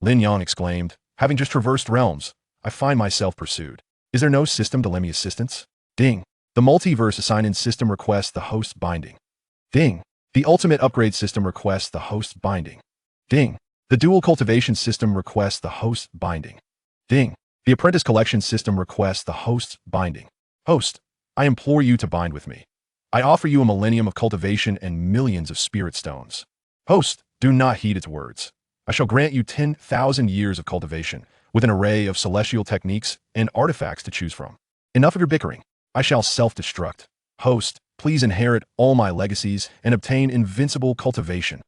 Lin Yang exclaimed. Having just traversed realms, I find myself pursued. Is there no system to lend me assistance? Ding. The Multiverse Sign-in System requests the host binding. Ding. The Ultimate Upgrade System requests the host binding. Ding. The Dual Cultivation System requests the host binding. Ding. The Apprentice Collection System requests the host's binding. Host, I implore you to bind with me. I offer you a millennium of cultivation and millions of spirit stones. Host, do not heed its words. I shall grant you 10,000 years of cultivation, with an array of celestial techniques and artifacts to choose from. Enough of your bickering. I shall self-destruct. Host, please inherit all my legacies and obtain invincible cultivation.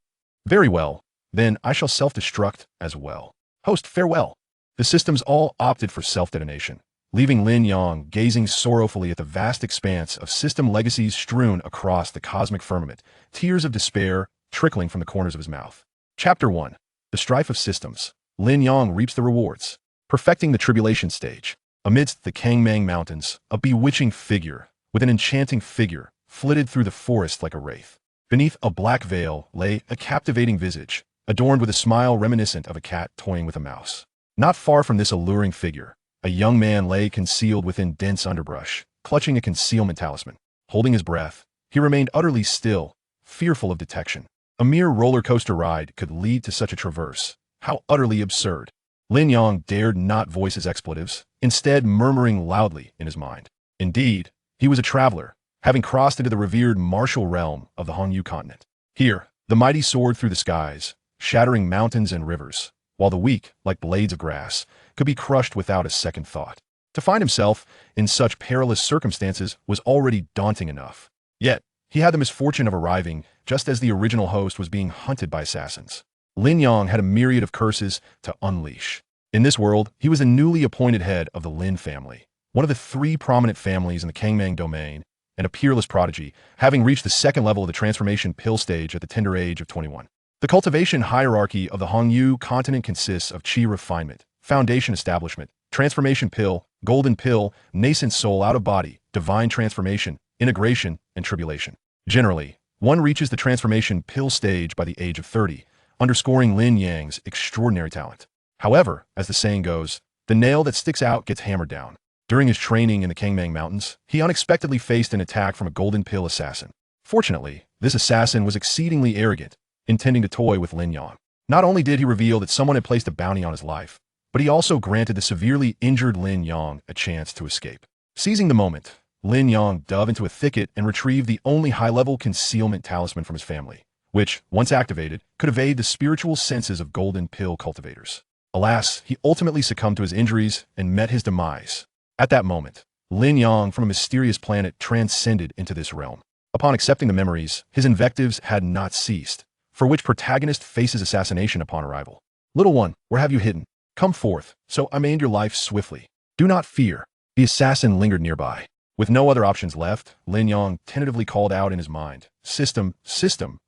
Very well, then I shall self-destruct as well. Host, farewell. The systems all opted for self-detonation, leaving Lin Yang gazing sorrowfully at the vast expanse of system legacies strewn across the cosmic firmament, tears of despair trickling from the corners of his mouth. Chapter 1. The Strife of Systems. Lin Yang reaps the rewards. Perfecting the tribulation stage. Amidst the Kangmang Mountains, a bewitching figure, with an enchanting figure, flitted through the forest like a wraith. Beneath a black veil lay a captivating visage, adorned with a smile reminiscent of a cat toying with a mouse. Not far from this alluring figure, a young man lay concealed within dense underbrush, clutching a concealment talisman. Holding his breath, he remained utterly still, fearful of detection. A mere roller coaster ride could lead to such a traverse. How utterly absurd. Lin Yang dared not voice his expletives, instead murmuring loudly in his mind. Indeed, he was a traveler, having crossed into the revered martial realm of the Hongyu continent. Here, the mighty soared through the skies, shattering mountains and rivers, while the weak, like blades of grass, could be crushed without a second thought. To find himself in such perilous circumstances was already daunting enough. Yet, he had the misfortune of arriving just as the original host was being hunted by assassins. Lin Yang had a myriad of curses to unleash. In this world, he was a newly appointed head of the Lin family, one of the 3 prominent families in the Kangmang domain, and a peerless prodigy, having reached the second level of the transformation pill stage at the tender age of 21. The cultivation hierarchy of the Hongyu continent consists of Qi refinement, foundation establishment, transformation pill, golden pill, nascent soul out of body, divine transformation, integration, and tribulation. Generally, one reaches the transformation pill stage by the age of 30, underscoring Lin Yang's extraordinary talent. However, as the saying goes, the nail that sticks out gets hammered down. During his training in the Kangmang Mountains, he unexpectedly faced an attack from a golden pill assassin. Fortunately, this assassin was exceedingly arrogant, intending to toy with Lin Yang. Not only did he reveal that someone had placed a bounty on his life, but he also granted the severely injured Lin Yang a chance to escape. Seizing the moment, Lin Yang dove into a thicket and retrieved the only high-level concealment talisman from his family, which, once activated, could evade the spiritual senses of golden pill cultivators. Alas, he ultimately succumbed to his injuries and met his demise. At that moment, Lin Yang from a mysterious planet transcended into this realm. Upon accepting the memories, his invectives had not ceased, for which protagonist faces assassination upon arrival. Little one, where have you hidden? Come forth, so I may end your life swiftly. Do not fear. The assassin lingered nearby. With no other options left, Lin Yang tentatively called out in his mind, System,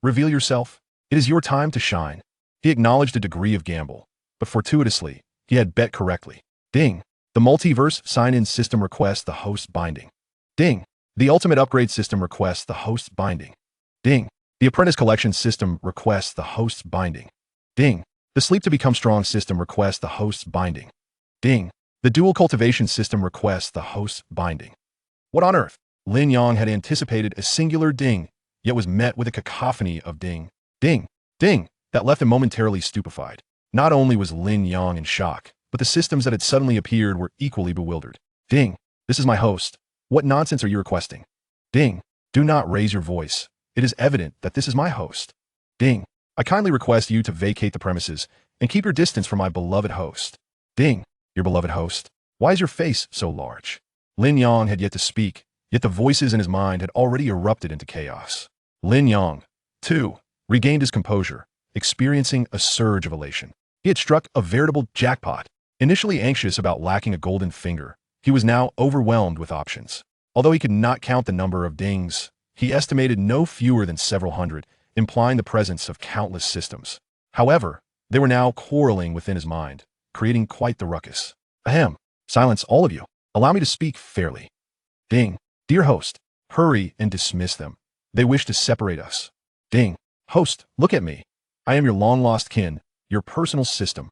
reveal yourself. It is your time to shine. He acknowledged a degree of gamble, but fortuitously, he had bet correctly. Ding. The Multiverse Sign-in System requests the host binding. Ding. The Ultimate Upgrade System requests the host binding. Ding. The Apprentice Collection System requests the host binding. Ding. The Sleep to Become Strong System requests the host binding. Ding. The Dual Cultivation System requests the host binding. What on earth? Lin Yang had anticipated a singular ding, yet was met with a cacophony of ding, ding, ding, that left him momentarily stupefied. Not only was Lin Yang in shock, but the systems that had suddenly appeared were equally bewildered. Ding. This is my host. What nonsense are you requesting? Ding. Do not raise your voice. It is evident that this is my host. Ding. I kindly request you to vacate the premises and keep your distance from my beloved host. Ding. Your beloved host. Why is your face so large? Lin Yang had yet to speak, yet the voices in his mind had already erupted into chaos. Lin Yang, too, regained his composure, experiencing a surge of elation. He had struck a veritable jackpot. Initially anxious about lacking a golden finger, he was now overwhelmed with options. Although he could not count the number of dings, he estimated no fewer than several hundred, implying the presence of countless systems. However, they were now quarreling within his mind, creating quite the ruckus. Ahem. Silence, all of you. Allow me to speak fairly. Ding. Dear host, hurry and dismiss them. They wish to separate us. Ding. Host, look at me. I am your long-lost kin, your personal system.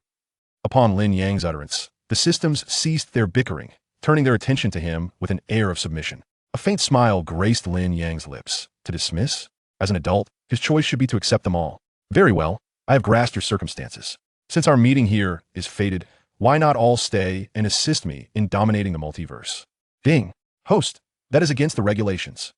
Upon Lin Yang's utterance, the systems ceased their bickering, turning their attention to him with an air of submission. A faint smile graced Lin Yang's lips. To dismiss? As an adult, his choice should be to accept them all. Very well, I have grasped your circumstances. Since our meeting here is fated, why not all stay and assist me in dominating the multiverse? Ding. Host, that is against the regulations.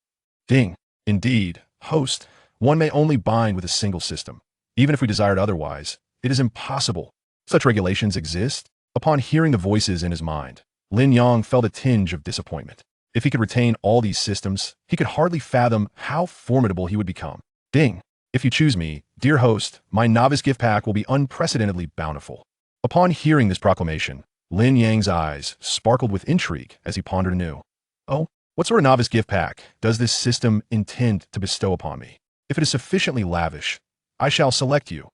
Ding. Indeed, host, one may only bind with a single system. Even if we desired otherwise, it is impossible. Such regulations exist. Upon hearing the voices in his mind, Lin Yang felt a tinge of disappointment. If he could retain all these systems, he could hardly fathom how formidable he would become. Ding. If you choose me, dear host, my novice gift pack will be unprecedentedly bountiful. Upon hearing this proclamation, Lin Yang's eyes sparkled with intrigue as he pondered anew. Oh, what sort of novice gift pack does this system intend to bestow upon me? If it is sufficiently lavish, I shall select you.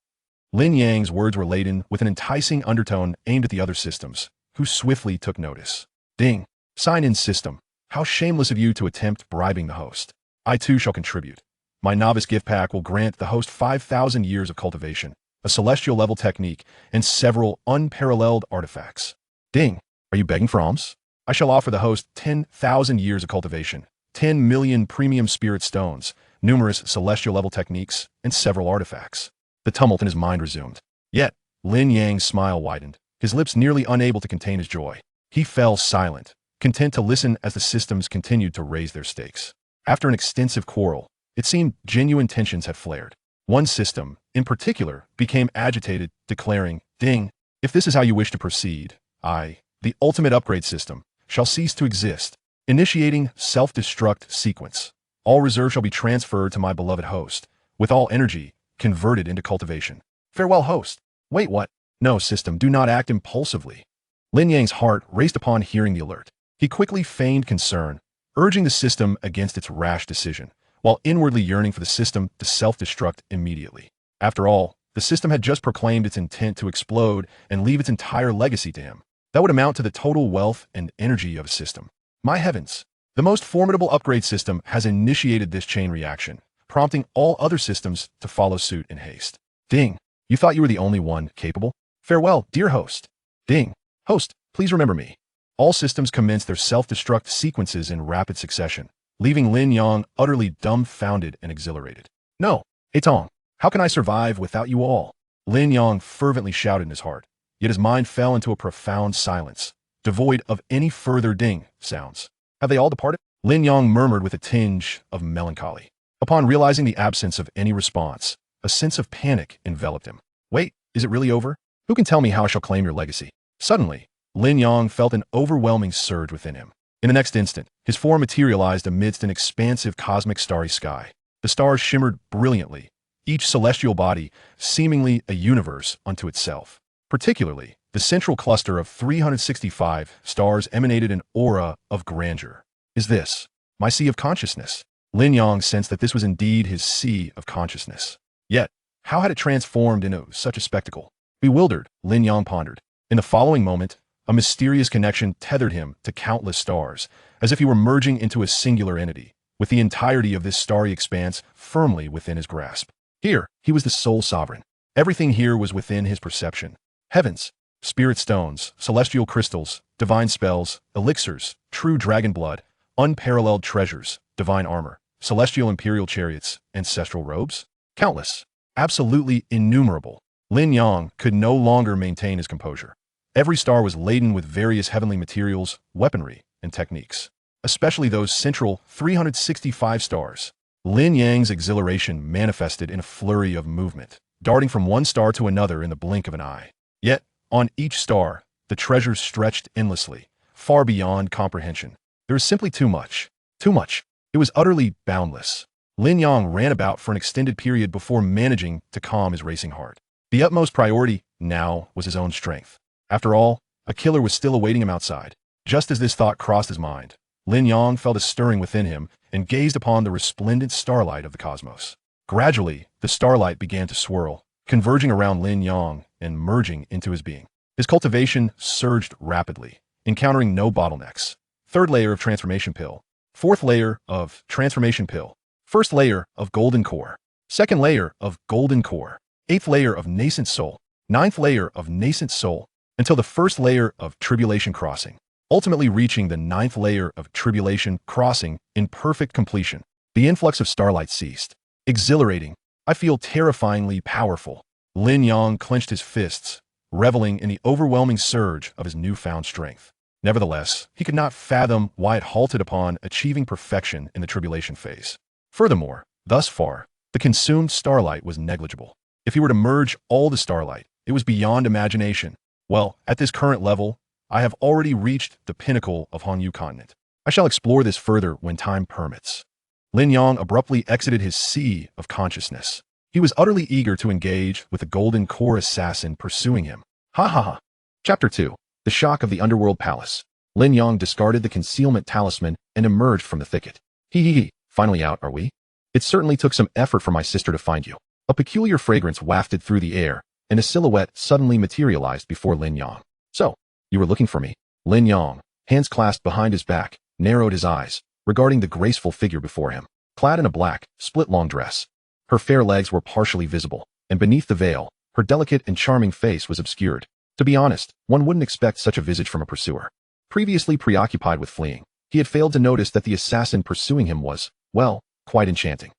Lin Yang's words were laden with an enticing undertone aimed at the other systems, who swiftly took notice. Ding. Sign-in system. How shameless of you to attempt bribing the host. I too shall contribute. My novice gift pack will grant the host 5,000 years of cultivation, a celestial level technique, and several unparalleled artifacts. Ding. Are you begging for alms? I shall offer the host 10,000 years of cultivation, 10 million premium spirit stones, numerous celestial level techniques, and several artifacts. The tumult in his mind resumed. Yet, Lin Yang's smile widened, his lips nearly unable to contain his joy. He fell silent, content to listen as the systems continued to raise their stakes. After an extensive quarrel, it seemed genuine tensions had flared. One system, in particular, became agitated, declaring, Ding, if this is how you wish to proceed, I, the ultimate upgrade system, shall cease to exist. Initiating self-destruct sequence. All reserve shall be transferred to my beloved host, with all energy converted into cultivation. Farewell, host. Wait, what? No, system, do not act impulsively. Lin Yang's heart raced upon hearing the alert. He quickly feigned concern, urging the system against its rash decision, while inwardly yearning for the system to self-destruct immediately. After all, the system had just proclaimed its intent to explode and leave its entire legacy to him. That would amount to the total wealth and energy of a system. My heavens! The most formidable upgrade system has initiated this chain reaction, prompting all other systems to follow suit in haste. Ding! You thought you were the only one capable? Farewell, dear host. Ding! Host, please remember me. All systems commenced their self-destruct sequences in rapid succession, leaving Lin Yang utterly dumbfounded and exhilarated. No, Etong, how can I survive without you all? Lin Yang fervently shouted in his heart, yet his mind fell into a profound silence, devoid of any further ding sounds. Have they all departed? Lin Yang murmured with a tinge of melancholy. Upon realizing the absence of any response, a sense of panic enveloped him. Wait, is it really over? Who can tell me how I shall claim your legacy? Suddenly, Lin Yang felt an overwhelming surge within him. In the next instant, his form materialized amidst an expansive cosmic starry sky. The stars shimmered brilliantly, each celestial body seemingly a universe unto itself. Particularly, the central cluster of 365 stars emanated an aura of grandeur. Is this my sea of consciousness? Lin Yang sensed that this was indeed his sea of consciousness. Yet, how had it transformed into such a spectacle? Bewildered, Lin Yang pondered. In the following moment, a mysterious connection tethered him to countless stars, as if he were merging into a singular entity, with the entirety of this starry expanse firmly within his grasp. Here, he was the sole sovereign. Everything here was within his perception. Heavens, spirit stones, celestial crystals, divine spells, elixirs, true dragon blood, unparalleled treasures, divine armor, celestial imperial chariots, ancestral robes? Countless. Absolutely innumerable. Lin Yang could no longer maintain his composure. Every star was laden with various heavenly materials, weaponry, and techniques, especially those central 365 stars. Lin Yang's exhilaration manifested in a flurry of movement, darting from one star to another in the blink of an eye. Yet, on each star, the treasures stretched endlessly, far beyond comprehension. There was simply too much. Too much. It was utterly boundless. Lin Yang ran about for an extended period before managing to calm his racing heart. The utmost priority now was his own strength. After all, a killer was still awaiting him outside. Just as this thought crossed his mind, Lin Yang felt a stirring within him and gazed upon the resplendent starlight of the cosmos. Gradually, the starlight began to swirl, converging around Lin Yang and merging into his being. His cultivation surged rapidly, encountering no bottlenecks. Third layer of transformation pill. Fourth layer of transformation pill. First layer of golden core. Second layer of golden core. Eighth layer of nascent soul. Ninth layer of nascent soul. until the first layer of tribulation crossing, ultimately reaching the ninth layer of tribulation crossing in perfect completion. The influx of starlight ceased. Exhilarating. I feel terrifyingly powerful. Lin Yang clenched his fists, reveling in the overwhelming surge of his newfound strength. Nevertheless, he could not fathom why it halted upon achieving perfection in the tribulation phase. Furthermore, thus far, the consumed starlight was negligible. If he were to merge all the starlight, it was beyond imagination. Well, at this current level, I have already reached the pinnacle of Hongyu continent. I shall explore this further when time permits. Lin Yang abruptly exited his sea of consciousness. He was utterly eager to engage with the golden core assassin pursuing him. Ha ha ha. Chapter 2. The Shock of the Underworld Palace. Lin Yang discarded the concealment talisman and emerged from the thicket. Hee. Finally out, are we? It certainly took some effort for my sister to find you. A peculiar fragrance wafted through the air, and a silhouette suddenly materialized before Lin Yang. So, you were looking for me? Lin Yang, hands clasped behind his back, narrowed his eyes, regarding the graceful figure before him. Clad in a black, split-long dress, her fair legs were partially visible, and beneath the veil, her delicate and charming face was obscured. To be honest, one wouldn't expect such a visage from a pursuer. Previously preoccupied with fleeing, he had failed to notice that the assassin pursuing him was, well, quite enchanting.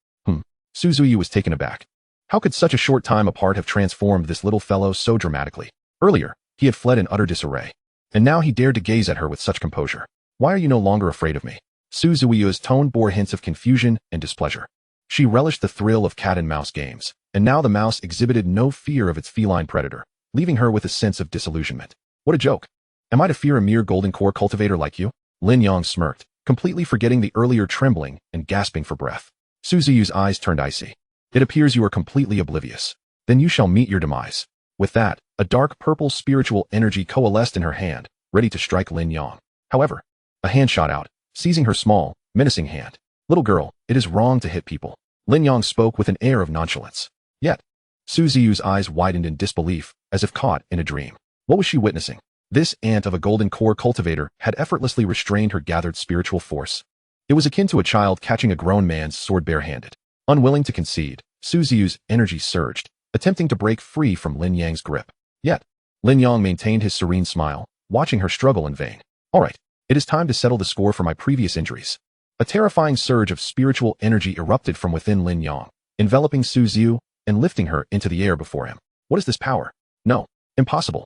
Suzuyu was taken aback. How could such a short time apart have transformed this little fellow so dramatically? Earlier, he had fled in utter disarray, and now he dared to gaze at her with such composure. Why are you no longer afraid of me? Suzuyu's tone bore hints of confusion and displeasure. She relished the thrill of cat-and-mouse games, and now the mouse exhibited no fear of its feline predator, leaving her with a sense of disillusionment. What a joke. Am I to fear a mere golden core cultivator like you? Lin Yang smirked, completely forgetting the earlier trembling and gasping for breath. Suzuyu's eyes turned icy. It appears you are completely oblivious. Then you shall meet your demise. With that, a dark purple spiritual energy coalesced in her hand, ready to strike Lin Yang. However, a hand shot out, seizing her small, menacing hand. Little girl, it is wrong to hit people. Lin Yang spoke with an air of nonchalance. Yet, Suzuyu's eyes widened in disbelief, as if caught in a dream. What was she witnessing? This ant of a golden core cultivator had effortlessly restrained her gathered spiritual force. It was akin to a child catching a grown man's sword barehanded. Unwilling to concede, Suzuyu's energy surged, attempting to break free from Lin Yang's grip. Yet, Lin Yang maintained his serene smile, watching her struggle in vain. All right, it is time to settle the score for my previous injuries. A terrifying surge of spiritual energy erupted from within Lin Yang, enveloping Suzuyu and lifting her into the air before him. What is this power? No, impossible.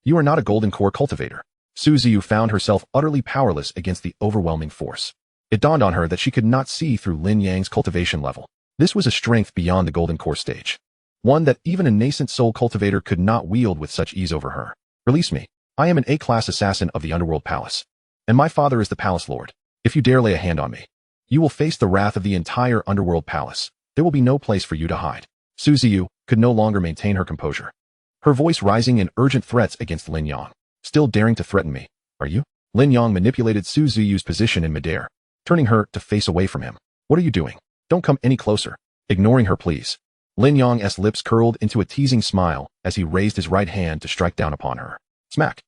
You are not a golden core cultivator. Suzuyu found herself utterly powerless against the overwhelming force. It dawned on her that she could not see through Lin Yang's cultivation level. This was a strength beyond the golden core stage. One that even a nascent soul cultivator could not wield with such ease over her. Release me. I am an A-class assassin of the Underworld Palace. And my father is the Palace Lord. If you dare lay a hand on me, you will face the wrath of the entire Underworld Palace. There will be no place for you to hide. Suzuyu could no longer maintain her composure, her voice rising in urgent threats against Lin Yang. Still daring to threaten me, are you? Lin Yang manipulated Suzuyu's position in midair, turning her to face away from him. What are you doing? Don't come any closer. Ignoring her pleas, Lin Yang's lips curled into a teasing smile as he raised his right hand to strike down upon her. Smack.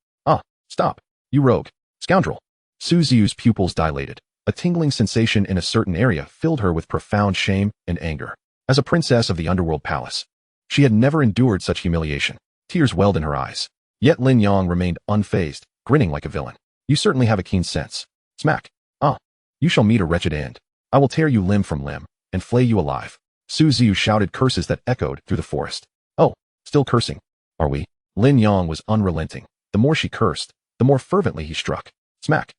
Stop. You rogue. Scoundrel. Suzuyu's pupils dilated. A tingling sensation in a certain area filled her with profound shame and anger. As a princess of the Underworld Palace, she had never endured such humiliation. Tears welled in her eyes. Yet Lin Yang remained unfazed, grinning like a villain. You certainly have a keen sense. Smack. You shall meet a wretched end. I will tear you limb from limb, and flay you alive. Suzuyu shouted curses that echoed through the forest. Oh, still cursing, are we? Lin Yang was unrelenting. The more she cursed, the more fervently he struck. Smack.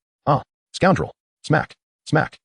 Scoundrel. Smack. Smack.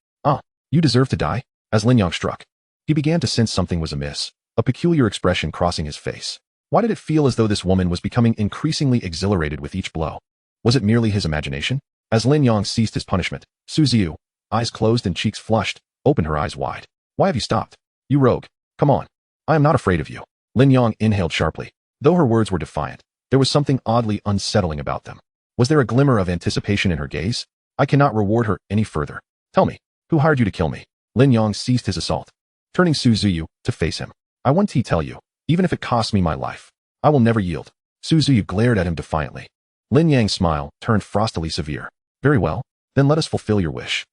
You deserve to die. As Lin Yang struck, he began to sense something was amiss, a peculiar expression crossing his face. Why did it feel as though this woman was becoming increasingly exhilarated with each blow? Was it merely his imagination? As Lin Yang ceased his punishment, Suzuyu, eyes closed and cheeks flushed, opened her eyes wide. Why have you stopped? You rogue. Come on. I am not afraid of you. Lin Yang inhaled sharply. Though her words were defiant, there was something oddly unsettling about them. Was there a glimmer of anticipation in her gaze? I cannot reward her any further. Tell me, who hired you to kill me? Lin Yang ceased his assault, turning Suzuyu to face him. I want to tell you, even if it costs me my life, I will never yield. Suzuyu glared at him defiantly. Lin Yang's smile turned frostily severe. Very well, then let us fulfill your wish.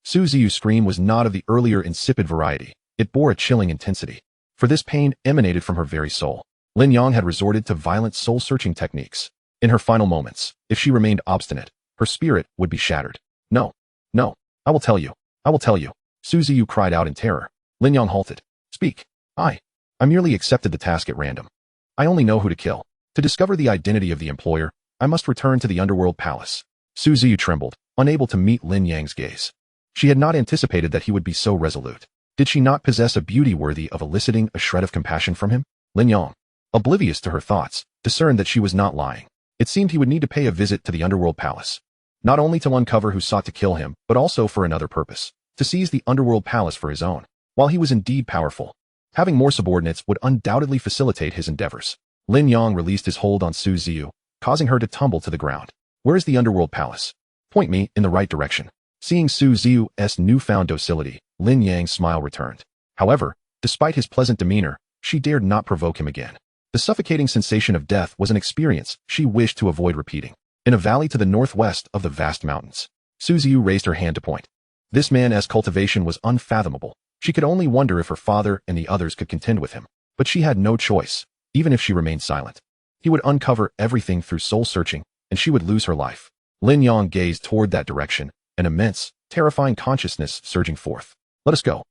Suzuyu's scream was not of the earlier insipid variety. It bore a chilling intensity, for this pain emanated from her very soul. Lin Yang had resorted to violent soul-searching techniques, In her final moments, if she remained obstinate, her spirit would be shattered. No, no, I will tell you, I will tell you, Su Ziyu cried out in terror. Lin Yang halted. Speak. I merely accepted the task at random. I only know who to kill. To discover the identity of the employer, I must return to the underworld palace. Su Ziyu trembled, unable to meet Lin Yang's gaze. She had not anticipated that he would be so resolute. Did she not possess a beauty worthy of eliciting a shred of compassion from him? Lin Yang, oblivious to her thoughts, discerned that she was not lying. It seemed he would need to pay a visit to the underworld palace. Not only to uncover who sought to kill him, but also for another purpose. To seize the underworld palace for his own. While he was indeed powerful, having more subordinates would undoubtedly facilitate his endeavors. Lin Yang released his hold on Su Ziyu, causing her to tumble to the ground. Where is the underworld palace? Point me in the right direction. Seeing Su Ziyu's newfound docility, Lin Yang's smile returned. However, despite his pleasant demeanor, she dared not provoke him again. The suffocating sensation of death was an experience she wished to avoid repeating. In a valley to the northwest of the vast mountains, Su Ziyu raised her hand to point. This man's cultivation was unfathomable. She could only wonder if her father and the others could contend with him. But she had no choice, even if she remained silent. He would uncover everything through soul-searching, and she would lose her life. Lin Yang gazed toward that direction, an immense, terrifying consciousness surging forth. Let us go.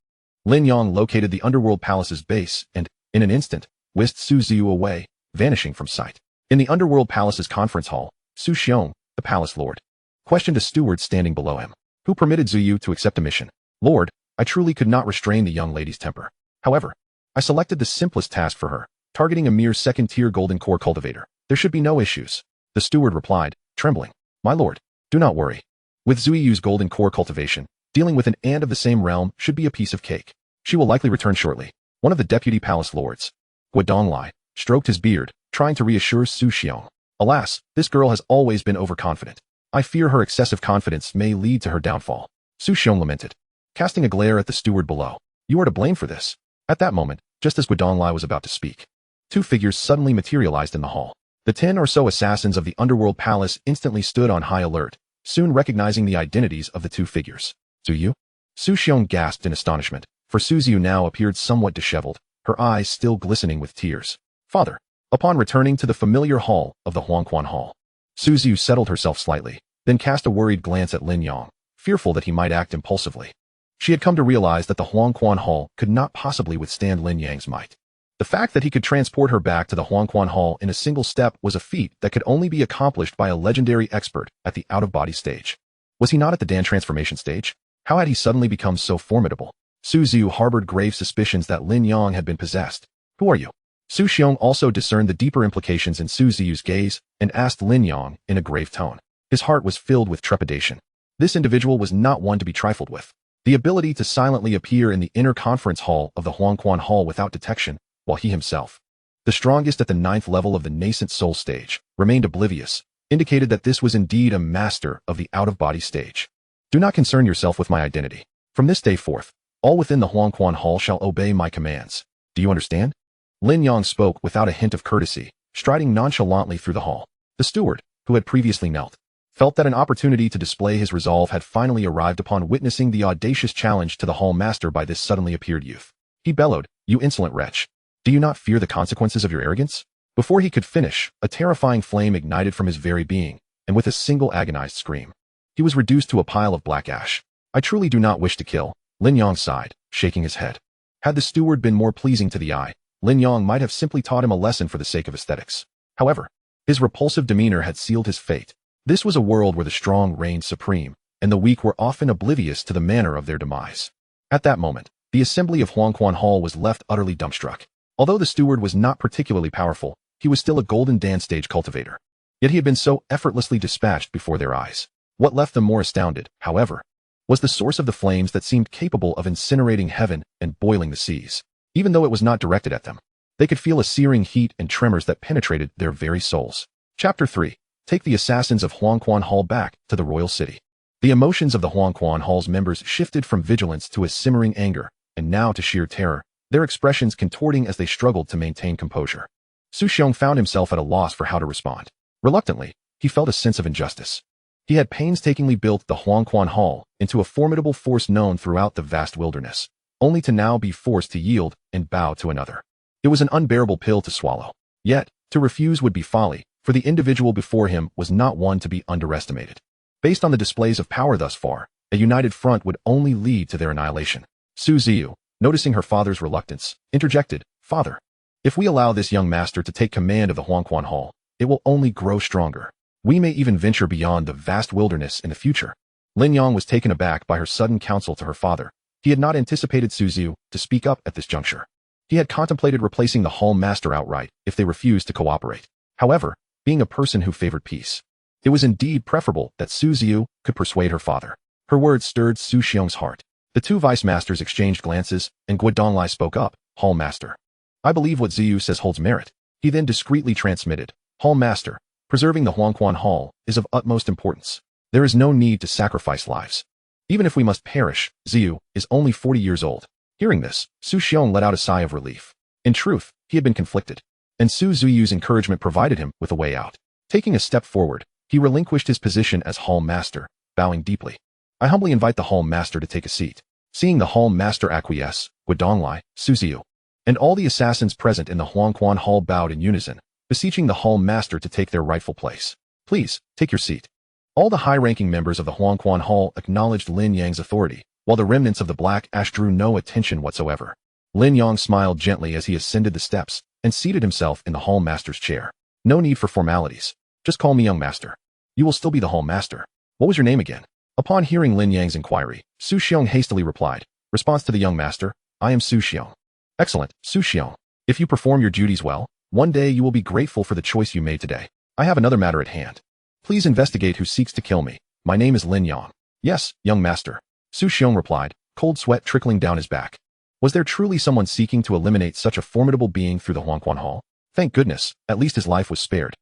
Lin Yang located the underworld palace's base and, in an instant, whisked Su Ziyu away, vanishing from sight. In the underworld palace's conference hall, Su Xiong, the palace lord, questioned a steward standing below him. Who permitted Ziyu to accept a mission? Lord, I truly could not restrain the young lady's temper. However, I selected the simplest task for her, targeting a mere second-tier golden core cultivator. There should be no issues. The steward replied, trembling. My lord, do not worry. With Zuyu's golden core cultivation, dealing with an ant of the same realm should be a piece of cake. She will likely return shortly. One of the deputy palace lords, Guodonglai, stroked his beard, trying to reassure Su Xiong. Alas, this girl has always been overconfident. I fear her excessive confidence may lead to her downfall. Su Xiong lamented, casting a glare at the steward below. You are to blame for this. At that moment, just as Guodonglai was about to speak, two figures suddenly materialized in the hall. The 10 or so assassins of the underworld palace instantly stood on high alert, soon recognizing the identities of the two figures. Ziyu? Su Xiong gasped in astonishment, for Su Ziyu now appeared somewhat disheveled, her eyes still glistening with tears. Father. Upon returning to the familiar hall of the Huangquan Hall, Su Ziyu settled herself slightly, then cast a worried glance at Lin Yang, fearful that he might act impulsively. She had come to realize that the Huangquan Hall could not possibly withstand Lin Yang's might. The fact that he could transport her back to the Huangquan Hall in a single step was a feat that could only be accomplished by a legendary expert at the out-of-body stage. Was he not at the Dan transformation stage? How had he suddenly become so formidable? Su Ziyu harbored grave suspicions that Lin Yang had been possessed. Who are you? Su Xiong also discerned the deeper implications in Su Ziyu's gaze and asked Lin Yang in a grave tone. His heart was filled with trepidation. This individual was not one to be trifled with. The ability to silently appear in the inner conference hall of the Huangquan Hall without detection, while he himself, the strongest at the 9th level of the nascent soul stage, remained oblivious, indicated that this was indeed a master of the out-of-body stage. Do not concern yourself with my identity. From this day forth, all within the Huangquan Hall shall obey my commands. Do you understand? Lin Yang spoke without a hint of courtesy, striding nonchalantly through the hall. The steward, who had previously knelt, felt that an opportunity to display his resolve had finally arrived upon witnessing the audacious challenge to the hall master by this suddenly appeared youth. He bellowed, "You insolent wretch! Do you not fear the consequences of your arrogance?" Before he could finish, a terrifying flame ignited from his very being, and with a single agonized scream, he was reduced to a pile of black ash. I truly do not wish to kill, Lin Yang sighed, shaking his head. Had the steward been more pleasing to the eye, Lin Yang might have simply taught him a lesson for the sake of aesthetics. However, his repulsive demeanor had sealed his fate. This was a world where the strong reigned supreme, and the weak were often oblivious to the manner of their demise. At that moment, the assembly of Huangquan Hall was left utterly dumbstruck. Although the steward was not particularly powerful, he was still a golden Dan stage cultivator. Yet he had been so effortlessly dispatched before their eyes. What left them more astounded, however, was the source of the flames that seemed capable of incinerating heaven and boiling the seas. Even though it was not directed at them, they could feel a searing heat and tremors that penetrated their very souls. Chapter 3. Take the assassins of Huangquan Hall back to the royal city. The emotions of the Huangquan Hall's members shifted from vigilance to a simmering anger, and now to sheer terror, their expressions contorting as they struggled to maintain composure. Su Xiong found himself at a loss for how to respond. Reluctantly, he felt a sense of injustice. He had painstakingly built the Huangquan Hall into a formidable force known throughout the vast wilderness, only to now be forced to yield and bow to another. It was an unbearable pill to swallow. Yet, to refuse would be folly, for the individual before him was not one to be underestimated. Based on the displays of power thus far, a united front would only lead to their annihilation. Su Ziyu, noticing her father's reluctance, interjected, "Father, if we allow this young master to take command of the Huangquan Hall, it will only grow stronger. We may even venture beyond the vast wilderness in the future." Lin Yang was taken aback by her sudden counsel to her father. He had not anticipated Su Ziyu to speak up at this juncture. He had contemplated replacing the Hall Master outright if they refused to cooperate. However, being a person who favored peace, it was indeed preferable that Su Ziyu could persuade her father. Her words stirred Su Xiong's heart. The two vice masters exchanged glances, and Guodonglai spoke up, "Hall Master, I believe what Ziyu says holds merit." He then discreetly transmitted, "Hall Master, preserving the Huangquan Hall is of utmost importance. There is no need to sacrifice lives. Even if we must perish, Ziyu is only 40 years old." Hearing this, Su Xiong let out a sigh of relief. In truth, he had been conflicted, and Su Ziyu's encouragement provided him with a way out. Taking a step forward, he relinquished his position as Hall Master, bowing deeply. "I humbly invite the Hall Master to take a seat." Seeing the Hall Master acquiesce, Guodonglai, Su Ziyu, and all the assassins present in the Huangquan Hall bowed in unison, beseeching the Hall Master to take their rightful place. "Please, take your seat." All the high-ranking members of the Huangquan Hall acknowledged Lin Yang's authority, while the remnants of the Black Ash drew no attention whatsoever. Lin Yang smiled gently as he ascended the steps and seated himself in the Hall Master's chair. "No need for formalities. Just call me young master. You will still be the Hall Master. What was your name again?" Upon hearing Lin Yang's inquiry, Su Xiong hastily replied, "Response to the young master, I am Su Xiong." "Excellent, Su Xiong. If you perform your duties well, one day you will be grateful for the choice you made today. I have another matter at hand. Please investigate who seeks to kill me. My name is Lin Yang." "Yes, young master," Su Xiong replied, cold sweat trickling down his back. Was there truly someone seeking to eliminate such a formidable being through the Huangquan Hall? Thank goodness, at least his life was spared.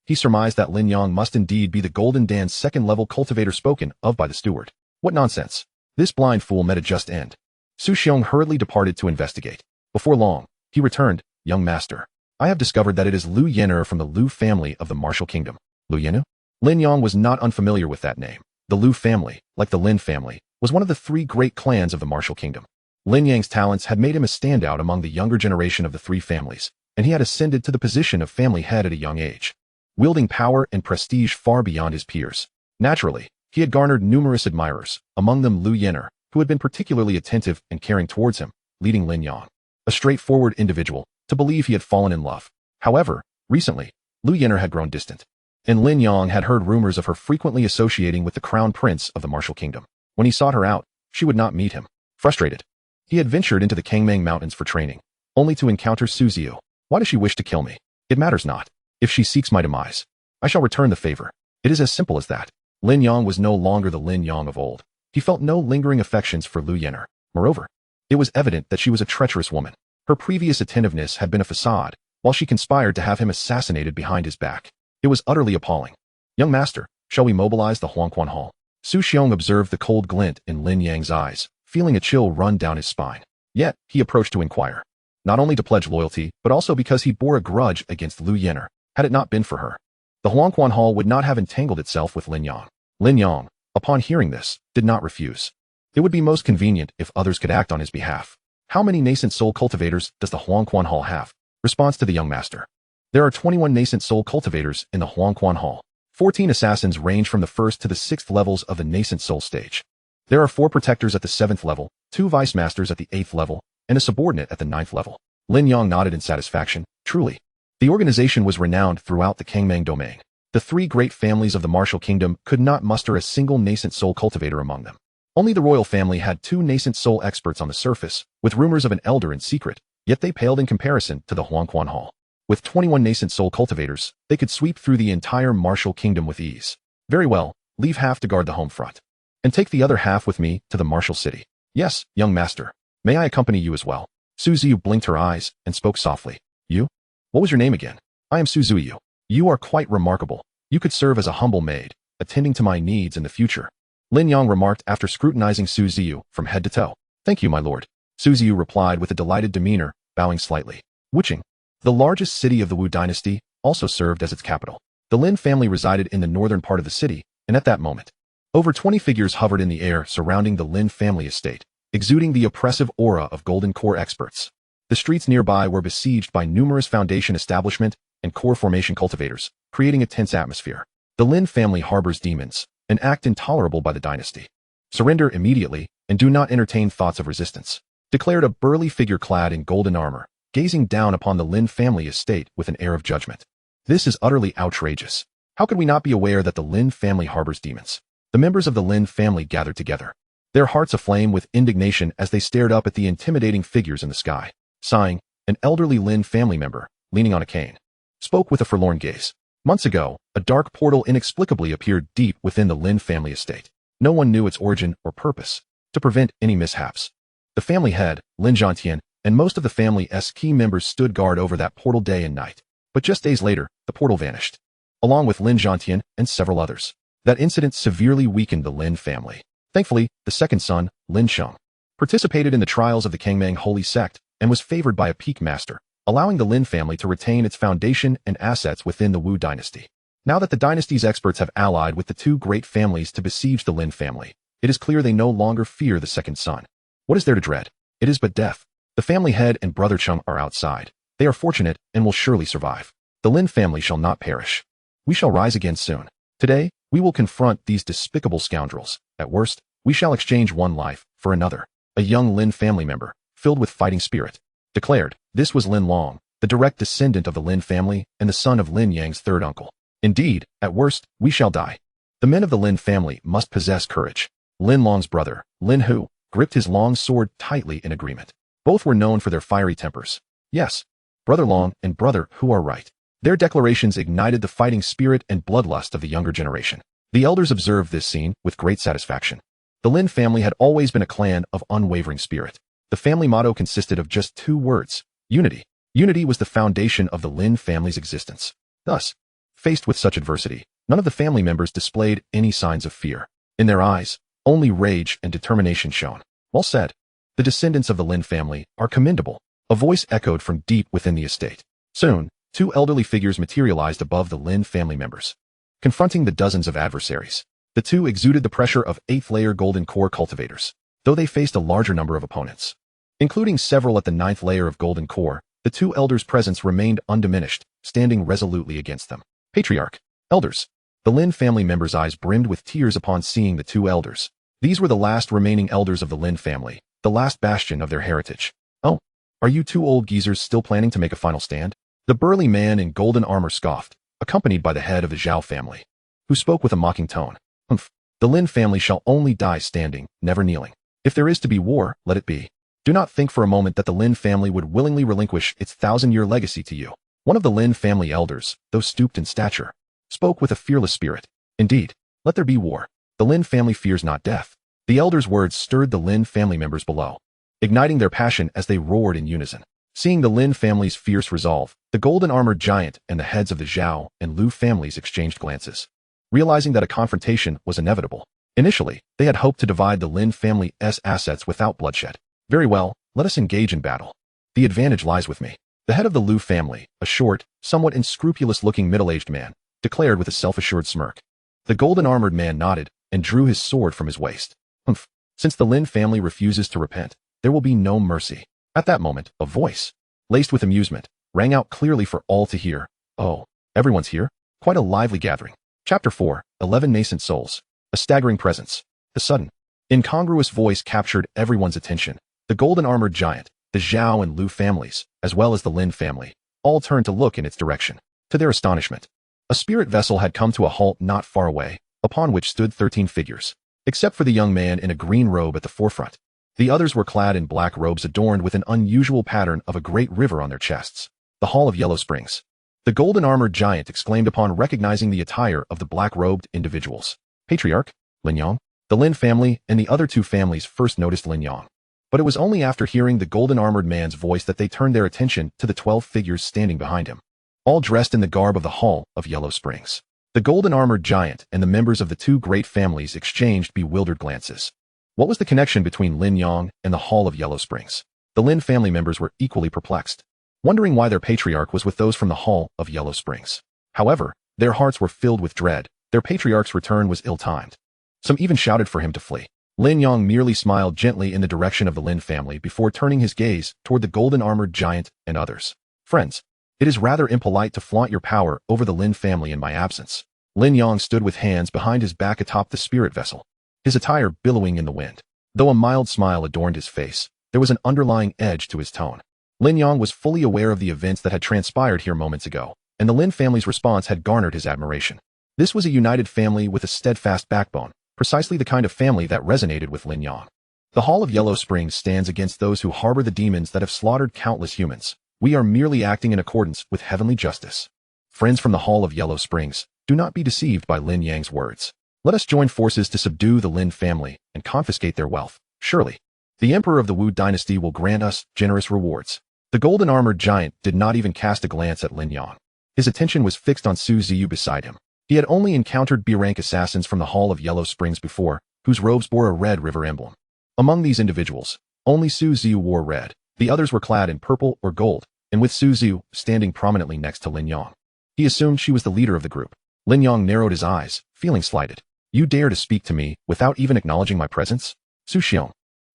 He surmised that Lin Yang must indeed be the Golden Dan's second-level cultivator spoken of by the steward. What nonsense. This blind fool met a just end. Su Xiong hurriedly departed to investigate. Before long, he returned, "Young master, I have discovered that it is Lu Yener from the Lu family of the Martial Kingdom." Lu Yenu? Lin Yang was not unfamiliar with that name. The Lu family, like the Lin family, was one of the three great clans of the Martial Kingdom. Lin Yang's talents had made him a standout among the younger generation of the three families, and he had ascended to the position of family head at a young age, wielding power and prestige far beyond his peers. Naturally, he had garnered numerous admirers, among them Lu Yener, who had been particularly attentive and caring towards him, leading Lin Yang, a straightforward individual, to believe he had fallen in love. However, recently, Lu Yener had grown distant, and Lin Yang had heard rumors of her frequently associating with the crown prince of the Martial Kingdom. When he sought her out, she would not meet him. Frustrated, he had ventured into the Kangmang Mountains for training, only to encounter Su Ziyu. "Why does she wish to kill me? It matters not. If she seeks my demise, I shall return the favor. It is as simple as that." Lin Yang was no longer the Lin Yang of old. He felt no lingering affections for Lu Yener. Moreover, it was evident that she was a treacherous woman. Her previous attentiveness had been a facade, while she conspired to have him assassinated behind his back. It was utterly appalling. "Young master, shall we mobilize the Huangquan Hall?" Su Xiong observed the cold glint in Lin Yang's eyes, feeling a chill run down his spine. Yet, he approached to inquire, not only to pledge loyalty, but also because he bore a grudge against Lu Yener. Had it not been for her, the Huangquan Hall would not have entangled itself with Lin Yang. Lin Yang, upon hearing this, did not refuse. It would be most convenient if others could act on his behalf. "How many nascent soul cultivators does the Huangquan Hall have?" Response to the young master. "There are 21 nascent soul cultivators in the Huangquan Hall. 14 assassins range from the 1st to the 6th levels of the nascent soul stage. There are 4 protectors at the 7th level, 2 vice masters at the 8th level, and a subordinate at the 9th level." Lin Yang nodded in satisfaction. Truly, the organization was renowned throughout the Kangmang domain. The 3 great families of the Martial Kingdom could not muster a single nascent soul cultivator among them. Only the royal family had 2 nascent soul experts on the surface, with rumors of an elder in secret, yet they paled in comparison to the Huangquan Hall. With 21 nascent soul cultivators, they could sweep through the entire Martial Kingdom with ease. "Very well, leave half to guard the home front, and take the other half with me to the Martial City." "Yes, young master. May I accompany you as well?" Su Ziyu blinked her eyes and spoke softly. "You? What was your name again?" "I am Su Ziyu. You are quite remarkable. You could serve as a humble maid, attending to my needs in the future," Lin Yang remarked after scrutinizing Su Ziyu from head to toe. "Thank you, my lord," Su Ziyu replied with a delighted demeanor, bowing slightly. Wuxing, the largest city of the Wu dynasty, also served as its capital. The Lin family resided in the northern part of the city, and at that moment, over 20 figures hovered in the air surrounding the Lin family estate, exuding the oppressive aura of golden core experts. The streets nearby were besieged by numerous foundation establishment and core formation cultivators, creating a tense atmosphere. The Lin family harbors demons, an act intolerable by the dynasty. Surrender immediately, and do not entertain thoughts of resistance, declared a burly figure clad in golden armor, gazing down upon the Lin family estate with an air of judgment. This is utterly outrageous. How could we not be aware that the Lin family harbors demons? The members of the Lin family gathered together, their hearts aflame with indignation as they stared up at the intimidating figures in the sky. Sighing, an elderly Lin family member, leaning on a cane, spoke with a forlorn gaze. Months ago, a dark portal inexplicably appeared deep within the Lin family estate. No one knew its origin or purpose. To prevent any mishaps, the family head, Lin Yang, and most of the family's key members stood guard over that portal day and night. But just days later, the portal vanished, along with Lin Yang and several others. That incident severely weakened the Lin family. Thankfully, the second son, Lin Sheng, participated in the trials of the Kangmang holy sect and was favored by a peak master, allowing the Lin family to retain its foundation and assets within the Wu dynasty. Now that the dynasty's experts have allied with the two great families to besiege the Lin family, it is clear they no longer fear the second son. What is there to dread? It is but death. The family head and brother Cheng are outside. They are fortunate and will surely survive. The Lin family shall not perish. We shall rise again soon. Today, we will confront these despicable scoundrels. At worst, we shall exchange one life for another. A young Lin family member, filled with fighting spirit, declared. This was Lin Long, the direct descendant of the Lin family and the son of Lin Yang's third uncle. Indeed, at worst, we shall die. The men of the Lin family must possess courage. Lin Long's brother, Lin Hu, gripped his long sword tightly in agreement. Both were known for their fiery tempers. Yes, Brother Long and Brother Hu are right. Their declarations ignited the fighting spirit and bloodlust of the younger generation. The elders observed this scene with great satisfaction. The Lin family had always been a clan of unwavering spirit. The family motto consisted of just 2 words, unity. Unity was the foundation of the Lin family's existence. Thus, faced with such adversity, none of the family members displayed any signs of fear. In their eyes, only rage and determination shone. Well said. The descendants of the Lin family are commendable. A voice echoed from deep within the estate. Soon, 2 elderly figures materialized above the Lin family members, confronting the dozens of adversaries. The 2 exuded the pressure of 8th-layer golden core cultivators, though they faced a larger number of opponents, including several at the 9th layer of golden core. The 2 elders' presence remained undiminished, standing resolutely against them. Patriarch, elders. The Lin family members' eyes brimmed with tears upon seeing the 2 elders. These were the last remaining elders of the Lin family, the last bastion of their heritage. Oh, are you 2 old geezers still planning to make a final stand? The burly man in golden armor scoffed, accompanied by the head of the Zhao family, who spoke with a mocking tone. Humph. The Lin family shall only die standing, never kneeling. If there is to be war, let it be. Do not think for a moment that the Lin family would willingly relinquish its 1,000-year legacy to you. One of the Lin family elders, though stooped in stature, spoke with a fearless spirit. Indeed, let there be war. The Lin family fears not death. The elder's words stirred the Lin family members below, igniting their passion as they roared in unison. Seeing the Lin family's fierce resolve, the golden-armored giant and the heads of the Zhao and Lu families exchanged glances, realizing that a confrontation was inevitable. Initially, they had hoped to divide the Lin family's assets without bloodshed. Very well, let us engage in battle. The advantage lies with me. The head of the Lu family, a short, somewhat unscrupulous-looking middle-aged man, declared with a self-assured smirk. The golden-armored man nodded and drew his sword from his waist. Humph. Since the Lin family refuses to repent, there will be no mercy. At that moment, a voice, laced with amusement, rang out clearly for all to hear. Oh, everyone's here? Quite a lively gathering. Chapter 4, 11 Nascent Souls. A staggering presence. The sudden, incongruous voice captured everyone's attention. The golden-armored giant, the Zhao and Lu families, as well as the Lin family, all turned to look in its direction. To their astonishment, a spirit vessel had come to a halt not far away, upon which stood 13 figures, except for the young man in a green robe at the forefront. The others were clad in black robes adorned with an unusual pattern of a great river on their chests. The Hall of Yellow Springs. The golden-armored giant exclaimed upon recognizing the attire of the black-robed individuals. Patriarch, Lin Yang. The Lin family and the other 2 families first noticed Lin Yang, but it was only after hearing the golden-armored man's voice that they turned their attention to the 12 figures standing behind him, all dressed in the garb of the Hall of Yellow Springs. The golden-armored giant and the members of the 2 great families exchanged bewildered glances. What was the connection between Lin Yang and the Hall of Yellow Springs? The Lin family members were equally perplexed, wondering why their patriarch was with those from the Hall of Yellow Springs. However, their hearts were filled with dread. Their patriarch's return was ill-timed. Some even shouted for him to flee. Lin Yang merely smiled gently in the direction of the Lin family before turning his gaze toward the golden-armored giant and others. Friends, It is rather impolite to flaunt your power over the Lin family in my absence. Lin Yang stood with hands behind his back atop the spirit vessel, his attire billowing in the wind. Though a mild smile adorned his face, there was an underlying edge to his tone. Lin Yang was fully aware of the events that had transpired here moments ago, and the Lin family's response had garnered his admiration. This was a united family with a steadfast backbone, precisely the kind of family that resonated with Lin Yang. The Hall of Yellow Springs stands against those who harbor the demons that have slaughtered countless humans. We are merely acting in accordance with heavenly justice. Friends from the Hall of Yellow Springs, do not be deceived by Lin Yang's words. Let us join forces to subdue the Lin family and confiscate their wealth. Surely, the Emperor of the Wu dynasty will grant us generous rewards. The golden-armored giant did not even cast a glance at Lin Yang. His attention was fixed on Su Ziyu beside him. He had only encountered B-rank assassins from the Hall of Yellow Springs before, whose robes bore a red river emblem. Among these individuals, only Su Ziyu wore red. The others were clad in purple or gold, and with Su Ziyu standing prominently next to Lin Yang. He assumed she was the leader of the group. Lin Yang narrowed his eyes, feeling slighted. You dare to speak to me without even acknowledging my presence? Su Xiong.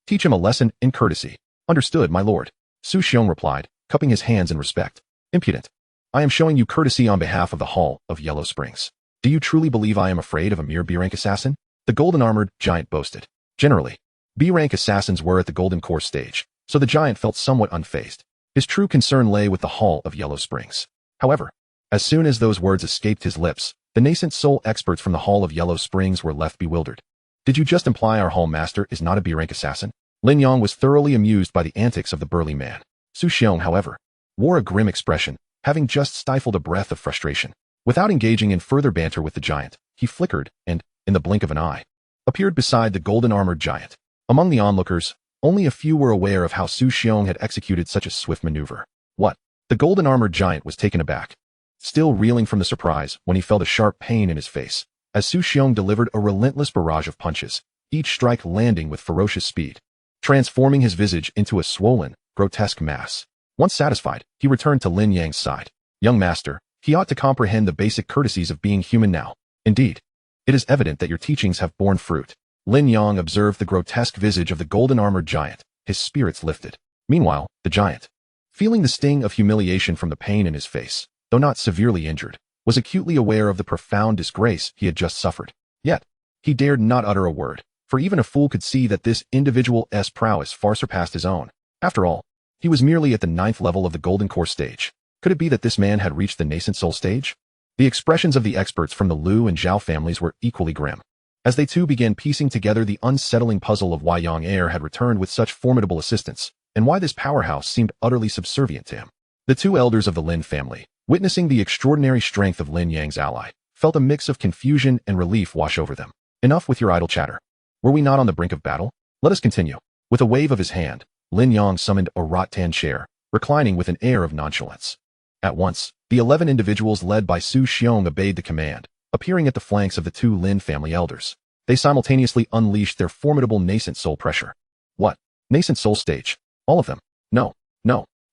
Teach him a lesson in courtesy. Understood, my lord. Su Xiong replied, cupping his hands in respect. Impudent. I am showing you courtesy on behalf of the Hall of Yellow Springs. Do you truly believe I am afraid of a mere B-rank assassin? The golden-armored giant boasted. Generally, B-rank assassins were at the Golden Core stage, so the giant felt somewhat unfazed. His true concern lay with the Hall of Yellow Springs. However, as soon as those words escaped his lips, the nascent soul experts from the Hall of Yellow Springs were left bewildered. Did you just imply our Hall Master is not a B-rank assassin? Lin Yang was thoroughly amused by the antics of the burly man. Su Xiong, however, wore a grim expression, having just stifled a breath of frustration. Without engaging in further banter with the giant, he flickered and, in the blink of an eye, appeared beside the golden-armored giant. Among the onlookers, only a few were aware of how Su Xiong had executed such a swift maneuver. What? The golden-armored giant was taken aback, still reeling from the surprise when he felt a sharp pain in his face, as Su Xiong delivered a relentless barrage of punches, each strike landing with ferocious speed, transforming his visage into a swollen, grotesque mass. Once satisfied, he returned to Lin Yang's side. Young master, he ought to comprehend the basic courtesies of being human now. Indeed, it is evident that your teachings have borne fruit. Lin Yang observed the grotesque visage of the golden-armored giant, his spirits lifted. Meanwhile, the giant, feeling the sting of humiliation from the pain in his face, though not severely injured, was acutely aware of the profound disgrace he had just suffered. Yet, he dared not utter a word, for even a fool could see that this individual's prowess far surpassed his own. After all, he was merely at the 9th level of the Golden Core stage. Could it be that this man had reached the nascent soul stage? The expressions of the experts from the Liu and Zhao families were equally grim, as they too began piecing together the unsettling puzzle of why Yang Heir had returned with such formidable assistance, and why this powerhouse seemed utterly subservient to him. The two elders of the Lin family, witnessing the extraordinary strength of Lin Yang's ally, felt a mix of confusion and relief wash over them. Enough with your idle chatter. Were we not on the brink of battle? Let us continue. With a wave of his hand, Lin Yang summoned a rattan chair, reclining with an air of nonchalance. At once, the 11 individuals led by Su Xiong obeyed the command, appearing at the flanks of the two Lin family elders. They simultaneously unleashed their formidable nascent soul pressure. What? Nascent soul stage? All of them? No.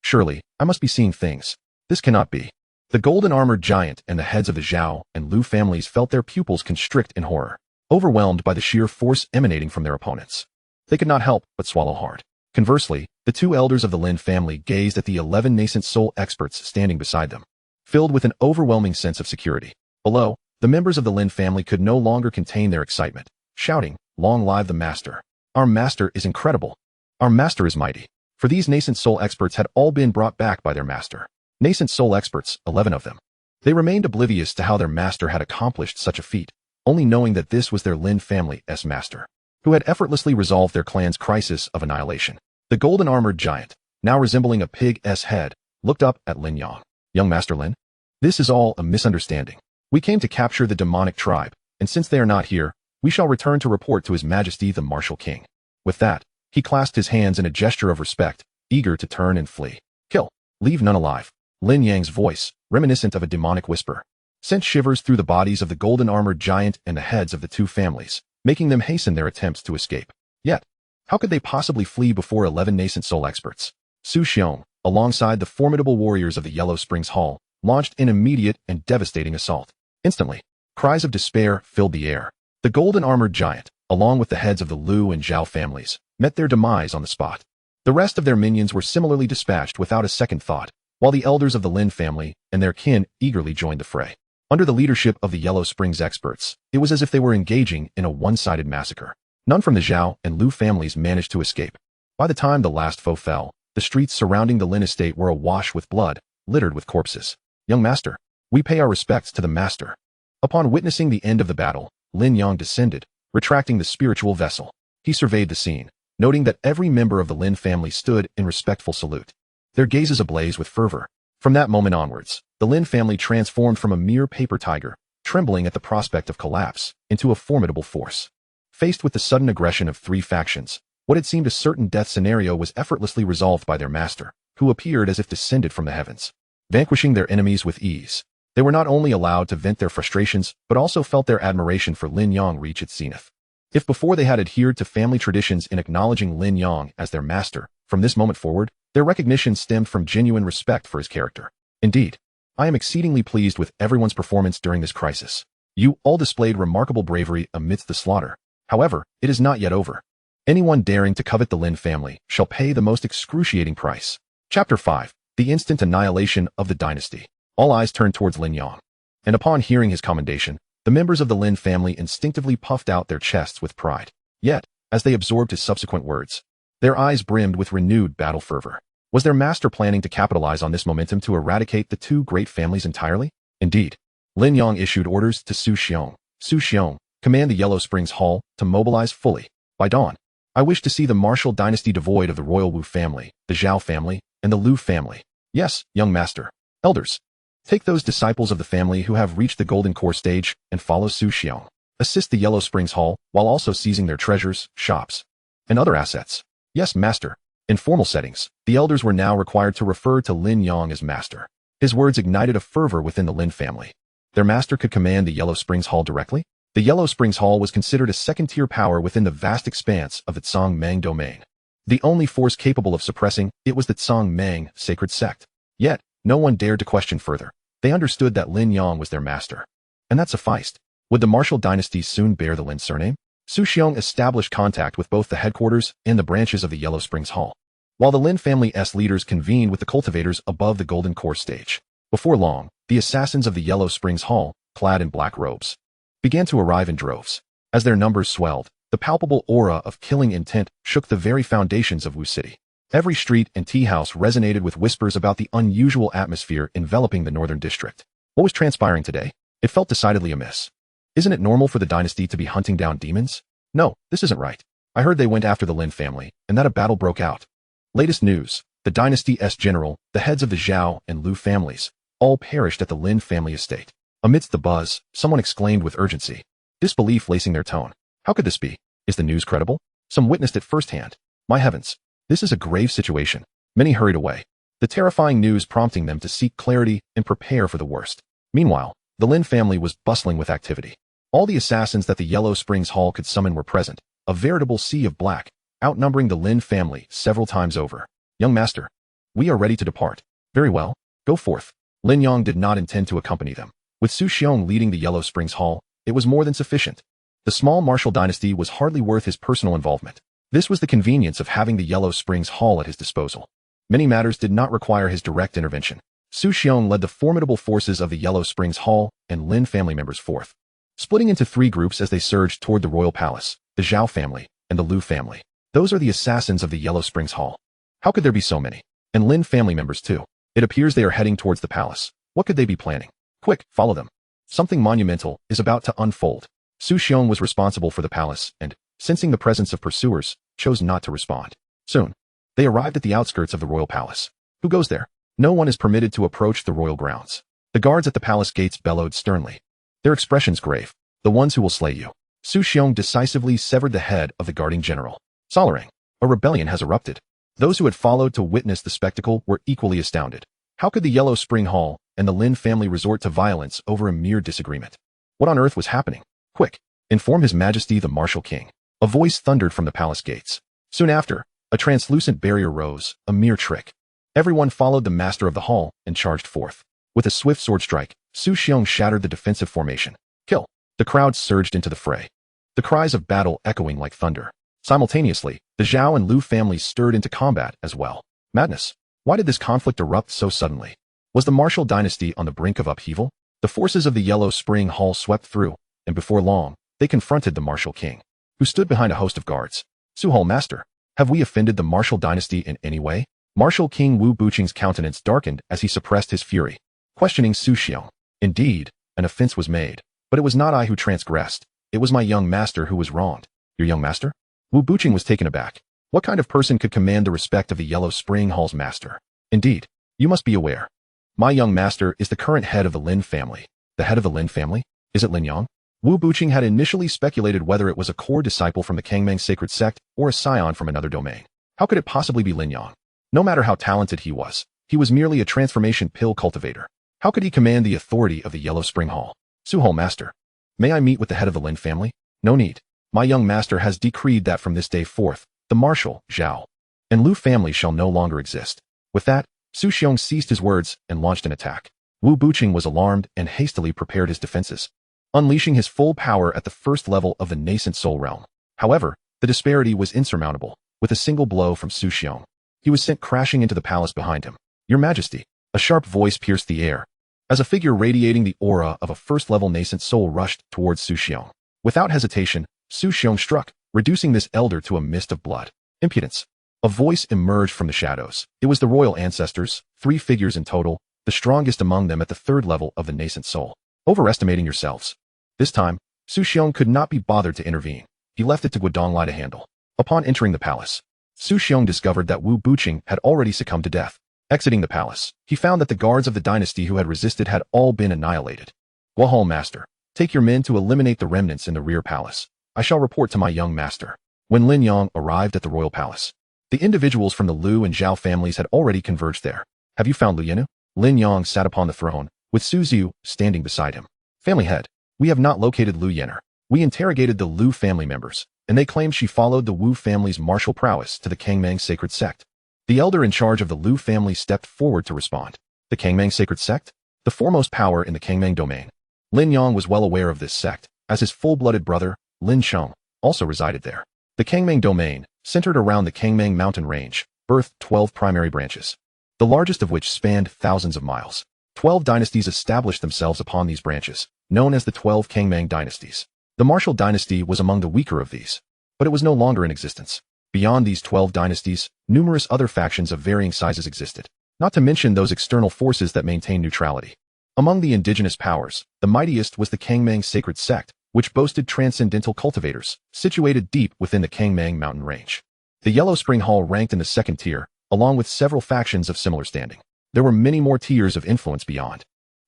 Surely, I must be seeing things. This cannot be. The golden-armored giant and the heads of the Zhao and Liu families felt their pupils constrict in horror, overwhelmed by the sheer force emanating from their opponents. They could not help but swallow hard. Conversely, the two elders of the Lin family gazed at the 11 nascent soul experts standing beside them, filled with an overwhelming sense of security. Below, the members of the Lin family could no longer contain their excitement, shouting, "Long live the master! Our master is incredible! Our master is mighty!" For these nascent soul experts had all been brought back by their master. Nascent soul experts, 11 of them. They remained oblivious to how their master had accomplished such a feat, only knowing that this was their Lin family's master, who had effortlessly resolved their clan's crisis of annihilation. The golden-armored giant, now resembling a pig's head, looked up at Lin Yang. Young Master Lin? This is all a misunderstanding. We came to capture the demonic tribe, and since they are not here, we shall return to report to His Majesty the Martial King. With that, he clasped his hands in a gesture of respect, eager to turn and flee. Kill. Leave none alive. Lin Yang's voice, reminiscent of a demonic whisper, sent shivers through the bodies of the golden-armored giant and the heads of the two families, making them hasten their attempts to escape. Yet, how could they possibly flee before 11 nascent soul experts? Su Xiong, alongside the formidable warriors of the Yellow Springs Hall, launched an immediate and devastating assault. Instantly, cries of despair filled the air. The golden-armored giant, along with the heads of the Liu and Zhao families, met their demise on the spot. The rest of their minions were similarly dispatched without a second thought, while the elders of the Lin family and their kin eagerly joined the fray. Under the leadership of the Yellow Springs experts, it was as if they were engaging in a one-sided massacre. None from the Zhao and Lu families managed to escape. By the time the last foe fell, the streets surrounding the Lin estate were awash with blood, littered with corpses. "Young master, we pay our respects to the master." Upon witnessing the end of the battle, Lin Yang descended, retracting the spiritual vessel. He surveyed the scene, noting that every member of the Lin family stood in respectful salute, their gazes ablaze with fervor. From that moment onwards, the Lin family transformed from a mere paper tiger, trembling at the prospect of collapse, into a formidable force. Faced with the sudden aggression of three factions, what had seemed a certain death scenario was effortlessly resolved by their master, who appeared as if descended from the heavens. Vanquishing their enemies with ease, they were not only allowed to vent their frustrations, but also felt their admiration for Lin Yang reach its zenith. If before they had adhered to family traditions in acknowledging Lin Yang as their master, from this moment forward, their recognition stemmed from genuine respect for his character. "Indeed, I am exceedingly pleased with everyone's performance during this crisis. You all displayed remarkable bravery amidst the slaughter. However, it is not yet over. Anyone daring to covet the Lin family shall pay the most excruciating price." Chapter 5. The Instant Annihilation of the Dynasty. All eyes turned towards Lin Yang, and upon hearing his commendation, the members of the Lin family instinctively puffed out their chests with pride. Yet, as they absorbed his subsequent words, their eyes brimmed with renewed battle fervor. Was their master planning to capitalize on this momentum to eradicate the two great families entirely? Indeed, Lin Yang issued orders to Su Xiong. "Su Xiong, command the Yellow Springs Hall to mobilize fully. By dawn, I wish to see the Martial dynasty devoid of the royal Wu family, the Zhao family, and the Lu family. Yes, young master. Elders, take those disciples of the family who have reached the golden core stage and follow Su Xiong. Assist the Yellow Springs Hall while also seizing their treasures, shops, and other assets." "Yes, master." In formal settings, the elders were now required to refer to Lin Yang as master. His words ignited a fervor within the Lin family. Their master could command the Yellow Springs Hall directly? The Yellow Springs Hall was considered a second-tier power within the vast expanse of the Tsang-Mang domain. The only force capable of suppressing it was the Tsang-Mang sacred sect. Yet, no one dared to question further. They understood that Lin Yang was their master. And that sufficed. Would the Martial dynasty soon bear the Lin surname? Su Xiong established contact with both the headquarters and the branches of the Yellow Springs Hall, while the Lin family's leaders convened with the cultivators above the Golden Core stage. Before long, the assassins of the Yellow Springs Hall, clad in black robes, began to arrive in droves. As their numbers swelled, the palpable aura of killing intent shook the very foundations of Wu City. Every street and tea house resonated with whispers about the unusual atmosphere enveloping the northern district. What was transpiring today? It felt decidedly amiss. Isn't it normal for the dynasty to be hunting down demons? No, this isn't right. I heard they went after the Lin family, and that a battle broke out. Latest news, the dynasty's general, the heads of the Zhao and Lu families, all perished at the Lin family estate. Amidst the buzz, someone exclaimed with urgency, disbelief lacing their tone. How could this be? Is the news credible? Some witnessed it firsthand. My heavens, this is a grave situation. Many hurried away, the terrifying news prompting them to seek clarity and prepare for the worst. Meanwhile, the Lin family was bustling with activity. All the assassins that the Yellow Springs Hall could summon were present, a veritable sea of black, outnumbering the Lin family several times over. "Young master, we are ready to depart." "Very well, go forth." Lin Yang did not intend to accompany them. With Su Xiong leading the Yellow Springs Hall, it was more than sufficient. The small Martial dynasty was hardly worth his personal involvement. This was the convenience of having the Yellow Springs Hall at his disposal. Many matters did not require his direct intervention. Su Xiong led the formidable forces of the Yellow Springs Hall and Lin family members forth, splitting into three groups as they surged toward the royal palace, the Zhao family, and the Lu family. Those are the assassins of the Yellow Springs Hall. How could there be so many? And Lin family members too. It appears they are heading towards the palace. What could they be planning? Quick, follow them. Something monumental is about to unfold. Su Xiong was responsible for the palace and, sensing the presence of pursuers, chose not to respond. Soon, they arrived at the outskirts of the royal palace. Who goes there? No one is permitted to approach the royal grounds. The guards at the palace gates bellowed sternly, their expressions grave. "The ones who will slay you." Su Xiong decisively severed the head of the guarding general. Solarang, a rebellion has erupted. Those who had followed to witness the spectacle were equally astounded. How could the Yellow Spring Hall and the Lin family resort to violence over a mere disagreement? What on earth was happening? "Quick, inform His Majesty the Martial King." A voice thundered from the palace gates. Soon after, a translucent barrier rose, a mere trick. Everyone followed the master of the hall and charged forth. With a swift sword strike, Su Xiong shattered the defensive formation. "Kill!" The crowd surged into the fray, the cries of battle echoing like thunder. Simultaneously, the Zhao and Lu families stirred into combat as well. Madness. Why did this conflict erupt so suddenly? Was the Martial dynasty on the brink of upheaval? The forces of the Yellow Spring Hall swept through, and before long, they confronted the Martial King, who stood behind a host of guards. Su-Hall Master, have we offended the Martial dynasty in any way? Martial King Wu Buqing's countenance darkened as he suppressed his fury, questioning Su Xiong. Indeed, an offense was made, but it was not I who transgressed. It was my young master who was wronged. Your young master? Wu Buqing was taken aback. What kind of person could command the respect of the Yellow Spring Hall's master? Indeed, you must be aware. My young master is the current head of the Lin family. The head of the Lin family? Is it Lin Yang? Wu Buqing had initially speculated whether it was a core disciple from the Kangmang sacred sect or a scion from another domain. How could it possibly be Lin Yang? No matter how talented he was merely a transformation pill cultivator. How could he command the authority of the Yellow Spring Hall? Su-Hall Master, may I meet with the head of the Lin family? No need. My young master has decreed that from this day forth, the Martial, Zhao, and Lu family shall no longer exist. With that, Su Xiong ceased his words and launched an attack. Wu Buqing was alarmed and hastily prepared his defenses, unleashing his full power at the first level of the nascent soul realm. However, the disparity was insurmountable. With a single blow from Su Xiong, he was sent crashing into the palace behind him. Your Majesty, a sharp voice pierced the air, as a figure radiating the aura of a first-level nascent soul rushed towards Su Xiong. Without hesitation, Su Xiong struck, reducing this elder to a mist of blood. Impudence. A voice emerged from the shadows. It was the royal ancestors, 3 figures in total, the strongest among them at the 3rd level of the nascent soul. Overestimating yourselves. This time, Su Xiong could not be bothered to intervene. He left it to Guodong Lai to handle. Upon entering the palace, Su Xiong discovered that Wu Buqing had already succumbed to death. Exiting the palace, he found that the guards of the dynasty who had resisted had all been annihilated. Su-Hall Master, take your men to eliminate the remnants in the rear palace. I shall report to my young master. When Lin Yang arrived at the royal palace, the individuals from the Lu and Zhao families had already converged there. Have you found Lu Yenu? Lin Yang sat upon the throne, with Su Xiu standing beside him. Family head, we have not located Lu Yener. We interrogated the Lu family members, and they claimed she followed the Wu family's martial prowess to the Kangmang sacred sect. The elder in charge of the Lu family stepped forward to respond. The Kangmang sacred sect? The foremost power in the Kangmang domain. Lin Yang was well aware of this sect, as his full-blooded brother, Lin Sheng, also resided there. The Kangmang domain, centered around the Kangmang mountain range, birthed 12 primary branches, the largest of which spanned thousands of miles. 12 dynasties established themselves upon these branches, known as the 12 Kangmang dynasties. The Martial dynasty was among the weaker of these, but it was no longer in existence. Beyond these 12 dynasties, numerous other factions of varying sizes existed, not to mention those external forces that maintained neutrality. Among the indigenous powers, the mightiest was the Kangmang sacred sect, which boasted transcendental cultivators, situated deep within the Kangmang mountain range. The Yellow Spring Hall ranked in the 2nd tier, along with several factions of similar standing. There were many more tiers of influence beyond.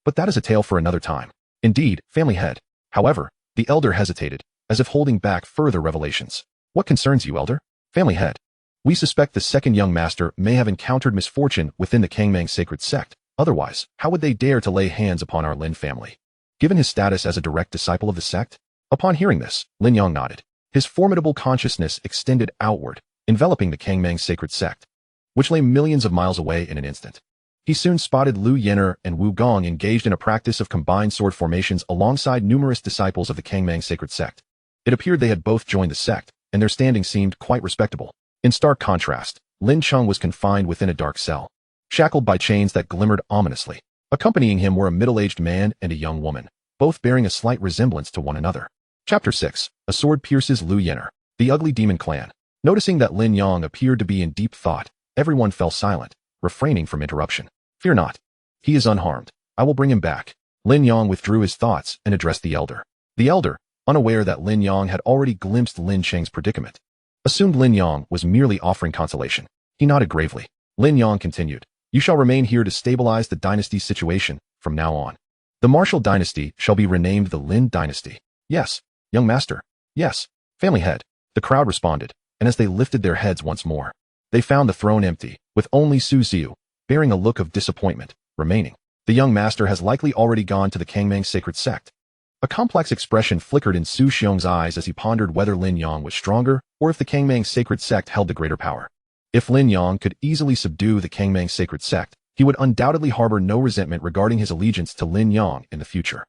But that is a tale for another time. Indeed, family head. However, the elder hesitated, as if holding back further revelations. What concerns you, elder? Family head. We suspect the 2nd young master may have encountered misfortune within the Kangmang sacred sect. Otherwise, how would they dare to lay hands upon our Lin family? Given his status as a direct disciple of the sect? Upon hearing this, Lin Yang nodded. His formidable consciousness extended outward, enveloping the Kangmang sacred sect, which lay millions of miles away in an instant. He soon spotted Lu Yener and Wu Gong engaged in a practice of combined sword formations alongside numerous disciples of the Kangmang sacred sect. It appeared they had both joined the sect, and their standing seemed quite respectable. In stark contrast, Lin Cheng was confined within a dark cell, shackled by chains that glimmered ominously. Accompanying him were a middle-aged man and a young woman, both bearing a slight resemblance to one another. Chapter 6. A sword pierces Lu Yener. The ugly demon clan. Noticing that Lin Yang appeared to be in deep thought, everyone fell silent, refraining from interruption. Fear not. He is unharmed. I will bring him back. Lin Yang withdrew his thoughts and addressed the elder. The elder, unaware that Lin Yang had already glimpsed Lin Cheng's predicament, assumed Lin Yang was merely offering consolation. He nodded gravely. Lin Yang continued. You shall remain here to stabilize the dynasty's situation from now on. The Martial dynasty shall be renamed the Lin dynasty. Yes, young master. Yes, family head. The crowd responded, and as they lifted their heads once more, they found the throne empty, with only Su Xiu, bearing a look of disappointment, remaining. The young master has likely already gone to the Kangmang sacred sect. A complex expression flickered in Su Xiong's eyes as he pondered whether Lin Yang was stronger or if the Kangmang sacred sect held the greater power. If Lin Yang could easily subdue the Kangmang sacred sect, he would undoubtedly harbor no resentment regarding his allegiance to Lin Yang in the future.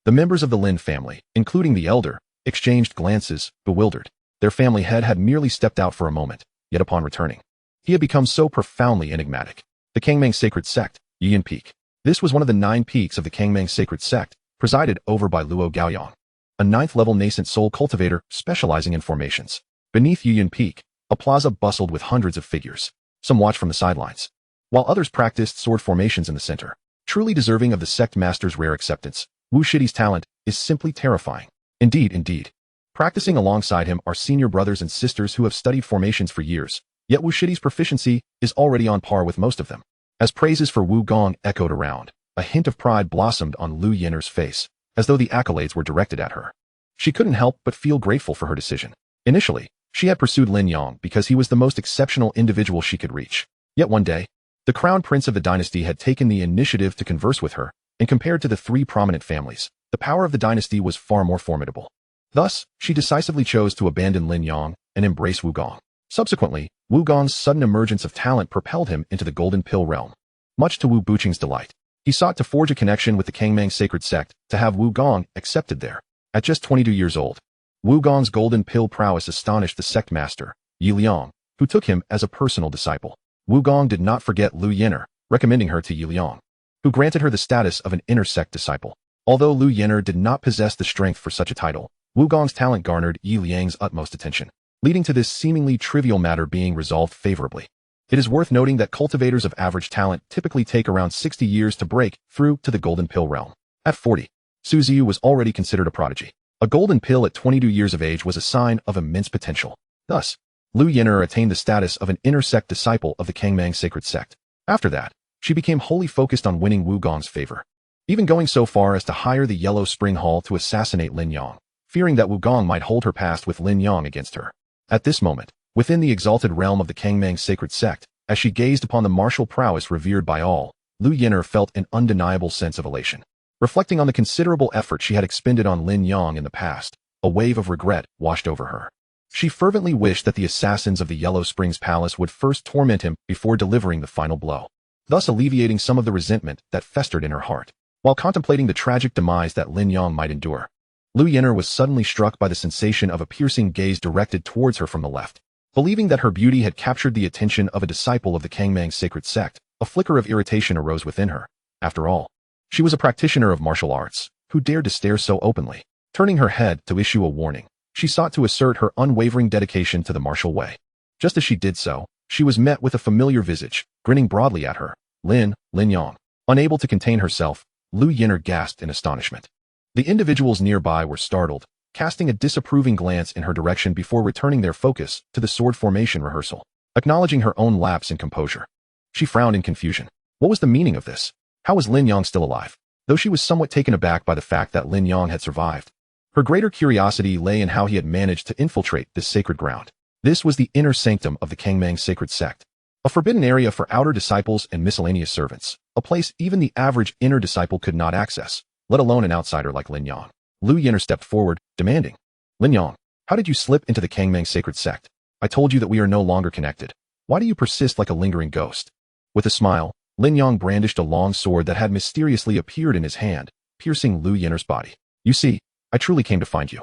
The members of the Lin family, including the elder, exchanged glances, bewildered. Their family head had merely stepped out for a moment, yet upon returning, He had become so profoundly enigmatic. The Kangmang Sacred Sect, Yiyan Peak. This was one of the 9 peaks of the Kangmang Sacred Sect, presided over by Luo Gaoyang, a 9th-level nascent soul cultivator specializing in formations. Beneath Yiyan Peak, a plaza bustled with hundreds of figures. Some watched from the sidelines, while others practiced sword formations in the center. Truly deserving of the sect master's rare acceptance, Wu Shidi's talent is simply terrifying. Indeed. Practicing alongside him are senior brothers and sisters who have studied formations for years, yet Wu Shidi's proficiency is already on par with most of them. As praises for Wu Gong echoed around, a hint of pride blossomed on Lu Yiner's face, as though the accolades were directed at her. She couldn't help but feel grateful for her decision. Initially, she had pursued Lin Yang because he was the most exceptional individual she could reach. Yet one day, the crown prince of the dynasty had taken the initiative to converse with her, and compared to the 3 prominent families, the power of the dynasty was far more formidable. Thus, she decisively chose to abandon Lin Yang and embrace Wu Gong. Subsequently, Wu Gong's sudden emergence of talent propelled him into the Golden Pill realm. Much to Wu Buqing's delight, he sought to forge a connection with the Kangmang Sacred Sect to have Wu Gong accepted there. At just 22 years old, Wu Gong's Golden Pill prowess astonished the sect master, Yi Liang, who took him as a personal disciple. Wu Gong did not forget Lu Yiner, recommending her to Yi Liang, who granted her the status of an inner sect disciple. Although Lu Yiner did not possess the strength for such a title, Wu Gong's talent garnered Yi Liang's utmost attention, leading to this seemingly trivial matter being resolved favorably. It is worth noting that cultivators of average talent typically take around 60 years to break through to the Golden Pill realm. At 40, Su Ziyu was already considered a prodigy. A Golden Pill at 22 years of age was a sign of immense potential. Thus, Lu Yiner attained the status of an inner sect disciple of the Kangmang Sacred Sect. After that, she became wholly focused on winning Wu Gong's favor, even going so far as to hire the Yellow Spring Hall to assassinate Lin Yang, fearing that Wu Gong might hold her past with Lin Yang against her. At this moment, within the exalted realm of the Kangmang Sacred Sect, as she gazed upon the martial prowess revered by all, Lu Yiner felt an undeniable sense of elation. Reflecting on the considerable effort she had expended on Lin Yang in the past, a wave of regret washed over her. She fervently wished that the assassins of the Yellow Springs Palace would first torment him before delivering the final blow, thus alleviating some of the resentment that festered in her heart. While contemplating the tragic demise that Lin Yang might endure, Lu Yiner was suddenly struck by the sensation of a piercing gaze directed towards her from the left. Believing that her beauty had captured the attention of a disciple of the Kangmang Sacred Sect, a flicker of irritation arose within her. After all, she was a practitioner of martial arts, who dared to stare so openly. Turning her head to issue a warning, she sought to assert her unwavering dedication to the martial way. Just as she did so, she was met with a familiar visage, grinning broadly at her. Lin Yang. Unable to contain herself, Lu Yiner gasped in astonishment. The individuals nearby were startled, casting a disapproving glance in her direction before returning their focus to the sword formation rehearsal. Acknowledging her own lapse in composure, she frowned in confusion. What was the meaning of this? How was Lin Yang still alive? Though she was somewhat taken aback by the fact that Lin Yang had survived, her greater curiosity lay in how he had managed to infiltrate this sacred ground. This was the inner sanctum of the Kangmang Sacred Sect, a forbidden area for outer disciples and miscellaneous servants, a place even the average inner disciple could not access, let alone an outsider like Lin Yang. Lu Yiner stepped forward, demanding, Lin Yang, how did you slip into the Kangmang Sacred Sect? I told you that we are no longer connected. Why do you persist like a lingering ghost? With a smile, Lin Yang brandished a long sword that had mysteriously appeared in his hand, piercing Lu Yiner's body. You see, I truly came to find you,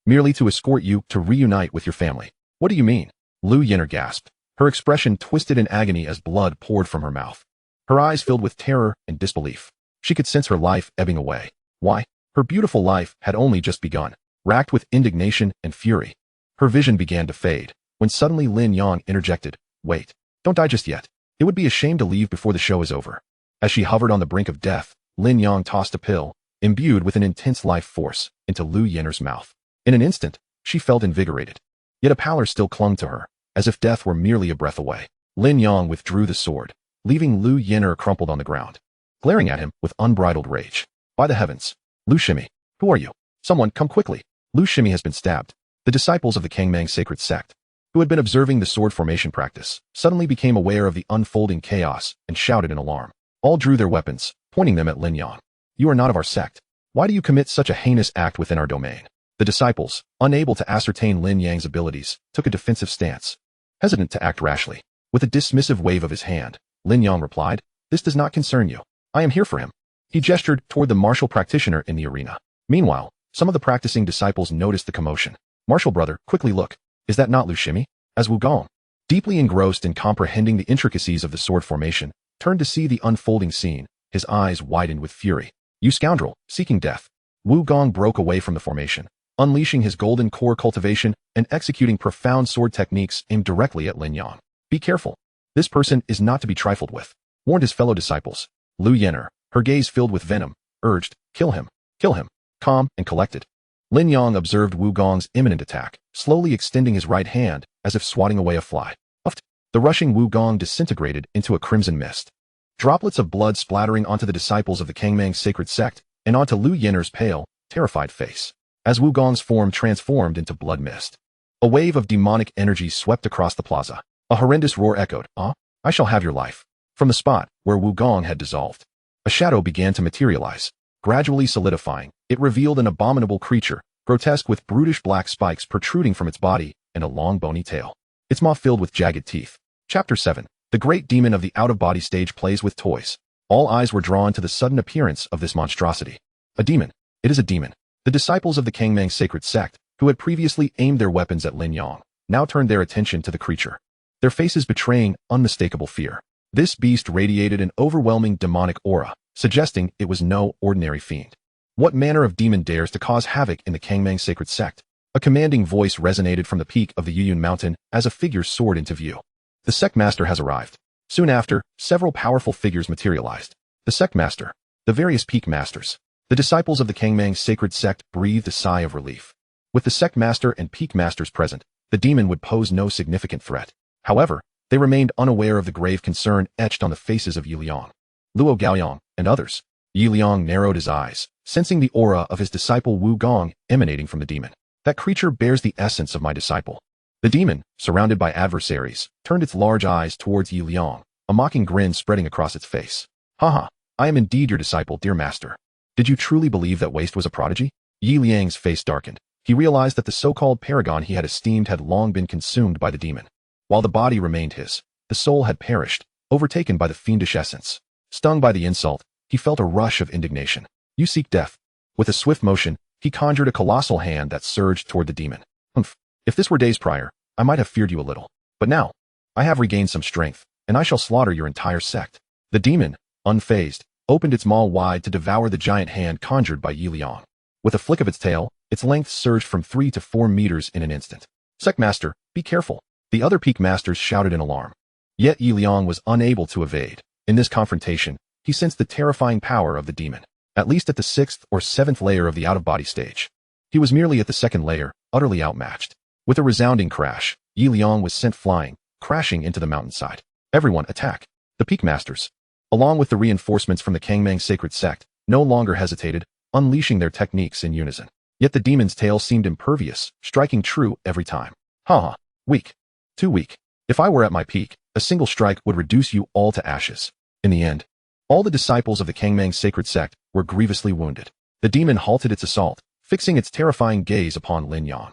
merely to escort you to reunite with your family. What do you mean? Lu Yiner gasped, her expression twisted in agony as blood poured from her mouth. Her eyes filled with terror and disbelief. She could sense her life ebbing away. Why? Her beautiful life had only just begun. Racked with indignation and fury, her vision began to fade, when suddenly Lin Yang interjected, Wait, don't die just yet. It would be a shame to leave before the show is over. As she hovered on the brink of death, Lin Yang tossed a pill, imbued with an intense life force, into Lu Yiner's mouth. In an instant, she felt invigorated. Yet a pallor still clung to her, as if death were merely a breath away. Lin Yang withdrew the sword, leaving Lu Yiner crumpled on the ground, glaring at him with unbridled rage. By the heavens! Lu Shimi, who are you? Someone come quickly. Lu Shimi has been stabbed. The disciples of the Kangmang Sacred Sect, who had been observing the sword formation practice, suddenly became aware of the unfolding chaos and shouted in alarm. All drew their weapons, pointing them at Lin Yang. You are not of our sect. Why do you commit such a heinous act within our domain? The disciples, unable to ascertain Lin Yang's abilities, took a defensive stance, hesitant to act rashly. With a dismissive wave of his hand, Lin Yang replied, This does not concern you. I am here for him. He gestured toward the martial practitioner in the arena. Meanwhile, some of the practicing disciples noticed the commotion. Martial brother, quickly look. Is that not Lu Shimi? As Wu Gong. deeply engrossed in comprehending the intricacies of the sword formation, turned to see the unfolding scene. His eyes widened with fury. "You scoundrel, seeking death." Wu Gong broke away from the formation, unleashing his golden core cultivation and executing profound sword techniques aimed directly at Lin Yang. "Be careful. This person is not to be trifled with," warned his fellow disciples. Lu Yener, her gaze filled with venom, urged, "Kill him. Kill him." Calm and collected, Lin Yang observed Wu Gong's imminent attack, slowly extending his right hand as if swatting away a fly. Puffed. The rushing Wu Gong disintegrated into a crimson mist. Droplets of blood splattering onto the disciples of the Kangmang sacred sect and onto Lu Yener's pale, terrified face. As Wu Gong's form transformed into blood mist, a wave of demonic energy swept across the plaza. A horrendous roar echoed, "Ah, I shall have your life." From the spot where Wu Gong had dissolved, a shadow began to materialize. Gradually solidifying, it revealed an abominable creature, grotesque with brutish black spikes protruding from its body and a long bony tail. Its maw filled with jagged teeth. Chapter 7. The great demon of the out-of-body stage plays with toys. All eyes were drawn to the sudden appearance of this monstrosity. A demon. It is a demon. The disciples of the Kangmang sacred sect, who had previously aimed their weapons at Lin Yang, now turned their attention to the creature, their faces betraying unmistakable fear. This beast radiated an overwhelming demonic aura, suggesting it was no ordinary fiend. What manner of demon dares to cause havoc in the Kangmang sacred sect? A commanding voice resonated from the peak of the Yuyun mountain as a figure soared into view. The sect master has arrived. Soon after, several powerful figures materialized. The sect master, the various peak masters. The disciples of the Kangmang sacred sect breathed a sigh of relief. With the sect master and peak masters present, the demon would pose no significant threat. However, they remained unaware of the grave concern etched on the faces of Yi Liang, Luo Gaoyang, and others. Yi Liang narrowed his eyes, sensing the aura of his disciple Wu Gong emanating from the demon. That creature bears the essence of my disciple. The demon, surrounded by adversaries, turned its large eyes towards Yi Liang, a mocking grin spreading across its face. "Haha, I am indeed your disciple, dear master. Did you truly believe that waste was a prodigy?" Yi Liang's face darkened. He realized that the so-called paragon he had esteemed had long been consumed by the demon. While the body remained his, the soul had perished, overtaken by the fiendish essence. Stung by the insult, he felt a rush of indignation. "You seek death." With a swift motion, he conjured a colossal hand that surged toward the demon. "Humph. If this were days prior, I might have feared you a little. But now, I have regained some strength, and I shall slaughter your entire sect." The demon, unfazed, opened its maw wide to devour the giant hand conjured by Yi Liang. With a flick of its tail, its length surged from 3 to 4 meters in an instant. "Sect master, be careful." The other peak masters shouted in alarm. Yet Yi Liang was unable to evade. In this confrontation, he sensed the terrifying power of the demon. At least at the 6th or 7th layer of the out-of-body stage. He was merely at the 2nd layer, utterly outmatched. With a resounding crash, Yi Liang was sent flying, crashing into the mountainside. "Everyone, attack!" The peak masters, along with the reinforcements from the Kangmang sacred sect, no longer hesitated, unleashing their techniques in unison. Yet the demon's tail seemed impervious, striking true every time. "Ha! Weak. Too weak. If I were at my peak, a single strike would reduce you all to ashes." In the end, all the disciples of the Kangmang sacred sect were grievously wounded. The demon halted its assault, fixing its terrifying gaze upon Lin Yang.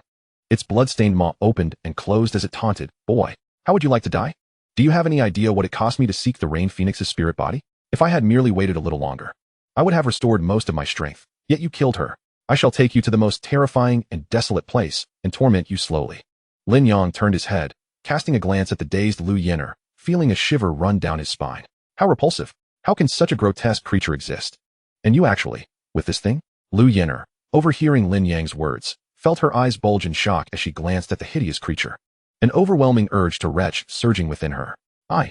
Its blood-stained maw opened and closed as it taunted, "Boy, how would you like to die? Do you have any idea what it cost me to seek the Rain Phoenix's spirit body? If I had merely waited a little longer, I would have restored most of my strength. Yet you killed her. I shall take you to the most terrifying and desolate place and torment you slowly." Lin Yang turned his head, casting a glance at the dazed Lu Yener, feeling a shiver run down his spine. How repulsive. How can such a grotesque creature exist? And you actually, with this thing? Lu Yener, overhearing Lin Yang's words, felt her eyes bulge in shock as she glanced at the hideous creature. An overwhelming urge to retch surging within her. I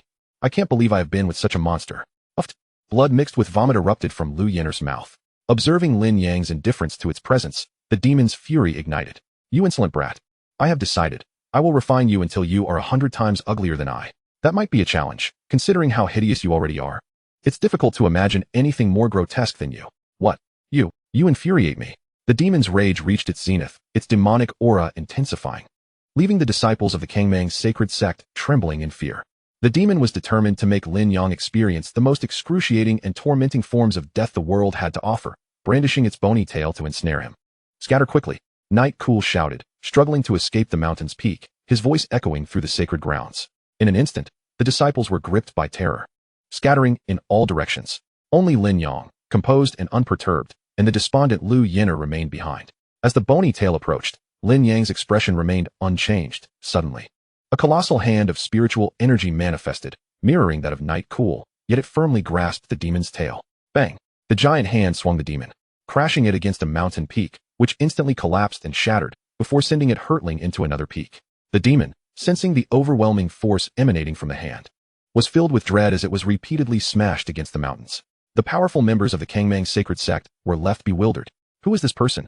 can't believe I have been with such a monster." Uffed. Blood mixed with vomit erupted from Lu Yener's mouth. Observing Lin Yang's indifference to its presence, the demon's fury ignited. "You insolent brat. I have decided. I will refine you until you are 100 times uglier than I. That might be a challenge, considering how hideous you already are. It's difficult to imagine anything more grotesque than you. What? You infuriate me." The demon's rage reached its zenith, its demonic aura intensifying, leaving the disciples of the Kangmang sacred sect trembling in fear. The demon was determined to make Lin Yang experience the most excruciating and tormenting forms of death the world had to offer, brandishing its bony tail to ensnare him. "Scatter quickly," Night Cool shouted, struggling to escape the mountain's peak, his voice echoing through the sacred grounds. In an instant, the disciples were gripped by terror, scattering in all directions. Only Lin Yang, composed and unperturbed, and the despondent Lu Yener remained behind. As the bony tail approached, Lin Yang's expression remained unchanged. Suddenly, A colossal hand of spiritual energy manifested, mirroring that of Night Cool, yet it firmly grasped the demon's tail. Bang! The giant hand swung the demon, crashing it against a mountain peak, which instantly collapsed and shattered, before sending it hurtling into another peak. The demon, sensing the overwhelming force emanating from the hand, was filled with dread as it was repeatedly smashed against the mountains. The powerful members of the Kangmang sacred sect were left bewildered. Who is this person?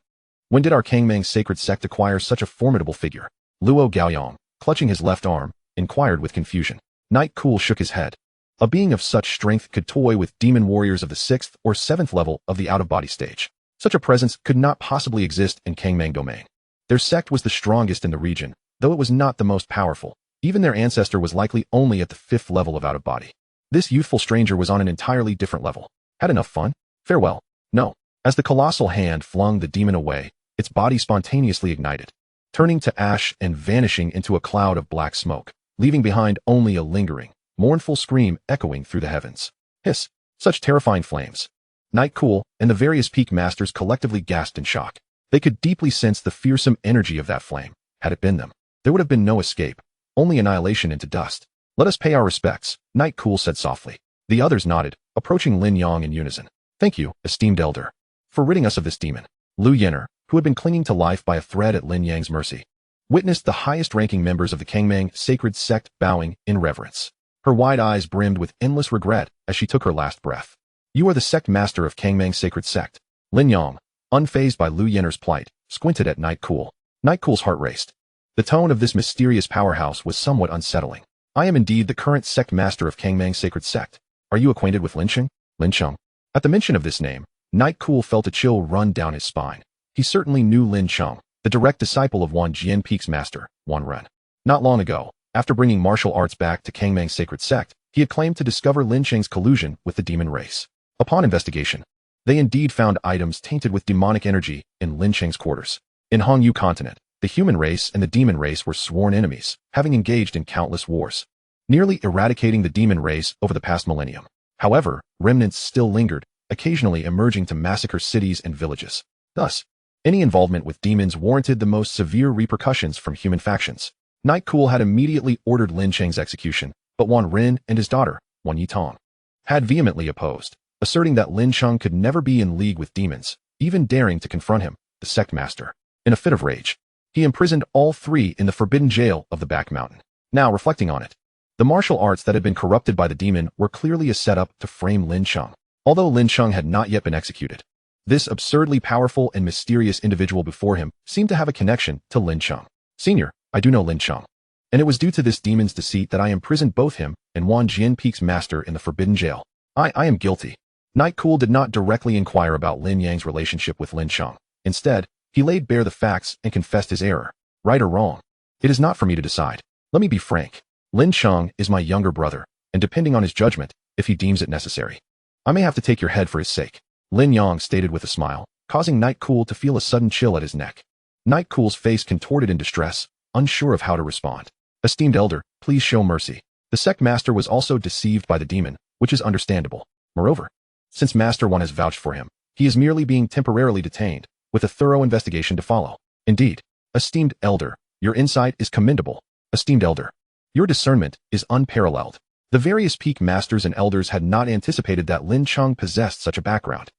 When did our Kangmang sacred sect acquire such a formidable figure? Luo Gaoyong, clutching his left arm, inquired with confusion. Night Cool shook his head. A being of such strength could toy with demon warriors of the 6th or 7th level of the out-of-body stage. Such a presence could not possibly exist in Kangmang domain. Their sect was the strongest in the region, though it was not the most powerful. Even their ancestor was likely only at the 5th level of out-of-body. This youthful stranger was on an entirely different level. Had enough fun? Farewell. No. As the colossal hand flung the demon away, its body spontaneously ignited, turning to ash and vanishing into a cloud of black smoke, leaving behind only a lingering, mournful scream echoing through the heavens. Hiss! Such terrifying flames. Night Cool and the various peak masters collectively gasped in shock. They could deeply sense the fearsome energy of that flame. Had it been them, there would have been no escape, only annihilation into dust. Let us pay our respects, Night Cool said softly. The others nodded, approaching Lin Yang in unison. Thank you, esteemed elder, for ridding us of this demon. Lu Yenner, who had been clinging to life by a thread at Lin Yang's mercy, witnessed the highest-ranking members of the Kangmang sacred sect bowing in reverence. Her wide eyes brimmed with endless regret as she took her last breath. You are the sect master of Kangmang sacred sect. Lin Yang, unfazed by Lu Yenner's plight, squinted at Night Cool. Night Cool's heart raced. The tone of this mysterious powerhouse was somewhat unsettling. I am indeed the current sect master of Kangmang sacred sect. Are you acquainted with Lin Cheng? Lin Cheng. At the mention of this name, Night Cool felt a chill run down his spine. He certainly knew Lin Cheng, the direct disciple of Wan Jian Peak's master, Wan Ren. Not long ago, after bringing martial arts back to Kangmang's sacred sect, he had claimed to discover Lin Cheng's collusion with the demon race. Upon investigation, they indeed found items tainted with demonic energy in Lin Cheng's quarters. In Hongyu continent, the human race and the demon race were sworn enemies, having engaged in countless wars, nearly eradicating the demon race over the past millennium. However, remnants still lingered, occasionally emerging to massacre cities and villages. Thus, any involvement with demons warranted the most severe repercussions from human factions. Night Cool had immediately ordered Lin Cheng's execution, but Wan Ren and his daughter, Wan Yitong, had vehemently opposed, asserting that Lin Cheng could never be in league with demons, even daring to confront him, the sect master. In a fit of rage, he imprisoned all three in the forbidden jail of the back mountain. Now, reflecting on it, the martial arts that had been corrupted by the demon were clearly a setup to frame Lin Cheng. Although Lin Cheng had not yet been executed, this absurdly powerful and mysterious individual before him seemed to have a connection to Lin Cheng. Senior, I do know Lin Cheng, and it was due to this demon's deceit that I imprisoned both him and Wan Jian Peak's master in the forbidden jail. I am guilty. Night Cool did not directly inquire about Lin Yang's relationship with Lin Cheng. Instead, he laid bare the facts and confessed his error. Right or wrong, it is not for me to decide. Let me be frank. Lin Cheng is my younger brother, and depending on his judgment, if he deems it necessary, I may have to take your head for his sake. Lin Yang stated with a smile, causing Night Cool to feel a sudden chill at his neck. Night Cool's face contorted in distress, unsure of how to respond. Esteemed elder, please show mercy. The sect master was also deceived by the demon, which is understandable. Moreover, since Master One has vouched for him, he is merely being temporarily detained, with a thorough investigation to follow. Indeed, esteemed elder, your insight is commendable. Esteemed elder, your discernment is unparalleled. The various peak masters and elders had not anticipated that Lin Cheng possessed such a background,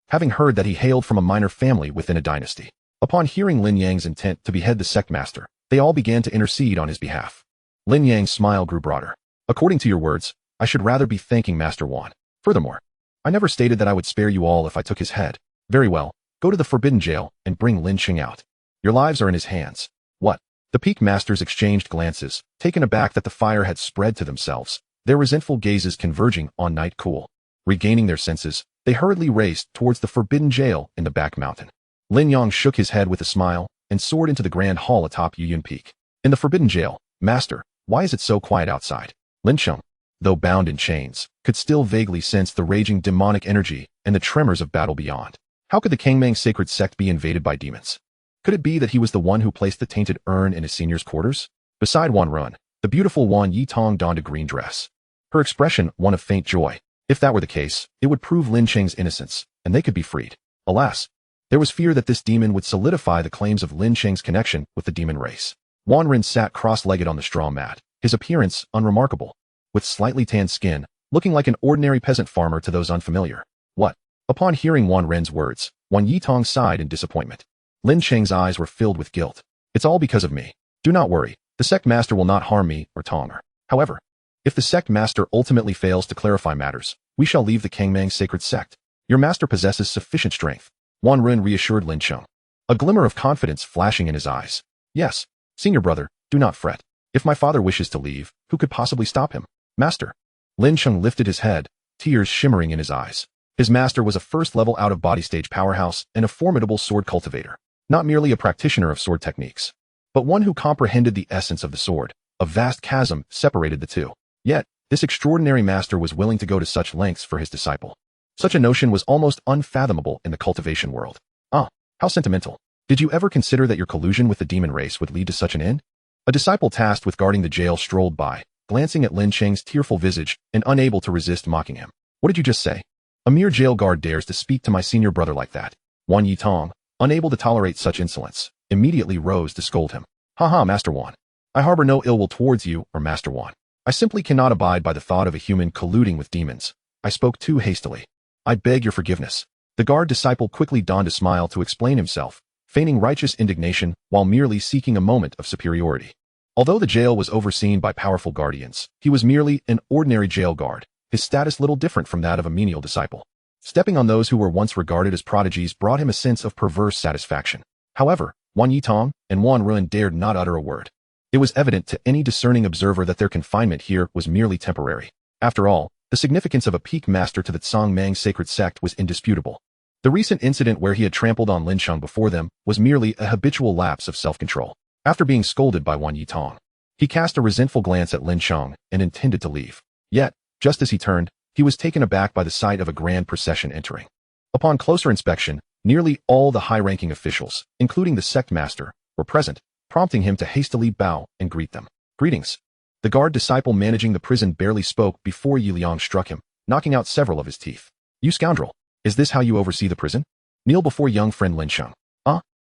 having heard that he hailed from a minor family within a dynasty. Upon hearing Lin Yang's intent to behead the sect master, they all began to intercede on his behalf. Lin Yang's smile grew broader. According to your words, I should rather be thanking Master Wan. Furthermore, I never stated that I would spare you all if I took his head. Very well, go to the forbidden jail and bring Lin Cheng out. Your lives are in his hands. What? The peak masters exchanged glances, taken aback that the fire had spread to themselves, their resentful gazes converging on Night Cool. Regaining their senses, they hurriedly raced towards the forbidden jail in the back mountain. Lin Yang shook his head with a smile and soared into the grand hall atop Yuyun Peak. In the forbidden jail, Master, why is it so quiet outside? Lin Cheng, though bound in chains, could still vaguely sense the raging demonic energy and the tremors of battle beyond. How could the Kangmang sacred sect be invaded by demons? Could it be that he was the one who placed the tainted urn in his senior's quarters? Beside Wan Ren, the beautiful Wan Yitong donned a green dress, her expression one of faint joy. If that were the case, it would prove Lin Cheng's innocence, and they could be freed. Alas, there was fear that this demon would solidify the claims of Lin Cheng's connection with the demon race. Wan Ren sat cross-legged on the straw mat, his appearance unremarkable, with slightly tanned skin, looking like an ordinary peasant farmer to those unfamiliar. What? Upon hearing Wan Ren's words, Wan Yitong sighed in disappointment. Lin Cheng's eyes were filled with guilt. It's all because of me. Do not worry, the sect master will not harm me or Tong her. However, if the sect master ultimately fails to clarify matters, we shall leave the Kangmang sacred sect. Your master possesses sufficient strength. Wan Ren reassured Lin Cheng, a glimmer of confidence flashing in his eyes. Yes, senior brother, do not fret. If my father wishes to leave, who could possibly stop him? Master. Lin Cheng lifted his head, tears shimmering in his eyes. His master was a first-level out-of-body stage powerhouse and a formidable sword cultivator, not merely a practitioner of sword techniques, but one who comprehended the essence of the sword. A vast chasm separated the two. Yet, this extraordinary master was willing to go to such lengths for his disciple. Such a notion was almost unfathomable in the cultivation world. Ah, how sentimental. Did you ever consider that your collusion with the demon race would lead to such an end? A disciple tasked with guarding the jail strolled by, glancing at Lin Cheng's tearful visage and unable to resist mocking him. What did you just say? A mere jail guard dares to speak to my senior brother like that. Wan Yitong, unable to tolerate such insolence, immediately rose to scold him. Haha, Master Wan. I harbor no ill will towards you or Master Wan. I simply cannot abide by the thought of a human colluding with demons. I spoke too hastily. I beg your forgiveness. The guard disciple quickly donned a smile to explain himself, feigning righteous indignation while merely seeking a moment of superiority. Although the jail was overseen by powerful guardians, he was merely an ordinary jail guard, his status little different from that of a menial disciple. Stepping on those who were once regarded as prodigies brought him a sense of perverse satisfaction. However, Wan Yitong and Wan Ren dared not utter a word. It was evident to any discerning observer that their confinement here was merely temporary. After all, the significance of a peak master to the Tsangmang sacred sect was indisputable. The recent incident where he had trampled on Lin Cheng before them was merely a habitual lapse of self-control. After being scolded by Wan Yitong, he cast a resentful glance at Lin Cheng and intended to leave. Yet, just as he turned, he was taken aback by the sight of a grand procession entering. Upon closer inspection, nearly all the high-ranking officials, including the sect master, were present, prompting him to hastily bow and greet them. Greetings. The guard disciple managing the prison barely spoke before Yi Liang struck him, knocking out several of his teeth. You scoundrel! Is this how you oversee the prison? Kneel before young friend Lin Cheng.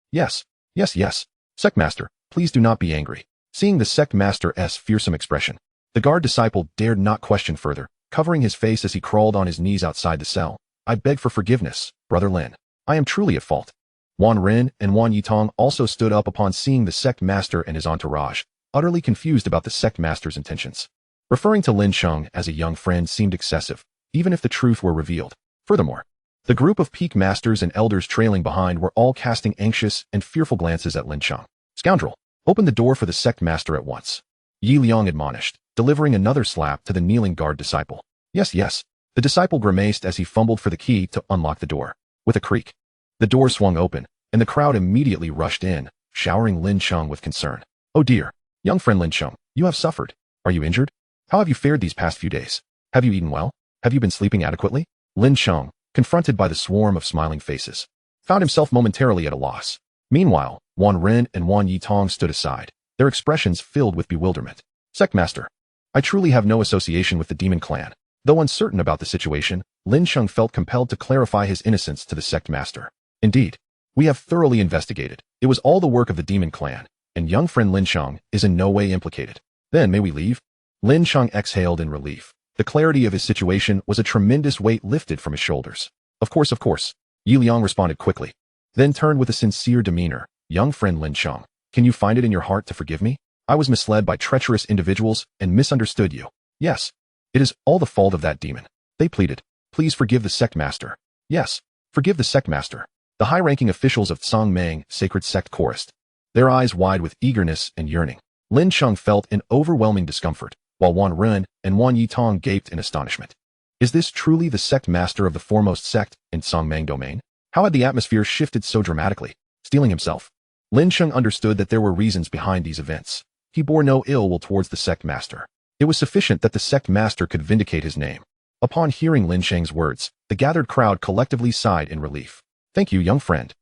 Yes. Yes. Sect master, please do not be angry. Seeing the sect master's fearsome expression, the guard disciple dared not question further, covering his face as he crawled on his knees outside the cell. I beg for forgiveness, brother Lin. I am truly at fault. Wan Ren and Wan Yitong also stood up upon seeing the sect master and his entourage, utterly confused about the sect master's intentions. Referring to Lin Cheng as a young friend seemed excessive, even if the truth were revealed. Furthermore, the group of peak masters and elders trailing behind were all casting anxious and fearful glances at Lin Cheng. Scoundrel, open the door for the sect master at once. Yi Liang admonished, delivering another slap to the kneeling guard disciple. Yes. The disciple grimaced as he fumbled for the key to unlock the door. With a creak, the door swung open, and the crowd immediately rushed in, showering Lin Cheng with concern. Oh dear, young friend Lin Cheng, you have suffered. Are you injured? How have you fared these past few days? Have you eaten well? Have you been sleeping adequately? Lin Cheng, confronted by the swarm of smiling faces, found himself momentarily at a loss. Meanwhile, Wan Ren and Wan Yitong stood aside, their expressions filled with bewilderment. Sect master, I truly have no association with the demon clan. Though uncertain about the situation, Lin Cheng felt compelled to clarify his innocence to the sect master. Indeed, we have thoroughly investigated. It was all the work of the demon clan, and young friend Lin Cheng is in no way implicated. Then may we leave? Lin Cheng exhaled in relief. The clarity of his situation was a tremendous weight lifted from his shoulders. Of course. Yi Liang responded quickly, then turned with a sincere demeanor. Young friend Lin Cheng, can you find it in your heart to forgive me? I was misled by treacherous individuals and misunderstood you. Yes, it is all the fault of that demon. They pleaded, please forgive the sect master. Yes, forgive the sect master. The high-ranking officials of Tsangmang sacred sect chorused, their eyes wide with eagerness and yearning. Lin Cheng felt an overwhelming discomfort, while Wan Ren and Wan Yitong gaped in astonishment. Is this truly the sect master of the foremost sect in Tsangmang domain? How had the atmosphere shifted so dramatically? Steeling himself, Lin Cheng understood that there were reasons behind these events. He bore no ill will towards the sect master. It was sufficient that the sect master could vindicate his name. Upon hearing Lin Cheng's words, the gathered crowd collectively sighed in relief. Thank you, young friend.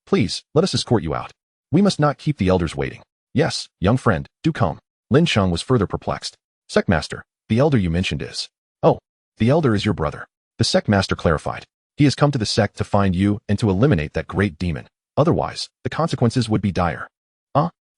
Please, let us escort you out. We must not keep the elders waiting. Yes, young friend, do come. Lin Cheng was further perplexed. Sect master, the elder you mentioned is... Oh, the elder is your brother. The sect master clarified. He has come to the sect to find you and to eliminate that great demon. Otherwise, the consequences would be dire.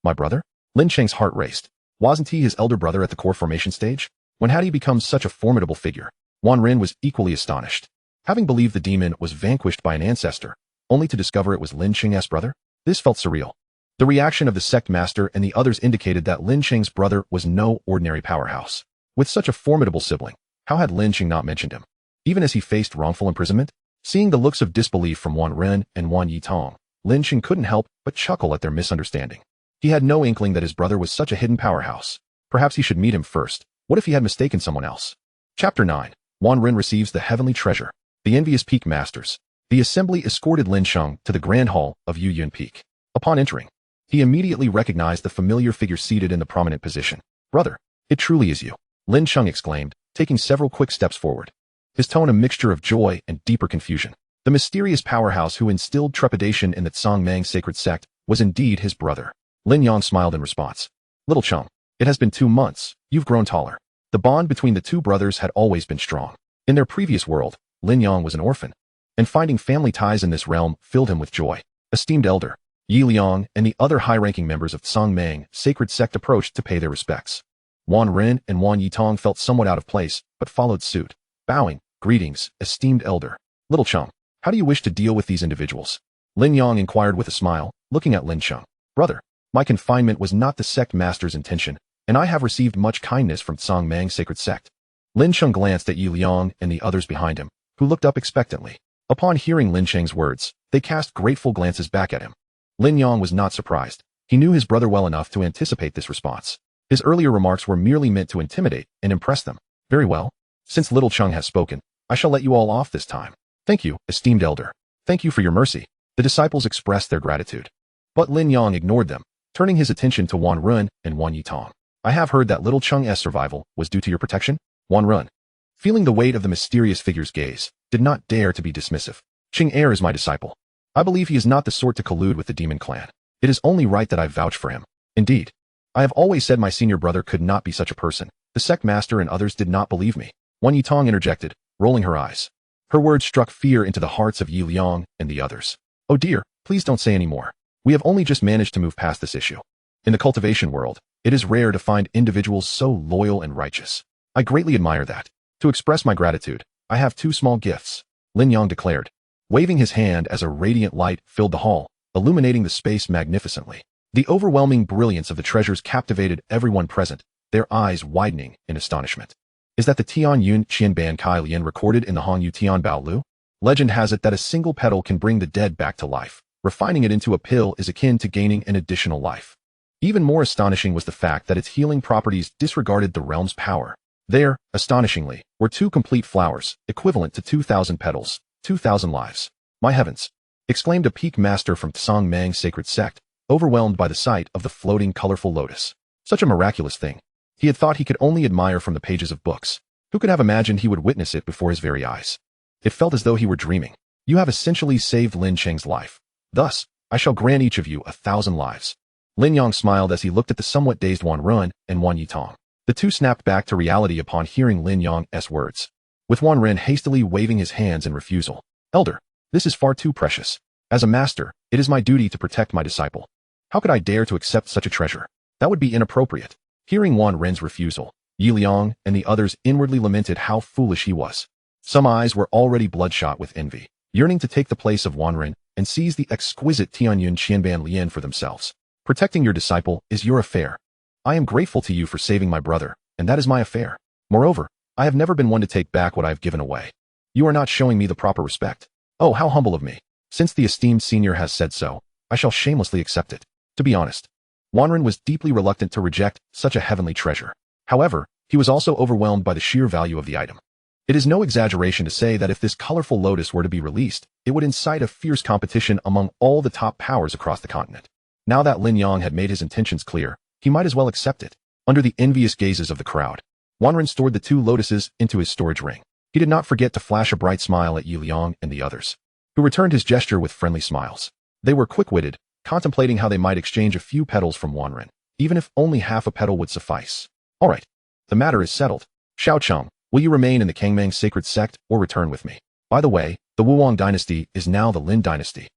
My brother? Lin Cheng's heart raced. Wasn't he his elder brother at the core formation stage? When had he become such a formidable figure? Wan Ren was equally astonished. Having believed the demon was vanquished by an ancestor, only to discover it was Lin Cheng's brother? This felt surreal. The reaction of the sect master and the others indicated that Lin Cheng's brother was no ordinary powerhouse. With such a formidable sibling, how had Lin Cheng not mentioned him? Even as he faced wrongful imprisonment? Seeing the looks of disbelief from Wan Ren and Wan Yitong, Lin Cheng couldn't help but chuckle at their misunderstanding. He had no inkling that his brother was such a hidden powerhouse. Perhaps he should meet him first. What if he had mistaken someone else? Chapter 9. Wan Ren receives the heavenly treasure. The envious Peak Masters. The assembly escorted Lin Cheng to the Grand Hall of Yu Yun Peak. Upon entering, he immediately recognized the familiar figure seated in the prominent position. Brother, it truly is you, Lin Cheng exclaimed, taking several quick steps forward. His tone a mixture of joy and deeper confusion. The mysterious powerhouse who instilled trepidation in the Tsangmang sacred sect was indeed his brother. Lin Yang smiled in response. Little Cheng, it has been 2 months, you've grown taller. The bond between the two brothers had always been strong. In their previous world, Lin Yang was an orphan, and finding family ties in this realm filled him with joy. Esteemed elder, Yi Liang and the other high-ranking members of Tsangmang sacred sect approached to pay their respects. Wan Ren and Wan Yitong felt somewhat out of place, but followed suit, bowing. Greetings, esteemed elder. Little Cheng, how do you wish to deal with these individuals? Lin Yang inquired with a smile, looking at Lin Cheng. Brother, my confinement was not the sect master's intention, and I have received much kindness from Tsangmang sacred sect. Lin Cheng glanced at Yi Liang and the others behind him, who looked up expectantly. Upon hearing Lin Cheng's words, they cast grateful glances back at him. Lin Yang was not surprised. He knew his brother well enough to anticipate this response. His earlier remarks were merely meant to intimidate and impress them. Very well. Since Little Cheng has spoken, I shall let you all off this time. Thank you, esteemed elder. Thank you for your mercy. The disciples expressed their gratitude. But Lin Yang ignored them, turning his attention to Wan Ren and Wan Yitong. I have heard that Little Cheng's survival was due to your protection? Wan Ren, feeling the weight of the mysterious figure's gaze, did not dare to be dismissive. Cheng Er is my disciple. I believe he is not the sort to collude with the demon clan. It is only right that I vouch for him. Indeed, I have always said my senior brother could not be such a person. The sect master and others did not believe me. Wan Yitong interjected, rolling her eyes. Her words struck fear into the hearts of Yi Liang and the others. Oh dear, please don't say any more. We have only just managed to move past this issue. In the cultivation world, it is rare to find individuals so loyal and righteous. I greatly admire that. To express my gratitude, I have 2 small gifts, Lin Yang declared, waving his hand as a radiant light filled the hall, illuminating the space magnificently. The overwhelming brilliance of the treasures captivated everyone present, their eyes widening in astonishment. Is that the Tian Yun Qian Ban Kai Lian recorded in the Hongyu Tian Bao Lu? Legend has it that a single petal can bring the dead back to life. Refining it into a pill is akin to gaining an additional life. Even more astonishing was the fact that its healing properties disregarded the realm's power. There, astonishingly, were 2 complete flowers, equivalent to 2,000 petals, 2,000 lives. My heavens! Exclaimed a peak master from Tsangmang sacred sect, overwhelmed by the sight of the floating colorful lotus. Such a miraculous thing. He had thought he could only admire from the pages of books. Who could have imagined he would witness it before his very eyes? It felt as though he were dreaming. You have essentially saved Lin Cheng's life. Thus, I shall grant each of you 1,000 lives. Lin Yang smiled as he looked at the somewhat dazed Wan Ren and Wan Yitong. The two snapped back to reality upon hearing Lin Yang's words, with Wan Ren hastily waving his hands in refusal. Elder, this is far too precious. As a master, it is my duty to protect my disciple. How could I dare to accept such a treasure? That would be inappropriate. Hearing Wan Ren's refusal, Yi Liang and the others inwardly lamented how foolish he was. Some eyes were already bloodshot with envy, yearning to take the place of Wan Ren and seize the exquisite Tianyun Qianban Lian for themselves. Protecting your disciple is your affair. I am grateful to you for saving my brother, and that is my affair. Moreover, I have never been one to take back what I have given away. You are not showing me the proper respect. Oh, how humble of me. Since the esteemed senior has said so, I shall shamelessly accept it. To be honest, Wan Ren was deeply reluctant to reject such a heavenly treasure. However, he was also overwhelmed by the sheer value of the item. It is no exaggeration to say that if this colorful lotus were to be released, it would incite a fierce competition among all the top powers across the continent. Now that Lin Yang had made his intentions clear, he might as well accept it. Under the envious gazes of the crowd, Wan Ren stored the 2 lotuses into his storage ring. He did not forget to flash a bright smile at Yi Liang and the others, who returned his gesture with friendly smiles. They were quick-witted, contemplating how they might exchange a few petals from Wan Ren, even if only half a petal would suffice. All right, the matter is settled. Xiao Cheng, will you remain in the Kangmang sacred sect or return with me? By the way, the Wuwang dynasty is now the Lin dynasty.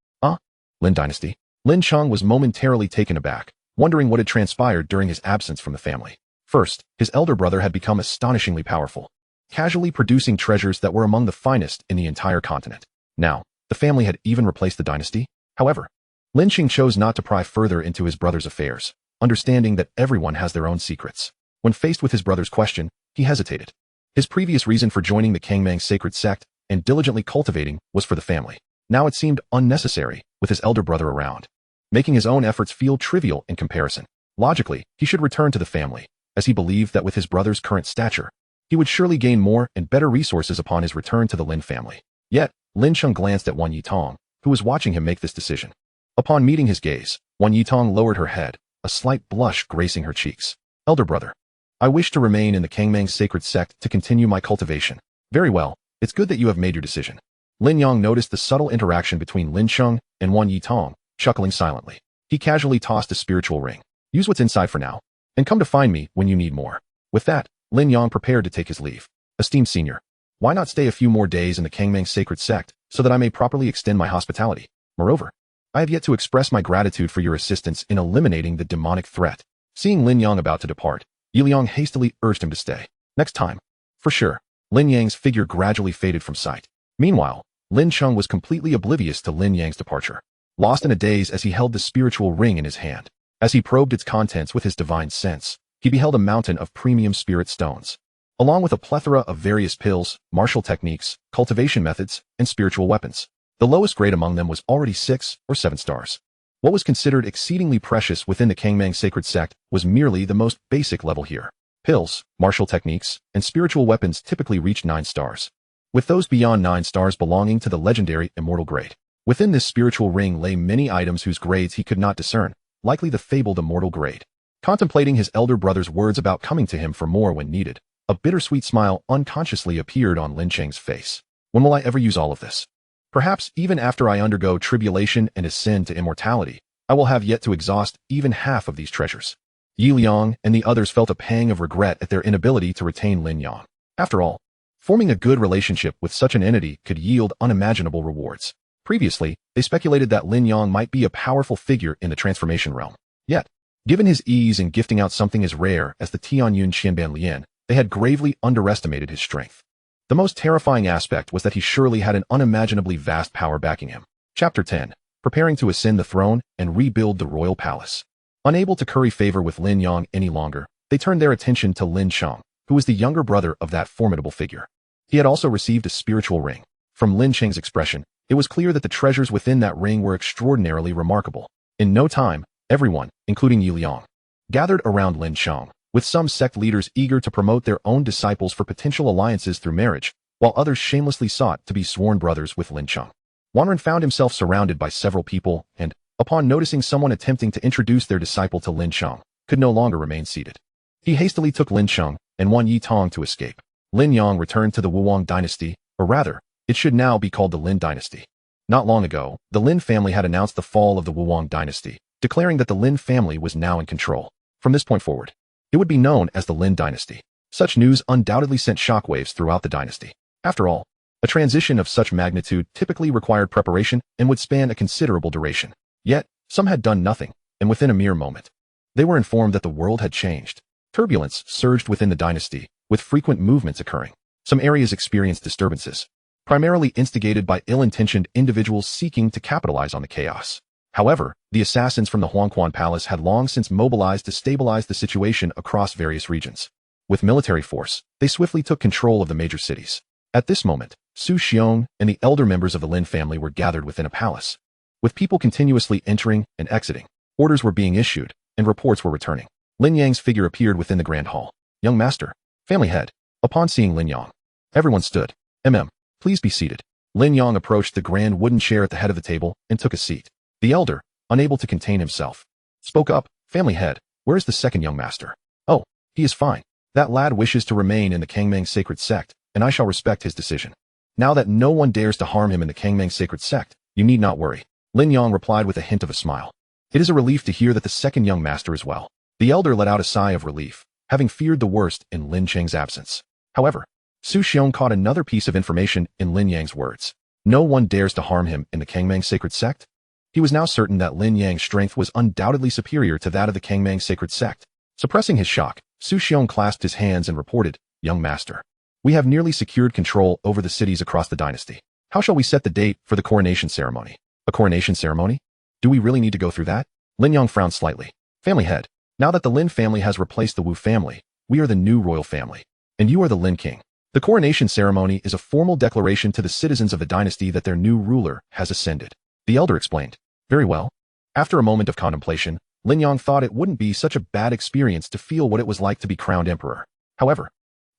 Lin dynasty? Lin Cheng was momentarily taken aback, wondering what had transpired during his absence from the family. First, his elder brother had become astonishingly powerful, casually producing treasures that were among the finest in the entire continent. Now, the family had even replaced the dynasty. However, Lin Yang chose not to pry further into his brother's affairs, understanding that everyone has their own secrets. When faced with his brother's question, he hesitated. His previous reason for joining the Kangmang sacred sect and diligently cultivating was for the family. Now it seemed unnecessary with his elder brother around, making his own efforts feel trivial in comparison. Logically, he should return to the family, as he believed that with his brother's current stature, he would surely gain more and better resources upon his return to the Lin family. Yet, Lin Yang glanced at Wan Yitong, who was watching him make this decision. Upon meeting his gaze, Wan Yitong lowered her head, a slight blush gracing her cheeks. Elder brother, I wish to remain in the Kangmang sacred sect to continue my cultivation. Very well, it's good that you have made your decision. Lin Yang noticed the subtle interaction between Lin Yang and Wan Yitong, chuckling silently. He casually tossed a spiritual ring. Use what's inside for now, and come to find me when you need more. With that, Lin Yang prepared to take his leave. Esteemed senior, why not stay a few more days in the Kangmang sacred sect so that I may properly extend my hospitality? Moreover, I have yet to express my gratitude for your assistance in eliminating the demonic threat. Seeing Lin Yang about to depart, Yi Liang hastily urged him to stay. Next time. For sure. Lin Yang's figure gradually faded from sight. Meanwhile, Lin Yang was completely oblivious to Lin Yang's departure, lost in a daze as he held the spiritual ring in his hand. As he probed its contents with his divine sense, he beheld a mountain of premium spirit stones, along with a plethora of various pills, martial techniques, cultivation methods, and spiritual weapons. The lowest grade among them was already 6 or 7 stars. What was considered exceedingly precious within the Kangmang sacred sect was merely the most basic level here. Pills, martial techniques, and spiritual weapons typically reached 9 stars, with those beyond 9 stars belonging to the legendary immortal grade. Within this spiritual ring lay many items whose grades he could not discern, likely the fabled immortal grade. Contemplating his elder brother's words about coming to him for more when needed, a bittersweet smile unconsciously appeared on Lin Yang's face. When will I ever use all of this? Perhaps even after I undergo tribulation and ascend to immortality, I will have yet to exhaust even half of these treasures. Yi Liang and the others felt a pang of regret at their inability to retain Lin Yang. After all, forming a good relationship with such an entity could yield unimaginable rewards. Previously, they speculated that Lin Yang might be a powerful figure in the transformation realm. Yet, given his ease in gifting out something as rare as the Tianyun Qianban Lian, they had gravely underestimated his strength. The most terrifying aspect was that he surely had an unimaginably vast power backing him. Chapter 10. Preparing to ascend the throne and rebuild the royal palace. Unable to curry favor with Lin Yang any longer, they turned their attention to Lin Yang, who was the younger brother of that formidable figure. He had also received a spiritual ring. From Lin Yang's expression, it was clear that the treasures within that ring were extraordinarily remarkable. In no time, everyone, including Yi Liang, gathered around Lin Yang, with some sect leaders eager to promote their own disciples for potential alliances through marriage, while others shamelessly sought to be sworn brothers with Lin Yang. Wanren found himself surrounded by several people and, upon noticing someone attempting to introduce their disciple to Lin Yang, could no longer remain seated. He hastily took Lin Yang and Wan Yitong to escape. Lin Yang returned to the Wuwang dynasty, or rather, it should now be called the Lin dynasty. Not long ago, the Lin family had announced the fall of the Wuwang dynasty, declaring that the Lin family was now in control. From this point forward, it would be known as the Lin dynasty. Such news undoubtedly sent shockwaves throughout the dynasty. After all, a transition of such magnitude typically required preparation and would span a considerable duration. Yet, some had done nothing, and within a mere moment, they were informed that the world had changed. Turbulence surged within the dynasty, with frequent movements occurring. Some areas experienced disturbances, primarily instigated by ill-intentioned individuals seeking to capitalize on the chaos. However, the assassins from the Huangquan Palace had long since mobilized to stabilize the situation across various regions. With military force, they swiftly took control of the major cities. At this moment, Su Xiong and the elder members of the Lin family were gathered within a palace. With people continuously entering and exiting, orders were being issued, and reports were returning. Lin Yang's figure appeared within the grand hall. Young master, family head. Upon seeing Lin Yang, everyone stood. Please be seated. Lin Yang approached the grand wooden chair at the head of the table and took a seat. The elder, unable to contain himself, spoke up. Family head, where is the second young master? Oh, he is fine. That lad wishes to remain in the Kangmang sacred sect, and I shall respect his decision. Now that no one dares to harm him in the Kangmang sacred sect, you need not worry. Lin Yang replied with a hint of a smile. It is a relief to hear that the second young master is well. The elder let out a sigh of relief, having feared the worst in Lin Yang's absence. However, Su Xiong caught another piece of information in Lin Yang's words. No one dares to harm him in the Kangmang sacred sect? He was now certain that Lin Yang's strength was undoubtedly superior to that of the Kangmang sacred sect. Suppressing his shock, Su Xiong clasped his hands and reported, "Young master, we have nearly secured control over the cities across the dynasty. How shall we set the date for the coronation ceremony?" "A coronation ceremony? Do we really need to go through that?" Lin Yang frowned slightly. "Family head, now that the Lin family has replaced the Wu family, we are the new royal family, and you are the Lin king. The coronation ceremony is a formal declaration to the citizens of the dynasty that their new ruler has ascended." The elder explained. "Very well." After a moment of contemplation, Lin Yang thought it wouldn't be such a bad experience to feel what it was like to be crowned emperor. However,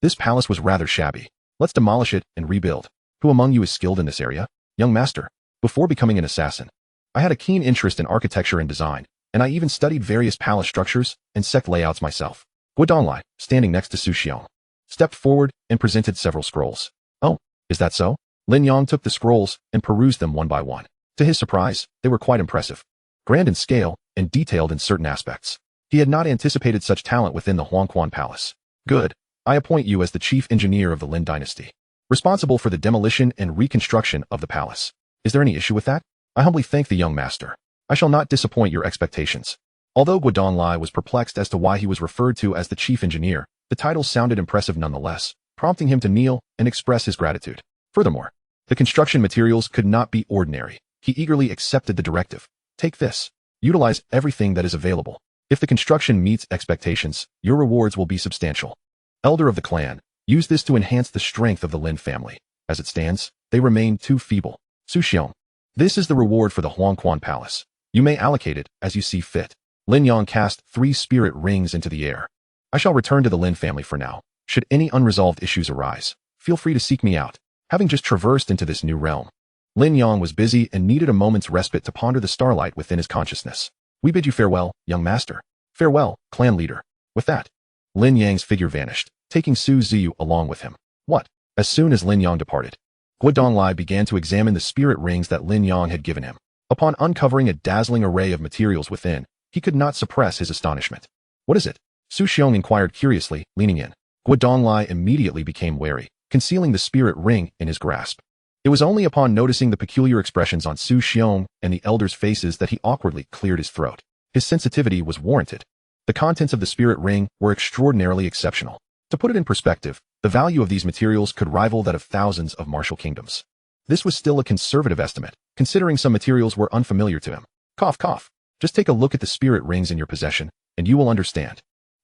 this palace was rather shabby. "Let's demolish it and rebuild. Who among you is skilled in this area?" "Young master, before becoming an assassin, I had a keen interest in architecture and design, and I even studied various palace structures and sect layouts myself." Guodonglai, standing next to Su Xiong, stepped forward and presented several scrolls. "Oh, is that so?" Lin Yang took the scrolls and perused them one by one. To his surprise, they were quite impressive. Grand in scale and detailed in certain aspects. He had not anticipated such talent within the Huangquan Palace. "Good. I appoint you as the chief engineer of the Lin dynasty, responsible for the demolition and reconstruction of the palace. Is there any issue with that?" "I humbly thank the young master. I shall not disappoint your expectations." Although Guodonglai was perplexed as to why he was referred to as the chief engineer, the title sounded impressive nonetheless, prompting him to kneel and express his gratitude. Furthermore, the construction materials could not be ordinary. He eagerly accepted the directive. "Take this. Utilize everything that is available. If the construction meets expectations, your rewards will be substantial. Elder of the clan, use this to enhance the strength of the Lin family. As it stands, they remain too feeble." "Su Xiong, this is the reward for the Huangquan Palace. You may allocate it as you see fit." Lin Yang cast 3 spirit rings into the air. "I shall return to the Lin family for now. Should any unresolved issues arise, feel free to seek me out." Having just traversed into this new realm, Lin Yang was busy and needed a moment's respite to ponder the starlight within his consciousness. "We bid you farewell, young master." "Farewell, clan leader." With that, Lin Yang's figure vanished, taking Su Ziyu along with him. What? As soon as Lin Yang departed, Guodonglai began to examine the spirit rings that Lin Yang had given him. Upon uncovering a dazzling array of materials within, he could not suppress his astonishment. "What is it?" Su Xiong inquired curiously, leaning in. Guodonglai immediately became wary, concealing the spirit ring in his grasp. It was only upon noticing the peculiar expressions on Su Xiong and the elders' faces that he awkwardly cleared his throat. His sensitivity was warranted. The contents of the spirit ring were extraordinarily exceptional. To put it in perspective, the value of these materials could rival that of thousands of martial kingdoms. This was still a conservative estimate, considering some materials were unfamiliar to him. Cough, cough. Just take a look at the spirit rings in your possession, and you will understand.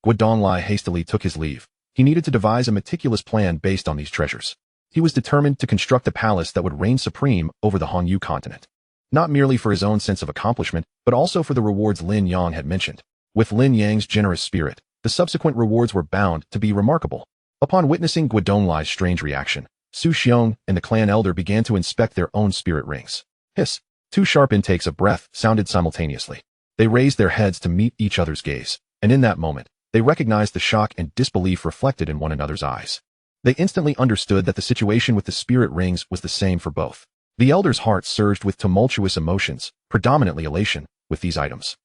Guodonglai hastily took his leave. He needed to devise a meticulous plan based on these treasures. He was determined to construct a palace that would reign supreme over the Hongyu continent. Not merely for his own sense of accomplishment, but also for the rewards Lin Yang had mentioned. With Lin Yang's generous spirit, the subsequent rewards were bound to be remarkable. Upon witnessing Guodonglai's strange reaction, Su Xiong and the clan elder began to inspect their own spirit rings. Hiss! 2 sharp intakes of breath sounded simultaneously. They raised their heads to meet each other's gaze, and in that moment, they recognized the shock and disbelief reflected in one another's eyes. They instantly understood that the situation with the spirit rings was the same for both. The elder's heart surged with tumultuous emotions, predominantly elation, with these items.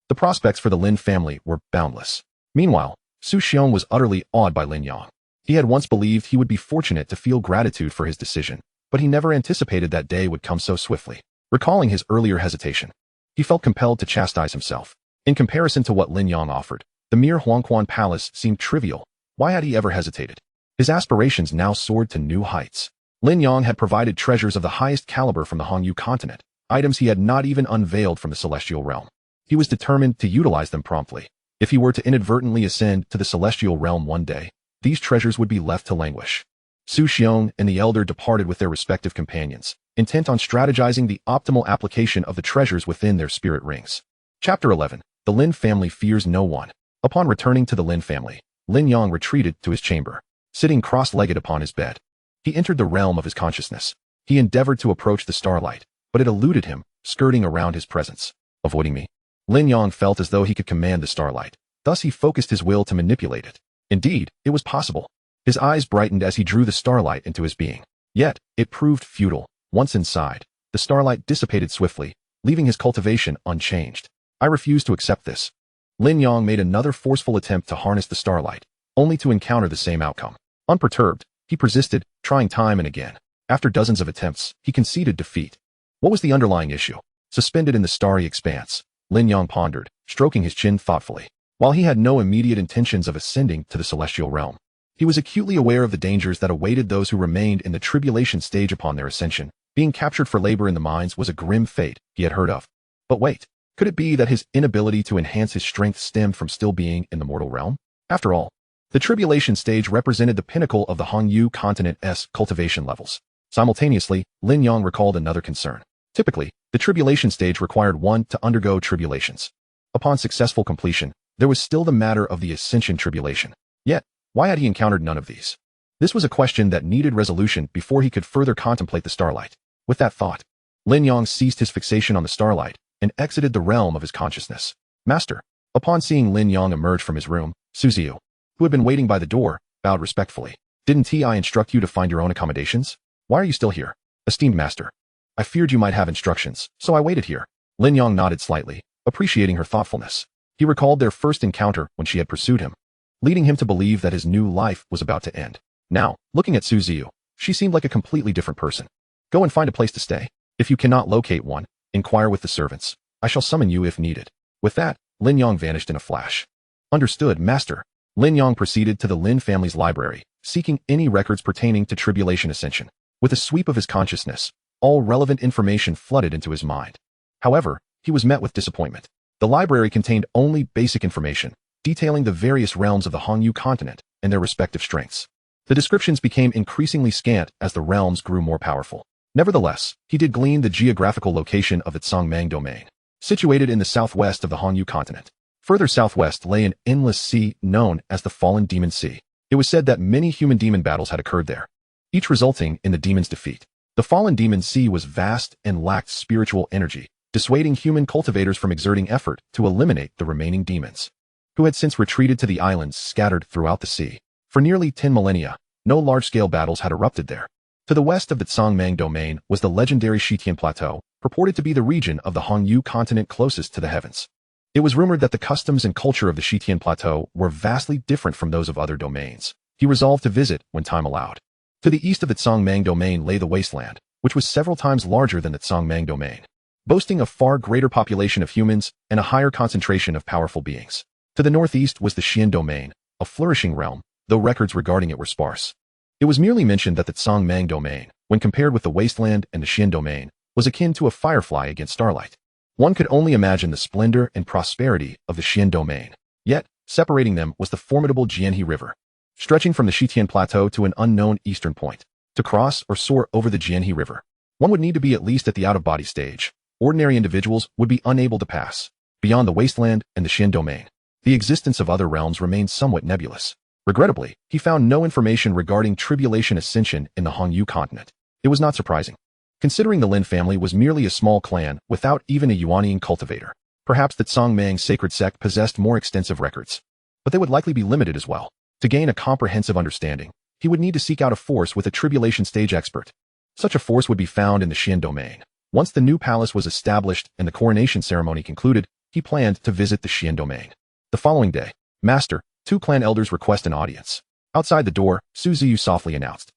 The prospects for the Lin family were boundless. Meanwhile, Su Xiong was utterly awed by Lin Yang. He had once believed he would be fortunate to feel gratitude for his decision, but he never anticipated that day would come so swiftly. Recalling his earlier hesitation, he felt compelled to chastise himself. In comparison to what Lin Yang offered, the mere Huangquan Palace seemed trivial. Why had he ever hesitated? His aspirations now soared to new heights. Lin Yang had provided treasures of the highest caliber from the Hongyu continent, items he had not even unveiled from the celestial realm. He was determined to utilize them promptly. If he were to inadvertently ascend to the celestial realm one day, these treasures would be left to languish. Su Xiong and the elder departed with their respective companions, intent on strategizing the optimal application of the treasures within their spirit rings. Chapter 11. The Lin family fears no one. Upon returning to the Lin family, Lin Yang retreated to his chamber. Sitting cross-legged upon his bed, he entered the realm of his consciousness. He endeavored to approach the starlight, but it eluded him, skirting around his presence. "Avoiding me?" Lin Yang felt as though he could command the starlight. Thus he focused his will to manipulate it. Indeed, it was possible. His eyes brightened as he drew the starlight into his being. Yet, it proved futile. Once inside, the starlight dissipated swiftly, leaving his cultivation unchanged. "I refuse to accept this." Lin Yang made another forceful attempt to harness the starlight, only to encounter the same outcome. Unperturbed, he persisted, trying time and again. After dozens of attempts, he conceded defeat. What was the underlying issue? suspended in the starry expanse. Lin Yang pondered, stroking his chin thoughtfully. While he had no immediate intentions of ascending to the celestial realm, he was acutely aware of the dangers that awaited those who remained in the tribulation stage upon their ascension. Being captured for labor in the mines was a grim fate he had heard of. But wait, could it be that his inability to enhance his strength stemmed from still being in the mortal realm? After all, the tribulation stage represented the pinnacle of the Hongyu continent's cultivation levels. Simultaneously, Lin Yang recalled another concern. Typically, the tribulation stage required one to undergo tribulations. Upon successful completion, there was still the matter of the ascension tribulation. Yet, why had he encountered none of these? This was a question that needed resolution before he could further contemplate the starlight. With that thought, Lin Yang ceased his fixation on the starlight and exited the realm of his consciousness. Master. Upon seeing Lin Yang emerge from his room, Suziu, who had been waiting by the door, bowed respectfully. Didn't I instruct you to find your own accommodations? Why are you still here? Esteemed master. I feared you might have instructions, so I waited here. Lin Yang nodded slightly, appreciating her thoughtfulness. He recalled their first encounter when she had pursued him, leading him to believe that his new life was about to end. Now, looking at Suziu, she seemed like a completely different person. Go and find a place to stay. If you cannot locate one, inquire with the servants. I shall summon you if needed. With that, Lin Yang vanished in a flash. Understood, master. Lin Yang proceeded to the Lin family's library, seeking any records pertaining to tribulation ascension. With a sweep of his consciousness, all relevant information flooded into his mind. However, he was met with disappointment. The library contained only basic information, detailing the various realms of the Hongyu continent and their respective strengths. The descriptions became increasingly scant as the realms grew more powerful. Nevertheless, he did glean the geographical location of the Tsangmang domain, situated in the southwest of the Hongyu continent. Further southwest lay an endless sea known as the Fallen Demon Sea. It was said that many human-demon battles had occurred there, each resulting in the demon's defeat. The Fallen Demon Sea was vast and lacked spiritual energy, dissuading human cultivators from exerting effort to eliminate the remaining demons, who had since retreated to the islands scattered throughout the sea. For nearly 10 millennia, no large-scale battles had erupted there. To the west of the Tsangmang domain was the legendary Shitian Plateau, purported to be the region of the Hongyu continent closest to the heavens. It was rumored that the customs and culture of the Shitian Plateau were vastly different from those of other domains. He resolved to visit when time allowed. To the east of the Tsangmang domain lay the wasteland, which was several times larger than the Tsangmang domain, boasting a far greater population of humans and a higher concentration of powerful beings. To the northeast was the Xian domain, a flourishing realm, though records regarding it were sparse. It was merely mentioned that the Tsangmang domain, when compared with the wasteland and the Xian domain, was akin to a firefly against starlight. One could only imagine the splendor and prosperity of the Xian domain. Yet, separating them was the formidable Jianhe River, stretching from the Shitian Plateau to an unknown eastern point. To cross or soar over the Jianhe River, one would need to be at least at the out-of-body stage. Ordinary individuals would be unable to pass. Beyond the wasteland and the Xian domain, the existence of other realms remained somewhat nebulous. Regrettably, he found no information regarding tribulation ascension in the Hongyu continent. It was not surprising, considering the Lin family was merely a small clan without even a Yuanian cultivator. Perhaps the Tsangmang sacred sect possessed more extensive records, but they would likely be limited as well. To gain a comprehensive understanding, he would need to seek out a force with a tribulation stage expert. Such a force would be found in the Xian domain. Once the new palace was established and the coronation ceremony concluded, he planned to visit the Xian domain. The following day, Master, 2 clan elders request an audience. Outside the door, Su Ziyu softly announced,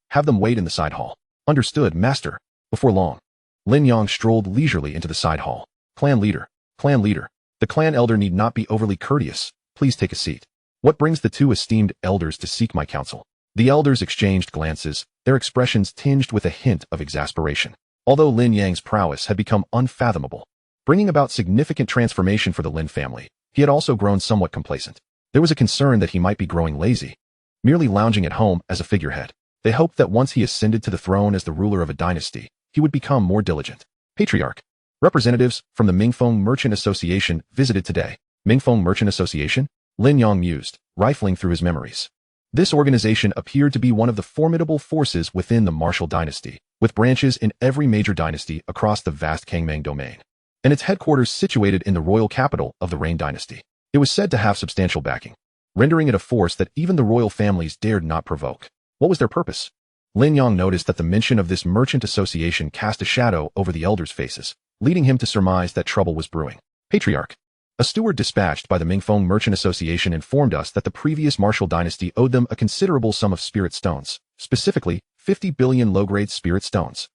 have them wait in the side hall. Understood, Master. Before long, Lin Yang strolled leisurely into the side hall. Clan leader. The clan elder need not be overly courteous. Please take a seat. What brings the 2 esteemed elders to seek my counsel? The elders exchanged glances, their expressions tinged with a hint of exasperation. Although Lin Yang's prowess had become unfathomable, bringing about significant transformation for the Lin family, he had also grown somewhat complacent. There was a concern that he might be growing lazy, merely lounging at home as a figurehead. They hoped that once he ascended to the throne as the ruler of a dynasty, he would become more diligent. Patriarch. Representatives from the Mingfeng Merchant Association visited today. Mingfeng Merchant Association? Lin Yang mused, rifling through his memories. This organization appeared to be one of the formidable forces within the Martial dynasty, with branches in every major dynasty across the vast Kangmang domain, and its headquarters situated in the royal capital of the Rain dynasty. It was said to have substantial backing, rendering it a force that even the royal families dared not provoke. What was their purpose? Lin Yang noticed that the mention of this merchant association cast a shadow over the elders' faces, leading him to surmise that trouble was brewing. Patriarch. A steward dispatched by the Mingfeng Merchant Association informed us that the previous Martial dynasty owed them a considerable sum of spirit stones, specifically 50 billion low-grade spirit stones.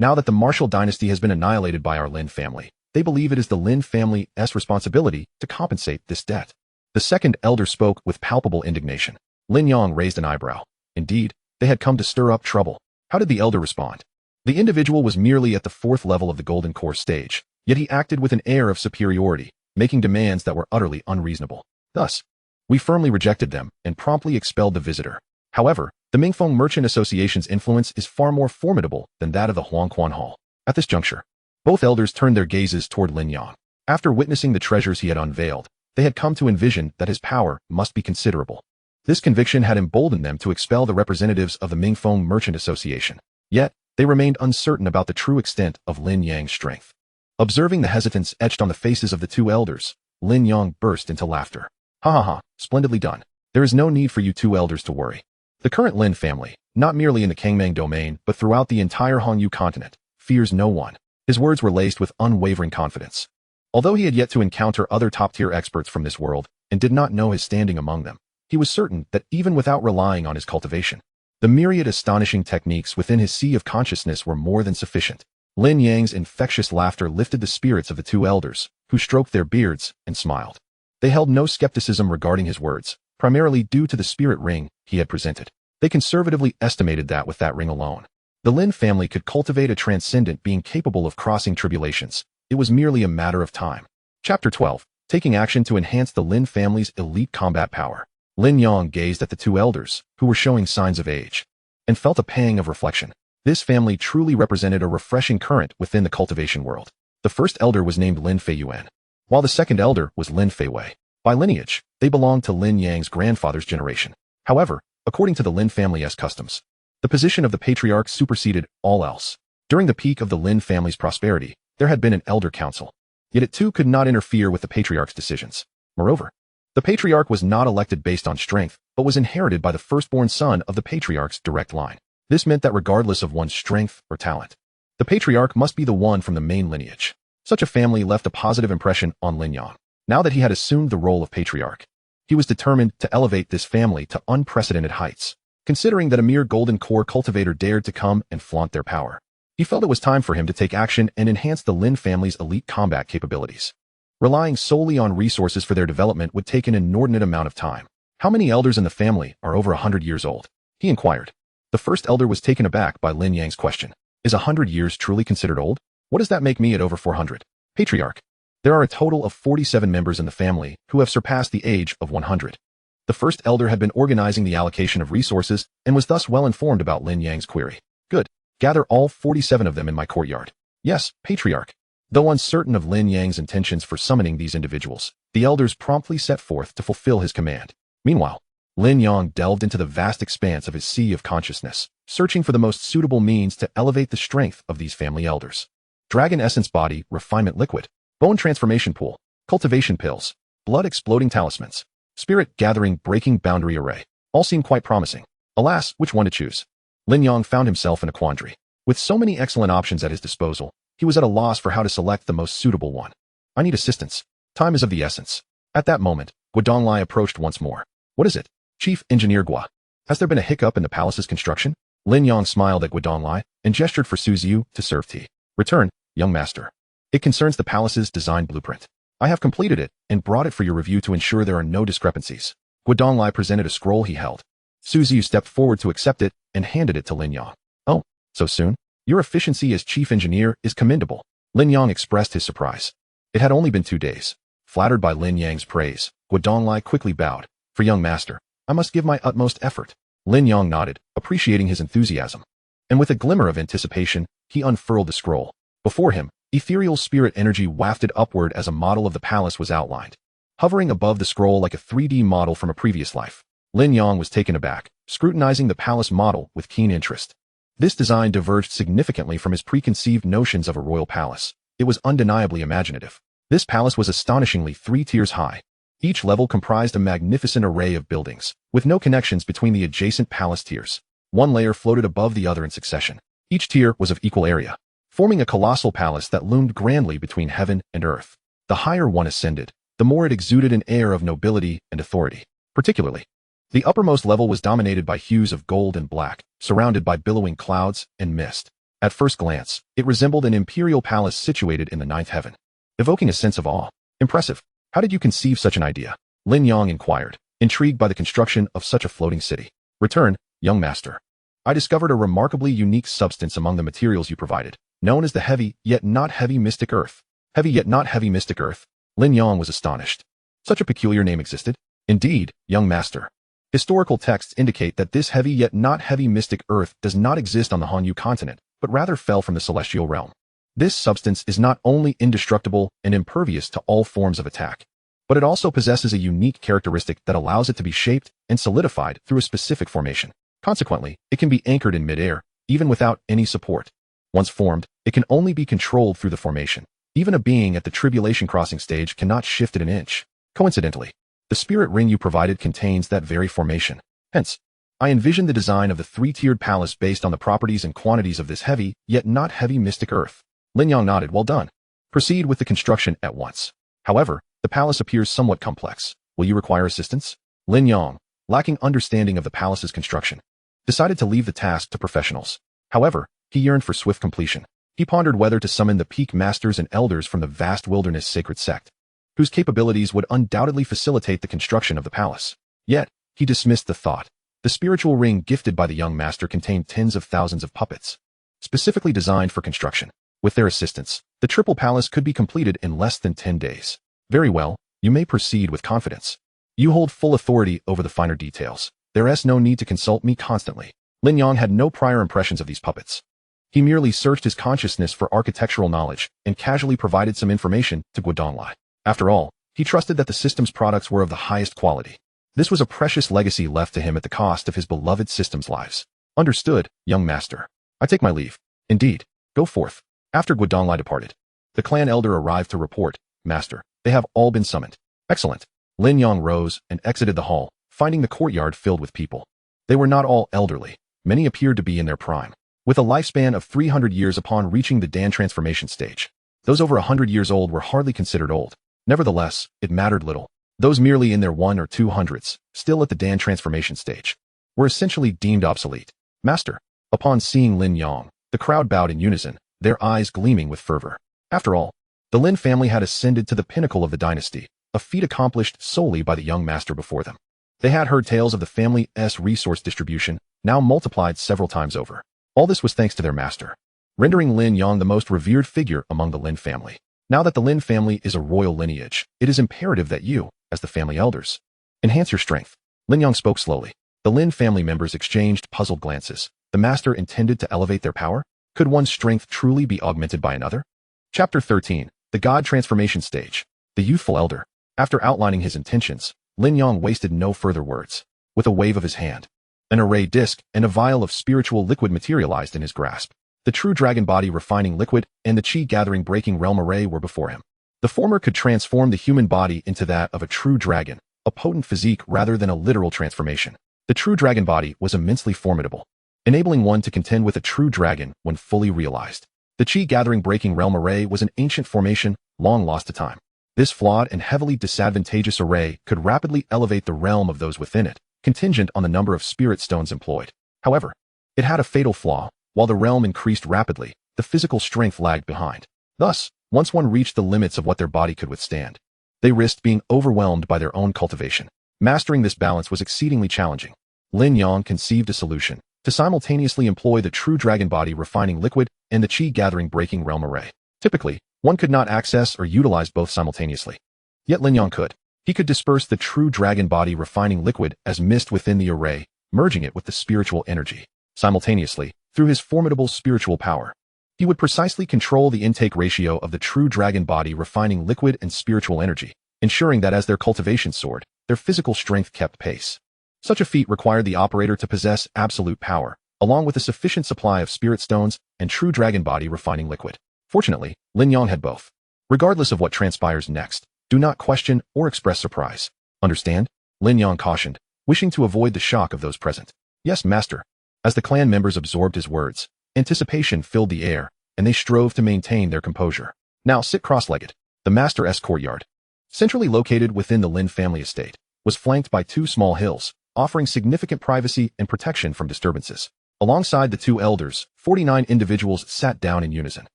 Now that the Martial dynasty has been annihilated by our Lin family, they believe it is the Lin family's responsibility to compensate this debt. The second elder spoke with palpable indignation. Lin Yang raised an eyebrow. Indeed, they had come to stir up trouble. How did the elder respond? The individual was merely at the fourth level of the Golden Core stage, yet he acted with an air of superiority, making demands that were utterly unreasonable. Thus, we firmly rejected them and promptly expelled the visitor. However, the Mingfeng Merchant Association's influence is far more formidable than that of the Huangquan Hall. At this juncture, both elders turned their gazes toward Lin Yang. After witnessing the treasures he had unveiled, they had come to envision that his power must be considerable. This conviction had emboldened them to expel the representatives of the Mingfeng Merchant Association. Yet, they remained uncertain about the true extent of Lin Yang's strength. Observing the hesitance etched on the faces of the two elders, Lin Yang burst into laughter. Ha ha ha, splendidly done. There is no need for you two elders to worry. The current Lin family, not merely in the Kangmang domain but throughout the entire Hongyu continent, fears no one. His words were laced with unwavering confidence. Although he had yet to encounter other top-tier experts from this world and did not know his standing among them, he was certain that even without relying on his cultivation, the myriad astonishing techniques within his sea of consciousness were more than sufficient. Lin Yang's infectious laughter lifted the spirits of the two elders, who stroked their beards and smiled. They held no skepticism regarding his words, primarily due to the spirit ring he had presented. They conservatively estimated that with that ring alone, the Lin family could cultivate a transcendent being capable of crossing tribulations. It was merely a matter of time. Chapter 12. Taking action to enhance the Lin family's elite combat power. Lin Yang gazed at the two elders, who were showing signs of age, and felt a pang of reflection. This family truly represented a refreshing current within the cultivation world. The first elder was named Lin Feiyuan, while the second elder was Lin Feiwei. By lineage, they belonged to Lin Yang's grandfather's generation. However, according to the Lin family's customs, the position of the patriarch superseded all else. During the peak of the Lin family's prosperity, there had been an elder council, yet it too could not interfere with the patriarch's decisions. Moreover, the patriarch was not elected based on strength, but was inherited by the firstborn son of the patriarch's direct line. This meant that regardless of one's strength or talent, the patriarch must be the one from the main lineage. Such a family left a positive impression on Lin Yang. Now that he had assumed the role of patriarch, he was determined to elevate this family to unprecedented heights. Considering that a mere golden core cultivator dared to come and flaunt their power, he felt it was time for him to take action and enhance the Lin family's elite combat capabilities. Relying solely on resources for their development would take an inordinate amount of time. How many elders in the family are over 100 years old? He inquired. The first elder was taken aback by Lin Yang's question. Is 100 years truly considered old? What does that make me at over 400? Patriarch. There are a total of 47 members in the family who have surpassed the age of 100. The first elder had been organizing the allocation of resources and was thus well informed about Lin Yang's query. Good. Gather all 47 of them in my courtyard. Yes, Patriarch. Though uncertain of Lin Yang's intentions for summoning these individuals, the elders promptly set forth to fulfill his command. Meanwhile, Lin Yang delved into the vast expanse of his sea of consciousness, searching for the most suitable means to elevate the strength of these family elders. Dragon Essence Body, Refinement Liquid, Bone Transformation Pool, Cultivation Pills, Blood Exploding Talismans, Spirit Gathering Breaking Boundary Array. All seemed quite promising. Alas, which one to choose? Lin Yang found himself in a quandary. With so many excellent options at his disposal, he was at a loss for how to select the most suitable one. I need assistance. Time is of the essence. At that moment, Guodonglai approached once more. What is it? Chief Engineer Gua. Has there been a hiccup in the palace's construction? Lin Yang smiled at Guodonglai and gestured for Su Ziyu to serve tea. Return, young master. It concerns the palace's design blueprint. I have completed it and brought it for your review to ensure there are no discrepancies. Guodonglai presented a scroll he held. Su Ziyu stepped forward to accept it and handed it to Lin Yang. Oh, so soon? Your efficiency as chief engineer is commendable. Lin Yang expressed his surprise. It had only been 2 days. Flattered by Lin Yang's praise, Guodonglai quickly bowed. For young master, I must give my utmost effort. Lin Yang nodded, appreciating his enthusiasm. And with a glimmer of anticipation, he unfurled the scroll. Before him, ethereal spirit energy wafted upward as a model of the palace was outlined. Hovering above the scroll like a 3D model from a previous life, Lin Yang was taken aback, scrutinizing the palace model with keen interest. This design diverged significantly from his preconceived notions of a royal palace. It was undeniably imaginative. This palace was astonishingly 3 tiers high. Each level comprised a magnificent array of buildings, with no connections between the adjacent palace tiers. One layer floated above the other in succession. Each tier was of equal area, forming a colossal palace that loomed grandly between heaven and earth. The higher one ascended, the more it exuded an air of nobility and authority. Particularly, the uppermost level was dominated by hues of gold and black, surrounded by billowing clouds and mist. At first glance, it resembled an imperial palace situated in the ninth heaven, evoking a sense of awe. Impressive. How did you conceive such an idea? Lin Yang inquired, intrigued by the construction of such a floating city. Return, young master. I discovered a remarkably unique substance among the materials you provided, known as the heavy yet not heavy mystic earth. Heavy yet not heavy mystic earth. Lin Yang was astonished. Such a peculiar name existed? Indeed, young master. Historical texts indicate that this heavy yet not heavy mystic earth does not exist on the Hanyu continent, but rather fell from the celestial realm. This substance is not only indestructible and impervious to all forms of attack, but it also possesses a unique characteristic that allows it to be shaped and solidified through a specific formation. Consequently, it can be anchored in midair, even without any support. Once formed, it can only be controlled through the formation. Even a being at the tribulation crossing stage cannot shift it an inch. Coincidentally, the spirit ring you provided contains that very formation. Hence, I envisioned the design of the three-tiered palace based on the properties and quantities of this heavy, yet not heavy mystic earth. Lin Yang nodded. Well done. Proceed with the construction at once. However, the palace appears somewhat complex. Will you require assistance? Lin Yang, lacking understanding of the palace's construction, decided to leave the task to professionals. However, he yearned for swift completion. He pondered whether to summon the peak masters and elders from the vast wilderness sacred sect, whose capabilities would undoubtedly facilitate the construction of the palace. Yet, he dismissed the thought. The spiritual ring gifted by the young master contained tens of thousands of puppets, specifically designed for construction. With their assistance, the triple palace could be completed in less than 10 days. Very well, you may proceed with confidence. You hold full authority over the finer details. There is no need to consult me constantly. Lin Yang had no prior impressions of these puppets. He merely searched his consciousness for architectural knowledge and casually provided some information to Guodonglai. After all, he trusted that the system's products were of the highest quality. This was a precious legacy left to him at the cost of his beloved system's lives. Understood, young master. I take my leave. Indeed. Go forth. After Guodonglai departed, the clan elder arrived to report, Master, they have all been summoned. Excellent. Lin Yang rose and exited the hall, finding the courtyard filled with people. They were not all elderly. Many appeared to be in their prime, with a lifespan of 300 years upon reaching the Dan transformation stage. Those over 100 years old were hardly considered old. Nevertheless, it mattered little. Those merely in their 1 or 200s, still at the Dan transformation stage, were essentially deemed obsolete. Master. Upon seeing Lin Yang, the crowd bowed in unison, their eyes gleaming with fervor. After all, the Lin family had ascended to the pinnacle of the dynasty, a feat accomplished solely by the young master before them. They had heard tales of the family's resource distribution, now multiplied several times over. All this was thanks to their master, rendering Lin Yang the most revered figure among the Lin family. Now that the Lin family is a royal lineage, it is imperative that you, as the family elders, enhance your strength. Lin Yang spoke slowly. The Lin family members exchanged puzzled glances. The master intended to elevate their power? Could one's strength truly be augmented by another? Chapter 13. The God Transformation Stage. The youthful elder. After outlining his intentions, Lin Yang wasted no further words. With a wave of his hand, an array disc and a vial of spiritual liquid materialized in his grasp. The true dragon body refining liquid and the chi gathering breaking realm array were before him. The former could transform the human body into that of a true dragon, a potent physique rather than a literal transformation. The true dragon body was immensely formidable, enabling one to contend with a true dragon when fully realized. The chi gathering breaking realm array was an ancient formation, long lost to time. This flawed and heavily disadvantageous array could rapidly elevate the realm of those within it, contingent on the number of spirit stones employed. However, it had a fatal flaw. While the realm increased rapidly, the physical strength lagged behind. Thus, once one reached the limits of what their body could withstand, they risked being overwhelmed by their own cultivation. Mastering this balance was exceedingly challenging. Lin Yang conceived a solution to simultaneously employ the true dragon body refining liquid and the chi gathering breaking realm array. Typically, one could not access or utilize both simultaneously. Yet Lin Yang could. He could disperse the true dragon body refining liquid as mist within the array, merging it with the spiritual energy. Simultaneously, through his formidable spiritual power, he would precisely control the intake ratio of the true dragon body refining liquid and spiritual energy, ensuring that as their cultivation soared, their physical strength kept pace. Such a feat required the operator to possess absolute power, along with a sufficient supply of spirit stones and true dragon body refining liquid. Fortunately, Lin Yang had both. Regardless of what transpires next, do not question or express surprise. Understand? Lin Yang cautioned, wishing to avoid the shock of those present. Yes, master. As the clan members absorbed his words, anticipation filled the air, and they strove to maintain their composure. Now sit cross-legged. The master's courtyard, centrally located within the Lin family estate, was flanked by two small hills, offering significant privacy and protection from disturbances. Alongside the two elders, 49 individuals sat down in unison.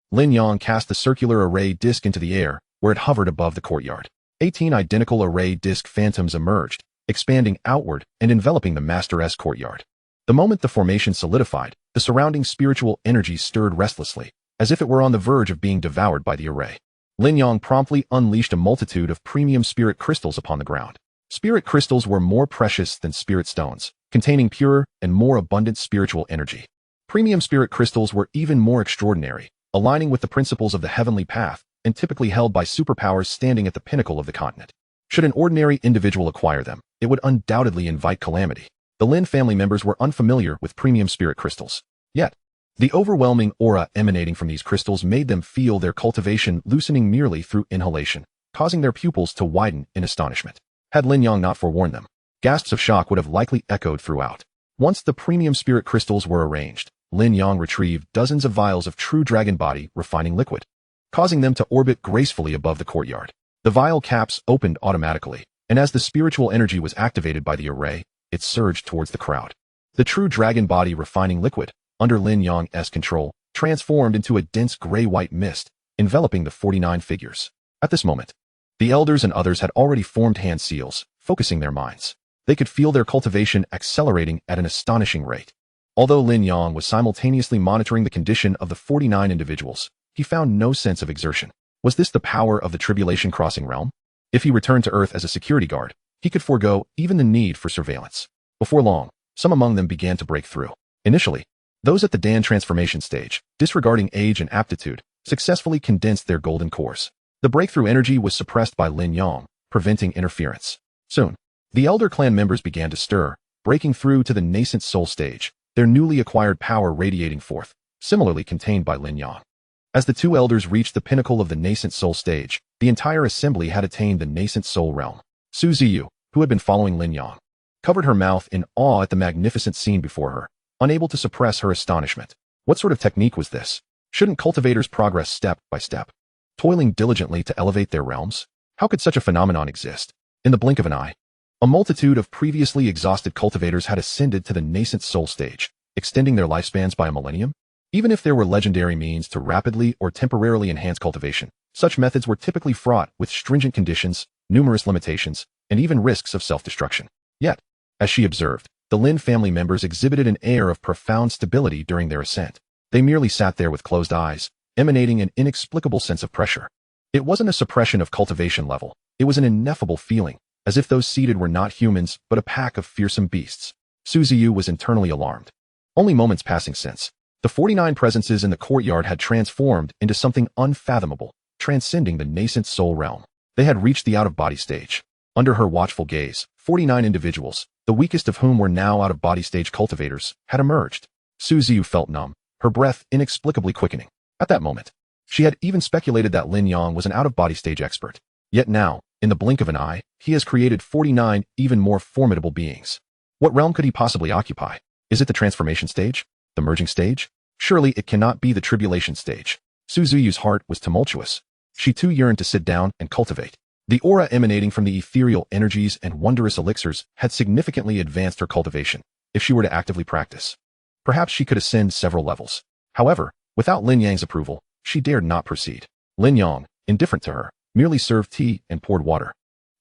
Lin Yang cast the circular array disc into the air, where it hovered above the courtyard. 18 identical array disc phantoms emerged, expanding outward and enveloping the Master-S courtyard. The moment the formation solidified, the surrounding spiritual energy stirred restlessly, as if it were on the verge of being devoured by the array. Lin Yang promptly unleashed a multitude of premium spirit crystals upon the ground. Spirit crystals were more precious than spirit stones, containing pure and more abundant spiritual energy. Premium spirit crystals were even more extraordinary, aligning with the principles of the heavenly path and typically held by superpowers standing at the pinnacle of the continent. Should an ordinary individual acquire them, it would undoubtedly invite calamity. The Lin family members were unfamiliar with premium spirit crystals. Yet, the overwhelming aura emanating from these crystals made them feel their cultivation loosening merely through inhalation, causing their pupils to widen in astonishment. Had Lin Yang not forewarned them, gasps of shock would have likely echoed throughout. Once the premium spirit crystals were arranged, Lin Yang retrieved dozens of vials of true dragon body refining liquid, causing them to orbit gracefully above the courtyard. The vial caps opened automatically, and as the spiritual energy was activated by the array, it surged towards the crowd. The true dragon body refining liquid, under Lin Yang's control, transformed into a dense gray-white mist, enveloping the 49 figures. At this moment, the elders and others had already formed hand seals, focusing their minds. They could feel their cultivation accelerating at an astonishing rate. Although Lin Yang was simultaneously monitoring the condition of the 49 individuals, he found no sense of exertion. Was this the power of the tribulation crossing realm? If he returned to Earth as a security guard, he could forego even the need for surveillance. Before long, some among them began to break through. Initially, those at the Dan transformation stage, disregarding age and aptitude, successfully condensed their golden cores. The breakthrough energy was suppressed by Lin Yang, preventing interference. Soon, the elder clan members began to stir, breaking through to the nascent soul stage, their newly acquired power radiating forth, similarly contained by Lin Yang. As the two elders reached the pinnacle of the nascent soul stage, the entire assembly had attained the nascent soul realm. Su Ziyu, who had been following Lin Yang, covered her mouth in awe at the magnificent scene before her, unable to suppress her astonishment. What sort of technique was this? Shouldn't cultivators progress step by step, toiling diligently to elevate their realms? How could such a phenomenon exist? In the blink of an eye, a multitude of previously exhausted cultivators had ascended to the nascent soul stage, extending their lifespans by a millennium. Even if there were legendary means to rapidly or temporarily enhance cultivation, such methods were typically fraught with stringent conditions, numerous limitations, and even risks of self-destruction. Yet, as she observed, the Lin family members exhibited an air of profound stability during their ascent. They merely sat there with closed eyes, emanating an inexplicable sense of pressure. It wasn't a suppression of cultivation level, it was an ineffable feeling, as if those seated were not humans but a pack of fearsome beasts. Su Ziyu was internally alarmed. Only moments passing since, the 49 presences in the courtyard had transformed into something unfathomable, transcending the nascent soul realm. They had reached the out-of-body stage. Under her watchful gaze, 49 individuals, the weakest of whom were now out-of-body stage cultivators, had emerged. Su Ziyu felt numb, her breath inexplicably quickening. At that moment, she had even speculated that Lin Yang was an out-of-body stage expert. Yet now, in the blink of an eye, he has created 49 even more formidable beings. What realm could he possibly occupy? Is it the transformation stage? The merging stage? Surely it cannot be the tribulation stage. Su Ziyu's heart was tumultuous. She too yearned to sit down and cultivate. The aura emanating from the ethereal energies and wondrous elixirs had significantly advanced her cultivation, if she were to actively practice. Perhaps she could ascend several levels. However, without Lin Yang's approval, she dared not proceed. Lin Yang, indifferent to her, merely served tea and poured water.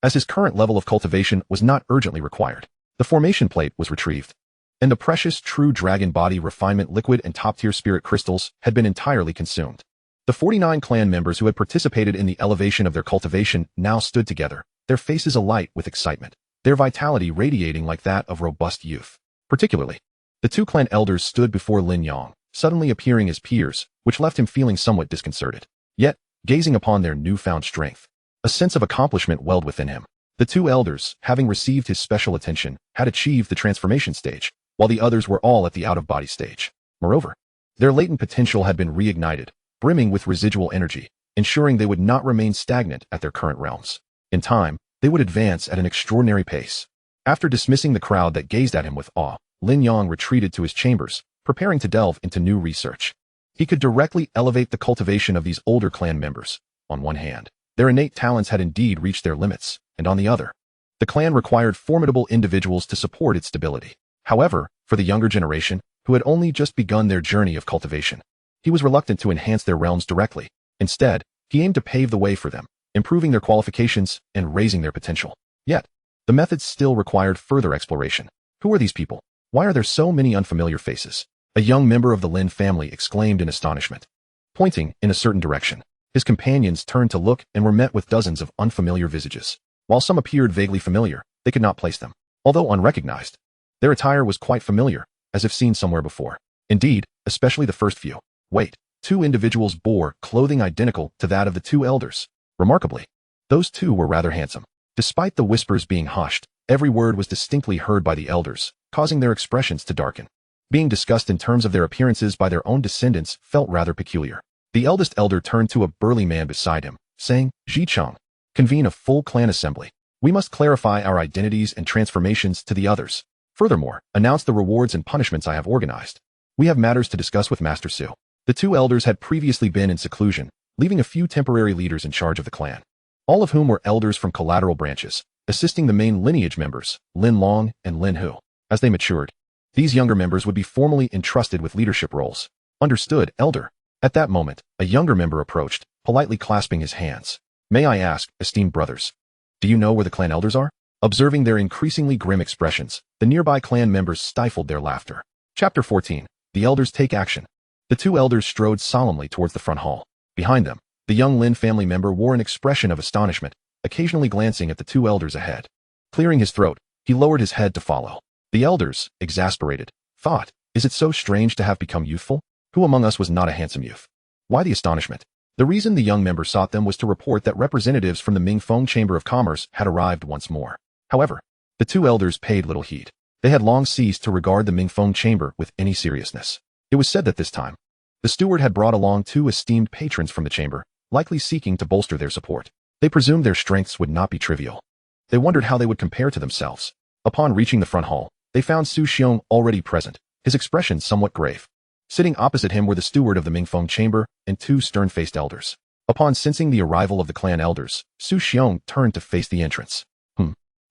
As his current level of cultivation was not urgently required, the formation plate was retrieved, and the precious true dragon body refinement liquid and top-tier spirit crystals had been entirely consumed. The 49 clan members who had participated in the elevation of their cultivation now stood together, their faces alight with excitement, their vitality radiating like that of robust youth. Particularly, the two clan elders stood before Lin Yang, suddenly appearing as peers, which left him feeling somewhat disconcerted. Yet, gazing upon their newfound strength, a sense of accomplishment welled within him. The two elders, having received his special attention, had achieved the transformation stage, while the others were all at the out-of-body stage. Moreover, their latent potential had been reignited, brimming with residual energy, ensuring they would not remain stagnant at their current realms. In time, they would advance at an extraordinary pace. After dismissing the crowd that gazed at him with awe, Lin Yang retreated to his chambers, preparing to delve into new research. He could directly elevate the cultivation of these older clan members. On one hand, their innate talents had indeed reached their limits, and on the other, the clan required formidable individuals to support its stability. However, for the younger generation, who had only just begun their journey of cultivation. He was reluctant to enhance their realms directly. Instead, he aimed to pave the way for them, improving their qualifications and raising their potential. Yet, the methods still required further exploration. Who are these people? Why are there so many unfamiliar faces? A young member of the Lin family exclaimed in astonishment. Pointing in a certain direction, his companions turned to look and were met with dozens of unfamiliar visages. While some appeared vaguely familiar, they could not place them. Although unrecognized, their attire was quite familiar, as if seen somewhere before. Indeed, especially the first few. Wait, two individuals bore clothing identical to that of the two elders. Remarkably, those two were rather handsome. Despite the whispers being hushed, every word was distinctly heard by the elders, causing their expressions to darken. Being discussed in terms of their appearances by their own descendants felt rather peculiar. The eldest elder turned to a burly man beside him, saying, "Ji-chang, convene a full clan assembly. We must clarify our identities and transformations to the others. Furthermore, announce the rewards and punishments I have organized. We have matters to discuss with Master Su." The two elders had previously been in seclusion, leaving a few temporary leaders in charge of the clan, all of whom were elders from collateral branches, assisting the main lineage members, Lin Long and Lin Hu. As they matured, these younger members would be formally entrusted with leadership roles. Understood, elder. At that moment, a younger member approached, politely clasping his hands. "May I ask, esteemed brothers, do you know where the clan elders are?" Observing their increasingly grim expressions, the nearby clan members stifled their laughter. Chapter 14. The elders take action. The two elders strode solemnly towards the front hall. Behind them, the young Lin family member wore an expression of astonishment, occasionally glancing at the two elders ahead. Clearing his throat, he lowered his head to follow. The elders, exasperated, thought, "Is it so strange to have become youthful? Who among us was not a handsome youth?" Why the astonishment? The reason the young member sought them was to report that representatives from the Mingfeng Chamber of Commerce had arrived once more. However, the two elders paid little heed. They had long ceased to regard the Mingfeng Chamber with any seriousness. It was said that this time, the steward had brought along two esteemed patrons from the chamber, likely seeking to bolster their support. They presumed their strengths would not be trivial. They wondered how they would compare to themselves. Upon reaching the front hall, they found Su Xiong already present, his expression somewhat grave. Sitting opposite him were the steward of the Mingfeng Chamber and two stern-faced elders. Upon sensing the arrival of the clan elders, Su Xiong turned to face the entrance.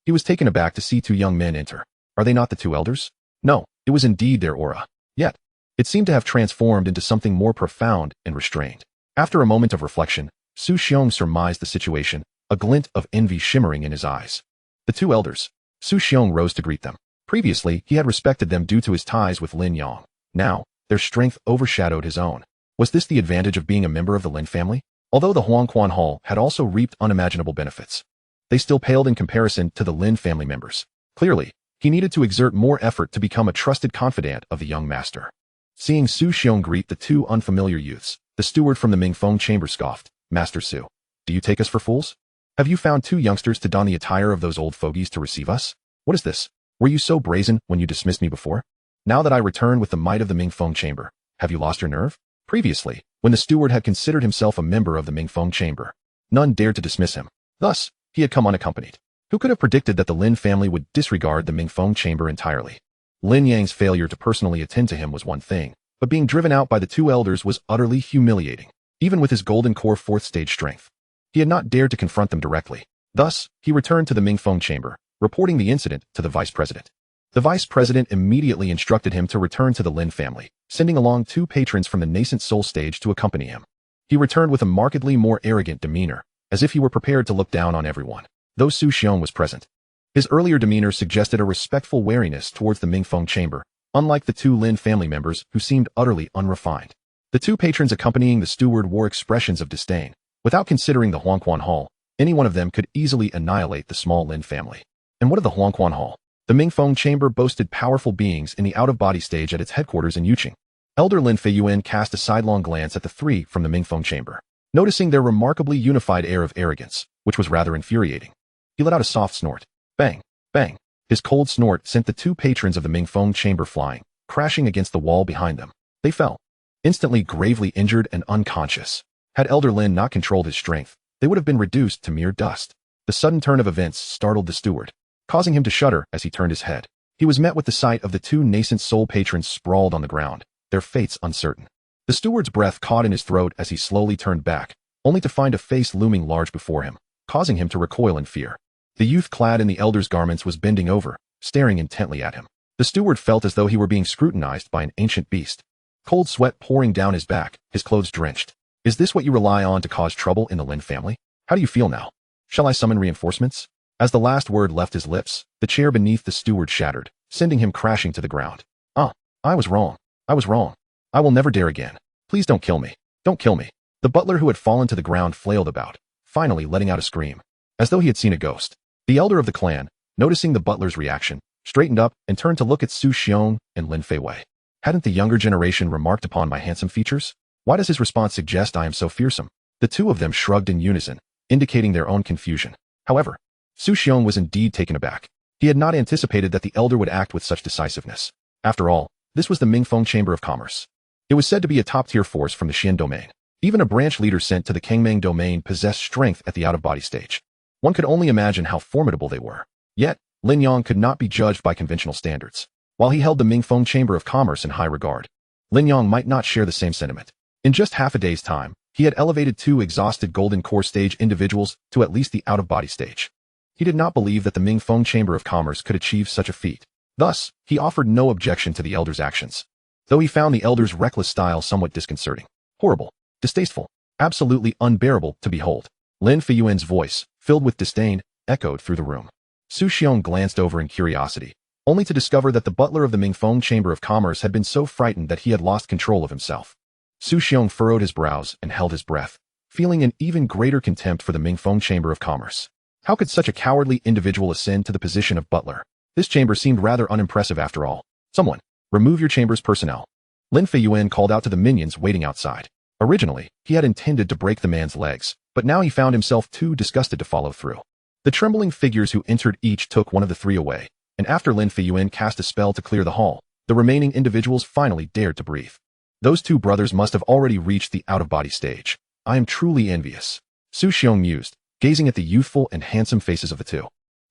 He was taken aback to see two young men enter. Are they not the two elders? No, it was indeed their aura. Yet, it seemed to have transformed into something more profound and restrained. After a moment of reflection, Su Xiong surmised the situation, a glint of envy shimmering in his eyes. The two elders. Su Xiong rose to greet them. Previously, he had respected them due to his ties with Lin Yang. Now, their strength overshadowed his own. Was this the advantage of being a member of the Lin family? Although the Huangquan Hall had also reaped unimaginable benefits, they still paled in comparison to the Lin family members. Clearly, he needed to exert more effort to become a trusted confidant of the young master. Seeing Su Xiong greet the two unfamiliar youths, the steward from the Mingfeng Chamber scoffed, "Master Su, do you take us for fools? Have you found two youngsters to don the attire of those old fogies to receive us? What is this? Were you so brazen when you dismissed me before? Now that I return with the might of the Mingfeng Chamber, have you lost your nerve?" Previously, when the steward had considered himself a member of the Mingfeng Chamber, none dared to dismiss him. Thus, he had come unaccompanied. Who could have predicted that the Lin family would disregard the Mingfeng Chamber entirely? Lin Yang's failure to personally attend to him was one thing, but being driven out by the two elders was utterly humiliating, even with his golden core fourth stage strength. He had not dared to confront them directly. Thus, he returned to the Mingfeng Chamber, reporting the incident to the vice president. The vice president immediately instructed him to return to the Lin family, sending along two patrons from the nascent soul stage to accompany him. He returned with a markedly more arrogant demeanor, as if he were prepared to look down on everyone. Though Su Xiong was present, his earlier demeanor suggested a respectful wariness towards the Mingfeng Chamber, unlike the two Lin family members who seemed utterly unrefined. The two patrons accompanying the steward wore expressions of disdain. Without considering the Huangquan Hall, any one of them could easily annihilate the small Lin family. And what of the Huangquan Hall? The Mingfeng Chamber boasted powerful beings in the out-of-body stage at its headquarters in Yuqing. Elder Lin Feiyuan cast a sidelong glance at the three from the Mingfeng Chamber, noticing their remarkably unified air of arrogance, which was rather infuriating. He let out a soft snort. Bang, bang. His cold snort sent the two patrons of the Mingfeng Chamber flying, crashing against the wall behind them. They fell, instantly gravely injured and unconscious. Had Elder Lin not controlled his strength, they would have been reduced to mere dust. The sudden turn of events startled the steward, causing him to shudder as he turned his head. He was met with the sight of the two nascent soul patrons sprawled on the ground, their fates uncertain. The steward's breath caught in his throat as he slowly turned back, only to find a face looming large before him, causing him to recoil in fear. The youth clad in the elder's garments was bending over, staring intently at him. The steward felt as though he were being scrutinized by an ancient beast. Cold sweat pouring down his back, his clothes drenched. Is this what you rely on to cause trouble in the Lin family? How do you feel now? Shall I summon reinforcements? As the last word left his lips, the chair beneath the steward shattered, sending him crashing to the ground. I was wrong. I was wrong. I will never dare again. Please don't kill me. Don't kill me. The butler who had fallen to the ground flailed about, finally letting out a scream, as though he had seen a ghost. The elder of the clan, noticing the butler's reaction, straightened up and turned to look at Su Xiong and Lin Feiwei. Hadn't the younger generation remarked upon my handsome features? Why does his response suggest I am so fearsome? The two of them shrugged in unison, indicating their own confusion. However, Su Xiong was indeed taken aback. He had not anticipated that the elder would act with such decisiveness. After all, this was the Mingfeng Chamber of Commerce. It was said to be a top-tier force from the Xian domain. Even a branch leader sent to the Kangming domain possessed strength at the out-of-body stage. One could only imagine how formidable they were. Yet, Lin Yang could not be judged by conventional standards. While he held the Mingfeng Chamber of Commerce in high regard, Lin Yang might not share the same sentiment. In just half a day's time, he had elevated two exhausted Golden Core stage individuals to at least the out-of-body stage. He did not believe that the Mingfeng Chamber of Commerce could achieve such a feat. Thus, he offered no objection to the elder's actions, though he found the elder's reckless style somewhat disconcerting, horrible, distasteful, absolutely unbearable to behold. Lin Feiyuan's voice, filled with disdain, echoed through the room. Su Xiong glanced over in curiosity, only to discover that the butler of the Mingfeng Chamber of Commerce had been so frightened that he had lost control of himself. Su Xiong furrowed his brows and held his breath, feeling an even greater contempt for the Mingfeng Chamber of Commerce. How could such a cowardly individual ascend to the position of butler? This chamber seemed rather unimpressive after all. Someone, remove your chamber's personnel. Lin Feiyuan called out to the minions waiting outside. Originally, he had intended to break the man's legs, but now he found himself too disgusted to follow through. The trembling figures who entered each took one of the three away, and after Lin Feiyuan cast a spell to clear the hall, the remaining individuals finally dared to breathe. Those two brothers must have already reached the out-of-body stage. I am truly envious. Su Xiong mused, gazing at the youthful and handsome faces of the two.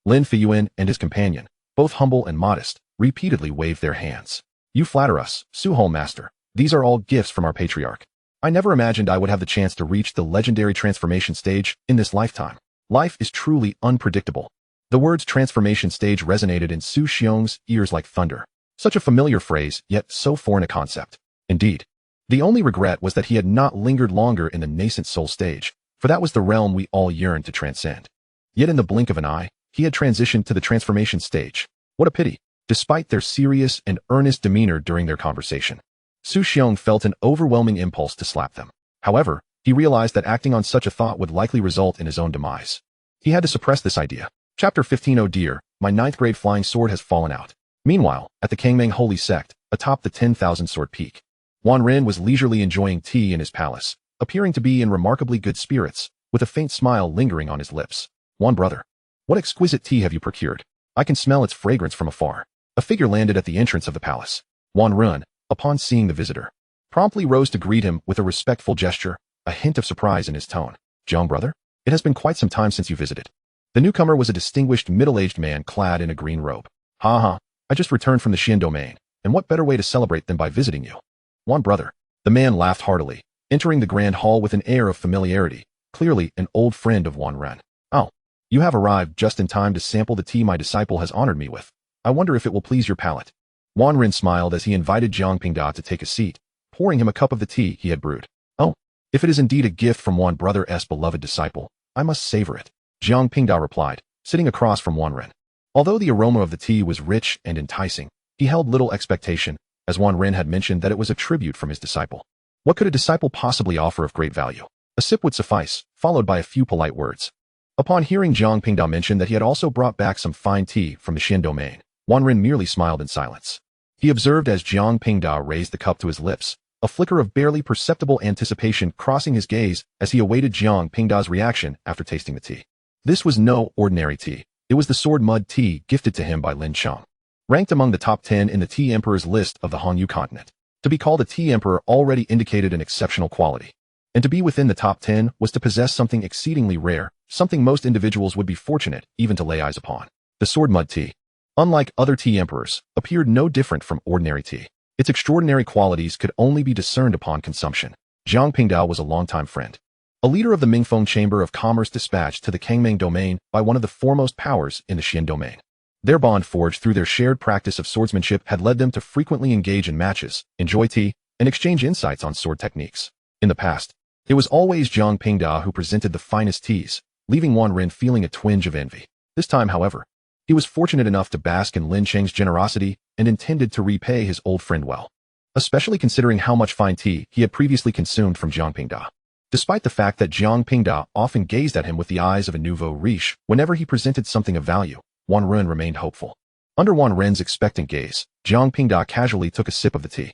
Lin Feiyuan and his companion, both humble and modest, repeatedly waved their hands. You flatter us, Su Hall Master. These are all gifts from our patriarch. I never imagined I would have the chance to reach the legendary transformation stage in this lifetime. Life is truly unpredictable. The words transformation stage resonated in Su Xiong's ears like thunder. Such a familiar phrase, yet so foreign a concept. Indeed, the only regret was that he had not lingered longer in the nascent soul stage, for that was the realm we all yearned to transcend. Yet in the blink of an eye, he had transitioned to the transformation stage. What a pity. Despite their serious and earnest demeanor during their conversation, Su Xiong felt an overwhelming impulse to slap them. However, he realized that acting on such a thought would likely result in his own demise. He had to suppress this idea. Chapter 15. Oh dear, my 9th grade flying sword has fallen out. Meanwhile, at the Kangming Holy Sect, atop the 10,000 sword peak, Wan Ren was leisurely enjoying tea in his palace, appearing to be in remarkably good spirits, with a faint smile lingering on his lips. Wan brother, what exquisite tea have you procured? I can smell its fragrance from afar. A figure landed at the entrance of the palace. Wan Ren, upon seeing the visitor, promptly rose to greet him with a respectful gesture, a hint of surprise in his tone. Jiang brother, it has been quite some time since you visited. The newcomer was a distinguished middle-aged man clad in a green robe. Ha, I just returned from the Xian domain, and what better way to celebrate than by visiting you? Wan brother. The man laughed heartily, entering the grand hall with an air of familiarity, clearly an old friend of Wan Ren. Oh, you have arrived just in time to sample the tea my disciple has honored me with. I wonder if it will please your palate. Wan Ren smiled as he invited Jiang Pingda to take a seat, pouring him a cup of the tea he had brewed. Oh, if it is indeed a gift from Wan brother's beloved disciple, I must savor it, Jiang Pingda replied, sitting across from Wan Ren. Although the aroma of the tea was rich and enticing, he held little expectation, as Wan Ren had mentioned that it was a tribute from his disciple. What could a disciple possibly offer of great value? A sip would suffice, followed by a few polite words. Upon hearing Jiang Pingda mention that he had also brought back some fine tea from the Xian domain, Wan Ren merely smiled in silence. He observed as Jiang Pingda raised the cup to his lips, a flicker of barely perceptible anticipation crossing his gaze as he awaited Jiang Pingda's reaction after tasting the tea. This was no ordinary tea. It was the sword mud tea gifted to him by Lin Cheng. Ranked among the top 10 in the Tea Emperor's list of the Hanyu continent. To be called a Tea Emperor already indicated an exceptional quality. And to be within the top 10 was to possess something exceedingly rare, something most individuals would be fortunate even to lay eyes upon. The sword mud tea, unlike other tea emperors, appeared no different from ordinary tea. Its extraordinary qualities could only be discerned upon consumption. Jiang Pingda was a longtime friend. A leader of the Mingfeng Chamber of Commerce dispatched to the Kangming domain by one of the foremost powers in the Xian domain. Their bond forged through their shared practice of swordsmanship had led them to frequently engage in matches, enjoy tea, and exchange insights on sword techniques. In the past, it was always Jiang Pingda who presented the finest teas, leaving Wan Ren feeling a twinge of envy. This time, however, he was fortunate enough to bask in Lin Cheng's generosity and intended to repay his old friend well, especially considering how much fine tea he had previously consumed from Jiang Pingda. Despite the fact that Jiang Pingda often gazed at him with the eyes of a nouveau riche whenever he presented something of value, Wan Ren remained hopeful. Under Wan Ren's expectant gaze, Jiang Pingda casually took a sip of the tea.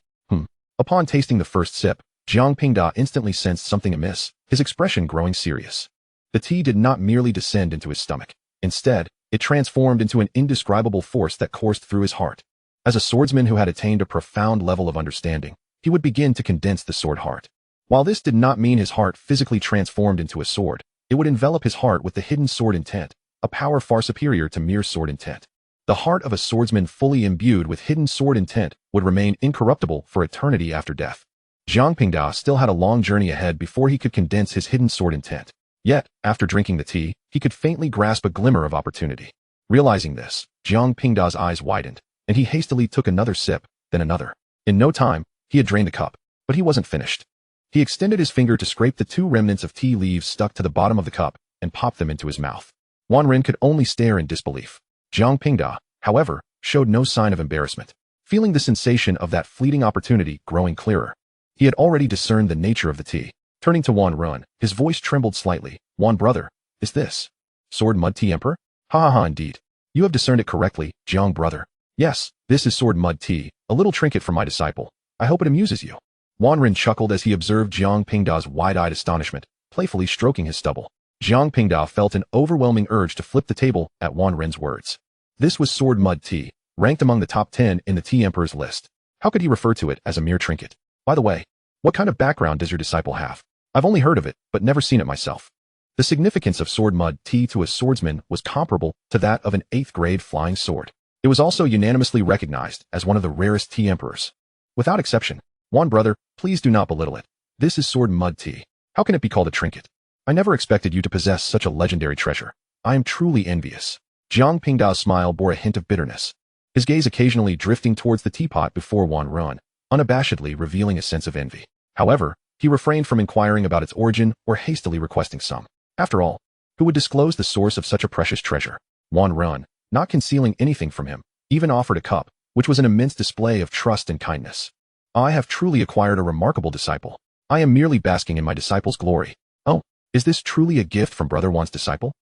Upon tasting the first sip, Jiang Pingda instantly sensed something amiss, his expression growing serious. The tea did not merely descend into his stomach. Instead, it transformed into an indescribable force that coursed through his heart. As a swordsman who had attained a profound level of understanding, he would begin to condense the sword heart. While this did not mean his heart physically transformed into a sword, it would envelop his heart with the hidden sword intent, a power far superior to mere sword intent. The heart of a swordsman fully imbued with hidden sword intent would remain incorruptible for eternity after death. Jiang Pingda still had a long journey ahead before he could condense his hidden sword intent. Yet, after drinking the tea, he could faintly grasp a glimmer of opportunity. Realizing this, Jiang Pingda's eyes widened, and he hastily took another sip, then another. In no time, he had drained the cup, but he wasn't finished. He extended his finger to scrape the 2 remnants of tea leaves stuck to the bottom of the cup and popped them into his mouth. Wan Ren could only stare in disbelief. Jiang Pingda, however, showed no sign of embarrassment, feeling the sensation of that fleeting opportunity growing clearer. He had already discerned the nature of the tea. Turning to Wan Ren, his voice trembled slightly. Wan brother, is this sword mud tea emperor? Ha, indeed. You have discerned it correctly, Jiang brother. Yes, this is sword mud tea, a little trinket for my disciple. I hope it amuses you. Wan Ren chuckled as he observed Jiang Pingda's wide-eyed astonishment, playfully stroking his stubble. Jiang Pingda felt an overwhelming urge to flip the table at Wan Ren's words. This was sword mud tea, ranked among the top 10 in the tea emperor's list. How could he refer to it as a mere trinket? By the way, what kind of background does your disciple have? I've only heard of it, but never seen it myself. The significance of sword mud tea to a swordsman was comparable to that of an 8th grade flying sword. It was also unanimously recognized as one of the rarest tea emperors. Without exception, Wan brother, please do not belittle it. This is sword mud tea. How can it be called a trinket? I never expected you to possess such a legendary treasure. I am truly envious. Jiang Pingda's smile bore a hint of bitterness, his gaze occasionally drifting towards the teapot before Wan Ren, unabashedly revealing a sense of envy. However, he refrained from inquiring about its origin or hastily requesting some. After all, who would disclose the source of such a precious treasure? Wan Ren, not concealing anything from him, even offered a cup, which was an immense display of trust and kindness. I have truly acquired a remarkable disciple. I am merely basking in my disciple's glory. Oh, is this truly a gift from Brother Wan's disciple?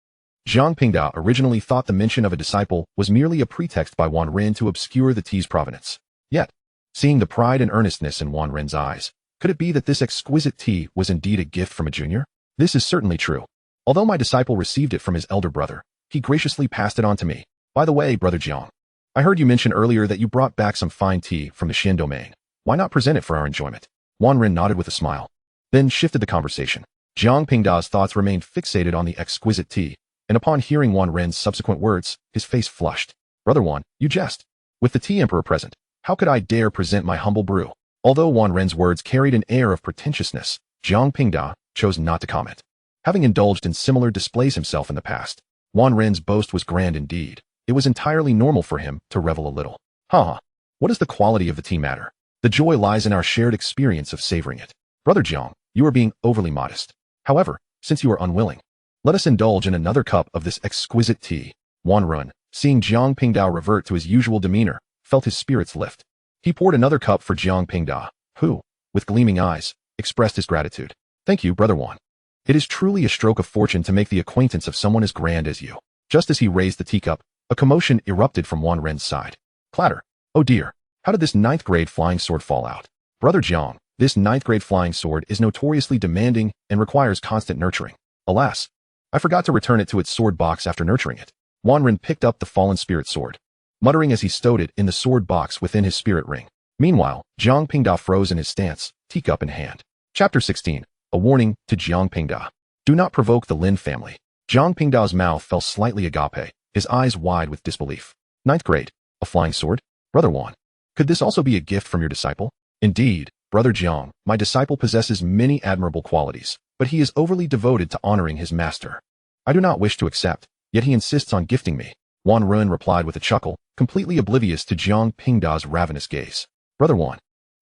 Jiang Pingda originally thought the mention of a disciple was merely a pretext by Wan Ren to obscure the tea's provenance. Yet, seeing the pride and earnestness in Wan Ren's eyes, could it be that this exquisite tea was indeed a gift from a junior? This is certainly true. Although my disciple received it from his elder brother, he graciously passed it on to me. By the way, Brother Jiang, I heard you mention earlier that you brought back some fine tea from the Shen domain. Why not present it for our enjoyment? Wan Ren nodded with a smile, then shifted the conversation. Jiang Pingda's thoughts remained fixated on the exquisite tea, and upon hearing Wan Ren's subsequent words, his face flushed. Brother Wan, you jest. With the tea emperor present, how could I dare present my humble brew? Although Wan Ren's words carried an air of pretentiousness, Jiang Pingda chose not to comment. Having indulged in similar displays himself in the past, Wan Ren's boast was grand indeed. It was entirely normal for him to revel a little. What does the quality of the tea matter? The joy lies in our shared experience of savoring it. Brother Jiang, you are being overly modest. However, since you are unwilling, let us indulge in another cup of this exquisite tea. Wan Ren, seeing Jiang Pingda revert to his usual demeanor, felt his spirits lift. He poured another cup for Jiang Pingda, who, with gleaming eyes, expressed his gratitude. Thank you, Brother Wan. It is truly a stroke of fortune to make the acquaintance of someone as grand as you. Just as he raised the teacup, a commotion erupted from Wan Ren's side. Clatter. Oh dear, how did this 9th grade flying sword fall out? Brother Jiang, this 9th grade flying sword is notoriously demanding and requires constant nurturing. Alas, I forgot to return it to its sword box after nurturing it. Wan Ren picked up the fallen spirit sword, muttering as he stowed it in the sword box within his spirit ring. Meanwhile, Jiang Pingda froze in his stance, teacup in hand. Chapter 16. A warning to Jiang Pingda. Do not provoke the Lin family. Jiang Pingda's mouth fell slightly agape, his eyes wide with disbelief. 9th grade, a flying sword? Brother Wan, could this also be a gift from your disciple? Indeed, Brother Jiang, my disciple possesses many admirable qualities, but he is overly devoted to honoring his master. I do not wish to accept, yet he insists on gifting me. Wan Run replied with a chuckle, completely oblivious to Jiang Pingda's ravenous gaze. Brother Wan,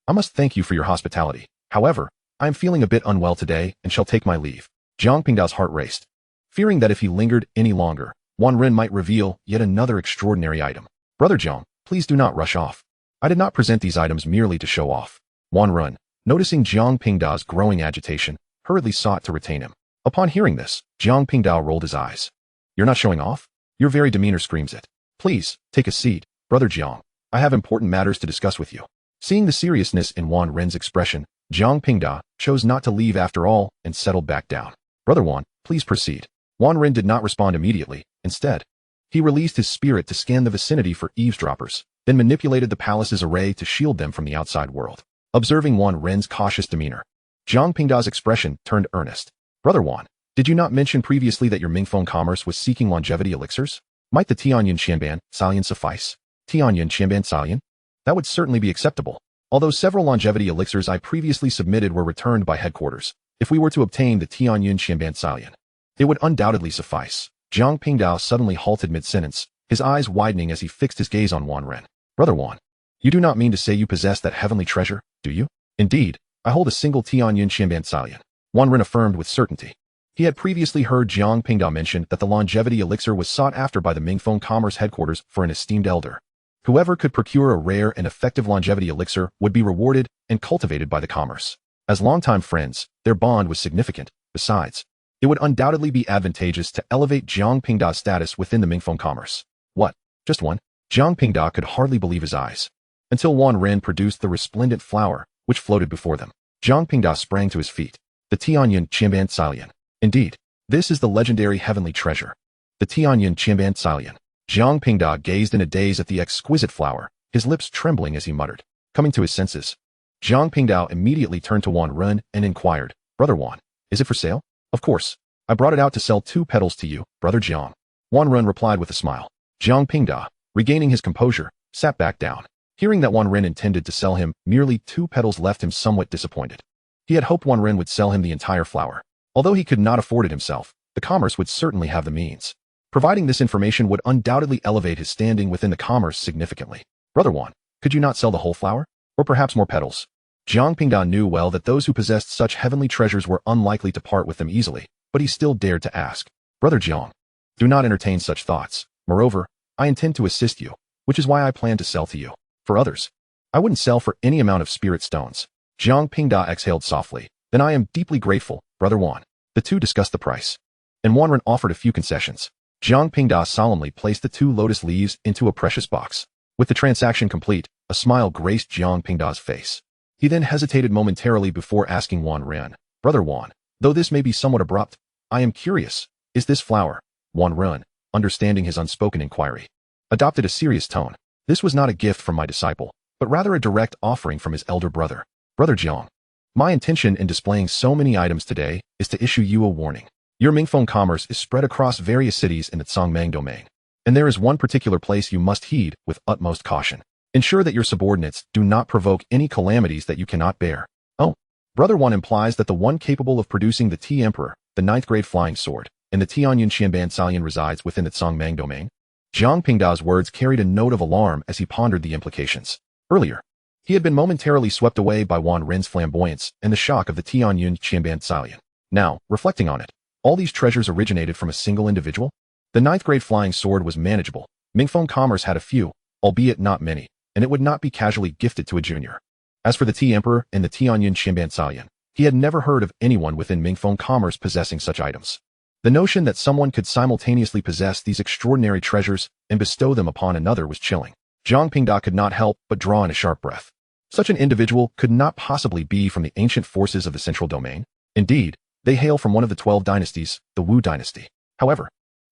I must thank you for your hospitality. However, I am feeling a bit unwell today and shall take my leave. Jiang Pingda's heart raced, fearing that if he lingered any longer, Wan Ren might reveal yet another extraordinary item. Brother Jiang, please do not rush off. I did not present these items merely to show off. Wan Ren, noticing Jiang Pingda's growing agitation, hurriedly sought to retain him. Upon hearing this, Jiang Pingdao rolled his eyes. You're not showing off? Your very demeanor screams it. Please, take a seat, Brother Jiang. I have important matters to discuss with you. Seeing the seriousness in Wan Ren's expression, Jiang Pingda chose not to leave after all and settled back down. Brother Wan, please proceed. Wan Ren did not respond immediately. Instead, he released his spirit to scan the vicinity for eavesdroppers, then manipulated the palace's array to shield them from the outside world. Observing Wan Ren's cautious demeanor, Jiang Pingda's expression turned earnest. Brother Wan, did you not mention previously that your Mingfeng commerce was seeking longevity elixirs? Might the Tianyun Qianban Salian suffice? Tianyun Qianban Salian? That would certainly be acceptable. Although several longevity elixirs I previously submitted were returned by headquarters, if we were to obtain the Tianyun Qianban Salian, it would undoubtedly suffice. Jiang Pingdao suddenly halted mid-sentence, his eyes widening as he fixed his gaze on Wan Ren. Brother Wan, you do not mean to say you possess that heavenly treasure, do you? Indeed, I hold a single Tianyun Qianban Salian. Wan Ren affirmed with certainty. He had previously heard Jiang Pingdao mention that the longevity elixir was sought after by the Mingfeng Commerce headquarters for an esteemed elder. Whoever could procure a rare and effective longevity elixir would be rewarded and cultivated by the commerce. As longtime friends, their bond was significant. Besides, it would undoubtedly be advantageous to elevate Jiang Pingda's status within the Mingfeng commerce. What? Just one? Jiang Pingda could hardly believe his eyes. Until Wan Ren produced the resplendent flower, which floated before them. Jiang Pingda sprang to his feet. The Tianyun Qianban Salian. Indeed, this is the legendary heavenly treasure. The Tianyun Qianban Salian. Jiang Pingda gazed in a daze at the exquisite flower, his lips trembling as he muttered. Coming to his senses, Jiang Pingdao immediately turned to Wan Ren and inquired, Brother Wan, is it for sale? Of course. I brought it out to sell 2 petals to you, Brother Jiang. Wan Ren replied with a smile. Jiang Pingda, regaining his composure, sat back down. Hearing that Wan Ren intended to sell him merely 2 petals left him somewhat disappointed. He had hoped Wan Ren would sell him the entire flower. Although he could not afford it himself, the commerce would certainly have the means. Providing this information would undoubtedly elevate his standing within the commerce significantly. Brother Wan, could you not sell the whole flower? Or perhaps more petals? Jiang Pingda knew well that those who possessed such heavenly treasures were unlikely to part with them easily, but he still dared to ask. Brother Jiang, do not entertain such thoughts. Moreover, I intend to assist you, which is why I plan to sell to you. For others, I wouldn't sell for any amount of spirit stones. Jiang Pingda exhaled softly. Then I am deeply grateful, Brother Wan. The two discussed the price, and Wan Ren offered a few concessions. Jiang Pingda solemnly placed the 2 lotus leaves into a precious box. With the transaction complete, a smile graced Jiang Pingda's face. He then hesitated momentarily before asking Wan Ren, Brother Wan, though this may be somewhat abrupt, I am curious, is this flower? Wan Ren, understanding his unspoken inquiry, adopted a serious tone. This was not a gift from my disciple, but rather a direct offering from his elder brother. Brother Jiang, my intention in displaying so many items today is to issue you a warning. Your Mingfeng commerce is spread across various cities in the Tsangmang domain, and there is one particular place you must heed with utmost caution. Ensure that your subordinates do not provoke any calamities that you cannot bear. Oh, Brother Wan implies that the one capable of producing the T-Emperor, the 9th grade flying sword, and the Tianyun Qianban Salian resides within the Tsangmang domain? Jiang Pingda's words carried a note of alarm as he pondered the implications. Earlier, he had been momentarily swept away by Wan Ren's flamboyance and the shock of the Tianyun Qianban Salian. Now, reflecting on it, all these treasures originated from a single individual? The 9th grade flying sword was manageable. Mingfeng commerce had a few, albeit not many, and it would not be casually gifted to a junior. As for the T-Emperor and the Tianyun Qianban Salian, he had never heard of anyone within Mingfeng commerce possessing such items. The notion that someone could simultaneously possess these extraordinary treasures and bestow them upon another was chilling. Jiang Pingda could not help but draw in a sharp breath. Such an individual could not possibly be from the ancient forces of the central domain. Indeed, they hail from one of the 12 dynasties, the Wu dynasty. However,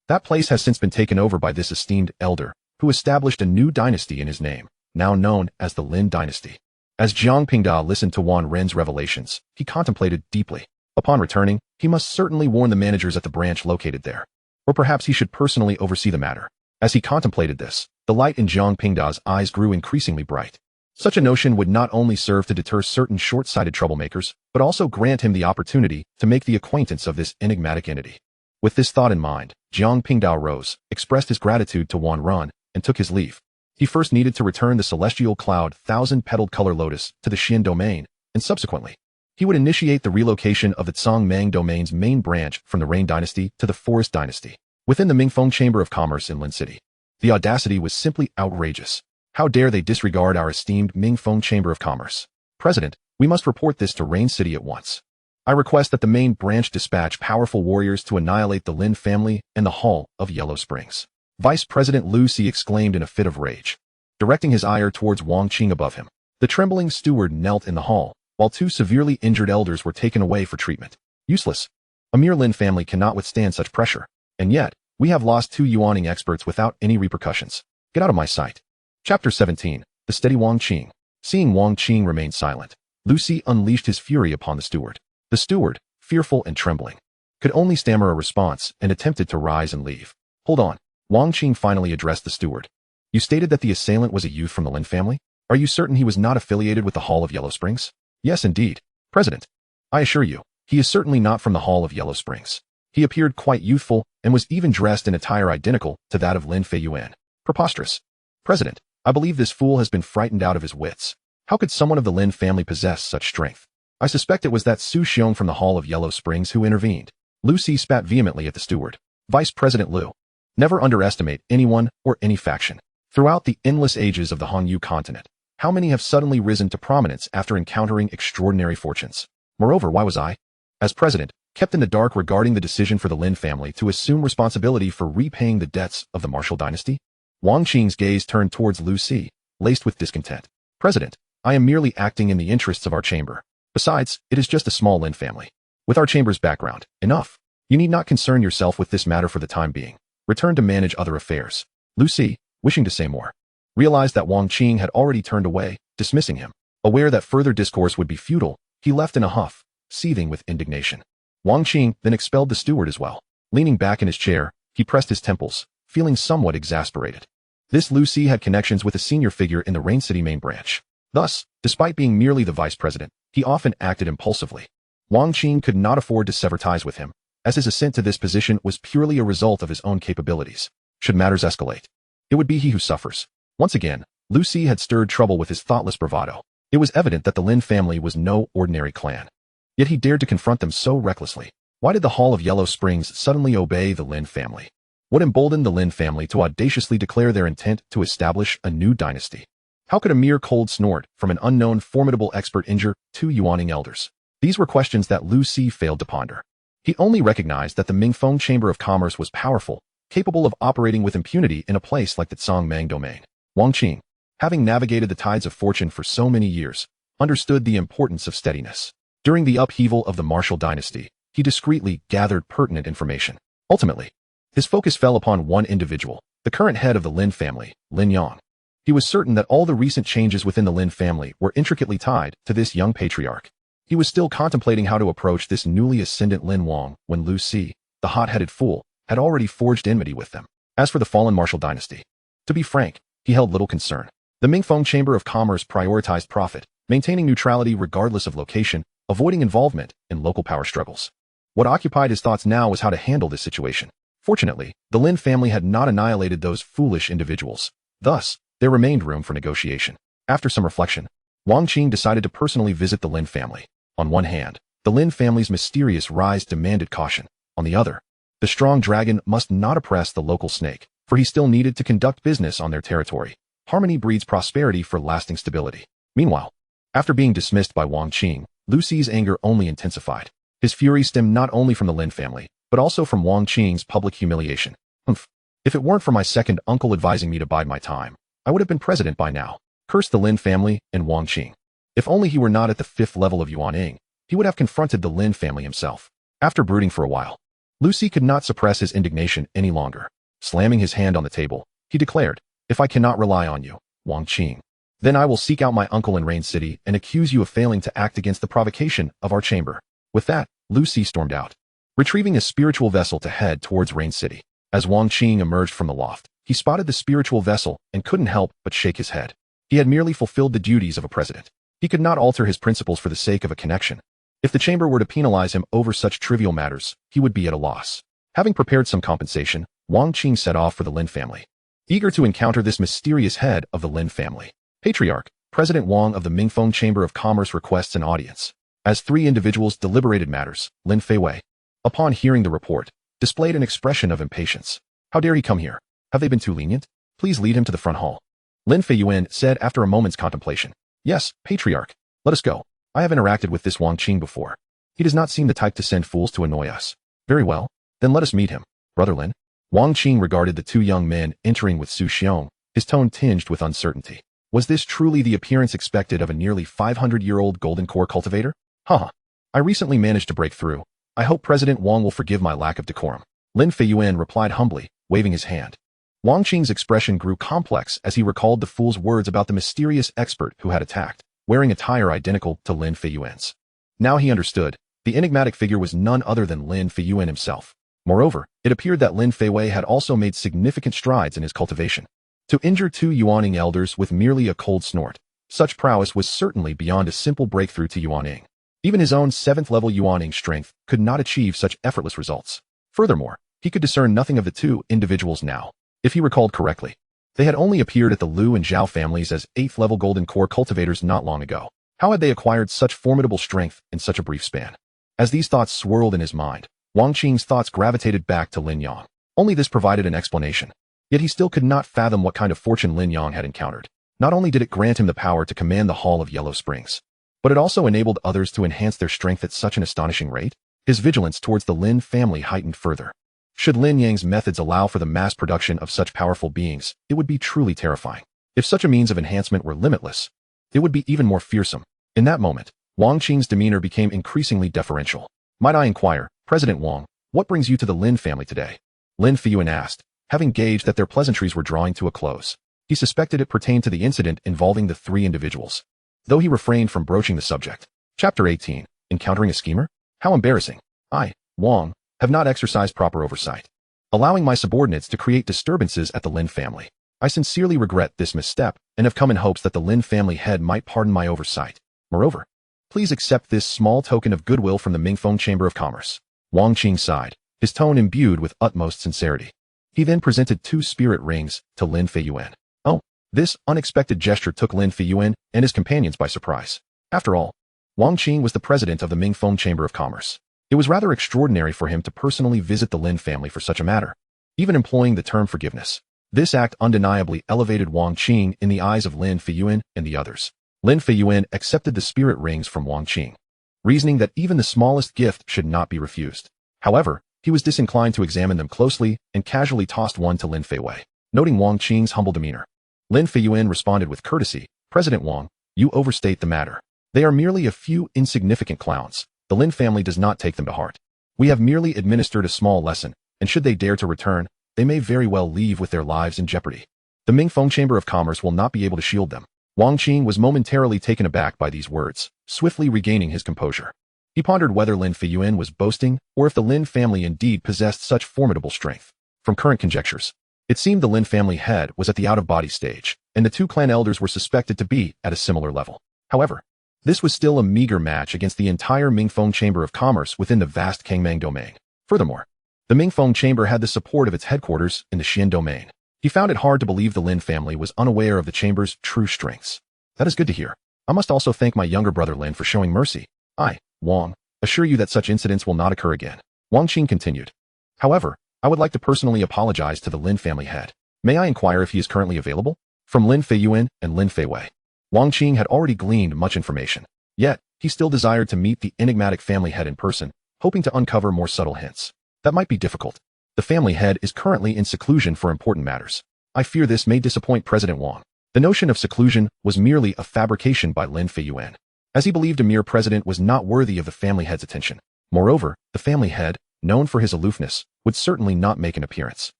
that place has since been taken over by this esteemed elder, who established a new dynasty in his name, now known as the Lin dynasty. As Jiang Pingda listened to Wan Ren's revelations, he contemplated deeply. Upon returning, he must certainly warn the managers at the branch located there. Or perhaps he should personally oversee the matter. As he contemplated this, the light in Jiang Pingda's eyes grew increasingly bright. Such a notion would not only serve to deter certain short-sighted troublemakers, but also grant him the opportunity to make the acquaintance of this enigmatic entity. With this thought in mind, Jiang Pingdao rose, expressed his gratitude to Wan Run, and took his leave. He first needed to return the celestial cloud thousand-petaled color lotus to the Xian domain, and subsequently, he would initiate the relocation of the Tsangmang domain's main branch from the Rain dynasty to the Forest dynasty, within the Mingfeng Chamber of Commerce in Lin City. The audacity was simply outrageous. How dare they disregard our esteemed Mingfeng Chamber of Commerce? President, we must report this to Rain City at once. I request that the main branch dispatch powerful warriors to annihilate the Lin family and the Hall of Yellow Springs. Vice President Lu Si exclaimed in a fit of rage, directing his ire towards Wang Qing above him. The trembling steward knelt in the hall, while two severely injured elders were taken away for treatment. Useless. A mere Lin family cannot withstand such pressure. And yet, we have lost two yuaning experts without any repercussions. Get out of my sight. Chapter 17. The Steady Wang Qing. Seeing Wang Qing remain silent, Lu Si unleashed his fury upon the steward. The steward, fearful and trembling, could only stammer a response and attempted to rise and leave. Hold on. Wang Qing finally addressed the steward. You stated that the assailant was a youth from the Lin family? Are you certain he was not affiliated with the Hall of Yellow Springs? Yes, indeed. President, I assure you, he is certainly not from the Hall of Yellow Springs. He appeared quite youthful and was even dressed in attire identical to that of Lin Feiyuan. Preposterous. President, I believe this fool has been frightened out of his wits. How could someone of the Lin family possess such strength? I suspect it was that Su Xiong from the Hall of Yellow Springs who intervened. Lu Si spat vehemently at the steward. Vice President Lu. Never underestimate anyone or any faction. Throughout the endless ages of the Hongyu continent, how many have suddenly risen to prominence after encountering extraordinary fortunes? Moreover, why was I, as president, kept in the dark regarding the decision for the Lin family to assume responsibility for repaying the debts of the Martial dynasty? Wang Qing's gaze turned towards Lu Si, laced with discontent. President, I am merely acting in the interests of our chamber. Besides, it is just a small Lin family. With our chamber's background, enough. You need not concern yourself with this matter for the time being. Return to manage other affairs. Lu Si, wishing to say more, realized that Wang Qing had already turned away, dismissing him. Aware that further discourse would be futile, he left in a huff, seething with indignation. Wang Qing then expelled the steward as well. Leaning back in his chair, he pressed his temples, feeling somewhat exasperated. This Lu Si had connections with a senior figure in the Rain City main branch. Thus, despite being merely the vice president, he often acted impulsively. Wang Qing could not afford to sever ties with him, as his ascent to this position was purely a result of his own capabilities. Should matters escalate, it would be he who suffers. Once again, Lu Si had stirred trouble with his thoughtless bravado. It was evident that the Lin family was no ordinary clan. Yet he dared to confront them so recklessly. Why did the Hall of Yellow Springs suddenly obey the Lin family? What emboldened the Lin family to audaciously declare their intent to establish a new dynasty? How could a mere cold snort from an unknown formidable expert injure two yuaning elders? These were questions that Lu Si failed to ponder. He only recognized that the Mingfeng Chamber of Commerce was powerful, capable of operating with impunity in a place like the Tsangmang domain. Wang Qing, having navigated the tides of fortune for so many years, understood the importance of steadiness. During the upheaval of the Martial dynasty, he discreetly gathered pertinent information. Ultimately, his focus fell upon one individual, the current head of the Lin family, Lin Yang. He was certain that all the recent changes within the Lin family were intricately tied to this young patriarch. He was still contemplating how to approach this newly ascendant Lin Wang when Lu Si, the hot-headed fool, had already forged enmity with them. As for the fallen Martial dynasty, to be frank, he held little concern. The Mingfeng Chamber of Commerce prioritized profit, maintaining neutrality regardless of location, avoiding involvement in local power struggles. What occupied his thoughts now was how to handle this situation. Fortunately, the Lin family had not annihilated those foolish individuals. Thus, there remained room for negotiation. After some reflection, Wang Qing decided to personally visit the Lin family. On one hand, the Lin family's mysterious rise demanded caution. On the other, the strong dragon must not oppress the local snake, for he still needed to conduct business on their territory. Harmony breeds prosperity for lasting stability. Meanwhile, after being dismissed by Wang Qing, Lu Si's anger only intensified. His fury stemmed not only from the Lin family, but also from Wang Qing's public humiliation. If it weren't for my second uncle advising me to bide my time, I would have been president by now. Cursed the Lin family and Wang Qing. If only he were not at the 5th level of Yuaning, he would have confronted the Lin family himself. After brooding for a while, Lu Si could not suppress his indignation any longer. Slamming his hand on the table, he declared, "If I cannot rely on you, Wang Qing, then I will seek out my uncle in Rain City and accuse you of failing to act against the provocation of our chamber." With that, Lu Si stormed out, retrieving a spiritual vessel to head towards Rain City. As Wang Qing emerged from the loft, he spotted the spiritual vessel and couldn't help but shake his head. He had merely fulfilled the duties of a president. He could not alter his principles for the sake of a connection. If the chamber were to penalize him over such trivial matters, he would be at a loss. Having prepared some compensation, Wang Qing set off for the Lin family, eager to encounter this mysterious head of the Lin family. Patriarch, President Wang of the Mingfeng Chamber of Commerce requests an audience. As three individuals deliberated matters, Lin Feiwei, upon hearing the report, displayed an expression of impatience. How dare he come here? Have they been too lenient? Please lead him to the front hall. Lin Feiyuan said after a moment's contemplation. Yes, Patriarch. Let us go. I have interacted with this Wang Qing before. He does not seem the type to send fools to annoy us. Very well. Then let us meet him. Brother Lin. Wang Qing regarded the two young men entering with Su Xiong, his tone tinged with uncertainty. Was this truly the appearance expected of a nearly 500-year-old golden core cultivator? Haha. I recently managed to break through. I hope President Wang will forgive my lack of decorum. Lin Feiyuan replied humbly, waving his hand. Wang Qing's expression grew complex as he recalled the fool's words about the mysterious expert who had attacked, wearing attire identical to Lin Feiyuan's. Now he understood. The enigmatic figure was none other than Lin Feiyuan himself. Moreover, it appeared that Lin Feiwei had also made significant strides in his cultivation. To injure two Yuaning elders with merely a cold snort, such prowess was certainly beyond a simple breakthrough to Yuaning. Even his own 7th-level Yuaning strength could not achieve such effortless results. Furthermore, he could discern nothing of the two individuals now. If he recalled correctly, they had only appeared at the Liu and Zhao families as 8th-level golden core cultivators not long ago. How had they acquired such formidable strength in such a brief span? As these thoughts swirled in his mind, Wang Qing's thoughts gravitated back to Lin Yang. Only this provided an explanation. Yet he still could not fathom what kind of fortune Lin Yang had encountered. Not only did it grant him the power to command the Hall of Yellow Springs, but it also enabled others to enhance their strength at such an astonishing rate. His vigilance towards the Lin family heightened further. Should Lin Yang's methods allow for the mass production of such powerful beings, it would be truly terrifying. If such a means of enhancement were limitless, it would be even more fearsome. In that moment, Wang Qing's demeanor became increasingly deferential. Might I inquire, President Wang, what brings you to the Lin family today? Lin Feiyuan asked, having gauged that their pleasantries were drawing to a close. He suspected it pertained to the incident involving the three individuals, though he refrained from broaching the subject. Chapter 18. Encountering a schemer? How embarrassing. I, Wang, have not exercised proper oversight, allowing my subordinates to create disturbances at the Lin family. I sincerely regret this misstep and have come in hopes that the Lin family head might pardon my oversight. Moreover, please accept this small token of goodwill from the Mingfeng Chamber of Commerce. Wang Qing sighed, his tone imbued with utmost sincerity. He then presented 2 spirit rings to Lin Feiyuan. Oh, this unexpected gesture took Lin Feiyuan and his companions by surprise. After all, Wang Qing was the president of the Mingfeng Chamber of Commerce. It was rather extraordinary for him to personally visit the Lin family for such a matter, even employing the term forgiveness. This act undeniably elevated Wang Qing in the eyes of Lin Feiyuan and the others. Lin Feiyuan accepted the spirit rings from Wang Qing, reasoning that even the smallest gift should not be refused. However, he was disinclined to examine them closely and casually tossed one to Lin Feiwei, noting Wang Qing's humble demeanor. Lin Feiyuan responded with courtesy, President Wang, you overstate the matter. They are merely a few insignificant clowns. The Lin family does not take them to heart. We have merely administered a small lesson, and should they dare to return, they may very well leave with their lives in jeopardy. The Mingfeng Chamber of Commerce will not be able to shield them. Wang Qing was momentarily taken aback by these words, swiftly regaining his composure. He pondered whether Lin Feiyuan was boasting or if the Lin family indeed possessed such formidable strength. From current conjectures, it seemed the Lin family head was at the out-of-body stage, and the 2 clan elders were suspected to be at a similar level. However, this was still a meager match against the entire Mingfeng Chamber of Commerce within the vast Kangmang domain. Furthermore, the Mingfeng Chamber had the support of its headquarters in the Xian domain. He found it hard to believe the Lin family was unaware of the chamber's true strengths. That is good to hear. I must also thank my younger brother Lin for showing mercy. I, Wang, assure you that such incidents will not occur again. Wang Qing continued. However, I would like to personally apologize to the Lin family head. May I inquire if he is currently available? From Lin Feiyuan and Lin Feiwei, Wang Qing had already gleaned much information. Yet, he still desired to meet the enigmatic family head in person, hoping to uncover more subtle hints. That might be difficult. The family head is currently in seclusion for important matters. I fear this may disappoint President Wang. The notion of seclusion was merely a fabrication by Lin Feiyuan, as he believed a mere president was not worthy of the family head's attention. Moreover, the family head, known for his aloofness, would certainly not make an appearance.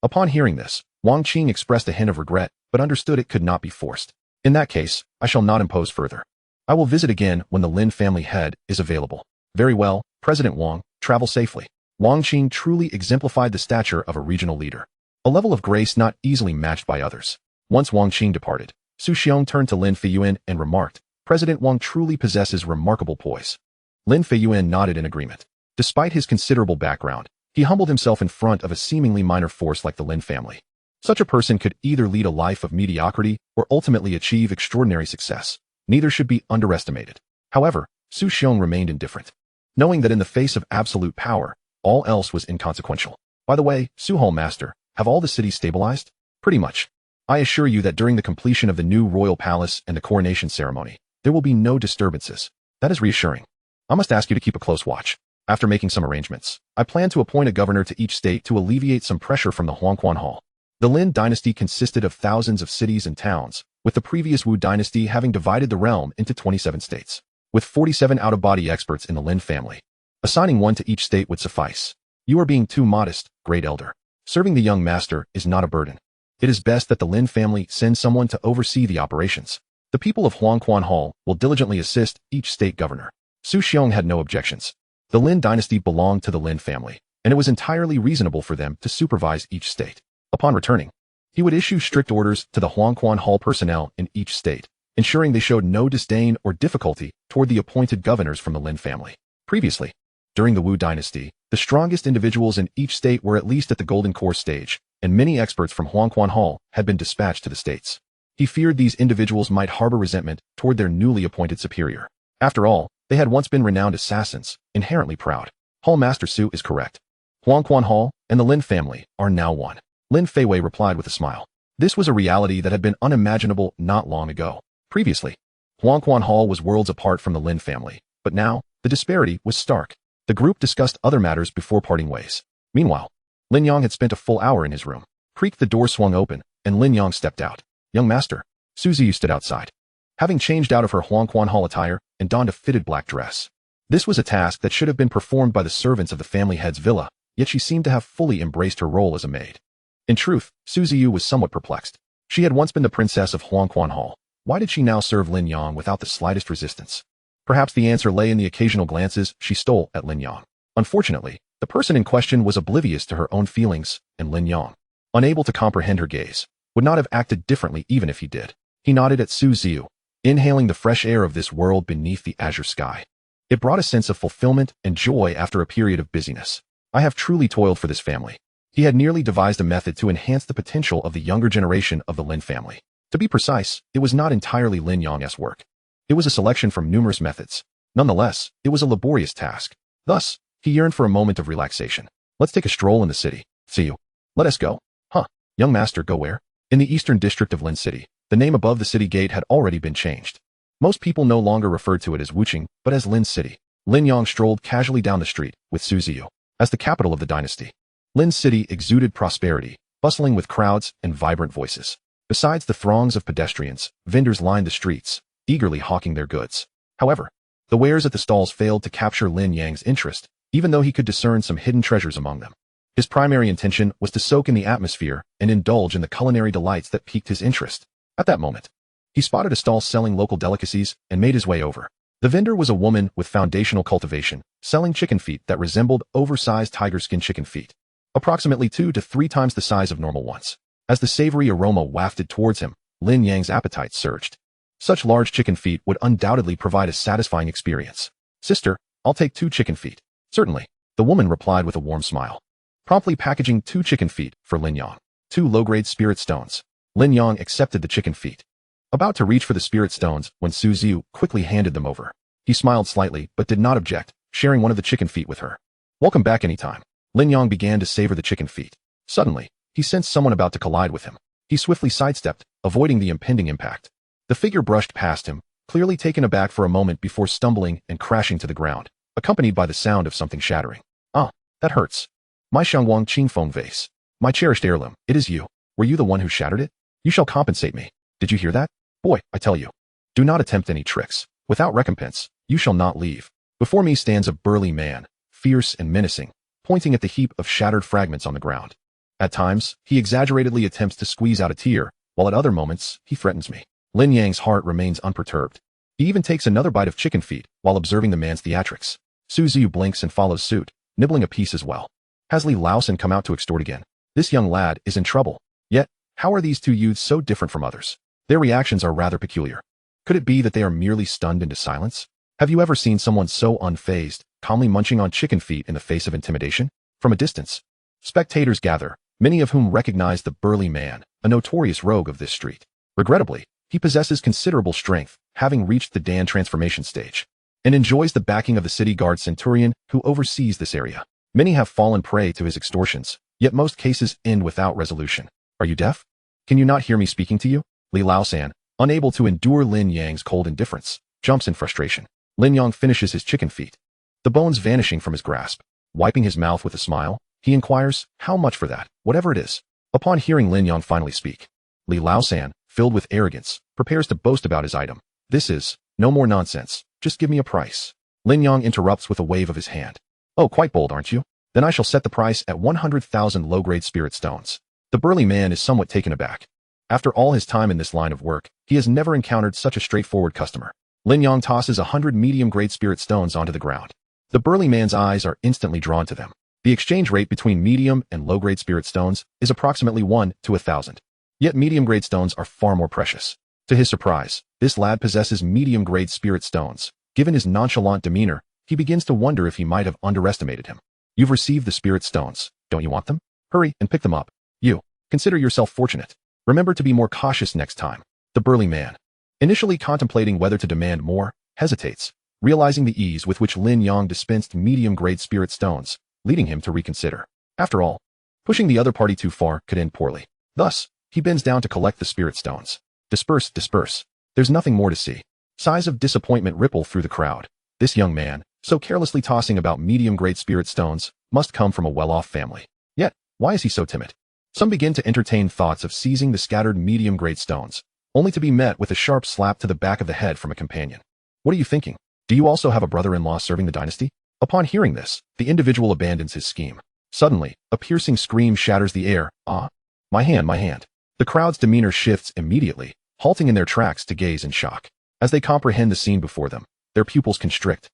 Upon hearing this, Wang Qing expressed a hint of regret, but understood it could not be forced. In that case, I shall not impose further. I will visit again when the Lin family head is available. Very well, President Wang, travel safely. Wang Qing truly exemplified the stature of a regional leader, a level of grace not easily matched by others. Once Wang Qing departed, Su Xiong turned to Lin Feiyuan and remarked, President Wang truly possesses remarkable poise. Lin Feiyuan nodded in agreement. Despite his considerable background, He humbled himself in front of a seemingly minor force like the Lin family. Such a person could either lead a life of mediocrity or ultimately achieve extraordinary success. Neither should be underestimated. However, Su Xiong remained indifferent, knowing that in the face of absolute power, all else was inconsequential. By the way, Su Hall Master, have all the cities stabilized? Pretty much. I assure you that during the completion of the new royal palace and the coronation ceremony, there will be no disturbances. That is reassuring. I must ask you to keep a close watch. After making some arrangements, I plan to appoint a governor to each state to alleviate some pressure from the Huangquan Hall. The Lin dynasty consisted of thousands of cities and towns, with the previous Wu dynasty having divided the realm into 27 states, with 47 out-of-body experts in the Lin family. Assigning one to each state would suffice. You are being too modest, great elder. Serving the young master is not a burden. It is best that the Lin family send someone to oversee the operations. The people of Huangquan Hall will diligently assist each state governor. Su Xiong had no objections. The Lin dynasty belonged to the Lin family, and it was entirely reasonable for them to supervise each state. Upon returning, he would issue strict orders to the Huangquan Hall personnel in each state, ensuring they showed no disdain or difficulty toward the appointed governors from the Lin family. Previously, during the Wu dynasty, the strongest individuals in each state were at least at the Golden Core stage, and many experts from Huangquan Hall had been dispatched to the states. He feared these individuals might harbor resentment toward their newly appointed superior. After all, they had once been renowned assassins, inherently proud. Hall Master Su is correct. Huangquan Hall and the Lin family are now one. Lin Feiwei replied with a smile. This was a reality that had been unimaginable not long ago. Previously, Huangquan Hall was worlds apart from the Lin family, but now, the disparity was stark. The group discussed other matters before parting ways. Meanwhile, Lin Yang had spent a full hour in his room. Creaked, the door swung open, and Lin Yang stepped out. Young master, Su Ziyu stood outside, having changed out of her Huangquan Hall attire and donned a fitted black dress. This was a task that should have been performed by the servants of the family head's villa, yet she seemed to have fully embraced her role as a maid. In truth, Su Ziyu was somewhat perplexed. She had once been the princess of Huangquan Hall. Why did she now serve Lin Yang without the slightest resistance? Perhaps the answer lay in the occasional glances she stole at Lin Yang. Unfortunately, the person in question was oblivious to her own feelings, and Lin Yang, unable to comprehend her gaze, would not have acted differently even if he did. He nodded at Su Ziyu, inhaling the fresh air of this world beneath the azure sky. It brought a sense of fulfillment and joy after a period of busyness. I have truly toiled for this family. He had nearly devised a method to enhance the potential of the younger generation of the Lin family. To be precise, it was not entirely Lin Yang's work. It was a selection from numerous methods. Nonetheless, it was a laborious task. Thus, he yearned for a moment of relaxation. Let's take a stroll in the city. See you. Let us go. Huh. Young master, go where? In the eastern district of Lin City. The name above the city gate had already been changed. Most people no longer referred to it as Wuxing, but as Lin City. Lin Yang strolled casually down the street with Su Ziyu. As the capital of the dynasty, Lin City exuded prosperity, bustling with crowds and vibrant voices. Besides the throngs of pedestrians, vendors lined the streets, eagerly hawking their goods. However, the wares at the stalls failed to capture Lin Yang's interest, even though he could discern some hidden treasures among them. His primary intention was to soak in the atmosphere and indulge in the culinary delights that piqued his interest. At that moment, he spotted a stall selling local delicacies and made his way over. The vendor was a woman with foundational cultivation, selling chicken feet that resembled oversized tiger skin chicken feet, approximately 2 to 3 times the size of normal ones. As the savory aroma wafted towards him, Lin Yang's appetite surged. Such large chicken feet would undoubtedly provide a satisfying experience. Sister, I'll take 2 chicken feet. Certainly, the woman replied with a warm smile, promptly packaging 2 chicken feet for Lin Yang. 2 low-grade spirit stones. Lin Yang accepted the chicken feet, about to reach for the spirit stones when Su Ziyu quickly handed them over. He smiled slightly but did not object, sharing one of the chicken feet with her. Welcome back anytime. Lin Yang began to savor the chicken feet. Suddenly, he sensed someone about to collide with him. He swiftly sidestepped, avoiding the impending impact. The figure brushed past him, clearly taken aback for a moment before stumbling and crashing to the ground, accompanied by the sound of something shattering. Ah, that hurts. My Shangwang Qingfeng vase. My cherished heirloom, it is you. Were you the one who shattered it? You shall compensate me. Did you hear that? Boy, I tell you. Do not attempt any tricks. Without recompense, you shall not leave. Before me stands a burly man, fierce and menacing, pointing at the heap of shattered fragments on the ground. At times, he exaggeratedly attempts to squeeze out a tear, while at other moments, he threatens me. Lin Yang's heart remains unperturbed. He even takes another bite of chicken feet while observing the man's theatrics. Su Ziyu blinks and follows suit, nibbling a piece as well. Has Li Laosan come out to extort again? This young lad is in trouble. Yet, how are these 2 youths so different from others? Their reactions are rather peculiar. Could it be that they are merely stunned into silence? Have you ever seen someone so unfazed, calmly munching on chicken feet in the face of intimidation? From a distance, spectators gather, many of whom recognize the burly man, a notorious rogue of this street. Regrettably, he possesses considerable strength, having reached the Dan transformation stage, and enjoys the backing of the city guard centurion who oversees this area. Many have fallen prey to his extortions, yet most cases end without resolution. Are you deaf? Can you not hear me speaking to you? Li Laosan, unable to endure Lin Yang's cold indifference, jumps in frustration. Lin Yang finishes his chicken feet, the bones vanishing from his grasp. Wiping his mouth with a smile, he inquires, how much for that, whatever it is? Upon hearing Lin Yang finally speak, Li Laosan, filled with arrogance, prepares to boast about his item. This is, no more nonsense, just give me a price. Lin Yang interrupts with a wave of his hand. Oh, quite bold, aren't you? Then I shall set the price at 100,000 low-grade spirit stones. The burly man is somewhat taken aback. After all his time in this line of work, he has never encountered such a straightforward customer. Lin Yang tosses 100 medium-grade spirit stones onto the ground. The burly man's eyes are instantly drawn to them. The exchange rate between medium and low-grade spirit stones is approximately 1 to 1,000. Yet medium-grade stones are far more precious. To his surprise, this lad possesses medium-grade spirit stones. Given his nonchalant demeanor, he begins to wonder if he might have underestimated him. You've received the spirit stones. Don't you want them? Hurry and pick them up. You. Consider yourself fortunate. Remember to be more cautious next time. The burly man, initially contemplating whether to demand more, hesitates, realizing the ease with which Lin Yang dispensed medium-grade spirit stones, leading him to reconsider. After all, pushing the other party too far could end poorly. Thus, he bends down to collect the spirit stones. Disperse, disperse. There's nothing more to see. Sighs of disappointment ripple through the crowd. This young man, so carelessly tossing about medium-grade spirit stones, must come from a well-off family. Yet, why is he so timid? Some begin to entertain thoughts of seizing the scattered medium-grade stones, only to be met with a sharp slap to the back of the head from a companion. What are you thinking? Do you also have a brother-in-law serving the dynasty? Upon hearing this, the individual abandons his scheme. Suddenly, a piercing scream shatters the air. Ah! My hand, my hand. The crowd's demeanor shifts immediately, halting in their tracks to gaze in shock. As they comprehend the scene before them, their pupils constrict,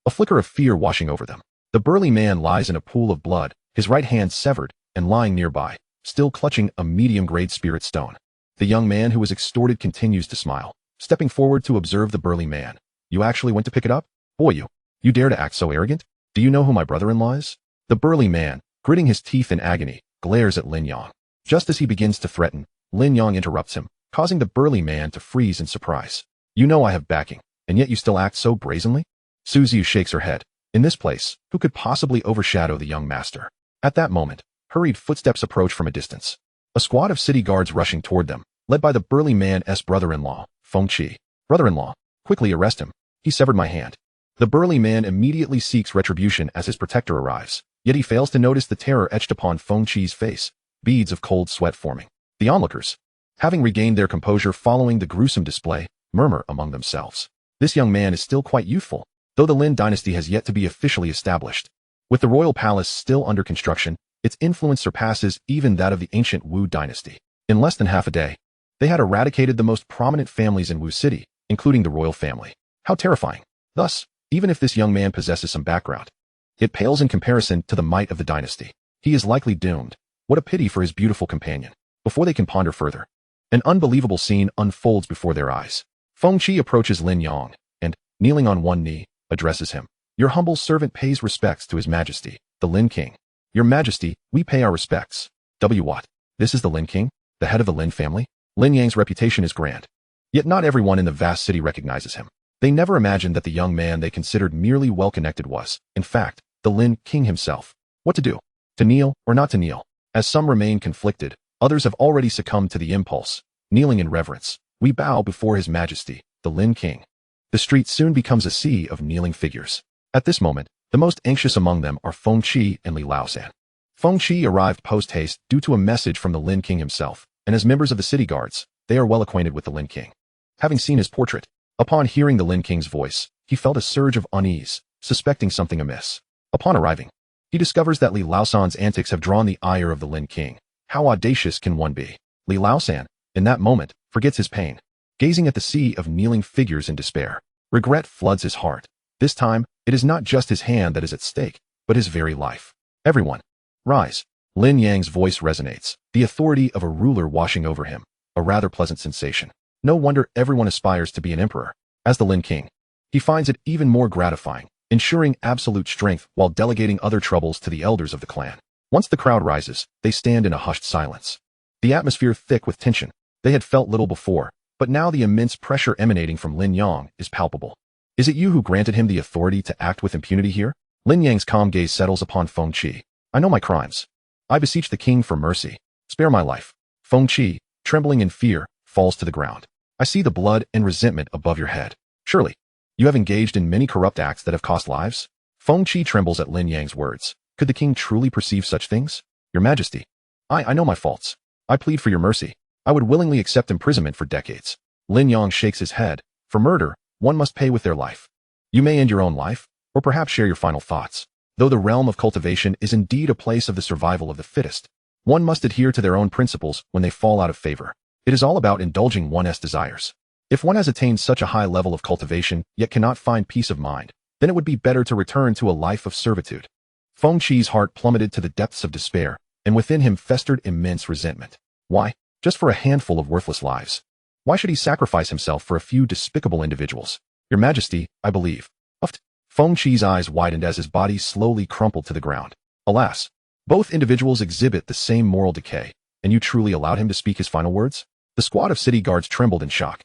a flicker of fear washing over them. The burly man lies in a pool of blood, his right hand severed, and lying nearby, still clutching a medium-grade spirit stone. The young man who was extorted continues to smile, stepping forward to observe the burly man. You actually went to pick it up? Boy, you dare to act so arrogant? Do you know who my brother-in-law is? The burly man, gritting his teeth in agony, glares at Lin Yang. Just as he begins to threaten, Lin Yang interrupts him, causing the burly man to freeze in surprise. You know I have backing, and yet you still act so brazenly? Suzy shakes her head. In this place, who could possibly overshadow the young master? At that moment, hurried footsteps approach from a distance. A squad of city guards rushing toward them, led by the burly man's brother-in-law, Feng Qi. Brother-in-law, quickly arrest him. He severed my hand. The burly man immediately seeks retribution as his protector arrives, yet he fails to notice the terror etched upon Feng Qi's face, beads of cold sweat forming. The onlookers, having regained their composure following the gruesome display, murmur among themselves. This young man is still quite youthful, though the Lin dynasty has yet to be officially established. With the royal palace still under construction, its influence surpasses even that of the ancient Wu dynasty. In less than half a day, they had eradicated the most prominent families in Wu City, including the royal family. How terrifying. Thus, even if this young man possesses some background, it pales in comparison to the might of the dynasty. He is likely doomed. What a pity for his beautiful companion. Before they can ponder further, an unbelievable scene unfolds before their eyes. Feng Qi approaches Lin Yang, and, kneeling on one knee, addresses him. Your humble servant pays respects to His Majesty, the Lin King. Your Majesty, we pay our respects. What? This is the Lin King, the head of the Lin family? Lin Yang's reputation is grand. Yet not everyone in the vast city recognizes him. They never imagined that the young man they considered merely well-connected was, in fact, the Lin King himself. What to do? To kneel or not to kneel? As some remain conflicted, others have already succumbed to the impulse. Kneeling in reverence, we bow before His Majesty, the Lin King. The street soon becomes a sea of kneeling figures. At this moment, the most anxious among them are Feng Qi and Li Laosan. Feng Qi arrived post-haste due to a message from the Lin King himself, and as members of the city guards, they are well acquainted with the Lin King. Having seen his portrait, upon hearing the Lin King's voice, he felt a surge of unease, suspecting something amiss. Upon arriving, he discovers that Li Laosan's antics have drawn the ire of the Lin King. How audacious can one be? Li Laosan, in that moment, forgets his pain, gazing at the sea of kneeling figures in despair. Regret floods his heart. This time, it is not just his hand that is at stake, but his very life. Everyone, rise. Lin Yang's voice resonates, the authority of a ruler washing over him, a rather pleasant sensation. No wonder everyone aspires to be an emperor. As the Lin King, he finds it even more gratifying, ensuring absolute strength while delegating other troubles to the elders of the clan. Once the crowd rises, they stand in a hushed silence. The atmosphere thick with tension. They had felt little before, but now the immense pressure emanating from Lin Yang is palpable. Is it you who granted him the authority to act with impunity here? Lin Yang's calm gaze settles upon Feng Qi. I know my crimes. I beseech the king for mercy. Spare my life. Feng Qi, trembling in fear, falls to the ground. I see the blood and resentment above your head. Surely, you have engaged in many corrupt acts that have cost lives? Feng Qi trembles at Lin Yang's words. Could the king truly perceive such things? Your Majesty, I know my faults. I plead for your mercy. I would willingly accept imprisonment for decades. Lin Yang shakes his head. For murder, one must pay with their life. You may end your own life, or perhaps share your final thoughts. Though the realm of cultivation is indeed a place of the survival of the fittest, one must adhere to their own principles when they fall out of favor. It is all about indulging one's desires. If one has attained such a high level of cultivation yet cannot find peace of mind, then it would be better to return to a life of servitude. Feng Qi's heart plummeted to the depths of despair, and within him festered immense resentment. Why? Just for a handful of worthless lives. Why should he sacrifice himself for a few despicable individuals? Your Majesty, I believe. Uffed. Feng Qi's eyes widened as his body slowly crumpled to the ground. Alas, both individuals exhibit the same moral decay, and you truly allowed him to speak his final words? The squad of city guards trembled in shock,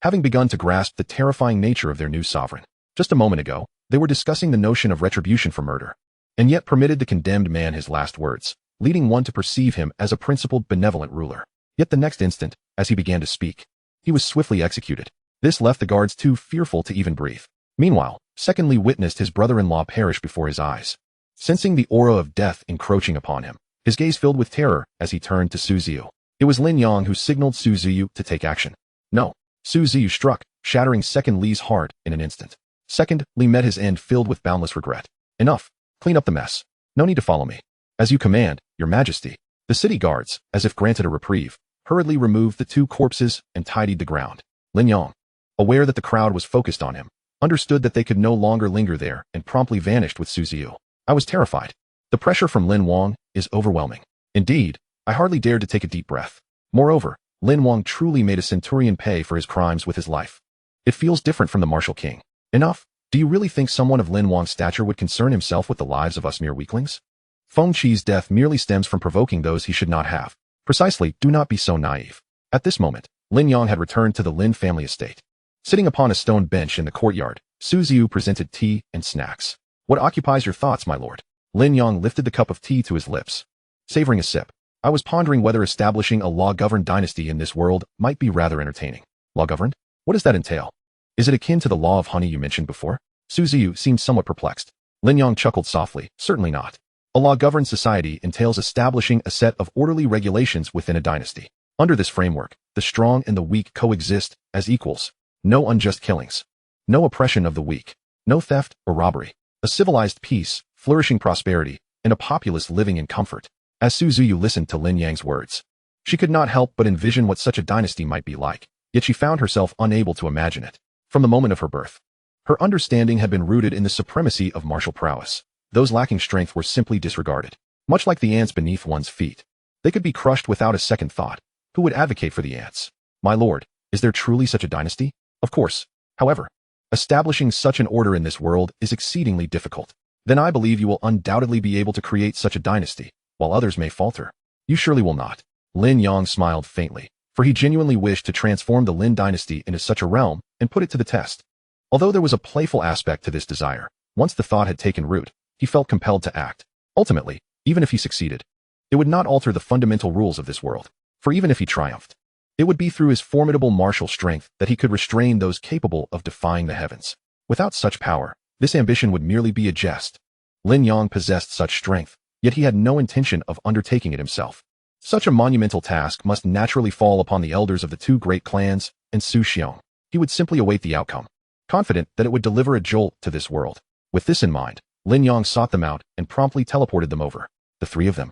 having begun to grasp the terrifying nature of their new sovereign. Just a moment ago, they were discussing the notion of retribution for murder, and yet permitted the condemned man his last words, leading one to perceive him as a principled, benevolent ruler. Yet the next instant, as he began to speak, he was swiftly executed. This left the guards too fearful to even breathe. Meanwhile, Second Li witnessed his brother-in-law perish before his eyes. Sensing the aura of death encroaching upon him, his gaze filled with terror as he turned to Su Ziyu. It was Lin Yang who signaled Su Ziyu to take action. No. Su Ziyu struck, shattering Second Li's heart in an instant. Second Li met his end filled with boundless regret. Enough. Clean up the mess. No need to follow me. As you command, Your Majesty. The city guards, as if granted a reprieve, hurriedly removed the two corpses and tidied the ground. Lin Yang, aware that the crowd was focused on him, understood that they could no longer linger there and promptly vanished with Su Ziyu. I was terrified. The pressure from Lin Wang is overwhelming. Indeed, I hardly dared to take a deep breath. Moreover, Lin Wang truly made a centurion pay for his crimes with his life. It feels different from the martial king. Enough. Do you really think someone of Lin Wang's stature would concern himself with the lives of us mere weaklings? Feng Qi's death merely stems from provoking those he should not have. Precisely, do not be so naive. At this moment, Lin Yang had returned to the Lin family estate. Sitting upon a stone bench in the courtyard, Su Ziyu presented tea and snacks. What occupies your thoughts, my lord? Lin Yang lifted the cup of tea to his lips. Savoring a sip, I was pondering whether establishing a law-governed dynasty in this world might be rather entertaining. Law-governed? What does that entail? Is it akin to the law of honey you mentioned before? Su Ziyu seemed somewhat perplexed. Lin Yang chuckled softly. Certainly not. A law-governed society entails establishing a set of orderly regulations within a dynasty. Under this framework, the strong and the weak coexist as equals. No unjust killings. No oppression of the weak. No theft or robbery. A civilized peace, flourishing prosperity, and a populace living in comfort. As Su Ziyu listened to Lin Yang's words, she could not help but envision what such a dynasty might be like, yet she found herself unable to imagine it. From the moment of her birth, her understanding had been rooted in the supremacy of martial prowess. Those lacking strength were simply disregarded. Much like the ants beneath one's feet, they could be crushed without a second thought. Who would advocate for the ants? My lord, is there truly such a dynasty? Of course. However, establishing such an order in this world is exceedingly difficult. Then I believe you will undoubtedly be able to create such a dynasty, while others may falter. You surely will not. Lin Yang smiled faintly, for he genuinely wished to transform the Lin dynasty into such a realm and put it to the test. Although there was a playful aspect to this desire, once the thought had taken root, he felt compelled to act. Ultimately, even if he succeeded, it would not alter the fundamental rules of this world. For even if he triumphed, it would be through his formidable martial strength that he could restrain those capable of defying the heavens. Without such power, this ambition would merely be a jest. Lin Yang possessed such strength, yet he had no intention of undertaking it himself. Such a monumental task must naturally fall upon the elders of the two great clans and Su Xiong. He would simply await the outcome, confident that it would deliver a jolt to this world. With this in mind, Lin Yang sought them out and promptly teleported them over. The three of them.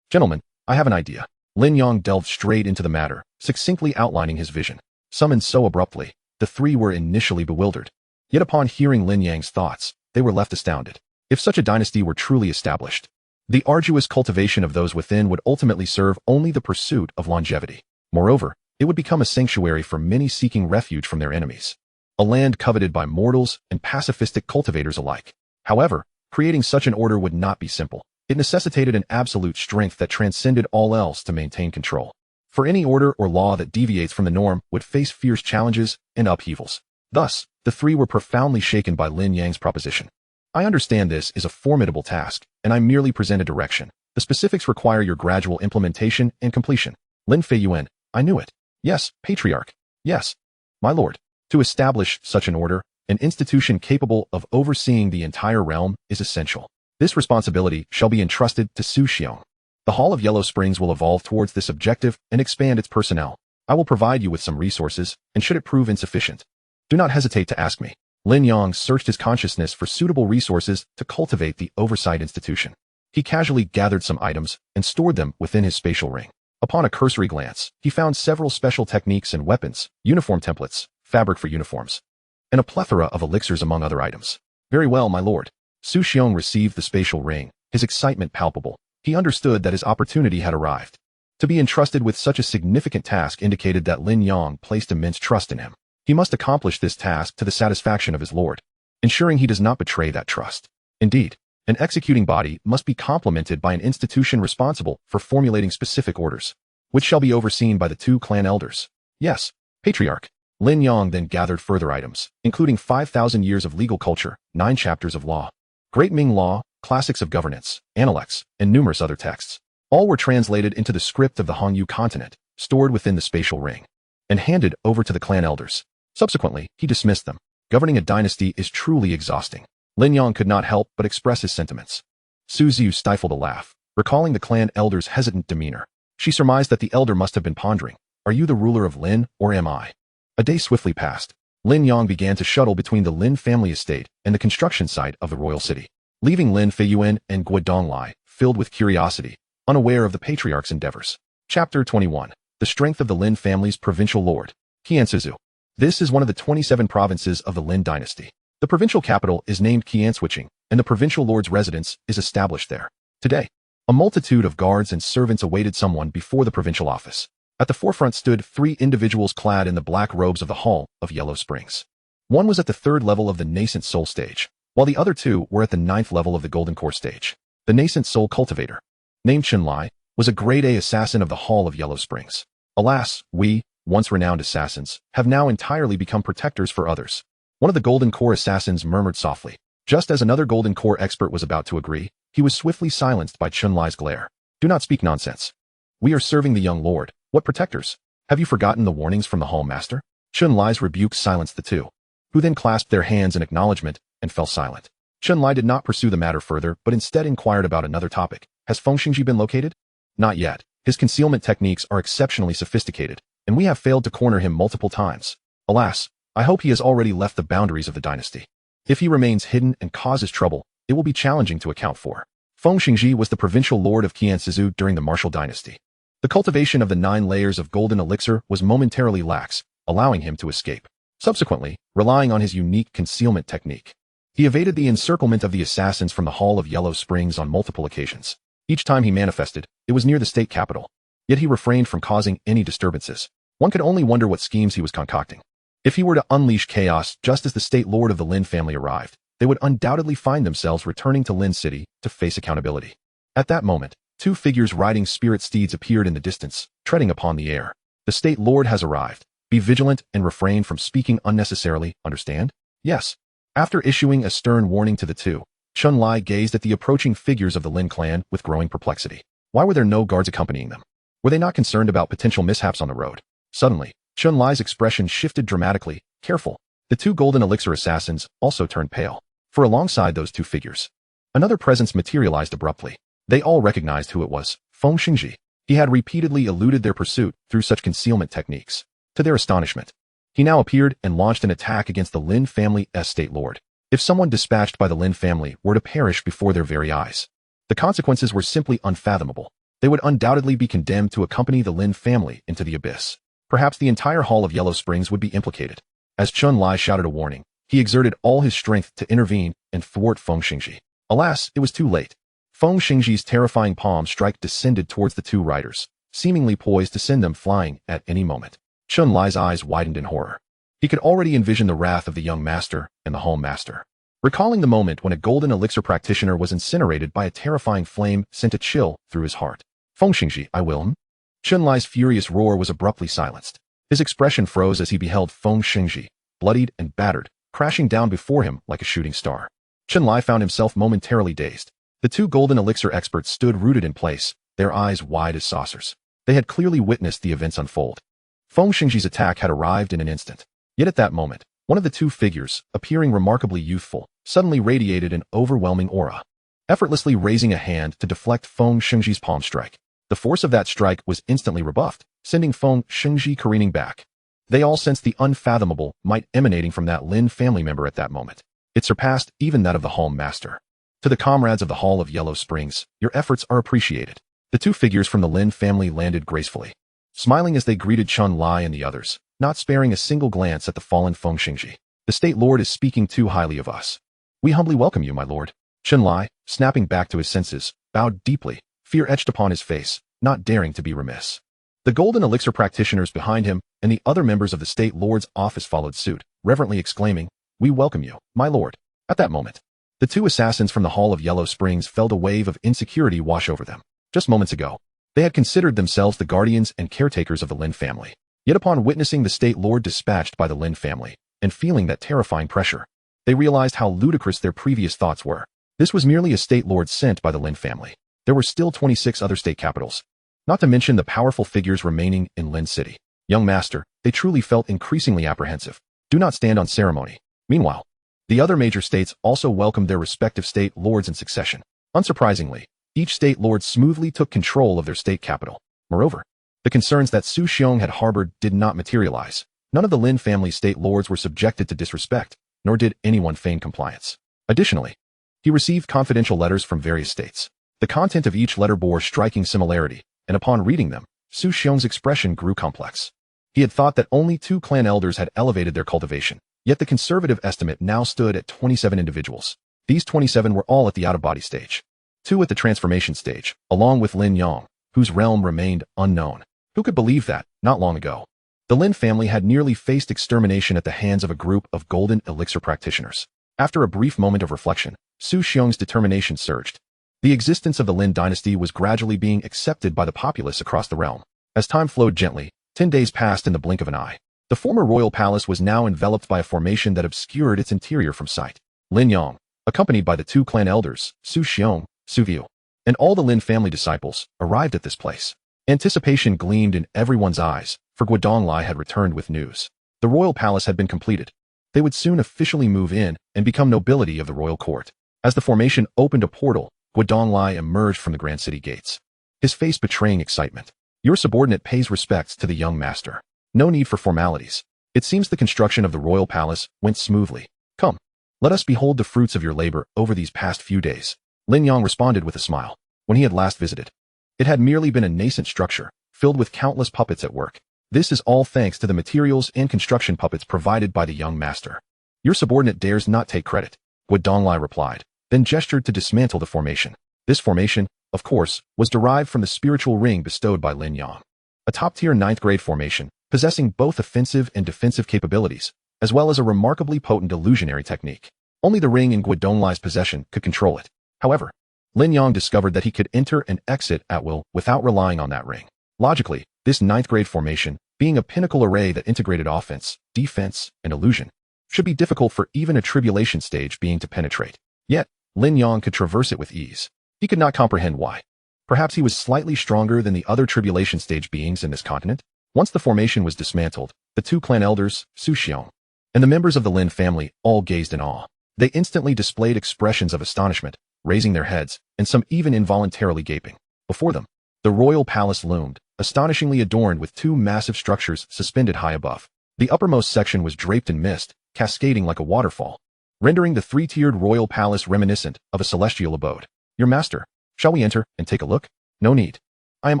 Gentlemen, I have an idea. Lin Yang delved straight into the matter, succinctly outlining his vision. Summoned so abruptly, the three were initially bewildered. Yet upon hearing Lin Yang's thoughts, they were left astounded. If such a dynasty were truly established, the arduous cultivation of those within would ultimately serve only the pursuit of longevity. Moreover, it would become a sanctuary for many seeking refuge from their enemies. a land coveted by mortals and pacifistic cultivators alike. However, creating such an order would not be simple. It necessitated an absolute strength that transcended all else to maintain control. For any order or law that deviates from the norm would face fierce challenges and upheavals. Thus, the three were profoundly shaken by Lin Yang's proposition. I understand this is a formidable task, and I merely present a direction. The specifics require your gradual implementation and completion. Lin Feiyuan, I knew it. Yes, Patriarch. Yes, my lord. To establish such an order, an institution capable of overseeing the entire realm is essential. This responsibility shall be entrusted to Su Xiong. The Hall of Yellow Springs will evolve towards this objective and expand its personnel. I will provide you with some resources, and should it prove insufficient, do not hesitate to ask me. Lin Yang searched his consciousness for suitable resources to cultivate the oversight institution. He casually gathered some items and stored them within his spatial ring. Upon a cursory glance, he found several special techniques and weapons, uniform templates, fabric for uniforms, and a plethora of elixirs among other items. Very well, my lord. Su Xiong received the spatial ring, his excitement palpable. He understood that his opportunity had arrived. To be entrusted with such a significant task indicated that Lin Yang placed immense trust in him. He must accomplish this task to the satisfaction of his lord, ensuring he does not betray that trust. Indeed, an executing body must be complemented by an institution responsible for formulating specific orders, which shall be overseen by the two clan elders. Yes, Patriarch. Lin Yang then gathered further items, including 5,000 years of legal culture, 9 chapters of law, Great Ming Law, classics of governance, analects, and numerous other texts. All were translated into the script of the Hongyu continent, stored within the spatial ring, and handed over to the clan elders. Subsequently, he dismissed them. Governing a dynasty is truly exhausting. Lin Yang could not help but express his sentiments. Su Ziyu stifled a laugh, recalling the clan elder's hesitant demeanor. She surmised that the elder must have been pondering, are you the ruler of Lin, or am I? A day swiftly passed. Lin Yang began to shuttle between the Lin family estate and the construction site of the royal city, leaving Lin Feiyuan and Guodonglai filled with curiosity, unaware of the patriarch's endeavors. Chapter 21. The Strength of the Lin Family's Provincial Lord. Qianzizu. This is one of the 27 provinces of the Lin dynasty. The provincial capital is named Qianzwiching, and the provincial lord's residence is established there. Today, a multitude of guards and servants awaited someone before the provincial office. At the forefront stood 3 individuals clad in the black robes of the Hall of Yellow Springs. One was at the 3rd level of the nascent soul stage, while the other 2 were at the 9th level of the golden core stage. The nascent soul cultivator, named Chunlai, was a grade A assassin of the Hall of Yellow Springs. Alas, we, once renowned assassins, have now entirely become protectors for others. One of the golden core assassins murmured softly. Just as another golden core expert was about to agree, he was swiftly silenced by Chunlai's glare. Do not speak nonsense. We are serving the young lord. What protectors? Have you forgotten the warnings from the Hall Master? Chunlai's rebuke silenced the 2, who then clasped their hands in acknowledgement and fell silent. Chunlai did not pursue the matter further, but instead inquired about another topic. Has Feng Xingji been located? Not yet. His concealment techniques are exceptionally sophisticated, and we have failed to corner him multiple times. Alas, I hope he has already left the boundaries of the dynasty. If he remains hidden and causes trouble, it will be challenging to account for. Feng Xingji was the provincial lord of Qianzizu during the Martial dynasty. The cultivation of the 9 layers of golden elixir was momentarily lax, allowing him to escape. Subsequently, relying on his unique concealment technique, he evaded the encirclement of the assassins from the Hall of Yellow Springs on multiple occasions. Each time he manifested, it was near the state capital. Yet he refrained from causing any disturbances. One could only wonder what schemes he was concocting. If he were to unleash chaos just as the state lord of the Lin family arrived, they would undoubtedly find themselves returning to Lin City to face accountability. At that moment, 2 figures riding spirit steeds appeared in the distance, treading upon the air. The state lord has arrived. Be vigilant and refrain from speaking unnecessarily, understand? Yes. After issuing a stern warning to the 2, Chunlai gazed at the approaching figures of the Lin clan with growing perplexity. Why were there no guards accompanying them? Were they not concerned about potential mishaps on the road? Suddenly, Chunlai's expression shifted dramatically. Careful. The 2 golden elixir assassins also turned pale. For alongside those 2 figures, another presence materialized abruptly. They all recognized who it was, Feng Xingji. He had repeatedly eluded their pursuit through such concealment techniques. To their astonishment, he now appeared and launched an attack against the Lin family's state lord. If someone dispatched by the Lin family were to perish before their very eyes, the consequences were simply unfathomable. They would undoubtedly be condemned to accompany the Lin family into the abyss. Perhaps the entire Hall of Yellow Springs would be implicated. As Chunlai shouted a warning, he exerted all his strength to intervene and thwart Feng Xingji. Alas, it was too late. Feng Xingji's terrifying palm strike descended towards the 2 riders, seemingly poised to send them flying at any moment. Chunlai's eyes widened in horror. He could already envision the wrath of the young master and the home master. Recalling the moment when a golden elixir practitioner was incinerated by a terrifying flame sent a chill through his heart. Feng Xingji, I will. Chun Lai's furious roar was abruptly silenced. His expression froze as he beheld Feng Xingji, bloodied and battered, crashing down before him like a shooting star. Chun Lai found himself momentarily dazed. The two golden elixir experts stood rooted in place, their eyes wide as saucers. They had clearly witnessed the events unfold. Feng Xingji's attack had arrived in an instant. Yet at that moment, one of the two figures, appearing remarkably youthful, suddenly radiated an overwhelming aura. Effortlessly raising a hand to deflect Feng Xingji's palm strike. The force of that strike was instantly rebuffed, sending Feng Xingji careening back. They all sensed the unfathomable might emanating from that Lin family member at that moment. It surpassed even that of the Home Master. To the comrades of the Hall of Yellow Springs, your efforts are appreciated. The two figures from the Lin family landed gracefully, smiling as they greeted Chun Lai and the others, not sparing a single glance at the fallen Feng Xingji. The State Lord is speaking too highly of us. We humbly welcome you, my lord. Chun Lai, snapping back to his senses, bowed deeply, fear etched upon his face, not daring to be remiss. The golden elixir practitioners behind him and the other members of the State Lord's office followed suit, reverently exclaiming, We welcome you, my lord. At that moment, the two assassins from the Hall of Yellow Springs felt a wave of insecurity wash over them. Just moments ago, they had considered themselves the guardians and caretakers of the Lin family. Yet upon witnessing the State Lord dispatched by the Lin family, and feeling that terrifying pressure, they realized how ludicrous their previous thoughts were. This was merely a State Lord sent by the Lin family. There were still 26 other state capitals, not to mention the powerful figures remaining in Lin City. Young master, they truly felt increasingly apprehensive. Do not stand on ceremony. Meanwhile, the other major states also welcomed their respective state lords in succession. Unsurprisingly, each state lord smoothly took control of their state capital. Moreover, the concerns that Su Xiong had harbored did not materialize. None of the Lin family state lords were subjected to disrespect, nor did anyone feign compliance. Additionally, he received confidential letters from various states. The content of each letter bore striking similarity, and upon reading them, Su Xiong's expression grew complex. He had thought that only 2 clan elders had elevated their cultivation, yet the conservative estimate now stood at 27 individuals. These 27 were all at the out-of-body stage. 2 at the transformation stage, along with Lin Yang, whose realm remained unknown. Who could believe that, not long ago, the Lin family had nearly faced extermination at the hands of a group of golden elixir practitioners? After a brief moment of reflection, Su Xiong's determination surged. The existence of the Lin dynasty was gradually being accepted by the populace across the realm. As time flowed gently, 10 days passed in the blink of an eye. The former royal palace was now enveloped by a formation that obscured its interior from sight. Lin Yang, accompanied by the 2 clan elders, Su Xiong, Su Viu, and all the Lin family disciples, arrived at this place. Anticipation gleamed in everyone's eyes, for Guodonglai had returned with news. The royal palace had been completed. They would soon officially move in and become nobility of the royal court. As the formation opened a portal, Guodonglai emerged from the grand city gates, his face betraying excitement. Your subordinate pays respects to the young master. No need for formalities. It seems the construction of the royal palace went smoothly. Come, let us behold the fruits of your labor over these past few days. Lin Yang responded with a smile. When he had last visited, it had merely been a nascent structure, filled with countless puppets at work. This is all thanks to the materials and construction puppets provided by the young master. Your subordinate dares not take credit, Guodonglai replied, then gestured to dismantle the formation. This formation, of course, was derived from the spiritual ring bestowed by Lin Yang, a top-tier 9th-grade formation, possessing both offensive and defensive capabilities, as well as a remarkably potent illusionary technique. Only the ring in Guodonglai's possession could control it. However, Lin Yang discovered that he could enter and exit at will without relying on that ring. Logically, this 9th-grade formation, being a pinnacle array that integrated offense, defense, and illusion, should be difficult for even a tribulation stage being to penetrate. Yet, Lin Yang could traverse it with ease. He could not comprehend why. Perhaps he was slightly stronger than the other tribulation stage beings in this continent? Once the formation was dismantled, the 2 clan elders, Su Xiong, and the members of the Lin family all gazed in awe. They instantly displayed expressions of astonishment, raising their heads, and some even involuntarily gaping. Before them, the royal palace loomed, astonishingly adorned with 2 massive structures suspended high above. The uppermost section was draped in mist, cascading like a waterfall, rendering the 3-tiered royal palace reminiscent of a celestial abode. Your master, shall we enter and take a look? No need. I am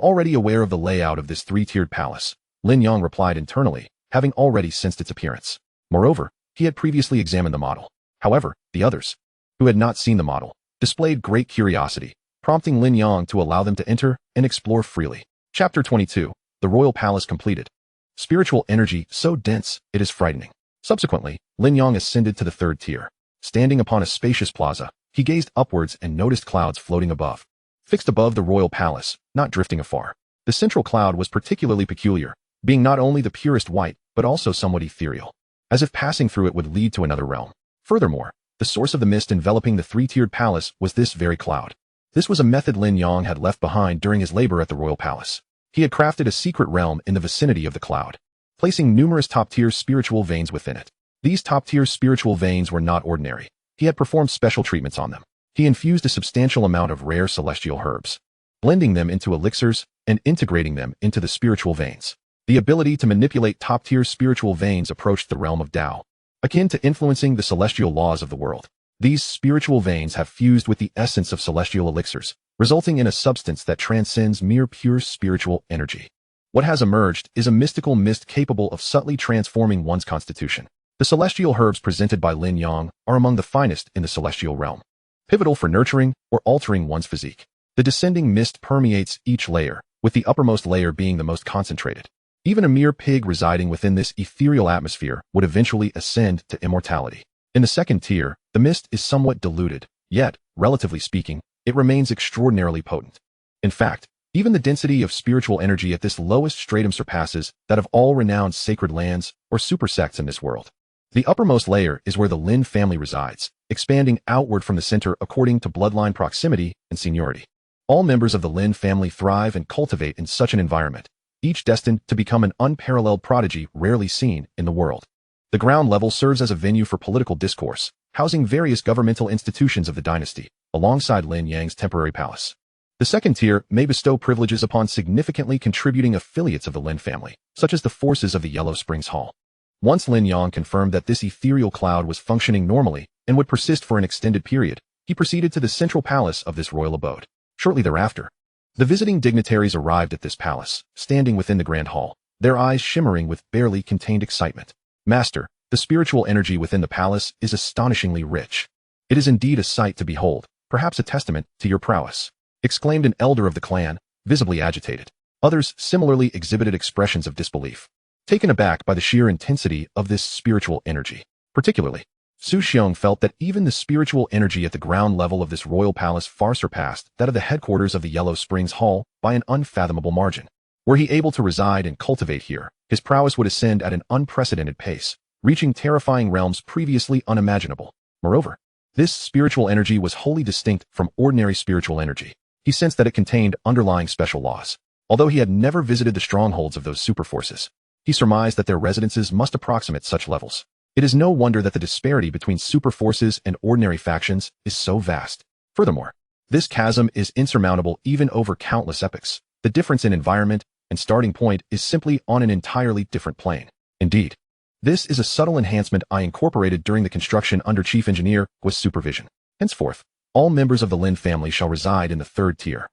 already aware of the layout of this 3-tiered palace, Lin Yang replied internally, having already sensed its appearance. Moreover, he had previously examined the model. However, the others, who had not seen the model, displayed great curiosity, prompting Lin Yang to allow them to enter and explore freely. Chapter 22, The Royal Palace Completed. Spiritual energy so dense, it is frightening. Subsequently, Lin Yang ascended to the third tier. Standing upon a spacious plaza, he gazed upwards and noticed clouds floating above. Fixed above the royal palace, not drifting afar. The central cloud was particularly peculiar, being not only the purest white, but also somewhat ethereal, as if passing through it would lead to another realm. Furthermore, the source of the mist enveloping the three-tiered palace was this very cloud. This was a method Lin Yang had left behind during his labor at the royal palace. He had crafted a secret realm in the vicinity of the cloud, placing numerous top-tier spiritual veins within it. These top-tier spiritual veins were not ordinary. He had performed special treatments on them. He infused a substantial amount of rare celestial herbs, blending them into elixirs and integrating them into the spiritual veins. The ability to manipulate top-tier spiritual veins approached the realm of Tao, akin to influencing the celestial laws of the world. These spiritual veins have fused with the essence of celestial elixirs, resulting in a substance that transcends mere pure spiritual energy. What has emerged is a mystical mist capable of subtly transforming one's constitution. The celestial herbs presented by Lin Yang are among the finest in the celestial realm, pivotal for nurturing or altering one's physique. The descending mist permeates each layer, with the uppermost layer being the most concentrated. Even a mere pig residing within this ethereal atmosphere would eventually ascend to immortality. In the second tier, the mist is somewhat diluted, yet, relatively speaking, it remains extraordinarily potent. In fact, even the density of spiritual energy at this lowest stratum surpasses that of all renowned sacred lands or super sects in this world. The uppermost layer is where the Lin family resides, expanding outward from the center according to bloodline proximity and seniority. All members of the Lin family thrive and cultivate in such an environment, each destined to become an unparalleled prodigy rarely seen in the world. The ground level serves as a venue for political discourse, housing various governmental institutions of the dynasty, alongside Lin Yang's temporary palace. The second tier may bestow privileges upon significantly contributing affiliates of the Lin family, such as the forces of the Yellow Springs Hall. Once Lin Yang confirmed that this ethereal cloud was functioning normally and would persist for an extended period, he proceeded to the central palace of this royal abode. Shortly thereafter, the visiting dignitaries arrived at this palace, standing within the grand hall, their eyes shimmering with barely contained excitement. Master, the spiritual energy within the palace is astonishingly rich. It is indeed a sight to behold, perhaps a testament to your prowess, exclaimed an elder of the clan, visibly agitated. Others similarly exhibited expressions of disbelief, taken aback by the sheer intensity of this spiritual energy. Particularly, Su Xiong felt that even the spiritual energy at the ground level of this royal palace far surpassed that of the headquarters of the Yellow Springs Hall by an unfathomable margin. Were he able to reside and cultivate here, his prowess would ascend at an unprecedented pace, reaching terrifying realms previously unimaginable. Moreover, this spiritual energy was wholly distinct from ordinary spiritual energy. He sensed that it contained underlying special laws. Although he had never visited the strongholds of those superforces, he surmised that their residences must approximate such levels. It is no wonder that the disparity between superforces and ordinary factions is so vast. Furthermore, this chasm is insurmountable even over countless epochs. The difference in environment and starting point is simply on an entirely different plane. Indeed, this is a subtle enhancement I incorporated during the construction under Chief Engineer Gui's supervision. Henceforth, all members of the Lin family shall reside in the third tier.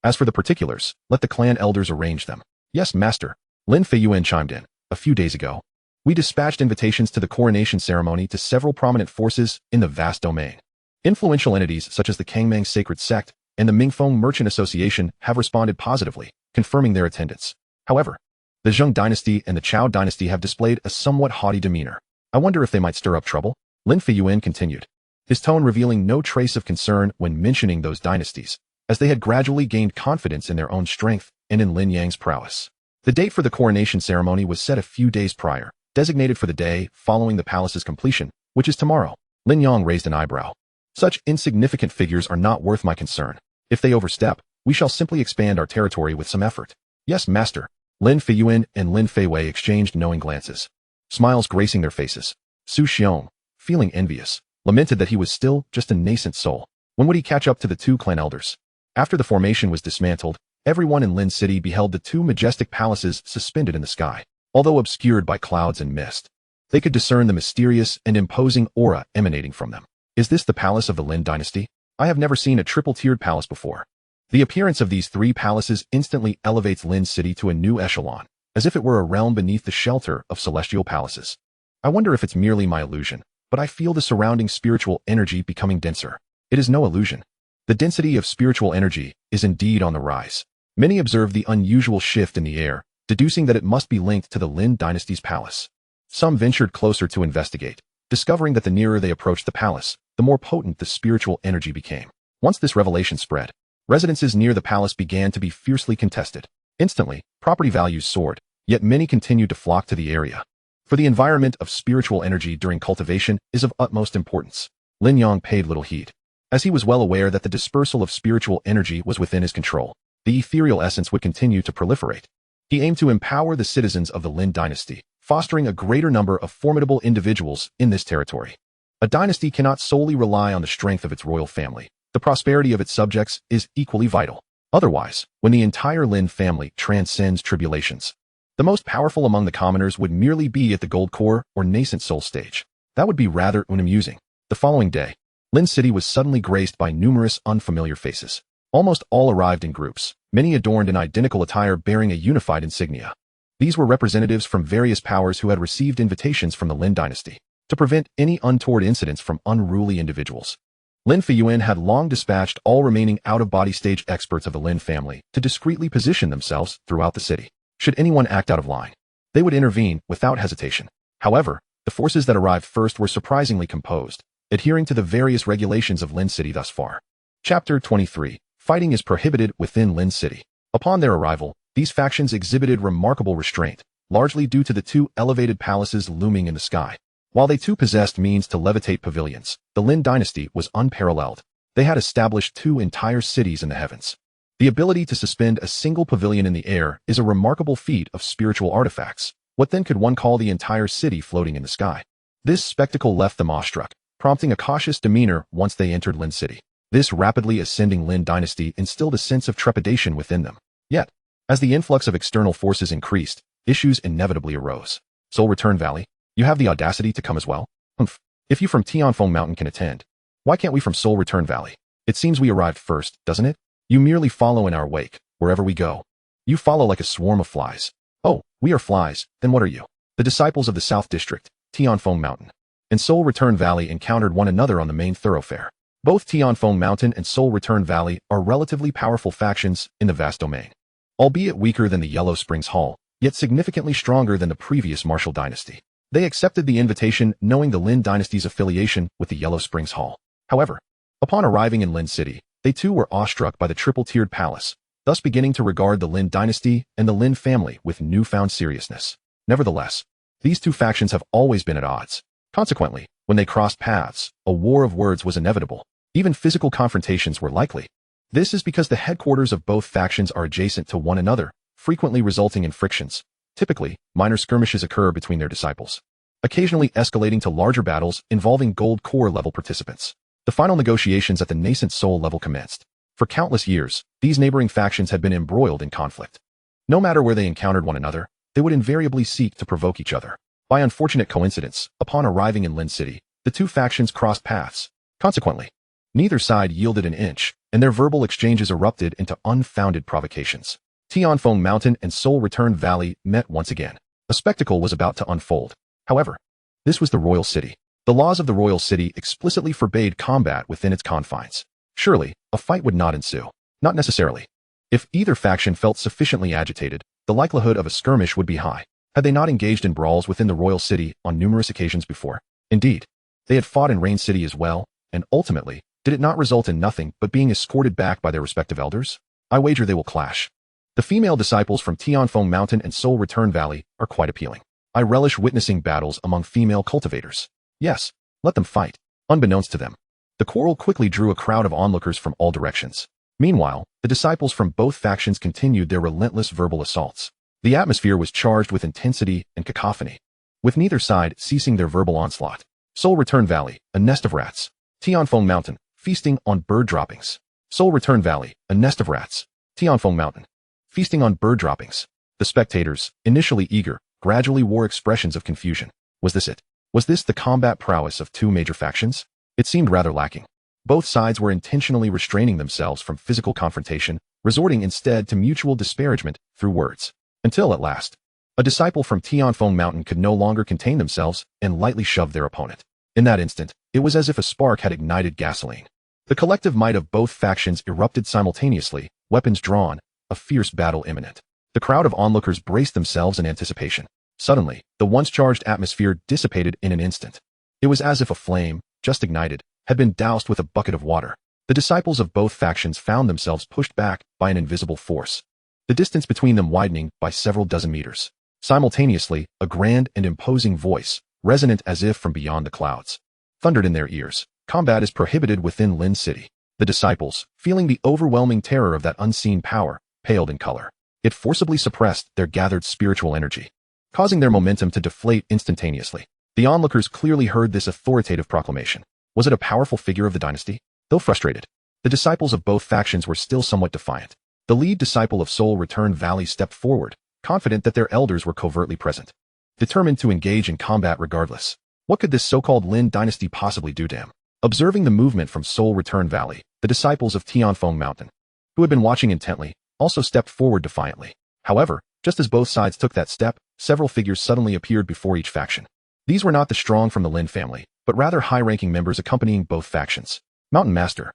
As for the particulars, let the clan elders arrange them. Yes, master, Lin Feiyuan chimed in. A few days ago, we dispatched invitations to the coronation ceremony to several prominent forces in the vast domain. Influential entities such as the Kangmang Sacred Sect and the Mingfeng Merchant Association have responded positively, confirming their attendance. However, the Zheng dynasty and the Chao dynasty have displayed a somewhat haughty demeanor. I wonder if they might stir up trouble? Lin Feiyuan continued, his tone revealing no trace of concern when mentioning those dynasties, as they had gradually gained confidence in their own strength and in Lin Yang's prowess. The date for the coronation ceremony was set a few days prior, designated for the day following the palace's completion, which is tomorrow. Lin Yang raised an eyebrow. Such insignificant figures are not worth my concern. If they overstep, we shall simply expand our territory with some effort. Yes, master. Lin Feiyuan and Lin Feiwei exchanged knowing glances, smiles gracing their faces. Su Xiong, feeling envious, lamented that he was still just a nascent soul. When would he catch up to the two clan elders? After the formation was dismantled, everyone in Lin City beheld the two majestic palaces suspended in the sky. Although obscured by clouds and mist, they could discern the mysterious and imposing aura emanating from them. Is this the palace of the Lin dynasty? I have never seen a triple-tiered palace before. The appearance of these three palaces instantly elevates Lin City to a new echelon, as if it were a realm beneath the shelter of celestial palaces. I wonder if it's merely my illusion, but I feel the surrounding spiritual energy becoming denser. It is no illusion. The density of spiritual energy is indeed on the rise. Many observe the unusual shift in the air, deducing that it must be linked to the Lin dynasty's palace. Some ventured closer to investigate, discovering that the nearer they approached the palace, the more potent the spiritual energy became. Once this revelation spread, residences near the palace began to be fiercely contested. Instantly, property values soared, yet many continued to flock to the area. For the environment of spiritual energy during cultivation is of utmost importance. Lin Yang paid little heed, as he was well aware that the dispersal of spiritual energy was within his control. The ethereal essence would continue to proliferate. He aimed to empower the citizens of the Lin dynasty, fostering a greater number of formidable individuals in this territory. A dynasty cannot solely rely on the strength of its royal family. The prosperity of its subjects is equally vital. Otherwise, when the entire Lin family transcends tribulations, the most powerful among the commoners would merely be at the gold core or nascent soul stage. That would be rather unamusing. The following day, Lin City was suddenly graced by numerous unfamiliar faces. Almost all arrived in groups, many adorned in identical attire bearing a unified insignia. These were representatives from various powers who had received invitations from the Lin dynasty to prevent any untoward incidents from unruly individuals. Lin Fiyuan had long dispatched all remaining out-of-body stage experts of the Lin family to discreetly position themselves throughout the city. Should anyone act out of line, they would intervene without hesitation. However, the forces that arrived first were surprisingly composed, adhering to the various regulations of Lin City thus far. Chapter 23. Fighting is prohibited within Lin City. Upon their arrival, these factions exhibited remarkable restraint, largely due to the two elevated palaces looming in the sky. While they too possessed means to levitate pavilions, the Lin dynasty was unparalleled. They had established 2 entire cities in the heavens. The ability to suspend a single pavilion in the air is a remarkable feat of spiritual artifacts. What then could one call the entire city floating in the sky? This spectacle left them awestruck, prompting a cautious demeanor once they entered Lin City. This rapidly ascending Lin dynasty instilled a sense of trepidation within them. Yet, as the influx of external forces increased, issues inevitably arose. Soul Return Valley, you have the audacity to come as well? Humph. If you from Tianfeng Mountain can attend, why can't we from Soul Return Valley? It seems we arrived first, doesn't it? You merely follow in our wake, wherever we go. You follow like a swarm of flies. Oh, we are flies, then what are you? The disciples of the South District, Tianfeng Mountain, and Soul Return Valley encountered one another on the main thoroughfare. Both Tianfeng Mountain and Soul Return Valley are relatively powerful factions in the vast domain. Albeit weaker than the Yellow Springs Hall, yet significantly stronger than the previous Martial dynasty. They accepted the invitation knowing the Lin dynasty's affiliation with the Yellow Springs Hall. However, upon arriving in Lin City, they too were awestruck by the triple-tiered palace, thus beginning to regard the Lin dynasty and the Lin family with newfound seriousness. Nevertheless, these two factions have always been at odds. Consequently, when they crossed paths, a war of words was inevitable. Even physical confrontations were likely. This is because the headquarters of both factions are adjacent to one another, frequently resulting in frictions. Typically, minor skirmishes occur between their disciples, occasionally escalating to larger battles involving gold core level participants. The final negotiations at the nascent soul level commenced. For countless years, these neighboring factions had been embroiled in conflict. No matter where they encountered one another, they would invariably seek to provoke each other. By unfortunate coincidence, upon arriving in Lin City, the two factions crossed paths. Consequently, neither side yielded an inch, and their verbal exchanges erupted into unfounded provocations. Tianfeng Mountain and Soul Return Valley met once again. A spectacle was about to unfold. However, this was the royal city. The laws of the royal city explicitly forbade combat within its confines. Surely, a fight would not ensue. Not necessarily. If either faction felt sufficiently agitated, the likelihood of a skirmish would be high. Had they not engaged in brawls within the royal city on numerous occasions before? Indeed, they had fought in Rain City as well, and ultimately, did it not result in nothing but being escorted back by their respective elders? I wager they will clash. The female disciples from Tianfeng Mountain and Soul Return Valley are quite appealing. I relish witnessing battles among female cultivators. Yes, let them fight. Unbeknownst to them, the quarrel quickly drew a crowd of onlookers from all directions. Meanwhile, the disciples from both factions continued their relentless verbal assaults. The atmosphere was charged with intensity and cacophony, with neither side ceasing their verbal onslaught. Soul Return Valley, a nest of rats. Tianfeng Mountain, feasting on bird droppings. Soul Return Valley, a nest of rats. Tianfeng Mountain, feasting on bird droppings. The spectators, initially eager, gradually wore expressions of confusion. Was this it? Was this the combat prowess of two major factions? It seemed rather lacking. Both sides were intentionally restraining themselves from physical confrontation, resorting instead to mutual disparagement through words. Until at last, a disciple from Tianfeng Mountain could no longer contain themselves and lightly shoved their opponent. In that instant, it was as if a spark had ignited gasoline. The collective might of both factions erupted simultaneously, weapons drawn, a fierce battle imminent. The crowd of onlookers braced themselves in anticipation. Suddenly, the once charged atmosphere dissipated in an instant. It was as if a flame, just ignited, had been doused with a bucket of water. The disciples of both factions found themselves pushed back by an invisible force, the distance between them widening by several dozen meters. Simultaneously, a grand and imposing voice, resonant as if from beyond the clouds, thundered in their ears. Combat is prohibited within Lin City. The disciples, feeling the overwhelming terror of that unseen power, paled in color. It forcibly suppressed their gathered spiritual energy, causing their momentum to deflate instantaneously. The onlookers clearly heard this authoritative proclamation. Was it a powerful figure of the dynasty? Though frustrated, the disciples of both factions were still somewhat defiant. The lead disciple of Soul Return Valley stepped forward, confident that their elders were covertly present, determined to engage in combat regardless. What could this so-called Lin dynasty possibly do to him? Observing the movement from Soul Return Valley, the disciples of Tianfeng Mountain, who had been watching intently, also stepped forward defiantly. However, just as both sides took that step, several figures suddenly appeared before each faction. These were not the strong from the Lin family, but rather high-ranking members accompanying both factions. Mountain Master.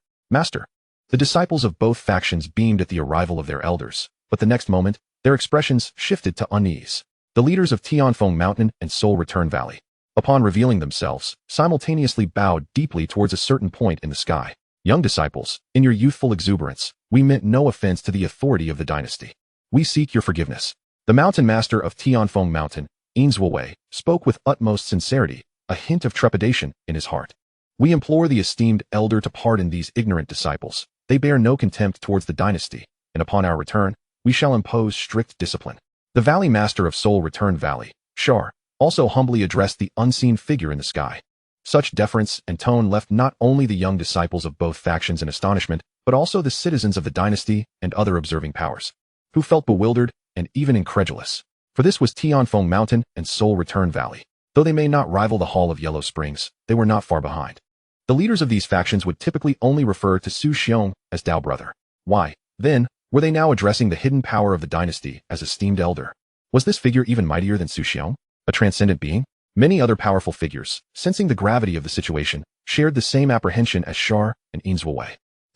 The disciples of both factions beamed at the arrival of their elders, but the next moment, their expressions shifted to unease. The leaders of Tianfeng Mountain and Soul Return Valley, upon revealing themselves, simultaneously bowed deeply towards a certain point in the sky. Young disciples, in your youthful exuberance, we meant no offense to the authority of the dynasty. We seek your forgiveness. The Mountain Master of Tianfeng Mountain, Invincible, spoke with utmost sincerity, a hint of trepidation in his heart. We implore the esteemed elder to pardon these ignorant disciples. They bear no contempt towards the dynasty, and upon our return, we shall impose strict discipline. The Valley Master of Soul Return Valley, Shar, also humbly addressed the unseen figure in the sky. Such deference and tone left not only the young disciples of both factions in astonishment, but also the citizens of the dynasty and other observing powers, who felt bewildered and even incredulous. For this was Tianfeng Mountain and Soul Return Valley. Though they may not rival the Hall of Yellow Springs, they were not far behind. The leaders of these factions would typically only refer to Su Xiong as Dao Brother. Why, then, were they now addressing the hidden power of the dynasty as esteemed elder? Was this figure even mightier than Su Xiong? A transcendent being? Many other powerful figures, sensing the gravity of the situation, shared the same apprehension as Shar and Invincible.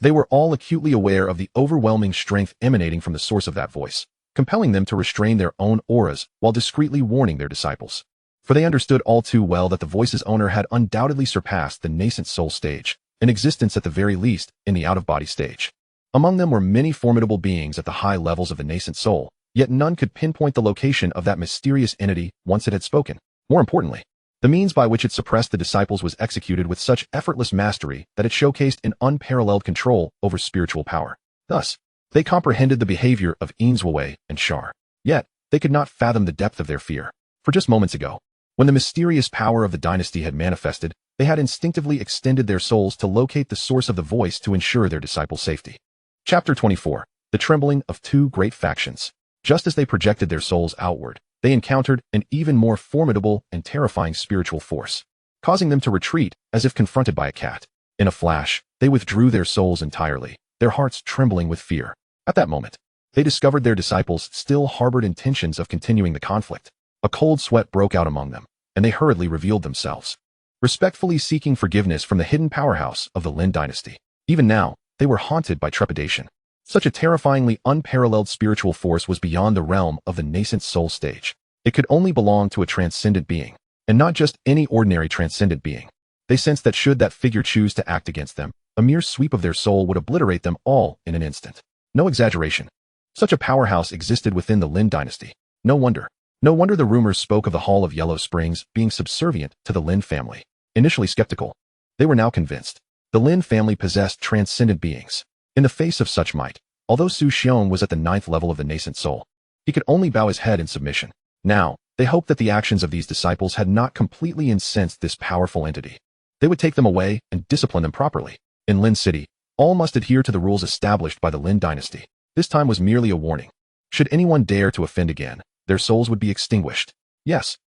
They were all acutely aware of the overwhelming strength emanating from the source of that voice, compelling them to restrain their own auras while discreetly warning their disciples. For they understood all too well that the voice's owner had undoubtedly surpassed the nascent soul stage, an existence at the very least in the out-of-body stage. Among them were many formidable beings at the high levels of the nascent soul, yet none could pinpoint the location of that mysterious entity once it had spoken. More importantly, the means by which it suppressed the disciples was executed with such effortless mastery that it showcased an unparalleled control over spiritual power. Thus, they comprehended the behavior of Invincible and Shar. Yet, they could not fathom the depth of their fear. For just moments ago, when the mysterious power of the dynasty had manifested, they had instinctively extended their souls to locate the source of the voice to ensure their disciples' safety. Chapter 24. The Trembling of Two Great Factions. Just as they projected their souls outward, they encountered an even more formidable and terrifying spiritual force, causing them to retreat as if confronted by a cat. In a flash, they withdrew their souls entirely, their hearts trembling with fear. At that moment, they discovered their disciples still harbored intentions of continuing the conflict. A cold sweat broke out among them, and they hurriedly revealed themselves, respectfully seeking forgiveness from the hidden powerhouse of the Lin dynasty. Even now, they were haunted by trepidation. Such a terrifyingly unparalleled spiritual force was beyond the realm of the nascent soul stage. It could only belong to a transcendent being, and not just any ordinary transcendent being. They sensed that should that figure choose to act against them, a mere sweep of their soul would obliterate them all in an instant. No exaggeration. Such a powerhouse existed within the Lin dynasty. No wonder the rumors spoke of the Hall of Yellow Springs being subservient to the Lin family. Initially skeptical, they were now convinced. The Lin family possessed transcendent beings. In the face of such might, although Su Xiong was at the 9th level of the nascent soul, he could only bow his head in submission. Now, they hoped that the actions of these disciples had not completely incensed this powerful entity. They would take them away and discipline them properly. In Lin City, all must adhere to the rules established by the Lin dynasty. This time was merely a warning. Should anyone dare to offend again, their souls would be extinguished. Yes,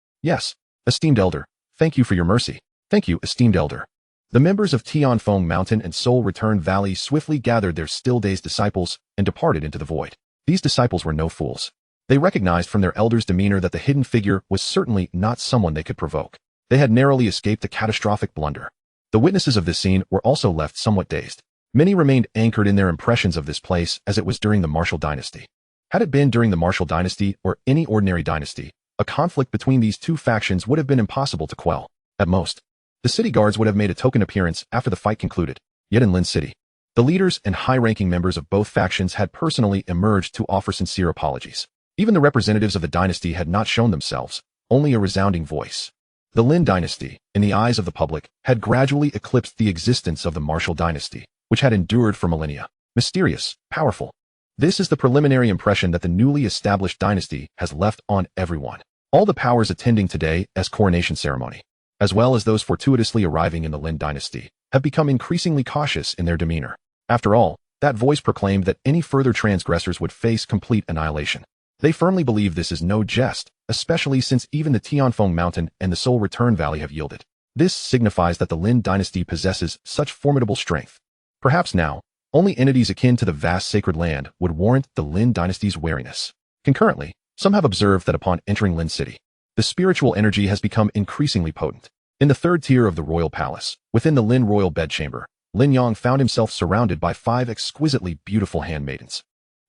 esteemed elder, thank you for your mercy. Thank you, esteemed elder. The members of Tianfeng Mountain and Soul Return Valley swiftly gathered their still-dazed disciples and departed into the void. These disciples were no fools. They recognized from their elder's demeanor that the hidden figure was certainly not someone they could provoke. They had narrowly escaped a catastrophic blunder. The witnesses of this scene were also left somewhat dazed. Many remained anchored in their impressions of this place as it was during the Martial dynasty. Had it been during the Martial dynasty or any ordinary dynasty, A conflict between these two factions would have been impossible to quell. At most, the city guards would have made a token appearance after the fight concluded. Yet in Lin City, the leaders and high-ranking members of both factions had personally emerged to offer sincere apologies. Even the representatives of the dynasty had not shown themselves, only a resounding voice. The Lin dynasty, in the eyes of the public, had gradually eclipsed the existence of the Martial dynasty, which had endured for millennia. Mysterious, powerful. This is the preliminary impression that the newly established dynasty has left on everyone. All the powers attending today's coronation ceremony, as well as those fortuitously arriving in the Lin dynasty, have become increasingly cautious in their demeanor. After all, that voice proclaimed that any further transgressors would face complete annihilation. They firmly believe this is no jest, especially since even the Tianfeng Mountain and the Soul Return Valley have yielded. This signifies that the Lin dynasty possesses such formidable strength. Perhaps now, only entities akin to the vast sacred land would warrant the Lin dynasty's wariness. Concurrently, some have observed that upon entering Lin City, the spiritual energy has become increasingly potent. In the third tier of the royal palace, within the Lin royal bedchamber, Lin Yang found himself surrounded by 5 exquisitely beautiful handmaidens,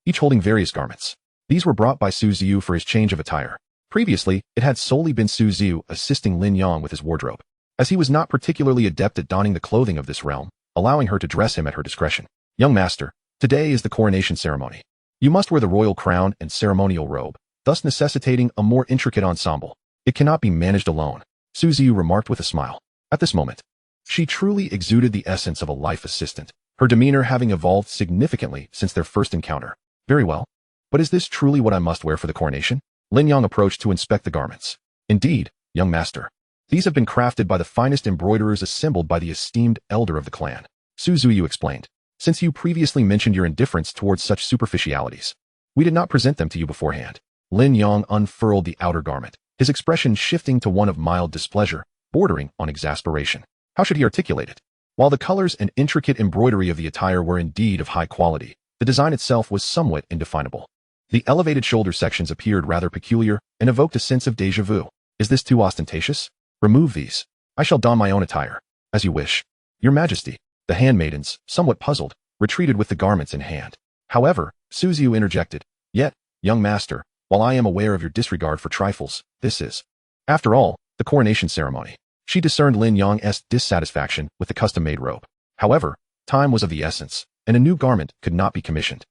each holding various garments. These were brought by Su Ziyu for his change of attire. Previously, it had solely been Su Ziyu assisting Lin Yang with his wardrobe, as he was not particularly adept at donning the clothing of this realm, allowing her to dress him at her discretion. Young master, today is the coronation ceremony. You must wear the royal crown and ceremonial robe, thus necessitating a more intricate ensemble. It cannot be managed alone, Su Ziyu remarked with a smile. At this moment, she truly exuded the essence of a life assistant, her demeanor having evolved significantly since their first encounter. Very well. But is this truly what I must wear for the coronation? Lin Yang approached to inspect the garments. Indeed, young master. These have been crafted by the finest embroiderers assembled by the esteemed elder of the clan. Su Ziyu explained. Since you previously mentioned your indifference towards such superficialities, we did not present them to you beforehand. Lin Yang unfurled the outer garment, his expression shifting to one of mild displeasure, bordering on exasperation. How should he articulate it? While the colors and intricate embroidery of the attire were indeed of high quality, the design itself was somewhat indefinable. The elevated shoulder sections appeared rather peculiar and evoked a sense of déjà vu. Is this too ostentatious? Remove these. I shall don my own attire. As you wish. Your Majesty. The handmaidens, somewhat puzzled, retreated with the garments in hand. However, Su Ziyu interjected. Yet, young master, while I am aware of your disregard for trifles, this is, after all, the coronation ceremony. She discerned Lin Yang's dissatisfaction with the custom-made robe. However, time was of the essence, and a new garment could not be commissioned.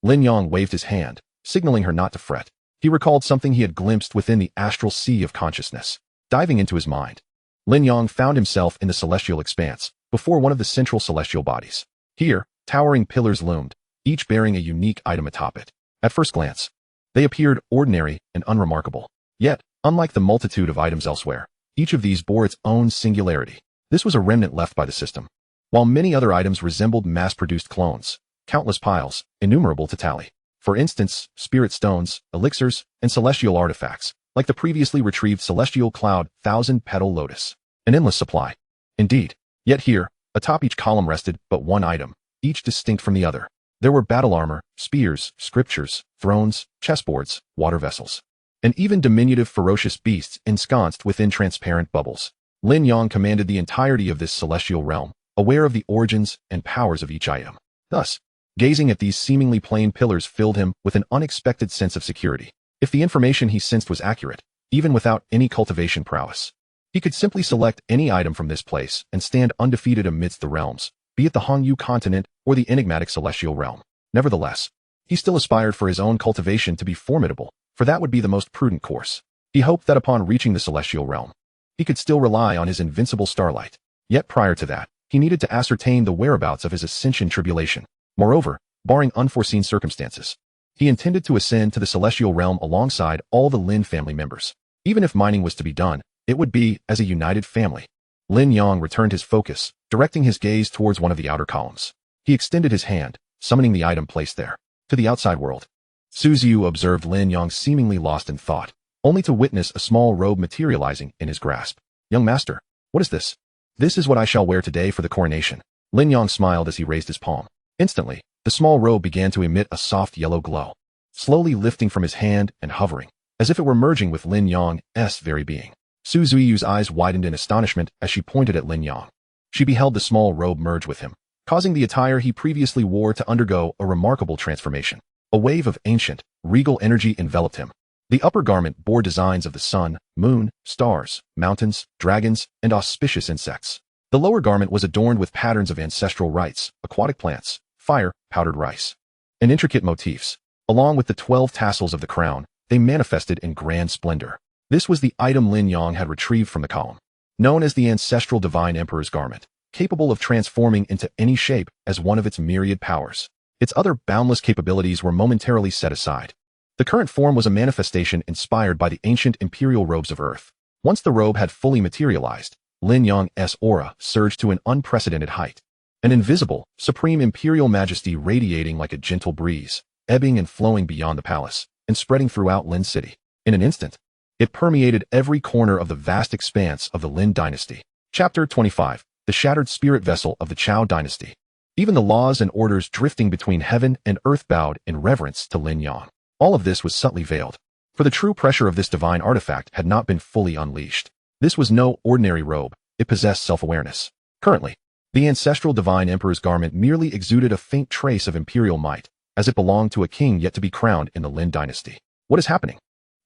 Lin Yang waved his hand, signaling her not to fret. He recalled something he had glimpsed within the astral sea of consciousness. Diving into his mind, Lin Yang found himself in the celestial expanse, before one of the central celestial bodies. Here, towering pillars loomed, each bearing a unique item atop it. At first glance, they appeared ordinary and unremarkable. Yet, unlike the multitude of items elsewhere, each of these bore its own singularity. This was a remnant left by the system. While many other items resembled mass-produced clones, countless piles, innumerable to tally. For instance, spirit stones, elixirs, and celestial artifacts, like the previously retrieved celestial cloud 1,000-petal lotus. An endless supply. Indeed. Yet here, atop each column rested but one item, each distinct from the other. There were battle armor, spears, scriptures, thrones, chessboards, water vessels, and even diminutive ferocious beasts ensconced within transparent bubbles. Lin Yang commanded the entirety of this celestial realm, aware of the origins and powers of each item. Thus, gazing at these seemingly plain pillars filled him with an unexpected sense of security. If the information he sensed was accurate, even without any cultivation prowess, he could simply select any item from this place and stand undefeated amidst the realms, be it the Hongyu continent or the enigmatic celestial realm. Nevertheless, he still aspired for his own cultivation to be formidable, for that would be the most prudent course. He hoped that upon reaching the celestial realm, he could still rely on his invincible starlight. Yet prior to that, he needed to ascertain the whereabouts of his ascension tribulation. Moreover, barring unforeseen circumstances, he intended to ascend to the celestial realm alongside all the Lin family members. Even if mining was to be done, it would be as a united family. Lin Yang returned his focus, directing his gaze towards one of the outer columns. He extended his hand, summoning the item placed there. To the outside world. Su Ziyu observed Lin Yang seemingly lost in thought, only to witness a small robe materializing in his grasp. Young master, what is this? This is what I shall wear today for the coronation. Lin Yang smiled as he raised his palm. Instantly, the small robe began to emit a soft yellow glow, slowly lifting from his hand and hovering, as if it were merging with Lin Yang's very being. Su Ziyu's eyes widened in astonishment as she pointed at Lin Yang. She beheld the small robe merge with him, causing the attire he previously wore to undergo a remarkable transformation. A wave of ancient, regal energy enveloped him. The upper garment bore designs of the sun, moon, stars, mountains, dragons, and auspicious insects. The lower garment was adorned with patterns of ancestral rites, aquatic plants, fire, powdered rice, and intricate motifs. Along with the 12 tassels of the crown, they manifested in grand splendor. This was the item Lin Yang had retrieved from the column, known as the ancestral divine emperor's garment, capable of transforming into any shape as one of its myriad powers. Its other boundless capabilities were momentarily set aside. The current form was a manifestation inspired by the ancient imperial robes of Earth. Once the robe had fully materialized, Lin Yang's aura surged to an unprecedented height. An invisible, supreme imperial majesty radiating like a gentle breeze, ebbing and flowing beyond the palace, and spreading throughout Lin City. In an instant, it permeated every corner of the vast expanse of the Lin dynasty. Chapter 25. The Shattered Spirit Vessel of the Zhao Dynasty. Even the laws and orders drifting between heaven and earth bowed in reverence to Lin Yang. All of this was subtly veiled, for the true pressure of this divine artifact had not been fully unleashed. This was no ordinary robe, it possessed self-awareness. Currently, the ancestral divine emperor's garment merely exuded a faint trace of imperial might, as it belonged to a king yet to be crowned in the Lin dynasty. What is happening?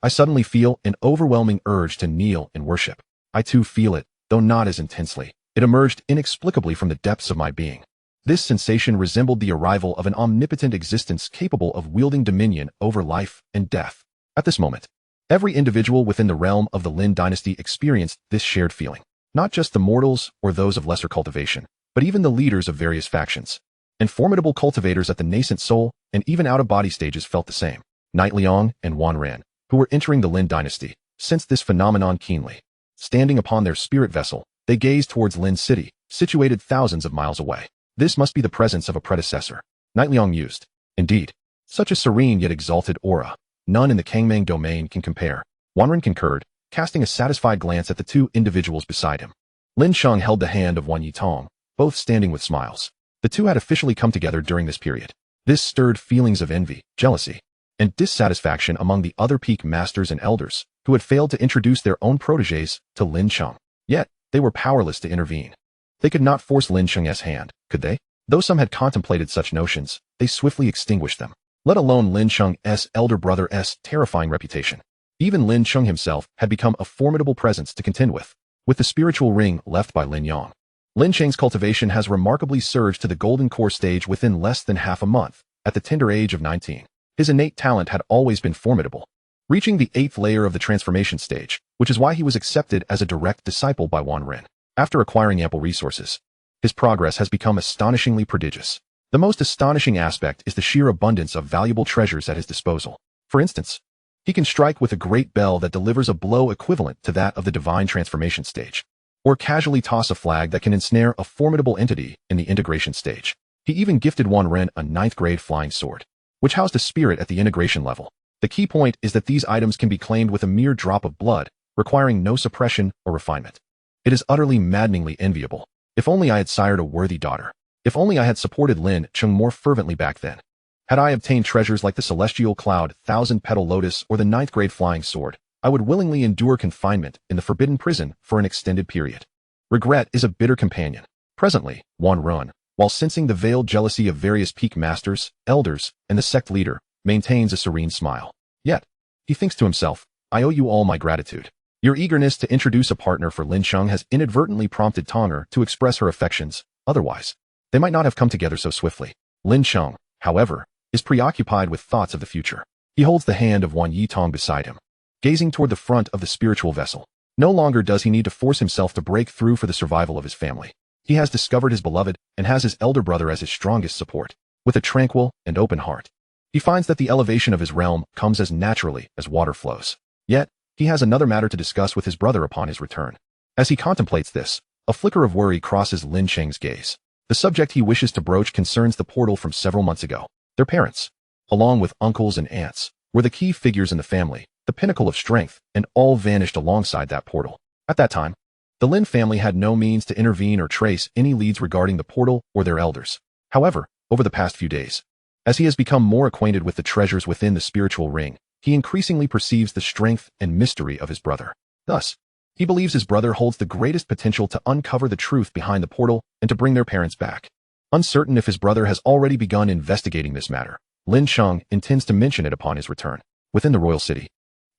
I suddenly feel an overwhelming urge to kneel and worship. I too feel it, though not as intensely. It emerged inexplicably from the depths of my being. This sensation resembled the arrival of an omnipotent existence capable of wielding dominion over life and death. At this moment, every individual within the realm of the Lin dynasty experienced this shared feeling. Not just the mortals or those of lesser cultivation, but even the leaders of various factions. And formidable cultivators at the nascent soul and even out-of-body stages felt the same. Knight Liang and Wan Ren, who were entering the Lin dynasty, sensed this phenomenon keenly. Standing upon their spirit vessel, they gazed towards Lin City, situated thousands of miles away. This must be the presence of a predecessor, Knight Liang mused. Indeed, such a serene yet exalted aura, none in the Kangming domain can compare. Wanren concurred, casting a satisfied glance at the two individuals beside him. Lin Sheng held the hand of Wan Yitong, both standing with smiles. The two had officially come together during this period. This stirred feelings of envy, jealousy, and dissatisfaction among the other peak masters and elders, who had failed to introduce their own protégés to Lin Sheng. Yet, they were powerless to intervene. They could not force Lin Sheng's hand, could they? Though some had contemplated such notions, they swiftly extinguished them, let alone Lin Sheng's elder brother's terrifying reputation. Even Lin Sheng himself had become a formidable presence to contend with. With the spiritual ring left by Lin Yang, Lin Sheng's cultivation has remarkably surged to the golden core stage within less than half a month, at the tender age of 19. His innate talent had always been formidable, reaching the 8th layer of the transformation stage, which is why he was accepted as a direct disciple by Wan Ren. After acquiring ample resources, his progress has become astonishingly prodigious. The most astonishing aspect is the sheer abundance of valuable treasures at his disposal. For instance, he can strike with a great bell that delivers a blow equivalent to that of the divine transformation stage, or casually toss a flag that can ensnare a formidable entity in the integration stage. He even gifted Wan Ren a 9th-grade flying sword, which housed a spirit at the integration level. The key point is that these items can be claimed with a mere drop of blood, requiring no suppression or refinement. It is utterly maddeningly enviable. If only I had sired a worthy daughter. If only I had supported Lin Sheng more fervently back then. Had I obtained treasures like the celestial cloud, 1,000-petal lotus, or the 9th-grade flying sword, I would willingly endure confinement in the forbidden prison for an extended period. Regret is a bitter companion. Presently, Wan Ren, while sensing the veiled jealousy of various peak masters, elders, and the sect leader, maintains a serene smile. Yet, he thinks to himself, I owe you all my gratitude. Your eagerness to introduce a partner for Lin Sheng has inadvertently prompted Tonger to express her affections, otherwise, they might not have come together so swiftly. Lin Sheng, however, is preoccupied with thoughts of the future. He holds the hand of Wan Yitong beside him, gazing toward the front of the spiritual vessel. No longer does he need to force himself to break through for the survival of his family. He has discovered his beloved and has his elder brother as his strongest support. With a tranquil and open heart, he finds that the elevation of his realm comes as naturally as water flows. Yet, he has another matter to discuss with his brother upon his return. As he contemplates this, a flicker of worry crosses Lin Sheng's gaze. The subject he wishes to broach concerns the portal from several months ago. Their parents, along with uncles and aunts, were the key figures in the family, the pinnacle of strength, and all vanished alongside that portal. At that time, the Lin family had no means to intervene or trace any leads regarding the portal or their elders. However, over the past few days, as he has become more acquainted with the treasures within the spiritual ring, he increasingly perceives the strength and mystery of his brother. Thus, he believes his brother holds the greatest potential to uncover the truth behind the portal and to bring their parents back. Uncertain if his brother has already begun investigating this matter, Lin Sheng intends to mention it upon his return. Within the royal city,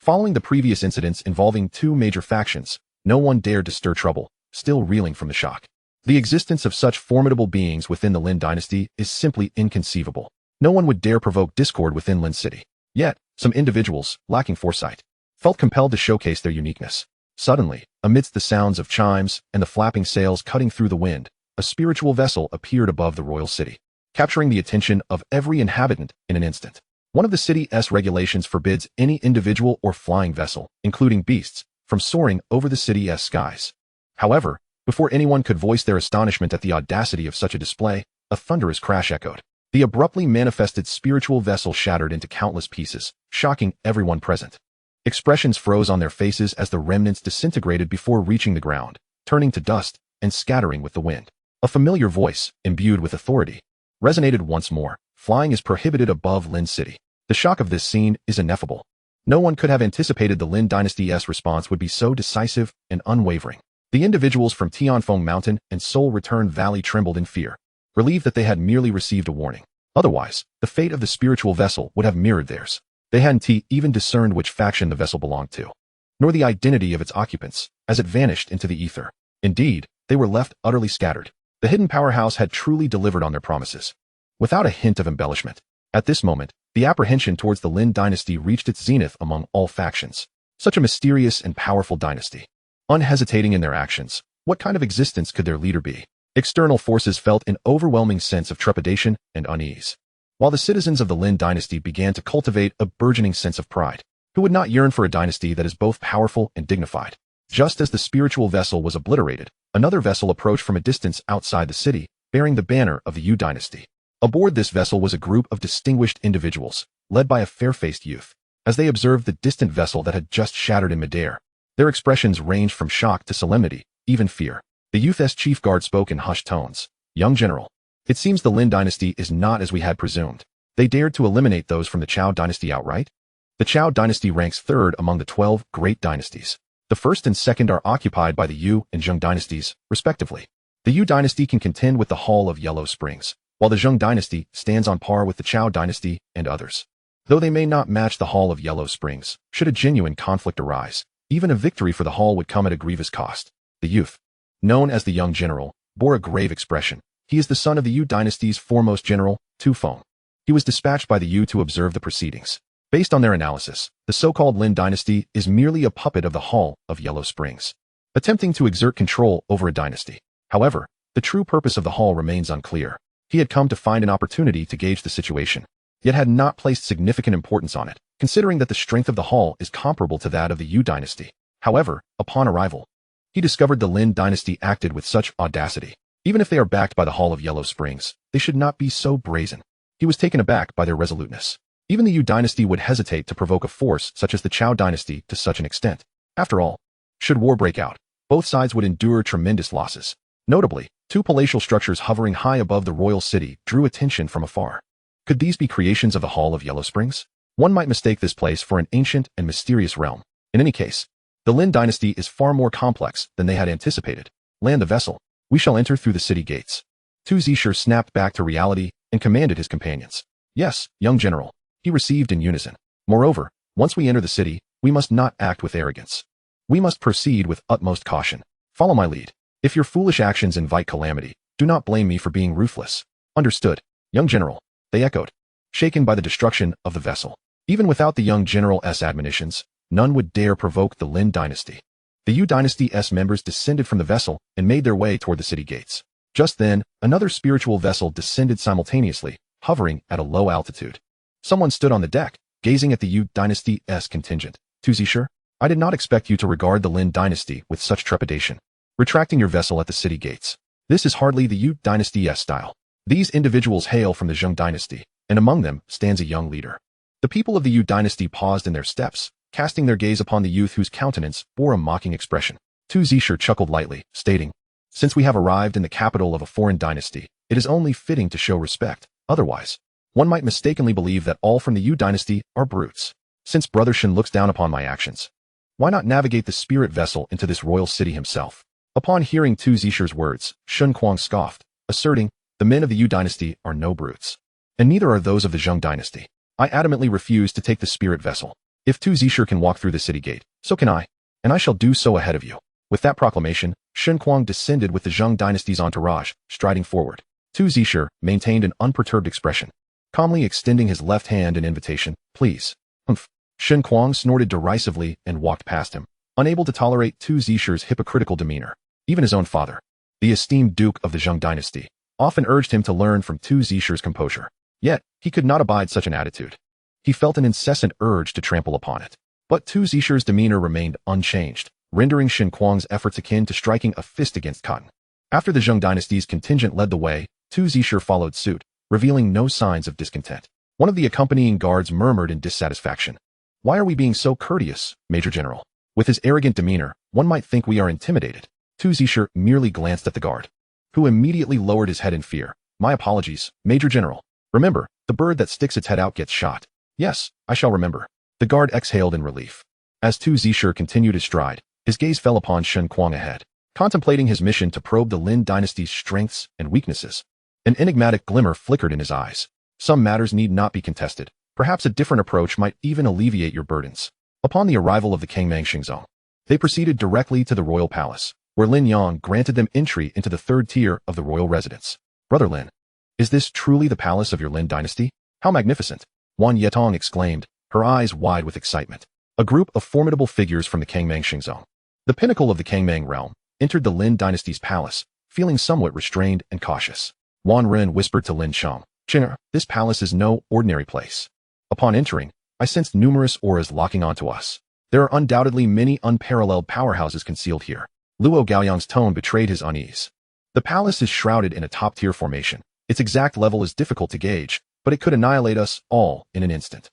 Following the previous incidents involving two major factions, no one dared to stir trouble, still reeling from the shock. The existence of such formidable beings within the Lin dynasty is simply inconceivable. No one would dare provoke discord within Lin City. Yet, some individuals, lacking foresight, felt compelled to showcase their uniqueness. Suddenly, amidst the sounds of chimes and the flapping sails cutting through the wind, a spiritual vessel appeared above the royal city, capturing the attention of every inhabitant in an instant. One of the city's regulations forbids any individual or flying vessel, including beasts, from soaring over the city's skies. However, before anyone could voice their astonishment at the audacity of such a display, a thunderous crash echoed. The abruptly manifested spiritual vessel shattered into countless pieces, shocking everyone present. Expressions froze on their faces as the remnants disintegrated before reaching the ground, turning to dust and scattering with the wind. A familiar voice, imbued with authority, resonated once more. Flying is prohibited above Lin City. The shock of this scene is ineffable. No one could have anticipated the Lin dynasty's response would be so decisive and unwavering. The individuals from Tianfeng Mountain and Seoul Return Valley trembled in fear, relieved that they had merely received a warning. Otherwise, the fate of the spiritual vessel would have mirrored theirs. They hadn't even discerned which faction the vessel belonged to, nor the identity of its occupants, as it vanished into the ether. Indeed, they were left utterly scattered. The hidden powerhouse had truly delivered on their promises, without a hint of embellishment. At this moment, the apprehension towards the Lin dynasty reached its zenith among all factions. Such a mysterious and powerful dynasty. Unhesitating in their actions, what kind of existence could their leader be? External forces felt an overwhelming sense of trepidation and unease, while the citizens of the Lin dynasty began to cultivate a burgeoning sense of pride. Who would not yearn for a dynasty that is both powerful and dignified? Just as the spiritual vessel was obliterated, another vessel approached from a distance outside the city, bearing the banner of the Yu dynasty. Aboard this vessel was a group of distinguished individuals, led by a fair-faced youth. As they observed the distant vessel that had just shattered in midair, their expressions ranged from shock to solemnity, even fear. The youth's chief guard spoke in hushed tones. "Young general, it seems the Lin dynasty is not as we had presumed. They dared to eliminate those from the Chao dynasty outright? The Chao dynasty ranks third among the 12 great dynasties. The first and second are occupied by the Yu and Zheng dynasties, respectively. The Yu dynasty can contend with the Hall of Yellow Springs, while the Zheng dynasty stands on par with the Chao dynasty and others. Though they may not match the Hall of Yellow Springs, should a genuine conflict arise, even a victory for the Hall would come at a grievous cost." The youth, known as the young general, bore a grave expression. He is the son of the Yu dynasty's foremost general, Tu Feng. He was dispatched by the Yu to observe the proceedings. Based on their analysis, the so-called Lin dynasty is merely a puppet of the Hall of Yellow Springs, attempting to exert control over a dynasty. However, the true purpose of the Hall remains unclear. He had come to find an opportunity to gauge the situation, yet had not placed significant importance on it, considering that the strength of the Hall is comparable to that of the Yu dynasty. However, upon arrival, he discovered the Lin dynasty acted with such audacity. Even if they are backed by the Hall of Yellow Springs, they should not be so brazen. He was taken aback by their resoluteness. Even the Yu dynasty would hesitate to provoke a force such as the Chao dynasty to such an extent. After all, should war break out, both sides would endure tremendous losses. Notably, two palatial structures hovering high above the royal city drew attention from afar. Could these be creations of the Hall of Yellow Springs? One might mistake this place for an ancient and mysterious realm. In any case, the Lin dynasty is far more complex than they had anticipated. "Land the vessel. We shall enter through the city gates." Tu Zisher snapped back to reality and commanded his companions. "Yes, young general," he received in unison. "Moreover, once we enter the city, we must not act with arrogance. We must proceed with utmost caution. Follow my lead. If your foolish actions invite calamity, do not blame me for being ruthless." "Understood, young general," they echoed, shaken by the destruction of the vessel. Even without the young general's admonitions, none would dare provoke the Lin dynasty. The Yu dynasty's members descended from the vessel and made their way toward the city gates. Just then, another spiritual vessel descended simultaneously, hovering at a low altitude. Someone stood on the deck, gazing at the Yu dynasty's contingent. "Tu Zisher, I did not expect you to regard the Lin dynasty with such trepidation, retracting your vessel at the city gates. This is hardly the Yu dynasty's style. These individuals hail from the Zheng dynasty, and among them stands a young leader." The people of the Yu dynasty paused in their steps, casting their gaze upon the youth whose countenance bore a mocking expression. Tu Zisher chuckled lightly, stating, "Since we have arrived in the capital of a foreign dynasty, it is only fitting to show respect. Otherwise, one might mistakenly believe that all from the Yu dynasty are brutes. Since Brother Shen looks down upon my actions, why not navigate the spirit vessel into this royal city himself?" Upon hearing Tu Zisher's words, Shun Kuang scoffed, asserting, "The men of the Yu dynasty are no brutes, and neither are those of the Zheng dynasty. I adamantly refuse to take the spirit vessel." If Tu Zixia can walk through the city gate, so can I, and I shall do so ahead of you. With that proclamation, Shen Kuang descended with the Zheng dynasty's entourage, striding forward. Tu Zixia maintained an unperturbed expression, calmly extending his left hand in invitation. Please. Humph. Shen Kuang snorted derisively and walked past him, unable to tolerate Tu Zixia's hypocritical demeanor. Even his own father, the esteemed duke of the Zheng dynasty, often urged him to learn from Tu Zixia's composure. Yet, he could not abide such an attitude. He felt an incessant urge to trample upon it. But Tu Zixia's demeanor remained unchanged, rendering Shen Kuang's efforts akin to striking a fist against cotton. After the Zheng dynasty's contingent led the way, Tu Zixia followed suit, revealing no signs of discontent. One of the accompanying guards murmured in dissatisfaction. Why are we being so courteous, Major General? With his arrogant demeanor, one might think we are intimidated. Tu Zixia merely glanced at the guard, who immediately lowered his head in fear. My apologies, Major General. Remember, the bird that sticks its head out gets shot. Yes, I shall remember. The guard exhaled in relief. As Tu Zixia continued his stride, his gaze fell upon Shen Kuang ahead, contemplating his mission to probe the Lin dynasty's strengths and weaknesses. An enigmatic glimmer flickered in his eyes. Some matters need not be contested. Perhaps a different approach might even alleviate your burdens. Upon the arrival of the Kangmang Xingzong, they proceeded directly to the royal palace, where Lin Yang granted them entry into the third tier of the royal residence. Brother Lin, is this truly the palace of your Lin dynasty? How magnificent! Wan Yetong exclaimed, her eyes wide with excitement. A group of formidable figures from the Kangmang Xingzong, the pinnacle of the Kangmang realm, entered the Lin dynasty's palace, feeling somewhat restrained and cautious. Wan Ren whispered to Lin Cheng, China, this palace is no ordinary place. Upon entering, I sensed numerous auras locking onto us. There are undoubtedly many unparalleled powerhouses concealed here. Luo Gaoyang's tone betrayed his unease. The palace is shrouded in a top-tier formation. Its exact level is difficult to gauge, but it could annihilate us all in an instant.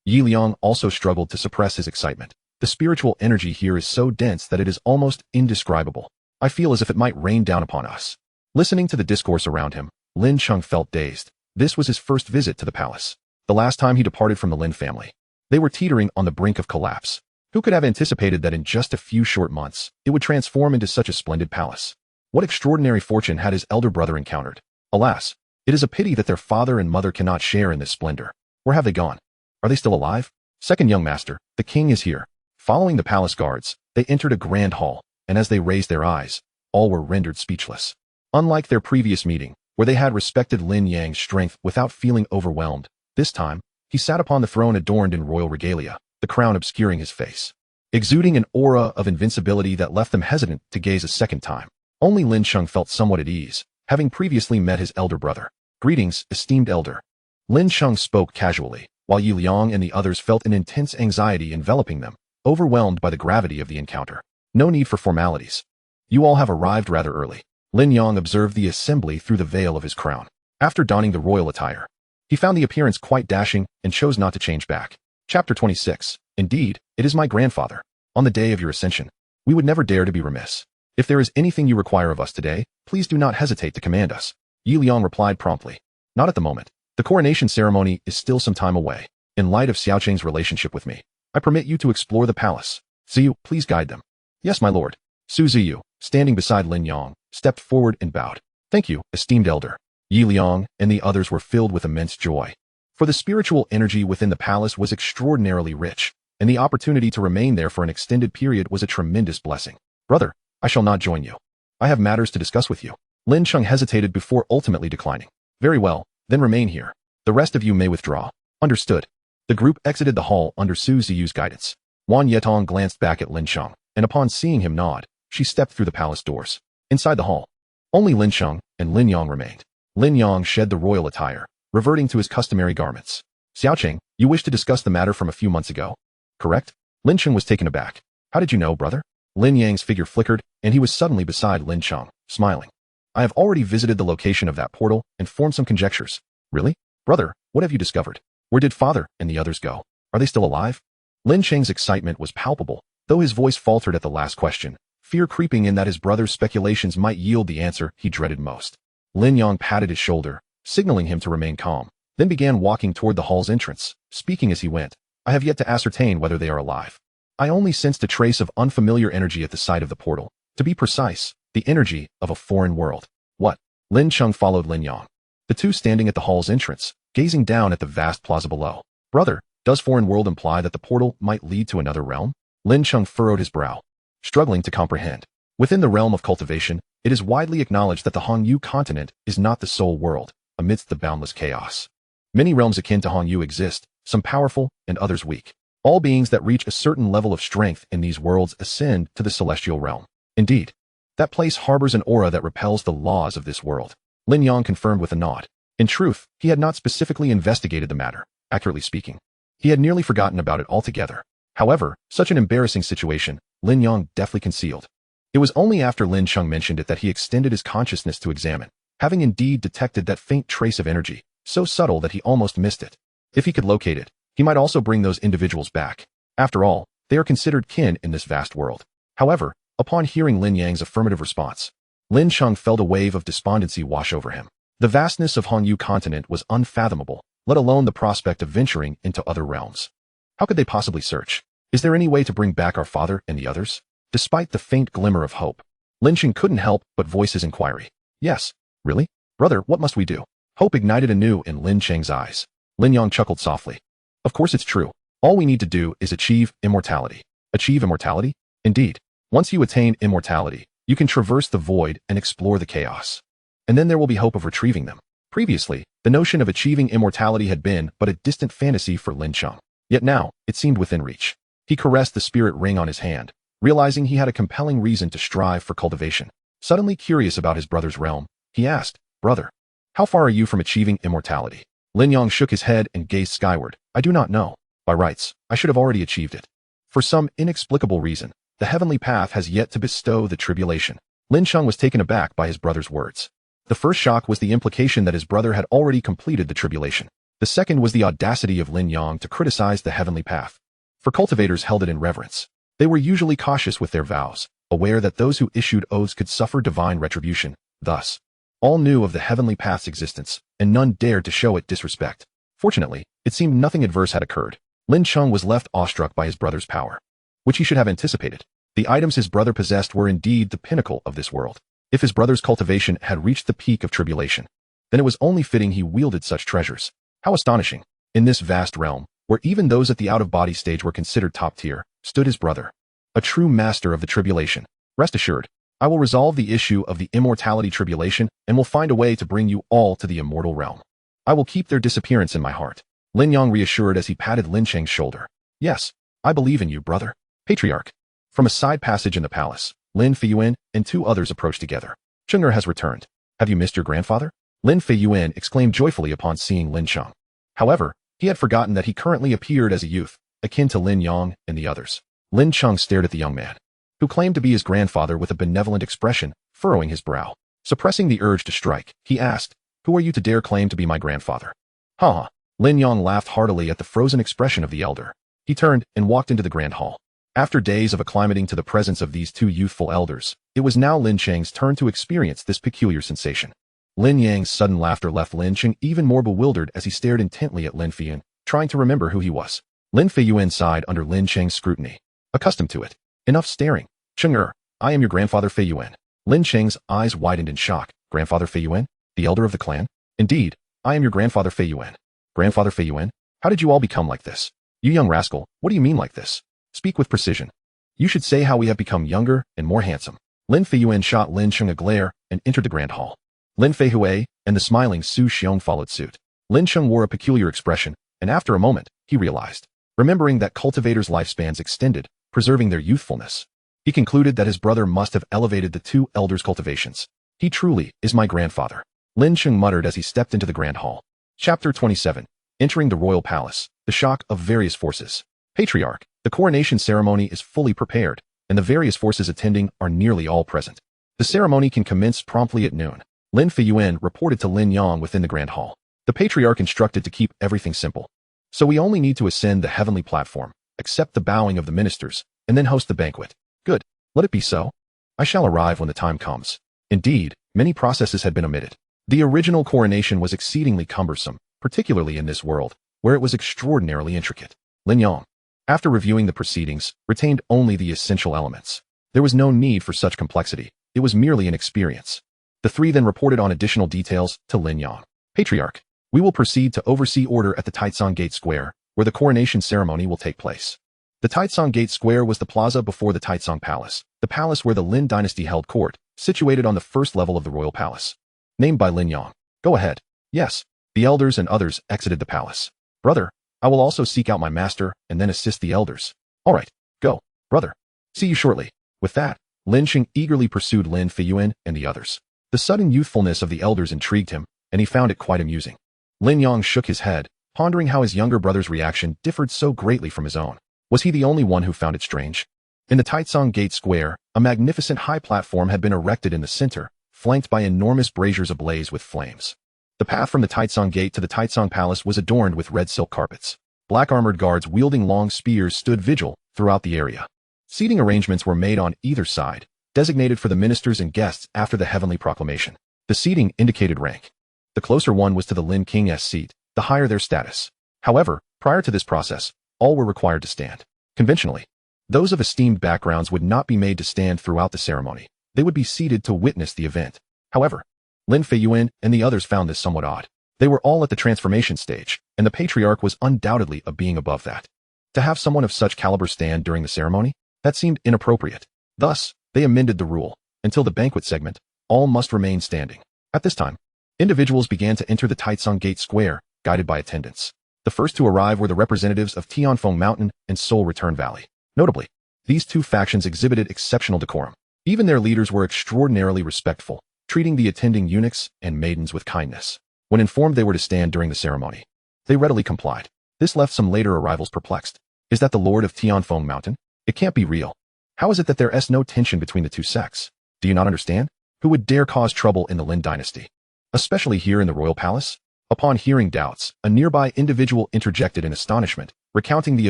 Yi Liang also struggled to suppress his excitement. The spiritual energy here is so dense that it is almost indescribable. I feel as if it might rain down upon us. Listening to the discourse around him, Lin Cheng felt dazed. This was his first visit to the palace. The last time he departed from the Lin family. They were teetering on the brink of collapse. Who could have anticipated that in just a few short months, it would transform into such a splendid palace? What extraordinary fortune had his elder brother encountered? Alas, it is a pity that their father and mother cannot share in this splendor. Where have they gone? Are they still alive? Second young master, the king is here. Following the palace guards, they entered a grand hall, and as they raised their eyes, all were rendered speechless. Unlike their previous meeting, where they had respected Lin Yang's strength without feeling overwhelmed, this time, he sat upon the throne adorned in royal regalia, the crown obscuring his face, exuding an aura of invincibility that left them hesitant to gaze a second time. Only Lin Cheng felt somewhat at ease, having previously met his elder brother. Greetings, esteemed elder. Lin Cheng spoke casually, while Yi Liang and the others felt an intense anxiety enveloping them, overwhelmed by the gravity of the encounter. No need for formalities. You all have arrived rather early. Lin Yang observed the assembly through the veil of his crown. After donning the royal attire, he found the appearance quite dashing and chose not to change back. Chapter 26. Indeed, it is my grandfather. On the day of your ascension, we would never dare to be remiss. If there is anything you require of us today, please do not hesitate to command us. Yi Liang replied promptly. Not at the moment. The coronation ceremony is still some time away. In light of Xiaocheng's relationship with me, I permit you to explore the palace. Ziyu, please guide them. Yes, my lord. Su Ziyu, standing beside Lin Yang, stepped forward and bowed. Thank you, esteemed elder. Yi Liang and the others were filled with immense joy. For the spiritual energy within the palace was extraordinarily rich, and the opportunity to remain there for an extended period was a tremendous blessing. Brother, I shall not join you. I have matters to discuss with you. Lin Cheng hesitated before ultimately declining. Very well, then remain here. The rest of you may withdraw. Understood. The group exited the hall under Su Ziyu's guidance. Wan Yetong glanced back at Lin Cheng, and upon seeing him nod, she stepped through the palace doors. Inside the hall, only Lin Cheng and Lin Yang remained. Lin Yang shed the royal attire, reverting to his customary garments. Xiaocheng, you wished to discuss the matter from a few months ago, correct? Lin Cheng was taken aback. How did you know, brother? Lin Yang's figure flickered, and he was suddenly beside Lin Cheng, smiling. I have already visited the location of that portal and formed some conjectures. Really? Brother, what have you discovered? Where did father and the others go? Are they still alive? Lin Cheng's excitement was palpable, though his voice faltered at the last question, fear creeping in that his brother's speculations might yield the answer he dreaded most. Lin Yang patted his shoulder, signaling him to remain calm, then began walking toward the hall's entrance, speaking as he went. I have yet to ascertain whether they are alive. I only sensed a trace of unfamiliar energy at the side of the portal. To be precise, the energy of a foreign world. What? Lin Cheng followed Lin Yang, the two standing at the hall's entrance, gazing down at the vast plaza below. Brother, Does foreign world imply that the portal might lead to another realm? Lin Yang furrowed his brow, struggling to comprehend. Within the realm of cultivation, it is widely acknowledged that the Hongyu continent is not the sole world, amidst the boundless chaos. Many realms akin to Hongyu exist, some powerful and others weak. All beings that reach a certain level of strength in these worlds ascend to the celestial realm. Indeed, that place harbors an aura that repels the laws of this world. Lin Yang confirmed with a nod. In truth, he had not specifically investigated the matter. Accurately speaking, he had nearly forgotten about it altogether. However, such an embarrassing situation, Lin Yang deftly concealed. It was only after Lin Yang mentioned it that he extended his consciousness to examine, having indeed detected that faint trace of energy, so subtle that he almost missed it. If he could locate it, he might also bring those individuals back. After all, they are considered kin in this vast world. However, upon hearing Lin Yang's affirmative response, Lin Yang felt a wave of despondency wash over him. The vastness of Hongyu continent was unfathomable, let alone the prospect of venturing into other realms. How could they possibly search? Is there any way to bring back our father and the others? Despite the faint glimmer of hope, Lin Yang couldn't help but voice his inquiry. Yes, really? Brother, what must we do? Hope ignited anew in Lin Yang's eyes. Lin Yang chuckled softly. Of course it's true. All we need to do is achieve immortality. Achieve immortality? Indeed. Once you attain immortality, you can traverse the void and explore the chaos. And then there will be hope of retrieving them. Previously, the notion of achieving immortality had been but a distant fantasy for Lin Yang. Yet now, it seemed within reach. He caressed the spirit ring on his hand, realizing he had a compelling reason to strive for cultivation. Suddenly curious about his brother's realm, he asked, Brother, how far are you from achieving immortality? Lin Yang shook his head and gazed skyward. I do not know. By rights, I should have already achieved it. For some inexplicable reason, the heavenly path has yet to bestow the tribulation. Lin Yang was taken aback by his brother's words. The first shock was the implication that his brother had already completed the tribulation. The second was the audacity of Lin Yang to criticize the heavenly path. For cultivators held it in reverence. They were usually cautious with their vows, aware that those who issued oaths could suffer divine retribution. Thus, all knew of the heavenly path's existence, and none dared to show it disrespect. Fortunately, it seemed nothing adverse had occurred. Lin Yang was left awestruck by his brother's power, which he should have anticipated. The items his brother possessed were indeed the pinnacle of this world. If his brother's cultivation had reached the peak of tribulation, then it was only fitting he wielded such treasures. How astonishing! In this vast realm, where even those at the out-of-body stage were considered top tier, stood his brother, a true master of the tribulation. Rest assured, I will resolve the issue of the immortality tribulation and will find a way to bring you all to the immortal realm. I will keep their disappearance in my heart. Lin Yang reassured as he patted Lin Yang's shoulder. Yes, I believe in you, brother. Patriarch. From a side passage in the palace, Lin Feiyuan and two others approached together. Cheng'er has returned. Have you missed your grandfather? Lin Feiyuan exclaimed joyfully upon seeing Lin Yang. However, he had forgotten that he currently appeared as a youth, akin to Lin Yang and the others. Lin Yang stared at the young man, who claimed to be his grandfather with a benevolent expression, furrowing his brow. Suppressing the urge to strike, he asked, Who are you to dare claim to be my grandfather? Ha! Lin Yang laughed heartily at the frozen expression of the elder. He turned and walked into the grand hall. After days of acclimating to the presence of these two youthful elders, it was now Lin Yang's turn to experience this peculiar sensation. Lin Yang's sudden laughter left Lin Yang even more bewildered as he stared intently at Lin Feiyuan, trying to remember who he was. Lin Feiyuan sighed under Lin Yang's scrutiny. Accustomed to it. Enough staring. Cheng'er, I am your grandfather Feiyuan. Lin Yang's eyes widened in shock. Grandfather Feiyuan? The elder of the clan? Indeed, I am your grandfather Feiyuan. Grandfather Feiyuan? How did you all become like this? You young rascal, what do you mean like this? Speak with precision. You should say how we have become younger and more handsome. Lin Feiyuan shot Lin Yang a glare and entered the grand hall. Lin Feihui and the smiling Su Xiong followed suit. Lin Yang wore a peculiar expression, and after a moment, he realized, remembering that cultivators' lifespans extended, preserving their youthfulness. He concluded that his brother must have elevated the two elders' cultivations. He truly is my grandfather. Lin Yang muttered as he stepped into the grand hall. Chapter 27. Entering the royal palace, the shock of various forces. Patriarch, the coronation ceremony is fully prepared, and the various forces attending are nearly all present. The ceremony can commence promptly at noon. Lin Feiyuan reported to Lin Yang within the grand hall. The patriarch instructed to keep everything simple. So we only need to ascend the heavenly platform, accept the bowing of the ministers, and then host the banquet. Good. Let it be so. I shall arrive when the time comes. Indeed, many processes had been omitted. The original coronation was exceedingly cumbersome, particularly in this world, where it was extraordinarily intricate. Lin Yang, after reviewing the proceedings, retained only the essential elements. There was no need for such complexity. It was merely an experience. The three then reported on additional details to Lin Yang. Patriarch, we will proceed to oversee order at the Taizong Gate Square, where the coronation ceremony will take place. The Taitsong Gate Square was the plaza before the Taitsong Palace, the palace where the Lin dynasty held court, situated on the first level of the royal palace. Named by Lin Yang. Go ahead. Yes. The elders and others exited the palace. Brother, I will also seek out my master and then assist the elders. All right. Go, brother. See you shortly. With that, Lin Xing eagerly pursued Lin Feiyuan and the others. The sudden youthfulness of the elders intrigued him, and he found it quite amusing. Lin Yang shook his head, pondering how his younger brother's reaction differed so greatly from his own. Was he the only one who found it strange? In the Taitsong Gate Square, a magnificent high platform had been erected in the center, flanked by enormous braziers ablaze with flames. The path from the Taitsong Gate to the Taitsong Palace was adorned with red silk carpets. Black armored guards wielding long spears stood vigil throughout the area. Seating arrangements were made on either side, designated for the ministers and guests after the heavenly proclamation. The seating indicated rank. The closer one was to the Lin King's seat, the higher their status. However, prior to this process, all were required to stand. Conventionally, those of esteemed backgrounds would not be made to stand throughout the ceremony. They would be seated to witness the event. However, Lin Feiyuan and the others found this somewhat odd. They were all at the transformation stage, and the patriarch was undoubtedly a being above that. To have someone of such caliber stand during the ceremony? That seemed inappropriate. Thus, they amended the rule. Until the banquet segment, all must remain standing. At this time, individuals began to enter the Taitsong Gate Square, guided by attendants. The first to arrive were the representatives of Tianfeng Mountain and Soul Return Valley. Notably, these two factions exhibited exceptional decorum. Even their leaders were extraordinarily respectful, treating the attending eunuchs and maidens with kindness. When informed they were to stand during the ceremony, they readily complied. This left some later arrivals perplexed. Is that the Lord of Tianfeng Mountain? It can't be real. How is it that there is no tension between the two sects? Do you not understand? Who would dare cause trouble in the Lin dynasty? Especially here in the royal palace? Upon hearing doubts, a nearby individual interjected in astonishment, recounting the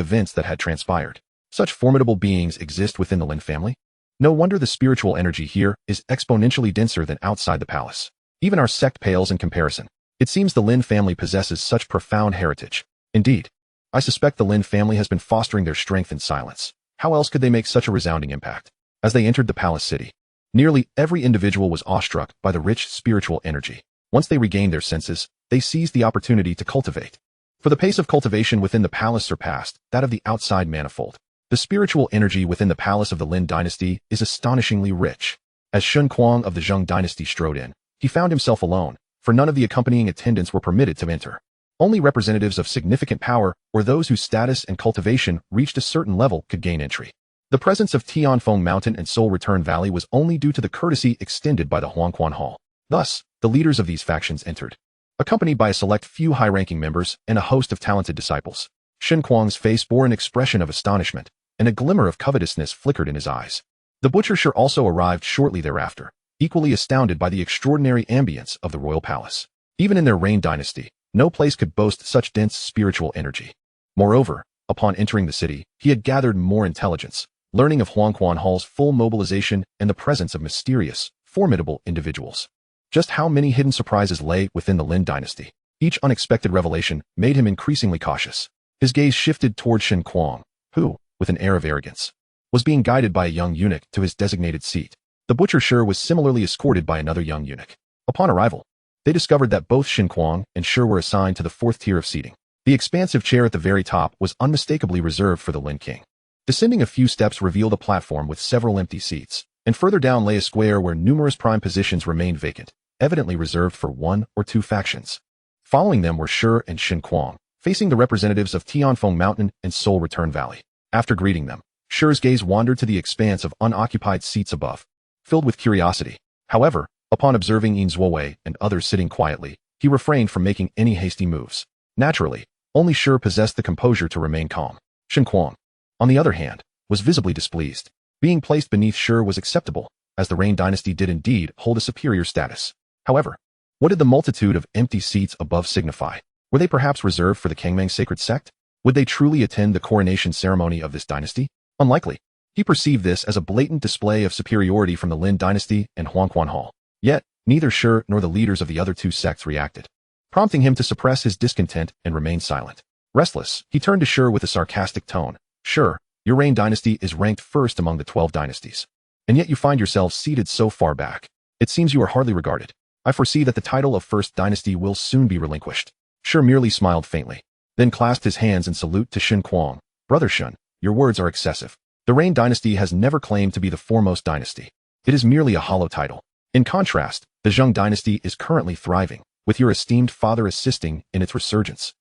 events that had transpired. Such formidable beings exist within the Lin family? No wonder the spiritual energy here is exponentially denser than outside the palace. Even our sect pales in comparison. It seems the Lin family possesses such profound heritage. Indeed, I suspect the Lin family has been fostering their strength in silence. How else could they make such a resounding impact? As they entered the palace city, nearly every individual was awestruck by the rich spiritual energy. Once they regained their senses, they seized the opportunity to cultivate. For the pace of cultivation within the palace surpassed that of the outside manifold. The spiritual energy within the palace of the Lin dynasty is astonishingly rich. As Shun Kuang of the Zheng dynasty strode in, he found himself alone, for none of the accompanying attendants were permitted to enter. Only representatives of significant power or those whose status and cultivation reached a certain level could gain entry. The presence of Tianfeng Mountain and Soul Return Valley was only due to the courtesy extended by the Huangquan Hall. Thus, the leaders of these factions entered, accompanied by a select few high-ranking members and a host of talented disciples. Shen Kuang's face bore an expression of astonishment, and a glimmer of covetousness flickered in his eyes. The butcher also arrived shortly thereafter, equally astounded by the extraordinary ambience of the royal palace. Even in their reign dynasty, no place could boast such dense spiritual energy. Moreover, upon entering the city, he had gathered more intelligence, learning of Huangquan Hall's full mobilization and the presence of mysterious, formidable individuals. Just how many hidden surprises lay within the Lin dynasty? Each unexpected revelation made him increasingly cautious. His gaze shifted toward Shen Kuang, who, with an air of arrogance, was being guided by a young eunuch to his designated seat. The butcher was similarly escorted by another young eunuch. Upon arrival, they discovered that both Shen Kuang and Shi were assigned to the fourth tier of seating. The expansive chair at the very top was unmistakably reserved for the Lin King. Descending a few steps revealed a platform with several empty seats, and further down lay a square where numerous prime positions remained vacant, evidently reserved for one or two factions. Following them were Shi and Shen Kuang, facing the representatives of Tianfeng Mountain and Soul Return Valley. After greeting them, Shi's gaze wandered to the expanse of unoccupied seats above, filled with curiosity. However, upon observing Yin Zuowei and others sitting quietly, he refrained from making any hasty moves. Naturally, only Shi possessed the composure to remain calm. Shen Kuang, on the other hand, was visibly displeased. Being placed beneath Shi was acceptable, as the Reign dynasty did indeed hold a superior status. However, what did the multitude of empty seats above signify? Were they perhaps reserved for the Kangmang sacred sect? Would they truly attend the coronation ceremony of this dynasty? Unlikely. He perceived this as a blatant display of superiority from the Lin dynasty and Huangquan Hall. Yet, neither Shi nor the leaders of the other two sects reacted, prompting him to suppress his discontent and remain silent. Restless, he turned to Shi with a sarcastic tone. Shi, your Reign dynasty is ranked first among the 12 dynasties, and yet you find yourselves seated so far back. It seems you are hardly regarded. I foresee that the title of First Dynasty will soon be relinquished. Shi merely smiled faintly. then clasped his hands in salute to Shen Kuang. Brother Shen, your words are excessive. The Rain dynasty has never claimed to be the foremost dynasty. It is merely a hollow title. In contrast, the Zheng dynasty is currently thriving, with your esteemed father assisting in its resurgence.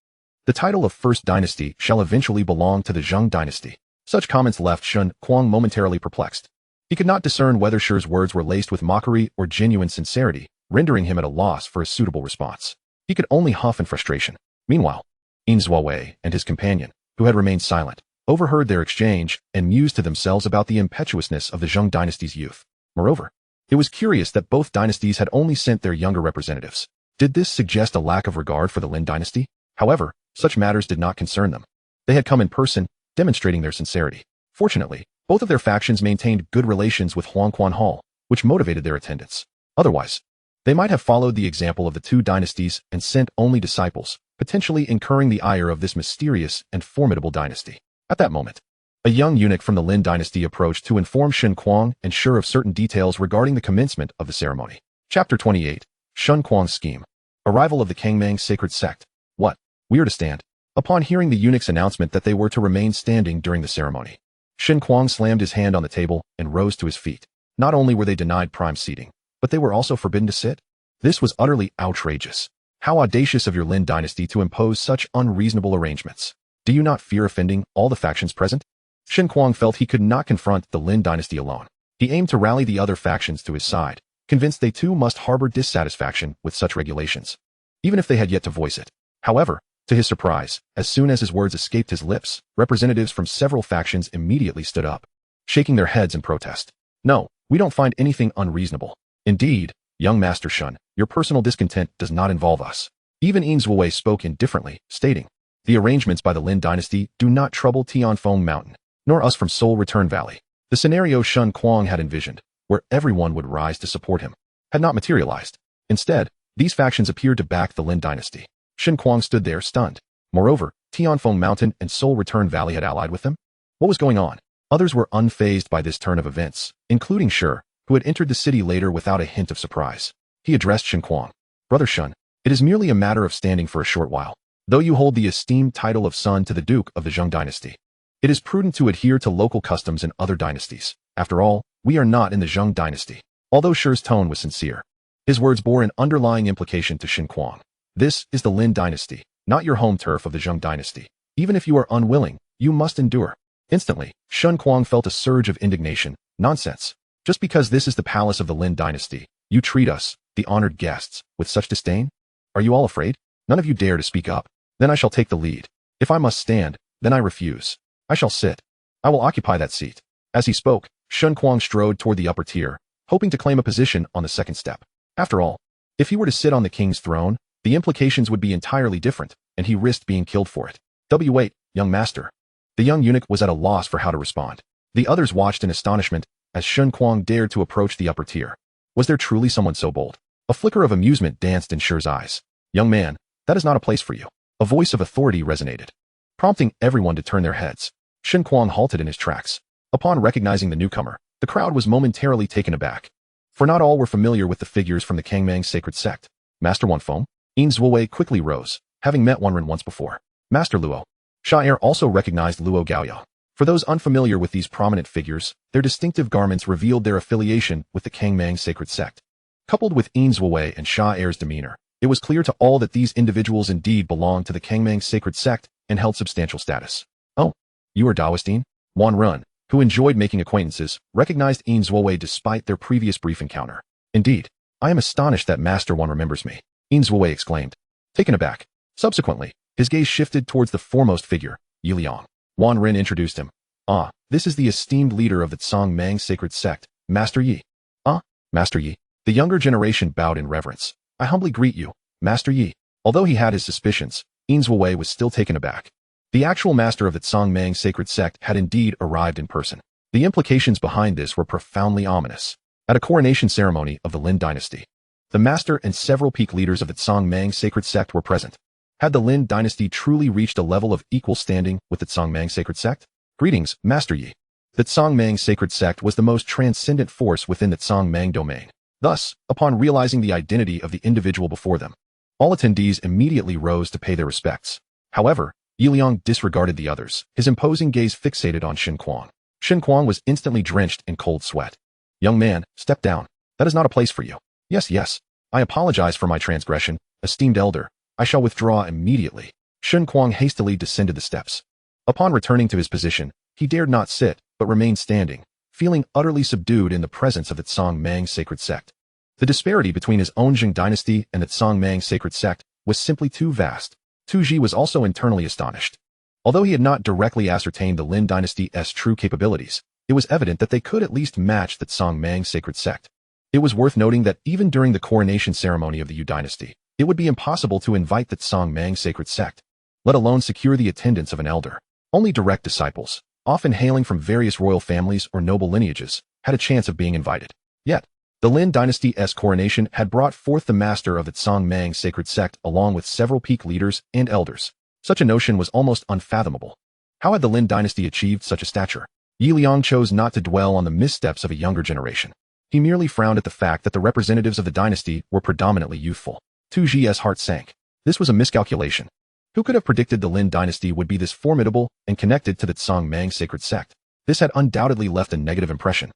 The title of First Dynasty shall eventually belong to the Zheng dynasty. Such comments left Shen Kuang momentarily perplexed. He could not discern whether Shi's words were laced with mockery or genuine sincerity, rendering him at a loss for a suitable response. He could only huff in frustration. Meanwhile, Invincible and his companion, who had remained silent, overheard their exchange and mused to themselves about the impetuousness of the Zheng dynasty's youth. Moreover, it was curious that both dynasties had only sent their younger representatives. Did this suggest a lack of regard for the Lin dynasty? However, such matters did not concern them. They had come in person, demonstrating their sincerity. Fortunately, both of their factions maintained good relations with Huangquan Hall, which motivated their attendance. Otherwise, they might have followed the example of the two dynasties and sent only disciples, potentially incurring the ire of this mysterious and formidable dynasty. At that moment, a young eunuch from the Lin dynasty approached to inform Shen Kuang and Shi of certain details regarding the commencement of the ceremony. Chapter 28. Shen Kuang's Scheme. Arrival of the Kangmang Sacred Sect. What? We are to stand. Upon hearing the eunuch's announcement that they were to remain standing during the ceremony, Shen Kuang slammed his hand on the table and rose to his feet. Not only were they denied prime seating, but they were also forbidden to sit. This was utterly outrageous. How audacious of your Lin dynasty to impose such unreasonable arrangements. Do you not fear offending all the factions present? Shen Kuang felt he could not confront the Lin dynasty alone. He aimed to rally the other factions to his side, convinced they too must harbor dissatisfaction with such regulations, even if they had yet to voice it. However, to his surprise, as soon as his words escaped his lips, representatives from several factions immediately stood up, shaking their heads in protest. No, we don't find anything unreasonable. Indeed, young Master Shen, your personal discontent does not involve us. Even Invincible spoke indifferently, stating, the arrangements by the Lin dynasty do not trouble Tianfeng Mountain, nor us from Soul Return Valley. The scenario Shen Kuang had envisioned, where everyone would rise to support him, had not materialized. Instead, these factions appeared to back the Lin dynasty. Shen Kuang stood there stunned. Moreover, Tianfeng Mountain and Soul Return Valley had allied with them? What was going on? Others were unfazed by this turn of events, including Shi, who had entered the city later without a hint of surprise. He addressed Shen Kuang. Brother Shen, it is merely a matter of standing for a short while. Though you hold the esteemed title of son to the Duke of the Zheng dynasty, it is prudent to adhere to local customs in other dynasties. After all, we are not in the Zheng dynasty. Although Shi's tone was sincere, his words bore an underlying implication to Shen Kuang. This is the Lin dynasty, not your home turf of the Zheng dynasty. Even if you are unwilling, you must endure. Instantly, Shen Kuang felt a surge of indignation. Nonsense. Just because this is the palace of the Lin dynasty, you treat us, the honored guests, with such disdain? Are you all afraid? None of you dare to speak up. Then I shall take the lead. If I must stand, then I refuse. I shall sit. I will occupy that seat. As he spoke, Shen Kuang strode toward the upper tier, hoping to claim a position on the second step. After all, if he were to sit on the king's throne, the implications would be entirely different, and he risked being killed for it. Wait, young master. The young eunuch was at a loss for how to respond. The others watched in astonishment as Shen Kuang dared to approach the upper tier. Was there truly someone so bold? A flicker of amusement danced in Shi's eyes. Young man, that is not a place for you. A voice of authority resonated, prompting everyone to turn their heads. Shen Kuang halted in his tracks. Upon recognizing the newcomer, the crowd was momentarily taken aback, for not all were familiar with the figures from the Kangmang Sacred Sect. Master Wanfeng? Invincible quickly rose, having met Wanren once before. Master Luo. Shi also recognized Luo Gaoya. For those unfamiliar with these prominent figures, their distinctive garments revealed their affiliation with the Kangmang Sacred Sect. Coupled with Invincible and Shi's demeanor, it was clear to all that these individuals indeed belonged to the Kangmang Sacred Sect and held substantial status. Oh, you are Daoistine? Wanren, who enjoyed making acquaintances, recognized Invincible despite their previous brief encounter. Indeed, I am astonished that Master Wan remembers me, Invincible exclaimed, taken aback. Subsequently, his gaze shifted towards the foremost figure, Yi Liang. Wanren introduced him. Ah, this is the esteemed leader of the Kangmang Sacred Sect, Master Yi. Ah, Master Yi. The younger generation bowed in reverence. I humbly greet you, Master Yi. Although he had his suspicions, Invincible was still taken aback. The actual master of the Kangmang Sacred Sect had indeed arrived in person. The implications behind this were profoundly ominous. At a coronation ceremony of the Lin dynasty, the master and several peak leaders of the Kangmang Sacred Sect were present. Had the Lin dynasty truly reached a level of equal standing with the Kangmang Sacred Sect? Greetings, Master Yi. The Kangmang Sacred Sect was the most transcendent force within the Kangmang domain. Thus, upon realizing the identity of the individual before them, all attendees immediately rose to pay their respects. However, Yi Liang disregarded the others, his imposing gaze fixated on Shen Kuang. Shen Kuang was instantly drenched in cold sweat. Young man, step down. That is not a place for you. Yes. I apologize for my transgression, esteemed elder. I shall withdraw immediately. Shen Kuang hastily descended the steps. Upon returning to his position, he dared not sit, but remained standing, feeling utterly subdued in the presence of the Tsang-Mang sacred sect. The disparity between his own Jing dynasty and the Tsang-Mang sacred sect was simply too vast. Tu Ji was also internally astonished. Although he had not directly ascertained the Lin dynasty's true capabilities, it was evident that they could at least match the Tsang-Mang sacred sect. It was worth noting that even during the coronation ceremony of the Yu dynasty, it would be impossible to invite the Tsang-Mang sacred sect, let alone secure the attendance of an elder. Only direct disciples, often hailing from various royal families or noble lineages, had a chance of being invited. Yet, the Lin dynasty's coronation had brought forth the master of the Tsang-Mang sacred sect along with several peak leaders and elders. Such a notion was almost unfathomable. How had the Lin dynasty achieved such a stature? Yi Liang chose not to dwell on the missteps of a younger generation. He merely frowned at the fact that the representatives of the dynasty were predominantly youthful. Tu Ji's heart sank. This was a miscalculation. Who could have predicted the Lin dynasty would be this formidable and connected to the Tsang-Mang sacred sect? This had undoubtedly left a negative impression.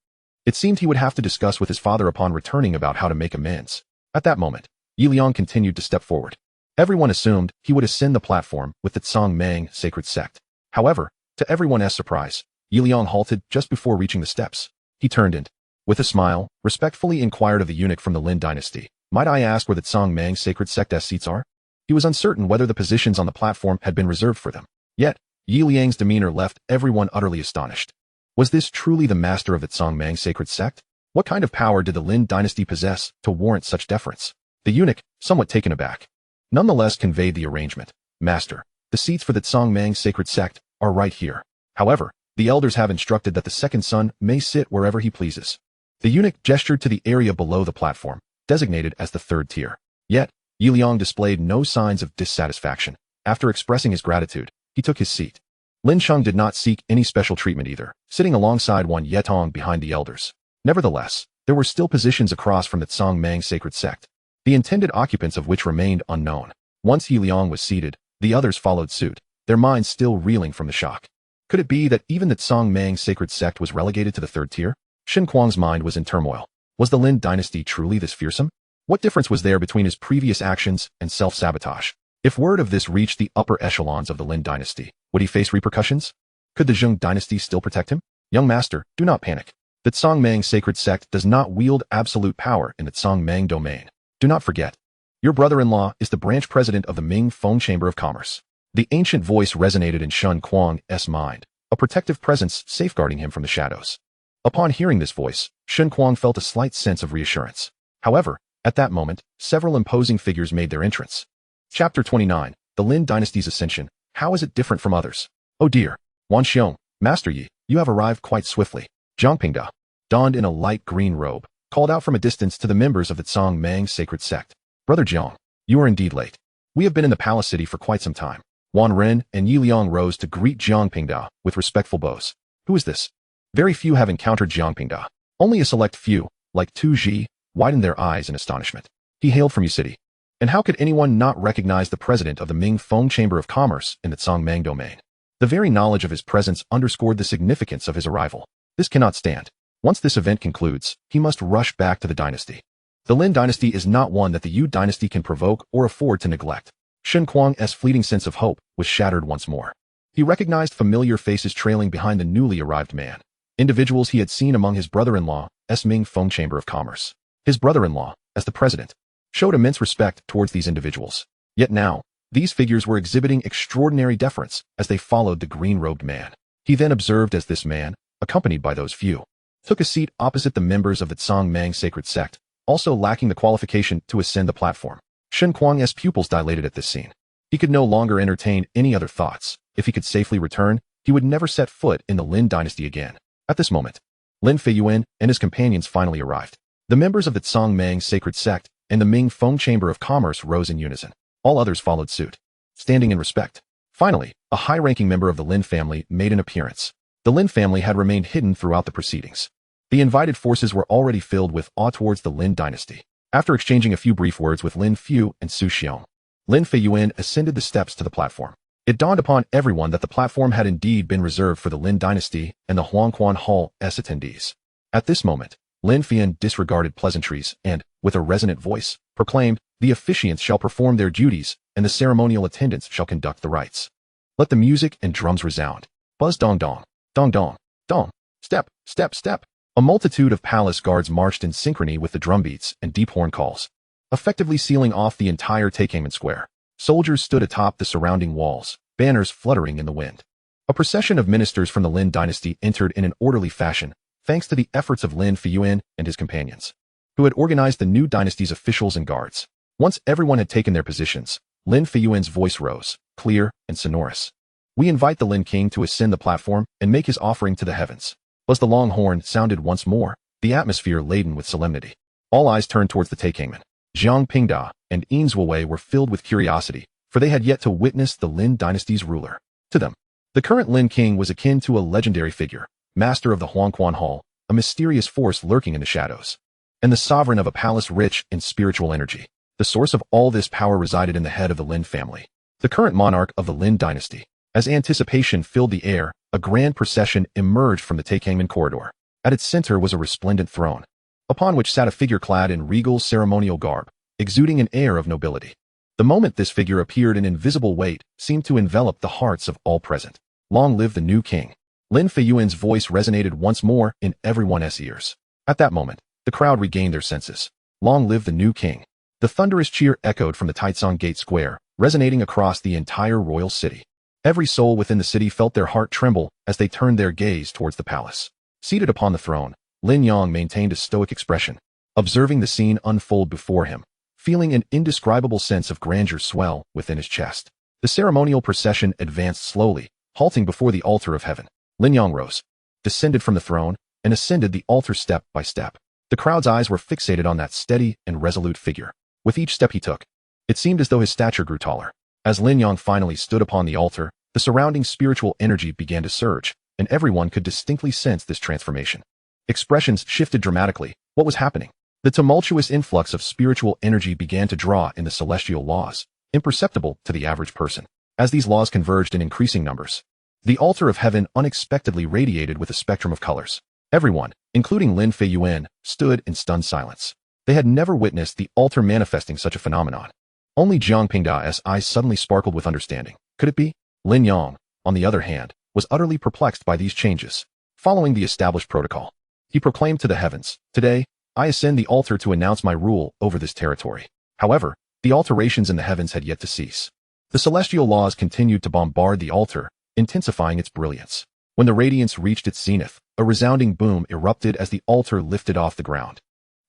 It seemed he would have to discuss with his father upon returning about how to make amends. At that moment, Yi Liang continued to step forward. Everyone assumed he would ascend the platform with the Tsang-Mang sacred sect. However, to everyone's surprise, Yi Liang halted just before reaching the steps. He turned and, with a smile, respectfully inquired of the eunuch from the Lin dynasty, "Might I ask where the Tsang-Mang sacred sect's seats are?" He was uncertain whether the positions on the platform had been reserved for them. Yet, Yi Liang's demeanor left everyone utterly astonished. Was this truly the master of the Tsang-Mang sacred sect? What kind of power did the Lin dynasty possess to warrant such deference? The eunuch, somewhat taken aback, nonetheless conveyed the arrangement. "Master, the seats for the Tsang-Mang sacred sect are right here. However, the elders have instructed that the second son may sit wherever he pleases." The eunuch gestured to the area below the platform, designated as the third tier. Yet, Yi Liang displayed no signs of dissatisfaction. After expressing his gratitude, he took his seat. Lin Sheng did not seek any special treatment either, sitting alongside Wan Yetong behind the elders. Nevertheless, there were still positions across from the Tsang-Mang sacred sect, the intended occupants of which remained unknown. Once Yi Liang was seated, the others followed suit, their minds still reeling from the shock. Could it be that even the Tsang-Mang sacred sect was relegated to the third tier? Shen Kuang's mind was in turmoil. Was the Lin dynasty truly this fearsome? What difference was there between his previous actions and self-sabotage? If word of this reached the upper echelons of the Lin dynasty, would he face repercussions? Could the Zheng dynasty still protect him? Young master, do not panic. The Tsang-Mang sacred sect does not wield absolute power in the Tsang-Mang domain. Do not forget. Your brother-in-law is the branch president of the Ming Feng Chamber of Commerce. The ancient voice resonated in Shen Kuang's mind, a protective presence safeguarding him from the shadows. Upon hearing this voice, Shen Kuang felt a slight sense of reassurance. However, at that moment, several imposing figures made their entrance. Chapter 29, The Lin Dynasty's Ascension. How is it different from others? Oh dear. Wan Xiong, Master Yi, you have arrived quite swiftly. Zhang Pingda, donned in a light green robe, called out from a distance to the members of the Tsang-Mang sacred sect. Brother Jiang, you are indeed late. We have been in the palace city for quite some time. Wan Ren and Yi Liang rose to greet Jiang Pingda with respectful bows. Who is this? Very few have encountered Jiang Pingda. Only a select few, like Tu Ji, widened their eyes in astonishment. He hailed from Yu City. And how could anyone not recognize the president of the Ming Feng Chamber of Commerce in the Tsang-Mang domain? The very knowledge of his presence underscored the significance of his arrival. This cannot stand. Once this event concludes, he must rush back to the dynasty. The Lin dynasty is not one that the Yu dynasty can provoke or afford to neglect. Shen Kuang's fleeting sense of hope was shattered once more. He recognized familiar faces trailing behind the newly arrived man. Individuals he had seen among his brother-in-law's Ming Feng Chamber of Commerce. His brother-in-law, as the president, showed immense respect towards these individuals. Yet now, these figures were exhibiting extraordinary deference as they followed the green-robed man. He then observed as this man, accompanied by those few, took a seat opposite the members of the Tsang-Mang sacred sect, also lacking the qualification to ascend the platform. Shen Kuang's pupils dilated at this scene. He could no longer entertain any other thoughts. If he could safely return, he would never set foot in the Lin dynasty again. At this moment, Lin Feiyuan and his companions finally arrived. The members of the Tsang-Mang sacred sect and the Ming Feng Chamber of Commerce rose in unison. All others followed suit, standing in respect. Finally, a high-ranking member of the Lin family made an appearance. The Lin family had remained hidden throughout the proceedings. The invited forces were already filled with awe towards the Lin dynasty. After exchanging a few brief words with Lin Fu and Su Xiong, Lin Feiyuan ascended the steps to the platform. It dawned upon everyone that the platform had indeed been reserved for the Lin dynasty and the Huangquan Hall's attendees. At this moment, Lin Fian disregarded pleasantries and, with a resonant voice, proclaimed, "The officiants shall perform their duties, and the ceremonial attendants shall conduct the rites. Let the music and drums resound. Buzz dong dong, dong dong, dong, step, step, step." A multitude of palace guards marched in synchrony with the drumbeats and deep horn calls, effectively sealing off the entire Taikangmen Square. Soldiers stood atop the surrounding walls, banners fluttering in the wind. A procession of ministers from the Lin dynasty entered in an orderly fashion, thanks to the efforts of Lin Fiyuan and his companions, who had organized the new dynasty's officials and guards. Once everyone had taken their positions, Lin Fiyuan's voice rose, clear and sonorous. "We invite the Lin King to ascend the platform and make his offering to the heavens." As the long horn sounded once more, the atmosphere laden with solemnity. All eyes turned towards the Taikangmen. Jiang Pingda and Invincible were filled with curiosity, for they had yet to witness the Lin dynasty's ruler. To them, the current Lin King was akin to a legendary figure, master of the Huangquan Hall, a mysterious force lurking in the shadows, and the sovereign of a palace rich in spiritual energy. The source of all this power resided in the head of the Lin family, the current monarch of the Lin dynasty. As anticipation filled the air, a grand procession emerged from the Taikangmen corridor. At its center was a resplendent throne, upon which sat a figure clad in regal ceremonial garb, exuding an air of nobility. The moment this figure appeared, an invisible weight seemed to envelop the hearts of all present. "Long live the new king." Lin Fiyuan's voice resonated once more in everyone's ears. At that moment, the crowd regained their senses. "Long live the new king." The thunderous cheer echoed from the Taicang Gate Square, resonating across the entire royal city. Every soul within the city felt their heart tremble as they turned their gaze towards the palace. Seated upon the throne, Lin Yang maintained a stoic expression, observing the scene unfold before him, feeling an indescribable sense of grandeur swell within his chest. The ceremonial procession advanced slowly, halting before the altar of heaven. Lin Yang rose, descended from the throne, and ascended the altar step by step. The crowd's eyes were fixated on that steady and resolute figure. With each step he took, it seemed as though his stature grew taller. As Lin Yang finally stood upon the altar, the surrounding spiritual energy began to surge, and everyone could distinctly sense this transformation. Expressions shifted dramatically. What was happening? The tumultuous influx of spiritual energy began to draw in the celestial laws, imperceptible to the average person. As these laws converged in increasing numbers, the altar of heaven unexpectedly radiated with a spectrum of colors. Everyone, including Lin Fiyuan, stood in stunned silence. They had never witnessed the altar manifesting such a phenomenon. Only Jiang Pingda's eyes suddenly sparkled with understanding. Could it be? Lin Yang, on the other hand, was utterly perplexed by these changes. Following the established protocol, he proclaimed to the heavens, "Today, I ascend the altar to announce my rule over this territory." However, the alterations in the heavens had yet to cease. The celestial laws continued to bombard the altar, intensifying its brilliance. When the radiance reached its zenith, a resounding boom erupted as the altar lifted off the ground,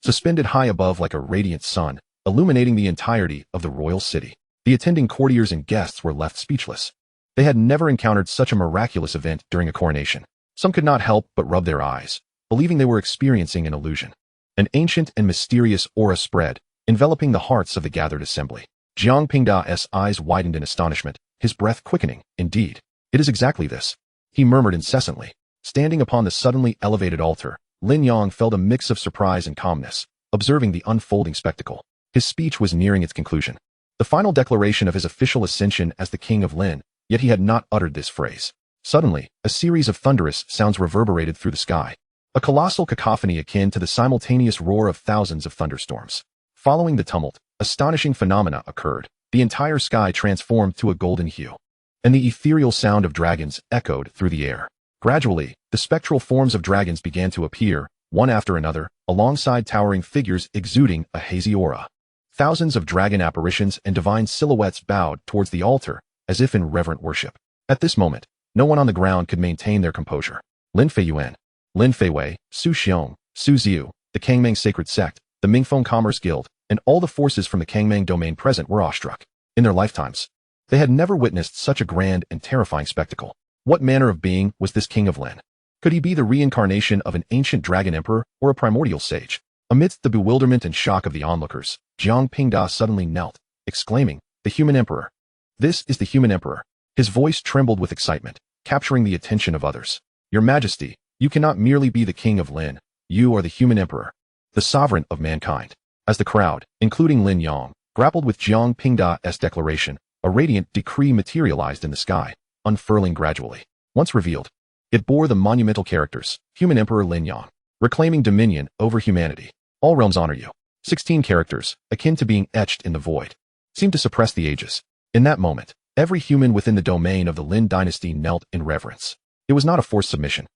suspended high above like a radiant sun, illuminating the entirety of the royal city. The attending courtiers and guests were left speechless. They had never encountered such a miraculous event during a coronation. Some could not help but rub their eyes, believing they were experiencing an illusion. An ancient and mysterious aura spread, enveloping the hearts of the gathered assembly. Jiang Pingda's eyes widened in astonishment, his breath quickening. "Indeed, it is exactly this," he murmured incessantly. Standing upon the suddenly elevated altar, Lin Yang felt a mix of surprise and calmness, observing the unfolding spectacle. His speech was nearing its conclusion, the final declaration of his official ascension as the King of Lin, yet he had not uttered this phrase. Suddenly, a series of thunderous sounds reverberated through the sky, a colossal cacophony akin to the simultaneous roar of thousands of thunderstorms. Following the tumult, astonishing phenomena occurred. The entire sky transformed to a golden hue, and the ethereal sound of dragons echoed through the air. Gradually, the spectral forms of dragons began to appear, one after another, alongside towering figures exuding a hazy aura. Thousands of dragon apparitions and divine silhouettes bowed towards the altar, as if in reverent worship. At this moment, no one on the ground could maintain their composure. Lin Feiyuan, Lin Feiwei, Su Xiong, Su Ziu, the Kangmang Sacred Sect, the Mingfeng Commerce Guild, and all the forces from the Kangmang domain present were awestruck. In their lifetimes, they had never witnessed such a grand and terrifying spectacle. What manner of being was this King of Lin? Could he be the reincarnation of an ancient dragon emperor or a primordial sage? Amidst the bewilderment and shock of the onlookers, Jiang Pingda suddenly knelt, exclaiming, "The human emperor! This is the human emperor!" His voice trembled with excitement, capturing the attention of others. "Your Majesty, you cannot merely be the King of Lin. You are the human emperor, the sovereign of mankind." As the crowd, including Lin Yang, grappled with Jiang Pingda's declaration, a radiant decree materialized in the sky, unfurling gradually. Once revealed, it bore the monumental characters, Human Emperor Lin Yang, reclaiming dominion over humanity. All realms honor you. 16 characters, akin to being etched in the void, seemed to suppress the ages. In that moment, every human within the domain of the Lin dynasty knelt in reverence. It was not a forced submission.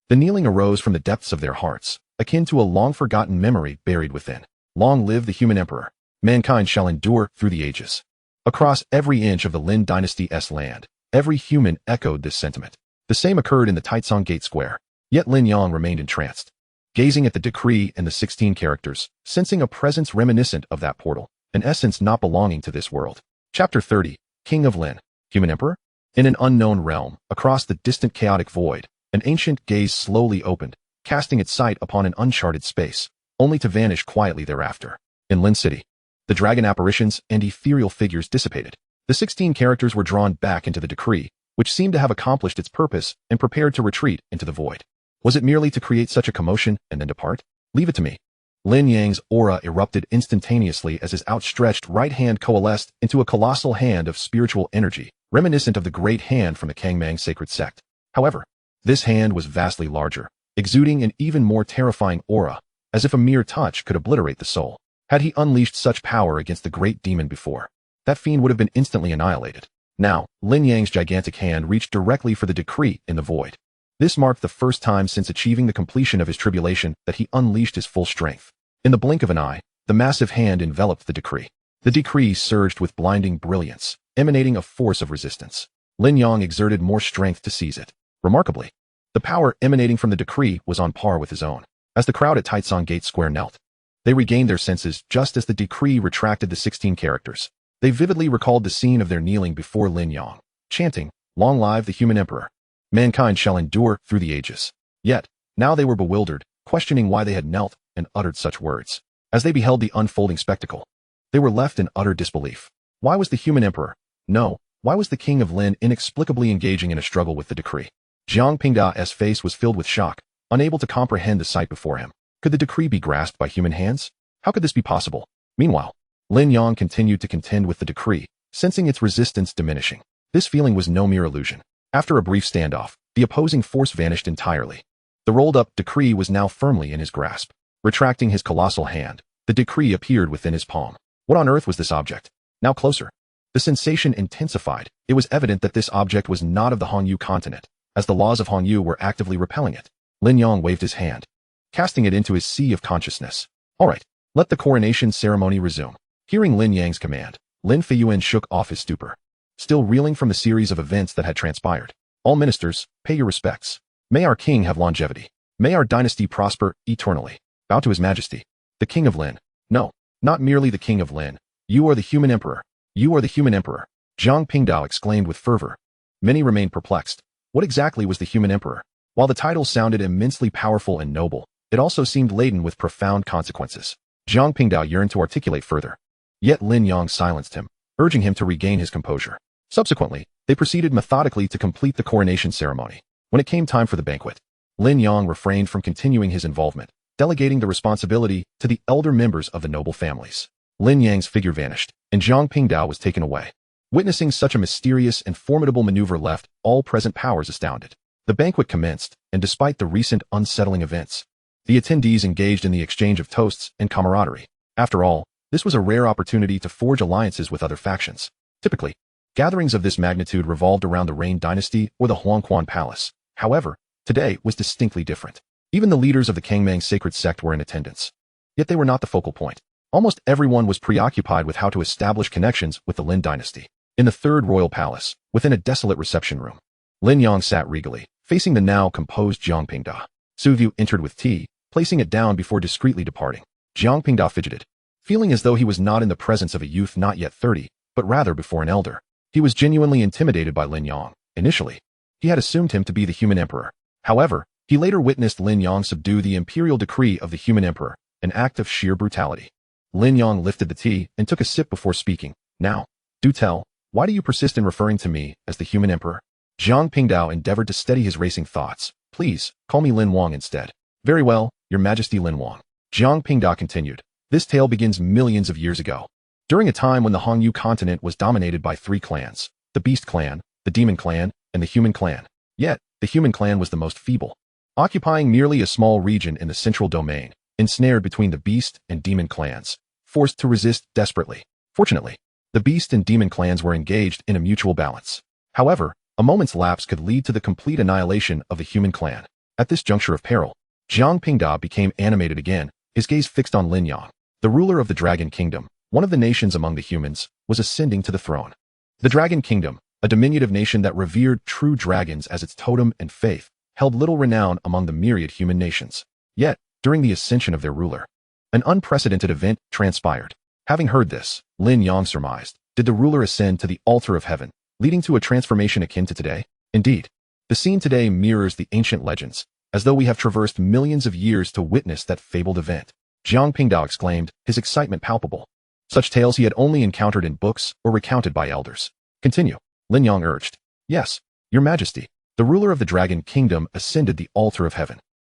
The kneeling arose from the depths of their hearts, akin to a long-forgotten memory buried within. Long live the Human Emperor. Mankind shall endure through the ages. Across every inch of the Lin dynasty's land, every human echoed this sentiment. The same occurred in the Taizong Gate Square. Yet Lin Yang remained entranced, gazing at the decree and the 16 characters, sensing a presence reminiscent of that portal, an essence not belonging to this world. Chapter 30, King of Lin, Human Emperor? In an unknown realm, across the distant chaotic void, an ancient gaze slowly opened, casting its sight upon an uncharted space, only to vanish quietly thereafter. In Lin City, the dragon apparitions and ethereal figures dissipated. The 16 characters were drawn back into the decree, which seemed to have accomplished its purpose and prepared to retreat into the void. Was it merely to create such a commotion and then depart? Leave it to me. Lin Yang's aura erupted instantaneously as his outstretched right hand coalesced into a colossal hand of spiritual energy, reminiscent of the great hand from the Kangmang sacred sect. However, this hand was vastly larger, exuding an even more terrifying aura, as if a mere touch could obliterate the soul. Had he unleashed such power against the great demon before, that fiend would have been instantly annihilated. Now, Lin Yang's gigantic hand reached directly for the decree in the void. This marked the first time since achieving the completion of his tribulation that he unleashed his full strength. In the blink of an eye, the massive hand enveloped the decree. The decree surged with blinding brilliance, emanating a force of resistance. Lin Yang exerted more strength to seize it. Remarkably, the power emanating from the decree was on par with his own. As the crowd at Taizong Gate Square knelt, they regained their senses just as the decree retracted the 16 characters. They vividly recalled the scene of their kneeling before Lin Yang, chanting, "Long live the Human Emperor. Mankind shall endure through the ages." Yet, now they were bewildered, questioning why they had knelt and uttered such words. As they beheld the unfolding spectacle, they were left in utter disbelief. Why was the Human Emperor, no, why was the King of Lin inexplicably engaging in a struggle with the decree? Jiang Pingda's face was filled with shock, unable to comprehend the sight before him. Could the decree be grasped by human hands? How could this be possible? Meanwhile, Lin Yang continued to contend with the decree, sensing its resistance diminishing. This feeling was no mere illusion. After a brief standoff, the opposing force vanished entirely. The rolled-up decree was now firmly in his grasp. Retracting his colossal hand, the decree appeared within his palm. What on earth was this object? Now closer. The sensation intensified. It was evident that this object was not of the Hongyu continent, as the laws of Hongyu were actively repelling it. Lin Yang waved his hand, casting it into his sea of consciousness. All right, let the coronation ceremony resume. Hearing Lin Yang's command, Lin Feiyuan shook off his stupor, still reeling from the series of events that had transpired. All ministers, pay your respects. May our king have longevity. May our dynasty prosper eternally. Bow to his majesty, the King of Lin. No, not merely the King of Lin. You are the Human Emperor. You are the Human Emperor. Zhang Pingdao exclaimed with fervor. Many remained perplexed. What exactly was the Human Emperor? While the title sounded immensely powerful and noble, it also seemed laden with profound consequences. Zhang Pingdao yearned to articulate further. Yet Lin Yang silenced him, urging him to regain his composure. Subsequently, they proceeded methodically to complete the coronation ceremony. When it came time for the banquet, Lin Yang refrained from continuing his involvement, delegating the responsibility to the elder members of the noble families. Lin Yang's figure vanished, and Zhang Pingdao was taken away. Witnessing such a mysterious and formidable maneuver left all present powers astounded. The banquet commenced, and despite the recent unsettling events, the attendees engaged in the exchange of toasts and camaraderie. After all, this was a rare opportunity to forge alliances with other factions. Typically, gatherings of this magnitude revolved around the Reign dynasty or the Huangquan Palace. However, today was distinctly different. Even the leaders of the Kangmang sacred sect were in attendance. Yet they were not the focal point. Almost everyone was preoccupied with how to establish connections with the Lin dynasty. In the third royal palace, within a desolate reception room, Lin Yang sat regally, facing the now composed Jiang Pingda. Su Vu entered with tea, placing it down before discreetly departing. Jiang Pingda fidgeted, feeling as though he was not in the presence of a youth not yet 30, but rather before an elder. He was genuinely intimidated by Lin Yang. Initially, he had assumed him to be the Human Emperor. However, he later witnessed Lin Yang subdue the imperial decree of the Human Emperor, an act of sheer brutality. Lin Yang lifted the tea and took a sip before speaking. Now, do tell, why do you persist in referring to me as the Human Emperor? Zhang Pingdao endeavored to steady his racing thoughts. Please, call me Lin Wang instead. Very well, Your Majesty Lin Wang. Zhang Pingdao continued. This tale begins millions of years ago. during a time when the Hongyu continent was dominated by three clans: the Beast Clan, the Demon Clan, and the Human Clan. Yet, the Human Clan was the most feeble, occupying merely a small region in the central domain, ensnared between the Beast and Demon clans, forced to resist desperately. Fortunately, the Beast and Demon clans were engaged in a mutual balance. However, a moment's lapse could lead to the complete annihilation of the Human Clan. At this juncture of peril, Jiang Pingda became animated again, his gaze fixed on Lin Yang. The ruler of the Dragon Kingdom, one of the nations among the humans, was ascending to the throne. The Dragon Kingdom, a diminutive nation that revered true dragons as its totem and faith, held little renown among the myriad human nations. Yet, during the ascension of their ruler, an unprecedented event transpired. Having heard this, Lin Yang surmised, did the ruler ascend to the altar of heaven, leading to a transformation akin to today? Indeed, the scene today mirrors the ancient legends, as though we have traversed millions of years to witness that fabled event. Jiang Pingda exclaimed, his excitement palpable. Such tales he had only encountered in books or recounted by elders. Continue, Lin Yang urged. Yes, Your Majesty, the ruler of the Dragon Kingdom ascended the altar of heaven,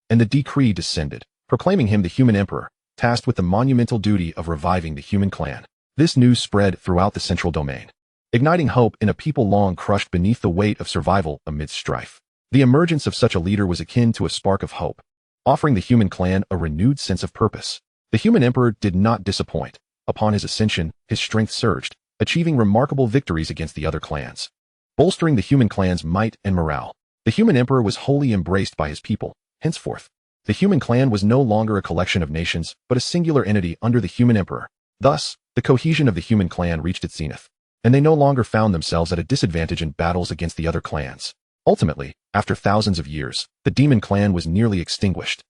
and the decree descended, proclaiming him the human emperor, tasked with the monumental duty of reviving the human clan. This news spread throughout the central domain, igniting hope in a people long crushed beneath the weight of survival amidst strife. The emergence of such a leader was akin to a spark of hope, offering the human clan a renewed sense of purpose. The human emperor did not disappoint. Upon his ascension, his strength surged, achieving remarkable victories against the other clans, bolstering the human clan's might and morale. The human emperor was wholly embraced by his people. Henceforth, the human clan was no longer a collection of nations, but a singular entity under the human emperor. Thus, the cohesion of the human clan reached its zenith, and they no longer found themselves at a disadvantage in battles against the other clans. Ultimately, after thousands of years, the Demon Clan was nearly extinguished,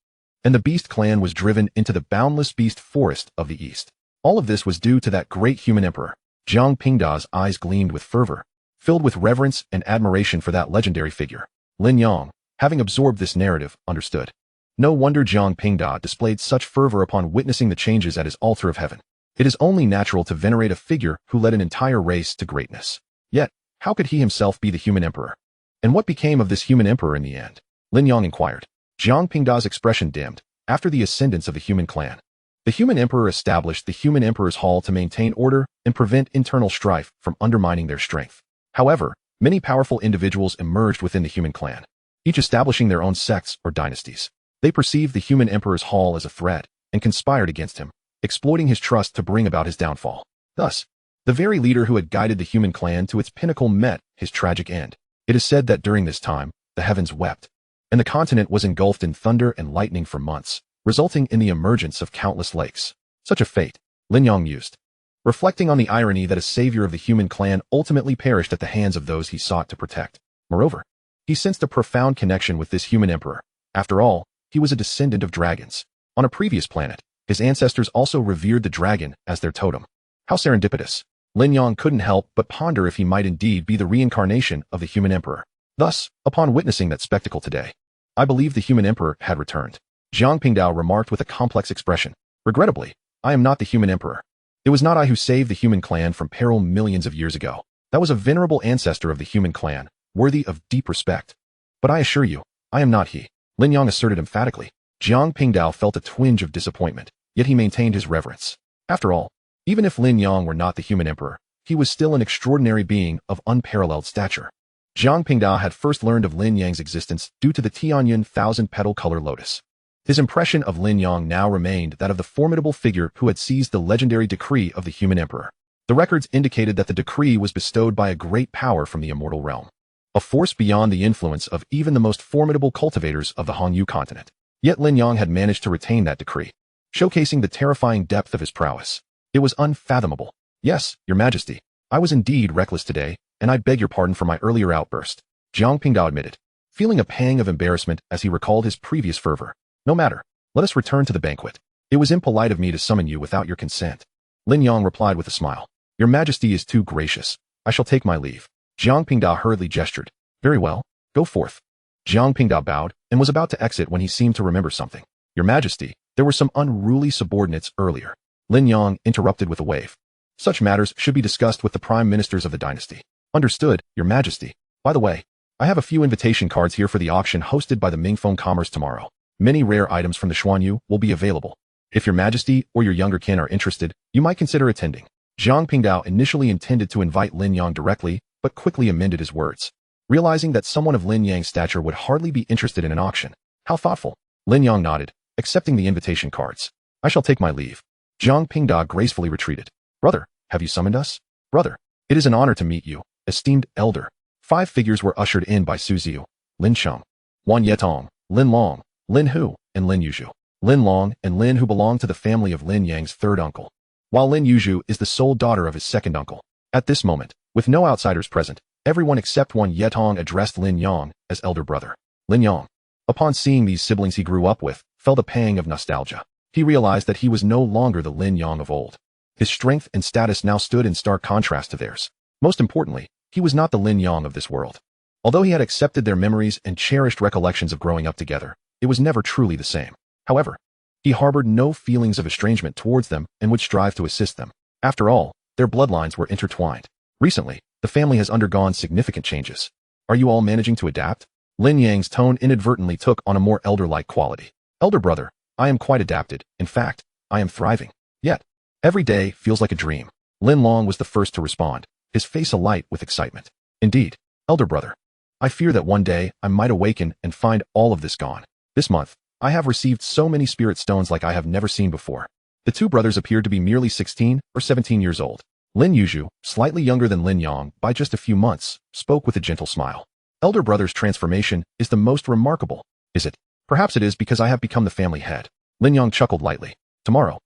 and the Beast Clan was driven into the boundless beast forest of the east. All of this was due to that great human emperor. Jiang Pingda's eyes gleamed with fervor, filled with reverence and admiration for that legendary figure. Lin Yang, having absorbed this narrative, understood. No wonder Jiang Pingda displayed such fervor upon witnessing the changes at his altar of heaven. It is only natural to venerate a figure who led an entire race to greatness. Yet, how could he himself be the human emperor? And what became of this human emperor in the end? Lin Yang inquired. Jiang Pingda's expression dimmed. After the ascendance of the human clan, the human emperor established the Human Emperor's Hall to maintain order and prevent internal strife from undermining their strength. However, many powerful individuals emerged within the human clan, each establishing their own sects or dynasties. They perceived the Human Emperor's Hall as a threat and conspired against him, exploiting his trust to bring about his downfall. Thus, the very leader who had guided the human clan to its pinnacle met his tragic end. It is said that during this time, the heavens wept, and the continent was engulfed in thunder and lightning for months, resulting in the emergence of countless lakes. Such a fate, Lin Yang mused, reflecting on the irony that a savior of the human clan ultimately perished at the hands of those he sought to protect. Moreover, he sensed a profound connection with this human emperor. After all, he was a descendant of dragons. On a previous planet, his ancestors also revered the dragon as their totem. How serendipitous. Lin Yang couldn't help but ponder if he might indeed be the reincarnation of the human emperor. Thus, upon witnessing that spectacle today, I believe the human emperor had returned. Jiang Pingda remarked with a complex expression. Regrettably, I am not the human emperor. It was not I who saved the human clan from peril millions of years ago. That was a venerable ancestor of the human clan, worthy of deep respect. But I assure you, I am not he, Lin Yang asserted emphatically. Jiang Pingda felt a twinge of disappointment, yet he maintained his reverence. After all, even if Lin Yang were not the human emperor, he was still an extraordinary being of unparalleled stature. Jiang Pingda had first learned of Lin Yang's existence due to the Tianyun thousand-petal color lotus. His impression of Lin Yang now remained that of the formidable figure who had seized the legendary decree of the human emperor. The records indicated that the decree was bestowed by a great power from the immortal realm, a force beyond the influence of even the most formidable cultivators of the Hongyu continent. Yet Lin Yang had managed to retain that decree, showcasing the terrifying depth of his prowess. It was unfathomable. Yes, Your Majesty, I was indeed reckless today, and I beg your pardon for my earlier outburst, Jiang Pingda admitted, feeling a pang of embarrassment as he recalled his previous fervor. No matter, let us return to the banquet. It was impolite of me to summon you without your consent. Lin Yang replied with a smile. Your Majesty is too gracious. I shall take my leave. Jiang Pingda hurriedly gestured. Very well, go forth. Jiang Pingda bowed and was about to exit when he seemed to remember something. Your Majesty, there were some unruly subordinates earlier. Lin Yang interrupted with a wave. Such matters should be discussed with the prime ministers of the dynasty. Understood, Your Majesty. By the way, I have a few invitation cards here for the auction hosted by the Mingfeng Commerce tomorrow. Many rare items from the Xuanyu will be available. If Your Majesty or your younger kin are interested, you might consider attending. Jiang Pingdao initially intended to invite Lin Yang directly, but quickly amended his words. Realizing that someone of Lin Yang's stature would hardly be interested in an auction. How thoughtful. Lin Yang nodded, accepting the invitation cards. I shall take my leave. Jiang Pingdao gracefully retreated. Brother, have you summoned us? Brother, it is an honor to meet you, esteemed elder. 5 figures were ushered in by Su Ziyu, Lin Sheng, Wan Yetong, Lin Long, Lin Hu, and Lin Yuzhu. Lin Long and Lin Hu belong to the family of Lin Yang's third uncle, while Lin Yuzhu is the sole daughter of his second uncle. At this moment, with no outsiders present, everyone except Wan Yetong addressed Lin Yang as elder brother. Lin Yang, upon seeing these siblings he grew up with, felt a pang of nostalgia. He realized that he was no longer the Lin Yang of old. His strength and status now stood in stark contrast to theirs. Most importantly, he was not the Lin Yang of this world. Although he had accepted their memories and cherished recollections of growing up together, it was never truly the same. However, he harbored no feelings of estrangement towards them and would strive to assist them. After all, their bloodlines were intertwined. Recently, the family has undergone significant changes. Are you all managing to adapt? Lin Yang's tone inadvertently took on a more elder-like quality. Elder brother, I am quite adapted. In fact, I am thriving. Yet, every day feels like a dream. Lin Long was the first to respond, his face alight with excitement. Indeed, elder brother, I fear that one day I might awaken and find all of this gone. This month, I have received so many spirit stones like I have never seen before. The 2 brothers appeared to be merely 16 or 17 years old. Lin Yuzhu, slightly younger than Lin Yang by just a few months, spoke with a gentle smile. Elder brother's transformation is the most remarkable, is it? Perhaps it is because I have become the family head. Lin Yang chuckled lightly. Tomorrow,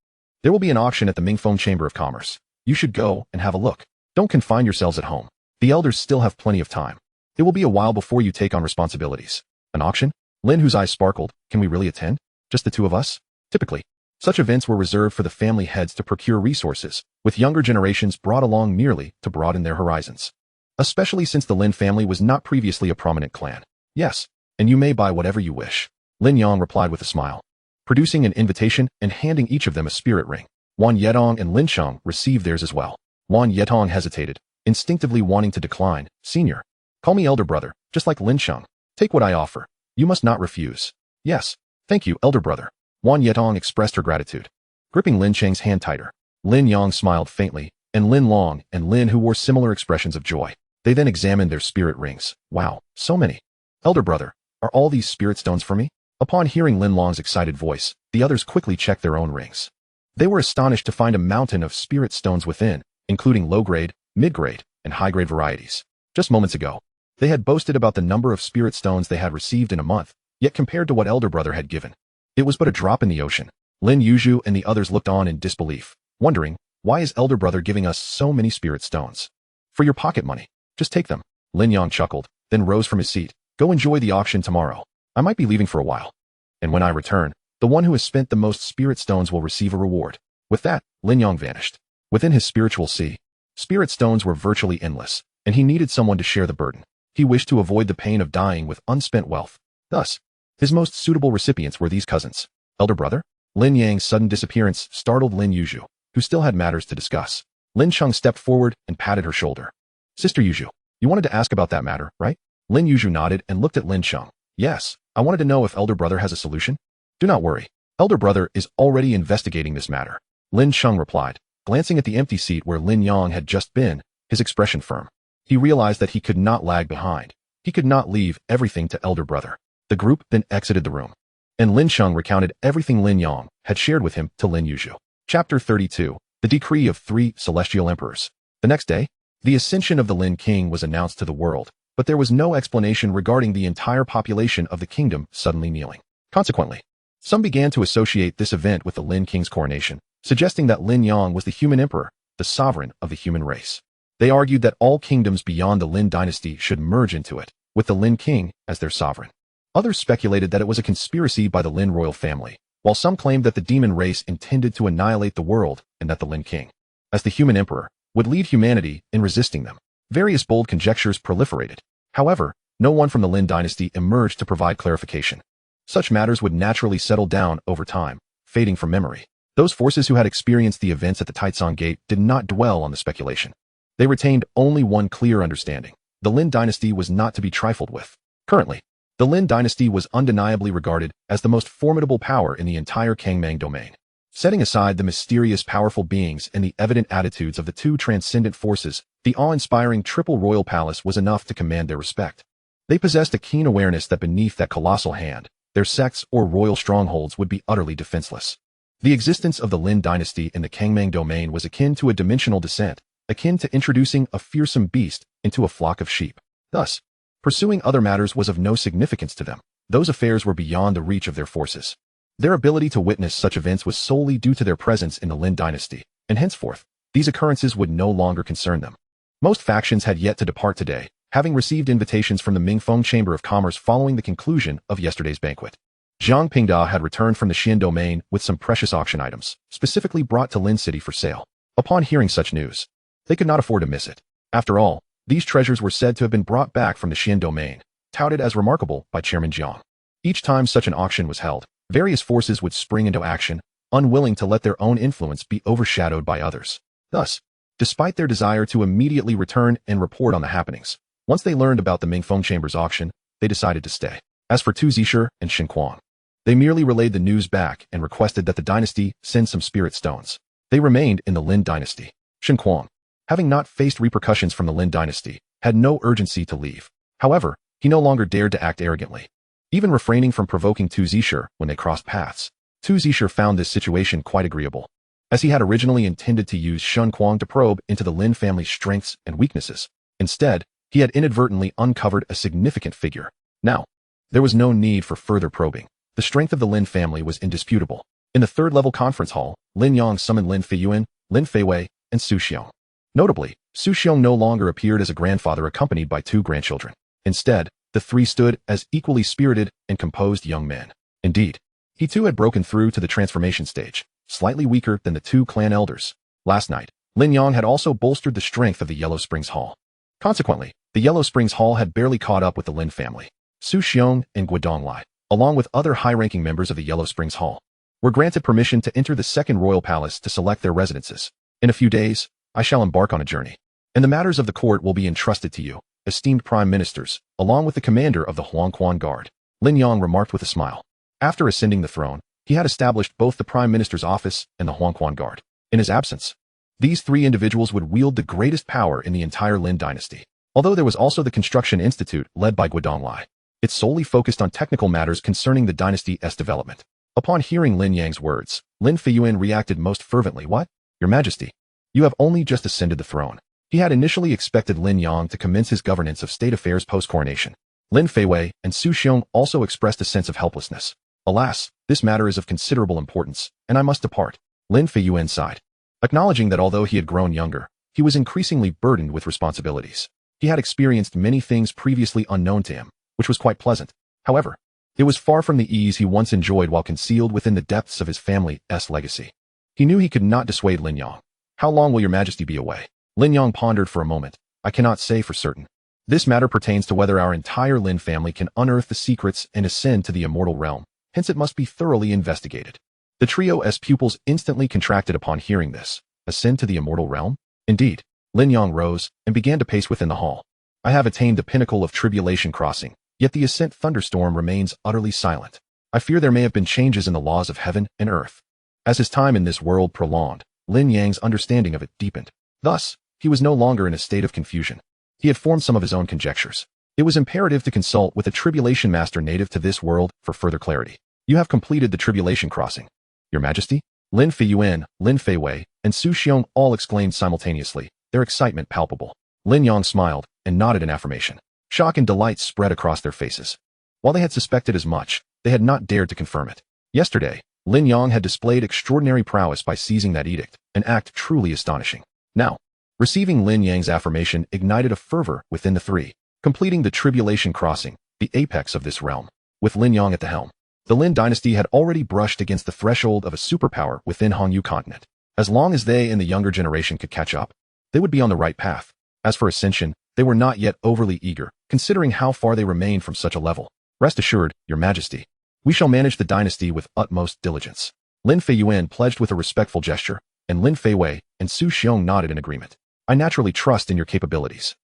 there will be an auction at the Mingfeng Chamber of Commerce. You should go and have a look. Don't confine yourselves at home. The elders still have plenty of time. It will be a while before you take on responsibilities. An auction? Lin Hu's eyes sparkled. Can we really attend? Just the 2 of us? Typically, such events were reserved for the family heads to procure resources, with younger generations brought along merely to broaden their horizons. Especially since the Lin family was not previously a prominent clan. Yes, and you may buy whatever you wish. Lin Yang replied with a smile, producing an invitation and handing each of them a spirit ring. Wan Yetong and Lin Sheng received theirs as well. Wan Yetong hesitated, instinctively wanting to decline. Senior, call me elder brother, just like Lin Sheng. Take what I offer. You must not refuse. Yes, thank you, elder brother. Wan Yetong expressed her gratitude, gripping Lin Sheng's hand tighter. Lin Yang smiled faintly, and Lin Long and Lin Hu wore similar expressions of joy. They then examined their spirit rings. Wow, so many. Elder brother, are all these spirit stones for me? Upon hearing Lin Long's excited voice, the others quickly checked their own rings. They were astonished to find a mountain of spirit stones within, including low-grade, mid-grade, and high-grade varieties. Just moments ago, they had boasted about the number of spirit stones they had received in a month, yet compared to what elder brother had given, it was but a drop in the ocean. Lin Yuzhu and the others looked on in disbelief, wondering, why is elder brother giving us so many spirit stones? For your pocket money. Just take them. Lin Yang chuckled, then rose from his seat. Go enjoy the auction tomorrow. I might be leaving for a while. And when I return, the one who has spent the most spirit stones will receive a reward. With that, Lin Yang vanished. Within his spiritual sea, spirit stones were virtually endless, and he needed someone to share the burden. He wished to avoid the pain of dying with unspent wealth. Thus, his most suitable recipients were these cousins. Elder brother? Lin Yang's sudden disappearance startled Lin Yuzhu, who still had matters to discuss. Lin Sheng stepped forward and patted her shoulder. Sister Yuzhu, you wanted to ask about that matter, right? Lin Yuzhu nodded and looked at Lin Sheng. Yes, I wanted to know if elder brother has a solution. Do not worry. Elder brother is already investigating this matter. Lin Sheng replied, glancing at the empty seat where Lin Yang had just been, his expression firm. He realized that he could not lag behind. He could not leave everything to elder brother. The group then exited the room, and Lin Sheng recounted everything Lin Yang had shared with him to Lin Yuzhu. Chapter 32. The Decree of 3 Celestial Emperors. The next day, the ascension of the Lin King was announced to the world, but there was no explanation regarding the entire population of the kingdom suddenly kneeling. Consequently, some began to associate this event with the Lin King's coronation, suggesting that Lin Yang was the human emperor, the sovereign of the human race. They argued that all kingdoms beyond the Lin dynasty should merge into it, with the Lin King as their sovereign. Others speculated that it was a conspiracy by the Lin royal family, while some claimed that the demon race intended to annihilate the world and that the Lin King, as the human emperor, would lead humanity in resisting them. Various bold conjectures proliferated. However, no one from the Lin dynasty emerged to provide clarification. Such matters would naturally settle down over time, fading from memory. Those forces who had experienced the events at the Taicang Gate did not dwell on the speculation. They retained only one clear understanding. The Lin dynasty was not to be trifled with. Currently, the Lin dynasty was undeniably regarded as the most formidable power in the entire Kangmang domain. Setting aside the mysterious powerful beings and the evident attitudes of the two transcendent forces, the awe-inspiring Triple Royal Palace was enough to command their respect. They possessed a keen awareness that beneath that colossal hand, their sects or royal strongholds would be utterly defenseless. The existence of the Lin dynasty in the Kangmang domain was akin to a dimensional descent, akin to introducing a fearsome beast into a flock of sheep. Thus, pursuing other matters was of no significance to them. Those affairs were beyond the reach of their forces. Their ability to witness such events was solely due to their presence in the Lin dynasty, and henceforth, these occurrences would no longer concern them. Most factions had yet to depart today, having received invitations from the Mingfeng Chamber of Commerce following the conclusion of yesterday's banquet. Zhang Pingda had returned from the Xian domain with some precious auction items, specifically brought to Lin City for sale. Upon hearing such news, they could not afford to miss it. After all, these treasures were said to have been brought back from the Xian domain, touted as remarkable by Chairman Jiang. Each time such an auction was held, various forces would spring into action, unwilling to let their own influence be overshadowed by others. Thus, despite their desire to immediately return and report on the happenings, once they learned about the Mingfeng Chamber's auction, they decided to stay. As for Tu Zixi and Xin Kuang, they merely relayed the news back and requested that the dynasty send some spirit stones. They remained in the Lin dynasty. Xin Kuang, having not faced repercussions from the Lin dynasty, had no urgency to leave. However, he no longer dared to act arrogantly. Even refraining from provoking Tu Zixi when they crossed paths, Tu Zixi found this situation quite agreeable, as he had originally intended to use Xin Kuang to probe into the Lin family's strengths and weaknesses. Instead, he had inadvertently uncovered a significant figure. Now, there was no need for further probing. The strength of the Lin family was indisputable. In the third-level conference hall, Lin Yang summoned Lin Feiyuan, Lin Feiwei, and Su Xiong. Notably, Su Xiong no longer appeared as a grandfather accompanied by two grandchildren. Instead, the three stood as equally spirited and composed young men. Indeed, he too had broken through to the transformation stage, slightly weaker than the two clan elders. Last night, Lin Yang had also bolstered the strength of the Yellow Springs Hall. Consequently, the Yellow Springs Hall had barely caught up with the Lin family. Su Xiong and Guodonglai, along with other high-ranking members of the Yellow Springs Hall, were granted permission to enter the second royal palace to select their residences. In a few days, I shall embark on a journey, and the matters of the court will be entrusted to you, esteemed prime ministers, along with the commander of the Huangquan Guard, Lin Yang remarked with a smile. After ascending the throne, he had established both the prime minister's office and the Huangquan Guard. In his absence, these three individuals would wield the greatest power in the entire Lin dynasty. Although there was also the Construction Institute led by Guodonglai, it solely focused on technical matters concerning the dynasty's development. Upon hearing Lin Yang's words, Lin Feiyuan reacted most fervently. What? Your Majesty, you have only just ascended the throne. He had initially expected Lin Yang to commence his governance of state affairs post-coronation. Lin Feiwei and Su Xiong also expressed a sense of helplessness. Alas, this matter is of considerable importance, and I must depart. Lin Feiyuan sighed, acknowledging that although he had grown younger, he was increasingly burdened with responsibilities. He had experienced many things previously unknown to him, which was quite pleasant. However, it was far from the ease he once enjoyed while concealed within the depths of his family's legacy. He knew he could not dissuade Lin Yang. How long will your Majesty be away? Lin Yang pondered for a moment. I cannot say for certain. This matter pertains to whether our entire Lin family can unearth the secrets and ascend to the immortal realm, hence it must be thoroughly investigated. The trio's pupils instantly contracted upon hearing this. Ascend to the immortal realm? Indeed. Lin Yang rose and began to pace within the hall. I have attained the pinnacle of tribulation crossing, yet the ascent thunderstorm remains utterly silent. I fear there may have been changes in the laws of heaven and earth. As his time in this world prolonged, Lin Yang's understanding of it deepened. Thus, he was no longer in a state of confusion. He had formed some of his own conjectures. It was imperative to consult with a tribulation master native to this world for further clarity. You have completed the tribulation crossing. Your Majesty? Lin Feiyuan, Lin Feiwei, and Su Xiong all exclaimed simultaneously, their excitement palpable. Lin Yang smiled and nodded in affirmation. Shock and delight spread across their faces. While they had suspected as much, they had not dared to confirm it. Yesterday, Lin Yang had displayed extraordinary prowess by seizing that edict, an act truly astonishing. Now, receiving Lin Yang's affirmation ignited a fervor within the three, completing the tribulation crossing, the apex of this realm. With Lin Yang at the helm, the Lin dynasty had already brushed against the threshold of a superpower within Hongyu continent. As long as they and the younger generation could catch up, they would be on the right path. As for ascension, they were not yet overly eager, considering how far they remained from such a level. Rest assured, Your Majesty, we shall manage the dynasty with utmost diligence. Lin Feiyuan pledged with a respectful gesture, and Lin Feiwei and Su Xiong nodded in agreement. I naturally trust in your capabilities.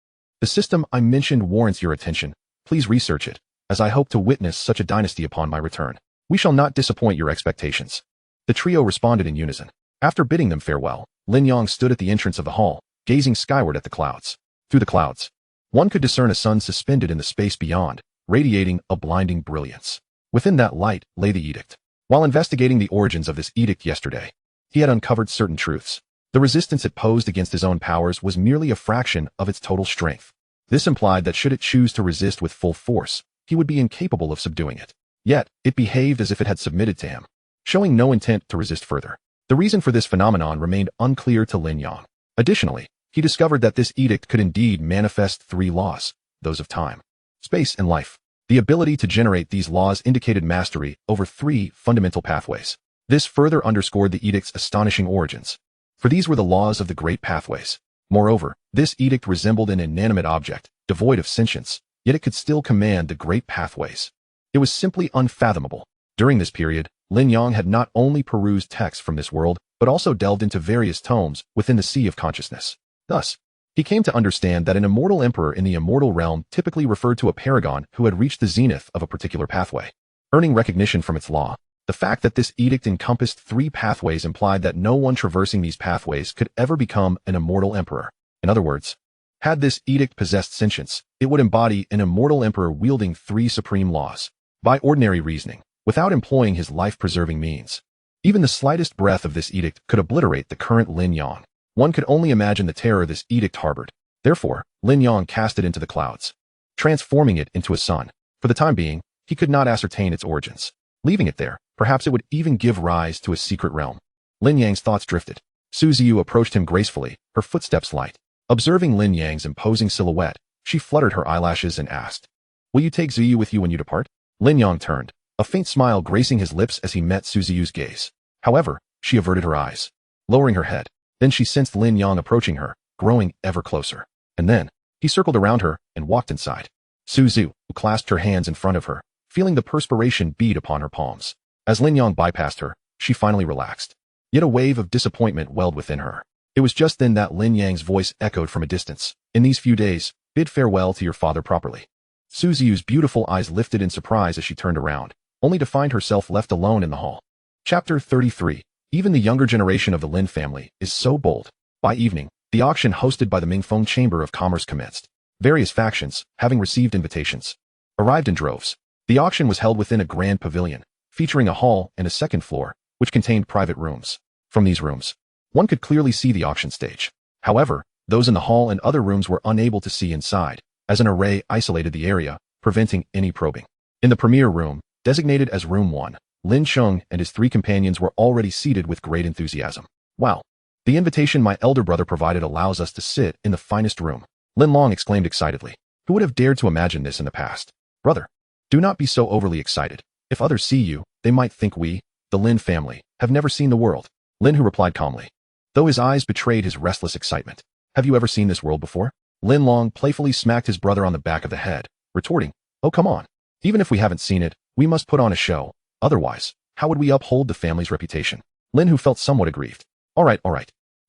The system I mentioned warrants your attention. Please research it, as I hope to witness such a dynasty upon my return. We shall not disappoint your expectations. The trio responded in unison. After bidding them farewell, Lin Yang stood at the entrance of the hall, gazing skyward at the clouds. Through the clouds, one could discern a sun suspended in the space beyond, radiating a blinding brilliance. Within that light lay the edict. While investigating the origins of this edict yesterday, he had uncovered certain truths. The resistance it posed against his own powers was merely a fraction of its total strength. This implied that should it choose to resist with full force, he would be incapable of subduing it. Yet, it behaved as if it had submitted to him, showing no intent to resist further. The reason for this phenomenon remained unclear to Lin Yang. Additionally, he discovered that this edict could indeed manifest three laws, those of time, space, and life. The ability to generate these laws indicated mastery over three fundamental pathways. This further underscored the edict's astonishing origins, for these were the laws of the great pathways. Moreover, this edict resembled an inanimate object, devoid of sentience, yet it could still command the great pathways. It was simply unfathomable. During this period, Lin Yang had not only perused texts from this world, but also delved into various tomes within the sea of consciousness. Thus, he came to understand that an immortal emperor in the immortal realm typically referred to a paragon who had reached the zenith of a particular pathway, earning recognition from its law. The fact that this edict encompassed three pathways implied that no one traversing these pathways could ever become an immortal emperor. In other words, had this edict possessed sentience, it would embody an immortal emperor wielding three supreme laws, by ordinary reasoning, without employing his life-preserving means. Even the slightest breath of this edict could obliterate the current Lin Yang. One could only imagine the terror this edict harbored. Therefore, Lin Yang cast it into the clouds, transforming it into a sun. For the time being, he could not ascertain its origins. Leaving it there, perhaps it would even give rise to a secret realm. Lin Yang's thoughts drifted. Su Ziyu approached him gracefully, her footsteps light. Observing Lin Yang's imposing silhouette, she fluttered her eyelashes and asked, "Will you take Ziyu with you when you depart?" Lin Yang turned, a faint smile gracing his lips as he met Su Ziyu's gaze. However, she averted her eyes, lowering her head. Then she sensed Lin Yang approaching her, growing ever closer. And then, he circled around her and walked inside. Su Ziyu clasped her hands in front of her, feeling the perspiration bead upon her palms. As Lin Yang bypassed her, she finally relaxed. Yet a wave of disappointment welled within her. It was just then that Lin Yang's voice echoed from a distance. "In these few days, bid farewell to your father properly." Su Ziyu's beautiful eyes lifted in surprise as she turned around, only to find herself left alone in the hall. Chapter 33. Even the younger generation of the Lin family is so bold. By evening, the auction hosted by the Mingfeng Chamber of Commerce commenced. Various factions, having received invitations, arrived in droves. The auction was held within a grand pavilion, featuring a hall and a second floor, which contained private rooms. From these rooms, one could clearly see the auction stage. However, those in the hall and other rooms were unable to see inside, as an array isolated the area, preventing any probing. In the premier room, designated as Room 1, Lin Sheng and his three companions were already seated with great enthusiasm. "Wow! The invitation my elder brother provided allows us to sit in the finest room," Lin Long exclaimed excitedly. "Who would have dared to imagine this in the past?" "Brother, do not be so overly excited. If others see you, they might think we, the Lin family, have never seen the world," Lin Hu replied calmly, though his eyes betrayed his restless excitement. "Have you ever seen this world before?" Lin Long playfully smacked his brother on the back of the head, retorting, "Oh, come on. Even if we haven't seen it, we must put on a show. Otherwise, how would we uphold the family's reputation?" Lin Hu felt somewhat aggrieved. All right.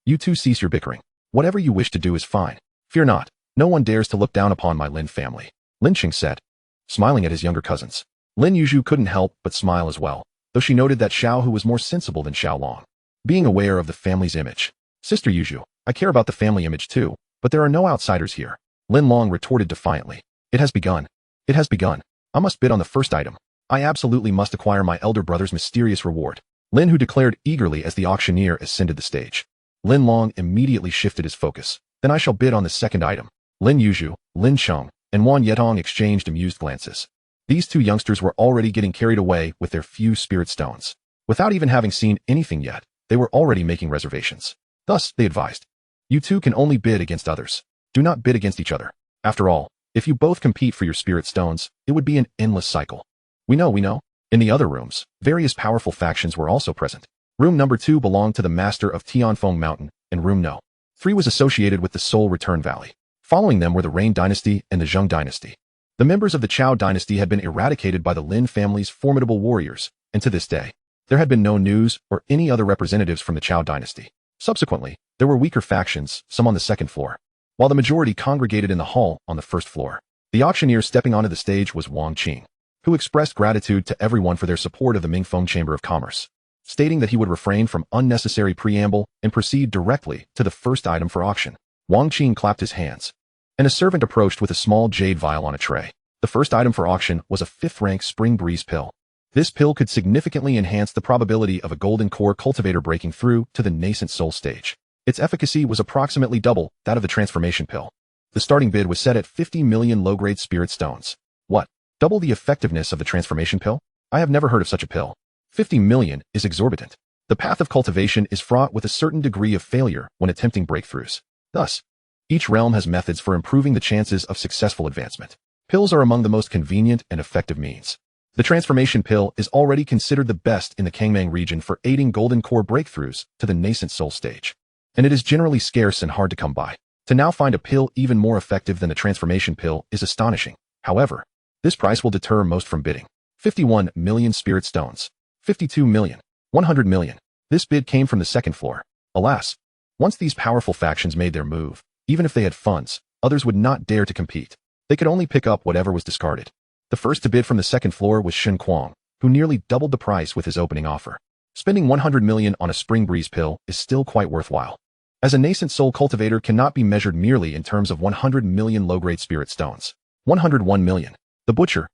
You two cease your bickering. Whatever you wish to do is fine. Fear not. No one dares to look down upon my Lin family," Lin Qing said, smiling at his younger cousins. Lin Yuzhu couldn't help but smile as well, though she noted that Xiao Hu was more sensible than Xiao Long. Being aware of the family's image, "Sister Yuzhu, I care about the family image too, but there are no outsiders here," Lin Long retorted defiantly. It has begun. I must bid on the first item. I absolutely must acquire my elder brother's mysterious reward," Lin Hu declared eagerly as the auctioneer ascended the stage. Lin Long immediately shifted his focus. "Then I shall bid on the second item." Lin Yuzhu, Lin Sheng, and Wan Yetong exchanged amused glances. These two youngsters were already getting carried away with their few spirit stones. Without even having seen anything yet, they were already making reservations. Thus, they advised, "You two can only bid against others. Do not bid against each other. After all, if you both compete for your spirit stones, it would be an endless cycle." We know. In the other rooms, various powerful factions were also present. Room number 2 belonged to the master of Tianfeng Mountain, and room no. 3 was associated with the Soul Return Valley. Following them were the Rain Dynasty and the Zheng Dynasty. The members of the Chao Dynasty had been eradicated by the Lin family's formidable warriors, and to this day, there had been no news or any other representatives from the Chao Dynasty. Subsequently, there were weaker factions, some on the second floor, while the majority congregated in the hall on the first floor. The auctioneer stepping onto the stage was Wang Qing, who expressed gratitude to everyone for their support of the Mingfeng Chamber of Commerce. stating that he would refrain from unnecessary preamble and proceed directly to the first item for auction. Wang Qing clapped his hands, and a servant approached with a small jade vial on a tray. The first item for auction was a 5th-rank Spring Breeze pill. This pill could significantly enhance the probability of a golden core cultivator breaking through to the nascent soul stage. Its efficacy was approximately double that of the transformation pill. The starting bid was set at 50 million low-grade spirit stones. What? Double the effectiveness of the transformation pill? I have never heard of such a pill. 50 million is exorbitant. The path of cultivation is fraught with a certain degree of failure when attempting breakthroughs. Thus, each realm has methods for improving the chances of successful advancement. Pills are among the most convenient and effective means. The transformation pill is already considered the best in the Kangmang region for aiding golden core breakthroughs to the nascent soul stage, and it is generally scarce and hard to come by. To now find a pill even more effective than the transformation pill is astonishing. However, this price will deter most from bidding. 51 million spirit stones. 52 million. 100 million. This bid came from the second floor. Alas, once these powerful factions made their move, even if they had funds, others would not dare to compete. They could only pick up whatever was discarded. The first to bid from the second floor was Shen Kuang, who nearly doubled the price with his opening offer. Spending 100 million on a Spring Breeze pill is still quite worthwhile, as a nascent soul cultivator cannot be measured merely in terms of 100 million low-grade spirit stones. 101 million. The butcher,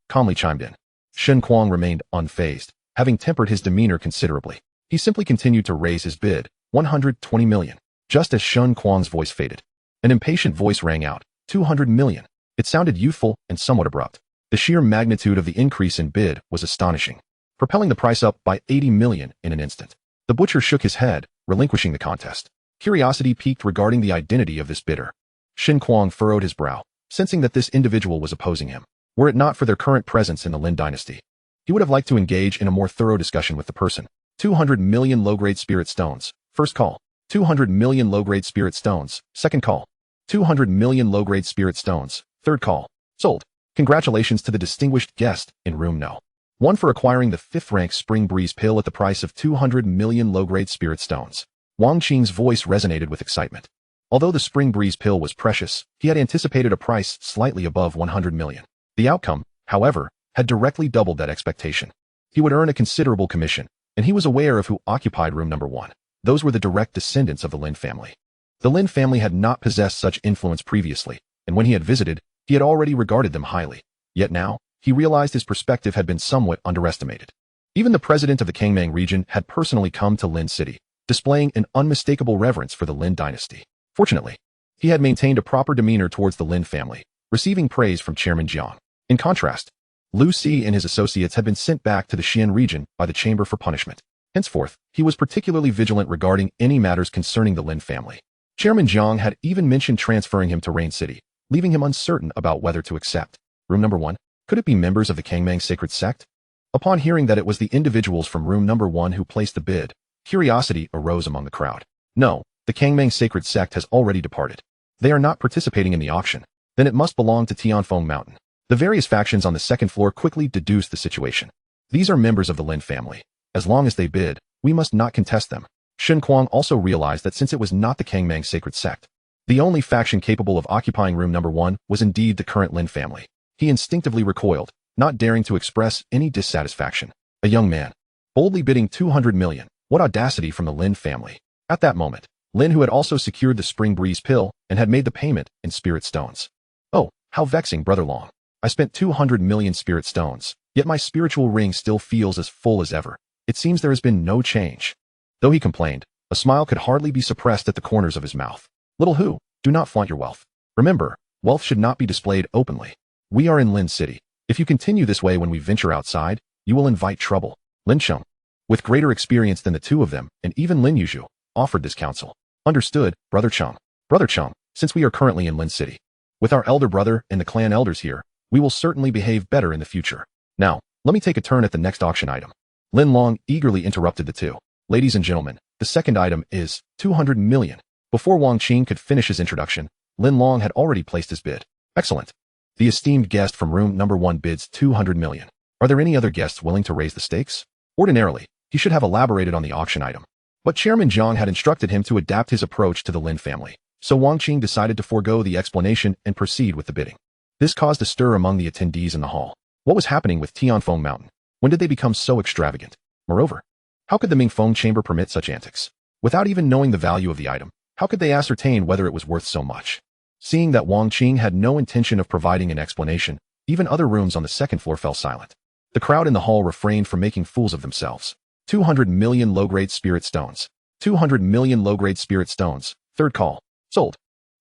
calmly chimed in. Shen Kuang remained unfazed, having tempered his demeanor considerably. He simply continued to raise his bid, 120 million. Just as Shen Kuang's voice faded, an impatient voice rang out, 200 million. It sounded youthful and somewhat abrupt. The sheer magnitude of the increase in bid was astonishing, propelling the price up by 80 million in an instant. The butcher shook his head, relinquishing the contest. Curiosity piqued regarding the identity of this bidder. Shen Kuang furrowed his brow, sensing that this individual was opposing him. Were it not for their current presence in the Lin dynasty, he would have liked to engage in a more thorough discussion with the person. 200 million low-grade spirit stones. First call. 200 million low-grade spirit stones. Second call. 200 million low-grade spirit stones. Third call. Sold. Congratulations to the distinguished guest in room No. 1 for acquiring the 5th-rank Spring Breeze pill at the price of 200 million low-grade spirit stones. Wang Qing's voice resonated with excitement. Although the Spring Breeze pill was precious, he had anticipated a price slightly above 100 million. The outcome, however, had directly doubled that expectation. He would earn a considerable commission, and he was aware of who occupied room number 1. Those were the direct descendants of the Lin family. The Lin family had not possessed such influence previously, and when he had visited, he had already regarded them highly. Yet now, he realized his perspective had been somewhat underestimated. Even the president of the Kangmang region had personally come to Lin City, displaying an unmistakable reverence for the Lin dynasty. Fortunately, he had maintained a proper demeanor towards the Lin family, receiving praise from Chairman Jiang. In contrast, Lu Si and his associates had been sent back to the Xian region by the Chamber for punishment. Henceforth, he was particularly vigilant regarding any matters concerning the Lin family. Chairman Jiang had even mentioned transferring him to Rain City, leaving him uncertain about whether to accept. Room number 1. Could it be members of the Kangmang sacred sect? Upon hearing that it was the individuals from room number 1 who placed the bid, curiosity arose among the crowd. No, the Kangmang sacred sect has already departed. They are not participating in the auction. Then it must belong to Tianfeng Mountain. The various factions on the second floor quickly deduced the situation. These are members of the Lin family. As long as they bid, we must not contest them. Shen Kuang also realized that since it was not the Kangmang sacred sect, the only faction capable of occupying room number 1 was indeed the current Lin family. He instinctively recoiled, not daring to express any dissatisfaction. A young man, boldly bidding 200 million. What audacity from the Lin family. At that moment, Lin, who had also secured the Spring Breeze pill and had made the payment in spirit stones. Oh, how vexing, Brother Long. I spent 200 million spirit stones, yet my spiritual ring still feels as full as ever. It seems there has been no change. Though he complained, a smile could hardly be suppressed at the corners of his mouth. Little Hu, do not flaunt your wealth. Remember, wealth should not be displayed openly. We are in Lin City. If you continue this way when we venture outside, you will invite trouble. Lin Cheng, with greater experience than the two of them, and even Lin Yuzhu, offered this counsel. Understood, Brother Cheng. Brother Cheng, since we are currently in Lin City, with our elder brother and the clan elders here, we will certainly behave better in the future. Now, let me take a turn at the next auction item. Lin Long eagerly interrupted the two. Ladies and gentlemen, the second item is 200 million. Before Wang Qing could finish his introduction, Lin Long had already placed his bid. Excellent. The esteemed guest from room number 1 bids 200 million. Are there any other guests willing to raise the stakes? Ordinarily, he should have elaborated on the auction item. But Chairman Jiang had instructed him to adapt his approach to the Lin family, so Wang Qing decided to forego the explanation and proceed with the bidding. This caused a stir among the attendees in the hall. What was happening with Tianfeng Mountain? When did they become so extravagant? Moreover, How could the Mingfeng chamber permit such antics? Without even knowing the value of the item, how could they ascertain whether it was worth so much? Seeing that Wang Qing had no intention of providing an explanation, even other rooms on the second floor fell silent. The crowd in the hall refrained from making fools of themselves. 200 million low-grade spirit stones. 200 million low-grade spirit stones. Third call. Sold.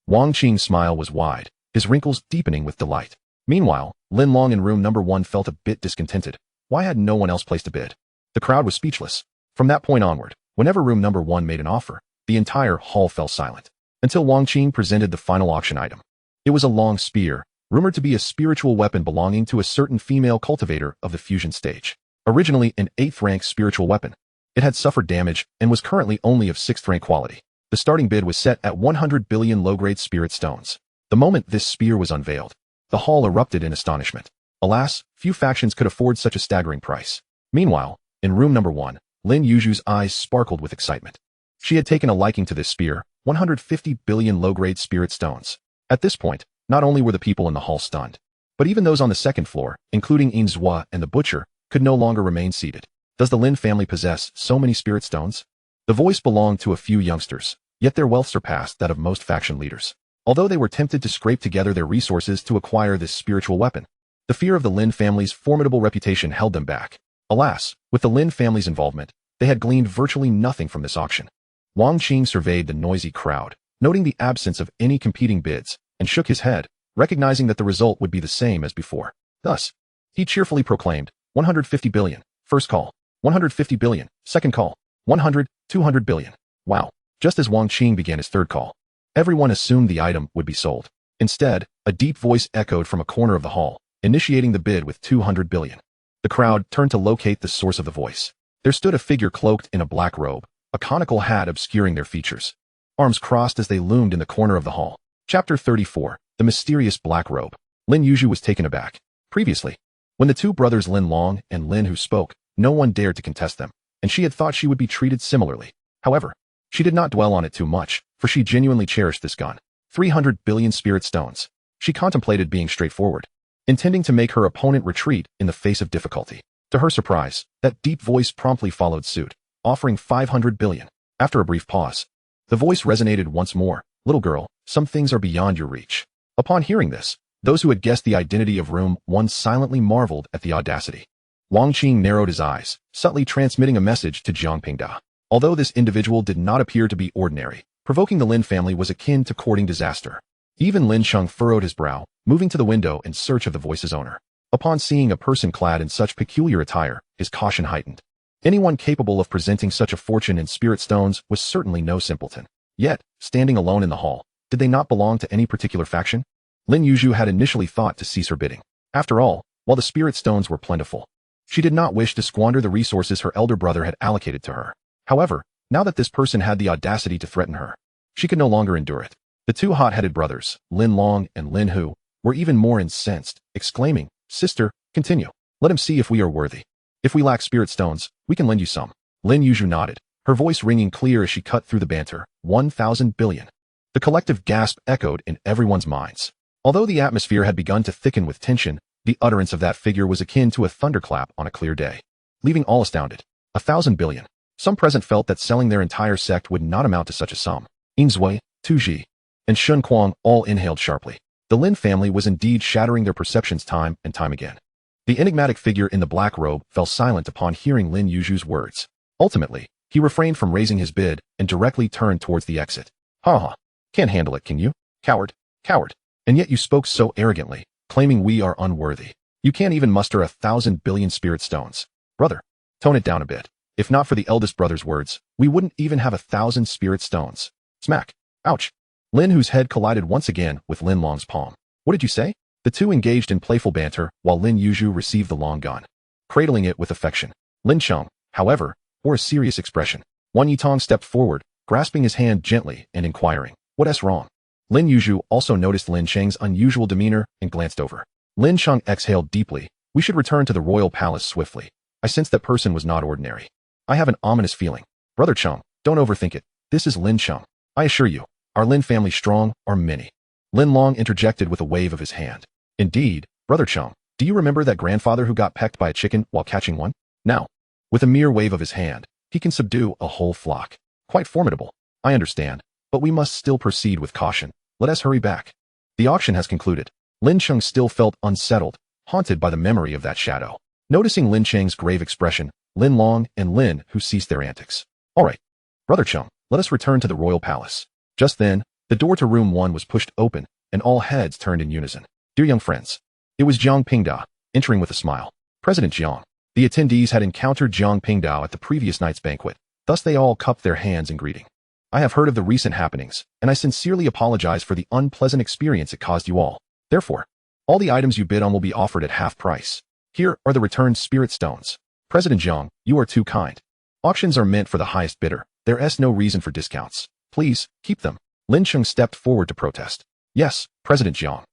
Wang Qing's smile was wide, his wrinkles deepening with delight. Meanwhile, Lin Long in room number 1 felt a bit discontented. Why had no one else placed a bid? The crowd was speechless. From that point onward, whenever room number 1 made an offer, the entire hall fell silent, until Wang Qing presented the final auction item. It was a long spear, rumored to be a spiritual weapon belonging to a certain female cultivator of the fusion stage. Originally an 8th rank spiritual weapon, it had suffered damage and was currently only of 6th rank quality. The starting bid was set at 100 billion low-grade spirit stones. The moment this spear was unveiled, the hall erupted in astonishment. Alas, few factions could afford such a staggering price. Meanwhile, in room number 1, Lin Yuju's eyes sparkled with excitement. She had taken a liking to this spear, 150 billion low-grade spirit stones. At this point, not only were the people in the hall stunned, but even those on the second floor, including Inzua and the butcher, could no longer remain seated. Does the Lin family possess so many spirit stones? The voice belonged to a few youngsters, yet their wealth surpassed that of most faction leaders. Although they were tempted to scrape together their resources to acquire this spiritual weapon, the fear of the Lin family's formidable reputation held them back. Alas, with the Lin family's involvement, they had gleaned virtually nothing from this auction. Wang Qing surveyed the noisy crowd, noting the absence of any competing bids, and shook his head, recognizing that the result would be the same as before. Thus, he cheerfully proclaimed, 150 billion, first call, 150 billion, second call, 100, 200 billion. Wow. Just as Wang Qing began his third call, everyone assumed the item would be sold. Instead, a deep voice echoed from a corner of the hall, initiating the bid with 200 billion. The crowd turned to locate the source of the voice. There stood a figure cloaked in a black robe, a conical hat obscuring their features. Arms crossed as they loomed in the corner of the hall. Chapter 34, The Mysterious Black Robe. Lin Yuju was taken aback. Previously, when the two brothers Lin Long and Lin Hu spoke, no one dared to contest them, and she had thought she would be treated similarly. However, she did not dwell on it too much, for she genuinely cherished this gun. 300 billion spirit stones. She contemplated being straightforward, intending to make her opponent retreat in the face of difficulty. To her surprise, that deep voice promptly followed suit, offering 500 billion. After a brief pause, the voice resonated once more. Little girl, some things are beyond your reach. Upon hearing this, those who had guessed the identity of room 1 silently marveled at the audacity. Wang Qing narrowed his eyes, subtly transmitting a message to Jiang Pingda. Although this individual did not appear to be ordinary, provoking the Lin family was akin to courting disaster. Even Lin Cheng furrowed his brow, moving to the window in search of the voice's owner. Upon seeing a person clad in such peculiar attire, his caution heightened. Anyone capable of presenting such a fortune in spirit stones was certainly no simpleton. Yet, standing alone in the hall, did they not belong to any particular faction? Lin Yuju had initially thought to cease her bidding. After all, while the spirit stones were plentiful, she did not wish to squander the resources her elder brother had allocated to her. However, now that this person had the audacity to threaten her, she could no longer endure it. The two hot-headed brothers, Lin Long and Lin Hu, were even more incensed, exclaiming, "Sister, continue. Let him see if we are worthy. If we lack spirit stones, we can lend you some." Lin Yuju nodded, her voice ringing clear as she cut through the banter. 1,000 billion. The collective gasp echoed in everyone's minds. Although the atmosphere had begun to thicken with tension, the utterance of that figure was akin to a thunderclap on a clear day, leaving all astounded. 1,000 billion. Some present felt that selling their entire sect would not amount to such a sum. Ingzui, Tuji, and Shun Kuang all inhaled sharply. The Lin family was indeed shattering their perceptions time and time again. The enigmatic figure in the black robe fell silent upon hearing Lin Yuju's words. Ultimately, he refrained from raising his bid and directly turned towards the exit. "Ha ha. Can't handle it, can you? Coward, coward. And yet you spoke so arrogantly, claiming we are unworthy. You can't even muster 1,000 billion spirit stones. Brother, tone it down a bit. If not for the eldest brother's words, we wouldn't even have 1,000 spirit stones." Smack. Ouch. Lin Hu's head collided once again with Lin Long's palm. "What did you say?" The two engaged in playful banter while Lin Yuju received the long gun, cradling it with affection. Lin Cheng, however, wore a serious expression. Wan Yitong stepped forward, grasping his hand gently and inquiring, "What's wrong?" Lin Yuju also noticed Lin Cheng's unusual demeanor and glanced over. Lin Cheng exhaled deeply. "We should return to the royal palace swiftly. I sense that person was not ordinary. I have an ominous feeling. Brother Cheng, don't overthink it. This is Lin Cheng. I assure you, our Lin family strong are many." Lin Long interjected with a wave of his hand. "Indeed, Brother Cheng, do you remember that grandfather who got pecked by a chicken while catching one?" Now, with a mere wave of his hand, He can subdue a whole flock. Quite formidable. I understand, but we must still proceed with caution. Let us hurry back. The auction has concluded. Lin Cheng still felt unsettled, haunted by the memory of that shadow. Noticing Lin Cheng's grave expression, Lin Long and Lin Hu ceased their antics. All right, Brother Cheng, let us return to the royal palace. Just then, the door to room 1 was pushed open, and all heads turned in unison. Dear young friends. It was Jiang Pingda, entering with a smile. President Jiang. The attendees had encountered Jiang Pingdao at the previous night's banquet, thus they all cupped their hands in greeting. I have heard of the recent happenings, and I sincerely apologize for the unpleasant experience it caused you all. Therefore, all the items you bid on will be offered at half price. Here are the returned spirit stones. President Jiang, you are too kind. Auctions are meant for the highest bidder. There is no reason for discounts. Please, keep them. Lin Cheng stepped forward to protest. Yes, President Jiang.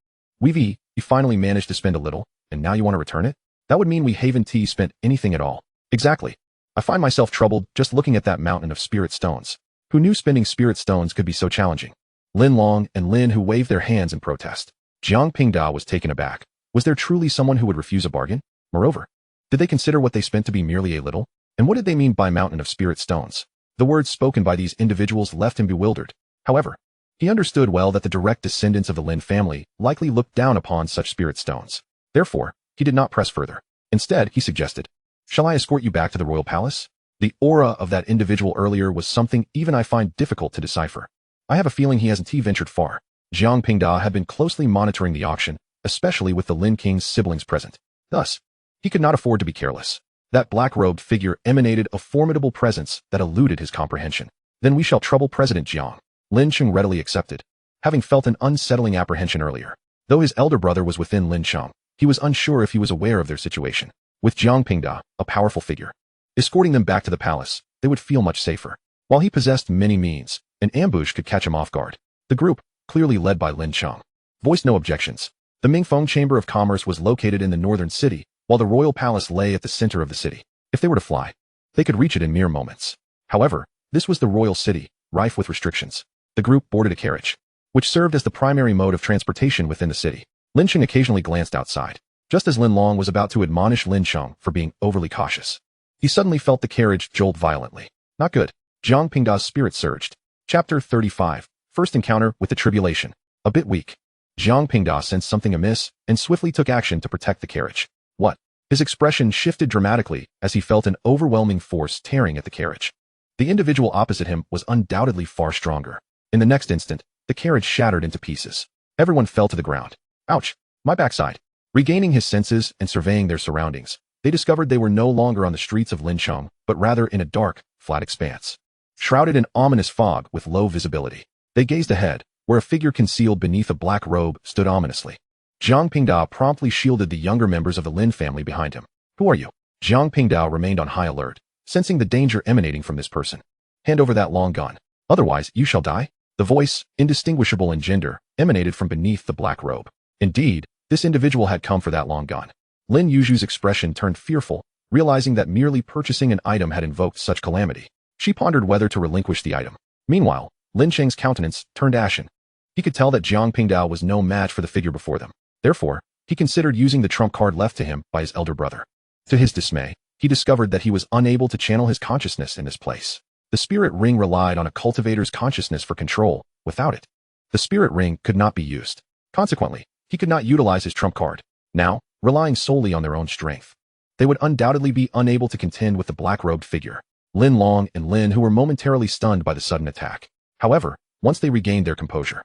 You finally managed to spend a little, and now you want to return it? That would mean we haven't spent anything at all. Exactly. I find myself troubled just looking at that mountain of spirit stones. Who knew spending spirit stones could be so challenging? Lin Long and Lin Hu waved their hands in protest. Jiang Pingda was taken aback. Was there truly someone who would refuse a bargain? Moreover, did they consider what they spent to be merely a little? And what did they mean by mountain of spirit stones? The words spoken by these individuals left him bewildered. However, he understood well that the direct descendants of the Lin family likely looked down upon such spirit stones. Therefore, he did not press further. Instead, he suggested, "Shall I escort you back to the royal palace?" The aura of that individual earlier was something even I find difficult to decipher. I have a feeling he hasn't ventured far. Jiang Pingda had been closely monitoring the auction, especially with the Lin King's siblings present. Thus, he could not afford to be careless. That black-robed figure emanated a formidable presence that eluded his comprehension. Then we shall trouble President Jiang. Lin Cheng readily accepted, having felt an unsettling apprehension earlier. Though his elder brother was within Lin Cheng, he was unsure if he was aware of their situation. With Jiang Pingda, a powerful figure, escorting them back to the palace, they would feel much safer. While he possessed many means, an ambush could catch him off guard. The group, clearly led by Lin Cheng, voiced no objections. The Mingfeng Chamber of Commerce was located in the northern city, while the royal palace lay at the center of the city. If they were to fly, they could reach it in mere moments. However, this was the royal city, rife with restrictions. The group boarded a carriage, which served as the primary mode of transportation within the city. Lin Cheng occasionally glanced outside, just as Lin Long was about to admonish Lin Cheng for being overly cautious. He suddenly felt the carriage jolt violently. Not good. Jiang Pingda's spirit surged. Chapter 35. First encounter with the tribulation. A bit weak. Jiang Pingda sensed something amiss and swiftly took action to protect the carriage. What? His expression shifted dramatically as he felt an overwhelming force tearing at the carriage. The individual opposite him was undoubtedly far stronger. In the next instant, the carriage shattered into pieces. Everyone fell to the ground. Ouch! My backside. Regaining his senses and surveying their surroundings, they discovered they were no longer on the streets of Lincheng, but rather in a dark, flat expanse, shrouded in ominous fog with low visibility. They gazed ahead, where a figure concealed beneath a black robe stood ominously. Jiang Pingdao promptly shielded the younger members of the Lin family behind him. Who are you? Jiang Pingdao remained on high alert, sensing the danger emanating from this person. Hand over that long gun. Otherwise, you shall die. The voice, indistinguishable in gender, emanated from beneath the black robe. Indeed, this individual had come for that long gun. Lin Yuzhu's expression turned fearful, realizing that merely purchasing an item had invoked such calamity. She pondered whether to relinquish the item. Meanwhile, Lin Cheng's countenance turned ashen. He could tell that Jiang Pingdao was no match for the figure before them. Therefore, he considered using the trump card left to him by his elder brother. To his dismay, he discovered that he was unable to channel his consciousness in this place. The spirit ring relied on a cultivator's consciousness for control. Without it, the spirit ring could not be used. Consequently, he could not utilize his trump card. Now, relying solely on their own strength, they would undoubtedly be unable to contend with the black-robed figure, Lin Long and Lin, who were momentarily stunned by the sudden attack. However, once they regained their composure,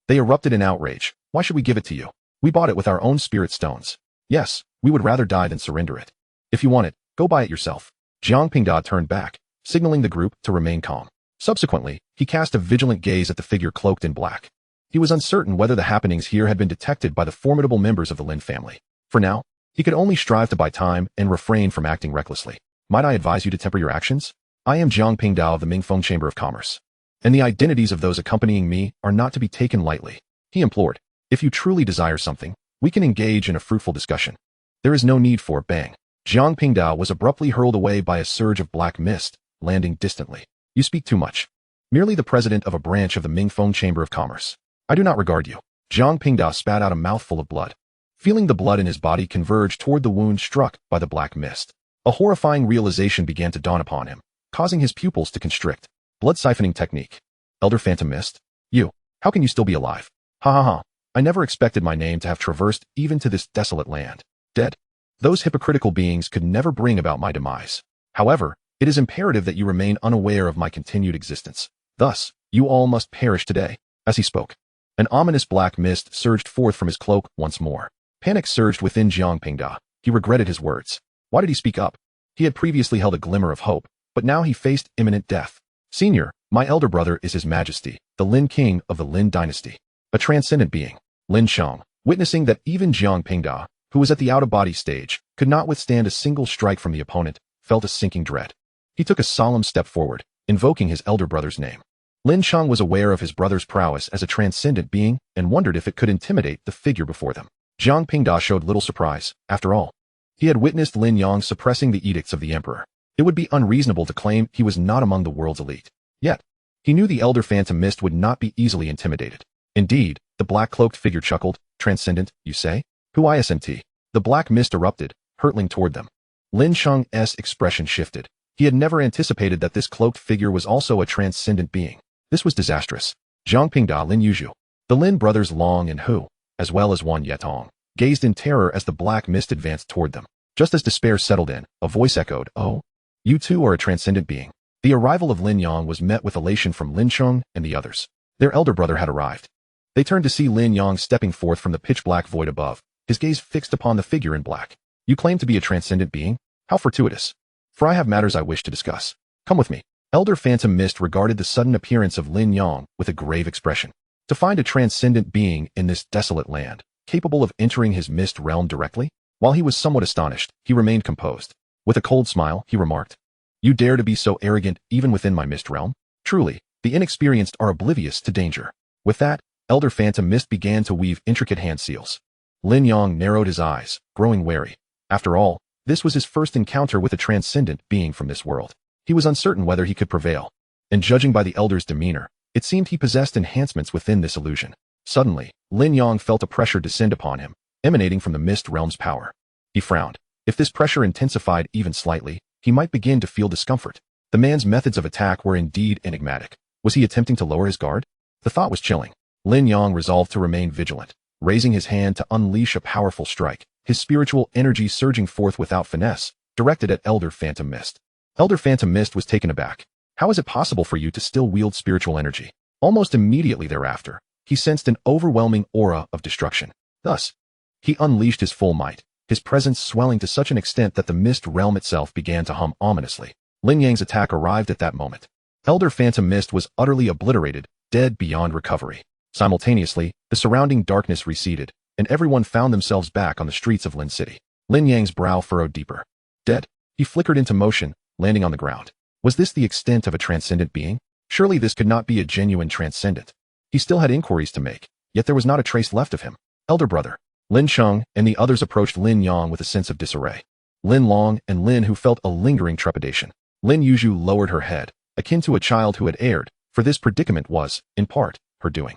they erupted in outrage. Why should we give it to you? We bought it with our own spirit stones. Yes, we would rather die than surrender it. If you want it, go buy it yourself. Jiang Pingda turned back, signaling the group to remain calm. Subsequently, he cast a vigilant gaze at the figure cloaked in black. He was uncertain whether the happenings here had been detected by the formidable members of the Lin family. For now, he could only strive to buy time and refrain from acting recklessly. Might I advise you to temper your actions? I am Jiang Pingdao of the Mingfeng Chamber of Commerce, and the identities of those accompanying me are not to be taken lightly. He implored. If you truly desire something, we can engage in a fruitful discussion. There is no need for bang. Jiang Pingdao was abruptly hurled away by a surge of black mist, landing distantly. You speak too much. Merely the president of a branch of the Mingfeng Chamber of Commerce. I do not regard you. Jiang Pingdao spat out a mouthful of blood, feeling the blood in his body converge toward the wound struck by the black mist. A horrifying realization began to dawn upon him. causing his pupils to constrict. Blood siphoning technique. Elder Phantom Mist? You. How can you still be alive? Ha ha ha. I never expected my name to have traversed even to this desolate land. Dead. Those hypocritical beings could never bring about my demise. However, it is imperative that you remain unaware of my continued existence. Thus, you all must perish today. As he spoke, an ominous black mist surged forth from his cloak once more. Panic surged within Jiang Pingda. He regretted his words. Why did he speak up? He had previously held a glimmer of hope, but now he faced imminent death. Senior, my elder brother is His Majesty, the Lin King of the Lin dynasty. A transcendent being. Lin Shang, witnessing that even Jiang Pingda, who was at the out-of-body stage, could not withstand a single strike from the opponent, felt a sinking dread. He took a solemn step forward, invoking his elder brother's name. Lin Shang was aware of his brother's prowess as a transcendent being and wondered if it could intimidate the figure before them. Jiang Pingda showed little surprise. After all, he had witnessed Lin Yang suppressing the edicts of the emperor. It would be unreasonable to claim he was not among the world's elite. Yet, he knew the elder Phantom Mist would not be easily intimidated. Indeed, the black-cloaked figure chuckled. Transcendent, you say? Who isn't? The black mist erupted, hurtling toward them. Lin Shang's expression shifted. He had never anticipated that this cloaked figure was also a transcendent being. This was disastrous. Jiang Pingda Lin Yuzhu, the Lin brothers Long and Hu, as well as Wan Yetong, gazed in terror as the black mist advanced toward them. Just as despair settled in, a voice echoed, "Oh, you too are a transcendent being." The arrival of Lin Yang was met with elation from Lin Shang and the others. Their elder brother had arrived. They turned to see Lin Yang stepping forth from the pitch-black void above, his gaze fixed upon the figure in black. You claim to be a transcendent being? How fortuitous. For I have matters I wish to discuss. Come with me. Elder Phantom Mist regarded the sudden appearance of Lin Yang with a grave expression. To find a transcendent being in this desolate land, capable of entering his mist realm directly? While he was somewhat astonished, he remained composed. With a cold smile, he remarked, "You dare to be so arrogant even within my mist realm? Truly, the inexperienced are oblivious to danger." With that, Elder Phantom Mist began to weave intricate hand seals. Lin Yang narrowed his eyes, growing wary. After all, this was his first encounter with a transcendent being from this world. He was uncertain whether he could prevail. And judging by the elder's demeanor, it seemed he possessed enhancements within this illusion. Suddenly, Lin Yang felt a pressure descend upon him, emanating from the mist realm's power. He frowned. If this pressure intensified even slightly, he might begin to feel discomfort. The man's methods of attack were indeed enigmatic. Was he attempting to lower his guard? The thought was chilling. Lin Yang resolved to remain vigilant, raising his hand to unleash a powerful strike, his spiritual energy surging forth without finesse, directed at Elder Phantom Mist. Elder Phantom Mist was taken aback. How is it possible for you to still wield spiritual energy? Almost immediately thereafter, he sensed an overwhelming aura of destruction. Thus, he unleashed his full might, his presence swelling to such an extent that the mist realm itself began to hum ominously. Lin Yang's attack arrived at that moment. Elder Phantom Mist was utterly obliterated, dead beyond recovery. Simultaneously, the surrounding darkness receded, and everyone found themselves back on the streets of Lin City. Lin Yang's brow furrowed deeper. Dead. He flickered into motion, landing on the ground. Was this the extent of a transcendent being? Surely this could not be a genuine transcendent. He still had inquiries to make, yet there was not a trace left of him. Elder brother. Lin Shang and the others approached Lin Yang with a sense of disarray. Lin Long and Lin Hu felt a lingering trepidation. Lin Yuzhu lowered her head, akin to a child who had erred, for this predicament was, in part, her doing.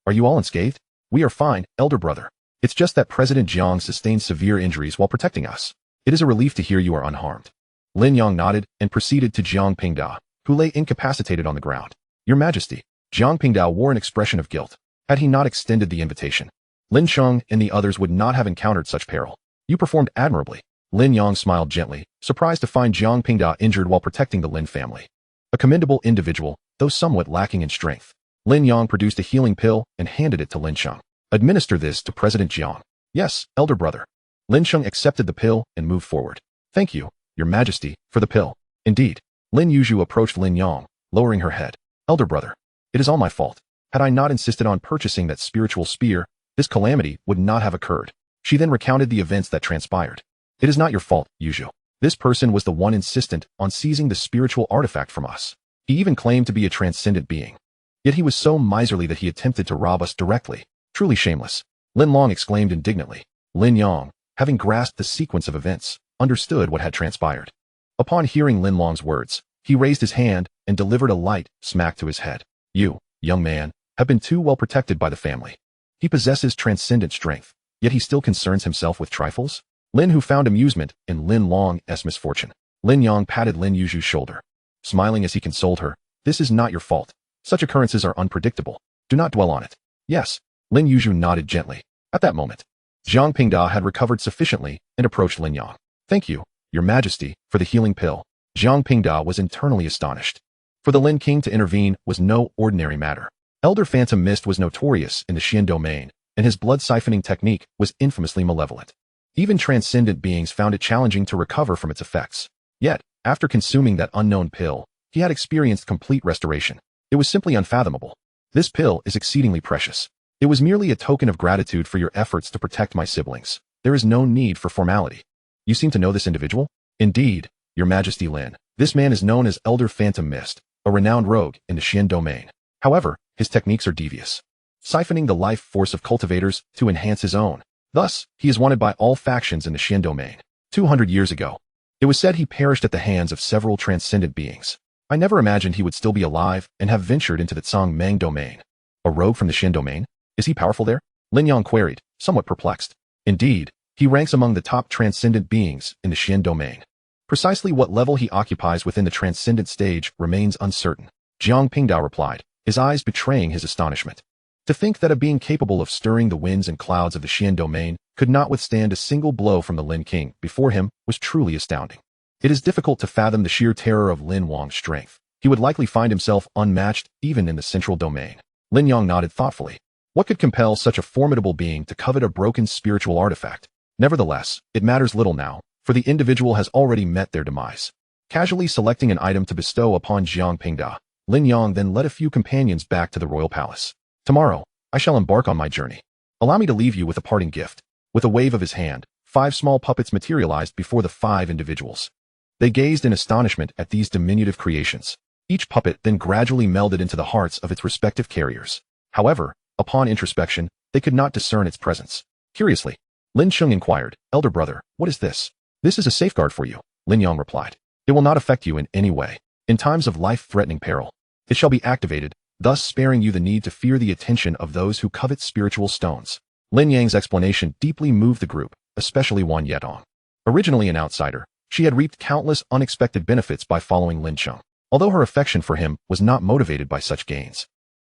Are you all unscathed? We are fine, elder brother. It's just that President Jiang sustained severe injuries while protecting us. It is a relief to hear you are unharmed. Lin Yang nodded and proceeded to Jiang Pingda, who lay incapacitated on the ground. Your Majesty. Jiang Pingda wore an expression of guilt. Had he not extended the invitation, Lin Shang and the others would not have encountered such peril. You performed admirably. Lin Yang smiled gently, surprised to find Jiang Pingda injured while protecting the Lin family. A commendable individual, though somewhat lacking in strength. Lin Yang produced a healing pill and handed it to Lin Shang. Administer this to President Jiang. Yes, elder brother. Lin Shang accepted the pill and moved forward. Thank you, Your Majesty, for the pill. Indeed. Lin Yuzhu approached Lin Yang, lowering her head. Elder brother. It is all my fault. Had I not insisted on purchasing that spiritual spear, this calamity would not have occurred. She then recounted the events that transpired. It is not your fault, Yuzhu. This person was the one insistent on seizing the spiritual artifact from us. He even claimed to be a transcendent being. Yet he was so miserly that he attempted to rob us directly. Truly shameless. Lin Long exclaimed indignantly. Lin Yang, having grasped the sequence of events, understood what had transpired. Upon hearing Lin Long's words, he raised his hand and delivered a light smack to his head. You, young man, have been too well protected by the family. He possesses transcendent strength, yet he still concerns himself with trifles? Lin Hu found amusement in Lin Long's misfortune. Lin Yang patted Lin Yuzhu's shoulder. smiling as he consoled her. This is not your fault. Such occurrences are unpredictable. Do not dwell on it. Yes. Lin Yuzhu nodded gently. At that moment, Jiang Pingda had recovered sufficiently and approached Lin Yang. Thank you, Your Majesty, for the healing pill. Jiang Pingda was internally astonished. For the Lin King to intervene was no ordinary matter. Elder Phantom Mist was notorious in the Xian domain, and his blood-siphoning technique was infamously malevolent. Even transcendent beings found it challenging to recover from its effects. Yet, after consuming that unknown pill, he had experienced complete restoration. It was simply unfathomable. This pill is exceedingly precious. It was merely a token of gratitude for your efforts to protect my siblings. There is no need for formality. You seem to know this individual? Indeed, Your Majesty Lin. This man is known as Elder Phantom Mist, a renowned rogue in the Xian domain. However, his techniques are devious, siphoning the life force of cultivators to enhance his own. Thus, he is wanted by all factions in the Xian domain. 200 years ago, it was said he perished at the hands of several transcendent beings. I never imagined he would still be alive and have ventured into the Tsang-Mang domain. A rogue from the Xian domain? Is he powerful there? Lin Yang queried, somewhat perplexed. Indeed, he ranks among the top transcendent beings in the Xian domain. Precisely what level he occupies within the transcendent stage remains uncertain. Jiang Pingda replied, his eyes betraying his astonishment. To think that a being capable of stirring the winds and clouds of the Xian domain could not withstand a single blow from the Lin King before him was truly astounding. It is difficult to fathom the sheer terror of Lin Wang's strength. He would likely find himself unmatched even in the central domain. Lin Yang nodded thoughtfully. What could compel such a formidable being to covet a broken spiritual artifact? Nevertheless, it matters little now, for the individual has already met their demise. Casually selecting an item to bestow upon Jiang Pingda, Lin Yang then led a few companions back to the royal palace. Tomorrow, I shall embark on my journey. Allow me to leave you with a parting gift. With a wave of his hand, 5 small puppets materialized before the 5 individuals. They gazed in astonishment at these diminutive creations. Each puppet then gradually melded into the hearts of its respective carriers. However, upon introspection, they could not discern its presence. Curiously, Lin Sheng inquired, Elder brother, what is this? This is a safeguard for you, Lin Yang replied. It will not affect you in any way. In times of life-threatening peril, it shall be activated, thus sparing you the need to fear the attention of those who covet spiritual stones. Lin Yang's explanation deeply moved the group, especially Wan Yedong. Originally an outsider, she had reaped countless unexpected benefits by following Lin Sheng. Although her affection for him was not motivated by such gains,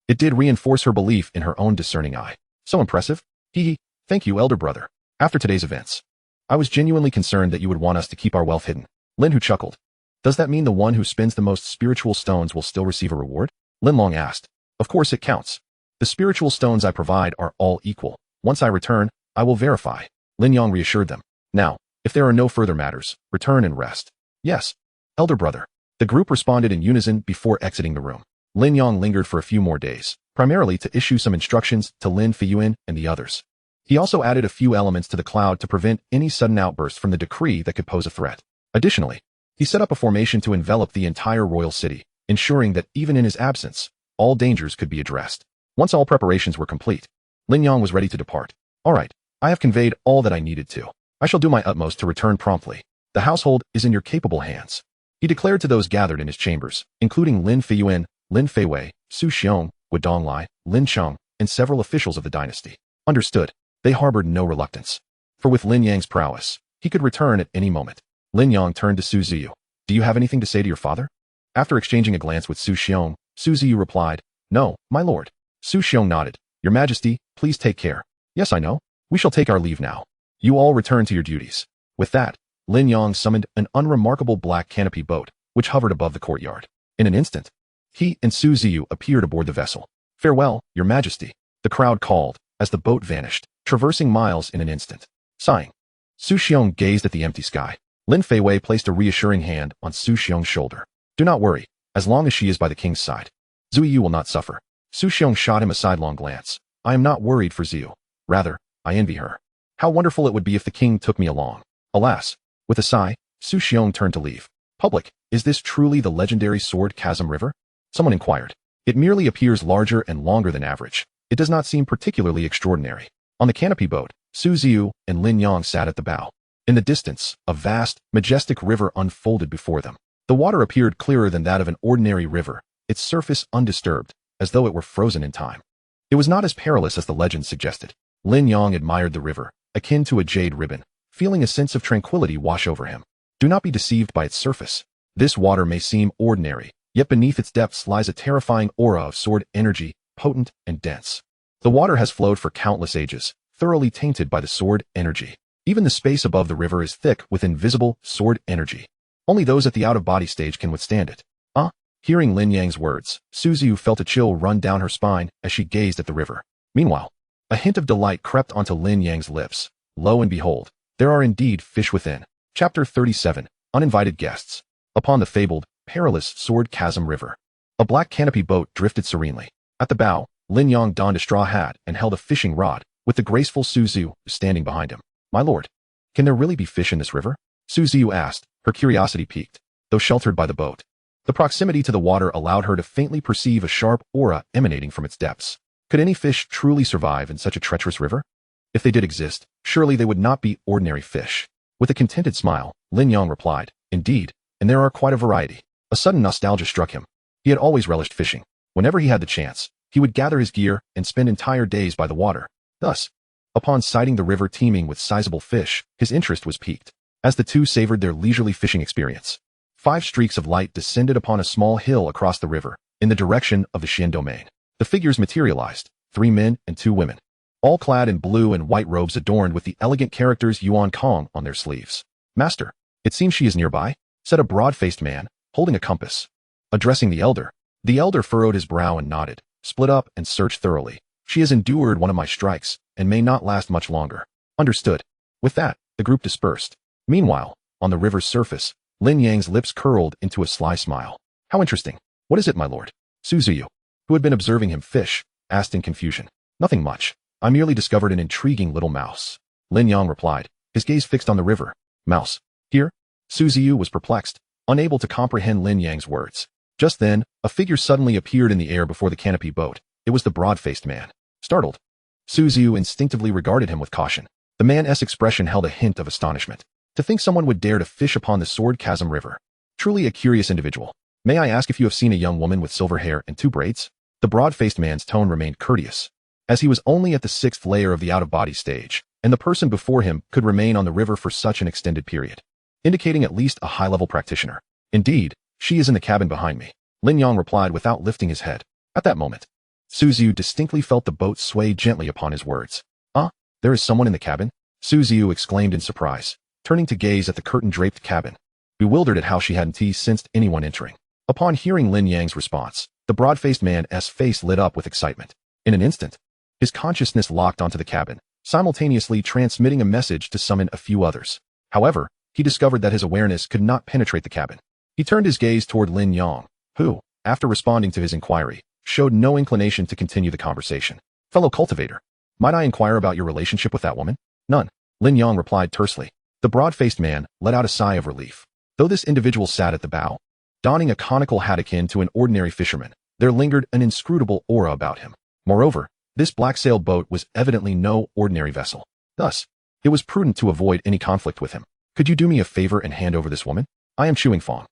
it did reinforce her belief in her own discerning eye. So impressive. Thank you, elder brother. After today's events, I was genuinely concerned that you would want us to keep our wealth hidden. Lin Hu chuckled. Does that mean the one who spins the most spiritual stones will still receive a reward? Lin Long asked. Of course it counts. The spiritual stones I provide are all equal. Once I return, I will verify. Lin Yang reassured them. Now, if there are no further matters, return and rest. Yes, elder brother. The group responded in unison before exiting the room. Lin Yang lingered for a few more days, primarily to issue some instructions to Lin Feiyuan and the others. He also added a few elements to the cloud to prevent any sudden outburst from the decree that could pose a threat. Additionally, he set up a formation to envelop the entire royal city, ensuring that even in his absence, all dangers could be addressed. Once all preparations were complete, Lin Yang was ready to depart. All right, I have conveyed all that I needed to. I shall do my utmost to return promptly. The household is in your capable hands. He declared to those gathered in his chambers, including Lin Feiyuan, Lin Feiwei, Su Xiong, Wu Donglai, Lin Cheng, and several officials of the dynasty. Understood. They harbored no reluctance. For with Lin Yang's prowess, he could return at any moment. Lin Yang turned to Su Ziyu. Do you have anything to say to your father? After exchanging a glance with Su Xiong, Su Ziyu replied, No, my lord. Su Xiong nodded. Your Majesty, please take care. Yes, I know. We shall take our leave now. You all return to your duties. With that, Lin Yang summoned an unremarkable black canopy boat, which hovered above the courtyard. In an instant, he and Su Ziyu appeared aboard the vessel. Farewell, Your Majesty. The crowd called, as the boat vanished, traversing miles in an instant. Sighing, Su Xiong gazed at the empty sky. Lin Feiwei placed a reassuring hand on Su Xiong's shoulder. Do not worry, as long as she is by the king's side, Zui Yu will not suffer. Su Xiong shot him a sidelong glance. I am not worried for Ziyu. Rather, I envy her. How wonderful it would be if the king took me along. Alas, with a sigh, Su Xiong turned to leave. Public, is this truly the legendary sword chasm river? Someone inquired. It merely appears larger and longer than average. It does not seem particularly extraordinary. On the canopy boat, Su Ziyu and Lin Yang sat at the bow. In the distance, a vast, majestic river unfolded before them. The water appeared clearer than that of an ordinary river, its surface undisturbed, as though it were frozen in time. It was not as perilous as the legend suggested. Lin Yang admired the river, akin to a jade ribbon, feeling a sense of tranquility wash over him. Do not be deceived by its surface. This water may seem ordinary, yet beneath its depths lies a terrifying aura of sword energy, potent and dense. The water has flowed for countless ages, thoroughly tainted by the sword energy. Even the space above the river is thick with invisible sword energy. Only those at the out-of-body stage can withstand it. Hearing Lin Yang's words, Suzu felt a chill run down her spine as she gazed at the river. Meanwhile, a hint of delight crept onto Lin Yang's lips. Lo and behold, there are indeed fish within. Chapter 37, Uninvited Guests. Upon the fabled, perilous Sword Chasm River, a black canopy boat drifted serenely. At the bow, Lin Yang donned a straw hat and held a fishing rod, with the graceful Suzu standing behind him. My lord, can there really be fish in this river? Suzu asked, her curiosity piqued, though sheltered by the boat. The proximity to the water allowed her to faintly perceive a sharp aura emanating from its depths. Could any fish truly survive in such a treacherous river? If they did exist, surely they would not be ordinary fish. With a contented smile, Lin Yang replied, Indeed, and there are quite a variety. A sudden nostalgia struck him. He had always relished fishing. Whenever he had the chance, he would gather his gear and spend entire days by the water. Thus, upon sighting the river teeming with sizable fish, his interest was piqued. As the two savored their leisurely fishing experience, 5 streaks of light descended upon a small hill across the river, in the direction of the Xin domain. The figures materialized, 3 men and 2 women, all clad in blue and white robes adorned with the elegant characters Yuan Kong on their sleeves. Master, it seems she is nearby, said a broad-faced man, holding a compass. Addressing the elder furrowed his brow and nodded, split up and searched thoroughly. She has endured one of my strikes, and may not last much longer. Understood. With that, the group dispersed. Meanwhile, on the river's surface, Lin Yang's lips curled into a sly smile. How interesting. What is it, my lord? Suzu, who had been observing him fish, asked in confusion. Nothing much. I merely discovered an intriguing little mouse. Lin Yang replied, his gaze fixed on the river. Mouse. Here? Suzu was perplexed, unable to comprehend Lin Yang's words. Just then, a figure suddenly appeared in the air before the canopy boat. It was the broad-faced man. Startled, Suzu instinctively regarded him with caution. The man's expression held a hint of astonishment. To think someone would dare to fish upon the Sword Chasm River. Truly a curious individual. May I ask if you have seen a young woman with silver hair and 2 braids? The broad-faced man's tone remained courteous, as he was only at the 6th layer of the out-of-body stage, and the person before him could remain on the river for such an extended period, indicating at least a high-level practitioner. Indeed, she is in the cabin behind me, Lin Yang replied without lifting his head. At that moment, Suzu distinctly felt the boat sway gently upon his words. There is someone in the cabin? Suzu exclaimed in surprise, turning to gaze at the curtain-draped cabin, bewildered at how she hadn't sensed anyone entering. Upon hearing Lin Yang's response, the broad-faced man's face lit up with excitement. In an instant, his consciousness locked onto the cabin, simultaneously transmitting a message to summon a few others. However, he discovered that his awareness could not penetrate the cabin. He turned his gaze toward Lin Yang, who, after responding to his inquiry, showed no inclination to continue the conversation. Fellow cultivator, might I inquire about your relationship with that woman? None, Lin Yang replied tersely. The broad-faced man let out a sigh of relief. Though this individual sat at the bow, donning a conical hat akin to an ordinary fisherman, there lingered an inscrutable aura about him. Moreover, this black-sailed boat was evidently no ordinary vessel. Thus, it was prudent to avoid any conflict with him. Could you do me a favor and hand over this woman? I am Chuing Fong,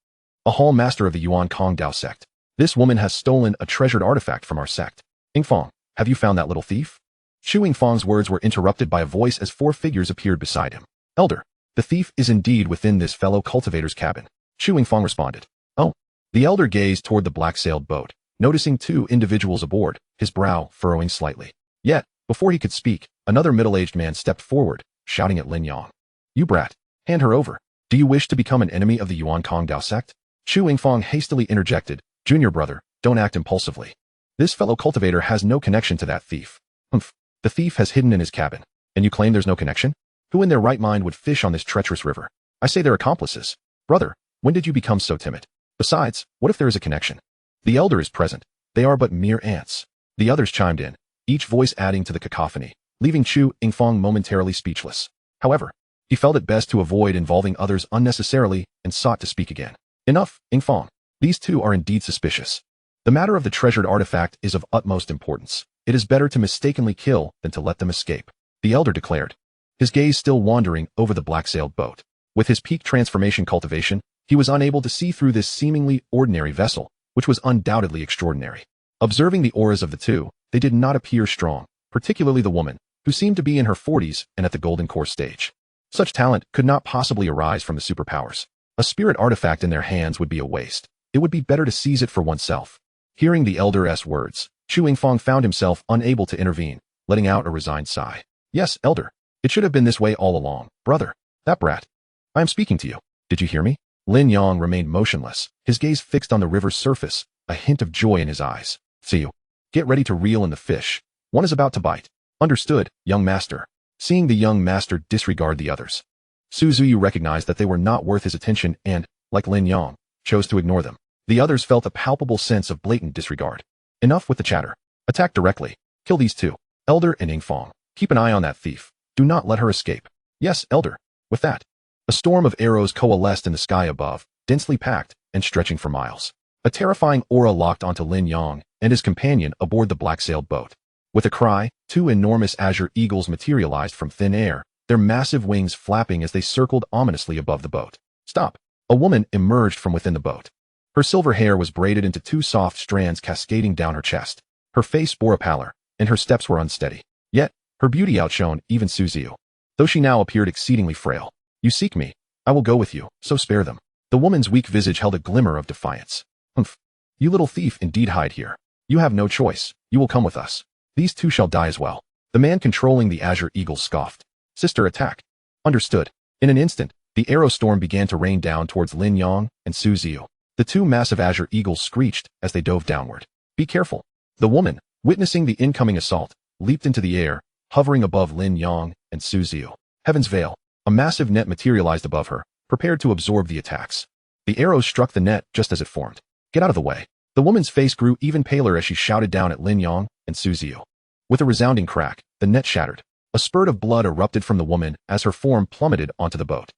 a hall master of the Yuan Kong Dao sect. This woman has stolen a treasured artifact from our sect. Ing Fong, have you found that little thief? Chuing Fong's words were interrupted by a voice as 4 figures appeared beside him. Elder, the thief is indeed within this fellow cultivator's cabin, Chuing Fong responded. Oh. The elder gazed toward the black-sailed boat, noticing 2 individuals aboard, his brow furrowing slightly. Yet, before he could speak, another middle-aged man stepped forward, shouting at Lin Yang. You brat, hand her over. Do you wish to become an enemy of the Yuan Kong Dao sect? Chuing Fong hastily interjected, Junior brother, don't act impulsively. This fellow cultivator has no connection to that thief. Humph, the thief has hidden in his cabin, and you claim there's no connection? Who in their right mind would fish on this treacherous river? I say they're accomplices. Brother, when did you become so timid? Besides, what if there is a connection? The elder is present. They are but mere ants. The others chimed in, each voice adding to the cacophony, leaving Chuing Fong momentarily speechless. However, he felt it best to avoid involving others unnecessarily and sought to speak again. Enough, Ing Fong. These 2 are indeed suspicious. The matter of the treasured artifact is of utmost importance. It is better to mistakenly kill than to let them escape, the elder declared, his gaze still wandering over the black-sailed boat. With his peak transformation cultivation, he was unable to see through this seemingly ordinary vessel, which was undoubtedly extraordinary. Observing the auras of the 2, they did not appear strong, particularly the woman, who seemed to be in her 40s and at the golden core stage. Such talent could not possibly arise from the superpowers. A spirit artifact in their hands would be a waste. It would be better to seize it for oneself. Hearing the elder's words, Chu Yingfang found himself unable to intervene, letting out a resigned sigh. Yes, elder. It should have been this way all along, brother. That brat. I am speaking to you. Did you hear me? Lin Yang remained motionless, his gaze fixed on the river's surface, a hint of joy in his eyes. See you. Get ready to reel in the fish. One is about to bite. Understood, young master. Seeing the young master disregard the others, Su Ziyu recognized that they were not worth his attention and, like Lin Yang, chose to ignore them. The others felt a palpable sense of blatant disregard. Enough with the chatter. Attack directly. Kill these two. Elder and Yingfang. Keep an eye on that thief. Do not let her escape. Yes, elder. With that, a storm of arrows coalesced in the sky above, densely packed and stretching for miles. A terrifying aura locked onto Lin Yang and his companion aboard the black-sailed boat. With a cry, two enormous azure eagles materialized from thin air, their massive wings flapping as they circled ominously above the boat. Stop! A woman emerged from within the boat. Her silver hair was braided into two soft strands cascading down her chest. Her face bore a pallor, and her steps were unsteady. Yet, her beauty outshone even Su Ziyu, though she now appeared exceedingly frail. You seek me. I will go with you, so spare them. The woman's weak visage held a glimmer of defiance. Humph. You little thief, indeed hide here. You have no choice. You will come with us. These two shall die as well. The man controlling the azure eagles scoffed. Sister, attack. Understood. In an instant, the arrow storm began to rain down towards Lin Yang and Su Ziyu. The two massive azure eagles screeched as they dove downward. Be careful. The woman, witnessing the incoming assault, leaped into the air, hovering above Lin Yang and Su Ziyu. Heaven's veil. A massive net materialized above her, prepared to absorb the attacks. The arrows struck the net just as it formed. Get out of the way. The woman's face grew even paler as she shouted down at Lin Yang and Su Ziyu. With a resounding crack, the net shattered. A spurt of blood erupted from the woman as her form plummeted onto the boat.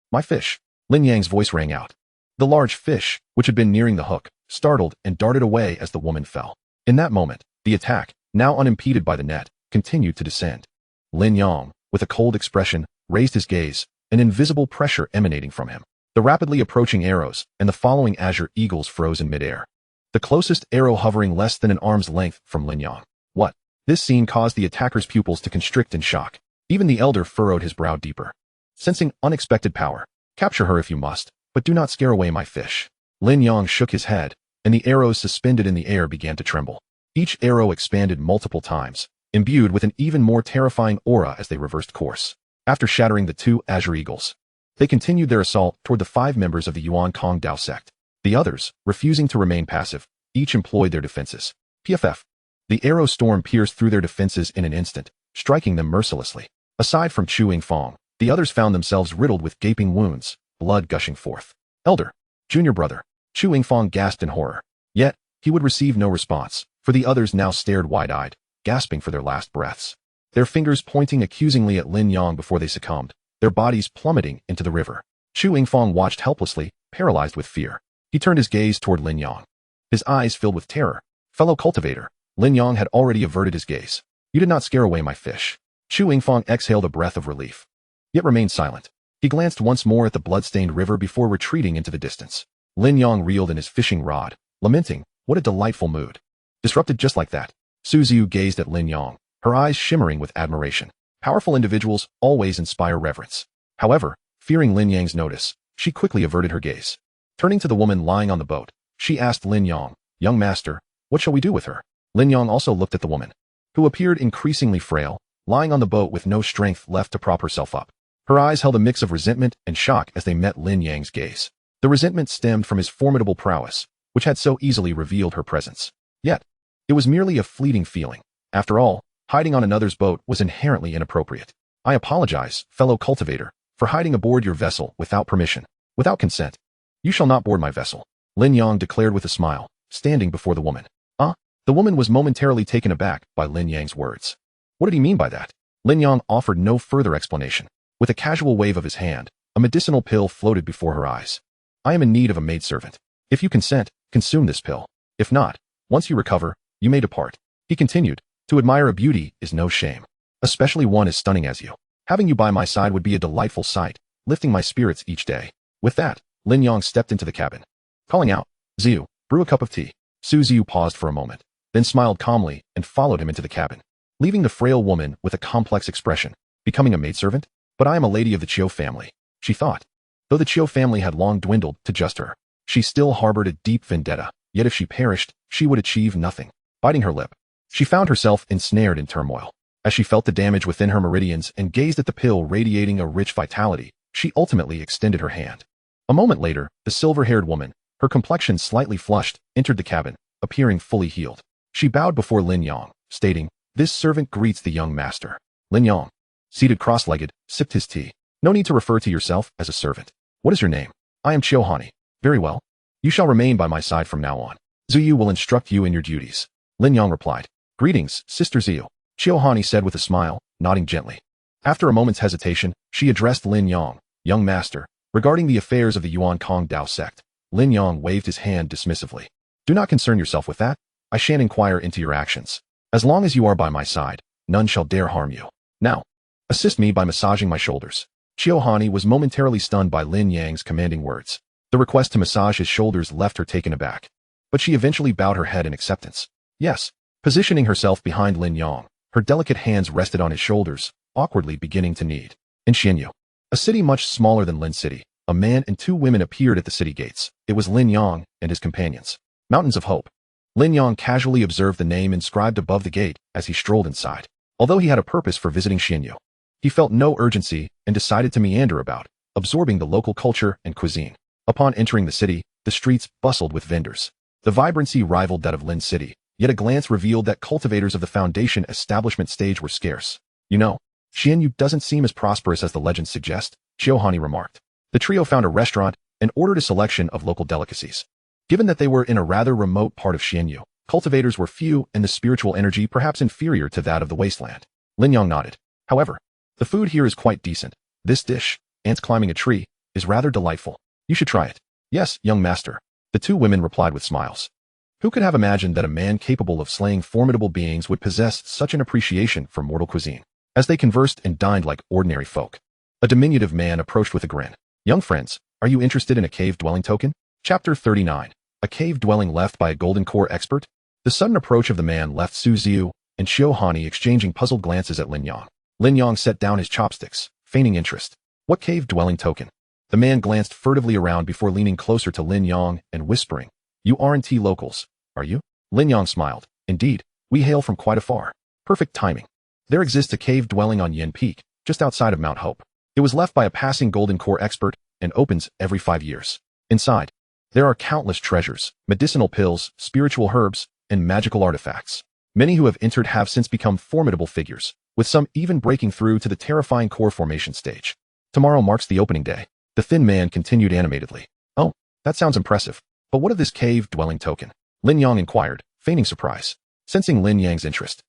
My fish. Lin Yang's voice rang out. The large fish, which had been nearing the hook, startled and darted away as the woman fell. In that moment, the attack, now unimpeded by the net, continued to descend. Lin Yang, with a cold expression, raised his gaze, an invisible pressure emanating from him. The rapidly approaching arrows and the following azure eagles froze in midair. The closest arrow hovering less than an arm's length from Lin Yang. What? This scene caused the attacker's pupils to constrict in shock. Even the elder furrowed his brow deeper. Sensing unexpected power, capture her if you must, but do not scare away my fish. Lin Yang shook his head, and the arrows suspended in the air began to tremble. Each arrow expanded multiple times, imbued with an even more terrifying aura as they reversed course. After shattering the two azure eagles, they continued their assault toward the 5 members of the Yuan Kong Dao sect. The others, refusing to remain passive, each employed their defenses. PFF. The arrow storm pierced through their defenses in an instant, striking them mercilessly. Aside from Chu Yingfang, the others found themselves riddled with gaping wounds, blood gushing forth. Elder. Junior brother. Chu Yingfang gasped in horror. Yet, he would receive no response, for the others now stared wide-eyed, gasping for their last breaths. Their fingers pointing accusingly at Lin Yang before they succumbed, their bodies plummeting into the river. Chu Yingfang watched helplessly, paralyzed with fear. He turned his gaze toward Lin Yang. His eyes filled with terror. Fellow cultivator. Lin Yang had already averted his gaze. You did not scare away my fish. Chu Yingfang exhaled a breath of relief, yet remained silent. He glanced once more at the blood-stained river before retreating into the distance. Lin Yang reeled in his fishing rod, lamenting, what a delightful mood. Disrupted just like that. Su Ziyu gazed at Lin Yang, her eyes shimmering with admiration. Powerful individuals always inspire reverence. However, fearing Lin Yang's notice, she quickly averted her gaze. Turning to the woman lying on the boat, she asked Lin Yang, young master, what shall we do with her? Lin Yang also looked at the woman, who appeared increasingly frail, lying on the boat with no strength left to prop herself up. Her eyes held a mix of resentment and shock as they met Lin Yang's gaze. The resentment stemmed from his formidable prowess, which had so easily revealed her presence. Yet, it was merely a fleeting feeling. After all, hiding on another's boat was inherently inappropriate. I apologize, fellow cultivator, for hiding aboard your vessel without permission, without consent. You shall not board my vessel, Lin Yang declared with a smile, standing before the woman. The woman was momentarily taken aback by Lin Yang's words. What did he mean by that? Lin Yang offered no further explanation. With a casual wave of his hand, a medicinal pill floated before her eyes. I am in need of a maidservant. If you consent, consume this pill. If not, once you recover, you may depart. He continued, to admire a beauty is no shame, especially one as stunning as you. Having you by my side would be a delightful sight, lifting my spirits each day. With that, Lin Yang stepped into the cabin, calling out, Ziyu, brew a cup of tea. Su Ziyu paused for a moment, then smiled calmly and followed him into the cabin, leaving the frail woman with a complex expression. Becoming a maidservant? But I am a lady of the Chiu family, she thought. Though the Chiu family had long dwindled to just her, she still harbored a deep vendetta, yet if she perished, she would achieve nothing. Biting her lip, she found herself ensnared in turmoil. As she felt the damage within her meridians and gazed at the pill radiating a rich vitality, she ultimately extended her hand. A moment later, the silver-haired woman, her complexion slightly flushed, entered the cabin, appearing fully healed. She bowed before Lin Yang, stating, "This servant greets the young master." Lin Yang, seated cross-legged, sipped his tea. "No need to refer to yourself as a servant. What is your name?" "I am Chiohani." "Very well. You shall remain by my side from now on. Zuyu will instruct you in your duties." Lin Yang replied. "Greetings, Sister Zuyu," Chiohani said with a smile, nodding gently. After a moment's hesitation, she addressed Lin Yang, "Young master, regarding the affairs of the Yuan Kong Dao sect." Lin Yang waved his hand dismissively. "Do not concern yourself with that. I shan't inquire into your actions. As long as you are by my side, none shall dare harm you. Now, assist me by massaging my shoulders." Chiohani was momentarily stunned by Lin Yang's commanding words. The request to massage his shoulders left her taken aback. But she eventually bowed her head in acceptance. Yes. Positioning herself behind Lin Yang, her delicate hands rested on his shoulders, awkwardly beginning to knead. In Xianyu, a city much smaller than Lin City, a man and two women appeared at the city gates. It was Lin Yang and his companions. Mountains of Hope. Lin Yang casually observed the name inscribed above the gate as he strolled inside. Although he had a purpose for visiting Xianyu, he felt no urgency and decided to meander about, absorbing the local culture and cuisine. Upon entering the city, the streets bustled with vendors. The vibrancy rivaled that of Lin City, yet a glance revealed that cultivators of the foundation establishment stage were scarce. "You know, Xianyu doesn't seem as prosperous as the legends suggest," Chiohani remarked. The trio found a restaurant and ordered a selection of local delicacies. Given that they were in a rather remote part of Xianyu, cultivators were few and the spiritual energy perhaps inferior to that of the wasteland. Lin Yang nodded. "However, the food here is quite decent. This dish, ants climbing a tree, is rather delightful. You should try it." "Yes, young master," the two women replied with smiles. Who could have imagined that a man capable of slaying formidable beings would possess such an appreciation for mortal cuisine? As they conversed and dined like ordinary folk, a diminutive man approached with a grin. "Young friends, are you interested in a cave-dwelling token?" Chapter 39. A cave dwelling left by a golden core expert? The sudden approach of the man left Su Ziyu and Chiohani exchanging puzzled glances at Lin Yang. Lin Yang set down his chopsticks, feigning interest. "What cave-dwelling token?" The man glanced furtively around before leaning closer to Lin Yang and whispering, "You aren't locals, are you?" Lin Yang smiled. "Indeed, we hail from quite afar." Perfect timing. There exists a cave dwelling on Yin Peak, just outside of Mount Hope. It was left by a passing golden core expert and opens every 5 years. Inside, there are countless treasures, medicinal pills, spiritual herbs, and magical artifacts. Many who have entered have since become formidable figures, with some even breaking through to the terrifying core formation stage. Tomorrow marks the opening day. The thin man continued animatedly. "Oh, that sounds impressive. But what of this cave-dwelling token?" Lin Yang inquired, feigning surprise. Sensing Lin Yang's interest,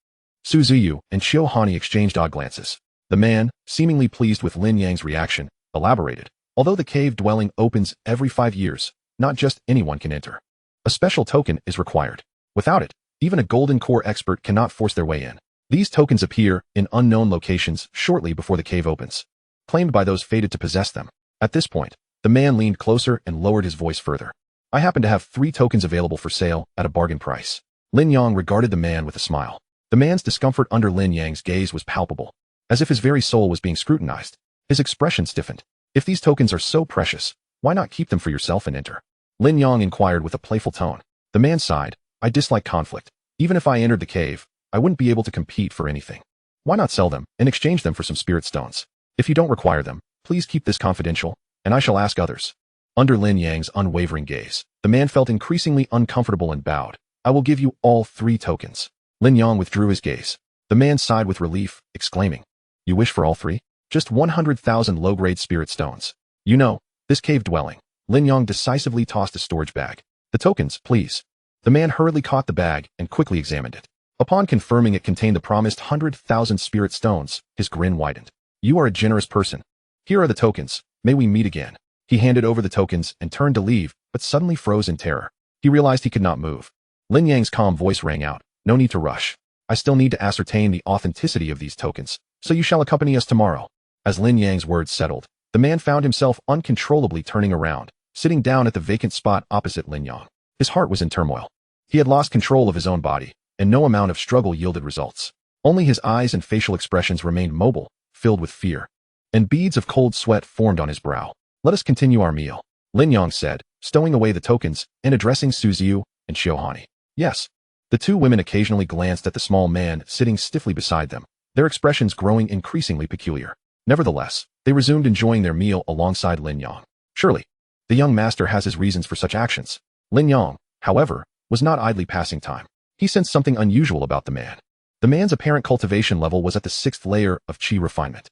Su Ziyu and Chiohani exchanged odd glances. The man, seemingly pleased with Lin Yang's reaction, elaborated. "Although the cave-dwelling opens every 5 years, not just anyone can enter. A special token is required. Without it, even a golden core expert cannot force their way in. These tokens appear in unknown locations shortly before the cave opens, claimed by those fated to possess them." At this point, the man leaned closer and lowered his voice further. "I happen to have 3 tokens available for sale at a bargain price." Lin Yang regarded the man with a smile. The man's discomfort under Lin Yang's gaze was palpable, as if his very soul was being scrutinized. His expression stiffened. "If these tokens are so precious, why not keep them for yourself and enter?" Lin Yang inquired with a playful tone. The man sighed. "I dislike conflict. Even if I entered the cave, I wouldn't be able to compete for anything. Why not sell them and exchange them for some spirit stones? If you don't require them, please keep this confidential, and I shall ask others." Under Lin Yang's unwavering gaze, the man felt increasingly uncomfortable and bowed. "I will give you all 3 tokens." Lin Yang withdrew his gaze. The man sighed with relief, exclaiming, "You wish for all 3? Just 100,000 low-grade spirit stones. You know, this cave dwelling." Lin Yang decisively tossed a storage bag. "The tokens, please." The man hurriedly caught the bag and quickly examined it. Upon confirming it contained the promised 100,000 spirit stones, his grin widened. "You are a generous person. Here are the tokens. May we meet again." He handed over the tokens and turned to leave, but suddenly froze in terror. He realized he could not move. Lin Yang's calm voice rang out. "No need to rush. I still need to ascertain the authenticity of these tokens, so you shall accompany us tomorrow." As Lin Yang's words settled, the man found himself uncontrollably turning around, sitting down at the vacant spot opposite Lin Yang. His heart was in turmoil. He had lost control of his own body, and no amount of struggle yielded results. Only his eyes and facial expressions remained mobile, filled with fear. And beads of cold sweat formed on his brow. Let us continue our meal, Lin Yang said, stowing away the tokens and addressing Suziyu and Shiohani. Yes. The two women occasionally glanced at the small man sitting stiffly beside them, their expressions growing increasingly peculiar. Nevertheless, they resumed enjoying their meal alongside Lin Yang. Surely, the young master has his reasons for such actions. Lin Yang, however, was not idly passing time. He sensed something unusual about the man. The man's apparent cultivation level was at the 6th layer of qi refinement.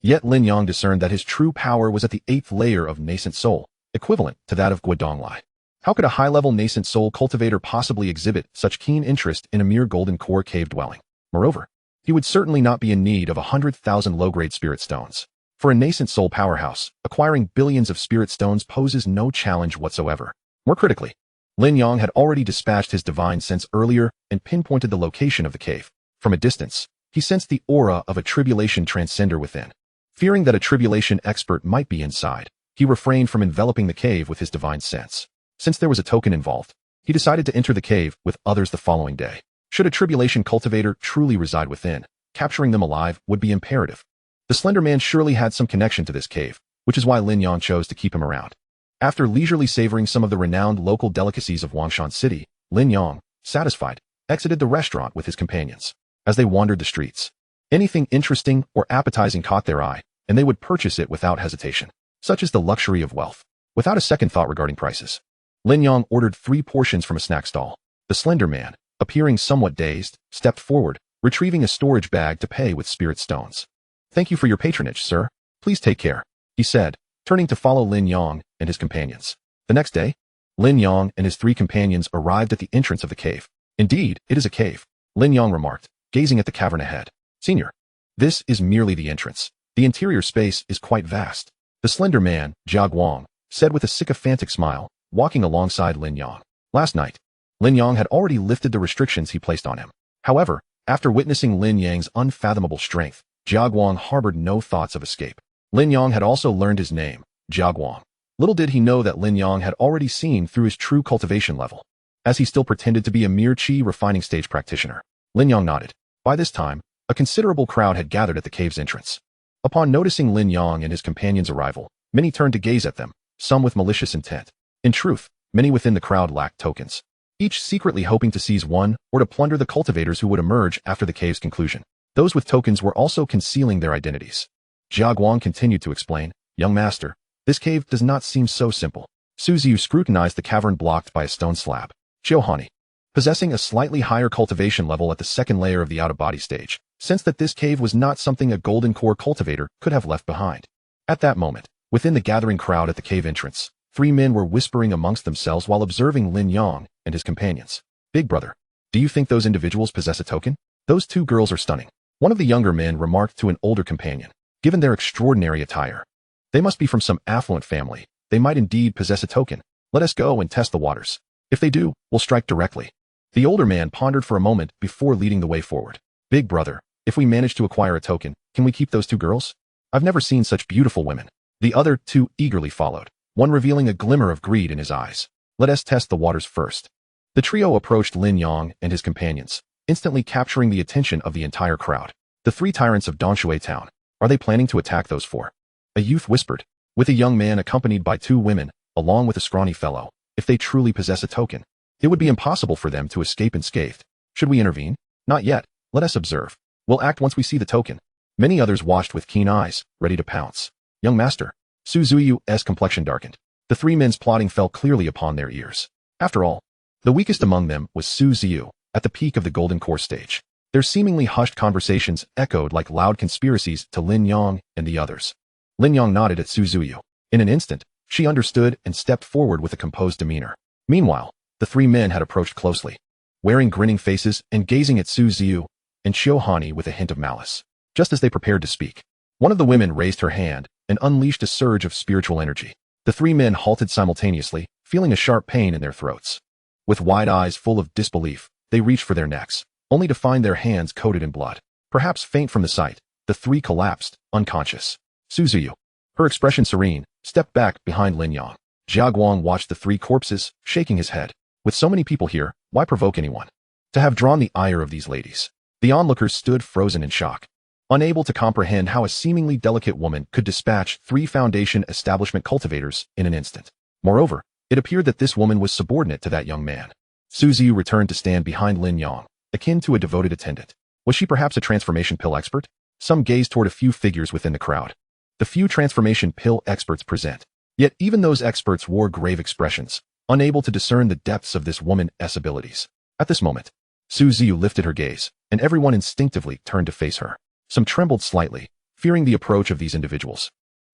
Yet Lin Yang discerned that his true power was at the 8th layer of nascent soul, equivalent to that of Guodonglai. How could a high-level nascent soul cultivator possibly exhibit such keen interest in a mere golden core cave dwelling? Moreover, he would certainly not be in need of 100,000 low-grade spirit stones. For a nascent soul powerhouse, acquiring billions of spirit stones poses no challenge whatsoever. More critically, Lin Yang had already dispatched his divine sense earlier and pinpointed the location of the cave. From a distance, he sensed the aura of a tribulation transcender within. Fearing that a tribulation expert might be inside, he refrained from enveloping the cave with his divine sense. Since there was a token involved, he decided to enter the cave with others the following day. Should a tribulation cultivator truly reside within, capturing them alive would be imperative. The slender man surely had some connection to this cave, which is why Lin Yang chose to keep him around. After leisurely savoring some of the renowned local delicacies of Wangshan City, Lin Yang, satisfied, exited the restaurant with his companions. As they wandered the streets, anything interesting or appetizing caught their eye, and they would purchase it without hesitation. Such is the luxury of wealth. Without a second thought regarding prices, Lin Yang ordered 3 portions from a snack stall. The slender man, appearing somewhat dazed, stepped forward, retrieving a storage bag to pay with spirit stones. Thank you for your patronage, sir. Please take care, he said, turning to follow Lin Yang and his companions. The next day, Lin Yang and his 3 companions arrived at the entrance of the cave. Indeed, it is a cave, Lin Yang remarked, gazing at the cavern ahead. Senior, this is merely the entrance. The interior space is quite vast. The slender man, Jia Guang, said with a sycophantic smile, walking alongside Lin Yang. Last night, Lin Yang had already lifted the restrictions he placed on him. However, after witnessing Lin Yang's unfathomable strength, Jia Guang harbored no thoughts of escape. Lin Yang had also learned his name, Jia Guang. Little did he know that Lin Yang had already seen through his true cultivation level, as he still pretended to be a mere qi refining stage practitioner. Lin Yang nodded. By this time, a considerable crowd had gathered at the cave's entrance. Upon noticing Lin Yang and his companions' arrival, many turned to gaze at them, some with malicious intent. In truth, many within the crowd lacked tokens, each secretly hoping to seize one or to plunder the cultivators who would emerge after the cave's conclusion. Those with tokens were also concealing their identities. Jia Guang continued to explain, "Young master, this cave does not seem so simple." Suziyu scrutinized the cavern blocked by a stone slab. Shiohani, possessing a slightly higher cultivation level at the 2nd layer of the out-of-body stage, sensed that this cave was not something a golden core cultivator could have left behind. At that moment, within the gathering crowd at the cave entrance, 3 men were whispering amongst themselves while observing Lin Yang and his companions. "Big brother, do you think those individuals possess a token? Those 2 girls are stunning," one of the younger men remarked to an older companion. "Given their extraordinary attire, they must be from some affluent family. They might indeed possess a token. Let us go and test the waters. If they do, we'll strike directly." The older man pondered for a moment before leading the way forward. "Big brother, if we manage to acquire a token, can we keep those 2 girls? I've never seen such beautiful women." The other 2 eagerly followed, one revealing a glimmer of greed in his eyes. "Let us test the waters first." The trio approached Lin Yang and his companions, instantly capturing the attention of the entire crowd. "The 3 tyrants of Donshui town. Are they planning to attack those 4? A youth whispered, with a young man accompanied by 2 women, along with a scrawny fellow. "If they truly possess a token, it would be impossible for them to escape unscathed. Should we intervene? Not yet. Let us observe. We'll act once we see the token." Many others watched with keen eyes, ready to pounce. "Young master." Suzuyu's complexion darkened. The 3 men's plotting fell clearly upon their ears. After all, the weakest among them was Suziyu, at the peak of the golden core stage. Their seemingly hushed conversations echoed like loud conspiracies to Lin Yang and the others. Lin Yang nodded at Suziyu. In an instant, she understood and stepped forward with a composed demeanor. Meanwhile, the 3 men had approached closely, wearing grinning faces and gazing at Suziyu and Shiohani with a hint of malice. Just as they prepared to speak, one of the women raised her hand and unleashed a surge of spiritual energy. The 3 men halted simultaneously, feeling a sharp pain in their throats. With wide eyes full of disbelief, they reached for their necks, only to find their hands coated in blood. Perhaps faint from the sight, the 3 collapsed, unconscious. Suziyu, her expression serene, stepped back behind Lin Yang. Jia Guang watched the 3 corpses, shaking his head. With so many people here, why provoke anyone? To have drawn the ire of these ladies. The onlookers stood frozen in shock. unable to comprehend how a seemingly delicate woman could dispatch 3 Foundation establishment cultivators in an instant. Moreover, it appeared that this woman was subordinate to that young man. Suziu returned to stand behind Lin Yang, akin to a devoted attendant. Was she perhaps a transformation pill expert? Some gazed toward a few figures within the crowd. The few transformation pill experts present. Yet even those experts wore grave expressions, unable to discern the depths of this woman's abilities. At this moment, Suziu lifted her gaze, and everyone instinctively turned to face her. Some trembled slightly, fearing the approach of these individuals,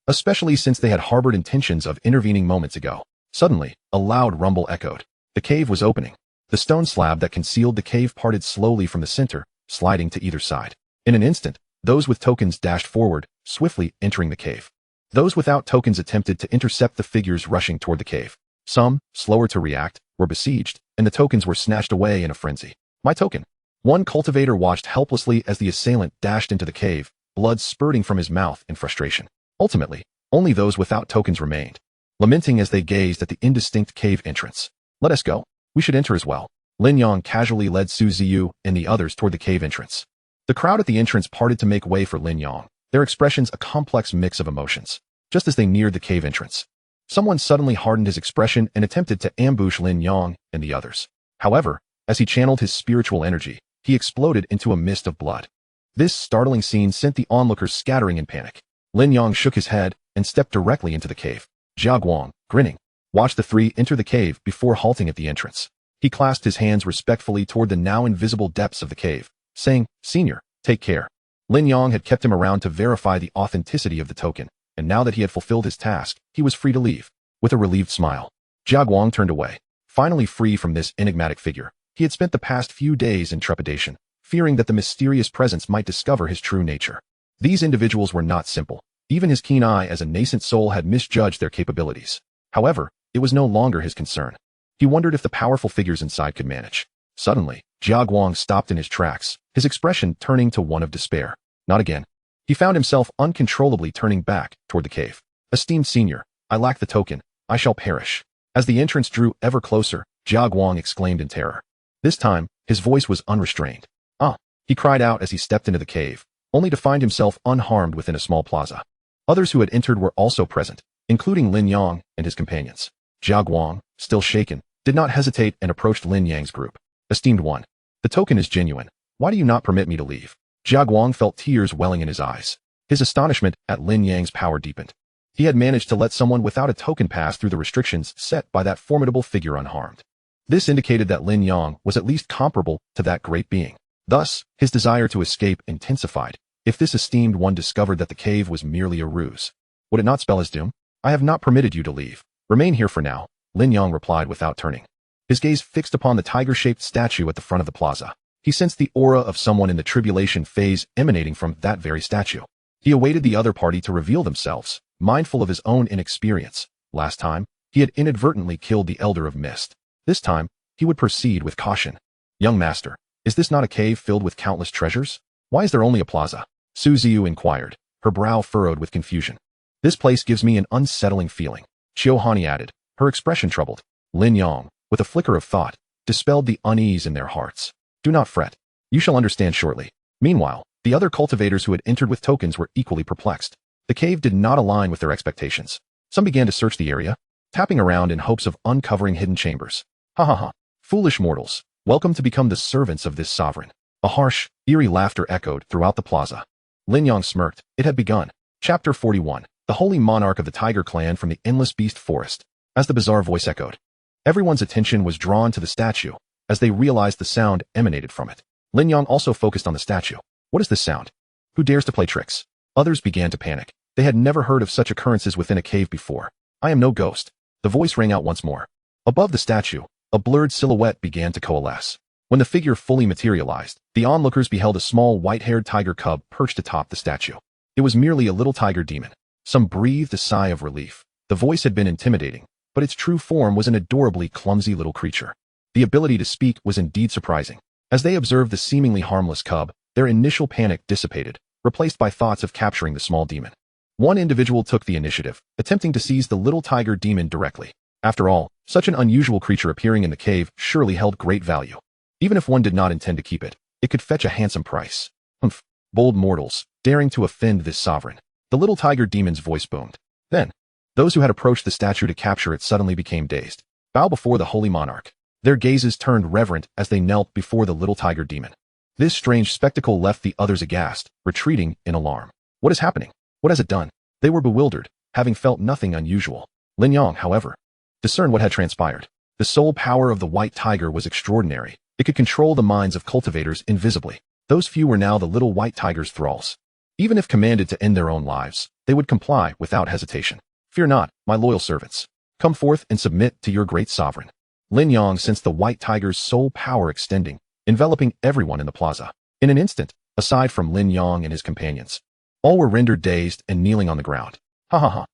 especially since they had harbored intentions of intervening moments ago. Suddenly, a loud rumble echoed. The cave was opening. The stone slab that concealed the cave parted slowly from the center, sliding to either side. In an instant, those with tokens dashed forward, swiftly entering the cave. Those without tokens attempted to intercept the figures rushing toward the cave. Some, slower to react, were besieged, and the tokens were snatched away in a frenzy. My token. One cultivator watched helplessly as the assailant dashed into the cave, blood spurting from his mouth in frustration. Ultimately, only those without tokens remained, lamenting as they gazed at the indistinct cave entrance. Let us go. We should enter as well. Lin Yang casually led Su Ziyu and the others toward the cave entrance. The crowd at the entrance parted to make way for Lin Yang, their expressions a complex mix of emotions. Just as they neared the cave entrance, someone suddenly hardened his expression and attempted to ambush Lin Yang and the others. However, as he channeled his spiritual energy, he exploded into a mist of blood. This startling scene sent the onlookers scattering in panic. Lin Yang shook his head and stepped directly into the cave. Jia Guang, grinning, watched the 3 enter the cave before halting at the entrance. He clasped his hands respectfully toward the now invisible depths of the cave, saying, "Senior, take care." Lin Yang had kept him around to verify the authenticity of the token, and now that he had fulfilled his task, he was free to leave. With a relieved smile, Jia Guang turned away, finally free from this enigmatic figure. He had spent the past few days in trepidation, fearing that the mysterious presence might discover his true nature. These individuals were not simple. Even his keen eye as a nascent soul had misjudged their capabilities. However, it was no longer his concern. He wondered if the powerful figures inside could manage. Suddenly, Jia Guang stopped in his tracks, his expression turning to one of despair. Not again. He found himself uncontrollably turning back toward the cave. Esteemed senior, I lack the token. I shall perish. As the entrance drew ever closer, Jia Guang exclaimed in terror. This time, his voice was unrestrained. "Ah!" he cried out as he stepped into the cave, only to find himself unharmed within a small plaza. Others who had entered were also present, including Lin Yang and his companions. Jia Guang, still shaken, did not hesitate and approached Lin Yang's group. "Esteemed one, the token is genuine. Why do you not permit me to leave?" Jia Guang felt tears welling in his eyes. His astonishment at Lin Yang's power deepened. He had managed to let someone without a token pass through the restrictions set by that formidable figure unharmed. This indicated that Lin Yang was at least comparable to that great being. Thus, his desire to escape intensified. If this esteemed one discovered that the cave was merely a ruse, would it not spell his doom? "I have not permitted you to leave. Remain here for now," Lin Yang replied without turning. His gaze fixed upon the tiger-shaped statue at the front of the plaza. He sensed the aura of someone in the tribulation phase emanating from that very statue. He awaited the other party to reveal themselves, mindful of his own inexperience. Last time, he had inadvertently killed the Elder of Mist. This time, he would proceed with caution. "Young master, is this not a cave filled with countless treasures? Why is there only a plaza?" Su Ziyu inquired, her brow furrowed with confusion. "This place gives me an unsettling feeling," Qiu Hani added, her expression troubled. Lin Yang, with a flicker of thought, dispelled the unease in their hearts. "Do not fret. You shall understand shortly." Meanwhile, the other cultivators who had entered with tokens were equally perplexed. The cave did not align with their expectations. Some began to search the area, tapping around in hopes of uncovering hidden chambers. "Ha ha ha. Foolish mortals, welcome to become the servants of this sovereign." A harsh, eerie laughter echoed throughout the plaza. Lin Yang smirked. It had begun. Chapter 41. The Holy Monarch of the Tiger Clan from the Endless Beast Forest. As the bizarre voice echoed, everyone's attention was drawn to the statue, as they realized the sound emanated from it. Lin Yang also focused on the statue. What is this sound? Who dares to play tricks? Others began to panic. They had never heard of such occurrences within a cave before. "I am no ghost." The voice rang out once more. Above the statue, a blurred silhouette began to coalesce. When the figure fully materialized, the onlookers beheld a small white-haired tiger cub perched atop the statue. It was merely a little tiger demon. Some breathed a sigh of relief. The voice had been intimidating, but its true form was an adorably clumsy little creature. The ability to speak was indeed surprising. As they observed the seemingly harmless cub, their initial panic dissipated, replaced by thoughts of capturing the small demon. One individual took the initiative, attempting to seize the little tiger demon directly. After all, such an unusual creature appearing in the cave surely held great value. Even if one did not intend to keep it, it could fetch a handsome price. "Humph, bold mortals, daring to offend this sovereign. The little tiger demon's voice boomed. Then, those who had approached the statue to capture it suddenly became dazed. Bow before the holy monarch. Their gazes turned reverent as they knelt before the little tiger demon. This strange spectacle left the others aghast, retreating in alarm. What is happening? What has it done? They were bewildered, having felt nothing unusual. Lin Yang, however, discerned what had transpired. The soul power of the white tiger was extraordinary. It could control the minds of cultivators invisibly. Those few were now the little white tiger's thralls. Even if commanded to end their own lives, they would comply without hesitation. Fear not, my loyal servants. Come forth and submit to your great sovereign. Lin Yang sensed the white tiger's soul power extending, enveloping everyone in the plaza. In an instant, aside from Lin Yang and his companions, all were rendered dazed and kneeling on the ground. Ha ha ha.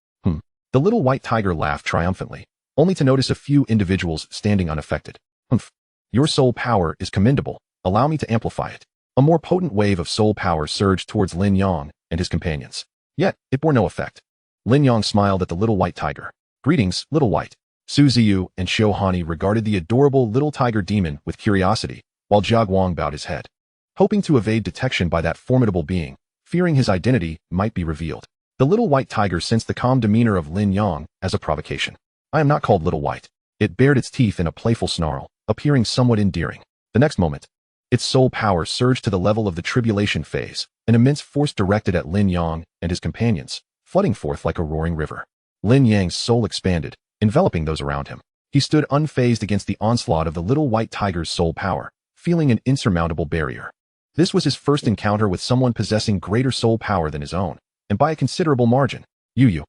The little white tiger laughed triumphantly, only to notice a few individuals standing unaffected. Humph. Your soul power is commendable. Allow me to amplify it. A more potent wave of soul power surged towards Lin Yang and his companions. Yet, it bore no effect. Lin Yang smiled at the little white tiger. Greetings, little white. Su Ziyu and Xiu Hani regarded the adorable little tiger demon with curiosity, while Jia Guang bowed his head, hoping to evade detection by that formidable being, fearing his identity might be revealed. The little white tiger sensed the calm demeanor of Lin Yang as a provocation. I am not called Little White. It bared its teeth in a playful snarl, appearing somewhat endearing. The next moment, its soul power surged to the level of the tribulation phase, an immense force directed at Lin Yang and his companions, flooding forth like a roaring river. Lin Yang's soul expanded, enveloping those around him. He stood unfazed against the onslaught of the little white tiger's soul power, feeling an insurmountable barrier. This was his first encounter with someone possessing greater soul power than his own, and by a considerable margin. You.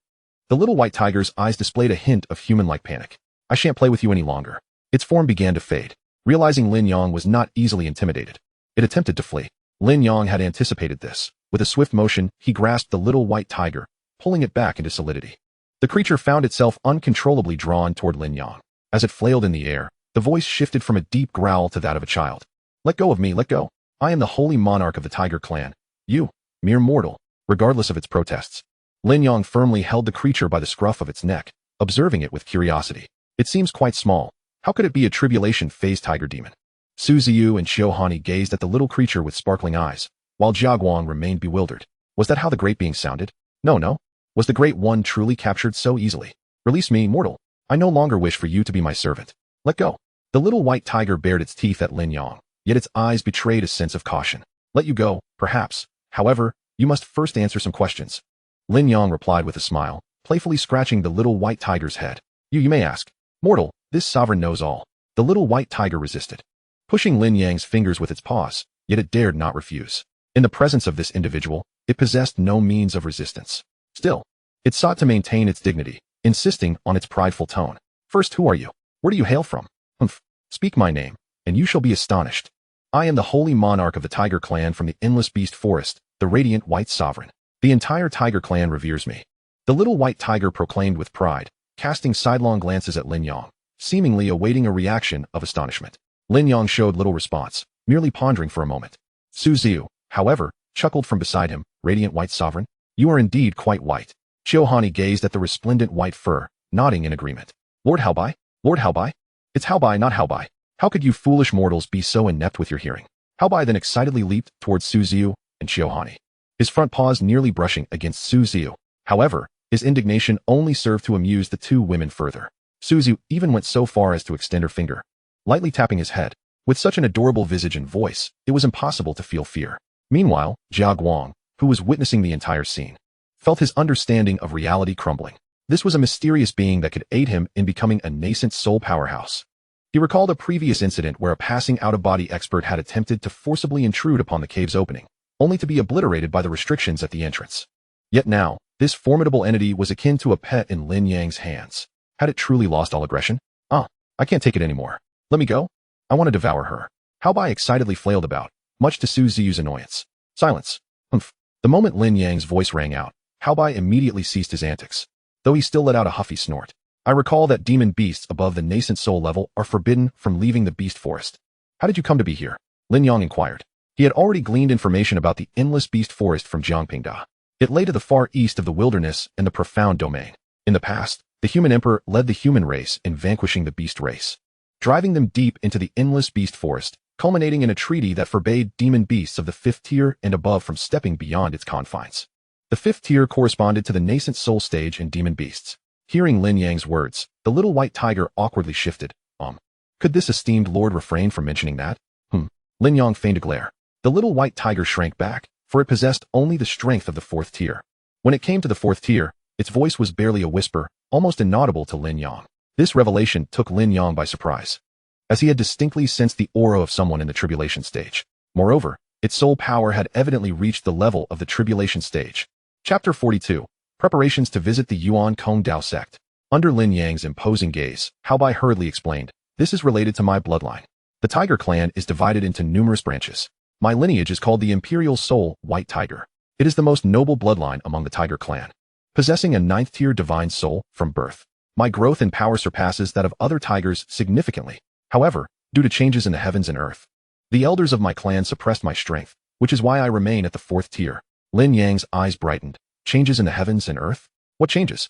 The little white tiger's eyes displayed a hint of human-like panic. I shan't play with you any longer. Its form began to fade. Realizing Lin Yang was not easily intimidated, it attempted to flee. Lin Yang had anticipated this. With a swift motion, he grasped the little white tiger, pulling it back into solidity. The creature found itself uncontrollably drawn toward Lin Yang. As it flailed in the air, the voice shifted from a deep growl to that of a child. Let go of me, let go. I am the holy monarch of the tiger clan. You, mere mortal. Regardless of its protests, Lin Yang firmly held the creature by the scruff of its neck, observing it with curiosity. It seems quite small. How could it be a tribulation-phase tiger demon? Su Ziyu and Xiu Hani gazed at the little creature with sparkling eyes, while Jia Guang remained bewildered. Was that how the great being sounded? No. Was the great one truly captured so easily? Release me, mortal. I no longer wish for you to be my servant. Let go. The little white tiger bared its teeth at Lin Yang, yet its eyes betrayed a sense of caution. Let you go, perhaps. However, you must first answer some questions. Lin Yang replied with a smile, playfully scratching the little white tiger's head. You may ask. Mortal, this sovereign knows all. The little white tiger resisted, pushing Lin Yang's fingers with its paws, yet it dared not refuse. In the presence of this individual, it possessed no means of resistance. Still, it sought to maintain its dignity, insisting on its prideful tone. First, who are you? Where do you hail from? Humph. Speak my name, and you shall be astonished. I am the holy monarch of the tiger clan from the endless beast forest, the radiant white sovereign. The entire tiger clan reveres me. The little white tiger proclaimed with pride, casting sidelong glances at Lin Yang, seemingly awaiting a reaction of astonishment. Lin Yang showed little response, merely pondering for a moment. Su Ziyu, however, chuckled from beside him. Radiant white sovereign? You are indeed quite white. Xiu Hani gazed at the resplendent white fur, nodding in agreement. Lord Haobai? Lord Haobai? It's Haobai, not Haobai. How could you foolish mortals be so inept with your hearing? Haobai then excitedly leaped towards Su Ziyu and Xiu Hani, his front paws nearly brushing against Su Ziyu. However, his indignation only served to amuse the two women further. Su Ziyu even went so far as to extend her finger, lightly tapping his head. With such an adorable visage and voice, it was impossible to feel fear. Meanwhile, Jia Guang, who was witnessing the entire scene, felt his understanding of reality crumbling. This was a mysterious being that could aid him in becoming a nascent soul powerhouse. He recalled a previous incident where a passing out-of-body expert had attempted to forcibly intrude upon the cave's opening, only to be obliterated by the restrictions at the entrance. Yet now, this formidable entity was akin to a pet in Lin Yang's hands. Had it truly lost all aggression? I can't take it anymore. Let me go. I want to devour her. Haobai excitedly flailed about, much to Su Ziyu's annoyance. Silence. Humph. The moment Lin Yang's voice rang out, Haobai immediately ceased his antics, though he still let out a huffy snort. I recall that demon beasts above the nascent soul level are forbidden from leaving the beast forest. How did you come to be here? Lin Yang inquired. He had already gleaned information about the endless beast forest from Jiangpingda. It lay to the far east of the wilderness and the profound domain. In the past, the human emperor led the human race in vanquishing the beast race, driving them deep into the endless beast forest culminating in a treaty that forbade demon beasts of the 5th tier and above from stepping beyond its confines. The 5th tier corresponded to the nascent soul stage in demon beasts. Hearing Lin Yang's words, the little white tiger awkwardly shifted. Could this esteemed lord refrain from mentioning that? Lin Yang feigned a glare. The little white tiger shrank back, for it possessed only the strength of the 4th tier. When it came to the 4th tier, its voice was barely a whisper, almost inaudible to Lin Yang. This revelation took Lin Yang by surprise, as he had distinctly sensed the aura of someone in the tribulation stage. Moreover, its soul power had evidently reached the level of the tribulation stage. Chapter 42. Preparations to visit the Yuan Kong Dao sect. Under Lin Yang's imposing gaze, Haobai hurriedly explained, "This is related to my bloodline. The tiger clan is divided into numerous branches. My lineage is called the Imperial Soul White Tiger. It is the most noble bloodline among the tiger clan, possessing a 9th tier divine soul from birth. My growth and power surpasses that of other tigers significantly. However, due to changes in the heavens and earth, the elders of my clan suppressed my strength, which is why I remain at the 4th tier." Lin Yang's eyes brightened. Changes in the heavens and earth? What changes?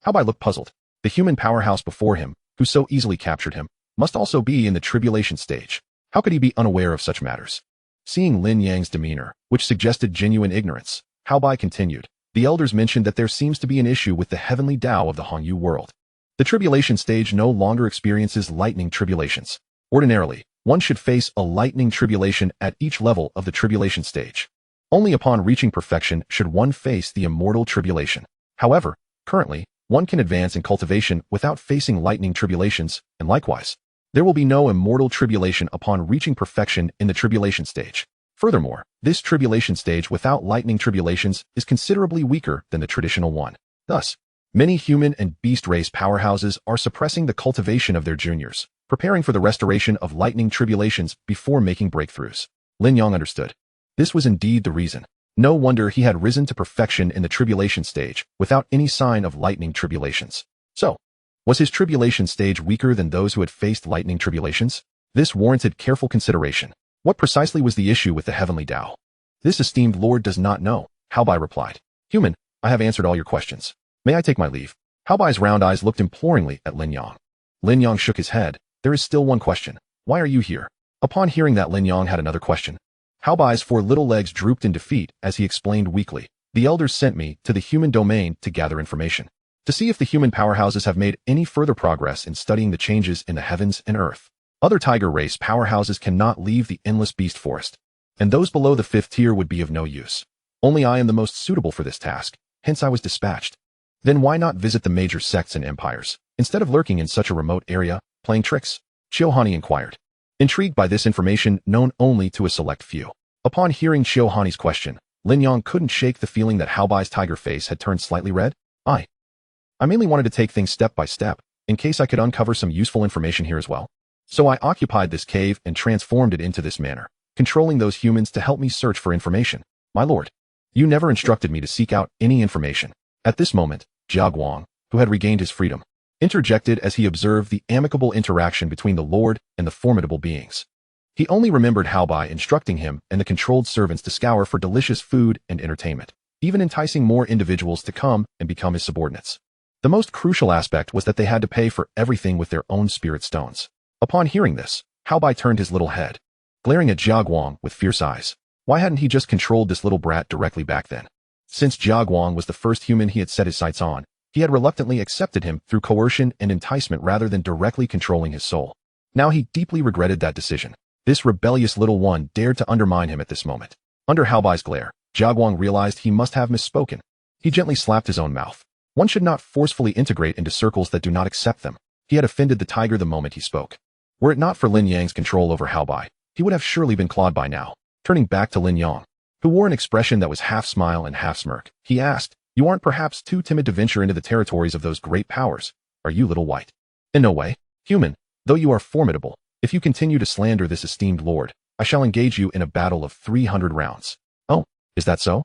Haobai looked puzzled. The human powerhouse before him, who so easily captured him, must also be in the tribulation stage. How could he be unaware of such matters? Seeing Lin Yang's demeanor, which suggested genuine ignorance, Haobai continued, "The elders mentioned that there seems to be an issue with the heavenly Tao of the Hongyu world. The tribulation stage no longer experiences lightning tribulations. Ordinarily, one should face a lightning tribulation at each level of the tribulation stage. Only upon reaching perfection should one face the immortal tribulation. However, currently, one can advance in cultivation without facing lightning tribulations, and likewise, there will be no immortal tribulation upon reaching perfection in the tribulation stage. Furthermore, this tribulation stage without lightning tribulations is considerably weaker than the traditional one. Thus, many human and beast race powerhouses are suppressing the cultivation of their juniors, preparing for the restoration of lightning tribulations before making breakthroughs." Lin Yang understood. This was indeed the reason. No wonder he had risen to perfection in the tribulation stage without any sign of lightning tribulations. So, was his tribulation stage weaker than those who had faced lightning tribulations? This warranted careful consideration. What precisely was the issue with the heavenly Tao? "This esteemed lord does not know," Haobai replied. "Human, I have answered all your questions. May I take my leave?" Haobai's round eyes looked imploringly at Lin Yang. Lin Yang shook his head. "There is still one question. Why are you here?" Upon hearing that Lin Yang had another question, Haobai's 4 little legs drooped in defeat as he explained weakly, "The elders sent me to the human domain to gather information, to see if the human powerhouses have made any further progress in studying the changes in the heavens and earth. Other tiger race powerhouses cannot leave the endless beast forest, and those below the 5th tier would be of no use. Only I am the most suitable for this task, hence I was dispatched." "Then why not visit the major sects and empires, instead of lurking in such a remote area, playing tricks?" Xiaohani inquired, intrigued by this information known only to a select few. Upon hearing Xiaohani's question, Lin Yang couldn't shake the feeling that Haobai's tiger face had turned slightly red. I mainly wanted to take things step by step, in case I could uncover some useful information here as well. So I occupied this cave and transformed it into this manner, controlling those humans to help me search for information. My lord, you never instructed me to seek out any information." At this moment, Jia Guang, who had regained his freedom, interjected as he observed the amicable interaction between the lord and the formidable beings. He only remembered Haobai instructing him and the controlled servants to scour for delicious food and entertainment, even enticing more individuals to come and become his subordinates. The most crucial aspect was that they had to pay for everything with their own spirit stones. Upon hearing this, Haobai turned his little head, glaring at Jia Guang with fierce eyes. Why hadn't he just controlled this little brat directly back then? Since Jia Guang was the first human he had set his sights on, he had reluctantly accepted him through coercion and enticement rather than directly controlling his soul. Now he deeply regretted that decision. This rebellious little one dared to undermine him at this moment. Under Haobai's glare, Jia Guang realized he must have misspoken. He gently slapped his own mouth. One should not forcefully integrate into circles that do not accept them. He had offended the tiger the moment he spoke. Were it not for Lin Yang's control over Haobai, he would have surely been clawed by now. Turning back to Lin Yang, who wore an expression that was half smile and half smirk, he asked, "You aren't perhaps too timid to venture into the territories of those great powers, are you, little white?" "In no way. Human, though you are formidable, if you continue to slander this esteemed lord, I shall engage you in a battle of 300 rounds. "Oh, is that so?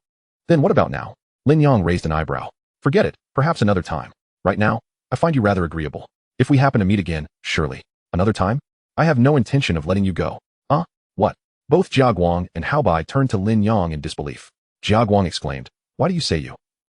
Then what about now?" Lin Yang raised an eyebrow. "Forget it, perhaps another time. Right now, I find you rather agreeable. If we happen to meet again, surely. Another time? I have no intention of letting you go." What?" Both Jia Guang and Haobai turned to Lin Yang in disbelief. Jia Guang exclaimed, "Why do you say you?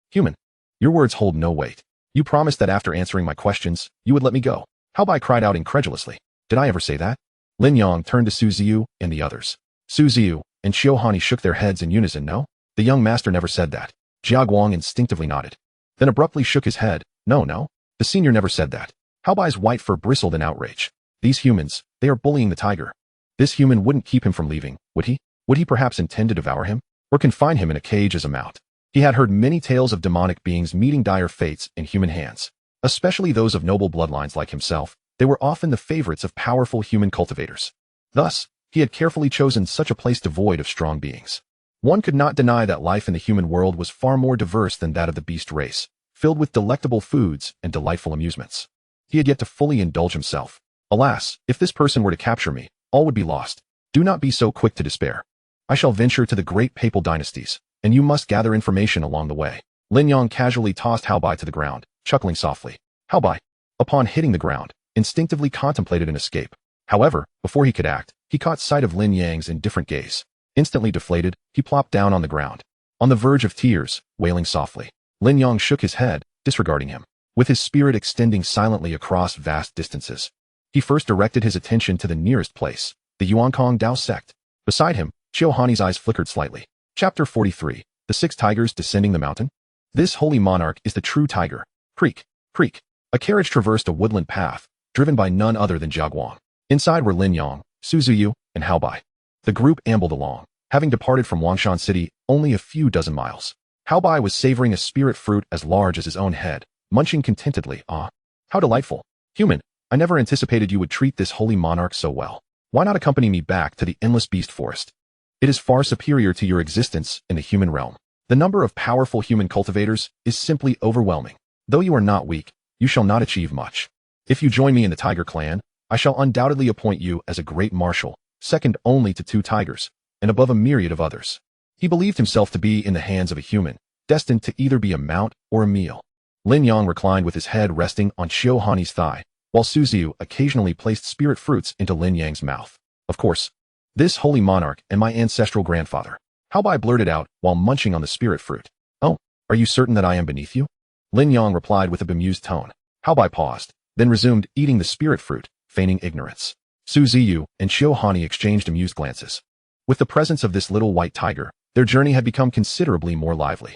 Human, your words hold no weight. You promised that after answering my questions, you would let me go." Haobai cried out incredulously. "Did I ever say that?" Lin Yang turned to Su Ziyu and the others. Su Ziyu and Xiaohani shook their heads in unison. No, the young master never said that. Jia Guang instinctively nodded, then abruptly shook his head. No, the senior never said that. Hao Bai's white fur bristled in outrage. These humans, they are bullying the tiger. This human wouldn't keep him from leaving, would he? Would he perhaps intend to devour him? Or confine him in a cage as a mount? He had heard many tales of demonic beings meeting dire fates in human hands, especially those of noble bloodlines like himself. They were often the favorites of powerful human cultivators. Thus, he had carefully chosen such a place devoid of strong beings. One could not deny that life in the human world was far more diverse than that of the beast race, filled with delectable foods and delightful amusements. He had yet to fully indulge himself. Alas, if this person were to capture me, all would be lost. Do not be so quick to despair. I shall venture to the great papal dynasties, and you must gather information along the way. Lin Yang casually tossed Hao Bai to the ground, chuckling softly. Hao Bai, upon hitting the ground, instinctively contemplated an escape. However, before he could act, he caught sight of Lin Yang's indifferent gaze. Instantly deflated, he plopped down on the ground, on the verge of tears, wailing softly. Lin Yang shook his head, disregarding him. With his spirit extending silently across vast distances, he first directed his attention to the nearest place, the Yuankong Dao sect. Beside him, Xiaohani's eyes flickered slightly. Chapter 43, The Six Tigers Descending the Mountain. This holy monarch is the true tiger. Creak, creak. A carriage traversed a woodland path, driven by none other than Jia Guang. Inside were Lin Yang, Su Ziyu, and Hao Bai. The group ambled along, having departed from Wangshan City only a few dozen miles. Hao Bai was savoring a spirit fruit as large as his own head, munching contentedly. Ah, how delightful. Human, I never anticipated you would treat this holy monarch so well. Why not accompany me back to the endless beast forest? It is far superior to your existence in the human realm. The number of powerful human cultivators is simply overwhelming. Though you are not weak, you shall not achieve much. If you join me in the tiger clan, I shall undoubtedly appoint you as a great marshal, second only to 2 tigers, and above a myriad of others. He believed himself to be in the hands of a human, destined to either be a mount or a meal. Lin Yang reclined with his head resting on Xiaohani's thigh, while Su Ziyu occasionally placed spirit fruits into Lin Yang's mouth. Of course, this holy monarch and my ancestral grandfather. Hao Bai blurted out while munching on the spirit fruit. Oh, are you certain that I am beneath you? Lin Yang replied with a bemused tone. Hao Bai paused, then resumed eating the spirit fruit, feigning ignorance. Su Ziyu and Xiaohani exchanged amused glances. With the presence of this little white tiger, their journey had become considerably more lively.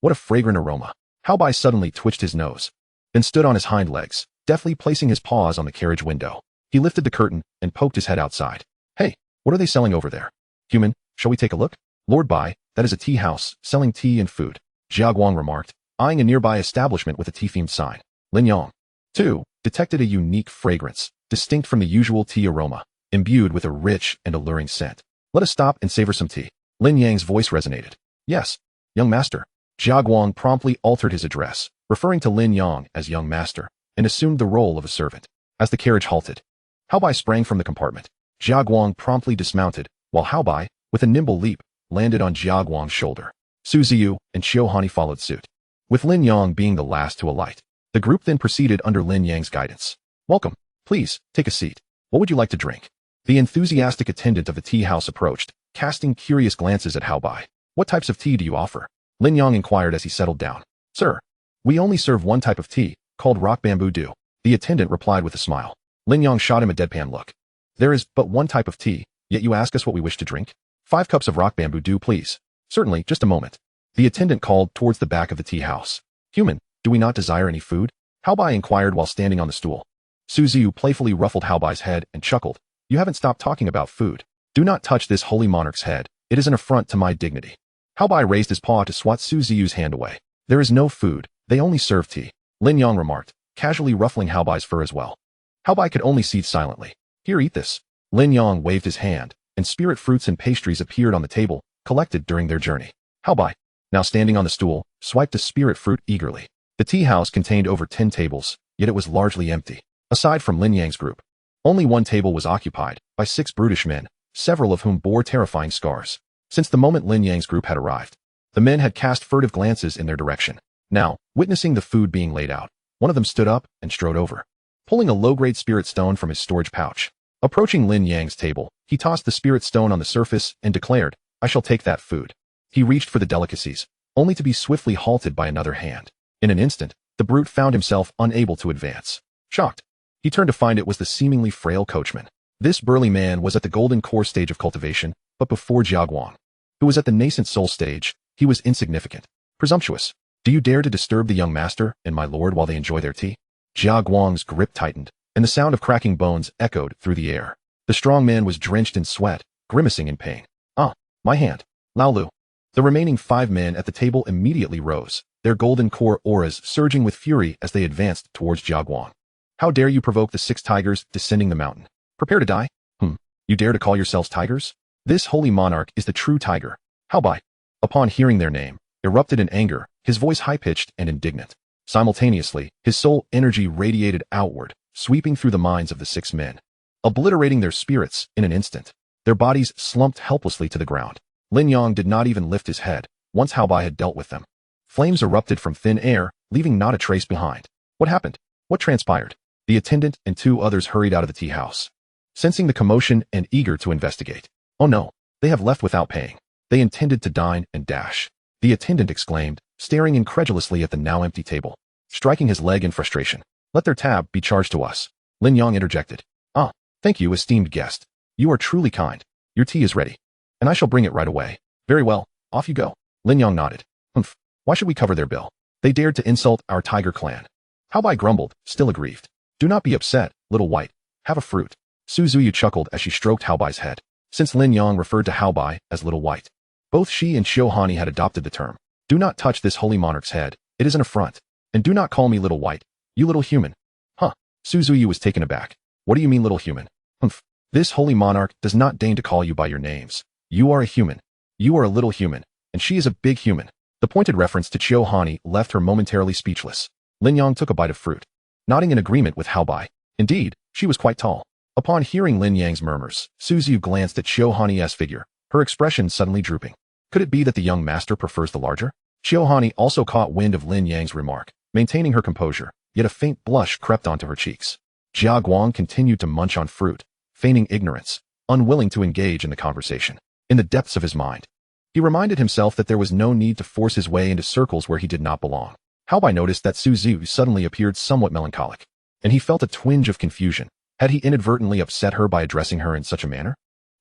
What a fragrant aroma. Hao Bai suddenly twitched his nose, then stood on his hind legs, deftly placing his paws on the carriage window. He lifted the curtain and poked his head outside. Hey, what are they selling over there? Human, shall we take a look? Lord Bai, that is a tea house, selling tea and food, Jia Guang remarked, eyeing a nearby establishment with a tea-themed sign. Lin Yang, too, detected a unique fragrance, distinct from the usual tea aroma, imbued with a rich and alluring scent. Let us stop and savor some tea. Lin Yang's voice resonated. Yes, young master. Jia Guang promptly altered his address, referring to Lin Yang as young master, and assumed the role of a servant. As the carriage halted, Hao Bai sprang from the compartment. Jia Guang promptly dismounted, while Hao Bai, with a nimble leap, landed on Jia Guang's shoulder. Su Ziyu and Xiaohani followed suit, with Lin Yang being the last to alight. The group then proceeded under Lin Yang's guidance. Welcome. Please, take a seat. What would you like to drink? The enthusiastic attendant of the tea house approached, casting curious glances at Hao Bai. What types of tea do you offer? Lin Yang inquired as he settled down. Sir, we only serve one type of tea, called rock bamboo dew. The attendant replied with a smile. Lin Yang shot him a deadpan look. There is but one type of tea, yet you ask us what we wish to drink? 5 cups of rock bamboo dew, please. Certainly, just a moment. The attendant called towards the back of the tea house. Human, do we not desire any food? Hao Bai inquired while standing on the stool. Su Ziyu playfully ruffled Hao Bai's head and chuckled. You haven't stopped talking about food. Do not touch this holy monarch's head. It is an affront to my dignity. Hao Bai raised his paw to swat Su Ziyu's hand away. There is no food. They only serve tea. Lin Yang remarked, casually ruffling Hao Bai's fur as well. Hao Bai could only seethe silently. Here, eat this. Lin Yang waved his hand, and spirit fruits and pastries appeared on the table, collected during their journey. Hao Bai, now standing on the stool, swiped a spirit fruit eagerly. The tea house contained over 10 tables, yet it was largely empty. Aside from Lin Yang's group, only one table was occupied by 6 brutish men, several of whom bore terrifying scars. Since the moment Lin Yang's group had arrived, the men had cast furtive glances in their direction. Now, witnessing the food being laid out, one of them stood up and strode over, pulling a low-grade spirit stone from his storage pouch. Approaching Lin Yang's table, he tossed the spirit stone on the surface and declared, I shall take that food. He reached for the delicacies, only to be swiftly halted by another hand. In an instant, the brute found himself unable to advance. Shocked, he turned to find it was the seemingly frail coachman. This burly man was at the golden core stage of cultivation, but before Jiaguang, who was at the nascent soul stage, he was insignificant. Presumptuous. Do you dare to disturb the young master and my lord while they enjoy their tea? Jiaguang's grip tightened, and the sound of cracking bones echoed through the air. The strong man was drenched in sweat, grimacing in pain. Ah, my hand. Lao Lu. The remaining 5 men at the table immediately rose, their golden core auras surging with fury as they advanced towards Jiaguang. How dare you provoke the 6 tigers descending the mountain? Prepare to die? You dare to call yourselves tigers? This holy monarch is the true tiger. How by? Upon hearing their name, erupted in anger, his voice high-pitched and indignant. Simultaneously, his soul energy radiated outward, sweeping through the minds of the 6 men, obliterating their spirits in an instant. Their bodies slumped helplessly to the ground. Lin Yang did not even lift his head, once Haobai had dealt with them. Flames erupted from thin air, leaving not a trace behind. What happened? What transpired? The attendant and 2 others hurried out of the tea house, sensing the commotion and eager to investigate. Oh no, they have left without paying. They intended to dine and dash. The attendant exclaimed, staring incredulously at the now empty table, striking his leg in frustration. Let their tab be charged to us. Lin Yang interjected. Ah, thank you, esteemed guest. You are truly kind. Your tea is ready, and I shall bring it right away. Very well, off you go. Lin Yang nodded. Why should we cover their bill? They dared to insult our tiger clan. Haobai grumbled, still aggrieved. Do not be upset, little white. Have a fruit. Su Zuyu chuckled as she stroked Haobai's head. Since Lin Yang referred to Haobai as little white, both she and Xiuhani had adopted the term. Do not touch this holy monarch's head. It is an affront. And do not call me little white. You little human. Huh. Su Zuyu was taken aback. What do you mean, little human? This holy monarch does not deign to call you by your names. You are a human. You are a little human, and she is a big human. The pointed reference to Xiuhani left her momentarily speechless. Lin Yang took a bite of fruit, nodding in agreement with Haobai. Indeed, she was quite tall. Upon hearing Lin Yang's murmurs, Su Zuyu glanced at Xiuhani's figure, her expression suddenly drooping. Could it be that the young master prefers the larger? Xiuhani also caught wind of Lin Yang's remark, maintaining her composure, yet a faint blush crept onto her cheeks. Jiaguang continued to munch on fruit, feigning ignorance, unwilling to engage in the conversation. In the depths of his mind, he reminded himself that there was no need to force his way into circles where he did not belong. Haobai noticed that Su Zuyu suddenly appeared somewhat melancholic, and he felt a twinge of confusion. Had he inadvertently upset her by addressing her in such a manner?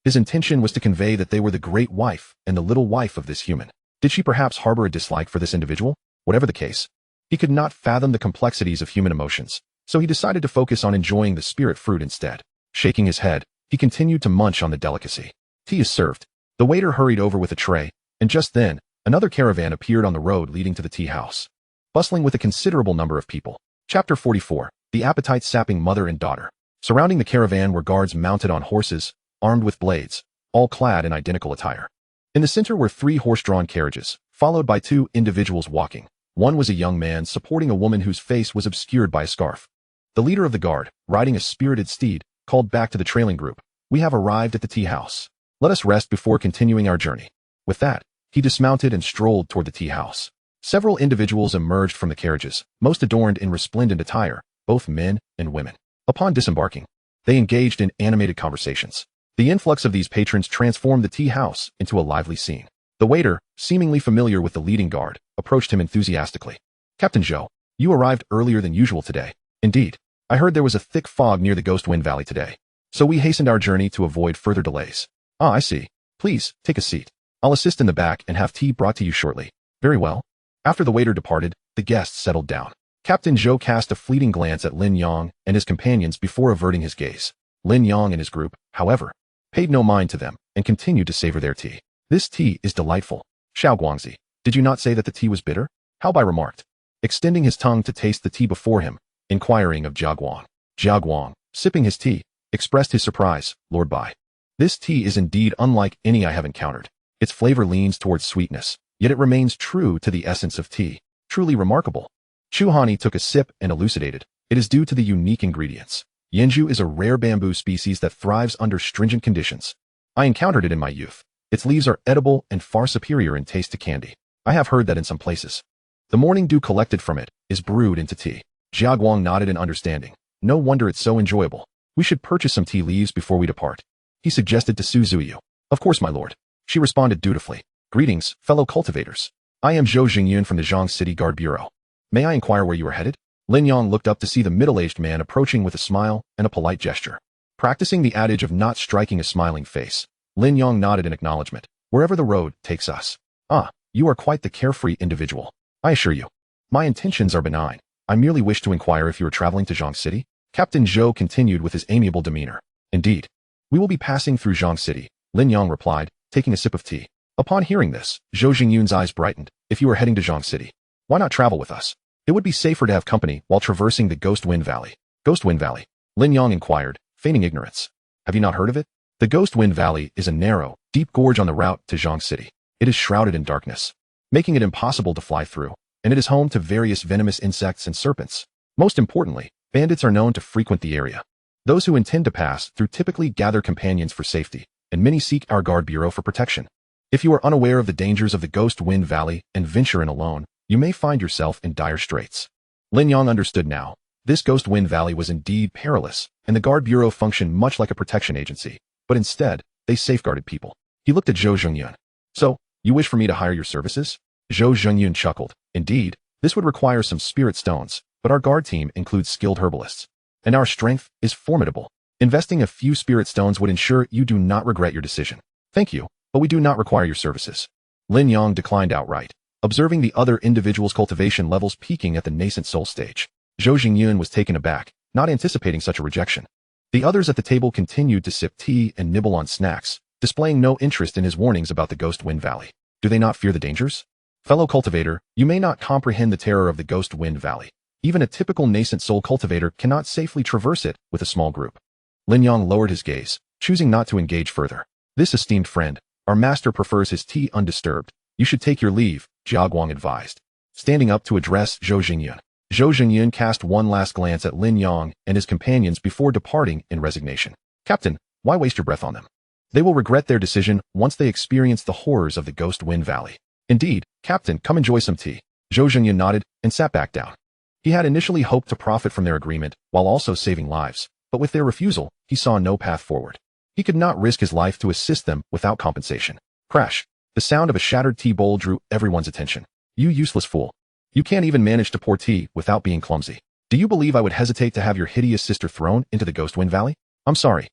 His intention was to convey that they were the great wife and the little wife of this human. Did she perhaps harbor a dislike for this individual? Whatever the case, he could not fathom the complexities of human emotions, so he decided to focus on enjoying the spirit fruit instead. Shaking his head, he continued to munch on the delicacy. Tea is served. The waiter hurried over with a tray, and just then, another caravan appeared on the road leading to the tea house, bustling with a considerable number of people. Chapter 44. The appetite-sapping mother and daughter. Surrounding the caravan were guards mounted on horses, armed with blades, all clad in identical attire. In the center were 3 horse-drawn carriages, followed by 2 individuals walking. One was a young man supporting a woman whose face was obscured by a scarf. The leader of the guard, riding a spirited steed, called back to the trailing group. We have arrived at the tea house. Let us rest before continuing our journey. With that, he dismounted and strolled toward the tea house. Several individuals emerged from the carriages, most adorned in resplendent attire, both men and women. Upon disembarking, they engaged in animated conversations. The influx of these patrons transformed the tea house into a lively scene. The waiter, seemingly familiar with the leading guard, approached him enthusiastically. Captain Zhou, you arrived earlier than usual today. Indeed, I heard there was a thick fog near the Ghost Wind Valley today, so we hastened our journey to avoid further delays. Ah, I see. Please, take a seat. I'll assist in the back and have tea brought to you shortly. Very well. After the waiter departed, the guests settled down. Captain Zhou cast a fleeting glance at Lin Yang and his companions before averting his gaze. Lin Yang and his group, however, paid no mind to them and continued to savor their tea. This tea is delightful. Xiao Guangzi, did you not say that the tea was bitter? Haobai remarked, extending his tongue to taste the tea before him, inquiring of Jiaguang. Jiaguang, sipping his tea, expressed his surprise. Lord Bai, this tea is indeed unlike any I have encountered. Its flavor leans towards sweetness, yet it remains true to the essence of tea. Truly remarkable. Xiuhani took a sip and elucidated. It is due to the unique ingredients. Yenju is a rare bamboo species that thrives under stringent conditions. I encountered it in my youth. Its leaves are edible and far superior in taste to candy. I have heard that in some places, the morning dew collected from it is brewed into tea. Jiaguang nodded in understanding. No wonder it's so enjoyable. We should purchase some tea leaves before we depart, he suggested to Su Zuyu. Of course, my lord. She responded dutifully. Greetings, fellow cultivators. I am Zhou Jingyun from the Zhang City Guard Bureau. May I inquire where you are headed? Lin Yang looked up to see the middle-aged man approaching with a smile and a polite gesture. Practicing the adage of not striking a smiling face, Lin Yang nodded in acknowledgement. Wherever the road takes us. Ah, you are quite the carefree individual. I assure you. My intentions are benign. I merely wish to inquire if you are traveling to Zhang City. Captain Zhou continued with his amiable demeanor. Indeed. We will be passing through Zhang City, Lin Yang replied, taking a sip of tea. Upon hearing this, Zhou Jingyun's eyes brightened. If you are heading to Zhang City, why not travel with us? It would be safer to have company while traversing the Ghost Wind Valley. Ghost Wind Valley? Lin Yang inquired, feigning ignorance. Have you not heard of it? The Ghost Wind Valley is a narrow, deep gorge on the route to Zhang City. It is shrouded in darkness, making it impossible to fly through, and it is home to various venomous insects and serpents. Most importantly, bandits are known to frequent the area. Those who intend to pass through typically gather companions for safety, and many seek our guard bureau for protection. If you are unaware of the dangers of the Ghost Wind Valley and venture in alone, you may find yourself in dire straits. Lin Yang understood now. This Ghost Wind Valley was indeed perilous, and the guard bureau functioned much like a protection agency, but instead, they safeguarded people. He looked at Zhou Zhengyun. So, you wish for me to hire your services? Zhou Zhengyun chuckled. Indeed, this would require some spirit stones, but our guard team includes skilled herbalists. And our strength is formidable. Investing a few spirit stones would ensure you do not regret your decision. Thank you, but we do not require your services. Lin Yang declined outright, observing the other individuals' cultivation levels peaking at the nascent soul stage. Zhou Jingyun was taken aback, not anticipating such a rejection. The others at the table continued to sip tea and nibble on snacks, displaying no interest in his warnings about the Ghost Wind Valley. Do they not fear the dangers? Fellow cultivator, you may not comprehend the terror of the Ghost Wind Valley. Even a typical nascent soul cultivator cannot safely traverse it with a small group. Lin Yang lowered his gaze, choosing not to engage further. This esteemed friend, our master prefers his tea undisturbed. You should take your leave, Jia Guang advised. Standing up to address Zhou Jingyun. Zhou Jingyun cast one last glance at Lin Yang and his companions before departing in resignation. Captain, why waste your breath on them? They will regret their decision once they experience the horrors of the Ghost Wind Valley. Indeed, Captain, come enjoy some tea. Zhou Jingyun nodded and sat back down. He had initially hoped to profit from their agreement while also saving lives, but with their refusal, he saw no path forward. He could not risk his life to assist them without compensation. Crash. The sound of a shattered tea bowl drew everyone's attention. You useless fool. You can't even manage to pour tea without being clumsy. Do you believe I would hesitate to have your hideous sister thrown into the Ghost Wind Valley? I'm sorry.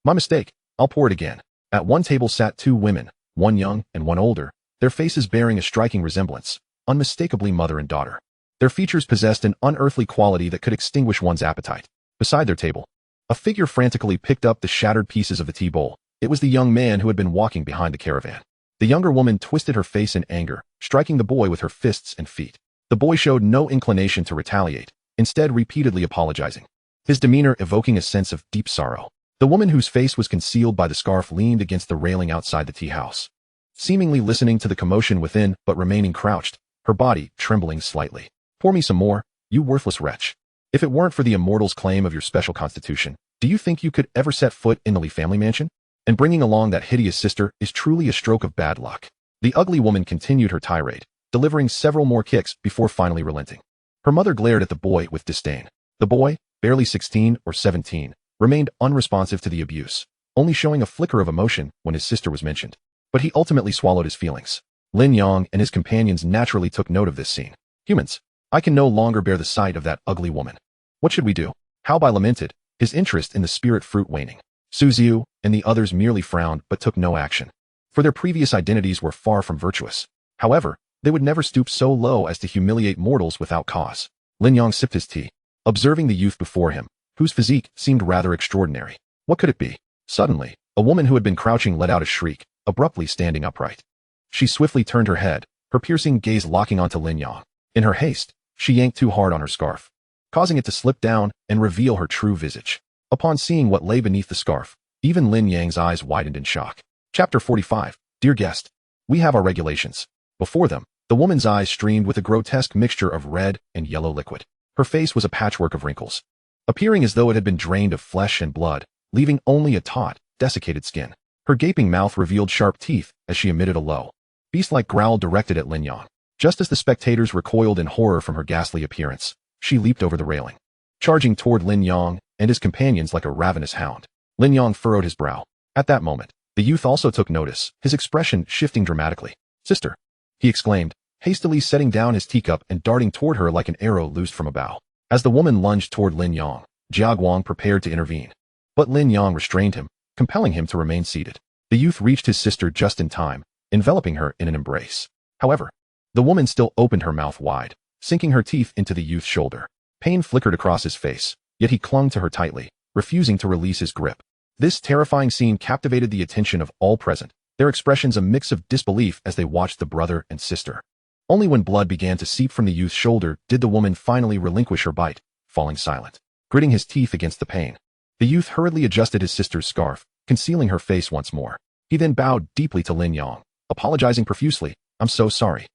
My mistake. I'll pour it again. At one table sat two women, one young and one older, their faces bearing a striking resemblance, unmistakably mother and daughter. Their features possessed an unearthly quality that could extinguish one's appetite. Beside their table, a figure frantically picked up the shattered pieces of the tea bowl. It was the young man who had been walking behind the caravan. The younger woman twisted her face in anger, striking the boy with her fists and feet. The boy showed no inclination to retaliate, instead repeatedly apologizing, his demeanor evoking a sense of deep sorrow. The woman whose face was concealed by the scarf leaned against the railing outside the tea house, seemingly listening to the commotion within but remaining crouched, her body trembling slightly. Pour me some more, you worthless wretch. If it weren't for the immortal's claim of your special constitution, do you think you could ever set foot in the Li family mansion? And bringing along that hideous sister is truly a stroke of bad luck. The ugly woman continued her tirade, delivering several more kicks before finally relenting. Her mother glared at the boy with disdain. The boy, barely 16 or 17, remained unresponsive to the abuse, only showing a flicker of emotion when his sister was mentioned. But he ultimately swallowed his feelings. Lin Yang and his companions naturally took note of this scene. Humans, I can no longer bear the sight of that ugly woman. What should we do? Hao Bai lamented, his interest in the spirit fruit waning. Su Xiu and the others merely frowned but took no action, for their previous identities were far from virtuous. However, they would never stoop so low as to humiliate mortals without cause. Lin Yang sipped his tea, observing the youth before him, whose physique seemed rather extraordinary. What could it be? Suddenly, a woman who had been crouching let out a shriek, abruptly standing upright. She swiftly turned her head, her piercing gaze locking onto Lin Yang. In her haste, she yanked too hard on her scarf, causing it to slip down and reveal her true visage. Upon seeing what lay beneath the scarf, even Lin Yang's eyes widened in shock. Chapter 45. Dear guest, we have our regulations. Before them, the woman's eyes streamed with a grotesque mixture of red and yellow liquid. Her face was a patchwork of wrinkles, appearing as though it had been drained of flesh and blood, leaving only a taut, desiccated skin. Her gaping mouth revealed sharp teeth as she emitted a low, beast-like growl directed at Lin Yang. Just as the spectators recoiled in horror from her ghastly appearance, she leaped over the railing, charging toward Lin Yang and his companions like a ravenous hound. Lin Yang furrowed his brow. At that moment, the youth also took notice, his expression shifting dramatically. Sister, he exclaimed, hastily setting down his teacup and darting toward her like an arrow loosed from a bow. As the woman lunged toward Lin Yang, Jia Guang prepared to intervene. But Lin Yang restrained him, compelling him to remain seated. The youth reached his sister just in time, enveloping her in an embrace. However, the woman still opened her mouth wide, sinking her teeth into the youth's shoulder. Pain flickered across his face, yet he clung to her tightly, refusing to release his grip. This terrifying scene captivated the attention of all present, their expressions a mix of disbelief as they watched the brother and sister. Only when blood began to seep from the youth's shoulder did the woman finally relinquish her bite, falling silent, gritting his teeth against the pain. The youth hurriedly adjusted his sister's scarf, concealing her face once more. He then bowed deeply to Lin Yang, apologizing profusely. "I'm so sorry.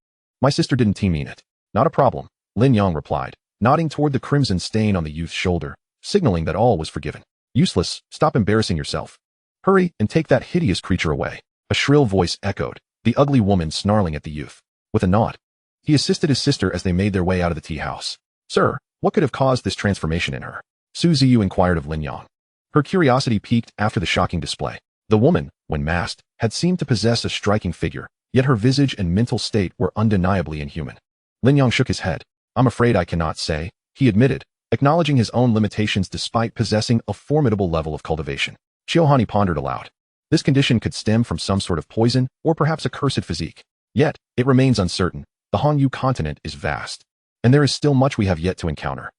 My sister didn't mean it." "Not a problem," Lin Yang replied, nodding toward the crimson stain on the youth's shoulder, signaling that all was forgiven. "Useless, stop embarrassing yourself. Hurry and take that hideous creature away." A shrill voice echoed, the ugly woman snarling at the youth. With a nod, he assisted his sister as they made their way out of the tea house. "Sir, what could have caused this transformation in her?" Su Ziyu inquired of Lin Yang. Her curiosity piqued after the shocking display. The woman, when masked, had seemed to possess a striking figure, yet her visage and mental state were undeniably inhuman. Lin Yang shook his head. "I'm afraid I cannot say," he admitted, acknowledging his own limitations despite possessing a formidable level of cultivation. Chiohani pondered aloud. This condition could stem from some sort of poison or perhaps a cursed physique. Yet, it remains uncertain. The Hongyu continent is vast, and there is still much we have yet to encounter.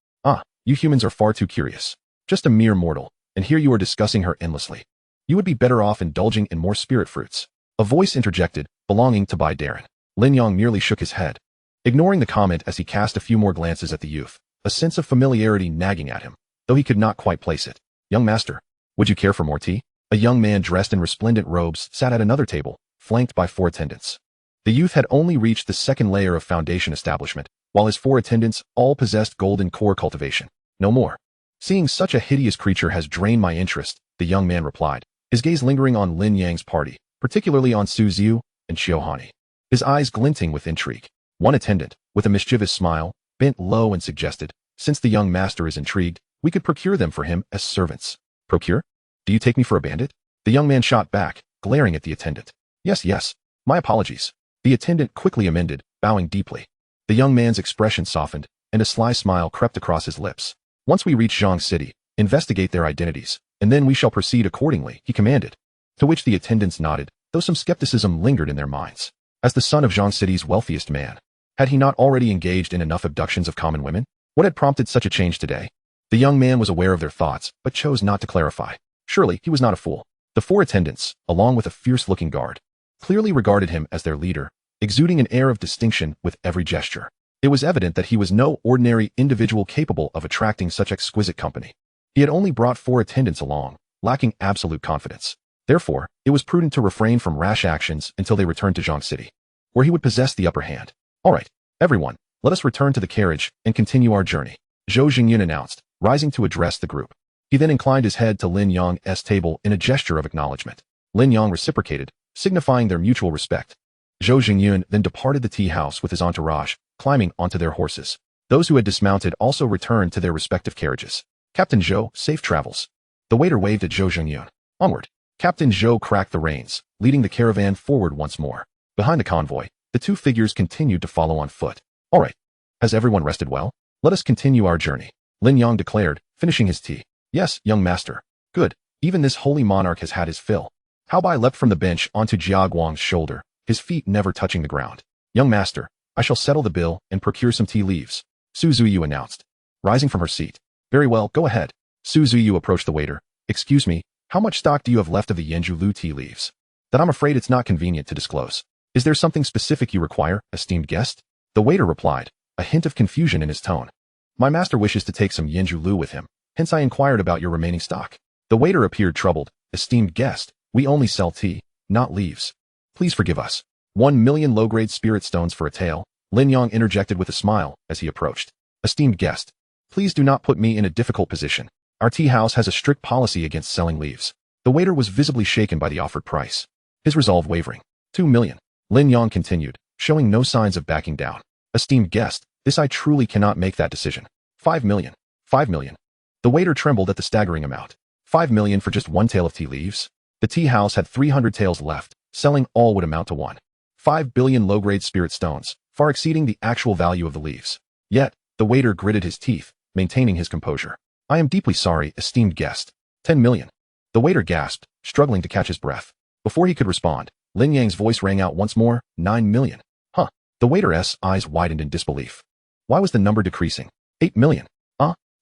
You humans are far too curious. Just a mere mortal, and here you are discussing her endlessly. You would be better off indulging in more spirit fruits." A voice interjected, belonging to Bai Darren. Lin Yang merely shook his head, ignoring the comment as he cast a few more glances at the youth, a sense of familiarity nagging at him, though he could not quite place it. "Young master, would you care for more tea?" A young man dressed in resplendent robes sat at another table, flanked by 4 attendants. The youth had only reached the second layer of foundation establishment, while his 4 attendants all possessed golden core cultivation. "No more. Seeing such a hideous creature has drained my interest," the young man replied, his gaze lingering on Lin Yang's party, particularly on Su Ziyu and Chiohani, his eyes glinting with intrigue. One attendant, with a mischievous smile, bent low and suggested, "Since the young master is intrigued, we could procure them for him as servants." "Procure? Do you take me for a bandit?" The young man shot back, glaring at the attendant. Yes. My apologies." The attendant quickly amended, bowing deeply. The young man's expression softened, and a sly smile crept across his lips. "Once we reach Zhang City, investigate their identities, and then we shall proceed accordingly," he commanded. To which the attendants nodded, though some skepticism lingered in their minds. As the son of Zhang City's wealthiest man, had he not already engaged in enough abductions of common women? What had prompted such a change today? The young man was aware of their thoughts, but chose not to clarify. Surely, he was not a fool. The 4 attendants, along with a fierce-looking guard, clearly regarded him as their leader, exuding an air of distinction with every gesture. It was evident that he was no ordinary individual capable of attracting such exquisite company. He had only brought 4 attendants along, lacking absolute confidence. Therefore, it was prudent to refrain from rash actions until they returned to Zhang City, where he would possess the upper hand. "All right, everyone, let us return to the carriage and continue our journey," Zhou Jingyun announced, rising to address the group. He then inclined his head to Lin Yang's table in a gesture of acknowledgement. Lin Yang reciprocated, signifying their mutual respect. Zhou Jingyun then departed the tea house with his entourage, climbing onto their horses. Those who had dismounted also returned to their respective carriages. "Captain Zhou, safe travels." The waiter waved at Zhou Jingyun. Onward. Captain Zhou cracked the reins, leading the caravan forward once more. Behind the convoy, the 2 figures continued to follow on foot. "All right. Has everyone rested well? Let us continue our journey," Lin Yang declared, finishing his tea. "Yes, young master." "Good. Even this holy monarch has had his fill." Hao Bai leapt from the bench onto Jia Guang's shoulder, his feet never touching the ground. "Young master, I shall settle the bill and procure some tea leaves," Su Ziyu announced, rising from her seat. "Very well, go ahead." Su Ziyu approached the waiter. "Excuse me, how much stock do you have left of the Yenju Lu tea leaves?" "That I'm afraid it's not convenient to disclose." "Is there something specific you require, esteemed guest?" The waiter replied, a hint of confusion in his tone. "My master wishes to take some Yenju Lu with him, hence I inquired about your remaining stock." The waiter appeared troubled. "Esteemed guest, we only sell tea, not leaves. Please forgive us." 1,000,000 low-grade spirit stones for a tale, Lin Yang interjected with a smile as he approached. "Esteemed guest, please do not put me in a difficult position. Our tea house has a strict policy against selling leaves." The waiter was visibly shaken by the offered price, his resolve wavering. 2,000,000. Lin Yang continued, showing no signs of backing down. "Esteemed guest, this I truly cannot make that decision." 5,000,000. 5,000,000. The waiter trembled at the staggering amount. 5,000,000 for just 1 tale of tea leaves? The tea house had 300 tales left, selling all would amount to 1.5 billion low-grade spirit stones, far exceeding the actual value of the leaves. Yet, the waiter gritted his teeth, maintaining his composure. "I am deeply sorry, esteemed guest. 10 million. The waiter gasped, struggling to catch his breath. Before he could respond, Lin Yang's voice rang out once more, 9 million. Huh. The waiter's eyes widened in disbelief. Why was the number decreasing? 8 million.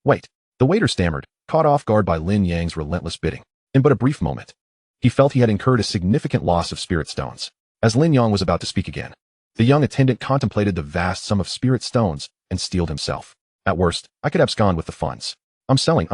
Wait. The waiter stammered, caught off guard by Lin Yang's relentless bidding. In but a brief moment, he felt he had incurred a significant loss of spirit stones. As Lin Yang was about to speak again, the young attendant contemplated the vast sum of spirit stones and steeled himself. At worst, I could abscond with the funds. I'm selling.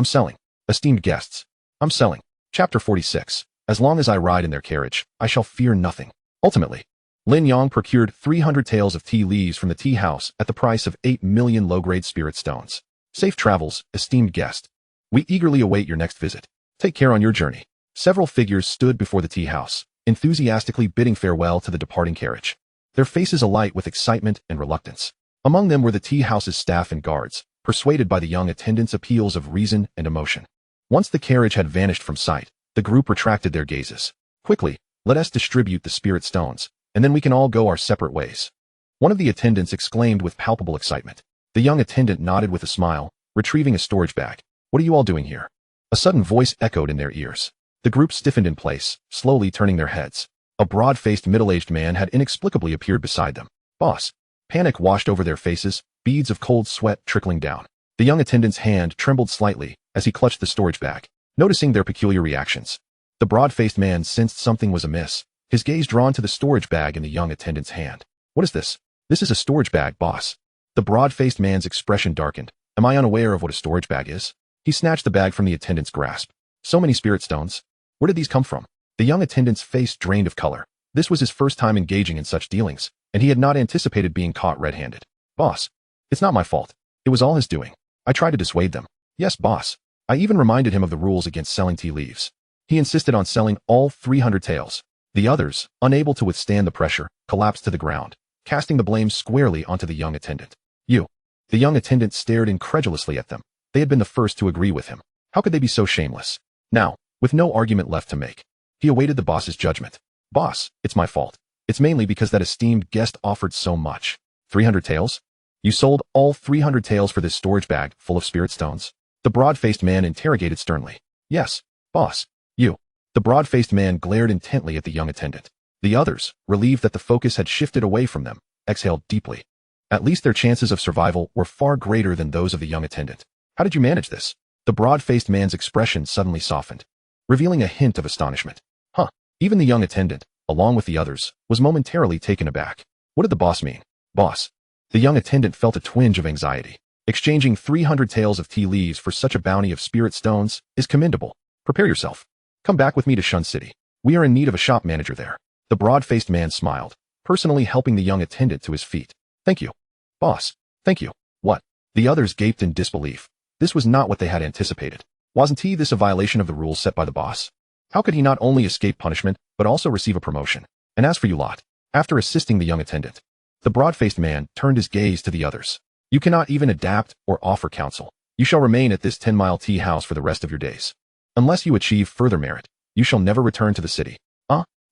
Esteemed guests. I'm selling. Chapter 46. As long as I ride in their carriage, I shall fear nothing. Ultimately, Lin Yang procured 300 taels of tea leaves from the tea house at the price of 8 million low-grade spirit stones. Safe travels, esteemed guest. We eagerly await your next visit. Take care on your journey. Several figures stood before the tea house, enthusiastically bidding farewell to the departing carriage, their faces alight with excitement and reluctance. Among them were the tea house's staff and guards, persuaded by the young attendant's appeals of reason and emotion. Once the carriage had vanished from sight, the group retracted their gazes. Quickly, let us distribute the spirit stones, and then we can all go our separate ways. One of the attendants exclaimed with palpable excitement. The young attendant nodded with a smile, retrieving a storage bag. What are you all doing here? A sudden voice echoed in their ears. The group stiffened in place, slowly turning their heads. A broad-faced middle-aged man had inexplicably appeared beside them. Boss. Panic washed over their faces, beads of cold sweat trickling down. The young attendant's hand trembled slightly as he clutched the storage bag. Noticing their peculiar reactions, the broad-faced man sensed something was amiss, his gaze drawn to the storage bag in the young attendant's hand. What is this? This is a storage bag, boss. The broad-faced man's expression darkened. Am I unaware of what a storage bag is? He snatched the bag from the attendant's grasp. So many spirit stones. Where did these come from? The young attendant's face drained of color. This was his first time engaging in such dealings, and he had not anticipated being caught red-handed. Boss. It's not my fault. It was all his doing. I tried to dissuade them. Yes, boss. I even reminded him of the rules against selling tea leaves. He insisted on selling all 300 taels. The others, unable to withstand the pressure, collapsed to the ground, casting the blame squarely onto the young attendant. You. The young attendant stared incredulously at them. They had been the first to agree with him. How could they be so shameless? Now, with no argument left to make, he awaited the boss's judgment. Boss, it's my fault. It's mainly because that esteemed guest offered so much. 300 taels? You sold all 300 taels for this storage bag full of spirit stones? The broad-faced man interrogated sternly. Yes, boss. You. The broad-faced man glared intently at the young attendant. The others, relieved that the focus had shifted away from them, exhaled deeply. At least their chances of survival were far greater than those of the young attendant. How did you manage this? The broad-faced man's expression suddenly softened, revealing a hint of astonishment. Even the young attendant, along with the others, was momentarily taken aback. What did the boss mean? Boss. The young attendant felt a twinge of anxiety. Exchanging 300 taels of tea leaves for such a bounty of spirit stones is commendable. Prepare yourself. Come back with me to Shun City. We are in need of a shop manager there. The broad-faced man smiled, personally helping the young attendant to his feet. Thank you. Boss. Thank you. What? The others gaped in disbelief. This was not what they had anticipated. Wasn't this a violation of the rules set by the boss? How could he not only escape punishment, but also receive a promotion? And as for you lot, after assisting the young attendant, the broad-faced man turned his gaze to the others. You cannot even adapt or offer counsel. You shall remain at this 10-mile tea house for the rest of your days. Unless you achieve further merit, you shall never return to the city.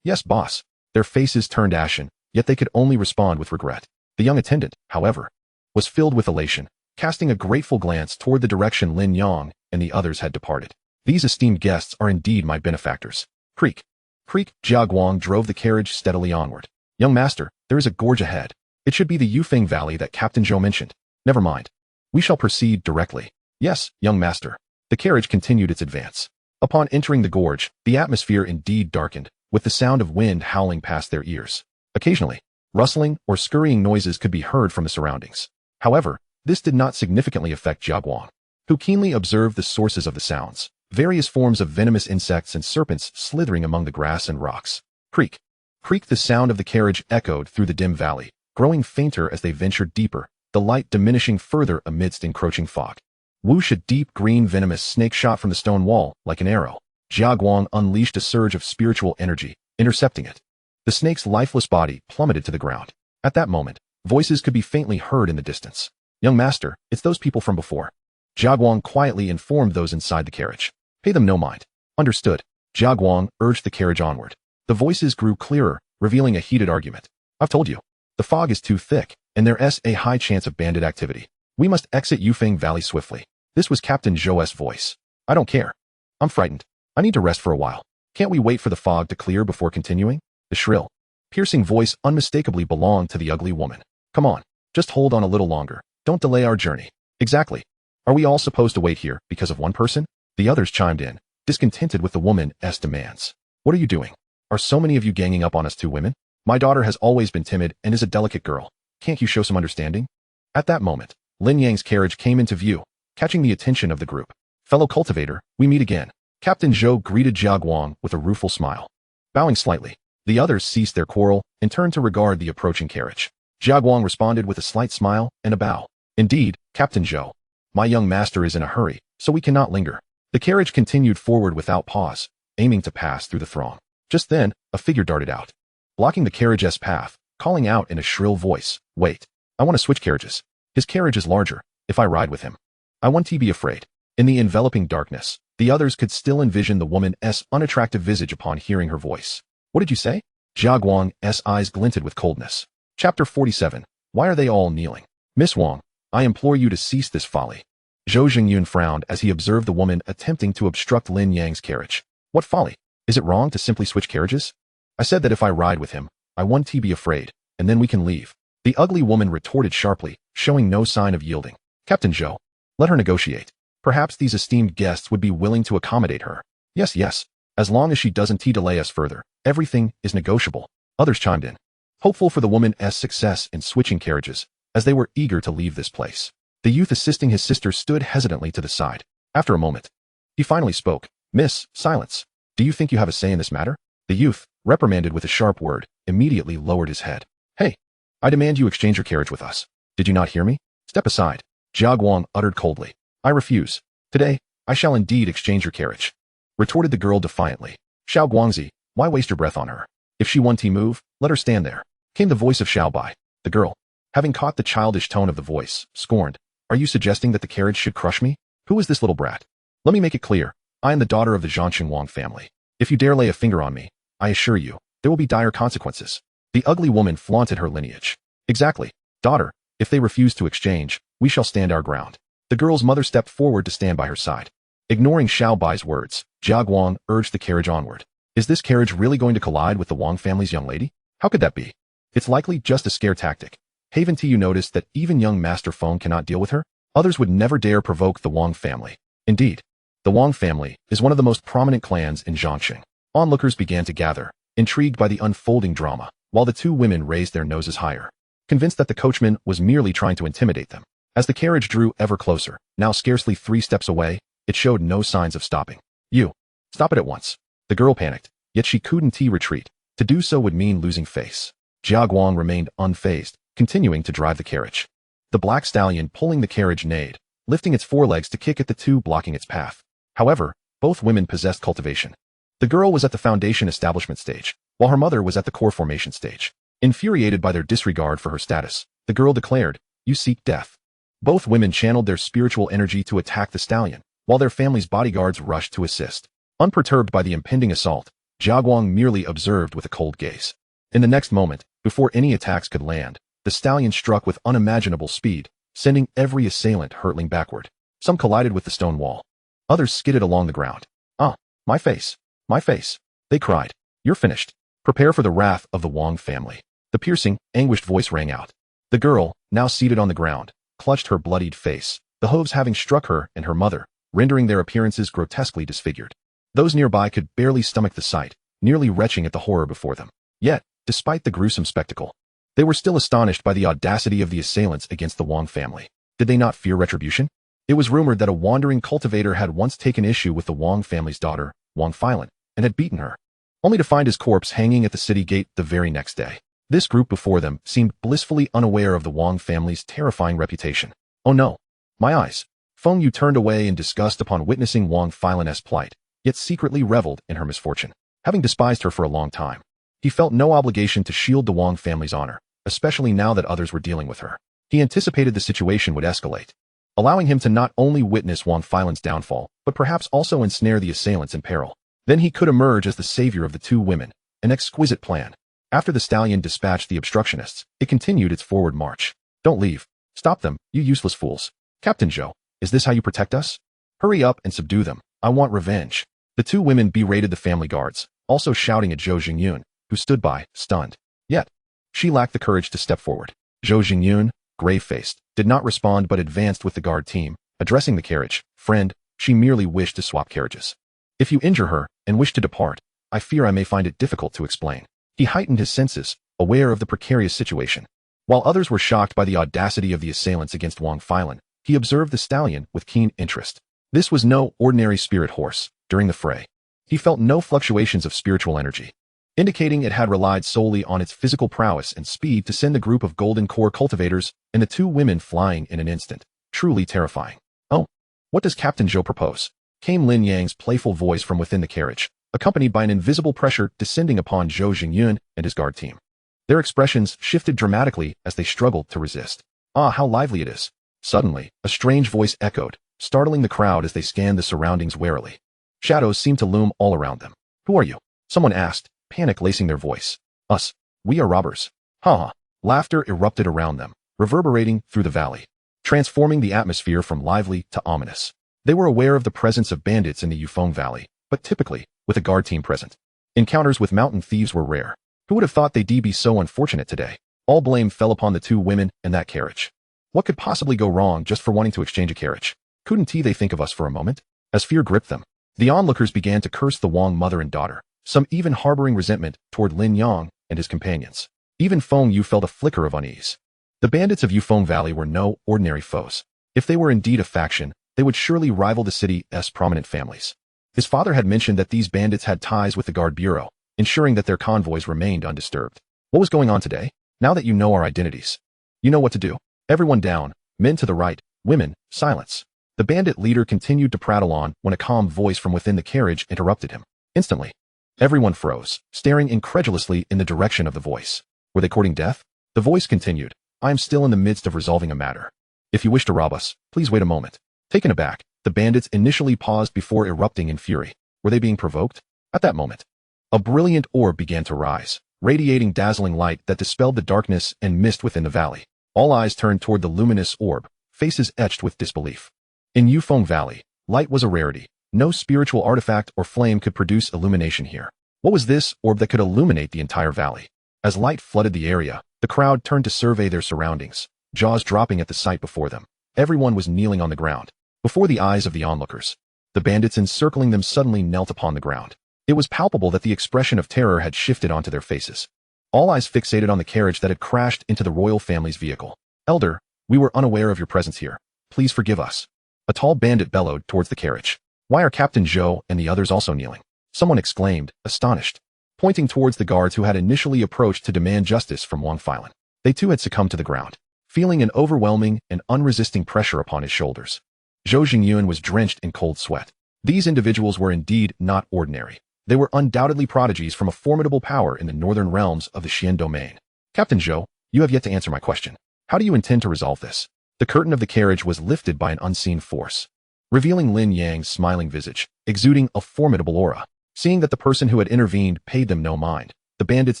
Yes, boss. Their faces turned ashen, yet they could only respond with regret. The young attendant, however, was filled with elation, casting a grateful glance toward the direction Lin Yang and the others had departed. These esteemed guests are indeed my benefactors. Creak. Creak. Jia Guang drove the carriage steadily onward. Young master, there is a gorge ahead. It should be the Yufeng Valley that Captain Zhou mentioned. Never mind. We shall proceed directly. Yes, young master. The carriage continued its advance. Upon entering the gorge, the atmosphere indeed darkened, with the sound of wind howling past their ears. Occasionally, rustling or scurrying noises could be heard from the surroundings. However, this did not significantly affect Jia Guang, who keenly observed the sources of the sounds. Various forms of venomous insects and serpents slithering among the grass and rocks. Creak. Creak. The sound of the carriage echoed through the dim valley, growing fainter as they ventured deeper, the light diminishing further amidst encroaching fog. Whoosh. A deep green venomous snake shot from the stone wall, like an arrow. Jia Guang unleashed a surge of spiritual energy, intercepting it. The snake's lifeless body plummeted to the ground. At that moment, voices could be faintly heard in the distance. Young master, it's those people from before. Jia Guang quietly informed those inside the carriage. Pay them no mind. Understood. Jia Guang urged the carriage onward. The voices grew clearer, revealing a heated argument. I've told you. The fog is too thick, and there's a high chance of bandit activity. We must exit Yufeng Valley swiftly. This was Captain Zhou's voice. I don't care. I'm frightened. I need to rest for a while. Can't we wait for the fog to clear before continuing? The shrill, piercing voice unmistakably belonged to the ugly woman. Come on, just hold on a little longer. Don't delay our journey. Exactly. Are we all supposed to wait here because of one person? The others chimed in, discontented with the woman's demands. What are you doing? Are so many of you ganging up on us two women? My daughter has always been timid and is a delicate girl. Can't you show some understanding? At that moment, Lin Yang's carriage came into view, catching the attention of the group. Fellow cultivator, we meet again. Captain Zhou greeted Jia Guang with a rueful smile. Bowing slightly, the others ceased their quarrel and turned to regard the approaching carriage. Jia Guang responded with a slight smile and a bow. Indeed, Captain Zhou. My young master is in a hurry, so we cannot linger. The carriage continued forward without pause, aiming to pass through the throng. Just then, a figure darted out, blocking the carriage's path, calling out in a shrill voice, "Wait, I want to switch carriages. His carriage is larger, if I ride with him. I want to be afraid." In the enveloping darkness, the others could still envision the woman's unattractive visage upon hearing her voice. What did you say? Jia Guang's eyes glinted with coldness. Chapter 47. Why are they all kneeling? Miss Wang, I implore you to cease this folly. Zhou Jingyun frowned as he observed the woman attempting to obstruct Lin Yang's carriage. What folly? Is it wrong to simply switch carriages? I said that if I ride with him, I want to be afraid, and then we can leave. The ugly woman retorted sharply, showing no sign of yielding. Captain Zhou, let her negotiate. Perhaps these esteemed guests would be willing to accommodate her. Yes, yes. As long as she doesn't delay us further, everything is negotiable. Others chimed in, hopeful for the woman's success in switching carriages, as they were eager to leave this place. The youth assisting his sister stood hesitantly to the side. After a moment, he finally spoke. Miss, silence. Do you think you have a say in this matter? The youth, reprimanded with a sharp word, immediately lowered his head. Hey, I demand you exchange your carriage with us. Did you not hear me? Step aside. Jia Guang uttered coldly. I refuse. Today, I shall indeed exchange your carriage, retorted the girl defiantly. Xiao Guangzi, why waste your breath on her? If she wants to move, let her stand there. Came the voice of Xiao Bai. The girl, having caught the childish tone of the voice, scorned. Are you suggesting that the carriage should crush me? Who is this little brat? Let me make it clear. I am the daughter of the Zhanqing Wang family. If you dare lay a finger on me, I assure you, there will be dire consequences. The ugly woman flaunted her lineage. Exactly. Daughter, if they refuse to exchange, we shall stand our ground. The girl's mother stepped forward to stand by her side. Ignoring Xiao Bai's words, Jia Guang urged the carriage onward. Is this carriage really going to collide with the Wang family's young lady? How could that be? It's likely just a scare tactic. Haven't you noticed that even young Master Feng cannot deal with her? Others would never dare provoke the Wang family. Indeed, the Wang family is one of the most prominent clans in Zhanqing. Onlookers began to gather, intrigued by the unfolding drama, while the two women raised their noses higher, convinced that the coachman was merely trying to intimidate them. As the carriage drew ever closer, now scarcely 3 steps away, it showed no signs of stopping. You, stop it at once. The girl panicked, yet she couldn't retreat. To do so would mean losing face. Jia Guang remained unfazed, continuing to drive the carriage. The black stallion pulling the carriage neighed, lifting its forelegs to kick at the two blocking its path. However, both women possessed cultivation. The girl was at the foundation establishment stage, while her mother was at the core formation stage. Infuriated by their disregard for her status, the girl declared, "You seek death." Both women channeled their spiritual energy to attack the stallion, while their family's bodyguards rushed to assist. Unperturbed by the impending assault, Jia Guang merely observed with a cold gaze. In the next moment, before any attacks could land, the stallion struck with unimaginable speed, sending every assailant hurtling backward. Some collided with the stone wall. Others skidded along the ground. "Ah, my face, my face," they cried. "You're finished. Prepare for the wrath of the Wang family." The piercing, anguished voice rang out. The girl, now seated on the ground, clutched her bloodied face, the hooves having struck her and her mother, rendering their appearances grotesquely disfigured. Those nearby could barely stomach the sight, nearly retching at the horror before them. Yet, despite the gruesome spectacle, they were still astonished by the audacity of the assailants against the Wang family. Did they not fear retribution? It was rumored that a wandering cultivator had once taken issue with the Wang family's daughter, Wang Filan, and had beaten her, only to find his corpse hanging at the city gate the very next day. This group before them seemed blissfully unaware of the Wang family's terrifying reputation. Oh no! My eyes! Feng Yu turned away in disgust upon witnessing Wang Filan's plight, yet secretly reveled in her misfortune. Having despised her for a long time, he felt no obligation to shield the Wang family's honor, especially now that others were dealing with her. He anticipated the situation would escalate, allowing him to not only witness Wang Filan's downfall, but perhaps also ensnare the assailants in peril. Then he could emerge as the savior of the two women, an exquisite plan. After the stallion dispatched the obstructionists, it continued its forward march. Don't leave. Stop them, you useless fools. Captain Zhou, is this how you protect us? Hurry up and subdue them. I want revenge. The two women berated the family guards, also shouting at Zhou Xingyun, who stood by, stunned. Yet, she lacked the courage to step forward. Zhou Xingyun, grave-faced, did not respond but advanced with the guard team, addressing the carriage. Friend, she merely wished to swap carriages. If you injure her and wish to depart, I fear I may find it difficult to explain. He heightened his senses, aware of the precarious situation. While others were shocked by the audacity of the assailants against Wang Filan, he observed the stallion with keen interest. This was no ordinary spirit horse. During the fray, he felt no fluctuations of spiritual energy, indicating it had relied solely on its physical prowess and speed to send the group of golden core cultivators and the two women flying in an instant. Truly terrifying. Oh, what does Captain Zhou propose? Came Lin Yang's playful voice from within the carriage, accompanied by an invisible pressure descending upon Zhou Xingyun and his guard team. Their expressions shifted dramatically as they struggled to resist. Ah, how lively it is. Suddenly, a strange voice echoed, startling the crowd as they scanned the surroundings warily. Shadows seemed to loom all around them. Who are you? Someone asked, panic lacing their voice. Us. We are robbers. Ha ha. Laughter erupted around them, reverberating through the valley, transforming the atmosphere from lively to ominous. They were aware of the presence of bandits in the Yufeng Valley, but typically, with a guard team present. Encounters with mountain thieves were rare. Who would have thought they'd be so unfortunate today? All blame fell upon the two women and that carriage. What could possibly go wrong just for wanting to exchange a carriage? Couldn't they think of us for a moment? As fear gripped them, the onlookers began to curse the Wang mother and daughter, some even harboring resentment toward Lin Yang and his companions. Even Feng Yu felt a flicker of unease. The bandits of Yufeng Valley were no ordinary foes. If they were indeed a faction, they would surely rival the city's prominent families. His father had mentioned that these bandits had ties with the Guard Bureau, ensuring that their convoys remained undisturbed. What was going on today? Now that you know our identities, you know what to do. Everyone down, men to the right, women, silence. The bandit leader continued to prattle on when a calm voice from within the carriage interrupted him. Instantly, everyone froze, staring incredulously in the direction of the voice. Were they courting death? The voice continued, I am still in the midst of resolving a matter. If you wish to rob us, please wait a moment. Taken aback, the bandits initially paused before erupting in fury. Were they being provoked? At that moment, a brilliant orb began to rise, radiating dazzling light that dispelled the darkness and mist within the valley. All eyes turned toward the luminous orb, faces etched with disbelief. In Yufeng Valley, light was a rarity. No spiritual artifact or flame could produce illumination here. What was this orb that could illuminate the entire valley? As light flooded the area, the crowd turned to survey their surroundings, jaws dropping at the sight before them. Everyone was kneeling on the ground, before the eyes of the onlookers. The bandits encircling them suddenly knelt upon the ground. It was palpable that the expression of terror had shifted onto their faces. All eyes fixated on the carriage that had crashed into the royal family's vehicle. Elder, we were unaware of your presence here. Please forgive us. A tall bandit bellowed towards the carriage. Why are Captain Zhou and the others also kneeling? Someone exclaimed, astonished, pointing towards the guards who had initially approached to demand justice from Wang Filan. They too had succumbed to the ground, feeling an overwhelming and unresisting pressure upon his shoulders. Zhou Xingyun was drenched in cold sweat. These individuals were indeed not ordinary. They were undoubtedly prodigies from a formidable power in the northern realms of the Xian domain. Captain Zhou, you have yet to answer my question. How do you intend to resolve this? The curtain of the carriage was lifted by an unseen force, revealing Lin Yang's smiling visage, exuding a formidable aura. Seeing that the person who had intervened paid them no mind, the bandits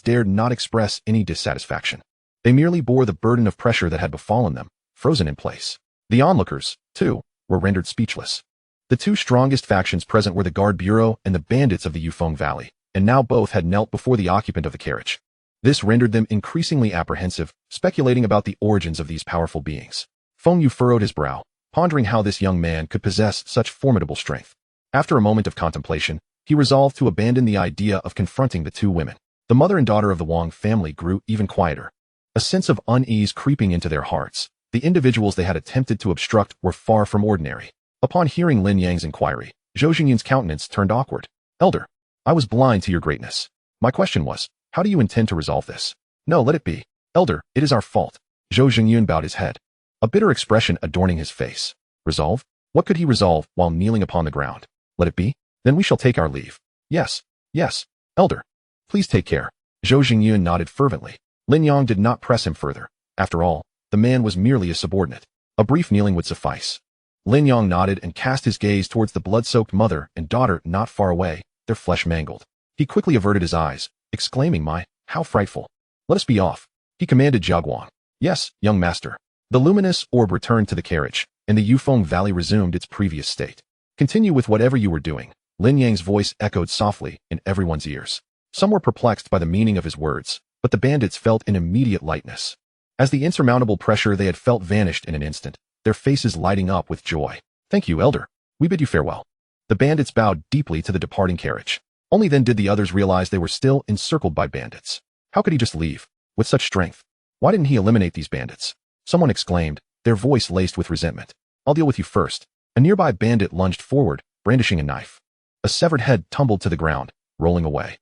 dared not express any dissatisfaction. They merely bore the burden of pressure that had befallen them, frozen in place. The onlookers, too, were rendered speechless. The two strongest factions present were the Guard Bureau and the bandits of the Yufeng Valley, and now both had knelt before the occupant of the carriage. This rendered them increasingly apprehensive, speculating about the origins of these powerful beings. Feng Yu furrowed his brow, pondering how this young man could possess such formidable strength. After a moment of contemplation, he resolved to abandon the idea of confronting the two women. The mother and daughter of the Wang family grew even quieter, a sense of unease creeping into their hearts. The individuals they had attempted to obstruct were far from ordinary. Upon hearing Lin Yang's inquiry, Zhou Xingyun's countenance turned awkward. Elder, I was blind to your greatness. My question was, how do you intend to resolve this? No, let it be. Elder, it is our fault. Zhou Xingyun bowed his head, a bitter expression adorning his face. Resolve? What could he resolve while kneeling upon the ground? Let it be? Then we shall take our leave. Yes, yes, Elder. Please take care. Zhou Xingyun nodded fervently. Lin Yang did not press him further. After all, the man was merely a subordinate. A brief kneeling would suffice. Lin Yang nodded and cast his gaze towards the blood-soaked mother and daughter not far away, their flesh mangled. He quickly averted his eyes, exclaiming, how frightful. Let us be off. He commanded Jiaguang. Yes, young master. The luminous orb returned to the carriage, and the Yufeng Valley resumed its previous state. Continue with whatever you were doing. Lin Yang's voice echoed softly in everyone's ears. Some were perplexed by the meaning of his words, but the bandits felt an immediate lightness. As the insurmountable pressure they had felt vanished in an instant, their faces lighting up with joy. "Thank you, Elder. We bid you farewell." The bandits bowed deeply to the departing carriage. Only then did the others realize they were still encircled by bandits. How could he just leave with such strength? Why didn't he eliminate these bandits? Someone exclaimed, their voice laced with resentment. "I'll deal with you first." A nearby bandit lunged forward, brandishing a knife. A severed head tumbled to the ground, rolling away.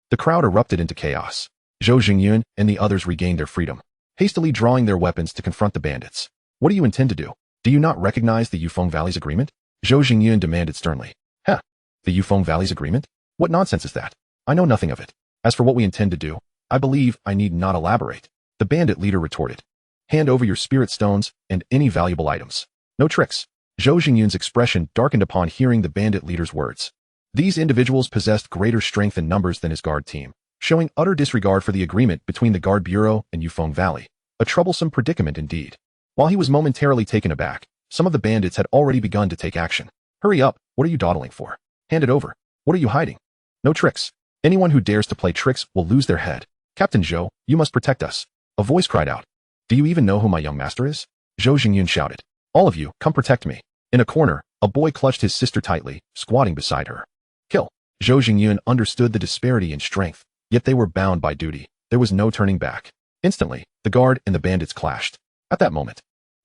The crowd erupted into chaos. Zhou Jingyun and the others regained their freedom, hastily drawing their weapons to confront the bandits. "What do you intend to do? Do you not recognize the Yufeng Valley's agreement?" Zhou Jingyun demanded sternly. "Huh? The Yufeng Valley's agreement? What nonsense is that? I know nothing of it. As for what we intend to do, I believe I need not elaborate." The bandit leader retorted. "Hand over your spirit stones and any valuable items. No tricks." Zhou Jingyun's expression darkened upon hearing the bandit leader's words. These individuals possessed greater strength in numbers than his guard team, showing utter disregard for the agreement between the Guard Bureau and Yufeng Valley. A troublesome predicament indeed. While he was momentarily taken aback, some of the bandits had already begun to take action. "Hurry up, what are you dawdling for? Hand it over. What are you hiding? No tricks. Anyone who dares to play tricks will lose their head. Captain Zhou, you must protect us." A voice cried out. "Do you even know who my young master is?" Zhou Jingyun shouted. "All of you, come protect me." In a corner, a boy clutched his sister tightly, squatting beside her. "Kill." Zhou Jingyun understood the disparity in strength, yet they were bound by duty. There was no turning back. Instantly, the guard and the bandits clashed. At that moment,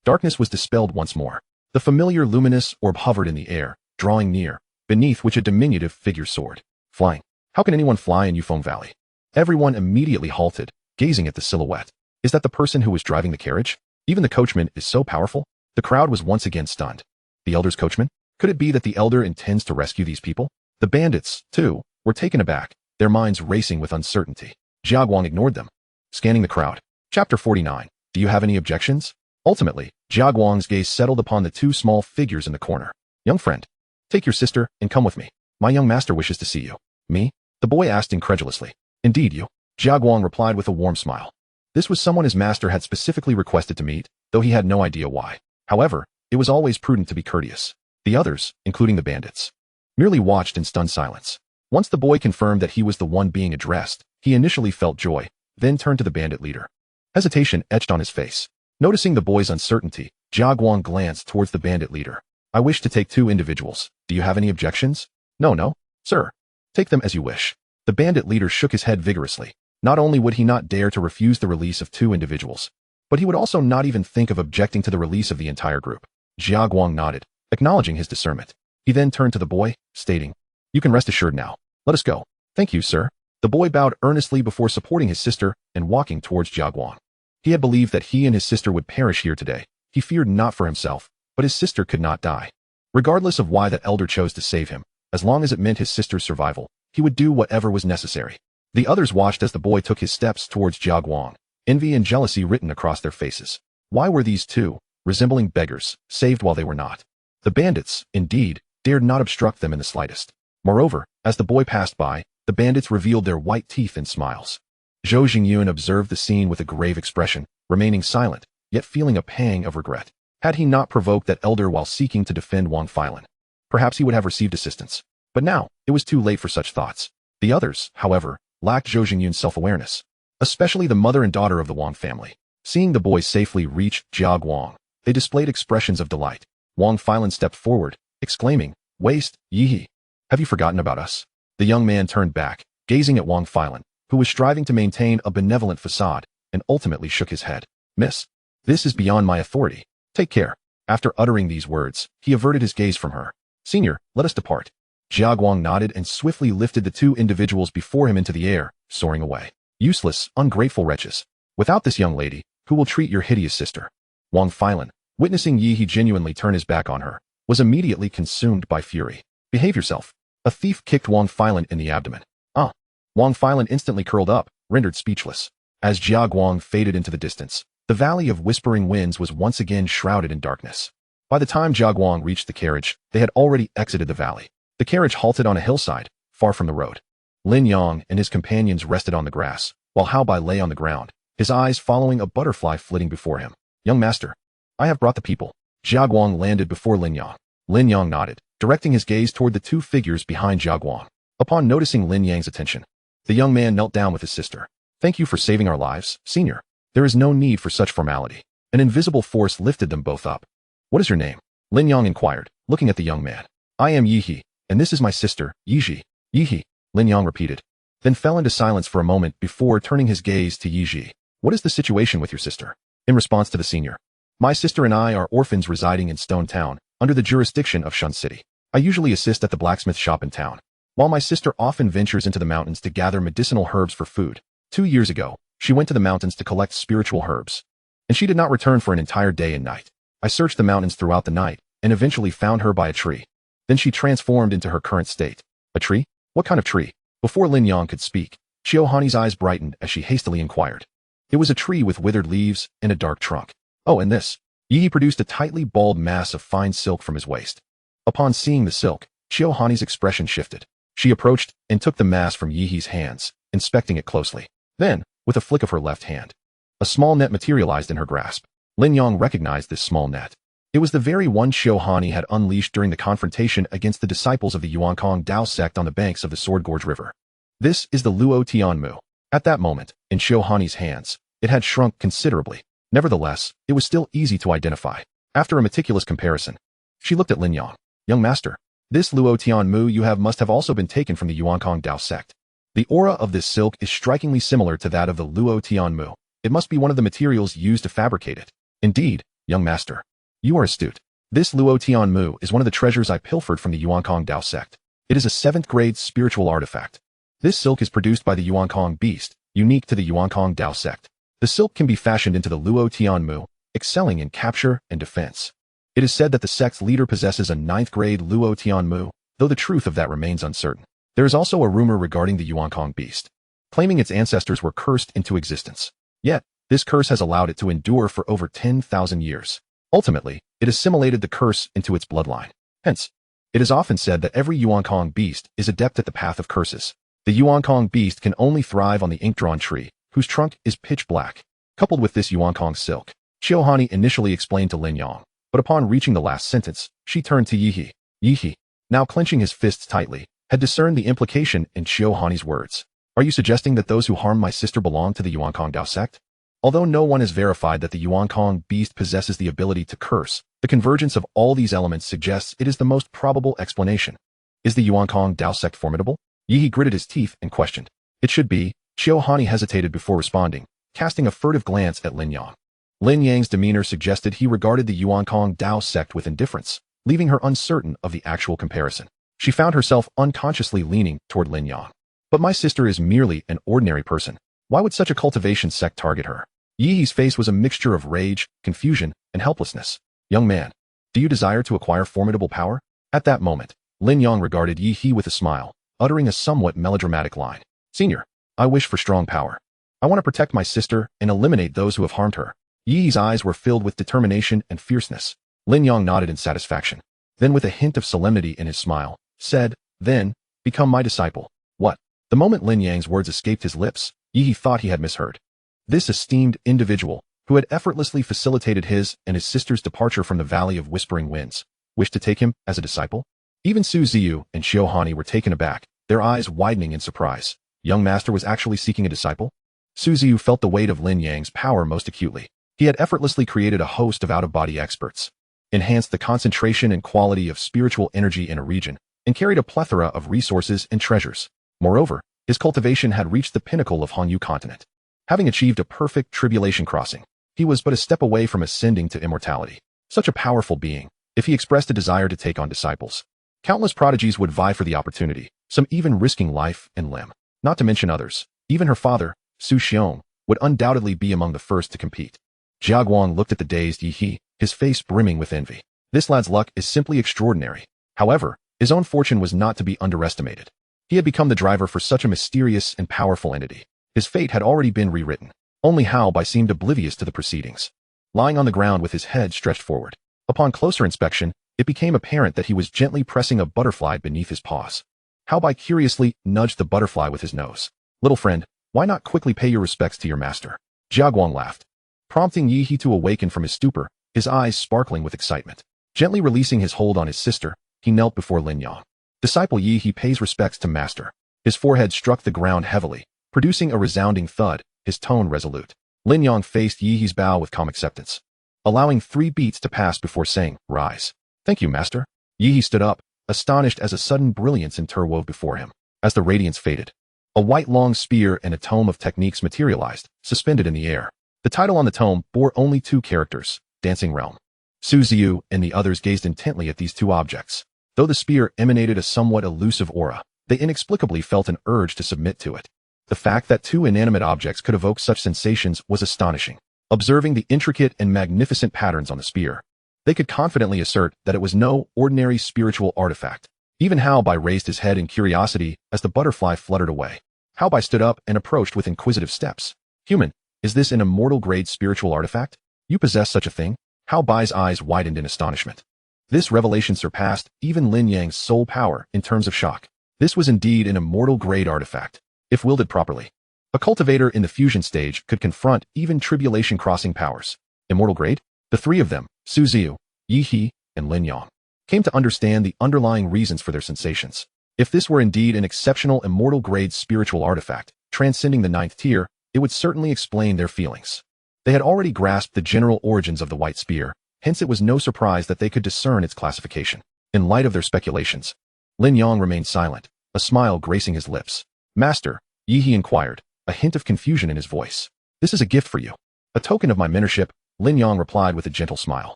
darkness was dispelled once more. The familiar luminous orb hovered in the air, drawing near, beneath which a diminutive figure soared. Flying. How can anyone fly in Yufeng Valley? Everyone immediately halted, gazing at the silhouette. Is that the person who was driving the carriage? Even the coachman is so powerful? The crowd was once again stunned. The elder's coachman? Could it be that the elder intends to rescue these people? The bandits, too, were taken aback, their minds racing with uncertainty. Jiaguang ignored them. Scanning the crowd. Chapter 49. Do you have any objections? Ultimately, Jiaguang's gaze settled upon the two small figures in the corner. "Young friend, take your sister and come with me. My young master wishes to see you." "Me?" the boy asked incredulously. "Indeed you." Jiaguang replied with a warm smile. This was someone his master had specifically requested to meet, though he had no idea why. However, it was always prudent to be courteous. The others, including the bandits, merely watched in stunned silence. Once the boy confirmed that he was the one being addressed, he initially felt joy, then turned to the bandit leader. Hesitation etched on his face. Noticing the boy's uncertainty, Jiaguang glanced towards the bandit leader. "I wish to take 2 individuals. Do you have any objections?" No, sir. Take them as you wish." The bandit leader shook his head vigorously. Not only would he not dare to refuse the release of 2 individuals, but he would also not even think of objecting to the release of the entire group. Jiaguang nodded, acknowledging his discernment. He then turned to the boy, stating, "You can rest assured now. Let us go." "Thank you, sir." The boy bowed earnestly before supporting his sister and walking towards Jiaguang. He had believed that he and his sister would perish here today. He feared not for himself, but his sister could not die. Regardless of why that elder chose to save him, as long as it meant his sister's survival, he would do whatever was necessary. The others watched as the boy took his steps towards Jiaguang, envy and jealousy written across their faces. Why were these two, resembling beggars, saved while they were not? The bandits, indeed, dared not obstruct them in the slightest. Moreover, as the boy passed by, the bandits revealed their white teeth in smiles. Zhou Jingyun observed the scene with a grave expression, remaining silent, yet feeling a pang of regret. Had he not provoked that elder while seeking to defend Wang Filan, perhaps he would have received assistance. But now, it was too late for such thoughts. The others, however, lacked Zhou Jingyun's self-awareness, especially the mother and daughter of the Wang family. Seeing the boy safely reach Jiaguang, they displayed expressions of delight. Wang Filan stepped forward, exclaiming, "Waste, Yi! Have you forgotten about us?" The young man turned back, gazing at Wang Filan, who was striving to maintain a benevolent facade, and ultimately shook his head. "Miss, this is beyond my authority. Take care." After uttering these words, he averted his gaze from her. "Senior, let us depart." Jiaguang nodded and swiftly lifted the 2 individuals before him into the air, soaring away. "Useless, ungrateful wretches. Without this young lady, who will treat your hideous sister?" Wang Filan, witnessing Yi genuinely turn his back on her, was immediately consumed by fury. "Behave yourself." A thief kicked Wang Filan in the abdomen. "Ah!" Wang Filan instantly curled up, rendered speechless. As Jiaguang faded into the distance, the Valley of Whispering Winds was once again shrouded in darkness. By the time Jiaguang reached the carriage, they had already exited the valley. The carriage halted on a hillside, far from the road. Lin Yang and his companions rested on the grass, while Hao Bai lay on the ground, his eyes following a butterfly flitting before him. "Young master, I have brought the people." Jiaguang landed before Lin Yang. Lin Yang nodded, directing his gaze toward the two figures behind Jiaguang. Upon noticing Lin Yang's attention, the young man knelt down with his sister. "Thank you for saving our lives, senior. There is no need for such formality." An invisible force lifted them both up. "What is your name?" Lin Yang inquired, looking at the young man. "I am Yihe, and this is my sister, Yiji." "Yihe," Lin Yang repeated, then fell into silence for a moment before turning his gaze to Yiji. "What is the situation with your sister?" In response to the senior, "My sister and I are orphans residing in Stone Town, under the jurisdiction of Shun City. I usually assist at the blacksmith shop in town, while my sister often ventures into the mountains to gather medicinal herbs for food. 2 years ago, she went to the mountains to collect spiritual herbs, and she did not return for an entire day and night. I searched the mountains throughout the night, and eventually found her by a tree. Then she transformed into her current state." "A tree? What kind of tree?" Before Lin Yang could speak, Xiaohani's eyes brightened as she hastily inquired. "It was a tree with withered leaves and a dark trunk." "Oh, and this?" Yi produced a tightly balled mass of fine silk from his waist. Upon seeing the silk, Xiaohani's expression shifted. She approached and took the mass from Yihe's hands, inspecting it closely. Then, with a flick of her left hand, a small net materialized in her grasp. Lin Yang recognized this small net. It was the very one Xiaohani had unleashed during the confrontation against the disciples of the Yuankong Dao sect on the banks of the Sword Gorge River. "This is the Luo Tianmu." At that moment, in Xiaohani's hands, it had shrunk considerably. Nevertheless, it was still easy to identify. After a meticulous comparison, she looked at Lin Yang. "Young master, this Luo Tianmu you have must have also been taken from the Yuankong Dao sect. The aura of this silk is strikingly similar to that of the Luo Tianmu. It must be one of the materials used to fabricate it." "Indeed, young master. You are astute. This Luo Tianmu is one of the treasures I pilfered from the Yuankong Dao sect. It is a 7th grade spiritual artifact. This silk is produced by the Yuankong beast, unique to the Yuankong Dao sect. The silk can be fashioned into the Luo Tianmu, excelling in capture and defense. It is said that the sect's leader possesses a 9th grade Luo Tianmu, though the truth of that remains uncertain. There is also a rumor regarding the Yuankong beast, claiming its ancestors were cursed into existence. Yet, this curse has allowed it to endure for over 10,000 years. Ultimately, it assimilated the curse into its bloodline. Hence, it is often said that every Yuankong beast is adept at the path of curses. The Yuankong beast can only thrive on the ink-drawn tree, whose trunk is pitch black. Coupled with this Yuankong silk, Xiaohani initially explained to Lin Yang, but upon reaching the last sentence, she turned to Yihe. Yihe, now clenching his fists tightly, had discerned the implication in Xiaohani's words. "Are you suggesting that those who harmed my sister belong to the Yuankong Dao sect?" Although no one has verified that the Yuankong beast possesses the ability to curse, the convergence of all these elements suggests it is the most probable explanation. "Is the Yuankong Dao sect formidable?" Yihe gritted his teeth and questioned. "It should be." Xiaohani hesitated before responding, casting a furtive glance at Lin Yang. Lin Yang's demeanor suggested he regarded the Yuankong Dao sect with indifference, leaving her uncertain of the actual comparison. She found herself unconsciously leaning toward Lin Yang. "But my sister is merely an ordinary person. Why would such a cultivation sect target her?" Yihe's face was a mixture of rage, confusion, and helplessness. "Young man, do you desire to acquire formidable power?" At that moment, Lin Yang regarded Yihe with a smile, uttering a somewhat melodramatic line. "Senior, I wish for strong power. I want to protect my sister and eliminate those who have harmed her." Yihe's eyes were filled with determination and fierceness. Lin Yang nodded in satisfaction. Then with a hint of solemnity in his smile, said, "Then, become my disciple." "What?" The moment Lin Yang's words escaped his lips, Yihe thought he had misheard. This esteemed individual, who had effortlessly facilitated his and his sister's departure from the Valley of Whispering Winds, wished to take him as a disciple? Even Su Ziyu and Xiaohani were taken aback, their eyes widening in surprise. Young master was actually seeking a disciple? Su Ziyu felt the weight of Lin Yang's power most acutely. He had effortlessly created a host of out-of-body experts, enhanced the concentration and quality of spiritual energy in a region, and carried a plethora of resources and treasures. Moreover, his cultivation had reached the pinnacle of Hongyu continent. Having achieved a perfect tribulation crossing, he was but a step away from ascending to immortality. Such a powerful being, if he expressed a desire to take on disciples, countless prodigies would vie for the opportunity, some even risking life and limb. Not to mention others, even her father, Su Xiong, would undoubtedly be among the first to compete. Jiaguang looked at the dazed Yihe, his face brimming with envy. This lad's luck is simply extraordinary. However, his own fortune was not to be underestimated. He had become the driver for such a mysterious and powerful entity. His fate had already been rewritten. Only Hao Bai seemed oblivious to the proceedings. Lying on the ground with his head stretched forward. Upon closer inspection, it became apparent that he was gently pressing a butterfly beneath his paws. Hao Bai curiously nudged the butterfly with his nose. "Little friend, why not quickly pay your respects to your master?" Jiaguang laughed, prompting Yihe to awaken from his stupor, his eyes sparkling with excitement. Gently releasing his hold on his sister, he knelt before Lin Yang. Disciple Yi He pays respects to master. His forehead struck the ground heavily, producing a resounding thud, his tone resolute. Lin Yang faced Yi He's bow with calm acceptance, allowing 3 beats to pass before saying, "Rise." "Thank you, master." Yi He stood up, astonished as a sudden brilliance interwove before him. As the radiance faded, a white long spear and a tome of techniques materialized, suspended in the air. The title on the tome bore only 2 characters, Dancing Realm. Su Ziyu and the others gazed intently at these 2 objects. Though the spear emanated a somewhat elusive aura, they inexplicably felt an urge to submit to it. The fact that 2 inanimate objects could evoke such sensations was astonishing. Observing the intricate and magnificent patterns on the spear, they could confidently assert that it was no ordinary spiritual artifact. Even Hao Bai raised his head in curiosity as the butterfly fluttered away. Hao Bai stood up and approached with inquisitive steps. "Human, is this an immortal-grade spiritual artifact? You possess such a thing?" Hao Bai's eyes widened in astonishment. This revelation surpassed even Lin Yang's soul power in terms of shock. This was indeed an immortal-grade artifact, if wielded properly. A cultivator in the fusion stage could confront even tribulation-crossing powers. Immortal grade? The 3 of them, Su Ziyu, Yi He, and Lin Yang, came to understand the underlying reasons for their sensations. If this were indeed an exceptional immortal-grade spiritual artifact, transcending the 9th tier, it would certainly explain their feelings. They had already grasped the general origins of the white spear, hence it was no surprise that they could discern its classification. In light of their speculations, Lin Yang remained silent, a smile gracing his lips. "Master," Yi He inquired, a hint of confusion in his voice. "This is a gift for you." "A token of my mentorship," Lin Yang replied with a gentle smile.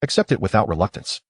"Accept it without reluctance."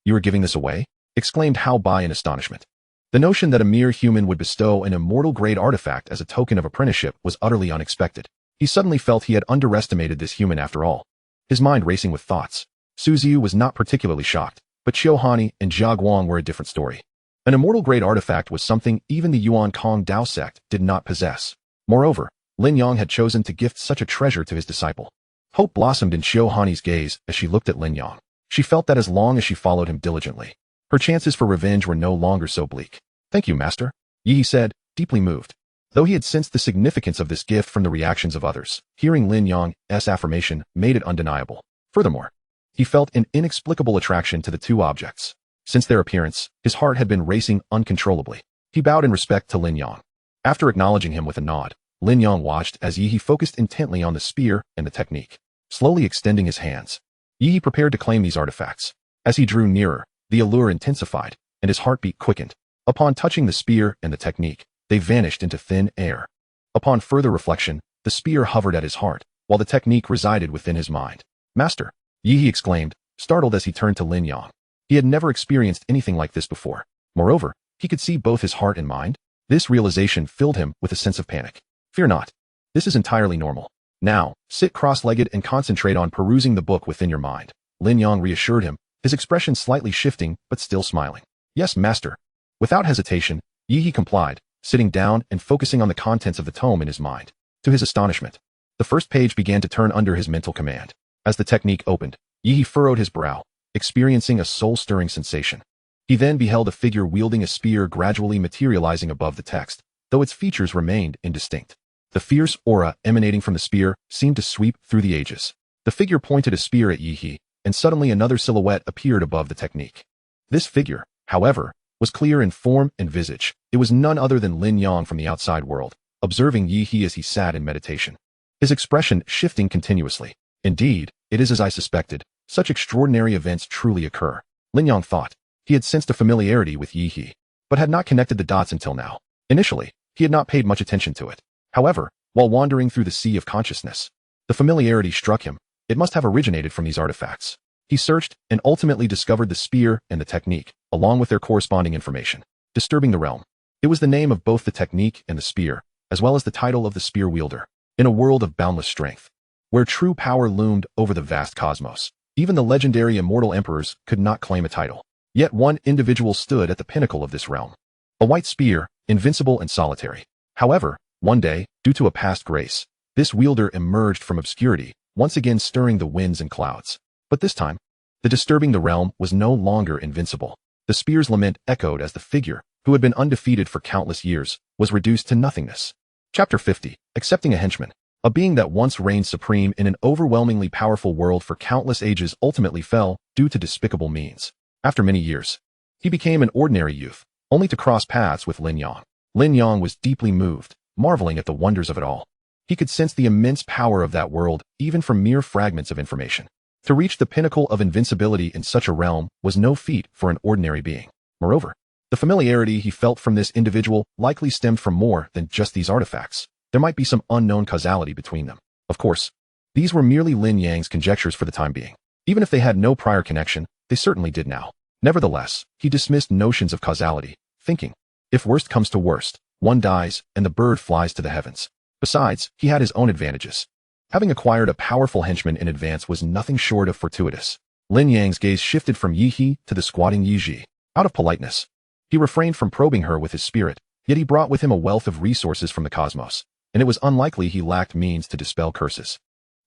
"You are giving this away?" exclaimed Hao Bai in astonishment. The notion that a mere human would bestow an immortal-grade artifact as a token of apprenticeship was utterly unexpected. He suddenly felt he had underestimated this human after all. His mind racing with thoughts. Su Ziyu was not particularly shocked, but Qiu Hani and Jia Guang were a different story. An immortal-grade artifact was something even the Yuan Kong Dao sect did not possess. Moreover, Lin Yang had chosen to gift such a treasure to his disciple. Hope blossomed in Qiu Hani's gaze as she looked at Lin Yang. She felt that as long as she followed him diligently, her chances for revenge were no longer so bleak. "Thank you, master," Yi He said, deeply moved. Though he had sensed the significance of this gift from the reactions of others, hearing Lin Yang's affirmation made it undeniable. Furthermore, he felt an inexplicable attraction to the 2 objects. Since their appearance, his heart had been racing uncontrollably. He bowed in respect to Lin Yang. After acknowledging him with a nod, Lin Yang watched as Yi He focused intently on the spear and the technique. Slowly extending his hands, Yi He prepared to claim these artifacts. As he drew nearer, the allure intensified, and his heartbeat quickened. Upon touching the spear and the technique, they vanished into thin air. Upon further reflection, the spear hovered at his heart, while the technique resided within his mind. "Master," Yi He exclaimed, startled as he turned to Lin Yang. He had never experienced anything like this before. Moreover, he could see both his heart and mind. This realization filled him with a sense of panic. "Fear not. This is entirely normal. Now, sit cross-legged and concentrate on perusing the book within your mind." Lin Yang reassured him, his expression slightly shifting but still smiling. "Yes, master." Without hesitation, Yi He complied, sitting down and focusing on the contents of the tome in his mind. To his astonishment, the first page began to turn under his mental command. As the technique opened, Yi He furrowed his brow, experiencing a soul-stirring sensation. He then beheld a figure wielding a spear gradually materializing above the text, though its features remained indistinct. The fierce aura emanating from the spear seemed to sweep through the ages. The figure pointed a spear at Yi He, and suddenly another silhouette appeared above the technique. This figure, however, was clear in form and visage. It was none other than Lin Yang from the outside world, observing Yi He as he sat in meditation. His expression shifting continuously. "Indeed, it is as I suspected. Such extraordinary events truly occur," Lin Yang thought. He had sensed a familiarity with Yi He, but had not connected the dots until now. Initially, he had not paid much attention to it. However, while wandering through the sea of consciousness, the familiarity struck him. It must have originated from these artifacts. He searched and ultimately discovered the spear and the technique, along with their corresponding information. Disturbing the Realm. It was the name of both the technique and the spear, as well as the title of the spear wielder. In a world of boundless strength, where true power loomed over the vast cosmos, even the legendary immortal emperors could not claim a title. Yet one individual stood at the pinnacle of this realm. A white spear, invincible and solitary. However, one day, due to a past grace, this wielder emerged from obscurity, once again stirring the winds and clouds. But this time, the disturbing the realm was no longer invincible. The spear's lament echoed as the figure, who had been undefeated for countless years, was reduced to nothingness. Chapter 50. Accepting a henchman. A being that once reigned supreme in an overwhelmingly powerful world for countless ages ultimately fell due to despicable means. After many years, He became an ordinary youth, only to cross paths with Lin Yang. Lin Yang was deeply moved, marveling at the wonders of it all. He could sense the immense power of that world, even from mere fragments of information. To reach the pinnacle of invincibility in such a realm was no feat for an ordinary being. Moreover, the familiarity he felt from this individual likely stemmed from more than just these artifacts. There might be some unknown causality between them. Of course, these were merely Lin Yang's conjectures for the time being. Even if they had no prior connection, they certainly did now. Nevertheless, he dismissed notions of causality, thinking, if worst comes to worst, one dies and the bird flies to the heavens. Besides, he had his own advantages. Having acquired a powerful henchman in advance was nothing short of fortuitous. Lin Yang's gaze shifted from Yi He to the squatting Yi Ji. Out of politeness, he refrained from probing her with his spirit, yet he brought with him a wealth of resources from the cosmos, and it was unlikely he lacked means to dispel curses.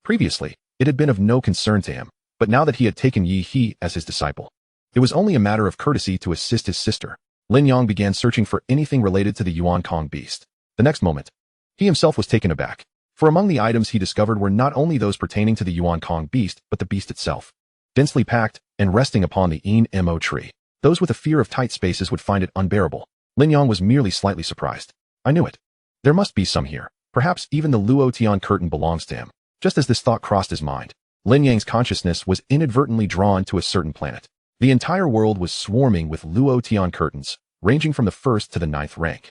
Previously, it had been of no concern to him, but now that he had taken Yi He as his disciple, it was only a matter of courtesy to assist his sister. Lin Yang began searching for anything related to the Yuan Kong beast. The next moment, he himself was taken aback, for among the items he discovered were not only those pertaining to the Yuan Kong beast, but the beast itself. Densely packed and resting upon the Mo tree. Those with a fear of tight spaces would find it unbearable. Lin Yang was merely slightly surprised. I knew it. There must be some here. Perhaps even the Luotian curtain belongs to him. Just as this thought crossed his mind, Lin Yang's consciousness was inadvertently drawn to a certain planet. The entire world was swarming with Luotian curtains, ranging from the 1st to the 9th rank,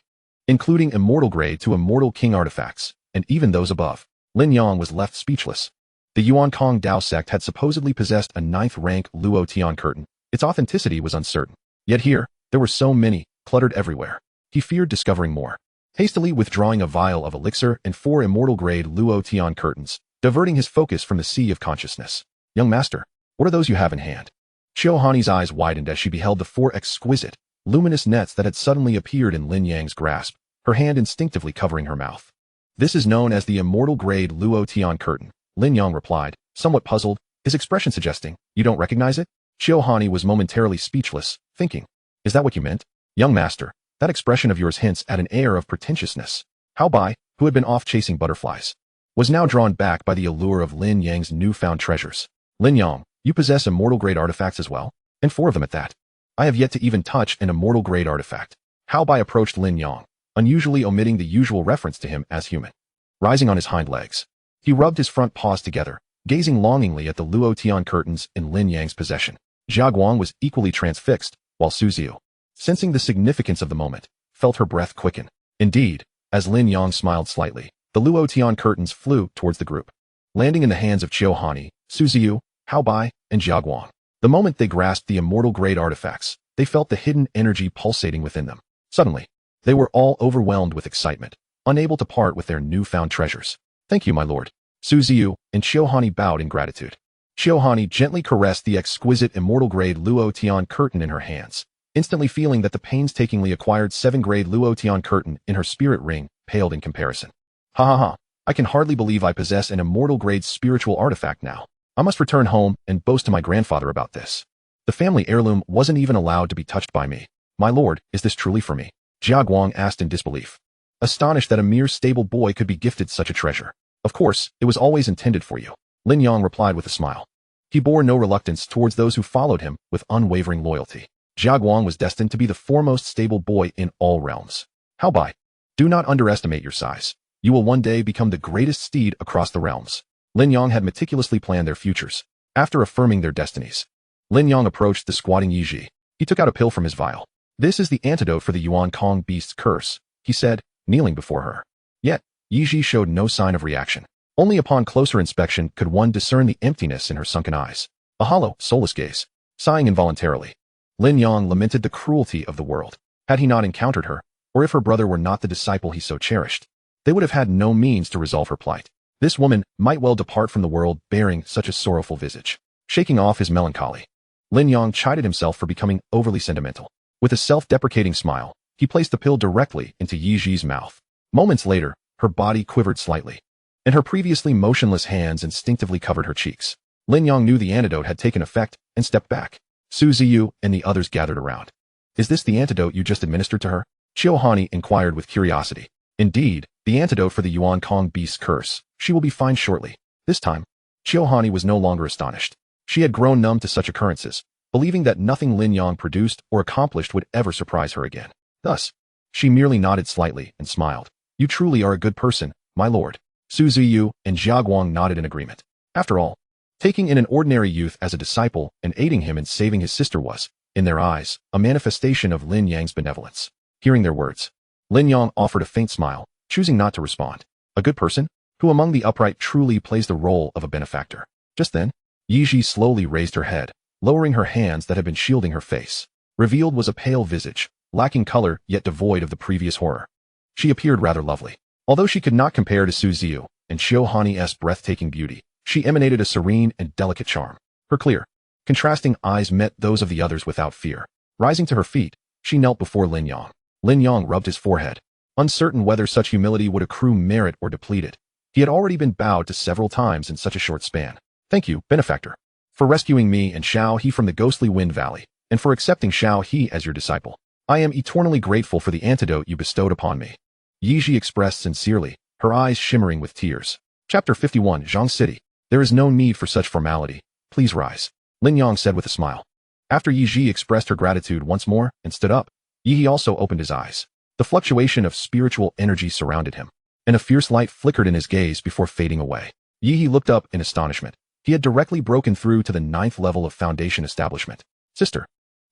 including immortal grade to immortal king artifacts, and even those above. Lin Yang was left speechless. The Yuan Kong Dao sect had supposedly possessed a 9th rank Luotian curtain. Its authenticity was uncertain. Yet here, there were so many, cluttered everywhere. He feared discovering more. Hastily withdrawing a vial of elixir and 4 immortal grade Luotian curtains, diverting his focus from the sea of consciousness. Young master, what are those you have in hand? Xiaohani's eyes widened as she beheld the 4 exquisite, luminous nets that had suddenly appeared in Lin Yang's grasp, her hand instinctively covering her mouth. This is known as the immortal grade Luotian curtain, Lin Yang replied, somewhat puzzled, his expression suggesting, you don't recognize it? Xiaohani was momentarily speechless, thinking, is that what you meant? Young master, that expression of yours hints at an air of pretentiousness. Hao Bai, who had been off chasing butterflies, was now drawn back by the allure of Lin Yang's newfound treasures. Lin Yang, you possess immortal grade artifacts as well? And 4 of them at that. I have yet to even touch an immortal grade artifact. Hao Bai approached Lin Yang, unusually omitting the usual reference to him as human. Rising on his hind legs, he rubbed his front paws together, gazing longingly at the Luotian curtains in Lin Yang's possession. Jia Guang was equally transfixed, while Su Ziu, sensing the significance of the moment, felt her breath quicken. Indeed, as Lin Yang smiled slightly, the Luotian curtains flew towards the group, landing in the hands of Xiaohani, Su Ziu, Hao Bai, and Jia Guang. The moment they grasped the immortal grade artifacts, they felt the hidden energy pulsating within them. Suddenly, they were all overwhelmed with excitement, unable to part with their newfound treasures. Thank you, my lord. Su Ziu and Xiaohani bowed in gratitude. Xiaohani gently caressed the exquisite immortal grade Luotian curtain in her hands, instantly feeling that the painstakingly acquired 7th-grade Luotian curtain in her spirit ring paled in comparison. Ha ha ha, I can hardly believe I possess an immortal grade spiritual artifact now. I must return home and boast to my grandfather about this. The family heirloom wasn't even allowed to be touched by me. My lord, is this truly for me? Jia Guang asked in disbelief, astonished that a mere stable boy could be gifted such a treasure. Of course, it was always intended for you. Lin Yang replied with a smile. He bore no reluctance towards those who followed him with unwavering loyalty. Jia Guang was destined to be the foremost stable boy in all realms. Hao Bai, do not underestimate your size. You will one day become the greatest steed across the realms. Lin Yang had meticulously planned their futures. After affirming their destinies, Lin Yang approached the squatting Yi Ji. He took out a pill from his vial. This is the antidote for the Yuan Kong beast's curse, he said, kneeling before her. Yet, Yi Ji showed no sign of reaction. Only upon closer inspection could one discern the emptiness in her sunken eyes. A hollow, soulless gaze. Sighing involuntarily, Lin Yang lamented the cruelty of the world. Had he not encountered her, or if her brother were not the disciple he so cherished, they would have had no means to resolve her plight. This woman might well depart from the world bearing such a sorrowful visage. Shaking off his melancholy, Lin Yang chided himself for becoming overly sentimental. With a self-deprecating smile, he placed the pill directly into Yi Ji's mouth. Moments later, her body quivered slightly, and her previously motionless hands instinctively covered her cheeks. Lin Yang knew the antidote had taken effect and stepped back. Su Ziyu and the others gathered around. Is this the antidote you just administered to her? Xiaohani inquired with curiosity. Indeed, the antidote for the Yuan Kong beast's curse. She will be fine shortly. This time, Xiaohani was no longer astonished. She had grown numb to such occurrences, believing that nothing Lin Yang produced or accomplished would ever surprise her again. Thus, she merely nodded slightly and smiled. You truly are a good person, my lord. Su Ziyu and Jia Guang nodded in agreement. After all, taking in an ordinary youth as a disciple and aiding him in saving his sister was, in their eyes, a manifestation of Lin Yang's benevolence. Hearing their words, Lin Yang offered a faint smile, choosing not to respond. A good person? Who among the upright truly plays the role of a benefactor? Just then, Yiji slowly raised her head, lowering her hands that had been shielding her face. Revealed was a pale visage, lacking color yet devoid of the previous horror. She appeared rather lovely. Although she could not compare to Su Ziyu and Xiu Hani's breathtaking beauty, she emanated a serene and delicate charm. Her clear, contrasting eyes met those of the others without fear. Rising to her feet, she knelt before Lin Yang. Lin Yang rubbed his forehead, uncertain whether such humility would accrue merit or deplete it. He had already been bowed to several times in such a short span. Thank you, benefactor, for rescuing me and Xiao He from the ghostly Wind Valley, and for accepting Xiao He as your disciple. I am eternally grateful for the antidote you bestowed upon me. Yiji expressed sincerely, her eyes shimmering with tears. Chapter 51, Zhang City. There is no need for such formality. Please rise, Lin Yang said with a smile. After Yiji expressed her gratitude once more and stood up, Yi also opened his eyes. The fluctuation of spiritual energy surrounded him, and a fierce light flickered in his gaze before fading away. Yi looked up in astonishment. He had directly broken through to the 9th level of foundation establishment. Sister.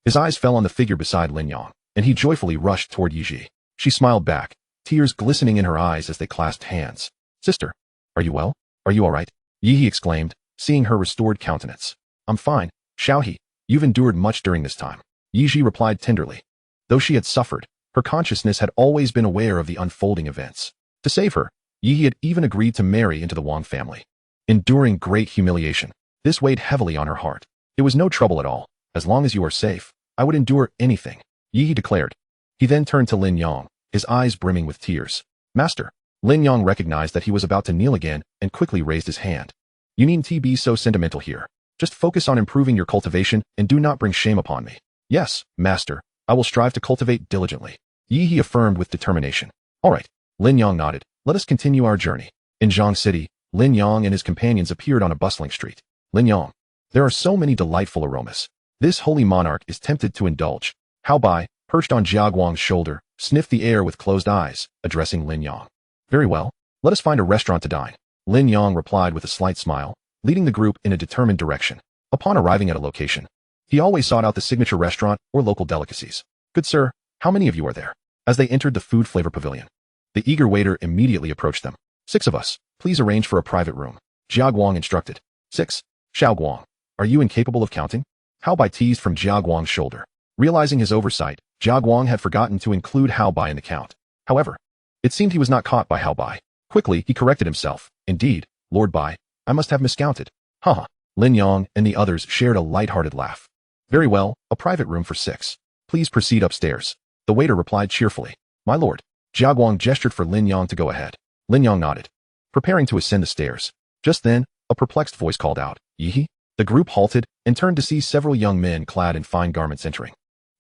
His eyes fell on the figure beside Lin Yang, and he joyfully rushed toward Yiji. She smiled back, tears glistening in her eyes as they clasped hands. Sister, are you well? Are you all right? Yi exclaimed, seeing her restored countenance. I'm fine, Xiao He. You've endured much during this time. Yiji replied tenderly. Though she had suffered, her consciousness had always been aware of the unfolding events. To save her, Yi had even agreed to marry into the Wang family. Enduring great humiliation, this weighed heavily on her heart. It was no trouble at all. As long as you are safe, I would endure anything, Yi declared. He then turned to Lin Yang, his eyes brimming with tears. Master. Lin Yang recognized that he was about to kneel again and quickly raised his hand. You needn't be so sentimental here. Just focus on improving your cultivation and do not bring shame upon me. Yes, master, I will strive to cultivate diligently, Yi affirmed with determination. All right, Lin Yang nodded. Let us continue our journey. In Zhang City, Lin Yang and his companions appeared on a bustling street. Lin Yang. There are so many delightful aromas. This holy monarch is tempted to indulge. Hao Bai, perched on Jia Guang's shoulder, sniffed the air with closed eyes, addressing Lin Yang. Very well, let us find a restaurant to dine. Lin Yang replied with a slight smile, leading the group in a determined direction. Upon arriving at a location, he always sought out the signature restaurant or local delicacies. Good sir, how many of you are there? As they entered the food flavor pavilion, the eager waiter immediately approached them. 6 of us, please arrange for a private room, Jia Guang instructed. 6, Xiao Guang, are you incapable of counting? Hao Bai teased from Jia Guang's shoulder. Realizing his oversight, Jia Guang had forgotten to include Hao Bai in the count. However, it seemed he was not caught by Hao Bai. Quickly, he corrected himself. Indeed, Lord Bai, I must have miscounted. Haha. Lin Yang and the others shared a light-hearted laugh. Very well, a private room for 6. Please proceed upstairs. The waiter replied cheerfully. My lord. Jia Guang gestured for Lin Yang to go ahead. Lin Yang nodded, preparing to ascend the stairs. Just then, a perplexed voice called out, Yi? The group halted and turned to see several young men clad in fine garments entering.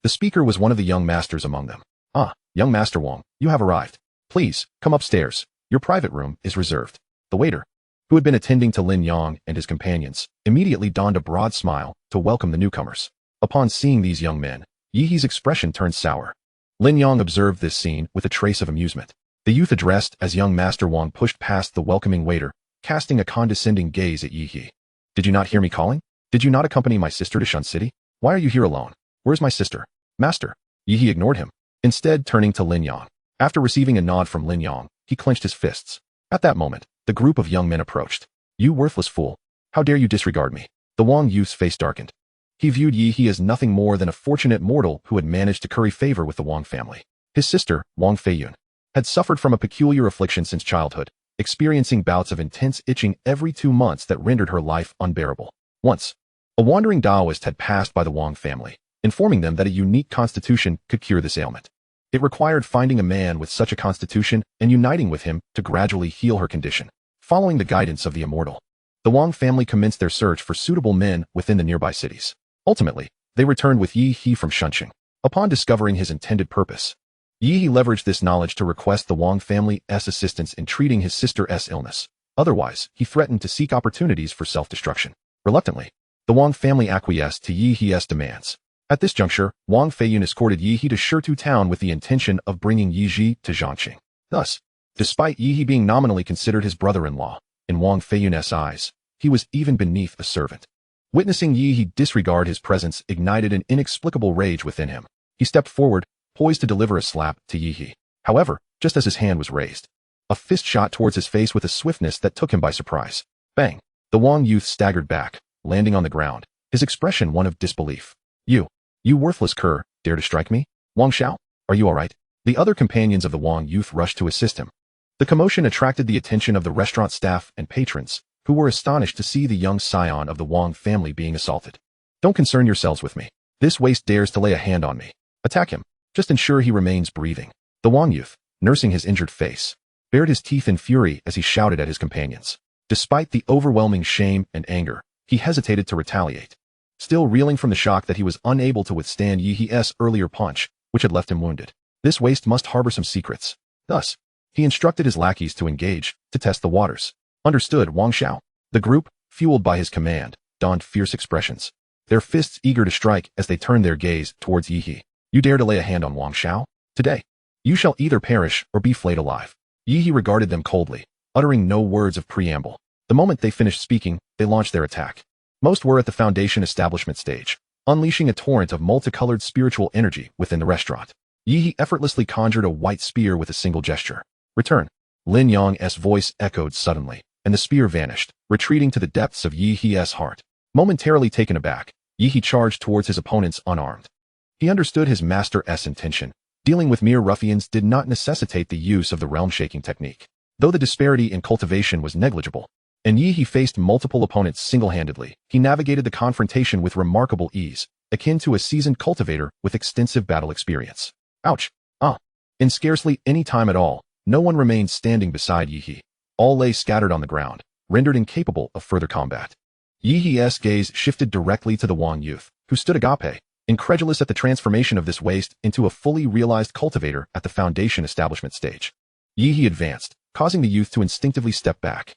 The speaker was one of the young masters among them. Ah, young Master Wang, you have arrived. Please, come upstairs. Your private room is reserved. The waiter, who had been attending to Lin Yang and his companions, immediately donned a broad smile to welcome the newcomers. Upon seeing these young men, Yi's expression turned sour. Lin Yang observed this scene with a trace of amusement. The youth addressed as young Master Wang pushed past the welcoming waiter, casting a condescending gaze at Yi. Did you not hear me calling? Did you not accompany my sister to Shun City? Why are you here alone? Where's my sister? Master. Yi ignored him, instead turning to Lin Yang. After receiving a nod from Lin Yang, he clenched his fists. At that moment, the group of young men approached. You worthless fool. How dare you disregard me? The Wang youth's face darkened. He viewed Yi as nothing more than a fortunate mortal who had managed to curry favor with the Wang family. His sister, Wang Feiyun, had suffered from a peculiar affliction since childhood, experiencing bouts of intense itching every 2 months that rendered her life unbearable. Once, a wandering Taoist had passed by the Wang family, informing them that a unique constitution could cure this ailment. It required finding a man with such a constitution and uniting with him to gradually heal her condition. Following the guidance of the immortal, the Wang family commenced their search for suitable men within the nearby cities. Ultimately, they returned with Yi from Shunqing. Upon discovering his intended purpose, Yi leveraged this knowledge to request the Wang family's assistance in treating his sister's illness. Otherwise, he threatened to seek opportunities for self-destruction. Reluctantly, The Wang family acquiesced to Yi He's demands. At this juncture, Wang Feiyun escorted Yi He to Shitu town with the intention of bringing Yi Ji to Zhangqing. Thus, despite Yi He being nominally considered his brother-in-law, in Wang Feiyun's eyes, he was even beneath a servant. Witnessing Yi He disregard his presence ignited an inexplicable rage within him. He stepped forward, poised to deliver a slap to Yi He. However, just as his hand was raised, a fist shot towards his face with a swiftness that took him by surprise. Bang! The Wang youth staggered back, landing on the ground, his expression one of disbelief. You worthless cur, dare to strike me? Wang Xiao, are you all right? The other companions of the Wang youth rushed to assist him. The commotion attracted the attention of the restaurant staff and patrons, who were astonished to see the young scion of the Wang family being assaulted. Don't concern yourselves with me. This waste dares to lay a hand on me. Attack him. Just ensure he remains breathing. The Wang youth, nursing his injured face, bared his teeth in fury as he shouted at his companions. Despite the overwhelming shame and anger, he hesitated to retaliate. Still reeling from the shock that he was unable to withstand Yi He's earlier punch, which had left him wounded. This waste must harbor some secrets. Thus, he instructed his lackeys to engage, to test the waters. Understood, Wang Xiao. The group, fueled by his command, donned fierce expressions, their fists eager to strike as they turned their gaze towards Yi He. You dare to lay a hand on Wang Xiao? Today, you shall either perish or be flayed alive. Yi He regarded them coldly, uttering no words of preamble. The moment they finished speaking, they launched their attack. Most were at the foundation establishment stage, unleashing a torrent of multicolored spiritual energy within the restaurant. Yi He effortlessly conjured a white spear with a single gesture. Return. Lin Yang's voice echoed suddenly, and the spear vanished, retreating to the depths of Yi He's heart. Momentarily taken aback, Yi He charged towards his opponents unarmed. He understood his master's intention. Dealing with mere ruffians did not necessitate the use of the realm-shaking technique. Though the disparity in cultivation was negligible, and Yi He faced multiple opponents single-handedly, he navigated the confrontation with remarkable ease, akin to a seasoned cultivator with extensive battle experience. Ouch! In scarcely any time at all, no one remained standing beside Yi He. All lay scattered on the ground, rendered incapable of further combat. Yi He's gaze shifted directly to the Wang youth, who stood agape, incredulous at the transformation of this waste into a fully realized cultivator at the foundation establishment stage. Yi He advanced, causing the youth to instinctively step back.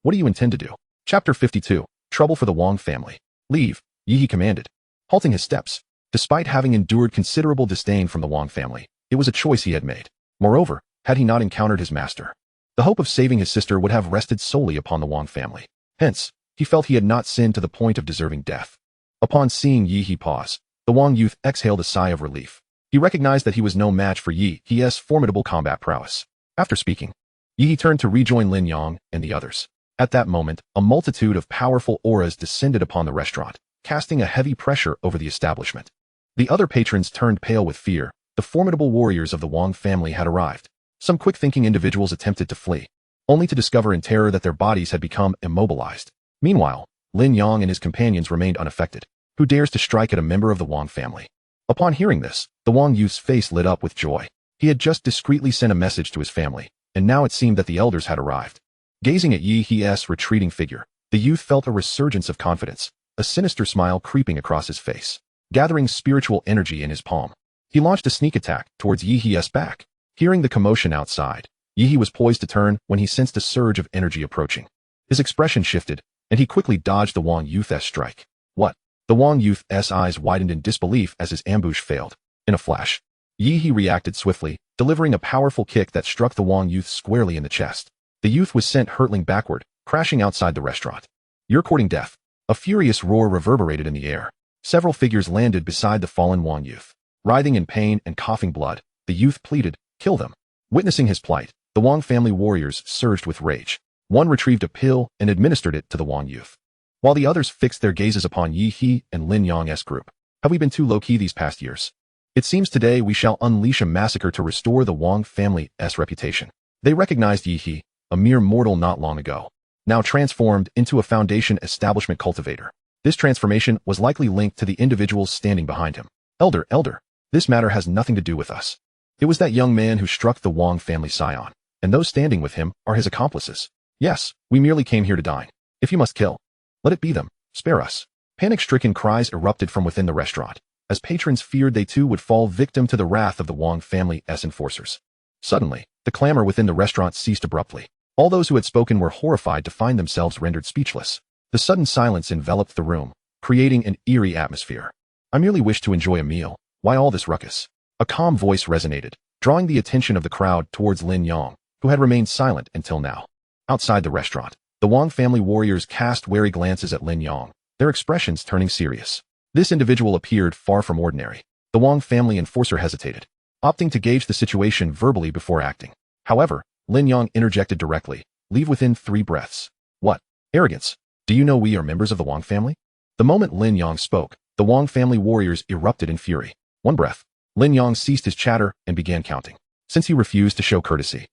What do you intend to do? Chapter 52, Trouble for the Wang Family. Leave, Yi He commanded, halting his steps. Despite having endured considerable disdain from the Wang family, it was a choice he had made. Moreover, had he not encountered his master, the hope of saving his sister would have rested solely upon the Wang family. Hence, he felt he had not sinned to the point of deserving death. Upon seeing Yi He pause, the Wang youth exhaled a sigh of relief. He recognized that he was no match for Yi He's formidable combat prowess. After speaking, Yi He turned to rejoin Lin Yang and the others. At that moment, a multitude of powerful auras descended upon the restaurant, casting a heavy pressure over the establishment. The other patrons turned pale with fear. The formidable warriors of the Wang family had arrived. Some quick-thinking individuals attempted to flee, only to discover in terror that their bodies had become immobilized. Meanwhile, Lin Yang and his companions remained unaffected. Who dares to strike at a member of the Wang family? Upon hearing this, the Wang youth's face lit up with joy. He had just discreetly sent a message to his family, and now it seemed that the elders had arrived. Gazing at Yi He's retreating figure, the youth felt a resurgence of confidence, a sinister smile creeping across his face. Gathering spiritual energy in his palm, he launched a sneak attack towards Yi He's back. Hearing the commotion outside, Yi He was poised to turn when he sensed a surge of energy approaching. His expression shifted, and he quickly dodged the Wang youth's strike. What? The Wang youth's eyes widened in disbelief as his ambush failed. In a flash, Yi He reacted swiftly, delivering a powerful kick that struck the Wang youth squarely in the chest. The youth was sent hurtling backward, crashing outside the restaurant. You're courting death. A furious roar reverberated in the air. Several figures landed beside the fallen Wang youth. Writhing in pain and coughing blood, the youth pleaded, kill them. Witnessing his plight, the Wang family warriors surged with rage. One retrieved a pill and administered it to the Wang youth, while the others fixed their gazes upon Yi He and Lin Yang's group. Have we been too low-key these past years? It seems today we shall unleash a massacre to restore the Wang family's reputation. They recognized Yi He, a mere mortal not long ago, now transformed into a foundation establishment cultivator. This transformation was likely linked to the individuals standing behind him. Elder, this matter has nothing to do with us. It was that young man who struck the Wang family scion, and those standing with him are his accomplices. Yes, we merely came here to dine. If you must kill, let it be them. Spare us. Panic-stricken cries erupted from within the restaurant, as patrons feared they too would fall victim to the wrath of the Wang family's enforcers. Suddenly, the clamor within the restaurant ceased abruptly. All those who had spoken were horrified to find themselves rendered speechless. The sudden silence enveloped the room, creating an eerie atmosphere. I merely wish to enjoy a meal. Why all this ruckus? A calm voice resonated, drawing the attention of the crowd towards Lin Yang, who had remained silent until now. Outside the restaurant, the Wang family warriors cast wary glances at Lin Yang, their expressions turning serious. This individual appeared far from ordinary. The Wang family enforcer hesitated, opting to gauge the situation verbally before acting. However, Lin Yang interjected directly, "Leave within 3 breaths. What? Arrogance. Do you know we are members of the Wang family?" The moment Lin Yang spoke, the Wang family warriors erupted in fury. 1 breath. Lin Yang ceased his chatter and began counting. Since he refused to show courtesy,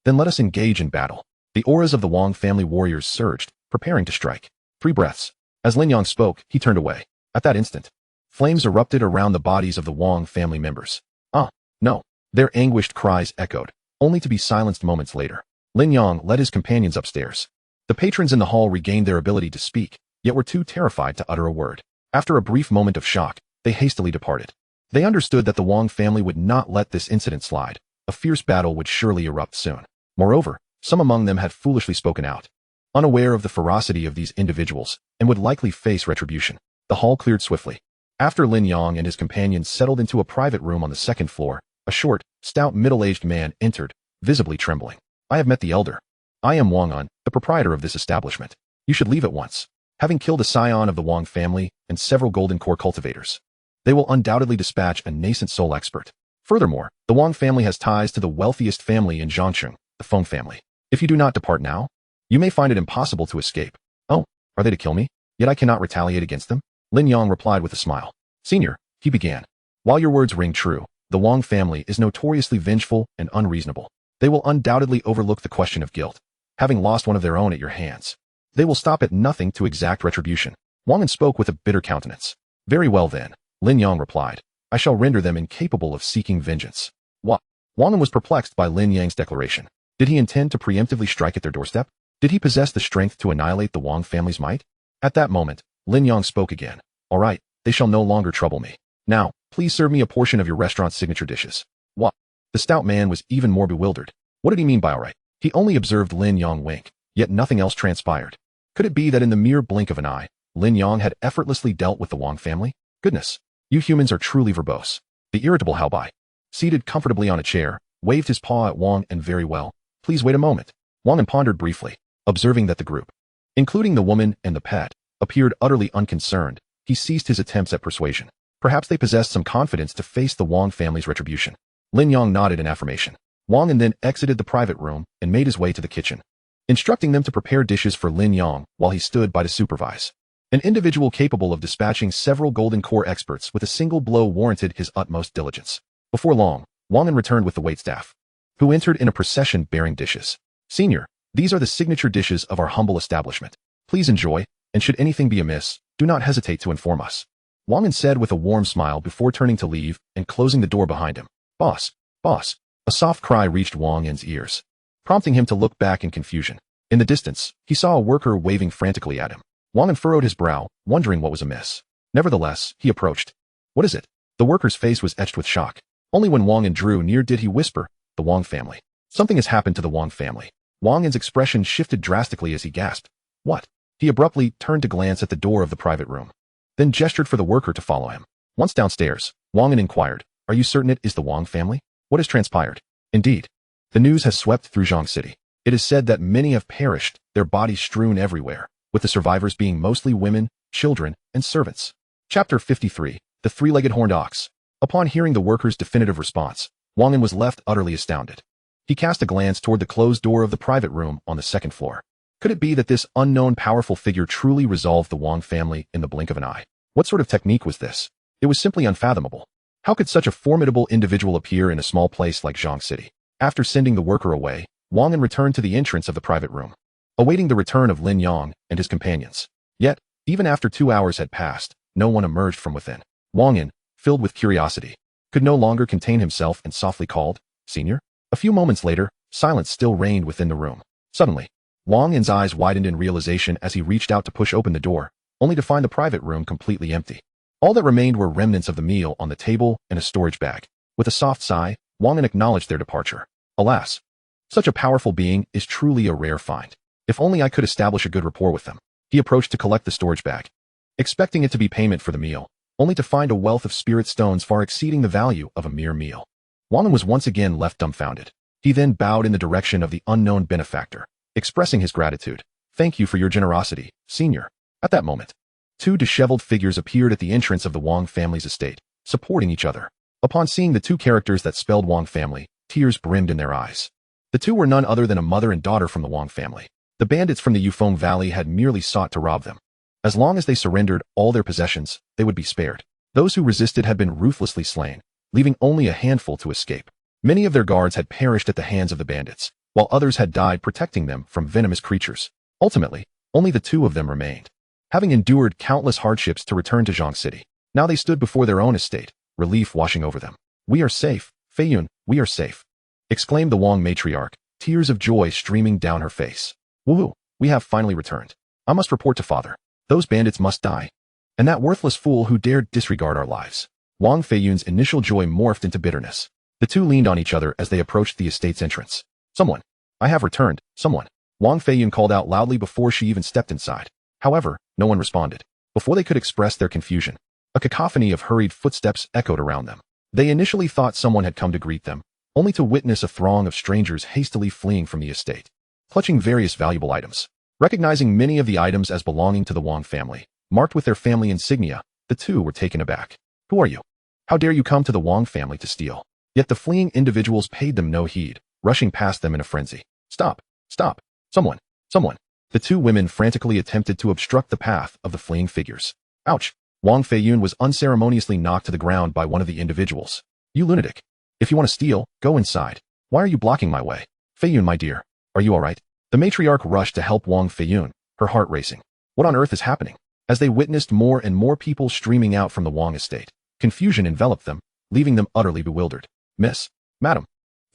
then let us engage in battle. The auras of the Wang family warriors surged, preparing to strike. 3 breaths. As Lin Yang spoke, he turned away. At that instant, flames erupted around the bodies of the Wang family members. "Ah, no." Their anguished cries echoed, only to be silenced moments later. Lin Yang led his companions upstairs. The patrons in the hall regained their ability to speak, yet were too terrified to utter a word. After a brief moment of shock, they hastily departed. They understood that the Wang family would not let this incident slide. A fierce battle would surely erupt soon. Moreover, some among them had foolishly spoken out, unaware of the ferocity of these individuals, and would likely face retribution. The hall cleared swiftly. After Lin Yang and his companions settled into a private room on the 2nd floor, a short, stout middle-aged man entered, visibly trembling. "I have met the elder. I am Wang Un, the proprietor of this establishment. You should leave at once. Having killed a scion of the Wang family and several golden core cultivators, they will undoubtedly dispatch a nascent soul expert. Furthermore, the Wang family has ties to the wealthiest family in Zhangcheng, the Feng family. If you do not depart now, you may find it impossible to escape." "Oh, are they to kill me? Yet I cannot retaliate against them?" Lin Yang replied with a smile. "Senior," he began, "while your words ring true, the Wang family is notoriously vengeful and unreasonable. They will undoubtedly overlook the question of guilt. Having lost one of their own at your hands, they will stop at nothing to exact retribution." Wang Un spoke with a bitter countenance. "Very well then," Lin Yang replied. "I shall render them incapable of seeking vengeance." What? Wang Un was perplexed by Lin Yang's declaration. Did he intend to preemptively strike at their doorstep? Did he possess the strength to annihilate the Wang family's might? At that moment, Lin Yang spoke again. "All right, they shall no longer trouble me. Now, please serve me a portion of your restaurant's signature dishes." What? The stout man was even more bewildered. What did he mean by all right? He only observed Lin Yang wink, yet nothing else transpired. Could it be that in the mere blink of an eye, Lin Yang had effortlessly dealt with the Wang family? Goodness, you humans are truly verbose. The irritable Halbai, seated comfortably on a chair, waved his paw at Wang and "Very well. Please wait a moment." Wang and pondered briefly, observing that the group, including the woman and the pet, appeared utterly unconcerned. He ceased his attempts at persuasion. Perhaps they possessed some confidence to face the Wang family's retribution. Lin Yang nodded in affirmation. Wang and then exited the private room and made his way to the kitchen, instructing them to prepare dishes for Lin Yang while he stood by to supervise. An individual capable of dispatching several golden core experts with a single blow warranted his utmost diligence. Before long, Wang and returned with the waitstaff, who entered in a procession bearing dishes. "Senior, these are the signature dishes of our humble establishment. Please enjoy, and should anything be amiss, do not hesitate to inform us." Wang said with a warm smile before turning to leave and closing the door behind him. Boss. Boss." A soft cry reached Wang En's ears, prompting him to look back in confusion. In the distance, he saw a worker waving frantically at him. Wang En furrowed his brow, wondering what was amiss. Nevertheless, he approached. "What is it?" The worker's face was etched with shock. Only when Wang En drew near did he whisper, "The Wang family. Something has happened to the Wang family." Wang En's expression shifted drastically as he gasped. "What?" He abruptly turned to glance at the door of the private room, then gestured for the worker to follow him. Once downstairs, Wang En inquired, "Are you certain it is the Wang family? What has transpired?" Indeed, the news has swept through Zhang City. It is said that many have perished, their bodies strewn everywhere, with the survivors being mostly women, children, and servants. Chapter 53, The Three-Legged Horned Ox. Upon hearing the worker's definitive response, Wang En was left utterly astounded. He cast a glance toward the closed door of the private room on the 2nd floor. Could it be that this unknown powerful figure truly resolved the Wang family in the blink of an eye? What sort of technique was this? It was simply unfathomable. How could such a formidable individual appear in a small place like Zhang City? After sending the worker away, Wang En returned to the entrance of the private room, awaiting the return of Lin Yang and his companions. Yet, even after 2 hours had passed, no one emerged from within. Wang En, filled with curiosity, could no longer contain himself and softly called, "Senior?" A few moments later, silence still reigned within the room. Suddenly, Wang En's eyes widened in realization as he reached out to push open the door, only to find the private room completely empty. All that remained were remnants of the meal on the table and a storage bag. With a soft sigh, Wang En acknowledged their departure. Alas, such a powerful being is truly a rare find. If only I could establish a good rapport with them. He approached to collect the storage bag. expecting it to be payment for the meal, only to find a wealth of spirit stones far exceeding the value of a mere meal. Wang was once again left dumbfounded. He then bowed in the direction of the unknown benefactor, expressing his gratitude. Thank you for your generosity, senior. At that moment, two disheveled figures appeared at the entrance of the Wang family's estate, supporting each other. Upon seeing the two characters that spelled Wang family, tears brimmed in their eyes. The two were none other than a mother and daughter from the Wang family. The bandits from the Yufeng Valley had merely sought to rob them. As long as they surrendered all their possessions, they would be spared. Those who resisted had been ruthlessly slain, leaving only a handful to escape. Many of their guards had perished at the hands of the bandits, while others had died protecting them from venomous creatures. Ultimately, only the two of them remained. Having endured countless hardships to return to Zhang City, now they stood before their own estate, relief washing over them. We are safe, Feiyun, we are safe, exclaimed the Wang matriarch, tears of joy streaming down her face. Woohoo, we have finally returned. I must report to father. Those bandits must die. And that worthless fool who dared disregard our lives. Wang Feiyun's initial joy morphed into bitterness. The two leaned on each other as they approached the estate's entrance. Someone. I have returned, someone. Wang Feiyun called out loudly before she even stepped inside. However, no one responded. Before they could express their confusion, a cacophony of hurried footsteps echoed around them. They initially thought someone had come to greet them, only to witness a throng of strangers hastily fleeing from the estate, clutching various valuable items. Recognizing many of the items as belonging to the Wang family, marked with their family insignia, the two were taken aback. Who are you? How dare you come to the Wang family to steal? Yet the fleeing individuals paid them no heed, rushing past them in a frenzy. Stop! Stop! Someone! Someone! The two women frantically attempted to obstruct the path of the fleeing figures. Ouch! Wang Feiyun was unceremoniously knocked to the ground by one of the individuals. You lunatic! If you want to steal, go inside. Why are you blocking my way? Feiyun, my dear, are you alright? The matriarch rushed to help Wang Feiyun, her heart racing. What on earth is happening? As they witnessed more and more people streaming out from the Wang estate, confusion enveloped them, leaving them utterly bewildered. Miss, madam.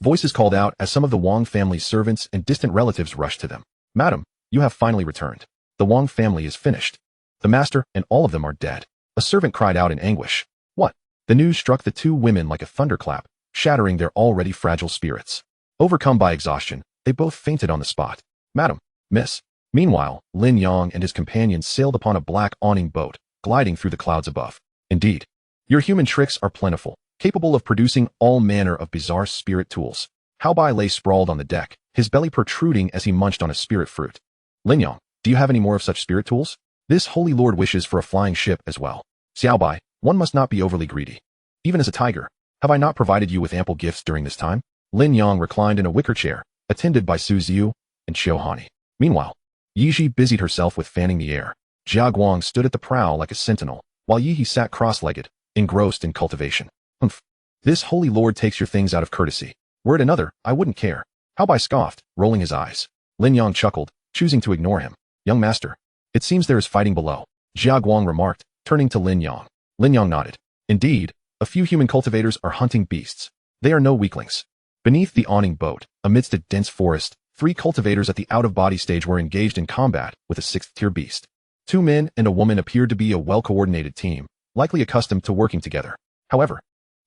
Voices called out as some of the Wang family's servants and distant relatives rushed to them. Madam, you have finally returned. The Wang family is finished. The master and all of them are dead. A servant cried out in anguish. What? The news struck the two women like a thunderclap, shattering their already fragile spirits. Overcome by exhaustion, they both fainted on the spot. Madam, miss. Meanwhile, Lin Yang and his companions sailed upon a black awning boat, gliding through the clouds above. Indeed, your human tricks are plentiful, capable of producing all manner of bizarre spirit tools. Hao Bai lay sprawled on the deck, his belly protruding as he munched on a spirit fruit. Lin Yang, do you have any more of such spirit tools? This holy lord wishes for a flying ship as well. Xiao Bai, one must not be overly greedy. Even as a tiger, have I not provided you with ample gifts during this time? Lin Yang reclined in a wicker chair, attended by Su Ziyu and Xiao Hani. Meanwhile, Yiji busied herself with fanning the air. Jia Guang stood at the prow like a sentinel, while Yihi sat cross-legged, engrossed in cultivation. Humph. This holy lord takes your things out of courtesy. Were it another, I wouldn't care. Hao Bai scoffed, rolling his eyes. Lin Yang chuckled, choosing to ignore him. Young master, it seems there is fighting below, Jia Guang remarked, turning to Lin Yang. Lin Yang nodded. Indeed, a few human cultivators are hunting beasts. They are no weaklings. Beneath the awning boat, amidst a dense forest, 3 cultivators at the out-of-body stage were engaged in combat with a 6th-tier beast. 2 men and a woman appeared to be a well-coordinated team, likely accustomed to working together. However,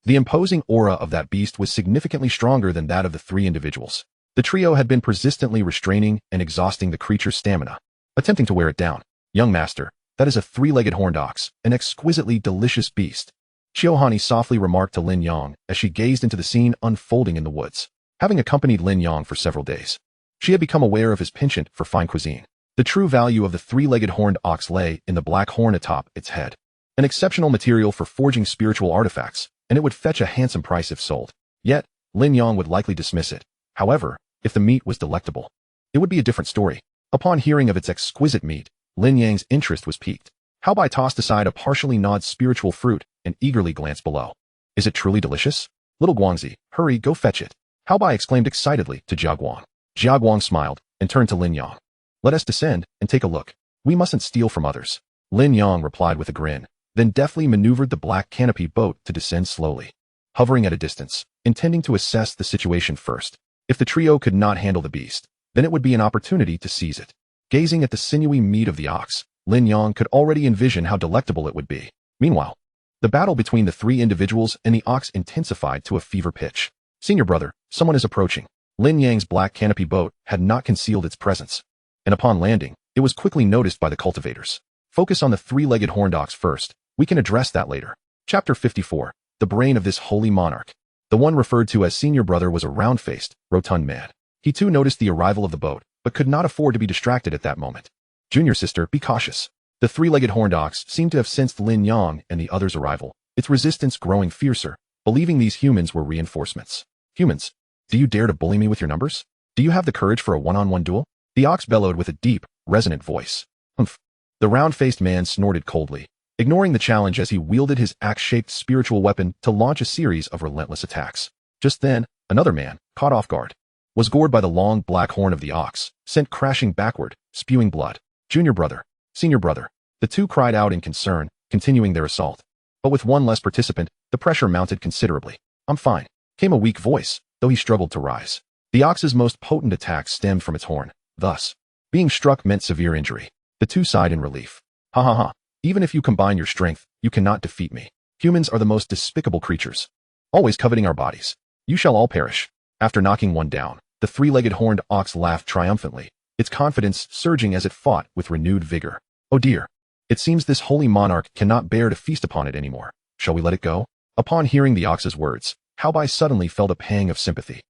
the imposing aura of that beast was significantly stronger than that of the 3 individuals. The trio had been persistently restraining and exhausting the creature's stamina, attempting to wear it down. Young master, that is a 3-legged horned ox, an exquisitely delicious beast. Xiaohani softly remarked to Lin Yang as she gazed into the scene unfolding in the woods. Having accompanied Lin Yang for several days, she had become aware of his penchant for fine cuisine. The true value of the 3-legged horned ox lay in the black horn atop its head. An exceptional material for forging spiritual artifacts, and it would fetch a handsome price if sold. Yet, Lin Yang would likely dismiss it. However, if the meat was delectable, it would be a different story. Upon hearing of its exquisite meat, Lin Yang's interest was piqued. Hao Bai tossed aside a partially gnawed spiritual fruit and eagerly glanced below. Is it truly delicious? Little Guangzi, hurry, go fetch it. Hao Bai exclaimed excitedly to Jia Guang. Jia Guang smiled and turned to Lin Yang. Let us descend and take a look. We mustn't steal from others. Lin Yang replied with a grin, then deftly maneuvered the black canopy boat to descend slowly, hovering at a distance, intending to assess the situation first. If the trio could not handle the beast, then it would be an opportunity to seize it. Gazing at the sinewy meat of the ox, Lin Yang could already envision how delectable it would be. Meanwhile, the battle between the 3 individuals and the ox intensified to a fever pitch. Senior brother, someone is approaching. Lin Yang's black canopy boat had not concealed its presence, and upon landing, it was quickly noticed by the cultivators. Focus on the three-legged horned ox first. We can address that later. Chapter 54. The brain of this holy monarch. The one referred to as senior brother was a round-faced, rotund man. He too noticed the arrival of the boat, but could not afford to be distracted at that moment. Junior sister, be cautious. The three-legged horned ox seemed to have sensed Lin Yang and the other's arrival, its resistance growing fiercer, believing these humans were reinforcements. Humans, do you dare to bully me with your numbers? Do you have the courage for a one-on-one duel? The ox bellowed with a deep, resonant voice. Humph. The round-faced man snorted coldly, ignoring the challenge as he wielded his axe-shaped spiritual weapon to launch a series of relentless attacks. Just then, another man, caught off guard, was gored by the long black horn of the ox, sent crashing backward, spewing blood. Junior brother, senior brother. The two cried out in concern, continuing their assault. But with one less participant, the pressure mounted considerably. I'm fine, came a weak voice, though he struggled to rise. The ox's most potent attack stemmed from its horn. Thus, being struck meant severe injury. The two sighed in relief. Ha ha ha. Even if you combine your strength, you cannot defeat me. Humans are the most despicable creatures, always coveting our bodies. You shall all perish. After knocking one down, the three-legged horned ox laughed triumphantly, its confidence surging as it fought with renewed vigor. Oh dear. It seems this holy monarch cannot bear to feast upon it anymore. Shall we let it go? Upon hearing the ox's words, Haobai suddenly felt a pang of sympathy,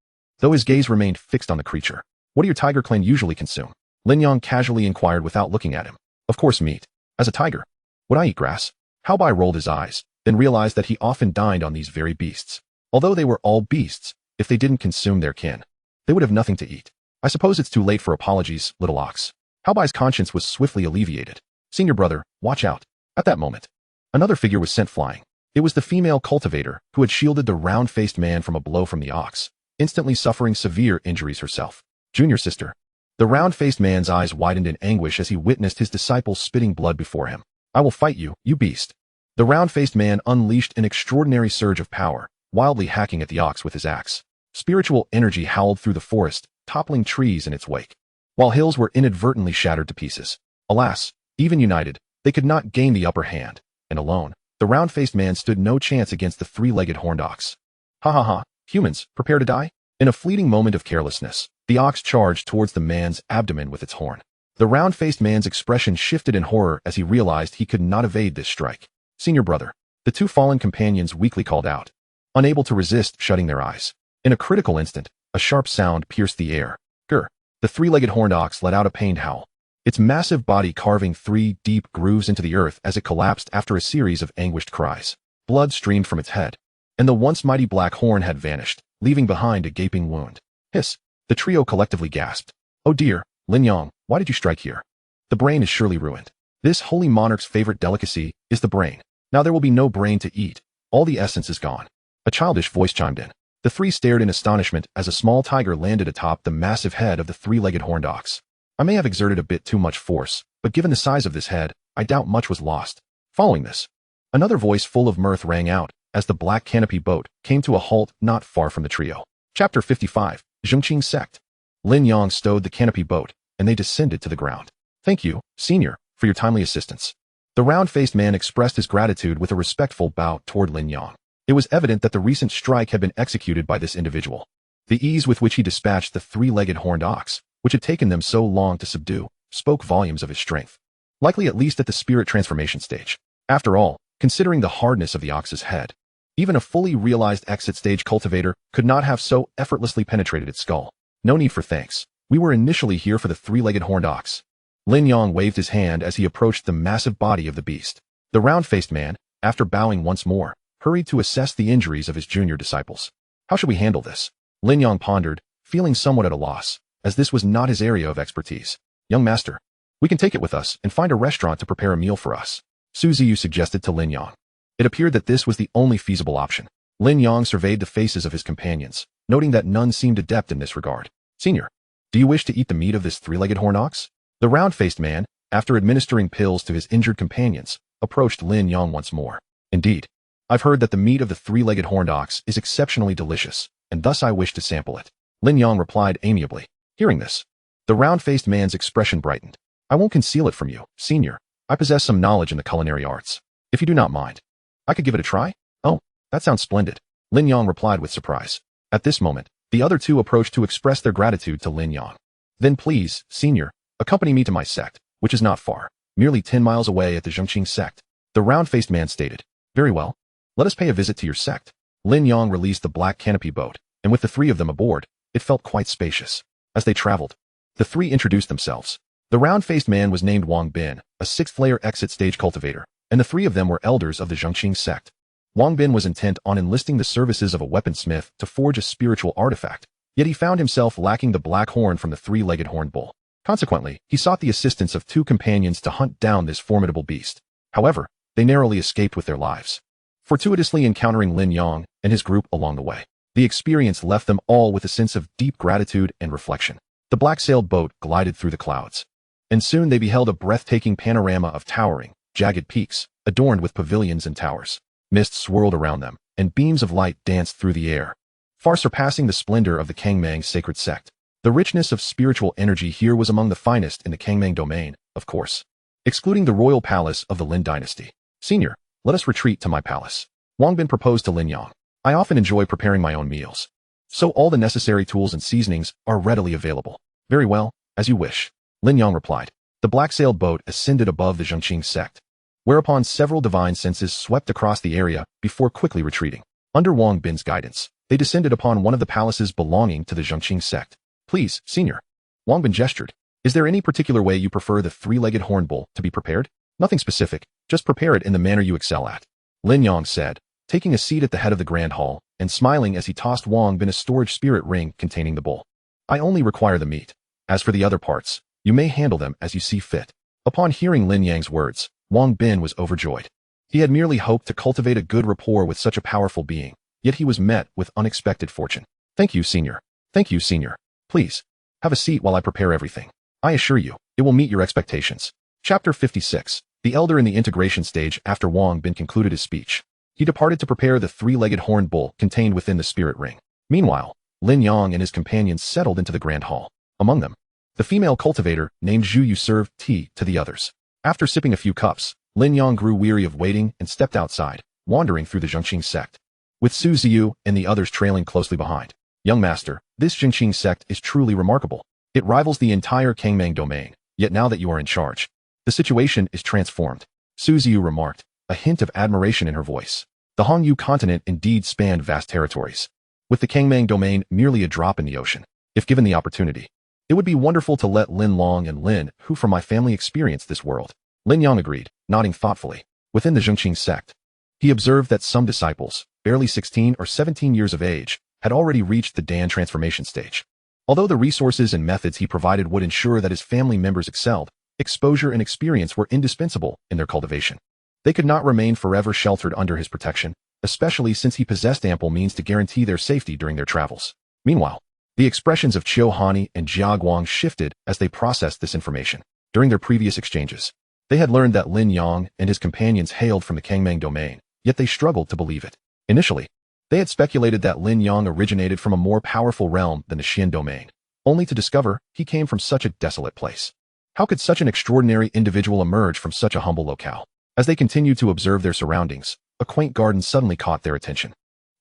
though his gaze remained fixed on the creature. What do your tiger clan usually consume? Lin Yang casually inquired without looking at him. Of course meat. As a tiger, would I eat grass? Haobai rolled his eyes, then realized that he often dined on these very beasts. Although they were all beasts, if they didn't consume their kin, they would have nothing to eat. I suppose it's too late for apologies, little ox. Haobai's conscience was swiftly alleviated. Senior brother, watch out. At that moment, another figure was sent flying. It was the female cultivator who had shielded the round-faced man from a blow from the ox, instantly suffering severe injuries herself. Junior sister. The round-faced man's eyes widened in anguish as he witnessed his disciple spitting blood before him. I will fight you, you beast. The round-faced man unleashed an extraordinary surge of power, wildly hacking at the ox with his axe. Spiritual energy howled through the forest, toppling trees in its wake, while hills were inadvertently shattered to pieces. Alas, even united, they could not gain the upper hand, and alone, the round-faced man stood no chance against the three-legged horned ox. Ha ha ha, humans, prepare to die? In a fleeting moment of carelessness, the ox charged towards the man's abdomen with its horn. The round-faced man's expression shifted in horror as he realized he could not evade this strike. Senior brother. The two fallen companions weakly called out, unable to resist shutting their eyes. In a critical instant, a sharp sound pierced the air. Grr. The three-legged horned ox let out a pained howl, its massive body carving 3 deep grooves into the earth as it collapsed after a series of anguished cries. Blood streamed from its head, and the once mighty black horn had vanished, leaving behind a gaping wound. Hiss. The trio collectively gasped. Oh dear, Lin Yang, why did you strike here? The brain is surely ruined. This holy monarch's favorite delicacy is the brain. Now there will be no brain to eat. All the essence is gone. A childish voice chimed in. The three stared in astonishment as a small tiger landed atop the massive head of the three-legged horned ox. I may have exerted a bit too much force, but given the size of this head, I doubt much was lost. Following this, another voice full of mirth rang out as the black canopy boat came to a halt not far from the trio. Chapter 55. Zhongqing Sect. Lin Yang stowed the canopy boat, and they descended to the ground. Thank you, senior, for your timely assistance. The round-faced man expressed his gratitude with a respectful bow toward Lin Yang. It was evident that the recent strike had been executed by this individual. The ease with which he dispatched the three-legged horned ox, which had taken them so long to subdue, spoke volumes of his strength. Likely at least at the spirit transformation stage. After all, considering the hardness of the ox's head, even a fully realized exit stage cultivator could not have so effortlessly penetrated its skull. No need for thanks. We were initially here for the three-legged horned ox. Lin Yang waved his hand as he approached the massive body of the beast. The round-faced man, after bowing once more, hurried to assess the injuries of his junior disciples. How should we handle this? Lin Yang pondered, feeling somewhat at a loss, as this was not his area of expertise. Young master, we can take it with us and find a restaurant to prepare a meal for us, Su Ziyu suggested to Lin Yang. It appeared that this was the only feasible option. Lin Yang surveyed the faces of his companions, noting that none seemed adept in this regard. Senior, do you wish to eat the meat of this three-legged horned ox? The round-faced man, after administering pills to his injured companions, approached Lin Yang once more. Indeed, I've heard that the meat of the three-legged horned ox is exceptionally delicious, and thus I wish to sample it. Lin Yang replied amiably. Hearing this, the round-faced man's expression brightened. I won't conceal it from you, senior. I possess some knowledge in the culinary arts. If you do not mind, I could give it a try? Oh, that sounds splendid, Lin Yang replied with surprise. At this moment, the other two approached to express their gratitude to Lin Yang. Then please, senior, accompany me to my sect, which is not far. merely 10 miles away at the Zhongqing sect. The round-faced man stated, "Very well. Let us pay a visit to your sect." Lin Yang released the black canopy boat, and with the three of them aboard, it felt quite spacious. As they traveled, the three introduced themselves. The round-faced man was named Wang Bin, a sixth-layer exit stage cultivator, and the three of them were elders of the Zhongqing sect. Wang Bin was intent on enlisting the services of a weaponsmith to forge a spiritual artifact, yet he found himself lacking the black horn from the three-legged horned bull. Consequently, he sought the assistance of two companions to hunt down this formidable beast. However, they narrowly escaped with their lives, fortuitously encountering Lin Yang and his group along the way. The experience left them all with a sense of deep gratitude and reflection. The black-sailed boat glided through the clouds, and soon they beheld a breathtaking panorama of towering, jagged peaks, adorned with pavilions and towers. Mist swirled around them, and beams of light danced through the air, far surpassing the splendor of the Kangmang sacred sect. The richness of spiritual energy here was among the finest in the Kangmang domain, of course, excluding the royal palace of the Lin dynasty. "Senior, let us retreat to my palace," Wang Bin proposed to Lin Yang. "I often enjoy preparing my own meals, so all the necessary tools and seasonings are readily available." "Very well, as you wish," Lin Yang replied. The black-sailed boat ascended above the Zhongqing sect, whereupon several divine senses swept across the area before quickly retreating. Under Wang Bin's guidance, they descended upon one of the palaces belonging to the Zhongqing sect. "Please, senior," Wang Bin gestured. "Is there any particular way you prefer the three-legged horn bull to be prepared?" "Nothing specific, just prepare it in the manner you excel at," Lin Yang said, taking a seat at the head of the grand hall and smiling as he tossed Wang Bin a storage spirit ring containing the bull. "I only require the meat. As for the other parts, you may handle them as you see fit." Upon hearing Lin Yang's words, Wang Bin was overjoyed. He had merely hoped to cultivate a good rapport with such a powerful being, yet he was met with unexpected fortune. "Thank you, senior. Thank you, senior. Please, have a seat while I prepare everything. I assure you, it will meet your expectations." Chapter 56. The elder in the integration stage. After Wang Bin concluded his speech, he departed to prepare the three-legged horned bull contained within the spirit ring. Meanwhile, Lin Yang and his companions settled into the grand hall. Among them, the female cultivator named Zhu Yu served tea to the others. After sipping a few cups, Lin Yang grew weary of waiting and stepped outside, wandering through the Zhongqing sect, with Su Ziyu and the others trailing closely behind. "Young master, this Zhongqing sect is truly remarkable. It rivals the entire Kangmang domain, yet now that you are in charge, the situation is transformed," Su Ziyu remarked, a hint of admiration in her voice. The Hongyu continent indeed spanned vast territories, with the Kangmang domain merely a drop in the ocean. If given the opportunity, it would be wonderful to let Lin Long and Lin, who from my family experience this world. Lin Yang agreed, nodding thoughtfully. Within the Zhongqing sect, he observed that some disciples, barely 16 or 17 years of age, had already reached the Dan transformation stage. Although the resources and methods he provided would ensure that his family members excelled, exposure and experience were indispensable in their cultivation. They could not remain forever sheltered under his protection, especially since he possessed ample means to guarantee their safety during their travels. Meanwhile, the expressions of Qiu Hani and Jia Guang shifted as they processed this information. During their previous exchanges, they had learned that Lin Yang and his companions hailed from the Kangmang domain, yet they struggled to believe it. Initially, they had speculated that Lin Yang originated from a more powerful realm than the Xian domain, only to discover he came from such a desolate place. How could such an extraordinary individual emerge from such a humble locale? As they continued to observe their surroundings, a quaint garden suddenly caught their attention.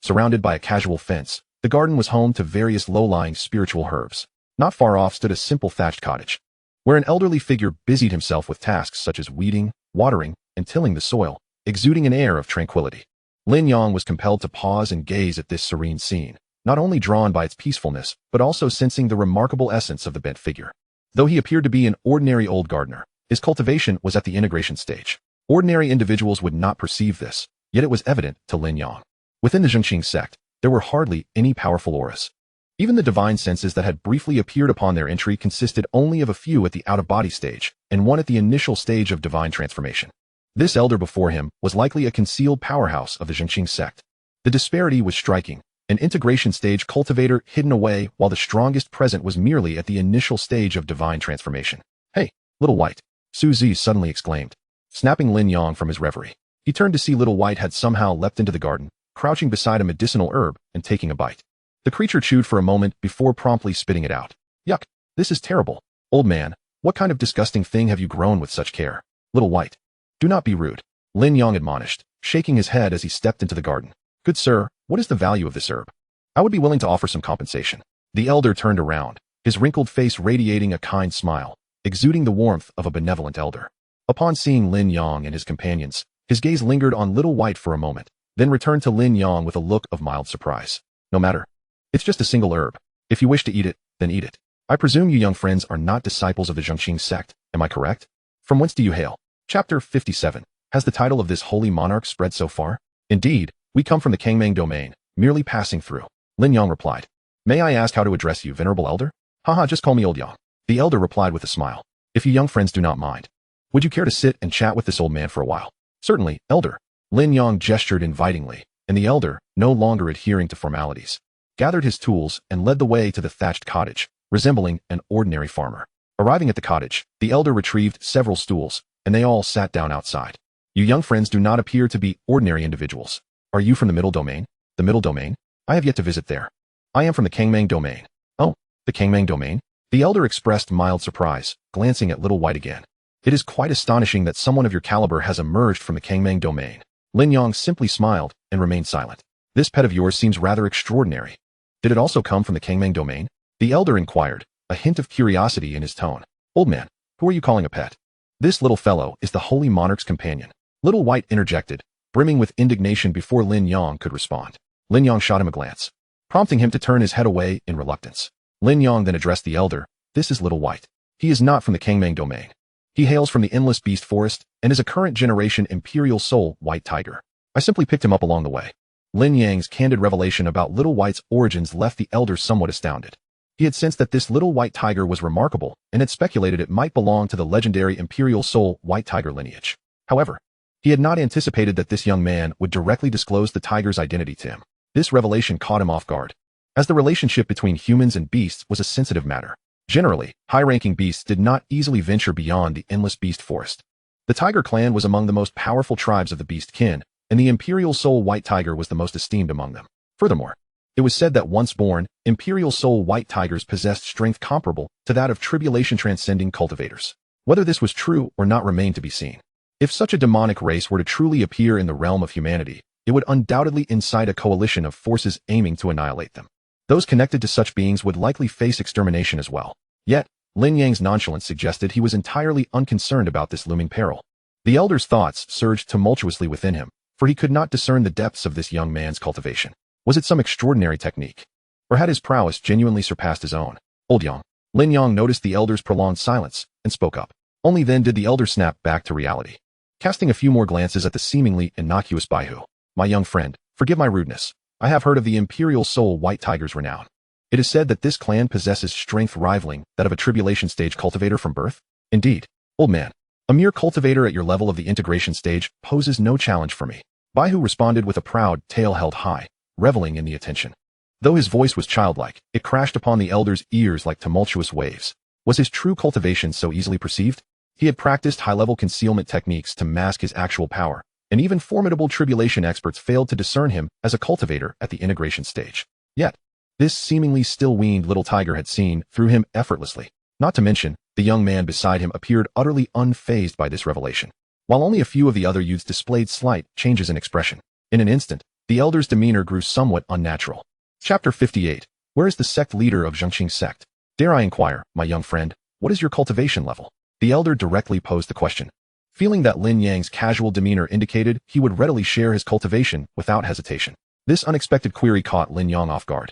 Surrounded by a casual fence, the garden was home to various low-lying spiritual herbs. Not far off stood a simple thatched cottage, where an elderly figure busied himself with tasks such as weeding, watering, and tilling the soil, exuding an air of tranquility. Lin Yang was compelled to pause and gaze at this serene scene, not only drawn by its peacefulness, but also sensing the remarkable essence of the bent figure. Though he appeared to be an ordinary old gardener, his cultivation was at the integration stage. Ordinary individuals would not perceive this, yet it was evident to Lin Yang. Within the Zhongqing sect, there were hardly any powerful auras. Even the divine senses that had briefly appeared upon their entry consisted only of a few at the out-of-body stage, and one at the initial stage of divine transformation. This elder before him was likely a concealed powerhouse of the Zhongqing sect. The disparity was striking, an integration stage cultivator hidden away while the strongest present was merely at the initial stage of divine transformation. "Hey, little white," Su Zi suddenly exclaimed, snapping Lin Yang from his reverie. He turned to see little white had somehow leapt into the garden, crouching beside a medicinal herb and taking a bite. The creature chewed for a moment before promptly spitting it out. "Yuck, this is terrible. Old man, what kind of disgusting thing have you grown with such care?" "Little white, do not be rude," Lin Yang admonished, shaking his head as he stepped into the garden. "Good sir, what is the value of this herb? I would be willing to offer some compensation." The elder turned around, his wrinkled face radiating a kind smile, exuding the warmth of a benevolent elder. Upon seeing Lin Yang and his companions, his gaze lingered on Little White for a moment, then returned to Lin Yang with a look of mild surprise. No matter. It's just a single herb. If you wish to eat it, then eat it. I presume you young friends are not disciples of the Zhengqing sect, am I correct? From whence do you hail? Chapter 57. Has the title of this holy monarch spread so far? Indeed, we come from the Kangmang domain, merely passing through. Lin Yang replied. May I ask how to address you, venerable elder? Haha, just call me Old Yang. The elder replied with a smile. If you young friends do not mind. Would you care to sit and chat with this old man for a while? Certainly, elder. Lin Yang gestured invitingly, and the elder, no longer adhering to formalities, gathered his tools and led the way to the thatched cottage, resembling an ordinary farmer. Arriving at the cottage, the elder retrieved several stools, and they all sat down outside. You young friends do not appear to be ordinary individuals. Are you from the middle domain? The middle domain? I have yet to visit there. I am from the Kangmang domain. Oh, the Kangmang domain? The elder expressed mild surprise, glancing at Little White again. It is quite astonishing that someone of your caliber has emerged from the Kangmang domain. Lin Yang simply smiled and remained silent. This pet of yours seems rather extraordinary. Did it also come from the Kangmang domain? The elder inquired, a hint of curiosity in his tone. Old man, who are you calling a pet? This little fellow is the holy monarch's companion. Little White interjected, brimming with indignation before Lin Yang could respond. Lin Yang shot him a glance, prompting him to turn his head away in reluctance. Lin Yang then addressed the elder. This is Little White. He is not from the Kangmang domain. He hails from the Endless Beast Forest and is a current generation Imperial Soul White Tiger. I simply picked him up along the way. Lin Yang's candid revelation about Little White's origins left the elder somewhat astounded. He had sensed that this little white tiger was remarkable and had speculated it might belong to the legendary Imperial Soul White Tiger lineage. However, he had not anticipated that this young man would directly disclose the tiger's identity to him. This revelation caught him off guard, as the relationship between humans and beasts was a sensitive matter. Generally, high-ranking beasts did not easily venture beyond the Endless Beast Forest. The Tiger clan was among the most powerful tribes of the beast kin, and the Imperial Soul White Tiger was the most esteemed among them. Furthermore, it was said that once born, Imperial Soul White Tigers possessed strength comparable to that of tribulation-transcending cultivators. Whether this was true or not remained to be seen. If such a demonic race were to truly appear in the realm of humanity, it would undoubtedly incite a coalition of forces aiming to annihilate them. Those connected to such beings would likely face extermination as well. Yet, Lin Yang's nonchalance suggested he was entirely unconcerned about this looming peril. The elder's thoughts surged tumultuously within him, for he could not discern the depths of this young man's cultivation. Was it some extraordinary technique? Or had his prowess genuinely surpassed his own? Old Yang. Lin Yang noticed the elder's prolonged silence and spoke up. Only then did the elder snap back to reality, casting a few more glances at the seemingly innocuous Baihu. My young friend, forgive my rudeness. I have heard of the Imperial Soul White Tiger's renown. It is said that this clan possesses strength rivaling that of a tribulation stage cultivator from birth. Indeed, old man, a mere cultivator at your level of the integration stage poses no challenge for me. Baihu responded with a proud tail held high, reveling in the attention. Though his voice was childlike, it crashed upon the elder's ears like tumultuous waves. Was his true cultivation so easily perceived? He had practiced high-level concealment techniques to mask his actual power, and even formidable tribulation experts failed to discern him as a cultivator at the integration stage. Yet, this seemingly still-weaned little tiger had seen through him effortlessly. Not to mention, the young man beside him appeared utterly unfazed by this revelation, while only a few of the other youths displayed slight changes in expression. In an instant, the elder's demeanor grew somewhat unnatural. Chapter 58. Where is the sect leader of Zhengqing sect? Dare I inquire, my young friend, what is your cultivation level? The elder directly posed the question, feeling that Lin Yang's casual demeanor indicated he would readily share his cultivation without hesitation. This unexpected query caught Lin Yang off guard.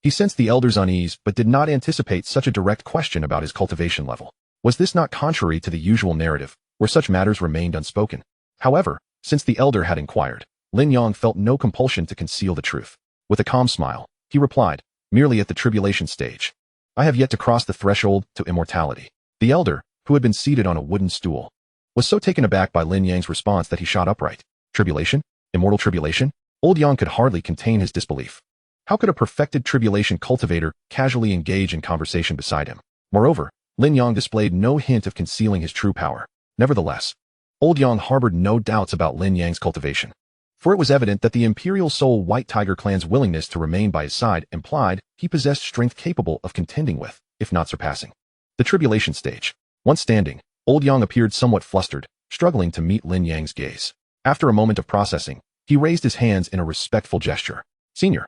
He sensed the elder's unease but did not anticipate such a direct question about his cultivation level. Was this not contrary to the usual narrative, where such matters remained unspoken? However, since the elder had inquired, Lin Yang felt no compulsion to conceal the truth. With a calm smile, he replied, merely at the tribulation stage. I have yet to cross the threshold to immortality. The elder, who had been seated on a wooden stool, was so taken aback by Lin Yang's response that he shot upright. Tribulation? Immortal tribulation? Old Yang could hardly contain his disbelief. How could a perfected tribulation cultivator casually engage in conversation beside him? Moreover, Lin Yang displayed no hint of concealing his true power. Nevertheless, Old Yang harbored no doubts about Lin Yang's cultivation, for it was evident that the Imperial Soul White Tiger clan's willingness to remain by his side implied he possessed strength capable of contending with, if not surpassing, the tribulation stage. Once standing, Old Yang appeared somewhat flustered, struggling to meet Lin Yang's gaze. After a moment of processing, he raised his hands in a respectful gesture. Senior.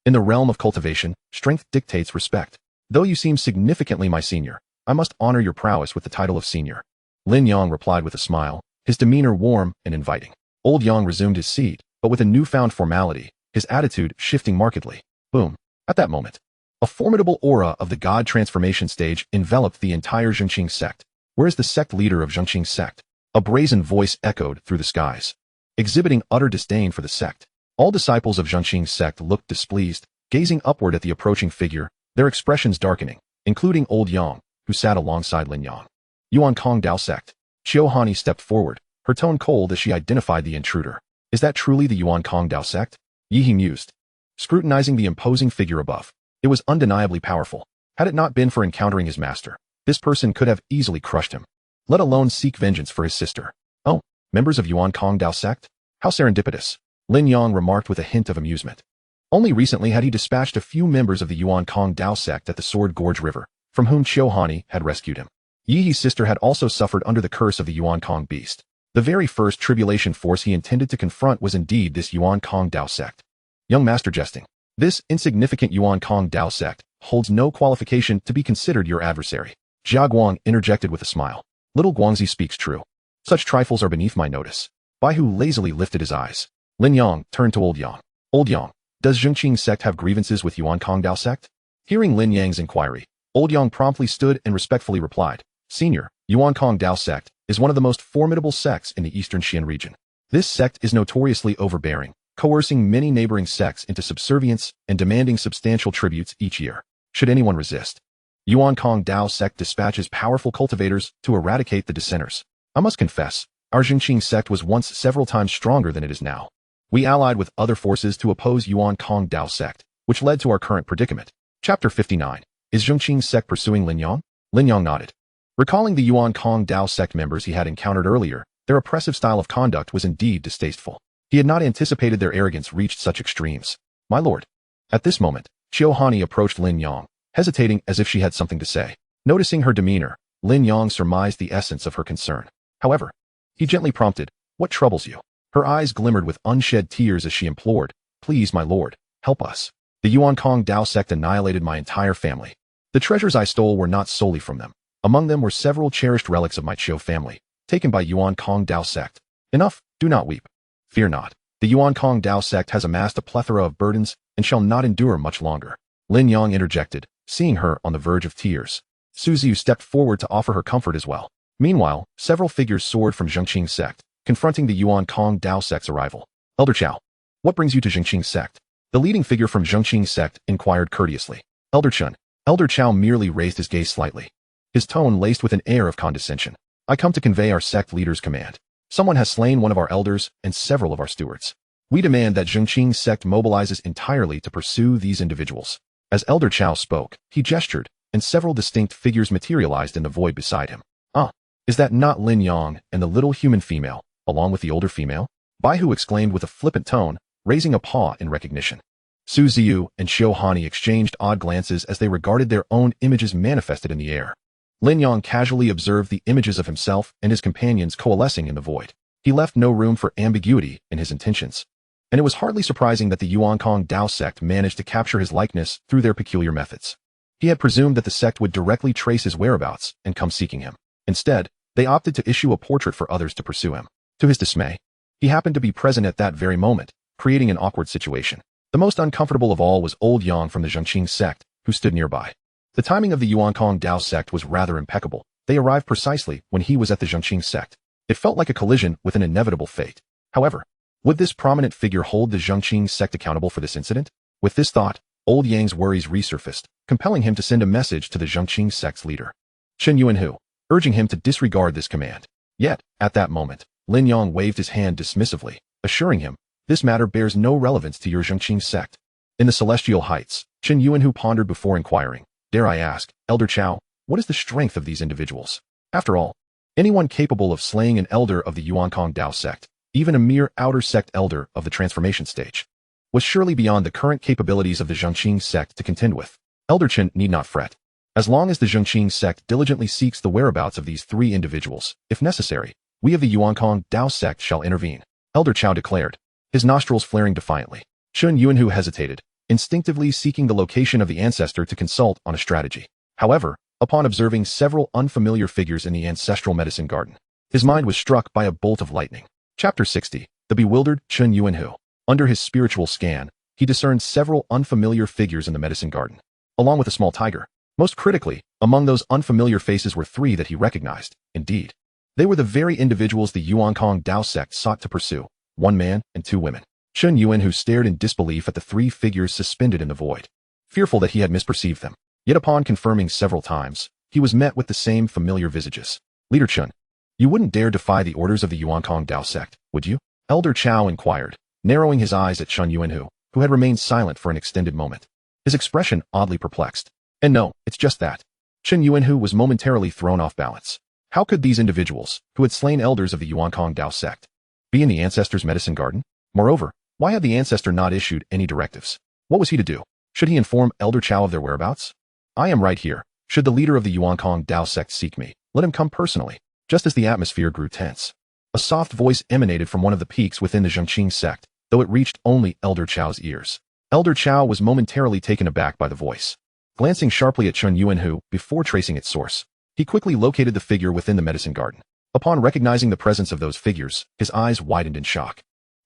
In the realm of cultivation, strength dictates respect. Though you seem significantly my senior, I must honor your prowess with the title of senior. Lin Yang replied with a smile, his demeanor warm and inviting. Old Yang resumed his seat, but with a newfound formality, his attitude shifting markedly. Boom. At that moment, a formidable aura of the god transformation stage enveloped the entire Zhengqing sect. Where is the sect leader of Zhengqing sect? A brazen voice echoed through the skies, exhibiting utter disdain for the sect. All disciples of Zhengqing sect looked displeased, gazing upward at the approaching figure, their expressions darkening, including Old Yang, who sat alongside Lin Yang. Yuan Kong Dao sect. Qiu Hani stepped forward, her tone cold as she identified the intruder. Is that truly the Yuan Kong Dao sect? Yi He mused, scrutinizing the imposing figure above. It was undeniably powerful. Had it not been for encountering his master, this person could have easily crushed him, let alone seek vengeance for his sister. Oh, members of Yuan Kong Dao sect? How serendipitous, Lin Yang remarked with a hint of amusement. Only recently had he dispatched a few members of the Yuan Kong Dao sect at the Sword Gorge River, from whom Qiu Hani had rescued him. Yi He's sister had also suffered under the curse of the Yuan Kong beast. The very first tribulation force he intended to confront was indeed this Yuan Kong Dao sect. Young master jesting. This insignificant Yuan Kong Dao sect holds no qualification to be considered your adversary. Jia Guang interjected with a smile. Little Guangzi speaks true. Such trifles are beneath my notice. Baihu lazily lifted his eyes. Lin Yang turned to Old Yang. Old Yang, does Zhengqing sect have grievances with Yuan Kong Dao sect? Hearing Lin Yang's inquiry, Old Yang promptly stood and respectfully replied, Senior, Yuan Kong Dao sect is one of the most formidable sects in the eastern Xian region. This sect is notoriously overbearing, coercing many neighboring sects into subservience and demanding substantial tributes each year. Should anyone resist, Yuan Kong Dao sect dispatches powerful cultivators to eradicate the dissenters. I must confess, our Zhengqing sect was once several times stronger than it is now. We allied with other forces to oppose Yuan Kong Dao sect, which led to our current predicament. Chapter 59. Is Zhengqing sect pursuing Lin Yang? Lin Yang nodded. Recalling the Yuan Kong Dao sect members he had encountered earlier, their oppressive style of conduct was indeed distasteful. He had not anticipated their arrogance reached such extremes. My lord. At this moment, Qiu Hani approached Lin Yang, hesitating as if she had something to say. Noticing her demeanor, Lin Yang surmised the essence of her concern. However, he gently prompted, What troubles you? Her eyes glimmered with unshed tears as she implored, Please, my lord, help us. The Yuan Kong Dao sect annihilated my entire family. The treasures I stole were not solely from them. Among them were several cherished relics of my Qiu family, taken by Yuan Kong Dao sect. Enough, do not weep. Fear not. The Yuan Kong Dao sect has amassed a plethora of burdens and shall not endure much longer. Lin Yang interjected, seeing her on the verge of tears. Su Ziyu stepped forward to offer her comfort as well. Meanwhile, several figures soared from Zhengqing sect, confronting the Yuan Kong Dao sect's arrival. Elder Chao, what brings you to Zhengqing sect? The leading figure from Zhengqing sect inquired courteously. Elder Chun. Elder Chao merely raised his gaze slightly, his tone laced with an air of condescension. I come to convey our sect leader's command. Someone has slain one of our elders and several of our stewards. We demand that Zhengqing sect mobilizes entirely to pursue these individuals. As Elder Chao spoke, he gestured, and several distinct figures materialized in the void beside him. Ah, is that not Lin Yang and the little human female, along with the older female? Baihu exclaimed with a flippant tone, raising a paw in recognition. Su Ziyu and Qiu Hani exchanged odd glances as they regarded their own images manifested in the air. Lin Yang casually observed the images of himself and his companions coalescing in the void. He left no room for ambiguity in his intentions. And it was hardly surprising that the Yuan Kong Dao sect managed to capture his likeness through their peculiar methods. He had presumed that the sect would directly trace his whereabouts and come seeking him. Instead, they opted to issue a portrait for others to pursue him. To his dismay, he happened to be present at that very moment, creating an awkward situation. The most uncomfortable of all was Old Yang from the Zhengqing sect, who stood nearby. The timing of the Yuan Kong Dao sect was rather impeccable. They arrived precisely when he was at the Zhengqing sect. It felt like a collision with an inevitable fate. However, would this prominent figure hold the Zhengqing sect accountable for this incident? With this thought, Old Yang's worries resurfaced, compelling him to send a message to the Zhengqing sect's leader, Chen Yuanhu, urging him to disregard this command. Yet, at that moment, Lin Yang waved his hand dismissively, assuring him, this matter bears no relevance to your Zhengqing sect. In the celestial heights, Chen Yuanhu pondered before inquiring, Dare I ask, Elder Chao, what is the strength of these individuals? After all, anyone capable of slaying an elder of the Yuan Kong Dao sect, even a mere outer sect elder of the transformation stage, was surely beyond the current capabilities of the Zhengqing sect to contend with. Elder Chen need not fret. As long as the Zhengqing sect diligently seeks the whereabouts of these three individuals, if necessary, we of the Yuan Kong Dao sect shall intervene, Elder Chao declared, his nostrils flaring defiantly. Chen Yuanhu hesitated, instinctively seeking the location of the ancestor to consult on a strategy. However, Upon observing several unfamiliar figures in the ancestral medicine garden, his mind was struck by a bolt of lightning. Chapter 60. The bewildered Chun Yuanhu. Under his spiritual scan, he discerned several unfamiliar figures in the medicine garden, along with a small tiger. Most critically, among those unfamiliar faces were three that he recognized. Indeed, they were the very individuals the Yuankong Dao sect sought to pursue, one man and two women. Chun Yuanhu stared in disbelief at the three figures suspended in the void, fearful that he had misperceived them. Yet upon confirming several times, he was met with the same familiar visages. Leader Chun, you wouldn't dare defy the orders of the Yuankong Dao sect, would you? Elder Chao inquired, narrowing his eyes at Chun Yuanhu, who had remained silent for an extended moment, his expression oddly perplexed. And no, it's just that. Chun Yuanhu was momentarily thrown off balance. How could these individuals, who had slain elders of the Yuankong Dao sect, be in the ancestor's medicine garden? Moreover, why had the ancestor not issued any directives? What was he to do? Should he inform Elder Chao of their whereabouts? I am right here. Should the leader of the Yuankong Dao sect seek me, let him come personally. Just as the atmosphere grew tense, a soft voice emanated from one of the peaks within the Zhengqing sect, though it reached only Elder Chao's ears. Elder Chao was momentarily taken aback by the voice. Glancing sharply at Chun Yuanhu before tracing its source, he quickly located the figure within the medicine garden. Upon recognizing the presence of those figures, his eyes widened in shock.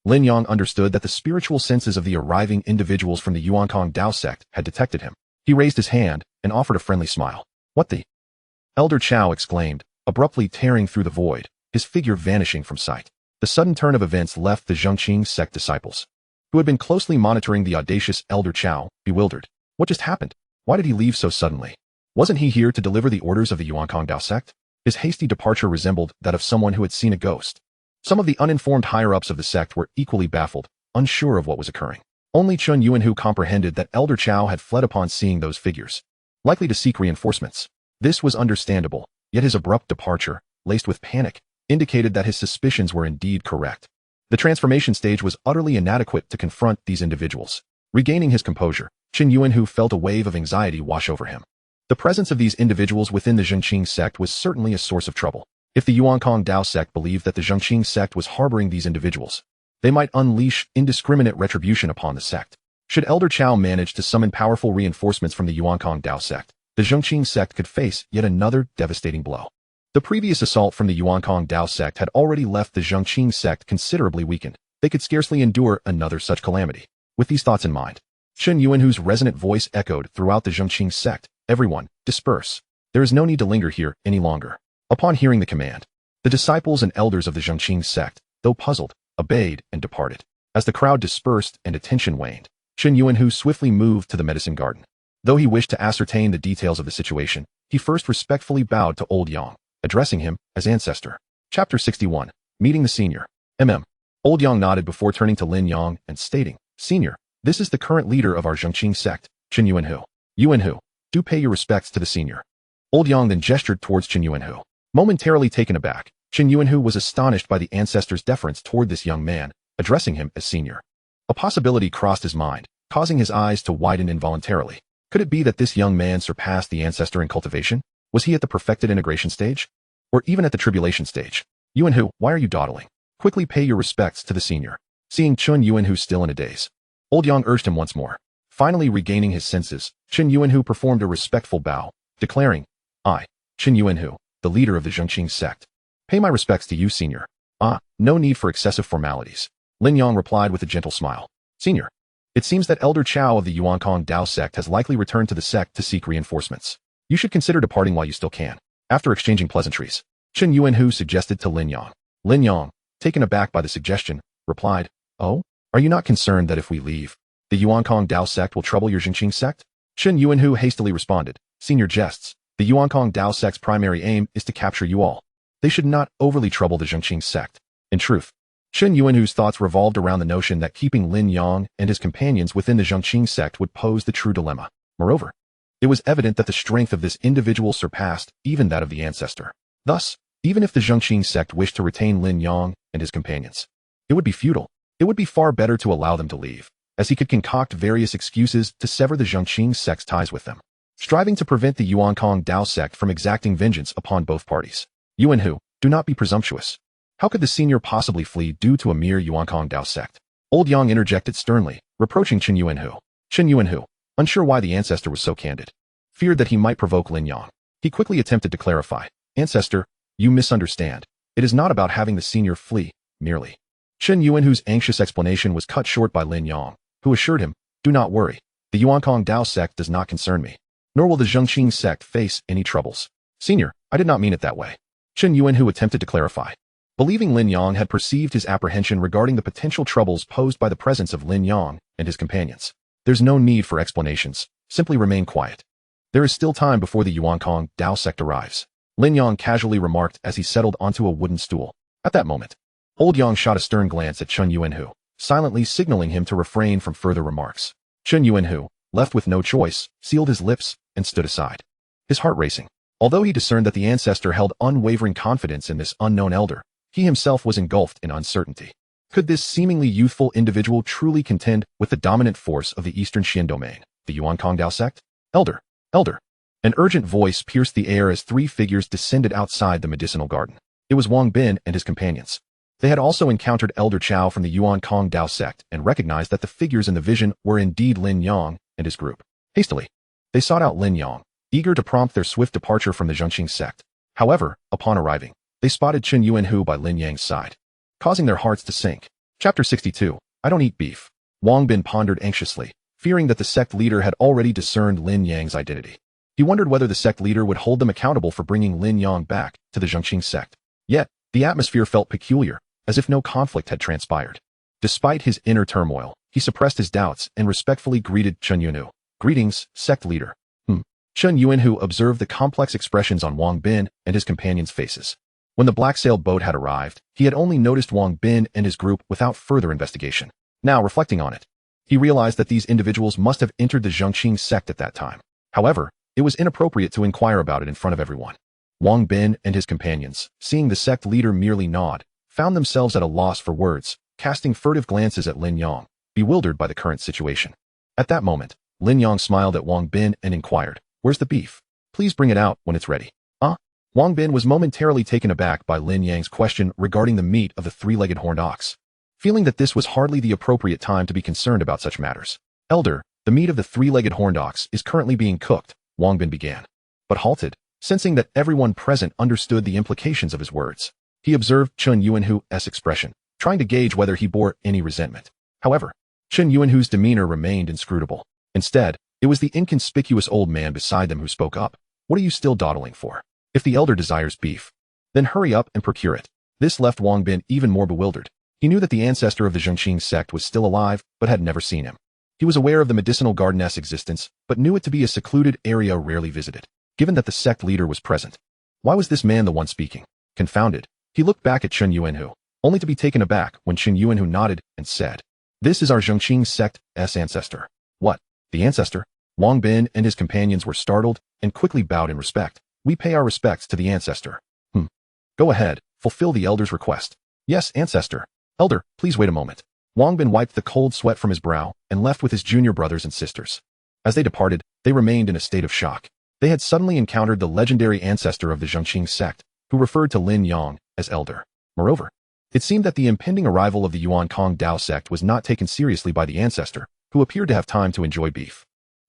Lin Yang understood that the spiritual senses of the arriving individuals from the Yuankong Dao sect had detected him. He raised his hand and offered a friendly smile. What the? Elder Chao exclaimed, abruptly tearing through the void, his figure vanishing from sight. The sudden turn of events left the Zhengqing sect disciples, who had been closely monitoring the audacious Elder Chao, bewildered. What just happened? Why did he leave so suddenly? Wasn't he here to deliver the orders of the Yuankong Dao sect? His hasty departure resembled that of someone who had seen a ghost. Some of the uninformed higher-ups of the sect were equally baffled, unsure of what was occurring. Only Chun Yuanhu comprehended that Elder Chao had fled upon seeing those figures, likely to seek reinforcements. This was understandable, yet his abrupt departure, laced with panic, indicated that his suspicions were indeed correct. The transformation stage was utterly inadequate to confront these individuals. Regaining his composure, Chun Yuanhu felt a wave of anxiety wash over him. The presence of these individuals within the Zhengqing sect was certainly a source of trouble. If the Yuankong Dao sect believed that the Zhengqing sect was harboring these individuals, they might unleash indiscriminate retribution upon the sect. Should Elder Chao manage to summon powerful reinforcements from the Yuankong Dao sect, the Zhengqing sect could face yet another devastating blow. The previous assault from the Yuankong Dao sect had already left the Zhengqing sect considerably weakened. They could scarcely endure another such calamity. With these thoughts in mind, Chun Yuanhu's resonant voice echoed throughout the Zhengqing sect. Everyone, disperse. There is no need to linger here any longer. Upon hearing the command, the disciples and elders of the Zhengqing sect, though puzzled, obeyed and departed. As the crowd dispersed and attention waned, Chun Yuanhu swiftly moved to the medicine garden. Though he wished to ascertain the details of the situation, he first respectfully bowed to Old Yang, addressing him as ancestor. Chapter 61. Meeting the Senior. Old Yang nodded before turning to Lin Yang and stating, Senior, this is the current leader of our Zhengqing sect, Chun Yuanhu. Yuanhu, do pay your respects to the senior. Old Yang then gestured towards Chun Yuanhu. Momentarily taken aback, Chun Yuanhu was astonished by the ancestor's deference toward this young man, addressing him as senior. A possibility crossed his mind, causing his eyes to widen involuntarily. Could it be that this young man surpassed the ancestor in cultivation? Was he at the perfected integration stage? Or even at the tribulation stage? Yuanhu, why are you dawdling? Quickly pay your respects to the senior. Seeing Chun Yuanhu still in a daze, Old Yang urged him once more. Finally regaining his senses, Chun Yuanhu performed a respectful bow, declaring, I, Chun Yuanhu, the leader of the Zhengqing sect, pay my respects to you, senior. Ah, no need for excessive formalities. Lin Yang replied with a gentle smile. Senior, it seems that Elder Chao of the Yuankong Dao sect has likely returned to the sect to seek reinforcements. You should consider departing while you still can. After exchanging pleasantries, Chun Yuanhu suggested to Lin Yang. Lin Yang, taken aback by the suggestion, replied, Oh, are you not concerned that if we leave, the Yuankong Dao sect will trouble your Zhengqing sect? Chun Yuanhu hastily responded, Senior jests. The Yuankong Dao sect's primary aim is to capture you all. They should not overly trouble the Zhengqing sect. In truth, Chun Yuanhu's thoughts revolved around the notion that keeping Lin Yang and his companions within the Zhengqing sect would pose the true dilemma. Moreover, it was evident that the strength of this individual surpassed even that of the ancestor. Thus, even if the Zhengqing sect wished to retain Lin Yang and his companions, it would be futile. It would be far better to allow them to leave, as he could concoct various excuses to sever the Zhengqing sect's ties with them, striving to prevent the Yuankong Dao sect from exacting vengeance upon both parties. Yuanhu, do not be presumptuous. How could the senior possibly flee due to a mere Yuankong Dao sect? Old Yang interjected sternly, reproaching Chun Yuanhu. Chun Yuanhu, unsure why the ancestor was so candid, feared that he might provoke Lin Yang. He quickly attempted to clarify. Ancestor, you misunderstand. It is not about having the senior flee, merely. Chen Yuanhu's anxious explanation was cut short by Lin Yang, who assured him, do not worry. The Yuankong Dao sect does not concern me. Nor will the Zhengqing sect face any troubles. Senior, I did not mean it that way. Chen Yuanhu attempted to clarify. Believing Lin Yang had perceived his apprehension regarding the potential troubles posed by the presence of Lin Yang and his companions. There's no need for explanations. Simply remain quiet. There is still time before the Yuankong Dao sect arrives. Lin Yang casually remarked as he settled onto a wooden stool. At that moment, Old Yang shot a stern glance at Chen Yuanhu, silently signaling him to refrain from further remarks. Chen Yuanhu, left with no choice, sealed his lips and stood aside. His heart racing. Although he discerned that the ancestor held unwavering confidence in this unknown elder, he himself was engulfed in uncertainty. Could this seemingly youthful individual truly contend with the dominant force of the Eastern Xian domain, the Yuankong Dao sect? Elder! Elder! An urgent voice pierced the air as three figures descended outside the medicinal garden. It was Wang Bin and his companions. They had also encountered Elder Chao from the Yuankong Dao sect and recognized that the figures in the vision were indeed Lin Yang and his group. Hastily, they sought out Lin Yang, eager to prompt their swift departure from the Zhengqing sect. However, upon arriving, they spotted Chen Yuanhu by Lin Yang's side, causing their hearts to sink. Chapter 62. I don't eat beef. Wang Bin pondered anxiously, fearing that the sect leader had already discerned Lin Yang's identity. He wondered whether the sect leader would hold them accountable for bringing Lin Yang back to the Zhengqing sect. Yet, the atmosphere felt peculiar, as if no conflict had transpired. Despite his inner turmoil, he suppressed his doubts and respectfully greeted Chen Yuanhu. Greetings, sect leader. Chen Yuanhu observed the complex expressions on Wang Bin and his companions' faces. When the black-sailed boat had arrived, he had only noticed Wang Bin and his group without further investigation. Now, reflecting on it, he realized that these individuals must have entered the Zhengqing sect at that time. However, it was inappropriate to inquire about it in front of everyone. Wang Bin and his companions, seeing the sect leader merely nod, found themselves at a loss for words, casting furtive glances at Lin Yang, bewildered by the current situation. At that moment, Lin Yang smiled at Wang Bin and inquired, "Where's the beef? Please bring it out when it's ready." Wang Bin was momentarily taken aback by Lin Yang's question regarding the meat of the three-legged horned ox, feeling that this was hardly the appropriate time to be concerned about such matters. Elder, the meat of the three-legged horned ox is currently being cooked, Wang Bin began, but halted, sensing that everyone present understood the implications of his words. He observed Chen Yuanhu's expression, trying to gauge whether he bore any resentment. However, Chen Yuanhu's demeanor remained inscrutable. Instead, it was the inconspicuous old man beside them who spoke up. "What are you still dawdling for? If the elder desires beef, then hurry up and procure it." This left Wang Bin even more bewildered. He knew that the ancestor of the Zhengqing sect was still alive, but had never seen him. He was aware of the medicinal garden's existence, but knew it to be a secluded area rarely visited. Given that the sect leader was present, why was this man the one speaking? Confounded, he looked back at Chen Yuanhu, only to be taken aback when Chen Yuanhu nodded and said, "This is our Zhengqing sect's ancestor." What? The ancestor? Wang Bin and his companions were startled and quickly bowed in respect. "We pay our respects to the ancestor." Go ahead, fulfill the elder's request." "Yes, ancestor." "Elder, please wait a moment." Wang Bin wiped the cold sweat from his brow and left with his junior brothers and sisters. As they departed, they remained in a state of shock. They had suddenly encountered the legendary ancestor of the Zhengqing sect, who referred to Lin Yang as elder. Moreover, it seemed that the impending arrival of the Yuankong Dao sect was not taken seriously by the ancestor, who appeared to have time to enjoy beef.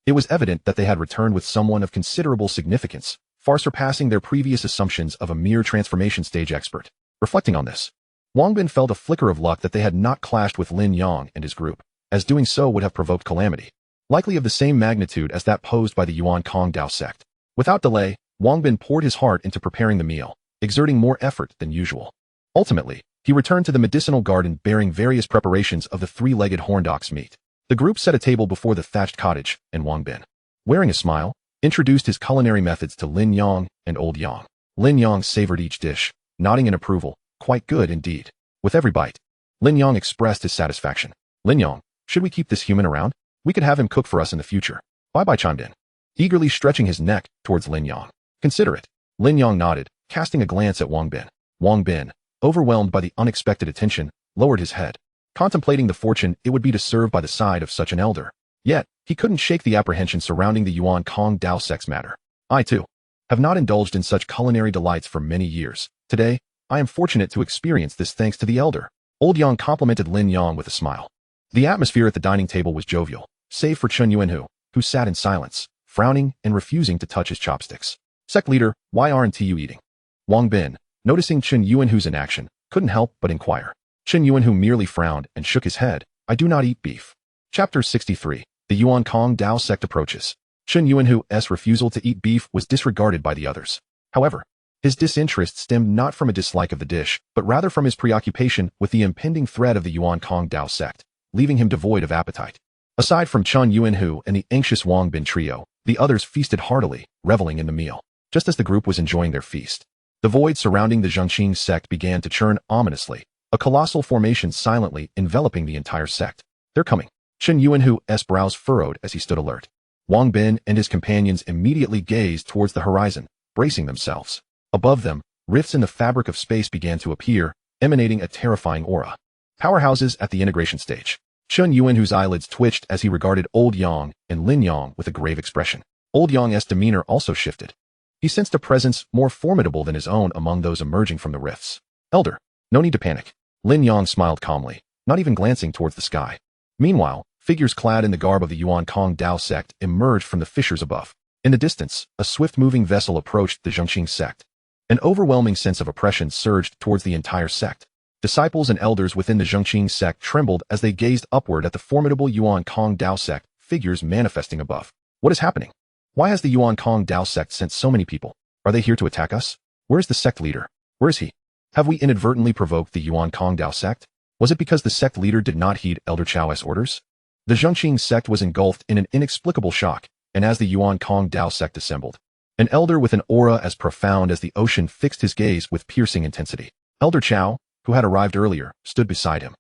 It was evident that they had returned with someone of considerable significance, far surpassing their previous assumptions of a mere transformation stage expert. Reflecting on this, Wang Bin felt a flicker of luck that they had not clashed with Lin Yang and his group, as doing so would have provoked calamity, likely of the same magnitude as that posed by the Yuankong Dao sect. Without delay, Wang Bin poured his heart into preparing the meal, exerting more effort than usual. Ultimately, he returned to the medicinal garden bearing various preparations of the three-legged horned ox meat. The group set a table before the thatched cottage, and Wang Bin, wearing a smile, introduced his culinary methods to Lin Yang and Old Yang. Lin Yang savored each dish, nodding in approval. "Quite good indeed." With every bite, Lin Yang expressed his satisfaction. "Lin Yang, should we keep this human around? We could have him cook for us in the future." Bai chimed in, eagerly stretching his neck towards Lin Yang. "Consider it." Lin Yang nodded, casting a glance at Wang Bin. Wang Bin, overwhelmed by the unexpected attention, lowered his head, contemplating the fortune it would be to serve by the side of such an elder. Yet, he couldn't shake the apprehension surrounding the Yuankong Dao sect's matter. "I, too, have not indulged in such culinary delights for many years. Today, I am fortunate to experience this thanks to the elder." Old Yang complimented Lin Yang with a smile. The atmosphere at the dining table was jovial, save for Chen Yuanhu, who sat in silence, frowning and refusing to touch his chopsticks. Sect leader, why aren't you eating? Wang Bin, noticing Chen Yuanhu's inaction, couldn't help but inquire. Chen Yuanhu merely frowned and shook his head. I do not eat beef. Chapter 63. The Yuan Kong Dao sect approaches. Chen Yuanhu's refusal to eat beef was disregarded by the others. However, his disinterest stemmed not from a dislike of the dish, but rather from his preoccupation with the impending threat of the Yuan Kong Dao sect, leaving him devoid of appetite. Aside from Chen Yuanhu and the anxious Wang Bin trio, the others feasted heartily, reveling in the meal. Just as the group was enjoying their feast, the void surrounding the Zhengqing sect began to churn ominously, a colossal formation silently enveloping the entire sect. They're coming. Chen Yuanhu's brows furrowed as he stood alert. Wang Bin and his companions immediately gazed towards the horizon, bracing themselves. Above them, rifts in the fabric of space began to appear, emanating a terrifying aura. Powerhouses at the integration stage. Chen Yuanhu's eyelids twitched as he regarded Old Yang and Lin Yang with a grave expression. Old Yang's demeanor also shifted. He sensed a presence more formidable than his own among those emerging from the rifts. Elder, no need to panic. Lin Yang smiled calmly, not even glancing towards the sky. Meanwhile, figures clad in the garb of the Yuan Kong Dao sect emerged from the fissures above. In the distance, a swift-moving vessel approached the Zhengqing sect. An overwhelming sense of oppression surged towards the entire sect. Disciples and elders within the Zhengqing sect trembled as they gazed upward at the formidable Yuan Kong Dao sect figures manifesting above. What is happening? Why has the Yuan Kong Dao sect sent so many people? Are they here to attack us? Where's the sect leader? Where is he? Have we inadvertently provoked the Yuan Kong Dao sect? Was it because the sect leader did not heed Elder Chao's orders? The Zhengqing sect was engulfed in an inexplicable shock, and as the Yuan Kong Dao sect assembled, an elder with an aura as profound as the ocean fixed his gaze with piercing intensity. Elder Chao, who had arrived earlier, stood beside him,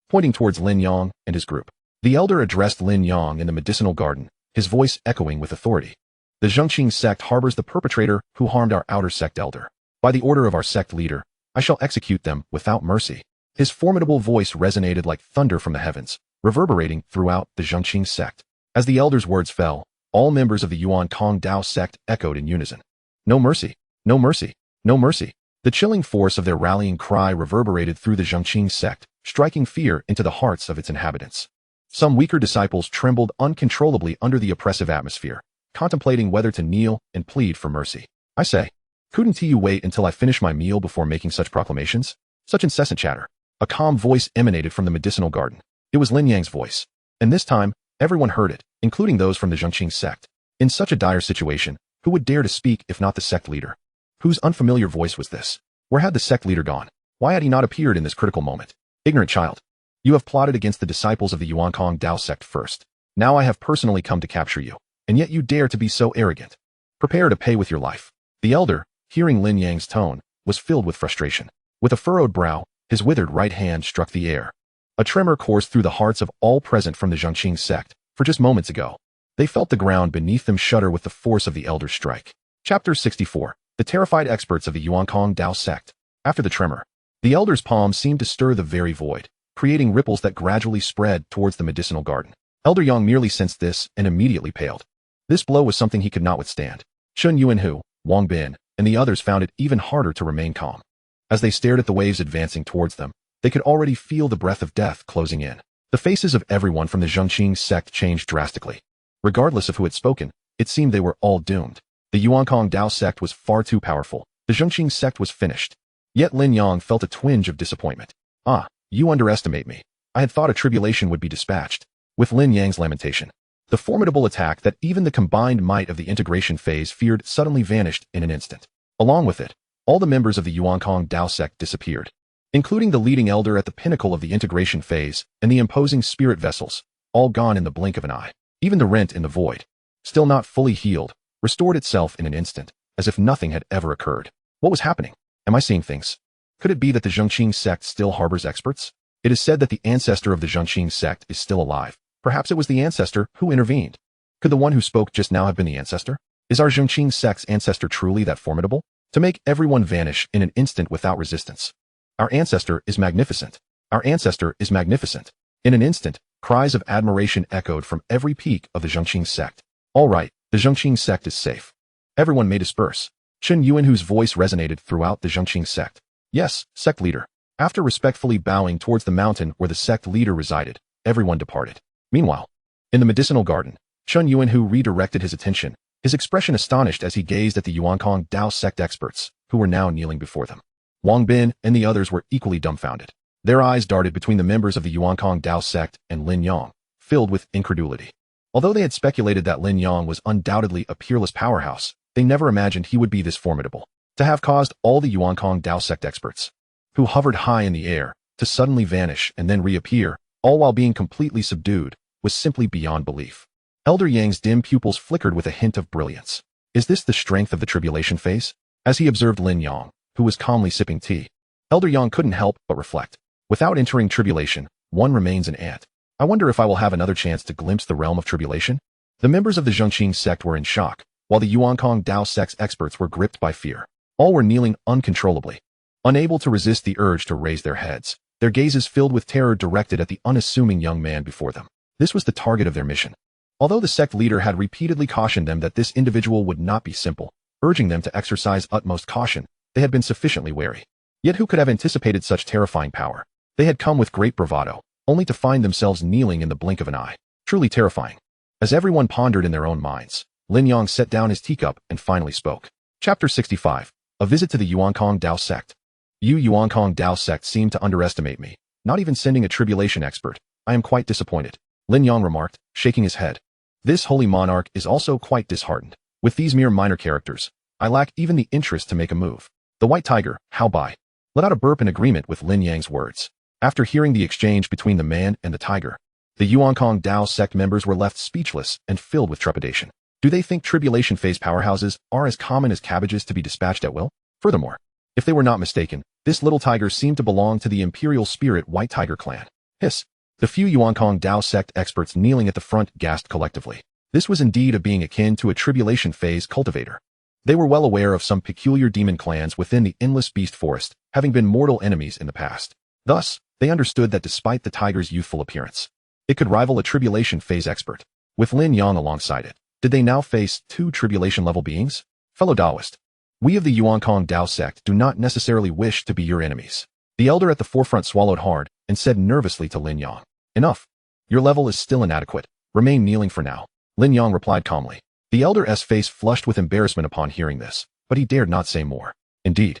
pointing towards Lin Yang and his group. The elder addressed Lin Yang in the medicinal garden, his voice echoing with authority. The Zhengqing sect harbors the perpetrator who harmed our outer sect elder. By the order of our sect leader, I shall execute them without mercy. His formidable voice resonated like thunder from the heavens, reverberating throughout the Zhengqing sect. As the elder's words fell, all members of the Yuan Kong Dao sect echoed in unison. No mercy, no mercy, no mercy. The chilling force of their rallying cry reverberated through the Zhengqing sect, striking fear into the hearts of its inhabitants. Some weaker disciples trembled uncontrollably under the oppressive atmosphere, contemplating whether to kneel and plead for mercy. I say, couldn't you wait until I finish my meal before making such proclamations? Such incessant chatter. A calm voice emanated from the medicinal garden. It was Lin Yang's voice. And this time, everyone heard it, including those from the Zhengqing sect. In such a dire situation, who would dare to speak if not the sect leader? Whose unfamiliar voice was this? Where had the sect leader gone? Why had he not appeared in this critical moment? Ignorant child. You have plotted against the disciples of the Yuan Kong Dao sect first. Now I have personally come to capture you, and yet you dare to be so arrogant. Prepare to pay with your life. The elder, hearing Lin Yang's tone, was filled with frustration. With a furrowed brow, his withered right hand struck the air. A tremor coursed through the hearts of all present from the Zhengqing sect, for just moments ago. They felt the ground beneath them shudder with the force of the elder's strike. Chapter 64. The terrified experts of the Yuan Kong Dao sect. After the tremor, the elder's palm seemed to stir the very void, creating ripples that gradually spread towards the medicinal garden. Elder Yang merely sensed this and immediately paled. This blow was something he could not withstand. Chen Yuanhu, Wang Bin, and the others found it even harder to remain calm. As they stared at the waves advancing towards them, they could already feel the breath of death closing in. The faces of everyone from the Zhengqing sect changed drastically. Regardless of who had spoken, it seemed they were all doomed. The Yuan Kong Dao sect was far too powerful. The Zhengqing sect was finished. Yet Lin Yang felt a twinge of disappointment. Ah, you underestimate me. I had thought a tribulation would be dispatched. With Lin Yang's lamentation, the formidable attack that even the combined might of the integration phase feared suddenly vanished in an instant. Along with it, all the members of the Yuan Kong Dao sect disappeared, including the leading elder at the pinnacle of the integration phase and the imposing spirit vessels, all gone in the blink of an eye. Even the rent in the void, still not fully healed, restored itself in an instant, as if nothing had ever occurred. What was happening? Am I seeing things? Could it be that the Zhengqing sect still harbors experts? It is said that the ancestor of the Zhengqing sect is still alive. Perhaps it was the ancestor who intervened. Could the one who spoke just now have been the ancestor? Is our Zhengqing sect's ancestor truly that formidable? To make everyone vanish in an instant without resistance. Our ancestor is magnificent. Our ancestor is magnificent. In an instant, cries of admiration echoed from every peak of the Zhengqing sect. All right, the Zhengqing sect is safe. Everyone may disperse. Chen Yuanhu's voice resonated throughout the Zhengqing sect. Yes, sect leader. After respectfully bowing towards the mountain where the sect leader resided, everyone departed. Meanwhile, in the medicinal garden, Chen Yuanhu redirected his attention, his expression astonished as he gazed at the Yuankong Dao sect experts, who were now kneeling before them. Wang Bin and the others were equally dumbfounded. Their eyes darted between the members of the Yuankong Dao sect and Lin Yang, filled with incredulity. Although they had speculated that Lin Yang was undoubtedly a peerless powerhouse, they never imagined he would be this formidable. To have caused all the Yuankong Dao sect experts, who hovered high in the air, to suddenly vanish and then reappear, all while being completely subdued, was simply beyond belief. Elder Yang's dim pupils flickered with a hint of brilliance. Is this the strength of the tribulation phase? As he observed Lin Yang, who was calmly sipping tea, Elder Yang couldn't help but reflect. Without entering tribulation, one remains an ant. I wonder if I will have another chance to glimpse the realm of tribulation? The members of the Zhengqing sect were in shock, while the Yuankong Dao sect's experts were gripped by fear. All were kneeling uncontrollably, unable to resist the urge to raise their heads, their gazes filled with terror directed at the unassuming young man before them. This was the target of their mission. Although the sect leader had repeatedly cautioned them that this individual would not be simple, urging them to exercise utmost caution, they had been sufficiently wary. Yet who could have anticipated such terrifying power? They had come with great bravado, only to find themselves kneeling in the blink of an eye. Truly terrifying. As everyone pondered in their own minds, Lin Yang set down his teacup and finally spoke. Chapter 65. A visit to the Yuankong Dao sect. You Yuankong Dao sect seem to underestimate me, not even sending a tribulation expert. I am quite disappointed, Lin Yang remarked, shaking his head. This holy monarch is also quite disheartened. With these mere minor characters, I lack even the interest to make a move. The white tiger, how by? Let out a burp in agreement with Lin Yang's words. After hearing the exchange between the man and the tiger, the Yuankong Dao sect members were left speechless and filled with trepidation. Do they think tribulation phase powerhouses are as common as cabbages to be dispatched at will? Furthermore, if they were not mistaken, this little tiger seemed to belong to the imperial spirit White Tiger clan. Hiss. The few Yuankong Dao sect experts kneeling at the front gasped collectively. This was indeed a being akin to a tribulation phase cultivator. They were well aware of some peculiar demon clans within the endless beast forest, having been mortal enemies in the past. Thus, they understood that despite the tiger's youthful appearance, it could rival a tribulation phase expert. With Lin Yang alongside it, did they now face two tribulation-level beings? Fellow Taoist, we of the Yuankong Dao sect do not necessarily wish to be your enemies. The elder at the forefront swallowed hard and said nervously to Lin Yang. Enough. Your level is still inadequate. Remain kneeling for now. Lin Yang replied calmly. The elder's face flushed with embarrassment upon hearing this, but he dared not say more. Indeed,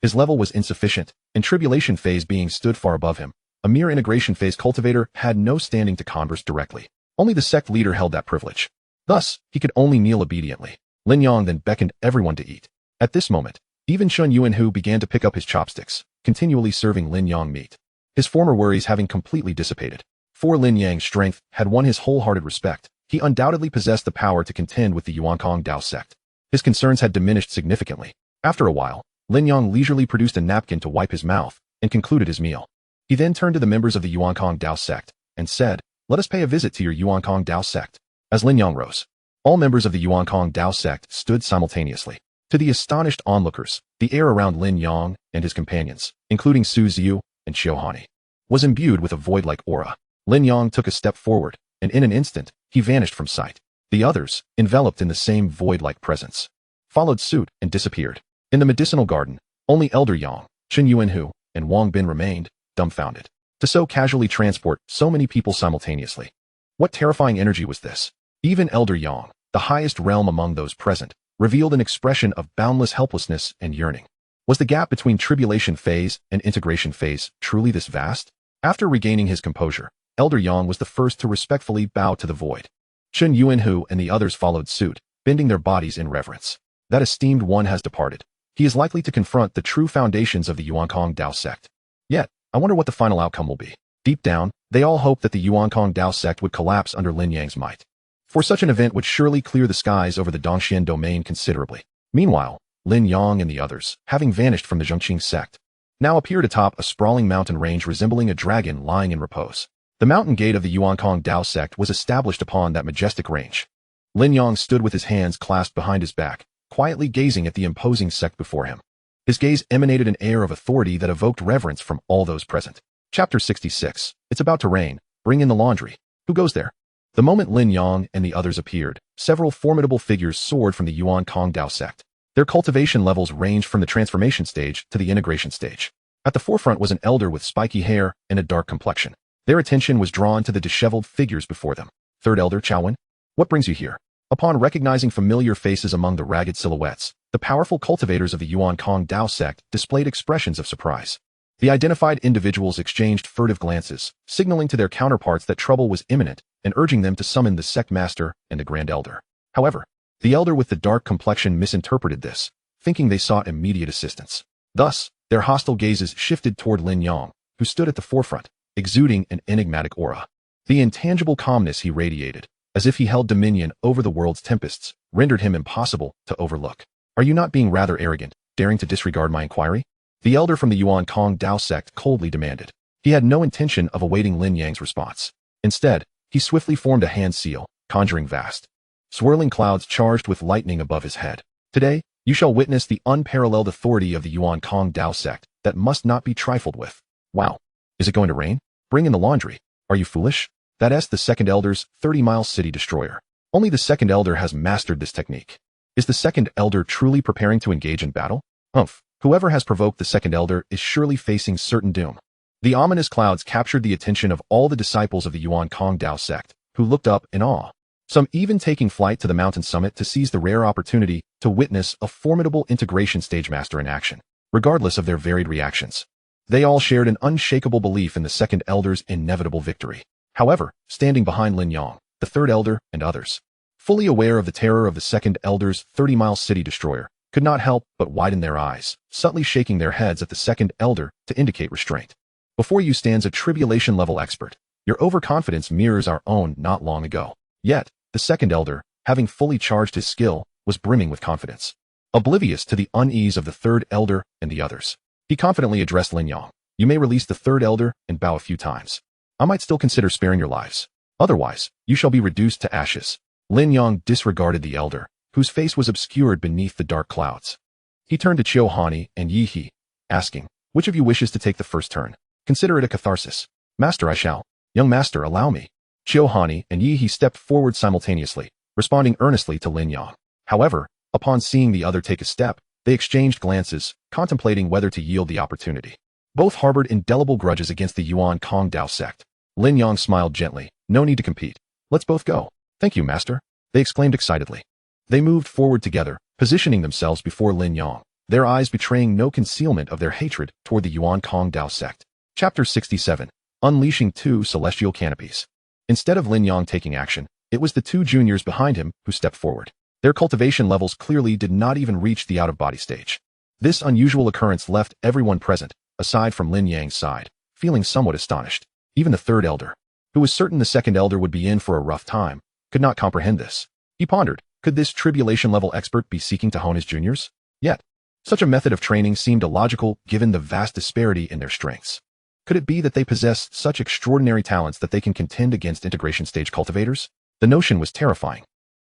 his level was insufficient, and tribulation phase being stood far above him. A mere integration phase cultivator had no standing to converse directly. Only the sect leader held that privilege. Thus, he could only kneel obediently. Lin Yang then beckoned everyone to eat. At this moment, even Shun Yuanhu began to pick up his chopsticks, continually serving Lin Yang meat. His former worries having completely dissipated. For Lin Yang's strength had won his wholehearted respect. He undoubtedly possessed the power to contend with the Yuankong Dao sect. His concerns had diminished significantly. After a while, Lin Yang leisurely produced a napkin to wipe his mouth and concluded his meal. He then turned to the members of the Yuankong Dao sect and said, "Let us pay a visit to your Yuankong Dao sect." As Lin Yang rose, all members of the Yuankong Dao sect stood simultaneously. To the astonished onlookers, the air around Lin Yang and his companions, including Su Ziyu and Xiaohani, was imbued with a void-like aura. Lin Yang took a step forward, and in an instant, he vanished from sight. The others, enveloped in the same void-like presence, followed suit and disappeared. In the medicinal garden, only Elder Yang, Chen Yuanhu, and Wang Bin remained, dumbfounded. To so casually transport so many people simultaneously. What terrifying energy was this? Even Elder Yang, the highest realm among those present, revealed an expression of boundless helplessness and yearning. Was the gap between tribulation phase and integration phase truly this vast? After regaining his composure, Elder Yang was the first to respectfully bow to the void. Chen Yuanhu and the others followed suit, bending their bodies in reverence. That esteemed one has departed. He is likely to confront the true foundations of the Yuankong Dao sect. Yet, I wonder what the final outcome will be. Deep down, they all hoped that the Yuankong Dao sect would collapse under Lin Yang's might. For such an event would surely clear the skies over the Dongxian domain considerably. Meanwhile, Lin Yang and the others, having vanished from the Zhengqing sect, now appeared atop a sprawling mountain range resembling a dragon lying in repose. The mountain gate of the Yuankong Dao sect was established upon that majestic range. Lin Yang stood with his hands clasped behind his back, quietly gazing at the imposing sect before him. His gaze emanated an air of authority that evoked reverence from all those present. Chapter 66. It's about to rain. Bring in the laundry. Who goes there? The moment Lin Yang and the others appeared, several formidable figures soared from the Yuankong Dao sect. Their cultivation levels ranged from the transformation stage to the integration stage. At the forefront was an elder with spiky hair and a dark complexion. Their attention was drawn to the disheveled figures before them. Third elder, Chaowen, what brings you here? Upon recognizing familiar faces among the ragged silhouettes, the powerful cultivators of the Yuan Kong Dao sect displayed expressions of surprise. The identified individuals exchanged furtive glances, signaling to their counterparts that trouble was imminent and urging them to summon the sect master and the Grand Elder. However, the elder with the dark complexion misinterpreted this, thinking they sought immediate assistance. Thus, their hostile gazes shifted toward Lin Yang, who stood at the forefront, exuding an enigmatic aura. The intangible calmness he radiated, as if he held dominion over the world's tempests, rendered him impossible to overlook. Are you not being rather arrogant, daring to disregard my inquiry? The elder from the Yuan Kong Dao sect coldly demanded. He had no intention of awaiting Lin Yang's response. Instead, he swiftly formed a hand seal, conjuring vast, swirling clouds charged with lightning above his head. Today, you shall witness the unparalleled authority of the Yuan Kong Dao sect that must not be trifled with. Wow. Is it going to rain? Bring in the laundry. Are you foolish? That's the second elder's 30-mile city destroyer. Only the second elder has mastered this technique. Is the second elder truly preparing to engage in battle? Humph. Whoever has provoked the second elder is surely facing certain doom. The ominous clouds captured the attention of all the disciples of the Yuan Kong Dao sect, who looked up in awe. Some even taking flight to the mountain summit to seize the rare opportunity to witness a formidable integration stage master in action, regardless of their varied reactions. They all shared an unshakable belief in the second elder's inevitable victory. However, standing behind Lin Yang, the third elder, and others, fully aware of the terror of the second elder's 30-mile city destroyer, could not help but widen their eyes, subtly shaking their heads at the second elder to indicate restraint. Before you stands a tribulation-level expert. Your overconfidence mirrors our own not long ago. Yet, the second elder, having fully charged his skill, was brimming with confidence. Oblivious to the unease of the third elder and the others, he confidently addressed Lin Yang. You may release the third elder and bow a few times. I might still consider sparing your lives. Otherwise, you shall be reduced to ashes. Lin Yang disregarded the elder, whose face was obscured beneath the dark clouds. He turned to Qiu Hani and Yi He, asking, which of you wishes to take the first turn? Consider it a catharsis. Master, I shall. Young master, allow me. Qiu Hani and Yi He stepped forward simultaneously, responding earnestly to Lin Yang. However, upon seeing the other take a step, they exchanged glances, contemplating whether to yield the opportunity. Both harbored indelible grudges against the Yuan Kong Dao sect. Lin Yang smiled gently. No need to compete. Let's both go. Thank you, master, they exclaimed excitedly. They moved forward together, positioning themselves before Lin Yang, their eyes betraying no concealment of their hatred toward the Yuan Kong Dao sect. Chapter 67. Unleashing Two Celestial Canopies. Instead of Lin Yang taking action, it was the two juniors behind him who stepped forward. Their cultivation levels clearly did not even reach the out-of-body stage. This unusual occurrence left everyone present, aside from Lin Yang's side, feeling somewhat astonished. Even the third elder, who was certain the second elder would be in for a rough time, could not comprehend this. He pondered, could this tribulation-level expert be seeking to hone his juniors? Yet, such a method of training seemed illogical given the vast disparity in their strengths. Could it be that they possess such extraordinary talents that they can contend against integration stage cultivators? The notion was terrifying.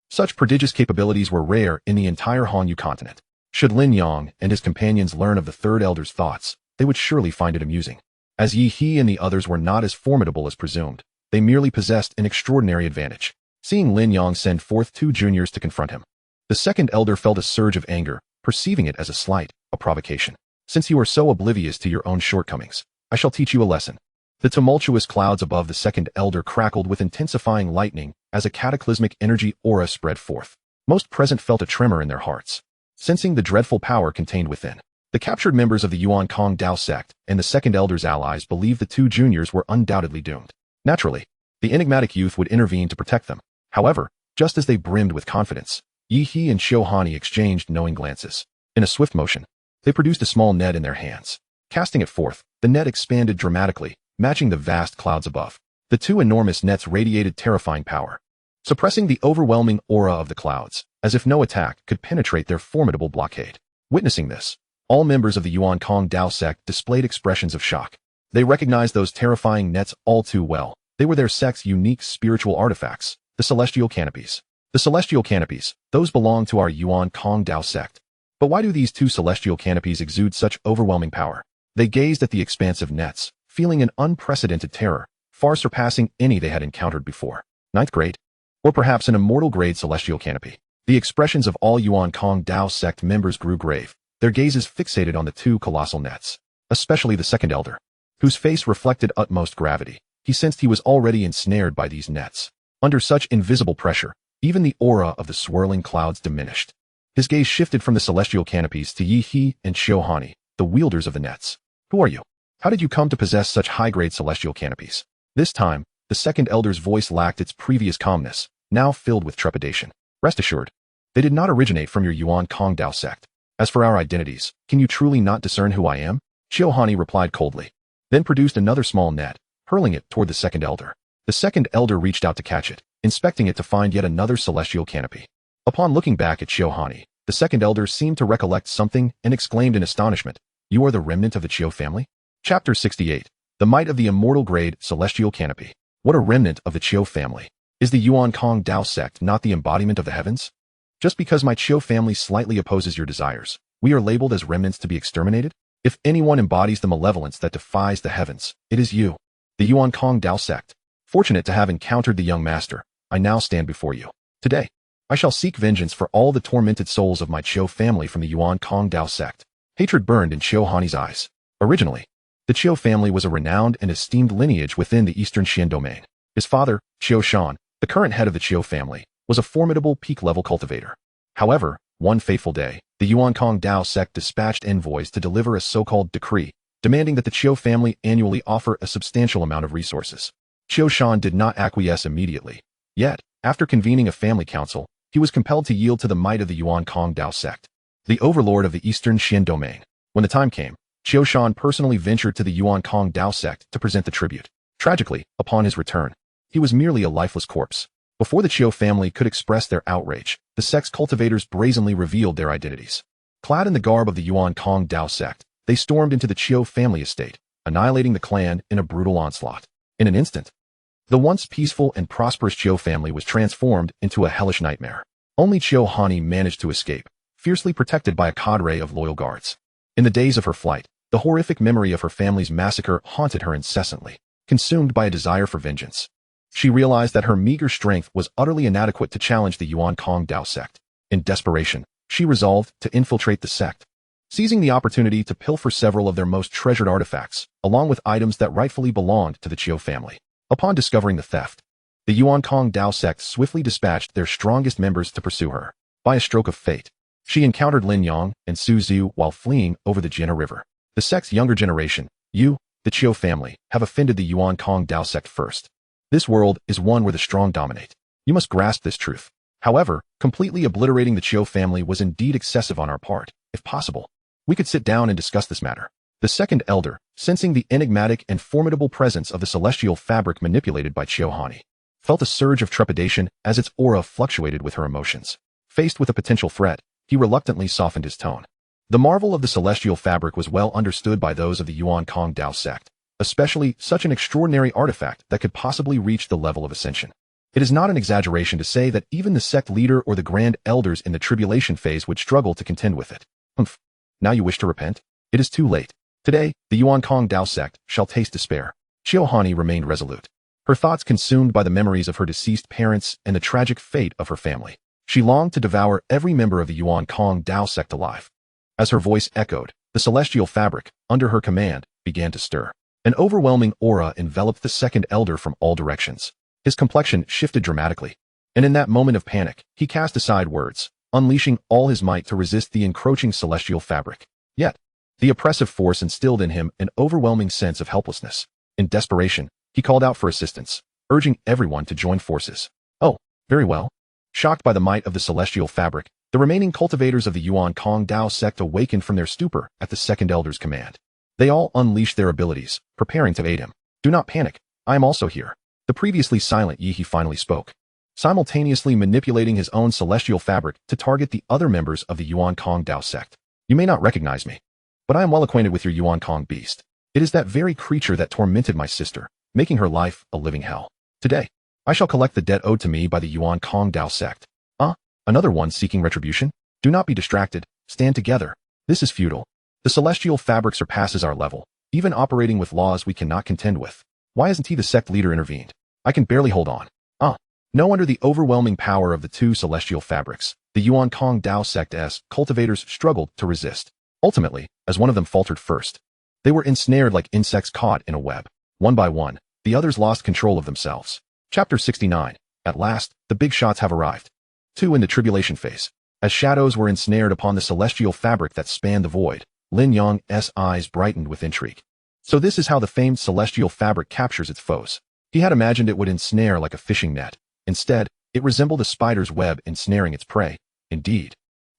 Such prodigious capabilities were rare in the entire Hanyu continent. Should Lin Yang and his companions learn of the third elder's thoughts, they would surely find it amusing. As Yi He and the others were not as formidable as presumed, they merely possessed an extraordinary advantage. Seeing Lin Yang send forth two juniors to confront him, the second elder felt a surge of anger, perceiving it as a slight, a provocation. Since you are so oblivious to your own shortcomings, I shall teach you a lesson. The tumultuous clouds above the second elder crackled with intensifying lightning as a cataclysmic energy aura spread forth. Most present felt a tremor in their hearts, sensing the dreadful power contained within. The captured members of the Yuan Kong Dao sect and the second elder's allies believed the two juniors were undoubtedly doomed. Naturally, the enigmatic youth would intervene to protect them. However, just as they brimmed with confidence, Yi He and Qiu Hani exchanged knowing glances. In a swift motion, they produced a small net in their hands. Casting it forth, the net expanded dramatically, matching the vast clouds above. The two enormous nets radiated terrifying power, suppressing the overwhelming aura of the clouds, as if no attack could penetrate their formidable blockade. Witnessing this, all members of the Yuan Kong Dao sect displayed expressions of shock. They recognized those terrifying nets all too well. They were their sect's unique spiritual artifacts, the celestial canopies. The celestial canopies, those belong to our Yuan Kong Dao sect. But why do these two celestial canopies exude such overwhelming power? They gazed at the expansive nets, feeling an unprecedented terror, far surpassing any they had encountered before. Ninth grade? Or perhaps an immortal grade celestial canopy. The expressions of all Yuan Kong Dao sect members grew grave, their gazes fixated on the two colossal nets. Especially the second elder, whose face reflected utmost gravity. He sensed he was already ensnared by these nets. Under such invisible pressure, Even the aura of the swirling clouds diminished. His gaze shifted from the celestial canopies to Yi He and Xiao Hani, the wielders of the nets. Who are you? How did you come to possess such high-grade celestial canopies? This time, the second elder's voice lacked its previous calmness, now filled with trepidation. Rest assured, they did not originate from your Yuan Kong Dao sect. As for our identities, can you truly not discern who I am? Xiao Hani replied coldly, then produced another small net, hurling it toward the second elder. The second elder reached out to catch it, inspecting it to find yet another celestial canopy. Upon looking back at Xiao Hani, the second elder seemed to recollect something and exclaimed in astonishment, "You are the remnant of the Qiu family?" Chapter 68. The Might of the Immortal Grade Celestial Canopy. What a remnant of the Qiu family. Is the Yuan Kong Dao sect not the embodiment of the heavens? Just because my Qiu family slightly opposes your desires, we are labeled as remnants to be exterminated? If anyone embodies the malevolence that defies the heavens, it is you, the Yuan Kong Dao sect. Fortunate to have encountered the young master, I now stand before you. Today, I shall seek vengeance for all the tormented souls of my Qiu family from the Yuan Kong Dao sect. Hatred burned in Xiao Hani's eyes. Originally, the Qiu family was a renowned and esteemed lineage within the Eastern Xian domain. His father, Qiu Shan, the current head of the Qiu family, was a formidable peak-level cultivator. However, one fateful day, the Yuan Kong Dao sect dispatched envoys to deliver a so-called decree, demanding that the Qiu family annually offer a substantial amount of resources. Qiu Shan did not acquiesce immediately. Yet, after convening a family council, he was compelled to yield to the might of the Yuan Kong Dao sect, the overlord of the Eastern Xian domain. When the time came, Qiu Shan personally ventured to the Yuan Kong Dao sect to present the tribute. Tragically, upon his return, he was merely a lifeless corpse. Before the Qiu family could express their outrage, the sect's cultivators brazenly revealed their identities. Clad in the garb of the Yuan Kong Dao sect, they stormed into the Qiu family estate, annihilating the clan in a brutal onslaught. In an instant, the once peaceful and prosperous Qiu family was transformed into a hellish nightmare. Only Xiao Hani managed to escape, fiercely protected by a cadre of loyal guards. In the days of her flight, the horrific memory of her family's massacre haunted her incessantly, consumed by a desire for vengeance. She realized that her meager strength was utterly inadequate to challenge the Yuan Kong Dao sect. In desperation, she resolved to infiltrate the sect, seizing the opportunity to pilfer several of their most treasured artifacts, along with items that rightfully belonged to the Qiu family. Upon discovering the theft, the Yuan Kong Dao sect swiftly dispatched their strongest members to pursue her. By a stroke of fate, she encountered Lin Yang and Su Zhu while fleeing over the Jina River. The sect's younger generation, you, the Qiu family, have offended the Yuan Kong Dao sect first. This world is one where the strong dominate. You must grasp this truth. However, completely obliterating the Qiu family was indeed excessive on our part. If possible, we could sit down and discuss this matter. The second elder, sensing the enigmatic and formidable presence of the celestial fabric manipulated by Xiao Hani, felt a surge of trepidation as its aura fluctuated with her emotions. Faced with a potential threat, he reluctantly softened his tone. The marvel of the celestial fabric was well understood by those of the Yuan Kong Dao sect, especially such an extraordinary artifact that could possibly reach the level of ascension. It is not an exaggeration to say that even the sect leader or the grand elders in the tribulation phase would struggle to contend with it. Now you wish to repent? It is too late. Today, the Yuan Kong Dao sect shall taste despair. Xiao Hani remained resolute, her thoughts consumed by the memories of her deceased parents and the tragic fate of her family. She longed to devour every member of the Yuan Kong Dao sect alive. As her voice echoed, the celestial fabric, under her command, began to stir. An overwhelming aura enveloped the second elder from all directions. His complexion shifted dramatically, and in that moment of panic, he cast aside words, unleashing all his might to resist the encroaching celestial fabric. Yet, the oppressive force instilled in him an overwhelming sense of helplessness. In desperation, he called out for assistance, urging everyone to join forces. Oh, very well. Shocked by the might of the celestial fabric, the remaining cultivators of the Yuan Kong Dao sect awakened from their stupor at the second elder's command. They all unleashed their abilities, preparing to aid him. Do not panic, I am also here. The previously silent Yi He finally spoke, simultaneously manipulating his own celestial fabric to target the other members of the Yuan Kong Dao sect. You may not recognize me, but I am well acquainted with your Yuan Kong beast. It is that very creature that tormented my sister, making her life a living hell. Today, I shall collect the debt owed to me by the Yuan Kong Dao sect. Another one seeking retribution? Do not be distracted, stand together. This is futile. The celestial fabric surpasses our level, even operating with laws we cannot contend with. Why hasn't he the sect leader intervened? I can barely hold on. No, under the overwhelming power of the two celestial fabrics, the Yuan Kong Dao sect's cultivators struggled to resist. Ultimately, as one of them faltered first, they were ensnared like insects caught in a web. One by one, the others lost control of themselves. Chapter 69. At last, the big shots have arrived. 2 in the tribulation phase. As shadows were ensnared upon the celestial fabric that spanned the void, Lin Yang's eyes brightened with intrigue. So this is how the famed celestial fabric captures its foes. He had imagined it would ensnare like a fishing net. Instead, it resembled a spider's web ensnaring its prey. Indeed.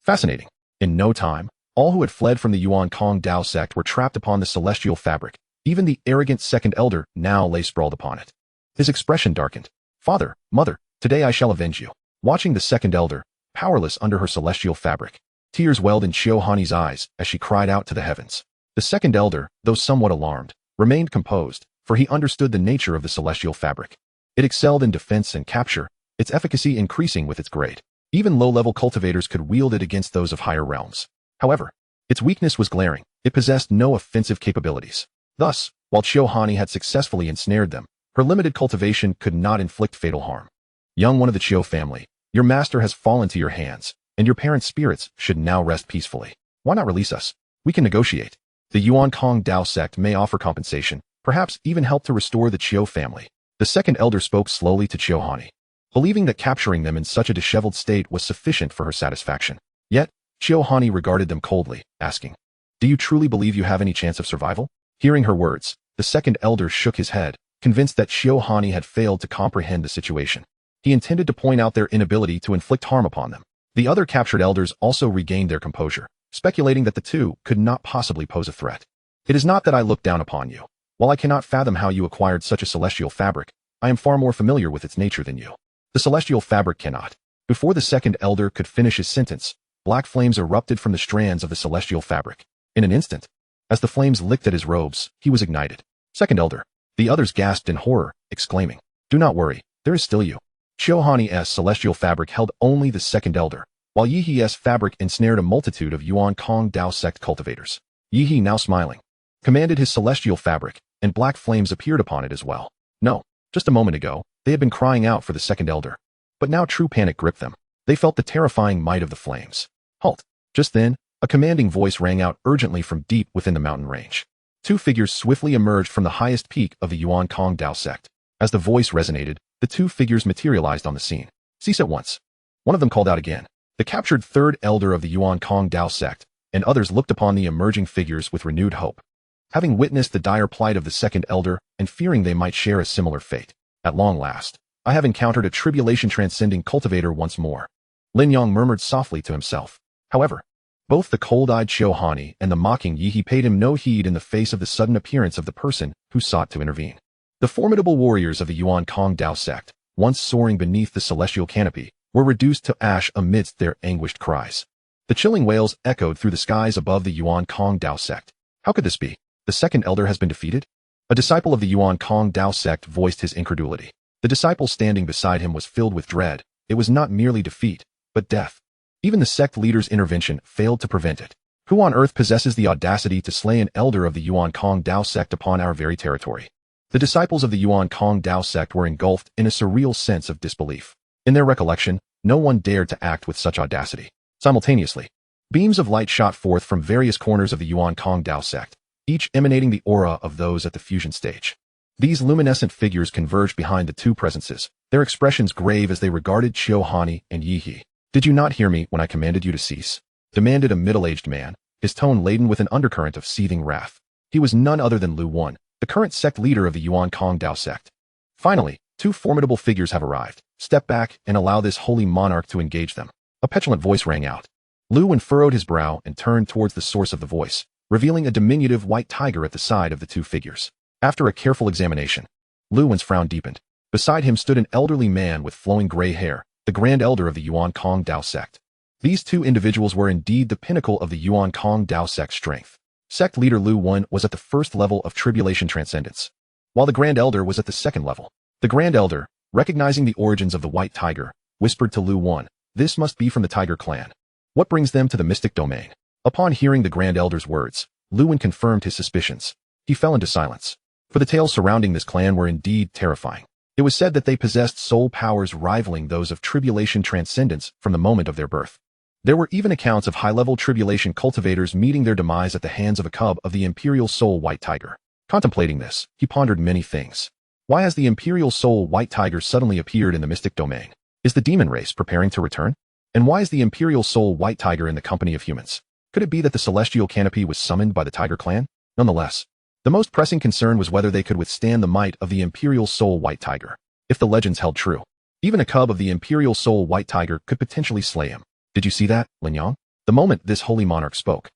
Fascinating. In no time, all who had fled from the Yuan Kong Dao sect were trapped upon the celestial fabric. Even the arrogant second elder now lay sprawled upon it. His expression darkened. Father, mother, today I shall avenge you. Watching the second elder, powerless under her celestial fabric. Tears welled in Xiaohani's eyes as she cried out to the heavens. The second elder, though somewhat alarmed, remained composed, for he understood the nature of the celestial fabric. It excelled in defense and capture, its efficacy increasing with its grade. Even low-level cultivators could wield it against those of higher realms. However, its weakness was glaring. It possessed no offensive capabilities. Thus, while Xiaohani had successfully ensnared them, her limited cultivation could not inflict fatal harm. Young one of the Qiu family, your master has fallen to your hands, and your parents' spirits should now rest peacefully. Why not release us? We can negotiate. The Yuan Kong Dao sect may offer compensation, perhaps even help to restore the Qiu family. The second elder spoke slowly to Xiaohani, believing that capturing them in such a disheveled state was sufficient for her satisfaction. Yet, Xiaohani regarded them coldly, asking, "Do you truly believe you have any chance of survival?" Hearing her words, the second elder shook his head, convinced that Xiaohani had failed to comprehend the situation. He intended to point out their inability to inflict harm upon them. The other captured elders also regained their composure, speculating that the two could not possibly pose a threat. "It is not that I look down upon you. While I cannot fathom how you acquired such a celestial fabric, I am far more familiar with its nature than you. The celestial fabric cannot." Before the second elder could finish his sentence, black flames erupted from the strands of the celestial fabric. In an instant, as the flames licked at his robes, he was ignited. "Second elder." The others gasped in horror, exclaiming, "Do not worry, there is still you." Xiaohani's celestial fabric held only the second elder, while Yihe's fabric ensnared a multitude of Yuan Kong Dao sect cultivators. Yihe, now smiling, commanded his celestial fabric, and black flames appeared upon it as well. No, just a moment ago, they had been crying out for the second elder. But now true panic gripped them. They felt the terrifying might of the flames. Halt! Just then, a commanding voice rang out urgently from deep within the mountain range. 2 figures swiftly emerged from the highest peak of the Yuan Kong Dao sect. As the voice resonated, the 2 figures materialized on the scene. "Cease at once." One of them called out again. The captured third elder of the Yuan Kong Dao sect, and others looked upon the emerging figures with renewed hope. Having witnessed the dire plight of the second elder, and fearing they might share a similar fate, "At long last, I have encountered a tribulation-transcending cultivator once more," Lin Yang murmured softly to himself. However, both the cold-eyed Xiaohani and the mocking Yihe paid him no heed in the face of the sudden appearance of the person who sought to intervene. The formidable warriors of the Yuan Kong Dao sect, once soaring beneath the celestial canopy, were reduced to ash amidst their anguished cries. The chilling wails echoed through the skies above the Yuan Kong Dao sect. How could this be? The second elder has been defeated? A disciple of the Yuan Kong Dao sect voiced his incredulity. The disciple standing beside him was filled with dread. It was not merely defeat, but death. Even the sect leader's intervention failed to prevent it. Who on earth possesses the audacity to slay an elder of the Yuan Kong Dao sect upon our very territory? The disciples of the Yuan Kong Dao sect were engulfed in a surreal sense of disbelief. In their recollection, no one dared to act with such audacity. Simultaneously, beams of light shot forth from various corners of the Yuan Kong Dao sect, each emanating the aura of those at the fusion stage. These luminescent figures converged behind the 2 presences, their expressions grave as they regarded Xiaohani and Yihe. "Did you not hear me when I commanded you to cease?" demanded a middle-aged man, his tone laden with an undercurrent of seething wrath. He was none other than Lu Wan, the current sect leader of the Yuan Kong Dao sect. Finally, 2 formidable figures have arrived. Step back and allow this holy monarch to engage them. A petulant voice rang out. Lu Wan furrowed his brow and turned towards the source of the voice, revealing a diminutive white tiger at the side of the 2 figures. After a careful examination, Lu Wan's frown deepened. Beside him stood an elderly man with flowing gray hair, the grand elder of the Yuan Kong Dao sect. These 2 individuals were indeed the pinnacle of the Yuan Kong Dao sect's strength. Sect leader Lu Wan was at the first level of tribulation transcendence, while the grand elder was at the second level. The grand elder, recognizing the origins of the white tiger, whispered to Lu Wan, "This must be from the tiger clan. What brings them to the mystic domain?" Upon hearing the grand elder's words, Lu Wan confirmed his suspicions. He fell into silence, for the tales surrounding this clan were indeed terrifying. It was said that they possessed soul powers rivaling those of tribulation transcendence from the moment of their birth. There were even accounts of high-level tribulation cultivators meeting their demise at the hands of a cub of the imperial soul white tiger. Contemplating this, he pondered many things. Why has the Imperial Soul White Tiger suddenly appeared in the mystic domain? Is the demon race preparing to return? And why is the Imperial Soul White Tiger in the company of humans? Could it be that the celestial canopy was summoned by the Tiger clan? Nonetheless, the most pressing concern was whether they could withstand the might of the Imperial Soul White Tiger. If the legends held true, even a cub of the Imperial Soul White Tiger could potentially slay him. Did you see that, Lin Yang? The moment this holy monarch spoke,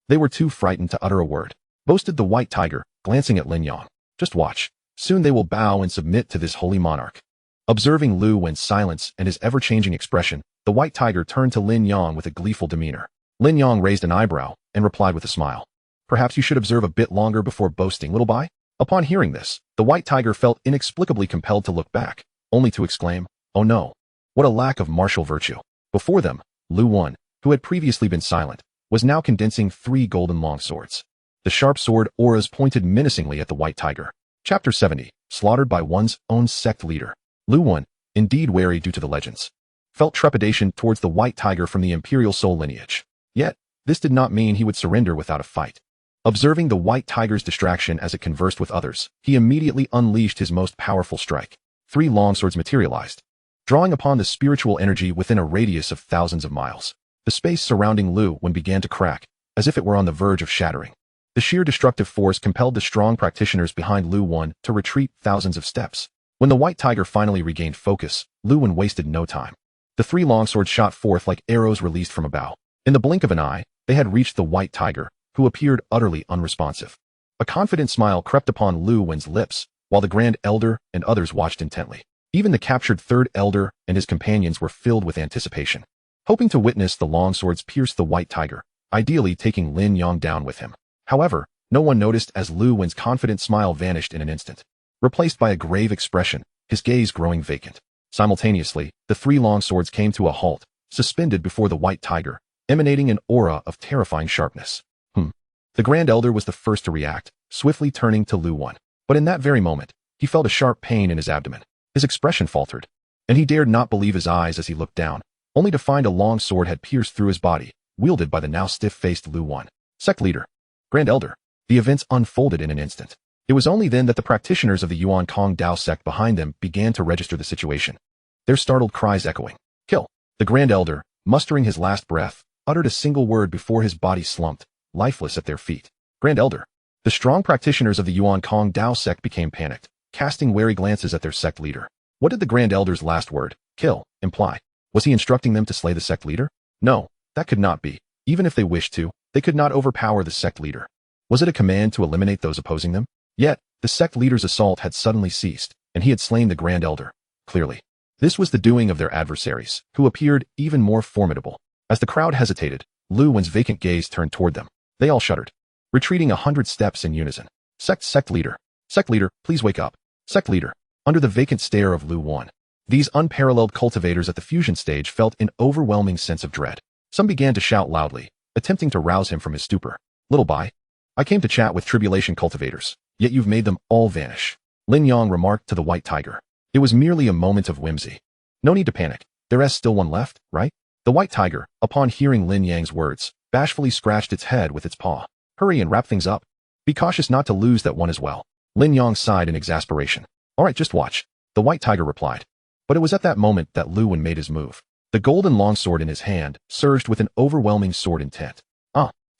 they were too frightened to utter a word, boasted the White Tiger, glancing at Lin Yang. Just watch. Soon they will bow and submit to this holy monarch. Observing Lu Wen's silence and his ever-changing expression, the White Tiger turned to Lin Yang with a gleeful demeanor. Lin Yang raised an eyebrow and replied with a smile. Perhaps you should observe a bit longer before boasting, little boy. Upon hearing this, the White Tiger felt inexplicably compelled to look back, only to exclaim, "Oh no! What a lack of martial virtue!" Before them, Lu Wen, who had previously been silent, was now condensing 3 golden longswords. The sharp sword auras pointed menacingly at the White Tiger. Chapter 70, Slaughtered by One's Own Sect Leader. Lu Wen, indeed wary due to the legends, felt trepidation towards the White Tiger from the Imperial Soul lineage. Yet, this did not mean he would surrender without a fight. Observing the White Tiger's distraction as it conversed with others, he immediately unleashed his most powerful strike. 3 longswords materialized, drawing upon the spiritual energy within a radius of thousands of miles. The space surrounding Lu Wen began to crack, as if it were on the verge of shattering. The sheer destructive force compelled the strong practitioners behind Lu Wen to retreat thousands of steps. When the White Tiger finally regained focus, Lu Wen wasted no time. The 3 longswords shot forth like arrows released from a bow. In the blink of an eye, they had reached the White Tiger, who appeared utterly unresponsive. A confident smile crept upon Lu Wen's lips, while the Grand Elder and others watched intently. Even the captured Third Elder and his companions were filled with anticipation, hoping to witness the longswords pierce the White Tiger, ideally taking Lin Yang down with him. However, no one noticed as Lu Wen's confident smile vanished in an instant, replaced by a grave expression, his gaze growing vacant. Simultaneously, the 3 longswords came to a halt, suspended before the White Tiger, emanating an aura of terrifying sharpness. The Grand Elder was the first to react, swiftly turning to Lu Wen. But in that very moment, he felt a sharp pain in his abdomen. His expression faltered, and he dared not believe his eyes as he looked down, only to find a long sword had pierced through his body, wielded by the now stiff-faced Lu Wen. Sect Leader. Grand Elder. The events unfolded in an instant. It was only then that the practitioners of the Yuan Kong Dao sect behind them began to register the situation, their startled cries echoing. Kill. The Grand Elder, mustering his last breath, uttered a single word before his body slumped, lifeless at their feet. Grand Elder. The strong practitioners of the Yuan Kong Dao sect became panicked, casting wary glances at their sect leader. What did the Grand Elder's last word, kill, imply? Was he instructing them to slay the sect leader? No, that could not be. Even if they wished to, they could not overpower the sect leader. Was it a command to eliminate those opposing them? Yet, the sect leader's assault had suddenly ceased, and he had slain the Grand Elder. Clearly, this was the doing of their adversaries, who appeared even more formidable. As the crowd hesitated, Lu Wen's vacant gaze turned toward them. They all shuddered, retreating 100 steps in unison. Sect Leader. Sect Leader, please wake up. Sect Leader. Under the vacant stare of Lu Wen, these unparalleled cultivators at the fusion stage felt an overwhelming sense of dread. Some began to shout loudly, attempting to rouse him from his stupor. Little boy, I came to chat with tribulation cultivators, yet you've made them all vanish. Lin Yang remarked to the White Tiger. It was merely a moment of whimsy. No need to panic. There's still one left, right? The White Tiger, upon hearing Lin Yang's words, bashfully scratched its head with its paw. Hurry and wrap things up. Be cautious not to lose that one as well. Lin Yang sighed in exasperation. All right, just watch. The White Tiger replied. But it was at that moment that Lu Wen made his move. The golden longsword in his hand surged with an overwhelming sword intent.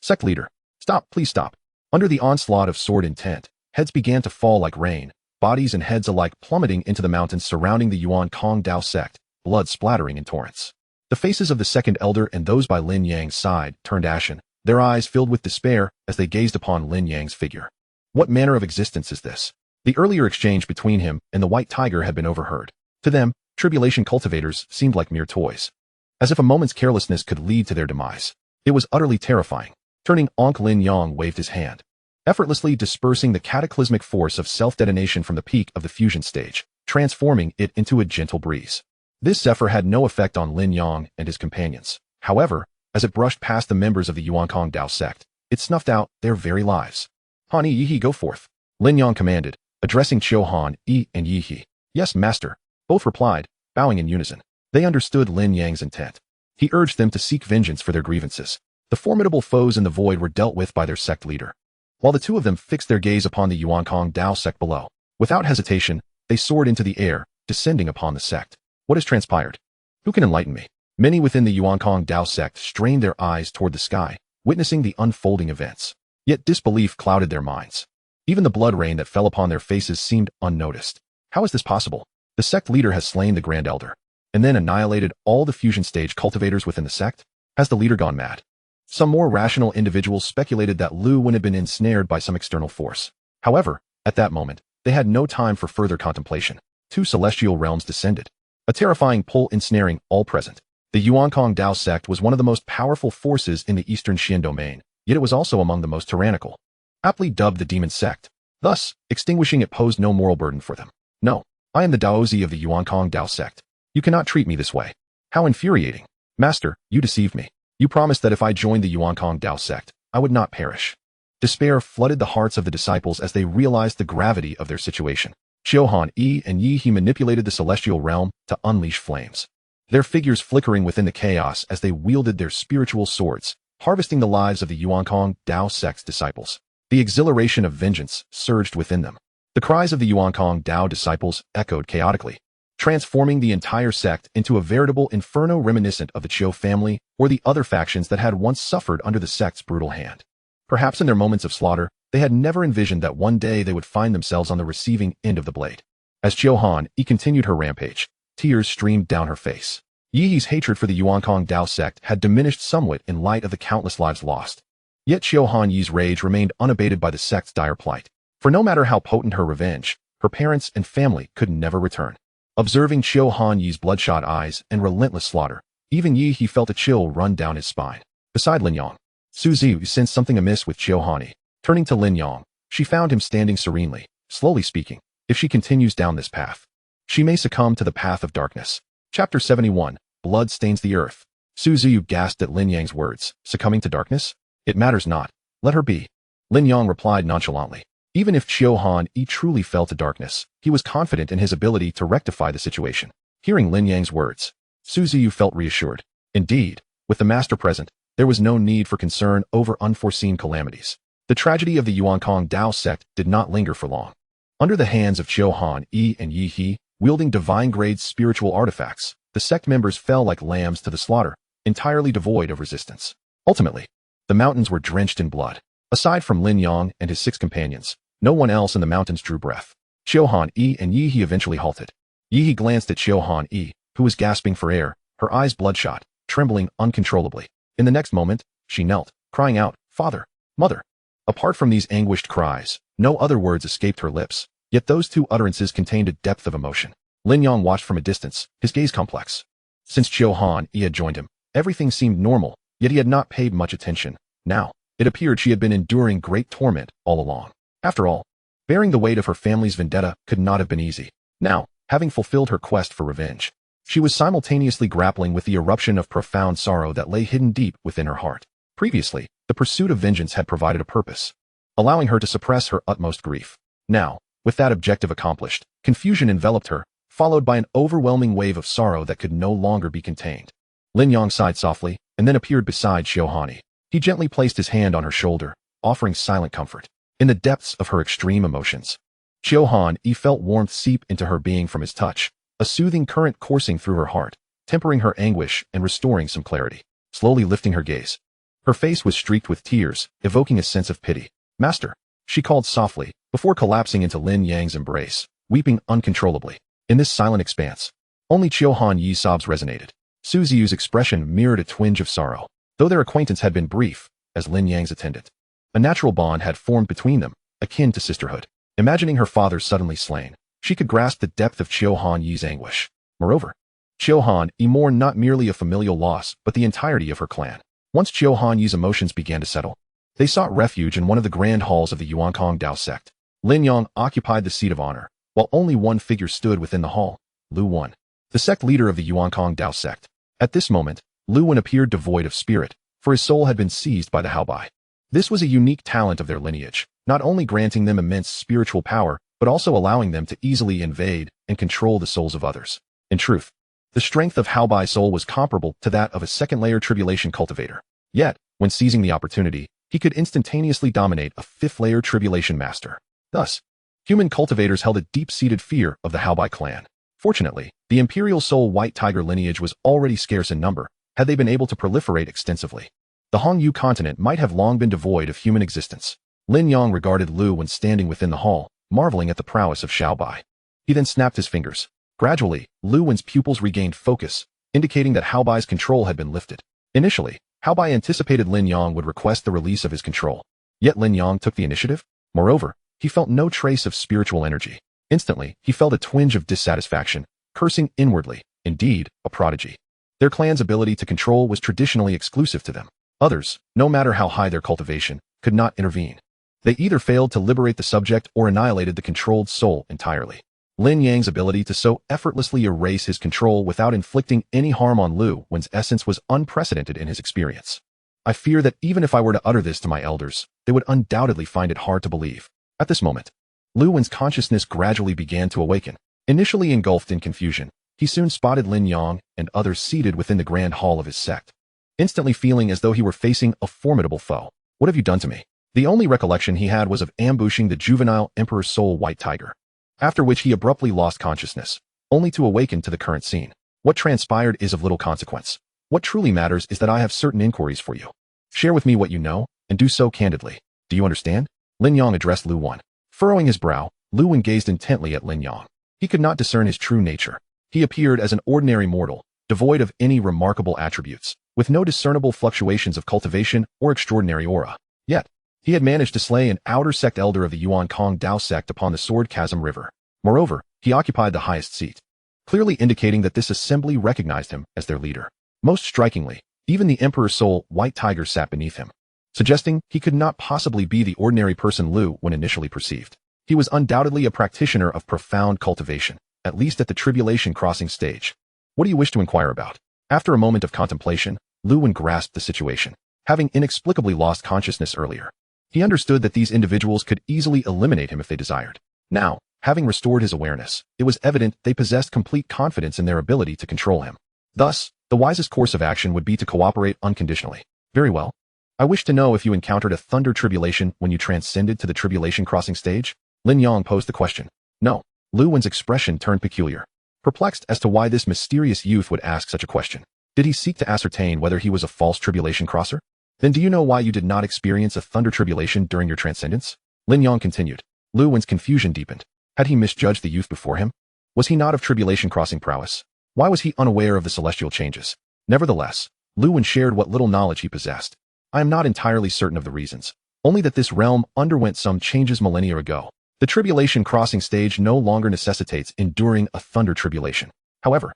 Sect Leader. Stop, please stop. Under the onslaught of sword intent, heads began to fall like rain, bodies and heads alike plummeting into the mountains surrounding the Yuan Kong Dao sect, blood splattering in torrents. The faces of the second elder and those by Lin Yang's side turned ashen, their eyes filled with despair as they gazed upon Lin Yang's figure. What manner of existence is this? The earlier exchange between him and the White Tiger had been overheard. To them, tribulation cultivators seemed like mere toys, as if a moment's carelessness could lead to their demise. It was utterly terrifying. Turning, Lin Yang waved his hand, effortlessly dispersing the cataclysmic force of self-detonation from the peak of the fusion stage, transforming it into a gentle breeze. This zephyr had no effect on Lin Yang and his companions. However, as it brushed past the members of the Yuan Kong Dao sect, it snuffed out their very lives. Han Yi, go forth. Lin Yang commanded, addressing Qiu Han Yi and Yi. Yes, master. Both replied, bowing in unison. They understood Lin Yang's intent. He urged them to seek vengeance for their grievances. The formidable foes in the void were dealt with by their sect leader, while the two of them fixed their gaze upon the Yuan Kong Dao sect below. Without hesitation, They soared into the air, descending upon the sect. What has transpired? Who can enlighten me? Many within the Yuankong Dao sect strained their eyes toward the sky, witnessing the unfolding events. Yet disbelief clouded their minds. Even the blood rain that fell upon their faces seemed unnoticed. How is this possible? The sect leader has slain the Grand Elder, and then annihilated all the fusion stage cultivators within the sect? Has the leader gone mad? Some more rational individuals speculated that Lu Wen had been ensnared by some external force. However, at that moment, they had no time for further contemplation. 2 celestial realms descended, a terrifying pull ensnaring all present. The Yuankong Dao sect was one of the most powerful forces in the Eastern Xin domain, yet it was also among the most tyrannical. Aptly dubbed the Demon Sect. Thus, extinguishing it posed no moral burden for them. No, I am the Daozi of the Yuankong Dao sect. You cannot treat me this way. How infuriating. Master, you deceived me. You promised that if I joined the Yuankong Dao sect, I would not perish. Despair flooded the hearts of the disciples as they realized the gravity of their situation. Qiuhan Yi and Yi He manipulated the celestial realm to unleash flames, their figures flickering within the chaos as they wielded their spiritual swords, harvesting the lives of the Yuankong Dao sect's disciples. The exhilaration of vengeance surged within them. The cries of the Yuankong Dao disciples echoed chaotically, transforming the entire sect into a veritable inferno reminiscent of the Qiu family or the other factions that had once suffered under the sect's brutal hand. Perhaps in their moments of slaughter, they had never envisioned that one day they would find themselves on the receiving end of the blade. As Qiuhan Yi continued her rampage, tears streamed down her face. Yi He's hatred for the Yuankong Dao sect had diminished somewhat in light of the countless lives lost. Yet Qiuhan Yi's rage remained unabated by the sect's dire plight. For no matter how potent her revenge, her parents and family could never return. Observing Qiuhan Yi's bloodshot eyes and relentless slaughter, even Yi He felt a chill run down his spine. Beside Lin Yang, Su Ziyu sensed something amiss with Qiuhan Yi. Turning to Lin Yang, she found him standing serenely, slowly speaking. If she continues down this path, she may succumb to the path of darkness. Chapter 71, Blood Stains the Earth. Su Ziyu gasped at Lin Yang's words. Succumbing to darkness? It matters not. Let her be. Lin Yang replied nonchalantly. Even if Qiuhan Yi truly fell to darkness, he was confident in his ability to rectify the situation. Hearing Lin Yang's words, Su Ziyu felt reassured. Indeed, with the master present, there was no need for concern over unforeseen calamities. The tragedy of the Yuankong Dao sect did not linger for long. Under the hands of Qiuhan Yi and Yi He, wielding divine-grade spiritual artifacts, the sect members fell like lambs to the slaughter, entirely devoid of resistance. Ultimately, the mountains were drenched in blood. Aside from Lin Yang and his 6 companions, no one else in the mountains drew breath. Qiuhan Yi and Yi He eventually halted. Yi He glanced at Qiuhan Yi, who was gasping for air, her eyes bloodshot, trembling uncontrollably. In the next moment, she knelt, crying out, "Father! Mother!" Apart from these anguished cries, no other words escaped her lips, yet those 2 utterances contained a depth of emotion. Lin Yang watched from a distance, his gaze complex. Since Qiuhan Yi had joined him, everything seemed normal, yet he had not paid much attention. Now, it appeared she had been enduring great torment all along. After all, bearing the weight of her family's vendetta could not have been easy. Now, having fulfilled her quest for revenge, she was simultaneously grappling with the eruption of profound sorrow that lay hidden deep within her heart. Previously, the pursuit of vengeance had provided a purpose, allowing her to suppress her utmost grief. Now, with that objective accomplished, confusion enveloped her, followed by an overwhelming wave of sorrow that could no longer be contained. Lin Yang sighed softly, and then appeared beside Qiuhan Yi. He gently placed his hand on her shoulder, offering silent comfort. In the depths of her extreme emotions, Qiuhan Yi felt warmth seep into her being from his touch, a soothing current coursing through her heart, tempering her anguish and restoring some clarity. Slowly lifting her gaze, her face was streaked with tears, evoking a sense of pity. "Master," she called softly, before collapsing into Lin Yang's embrace, weeping uncontrollably. In this silent expanse, only Qiuhan Yi's sobs resonated. Su Ziyu's expression mirrored a twinge of sorrow, though their acquaintance had been brief, as Lin Yang's attendant. A natural bond had formed between them, akin to sisterhood. Imagining her father suddenly slain, she could grasp the depth of Qiuhan Yi's anguish. Moreover, Qiuhan Yi mourned not merely a familial loss, but the entirety of her clan. Once Qiuhan Yi's emotions began to settle, they sought refuge in one of the grand halls of the Yuankong Dao sect. Lin Yang occupied the seat of honor, while only one figure stood within the hall, Lu Wen, the sect leader of the Yuankong Dao sect. At this moment, Lu Wen appeared devoid of spirit, for his soul had been seized by the Haobai. This was a unique talent of their lineage, not only granting them immense spiritual power, but also allowing them to easily invade and control the souls of others. In truth, the strength of Haobai's soul was comparable to that of a second-layer tribulation cultivator. Yet, when seizing the opportunity, he could instantaneously dominate a fifth-layer tribulation master. Thus, Human cultivators held a deep-seated fear of the Haobai clan. Fortunately, the imperial soul white tiger lineage was already scarce in number, had they been able to proliferate extensively. The Hongyu continent might have long been devoid of human existence. Lin Yang regarded Lu when standing within the hall, marveling at the prowess of Xiaobai. He then snapped his fingers. Gradually, Lu Wen's pupils regained focus, indicating that Haobai's control had been lifted. Initially, Haobai anticipated Lin Yang would request the release of his control. Yet Lin Yang took the initiative. Moreover, he felt no trace of spiritual energy. Instantly, he felt a twinge of dissatisfaction, cursing inwardly, indeed, a prodigy. Their clan's ability to control was traditionally exclusive to them. Others, no matter how high their cultivation, could not intervene. They either failed to liberate the subject or annihilated the controlled soul entirely. Lin Yang's ability to so effortlessly erase his control without inflicting any harm on Lu Wen's essence was unprecedented in his experience. I fear that even if I were to utter this to my elders, they would undoubtedly find it hard to believe. At this moment, Lu Wen's consciousness gradually began to awaken. Initially engulfed in confusion, he soon spotted Lin Yang and others seated within the grand hall of his sect. Instantly feeling as though he were facing a formidable foe. What have you done to me? The only recollection he had was of ambushing the juvenile Emperor's soul white tiger. After which he abruptly lost consciousness, only to awaken to the current scene. What transpired is of little consequence. What truly matters is that I have certain inquiries for you. Share with me what you know, and do so candidly. Do you understand? Lin Yang addressed Lu Wen. Furrowing his brow, Lu Wen gazed intently at Lin Yang. He could not discern his true nature. He appeared as an ordinary mortal, devoid of any remarkable attributes, with no discernible fluctuations of cultivation or extraordinary aura. Yet, he had managed to slay an outer sect elder of the Yuan Kong Dao sect upon the Sword Chasm River. Moreover, he occupied the highest seat, clearly indicating that this assembly recognized him as their leader. Most strikingly, even the Emperor's soul white tiger sat beneath him, suggesting he could not possibly be the ordinary person Lu Wen initially perceived. He was undoubtedly a practitioner of profound cultivation, at least at the tribulation crossing stage. What do you wish to inquire about? After a moment of contemplation, Lu Wen grasped the situation. Having inexplicably lost consciousness earlier, he understood that these individuals could easily eliminate him if they desired. Now, having restored his awareness, it was evident they possessed complete confidence in their ability to control him. Thus, the wisest course of action would be to cooperate unconditionally. Very well. I wish to know if you encountered a thunder tribulation when you transcended to the tribulation crossing stage? Lin Yang posed the question. No. Lu Wen's expression turned peculiar, perplexed as to why this mysterious youth would ask such a question. Did he seek to ascertain whether he was a false tribulation crosser? Then do you know why you did not experience a thunder tribulation during your transcendence? Lin Yang continued. Lu Wen's confusion deepened. Had he misjudged the youth before him? Was he not of tribulation crossing prowess? Why was he unaware of the celestial changes? Nevertheless, Lu Wen shared what little knowledge he possessed. I am not entirely certain of the reasons, only that this realm underwent some changes millennia ago. The tribulation crossing stage no longer necessitates enduring a thunder tribulation. However,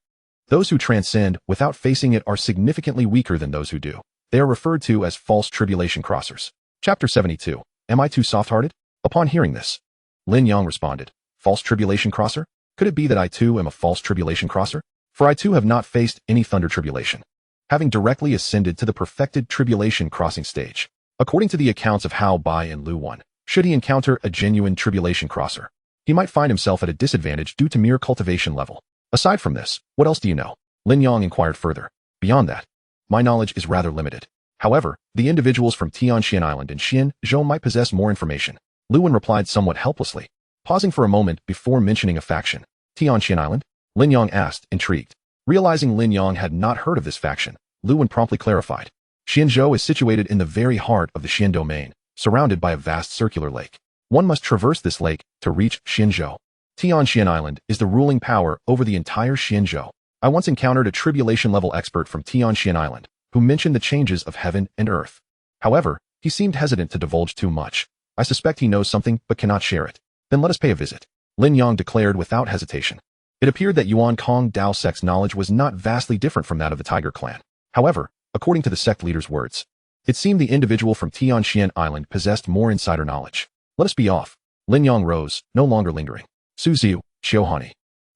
those who transcend without facing it are significantly weaker than those who do. They are referred to as false tribulation crossers. Chapter 72. Am I too soft-hearted? Upon hearing this, Lin Yang responded, False tribulation crosser? Could it be that I too am a false tribulation crosser? For I too have not faced any thunder tribulation, having directly ascended to the perfected tribulation crossing stage. According to the accounts of Hao Bai and Lu Wen, should he encounter a genuine tribulation crosser, he might find himself at a disadvantage due to mere cultivation level. Aside from this, what else do you know? Lin Yang inquired further. Beyond that, my knowledge is rather limited. However, the individuals from Tianxian Island and Xianzhou might possess more information. Lu Wen replied somewhat helplessly, pausing for a moment before mentioning a faction. Tianxian Island? Lin Yang asked, intrigued. Realizing Lin Yang had not heard of this faction, Lu Wen promptly clarified. Xianzhou is situated in the very heart of the Xian domain, surrounded by a vast circular lake. One must traverse this lake to reach Xianzhou. Tianxian Island is the ruling power over the entire Xianzhou. I once encountered a tribulation-level expert from Tianxian Island, who mentioned the changes of heaven and earth. However, he seemed hesitant to divulge too much. I suspect he knows something but cannot share it. Then let us pay a visit. Lin Yang declared without hesitation. It appeared that Yuan Kong Dao sect's knowledge was not vastly different from that of the Tiger clan. However, according to the sect leader's words, it seemed the individual from Tianxian Island possessed more insider knowledge. Let us be off. Lin Yang rose, no longer lingering. Su Xiu, Xiaohani,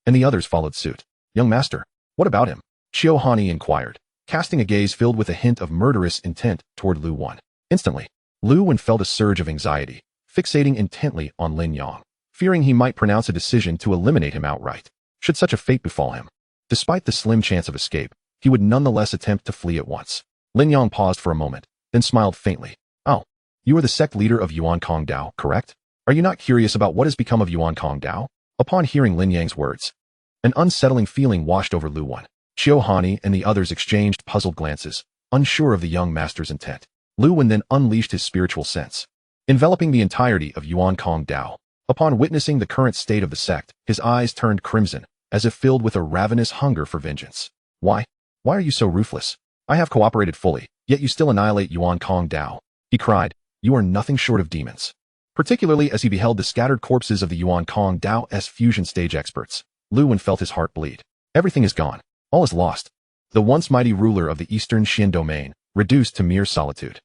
and the others followed suit. Young master, what about him? Xiaohani inquired, casting a gaze filled with a hint of murderous intent toward Lu Wen. Instantly, Lu Wen felt a surge of anxiety, fixating intently on Lin Yang, fearing he might pronounce a decision to eliminate him outright, should such a fate befall him. Despite the slim chance of escape, he would nonetheless attempt to flee at once. Lin Yang paused for a moment, then smiled faintly. Oh, you are the sect leader of Yuan Kong Dao, correct? Are you not curious about what has become of Yuan Kong Dao? Upon hearing Lin Yang's words, an unsettling feeling washed over Lu Wen. Qiu Hani and the others exchanged puzzled glances, unsure of the young master's intent. Lu Wen then unleashed his spiritual sense, enveloping the entirety of Yuan Kong Dao. Upon witnessing the current state of the sect, his eyes turned crimson, as if filled with a ravenous hunger for vengeance. Why? Why are you so ruthless? I have cooperated fully, yet you still annihilate Yuan Kong Dao, he cried. You are nothing short of demons. Particularly as he beheld the scattered corpses of the Yuan Kong Dao's fusion stage experts, Lu Wen felt his heart bleed. Everything is gone. All is lost. The once mighty ruler of the Eastern Xin domain, reduced to mere solitude.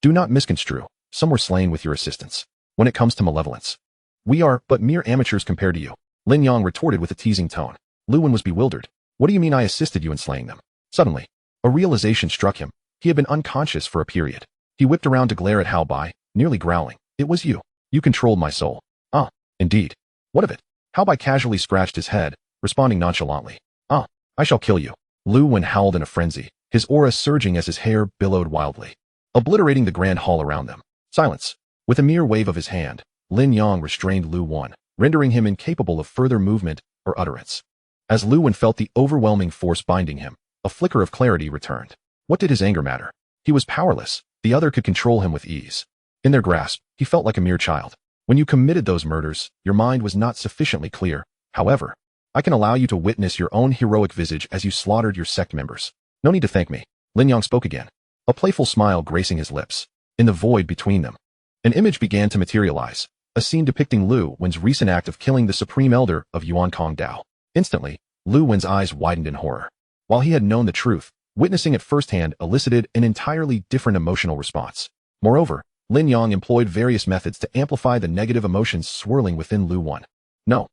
Do not misconstrue. Some were slain with your assistance. When it comes to malevolence, we are but mere amateurs compared to you. Lin Yang retorted with a teasing tone. Lu Wen was bewildered. What do you mean I assisted you in slaying them? Suddenly, a realization struck him. He had been unconscious for a period. He whipped around to glare at Hao Bai, nearly growling. It was you. You controlled my soul. Indeed. What of it? Hao Bai casually scratched his head, responding nonchalantly. I shall kill you. Lu Wen howled in a frenzy, his aura surging as his hair billowed wildly, obliterating the grand hall around them. Silence. With a mere wave of his hand, Lin Yang restrained Lu Wen, rendering him incapable of further movement or utterance. As Lu Wen felt the overwhelming force binding him, a flicker of clarity returned. What did his anger matter? He was powerless. The other could control him with ease. In their grasp, he felt like a mere child. When you committed those murders, your mind was not sufficiently clear. However, I can allow you to witness your own heroic visage as you slaughtered your sect members. No need to thank me. Lin Yang spoke again, a playful smile gracing his lips. In the void between them, an image began to materialize, a scene depicting Lu Wen's recent act of killing the supreme elder of Yuan Kong Dao. Instantly, Lu Wen's eyes widened in horror. While he had known the truth, witnessing it firsthand elicited an entirely different emotional response. Moreover, Lin Yang employed various methods to amplify the negative emotions swirling within Lu Wen. No,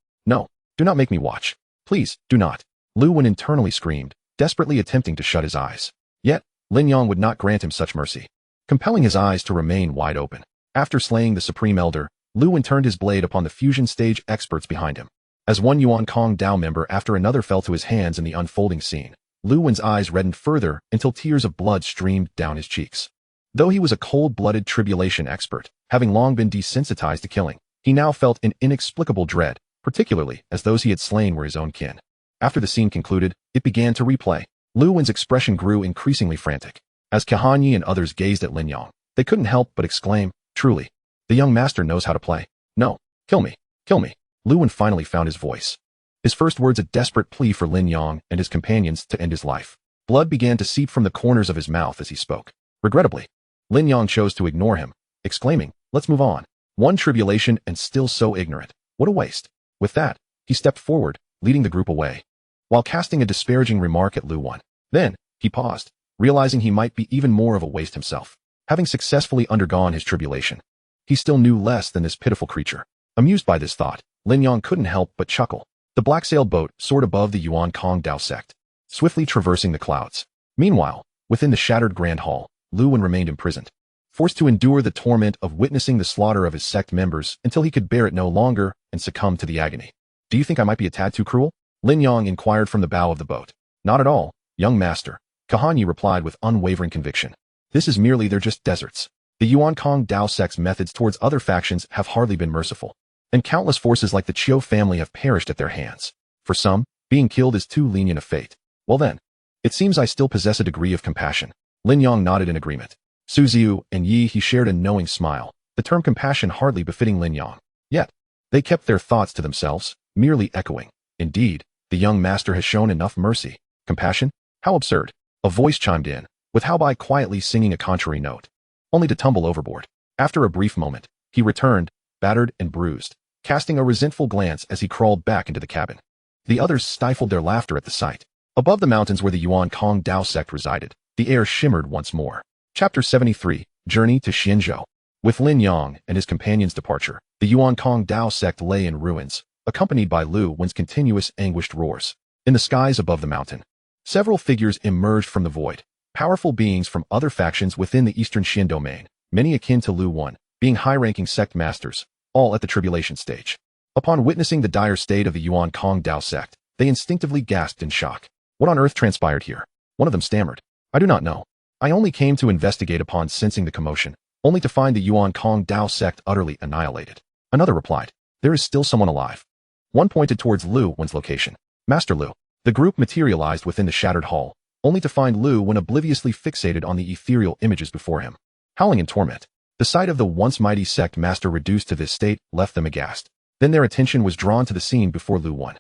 do not make me watch. Please, do not. Lu Wen internally screamed, desperately attempting to shut his eyes. Yet, Lin Yang would not grant him such mercy, compelling his eyes to remain wide open. After slaying the Supreme Elder, Lu Wen turned his blade upon the fusion stage experts behind him. As one Yuan Kong Dao member after another fell to his hands in the unfolding scene, Lu Wen's eyes reddened further until tears of blood streamed down his cheeks. Though he was a cold-blooded tribulation expert, having long been desensitized to killing, he now felt an inexplicable dread, particularly as those he had slain were his own kin. After the scene concluded, it began to replay. Lu Wen's expression grew increasingly frantic. As Kahanyi and others gazed at Lin Yang, they couldn't help but exclaim, truly, the young master knows how to play. No, kill me, kill me. Lu Wen finally found his voice. His first words a desperate plea for Lin Yang and his companions to end his life. Blood began to seep from the corners of his mouth as he spoke. Regrettably, Lin Yang chose to ignore him, exclaiming, let's move on. One tribulation and still so ignorant. What a waste. With that, he stepped forward, leading the group away, while casting a disparaging remark at Lu Wen. Then, he paused, realizing he might be even more of a waste himself. Having successfully undergone his tribulation, he still knew less than this pitiful creature. Amused by this thought, Lin Yang couldn't help but chuckle. The black sail boat soared above the Yuan Kong Dao sect, swiftly traversing the clouds. Meanwhile, within the shattered grand hall, Lu Wen remained imprisoned, forced to endure the torment of witnessing the slaughter of his sect members until he could bear it no longer and succumb to the agony. Do you think I might be a tad too cruel? Lin Yang inquired from the bow of the boat. Not at all, young master, Kahanyi replied with unwavering conviction. This is merely they're just deserts. The Yuan Kong Dao sect's methods towards other factions have hardly been merciful, and countless forces like the Qiu family have perished at their hands. For some, being killed is too lenient a fate. Well then, it seems I still possess a degree of compassion. Lin Yang nodded in agreement. Su Ziyu and Yi He shared a knowing smile, the term compassion hardly befitting Lin Yang. Yet, they kept their thoughts to themselves, merely echoing. Indeed, the young master has shown enough mercy. Compassion? How absurd. A voice chimed in, with Hao Bai quietly singing a contrary note, only to tumble overboard. After a brief moment, he returned, battered and bruised, casting a resentful glance as he crawled back into the cabin. The others stifled their laughter at the sight. Above the mountains where the Yuan Kong Dao sect resided, the air shimmered once more. Chapter 73, Journey to Xianzhou. With Lin Yang and his companions' departure, the Yuan Kong Dao sect lay in ruins, accompanied by Lu Wen's continuous anguished roars. In the skies above the mountain, several figures emerged from the void, powerful beings from other factions within the Eastern Xin domain, many akin to Lu Wen, being high-ranking sect masters, all at the tribulation stage. Upon witnessing the dire state of the Yuan Kong Dao sect, they instinctively gasped in shock. What on earth transpired here? One of them stammered. I do not know. I only came to investigate upon sensing the commotion, only to find the Yuan Kong Dao sect utterly annihilated. Another replied, "There is still someone alive." One pointed towards Lu Wen's location. "Master Lu." The group materialized within the shattered hall, only to find Lu Wen obliviously fixated on the ethereal images before him, howling in torment. The sight of the once mighty sect master reduced to this state left them aghast. Then their attention was drawn to the scene before Lu Wen.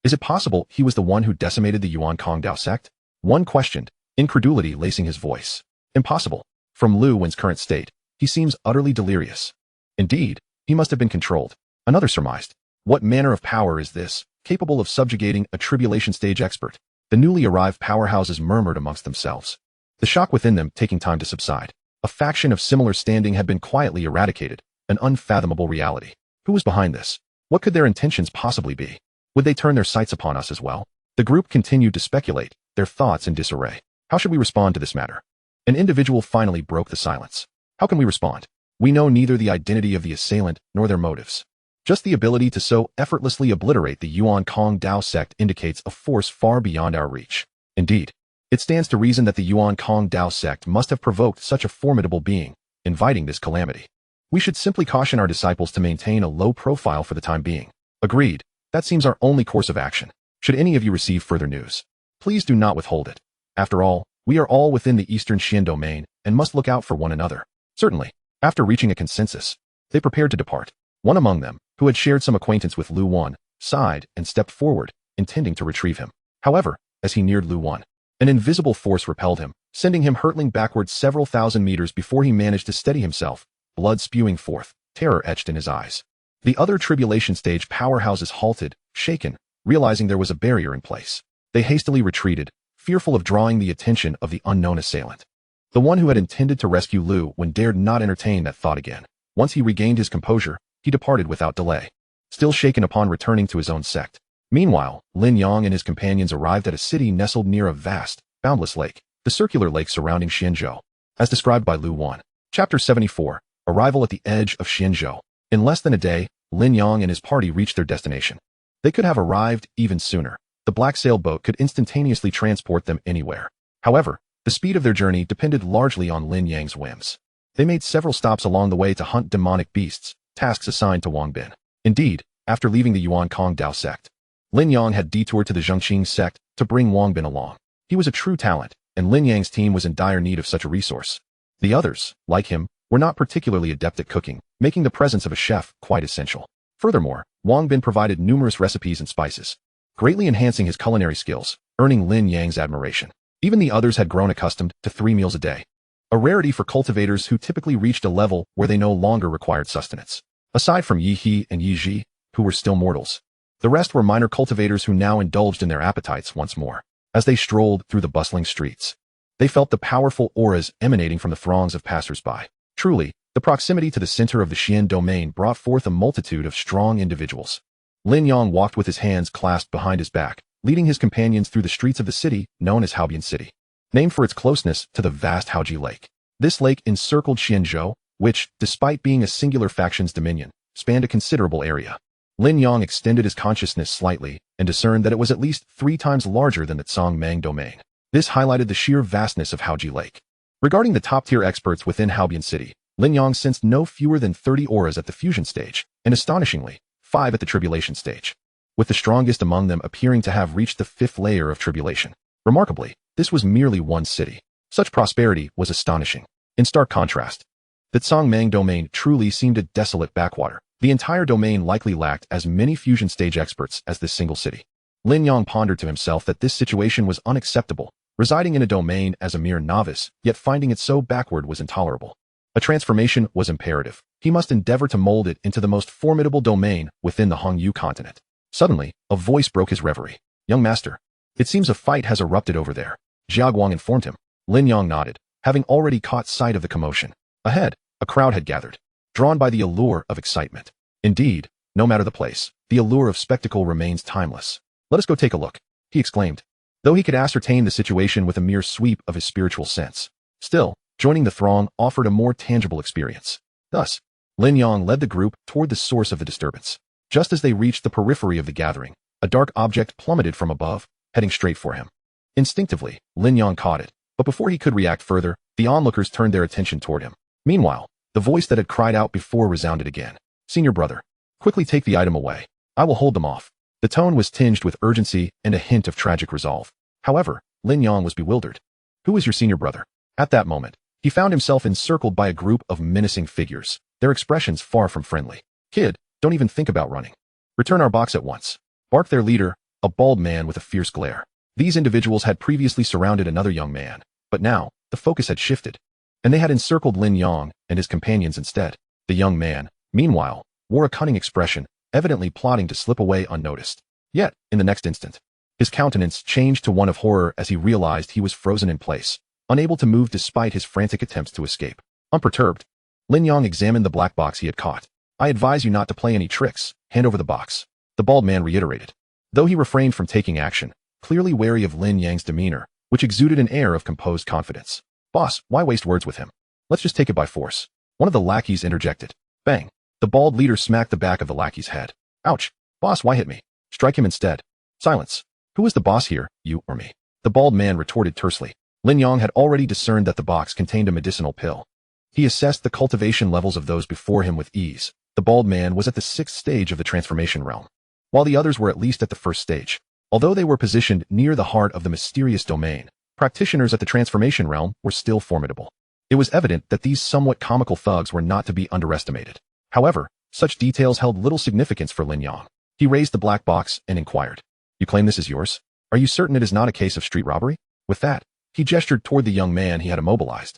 Is it possible he was the one who decimated the Yuan Kong Dao sect? One questioned, incredulity lacing his voice. Impossible. From Lu Wen's current state, he seems utterly delirious. Indeed, he must have been controlled. Another surmised. What manner of power is this, capable of subjugating a tribulation stage expert? The newly arrived powerhouses murmured amongst themselves, the shock within them taking time to subside. A faction of similar standing had been quietly eradicated, an unfathomable reality. Who was behind this? What could their intentions possibly be? Would they turn their sights upon us as well? The group continued to speculate, their thoughts in disarray. How should we respond to this matter? An individual finally broke the silence. How can we respond? We know neither the identity of the assailant nor their motives. Just the ability to so effortlessly obliterate the Yuan Kong Dao sect indicates a force far beyond our reach. Indeed, it stands to reason that the Yuan Kong Dao sect must have provoked such a formidable being, inviting this calamity. We should simply caution our disciples to maintain a low profile for the time being. Agreed. That seems our only course of action. Should any of you receive further news, please do not withhold it. After all, we are all within the Eastern Xian domain and must look out for one another. Certainly. After reaching a consensus, they prepared to depart. One among them, who had shared some acquaintance with Lu Wen, sighed and stepped forward, intending to retrieve him. However, as he neared Lu Wen, an invisible force repelled him, sending him hurtling backwards several thousand meters before he managed to steady himself, blood spewing forth, terror etched in his eyes. The other tribulation stage powerhouses halted, shaken, realizing there was a barrier in place. They hastily retreated, fearful of drawing the attention of the unknown assailant. The one who had intended to rescue Lu Wen dared not entertain that thought again. Once he regained his composure, he departed without delay, still shaken upon returning to his own sect. Meanwhile, Lin Yang and his companions arrived at a city nestled near a vast, boundless lake, the circular lake surrounding Xianzhou, as described by Lu Wen. Chapter 74, Arrival at the Edge of Xianzhou. In less than a day, Lin Yang and his party reached their destination. They could have arrived even sooner. The black sailboat could instantaneously transport them anywhere. However, the speed of their journey depended largely on Lin Yang's whims. They made several stops along the way to hunt demonic beasts, tasks assigned to Wang Bin. Indeed, after leaving the Yuan Kong Dao sect, Lin Yang had detoured to the Zhengqing sect to bring Wang Bin along. He was a true talent, and Lin Yang's team was in dire need of such a resource. The others, like him, were not particularly adept at cooking, making the presence of a chef quite essential. Furthermore, Wang Bin provided numerous recipes and spices, greatly enhancing his culinary skills, earning Lin Yang's admiration. Even the others had grown accustomed to 3 meals a day, a rarity for cultivators who typically reached a level where they no longer required sustenance. Aside from Yi He and Yi Ji, who were still mortals, the rest were minor cultivators who now indulged in their appetites once more. As they strolled through the bustling streets, they felt the powerful auras emanating from the throngs of passers-by. Truly, the proximity to the center of the Xian domain brought forth a multitude of strong individuals. Lin Yang walked with his hands clasped behind his back, leading his companions through the streets of the city known as Haobian City, named for its closeness to the vast Haoji Lake. This lake encircled Xianzhou, which, despite being a singular faction's dominion, spanned a considerable area. Lin Yang extended his consciousness slightly and discerned that it was at least 3 times larger than the Tsangmang domain. This highlighted the sheer vastness of Haoji Lake. Regarding the top-tier experts within Haobian City, Lin Yang sensed no fewer than 30 auras at the fusion stage, and astonishingly, 5 at the tribulation stage, with the strongest among them appearing to have reached the 5th layer of tribulation. Remarkably, this was merely one city. Such prosperity was astonishing. In stark contrast, the Tsangmang domain truly seemed a desolate backwater. The entire domain likely lacked as many fusion stage experts as this single city. Lin Yang pondered to himself that this situation was unacceptable. Residing in a domain as a mere novice, yet finding it so backward was intolerable. A transformation was imperative. He must endeavor to mold it into the most formidable domain within the Hongyu continent. Suddenly, a voice broke his reverie. "Young master, it seems a fight has erupted over there," Jiaguang informed him. Lin Yang nodded, having already caught sight of the commotion. Ahead, a crowd had gathered, drawn by the allure of excitement. Indeed, no matter the place, the allure of spectacle remains timeless. "Let us go take a look," he exclaimed, though he could ascertain the situation with a mere sweep of his spiritual sense. Still, joining the throng offered a more tangible experience. Thus, Lin Yang led the group toward the source of the disturbance. Just as they reached the periphery of the gathering, a dark object plummeted from above, heading straight for him. Instinctively, Lin Yang caught it, but before he could react further, the onlookers turned their attention toward him. Meanwhile, the voice that had cried out before resounded again. "Senior brother, Quickly take the item away. I will hold them off. The tone was tinged with urgency and a hint of tragic resolve. However, Lin Yang was bewildered. Who is your senior brother? At that moment, he found himself encircled by a group of menacing figures, their expressions far from friendly. Kid, don't even think about running. Return our box at once. Barked their leader, a bald man with a fierce glare. These individuals had previously surrounded another young man, but now, the focus had shifted, and they had encircled Lin Yang and his companions instead. The young man, meanwhile, wore a cunning expression, evidently plotting to slip away unnoticed. Yet, in the next instant, his countenance changed to one of horror as he realized he was frozen in place, unable to move despite his frantic attempts to escape. Unperturbed, Lin Yang examined the black box he had caught. I advise you not to play any tricks. Hand over the box. The bald man reiterated. Though he refrained from taking action, clearly wary of Lin Yang's demeanor, which exuded an air of composed confidence. Boss, why waste words with him? Let's just take it by force. One of the lackeys interjected. Bang. The bald leader smacked the back of the lackey's head. Ouch. Boss, why hit me? Strike him instead. Silence. Who is the boss here, you or me? The bald man retorted tersely. Lin Yang had already discerned that the box contained a medicinal pill. He assessed the cultivation levels of those before him with ease. The bald man was at the 6th stage of the transformation realm, while the others were at least at the 1st stage. Although they were positioned near the heart of the mysterious domain, practitioners at the transformation realm were still formidable. It was evident that these somewhat comical thugs were not to be underestimated. However, such details held little significance for Lin Yang. He raised the black box and inquired. You claim this is yours? Are you certain it is not a case of street robbery? With that, he gestured toward the young man he had immobilized.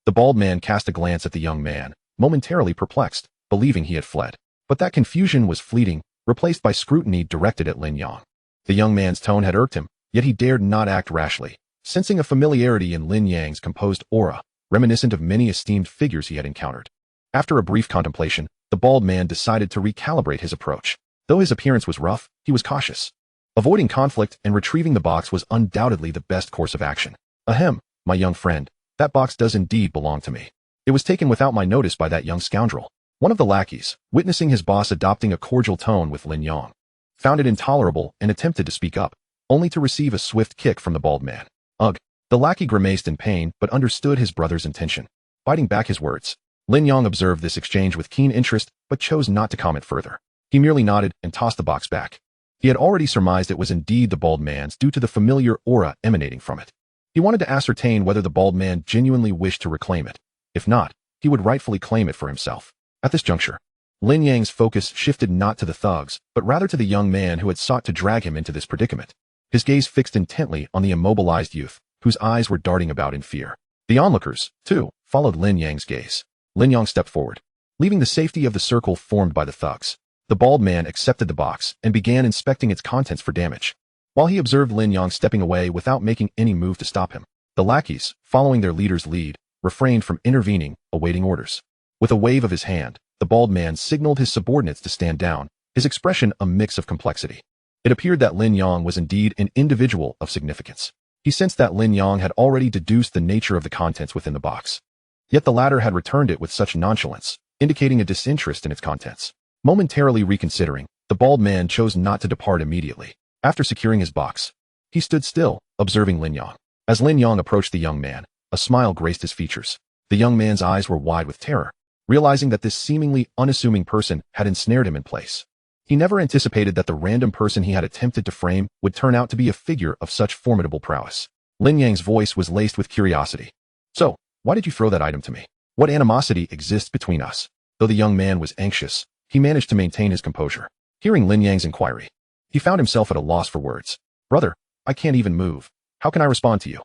The bald man cast a glance at the young man, momentarily perplexed, believing he had fled. But that confusion was fleeting, replaced by scrutiny directed at Lin Yang. The young man's tone had irked him, yet he dared not act rashly, sensing a familiarity in Lin Yang's composed aura, reminiscent of many esteemed figures he had encountered. After a brief contemplation, the bald man decided to recalibrate his approach. Though his appearance was rough, he was cautious. Avoiding conflict and retrieving the box was undoubtedly the best course of action. Ahem, my young friend, that box does indeed belong to me. It was taken without my notice by that young scoundrel. One of the lackeys, witnessing his boss adopting a cordial tone with Lin Yang, found it intolerable and attempted to speak up, only to receive a swift kick from the bald man. Ugh. The lackey grimaced in pain but understood his brother's intention. Biting back his words, Lin Yang observed this exchange with keen interest but chose not to comment further. He merely nodded and tossed the box back. He had already surmised it was indeed the bald man's due to the familiar aura emanating from it. He wanted to ascertain whether the bald man genuinely wished to reclaim it. If not, he would rightfully claim it for himself. At this juncture, Lin Yang's focus shifted not to the thugs, but rather to the young man who had sought to drag him into this predicament. His gaze fixed intently on the immobilized youth, whose eyes were darting about in fear. The onlookers, too, followed Lin Yang's gaze. Lin Yang stepped forward, leaving the safety of the circle formed by the thugs. The bald man accepted the box and began inspecting its contents for damage. While he observed Lin Yang stepping away without making any move to stop him, the lackeys, following their leader's lead, refrained from intervening, awaiting orders. With a wave of his hand, the bald man signaled his subordinates to stand down, his expression a mix of complexity. It appeared that Lin Yang was indeed an individual of significance. He sensed that Lin Yang had already deduced the nature of the contents within the box. Yet the latter had returned it with such nonchalance, indicating a disinterest in its contents. Momentarily reconsidering, the bald man chose not to depart immediately. After securing his box, he stood still, observing Lin Yang. As Lin Yang approached the young man, a smile graced his features. The young man's eyes were wide with terror, realizing that this seemingly unassuming person had ensnared him in place. He never anticipated that the random person he had attempted to frame would turn out to be a figure of such formidable prowess. Lin Yang's voice was laced with curiosity. So, why did you throw that item to me? What animosity exists between us? Though the young man was anxious, he managed to maintain his composure. Hearing Lin Yang's inquiry, he found himself at a loss for words. Brother, I can't even move. How can I respond to you?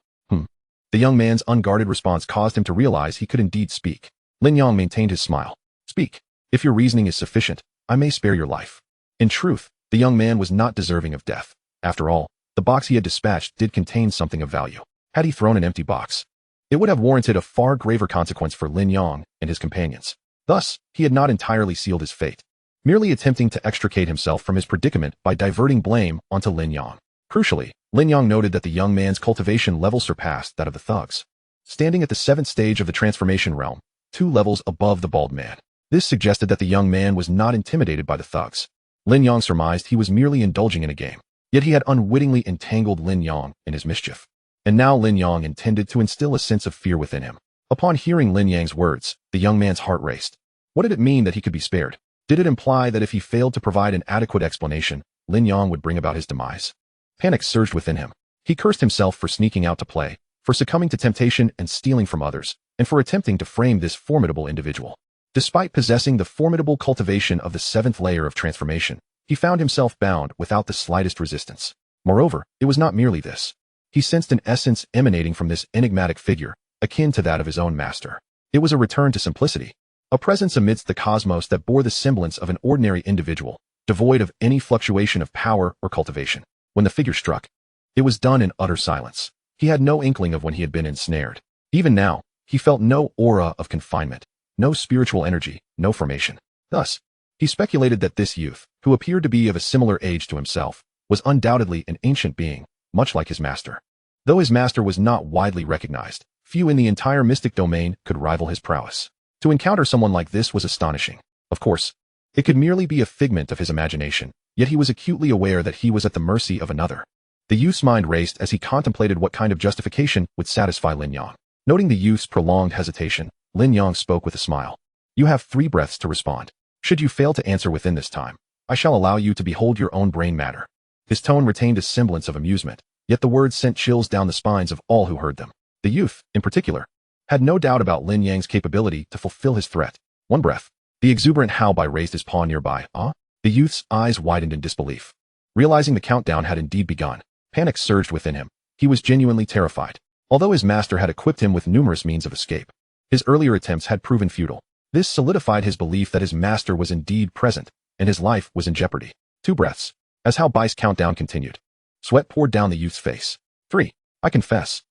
The young man's unguarded response caused him to realize he could indeed speak. Lin Yang maintained his smile. Speak. If your reasoning is sufficient, I may spare your life. In truth, the young man was not deserving of death. After all, the box he had dispatched did contain something of value. Had he thrown an empty box, it would have warranted a far graver consequence for Lin Yang and his companions. Thus, he had not entirely sealed his fate, merely attempting to extricate himself from his predicament by diverting blame onto Lin Yang. Crucially, Lin Yang noted that the young man's cultivation level surpassed that of the thugs, standing at the 7th stage of the transformation realm, 2 levels above the bald man. This suggested that the young man was not intimidated by the thugs. Lin Yang surmised he was merely indulging in a game, yet he had unwittingly entangled Lin Yang in his mischief. And now Lin Yang intended to instill a sense of fear within him. Upon hearing Lin Yang's words, the young man's heart raced. What did it mean that he could be spared? Did it imply that if he failed to provide an adequate explanation, Lin Yang would bring about his demise? Panic surged within him. He cursed himself for sneaking out to play, for succumbing to temptation and stealing from others, and for attempting to frame this formidable individual. Despite possessing the formidable cultivation of the 7th layer of transformation, he found himself bound without the slightest resistance. Moreover, it was not merely this. He sensed an essence emanating from this enigmatic figure, akin to that of his own master. It was a return to simplicity, a presence amidst the cosmos that bore the semblance of an ordinary individual, devoid of any fluctuation of power or cultivation. When the figure struck, it was done in utter silence. He had no inkling of when he had been ensnared. Even now, he felt no aura of confinement, no spiritual energy, no formation. Thus, he speculated that this youth, who appeared to be of a similar age to himself, was undoubtedly an ancient being, much like his master. Though his master was not widely recognized, few in the entire mystic domain could rival his prowess. To encounter someone like this was astonishing. Of course, it could merely be a figment of his imagination, yet he was acutely aware that he was at the mercy of another. The youth's mind raced as he contemplated what kind of justification would satisfy Lin Yang. Noting the youth's prolonged hesitation, Lin Yang spoke with a smile. You have 3 breaths to respond. Should you fail to answer within this time, I shall allow you to behold your own brain matter. His tone retained a semblance of amusement, yet the words sent chills down the spines of all who heard them. The youth, in particular, had no doubt about Lin Yang's capability to fulfill his threat. 1 breath. The exuberant Haobai raised his paw nearby. The youth's eyes widened in disbelief. Realizing the countdown had indeed begun, panic surged within him. He was genuinely terrified. Although his master had equipped him with numerous means of escape, his earlier attempts had proven futile. This solidified his belief that his master was indeed present, and his life was in jeopardy. 2 breaths. As Haobai's countdown continued, sweat poured down the youth's face. 3. I confess.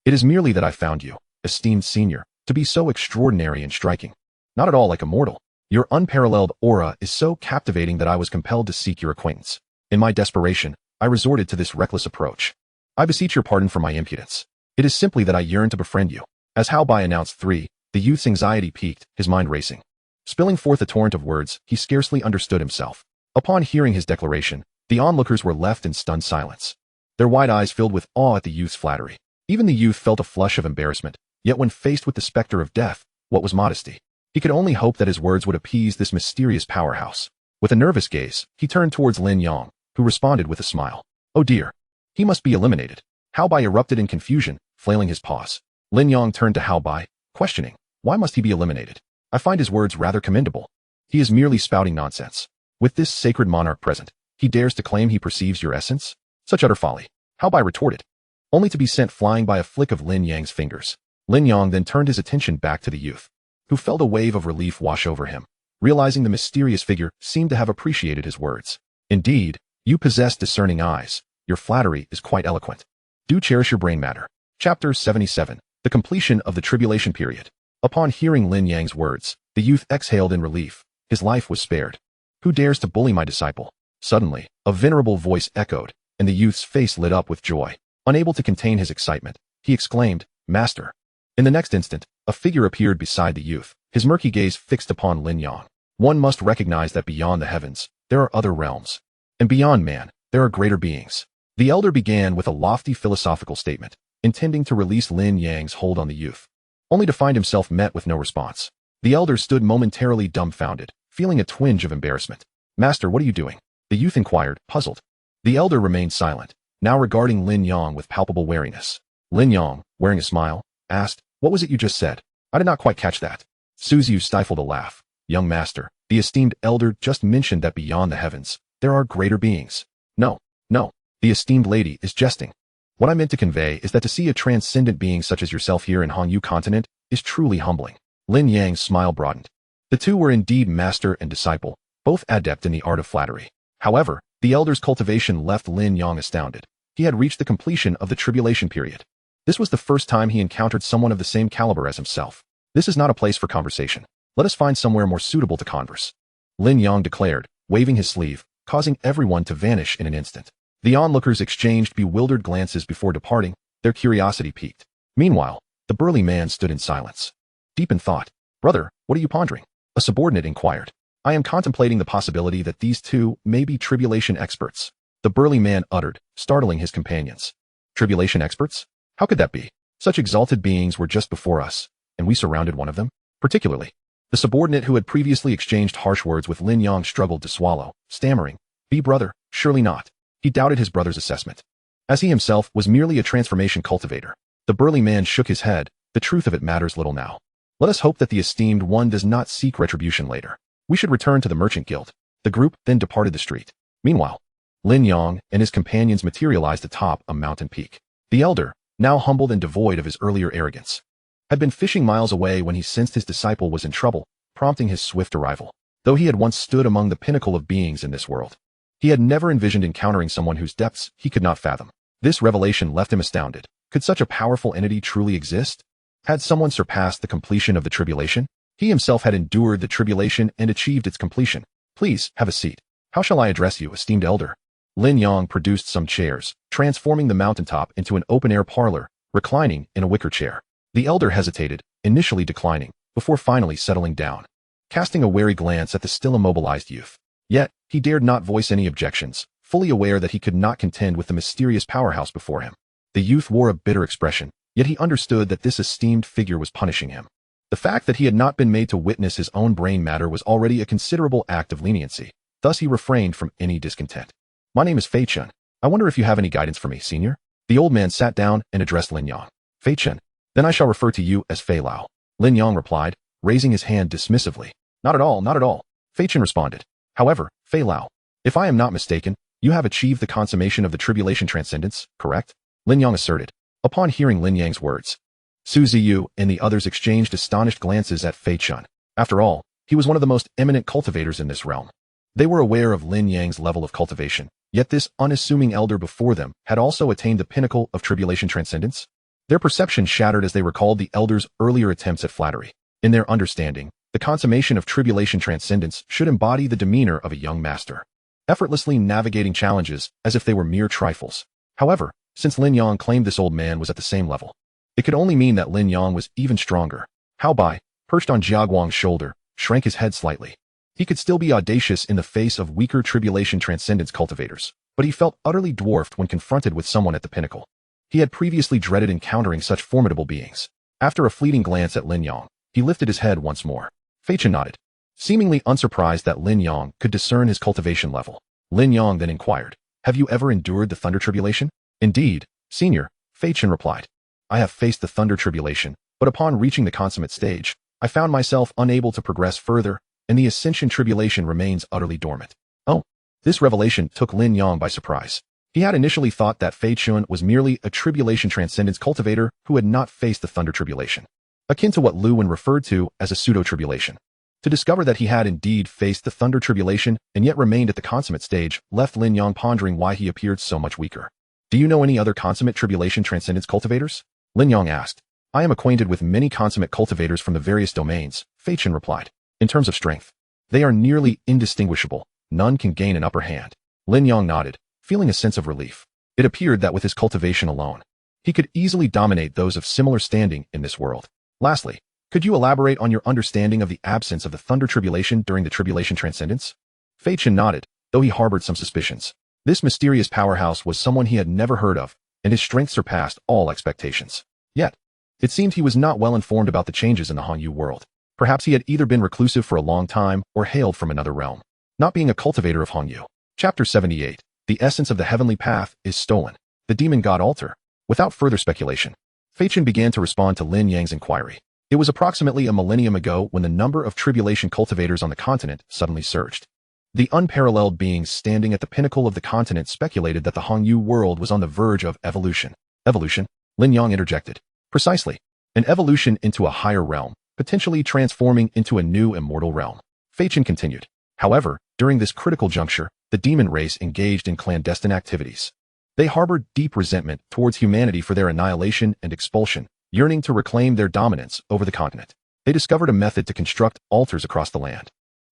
It is merely that I found you, esteemed senior, to be so extraordinary and striking. Not at all like a mortal. Your unparalleled aura is so captivating that I was compelled to seek your acquaintance. In my desperation, I resorted to this reckless approach. I beseech your pardon for my impudence. It is simply that I yearn to befriend you. As Haobai announced 3, the youth's anxiety peaked, his mind racing. Spilling forth a torrent of words, he scarcely understood himself. Upon hearing his declaration, the onlookers were left in stunned silence. Their wide eyes filled with awe at the youth's flattery. Even the youth felt a flush of embarrassment, yet when faced with the specter of death, what was modesty? He could only hope that his words would appease this mysterious powerhouse. With a nervous gaze, he turned towards Lin Yang, who responded with a smile. Oh dear. He must be eliminated. Haobai erupted in confusion, flailing his paws. Lin Yang turned to Haobai, questioning, why must he be eliminated? I find his words rather commendable. He is merely spouting nonsense. With this sacred monarch present, he dares to claim he perceives your essence? Such utter folly. Haobai retorted, only to be sent flying by a flick of Lin Yang's fingers. Lin Yang then turned his attention back to the youth, who felt a wave of relief wash over him, realizing the mysterious figure seemed to have appreciated his words. Indeed, you possess discerning eyes. Your flattery is quite eloquent. Do cherish your brain matter. Chapter 77. The completion of the tribulation period. Upon hearing Lin Yang's words, the youth exhaled in relief. His life was spared. Who dares to bully my disciple? Suddenly, a venerable voice echoed, and the youth's face lit up with joy. Unable to contain his excitement, he exclaimed, Master. In the next instant, a figure appeared beside the youth, his murky gaze fixed upon Lin Yang. One must recognize that beyond the heavens, there are other realms. And beyond man, there are greater beings. The elder began with a lofty philosophical statement, intending to release Lin Yang's hold on the youth, only to find himself met with no response. The elder stood momentarily dumbfounded, feeling a twinge of embarrassment. Master, what are you doing? The youth inquired, puzzled. The elder remained silent, now regarding Lin Yang with palpable wariness. Lin Yang, wearing a smile, asked, what was it you just said? I did not quite catch that. Suzu stifled a laugh. Young master, the esteemed elder just mentioned that beyond the heavens, there are greater beings. No, the esteemed lady is jesting. What I meant to convey is that to see a transcendent being such as yourself here in Hongyu continent is truly humbling. Lin Yang's smile broadened. The two were indeed master and disciple, both adept in the art of flattery. However, the elder's cultivation left Lin Yang astounded. He had reached the completion of the tribulation period. This was the first time he encountered someone of the same caliber as himself. This is not a place for conversation. Let us find somewhere more suitable to converse. Lin Yang declared, waving his sleeve, causing everyone to vanish in an instant. The onlookers exchanged bewildered glances before departing, their curiosity piqued. Meanwhile, the burly man stood in silence, deep in thought. Brother, what are you pondering? A subordinate inquired. I am contemplating the possibility that these two may be tribulation experts. The burly man uttered, startling his companions. Tribulation experts? How could that be? Such exalted beings were just before us, and we surrounded one of them? Particularly, The subordinate who had previously exchanged harsh words with Lin Yang struggled to swallow, stammering, "Be brother, surely not." He doubted his brother's assessment. As he himself was merely a transformation cultivator, the burly man shook his head. The truth of it matters little now. Let us hope that the esteemed one does not seek retribution later. We should return to the merchant guild. The group then departed the street. Meanwhile, Lin Yang and his companions materialized atop a mountain peak. The elder, now humbled and devoid of his earlier arrogance, had been fishing miles away when he sensed his disciple was in trouble, prompting his swift arrival. Though he had once stood among the pinnacle of beings in this world, he had never envisioned encountering someone whose depths he could not fathom. This revelation left him astounded. Could such a powerful entity truly exist? Had someone surpassed the completion of the tribulation? He himself had endured the tribulation and achieved its completion. Please, have a seat. How shall I address you, esteemed elder? Lin Yang produced some chairs, transforming the mountaintop into an open-air parlor, reclining in a wicker chair. The elder hesitated, initially declining, before finally settling down, casting a wary glance at the still immobilized youth. Yet, he dared not voice any objections, fully aware that he could not contend with the mysterious powerhouse before him. The youth wore a bitter expression, yet he understood that this esteemed figure was punishing him. The fact that he had not been made to witness his own brain matter was already a considerable act of leniency. Thus he refrained from any discontent. "My name is Fei Chen. I wonder if you have any guidance for me, senior?" The old man sat down and addressed Lin Yang. "Fei Chen. Then I shall refer to you as Fei Lao." Lin Yang replied, raising his hand dismissively. "Not at all, not at all," Fei Chen responded. "However, Fei Lao, if I am not mistaken, you have achieved the consummation of the tribulation transcendence, correct?" Lin Yang asserted. Upon hearing Lin Yang's words, Su Ziyu and the others exchanged astonished glances at Fei Chen. After all, he was one of the most eminent cultivators in this realm. They were aware of Lin Yang's level of cultivation, yet this unassuming elder before them had also attained the pinnacle of tribulation transcendence. Their perception shattered as they recalled the elder's earlier attempts at flattery. In their understanding, the consummation of tribulation transcendence should embody the demeanor of a young master, effortlessly navigating challenges as if they were mere trifles. However, since Lin Yang claimed this old man was at the same level, it could only mean that Lin Yang was even stronger. How Bai, perched on Jia Guang's shoulder, shrank his head slightly. He could still be audacious in the face of weaker tribulation transcendence cultivators, but he felt utterly dwarfed when confronted with someone at the pinnacle. He had previously dreaded encountering such formidable beings. After a fleeting glance at Lin Yang, he lifted his head once more. Fei Chen nodded, seemingly unsurprised that Lin Yang could discern his cultivation level. Lin Yang then inquired, "Have you ever endured the thunder tribulation?" "Indeed, senior," Fei Chen replied. "I have faced the thunder tribulation, but upon reaching the consummate stage, I found myself unable to progress further, and the ascension tribulation remains utterly dormant." Oh, this revelation took Lin Yang by surprise. He had initially thought that Fei Chen was merely a tribulation transcendence cultivator who had not faced the thunder tribulation, akin to what Lu Wen referred to as a pseudo-tribulation. To discover that he had indeed faced the thunder tribulation and yet remained at the consummate stage left Lin Yang pondering why he appeared so much weaker. "Do you know any other consummate tribulation transcendence cultivators?" Lin Yang asked. "I am acquainted with many consummate cultivators from the various domains," Fei Chen replied. "In terms of strength, they are nearly indistinguishable. None can gain an upper hand." Lin Yang nodded, feeling a sense of relief. It appeared that with his cultivation alone, he could easily dominate those of similar standing in this world. "Lastly, could you elaborate on your understanding of the absence of the thunder tribulation during the tribulation transcendence?" Fei Chen nodded, though he harbored some suspicions. This mysterious powerhouse was someone he had never heard of, and his strength surpassed all expectations. Yet, it seemed he was not well informed about the changes in the Hongyu world. Perhaps he had either been reclusive for a long time or hailed from another realm, not being a cultivator of Hongyu. Chapter 78. The essence of the heavenly path is stolen. The demon god altar. Without further speculation, Fei Chen began to respond to Lin Yang's inquiry. It was approximately a millennium ago when the number of tribulation cultivators on the continent suddenly surged. The unparalleled beings standing at the pinnacle of the continent speculated that the Hongyu world was on the verge of evolution. Evolution? Lin Yang interjected. Precisely. An evolution into a higher realm, potentially transforming into a new immortal realm. Fei Chen continued. However, during this critical juncture, the demon race engaged in clandestine activities. They harbored deep resentment towards humanity for their annihilation and expulsion, yearning to reclaim their dominance over the continent. They discovered a method to construct altars across the land,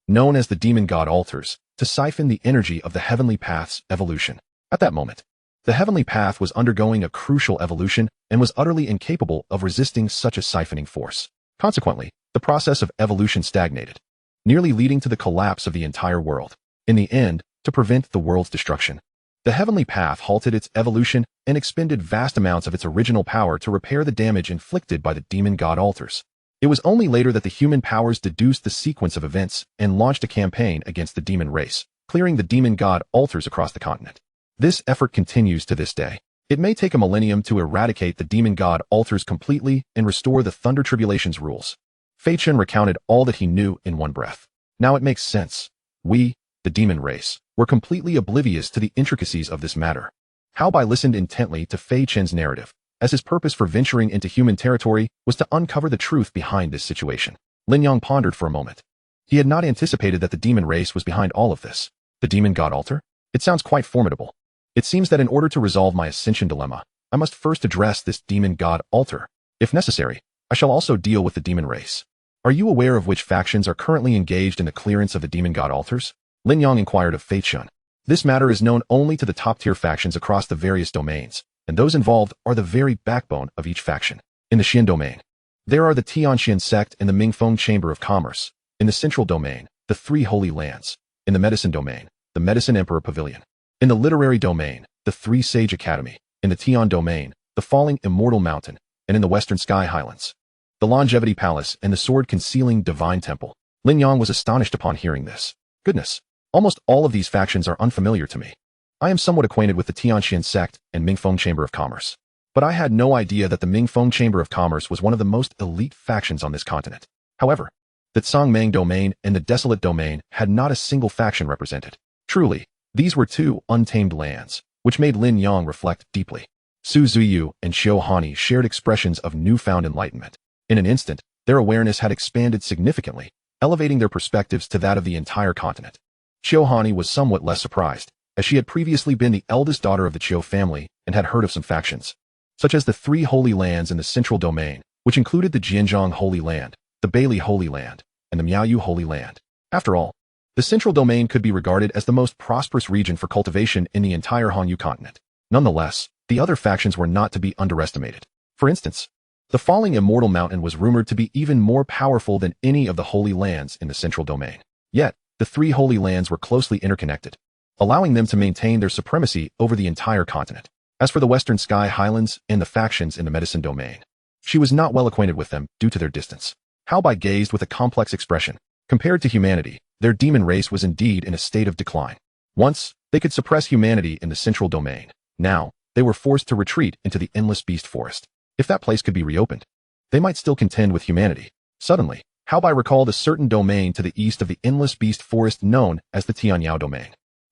known as the demon god altars, to siphon the energy of the heavenly path's evolution. At that moment, the heavenly path was undergoing a crucial evolution and was utterly incapable of resisting such a siphoning force. Consequently, the process of evolution stagnated, nearly leading to the collapse of the entire world. In the end, to prevent the world's destruction, the heavenly path halted its evolution and expended vast amounts of its original power to repair the damage inflicted by the demon god altars. It was only later that the human powers deduced the sequence of events and launched a campaign against the demon race, clearing the demon god altars across the continent. This effort continues to this day. It may take a millennium to eradicate the demon god altars completely and restore the Thunder Tribulation's rules. Fei Chen recounted all that he knew in one breath. Now it makes sense. We, the demon race, were completely oblivious to the intricacies of this matter. Hao Bai listened intently to Fei Chen's narrative, as his purpose for venturing into human territory was to uncover the truth behind this situation. Lin Yang pondered for a moment. He had not anticipated that the demon race was behind all of this. The demon god altar? It sounds quite formidable. It seems that in order to resolve my ascension dilemma, I must first address this demon god altar. If necessary, I shall also deal with the demon race. Are you aware of which factions are currently engaged in the clearance of the demon god altars? Lin Yang inquired of Fei Chen. This matter is known only to the top-tier factions across the various domains, and those involved are the very backbone of each faction. In the Xian domain, there are the Tianxian sect and the Mingfeng Chamber of Commerce. In the Central domain, the Three Holy Lands. In the Medicine domain, the Medicine Emperor Pavilion. In the Literary domain, the Three Sage Academy. In the Tian domain, the Falling Immortal Mountain. And in the Western Sky Highlands, the Longevity Palace and the Sword-Concealing Divine Temple. Lin Yang was astonished upon hearing this. Goodness, almost all of these factions are unfamiliar to me. I am somewhat acquainted with the Tianxian sect and Mingfeng Chamber of Commerce, but I had no idea that the Mingfeng Chamber of Commerce was one of the most elite factions on this continent. However, the Tsangmang domain and the Desolate domain had not a single faction represented. Truly, these were two untamed lands, which made Lin Yang reflect deeply. Su Zuyu and Xiao Hani shared expressions of newfound enlightenment. In an instant, their awareness had expanded significantly, elevating their perspectives to that of the entire continent. Xiao Hani was somewhat less surprised, as she had previously been the eldest daughter of the Qiu family and had heard of some factions, such as the Three Holy Lands in the Central Domain, which included the Jianzhong Holy Land, the Bailey Holy Land, and the Miaoyu Holy Land. After all, the Central Domain could be regarded as the most prosperous region for cultivation in the entire Hanyu continent. Nonetheless, the other factions were not to be underestimated. For instance, the Falling Immortal Mountain was rumored to be even more powerful than any of the Holy Lands in the Central Domain. Yet, the Three Holy Lands were closely interconnected, allowing them to maintain their supremacy over the entire continent. As for the Western Sky Highlands and the factions in the Medicine Domain, she was not well acquainted with them due to their distance. Hao Bai gazed with a complex expression. Compared to humanity, their demon race was indeed in a state of decline. Once, they could suppress humanity in the Central Domain. Now, they were forced to retreat into the Endless Beast Forest. If that place could be reopened, they might still contend with humanity. Suddenly, Hao Bai recalled a certain domain to the east of the Endless Beast Forest known as the Tianyao Domain.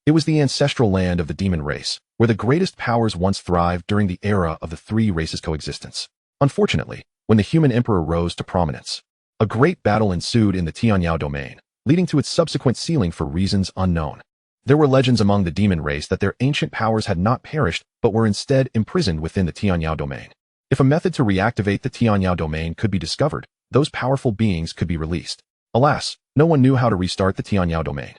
It was the ancestral land of the demon race, where the greatest powers once thrived during the era of the three races' coexistence. Unfortunately, when the human emperor rose to prominence, a great battle ensued in the Tianyao Domain, leading to its subsequent sealing for reasons unknown. There were legends among the demon race that their ancient powers had not perished but were instead imprisoned within the Tianyao Domain. If a method to reactivate the Tianyao Domain could be discovered, those powerful beings could be released. Alas, no one knew how to restart the Tianyao Domain.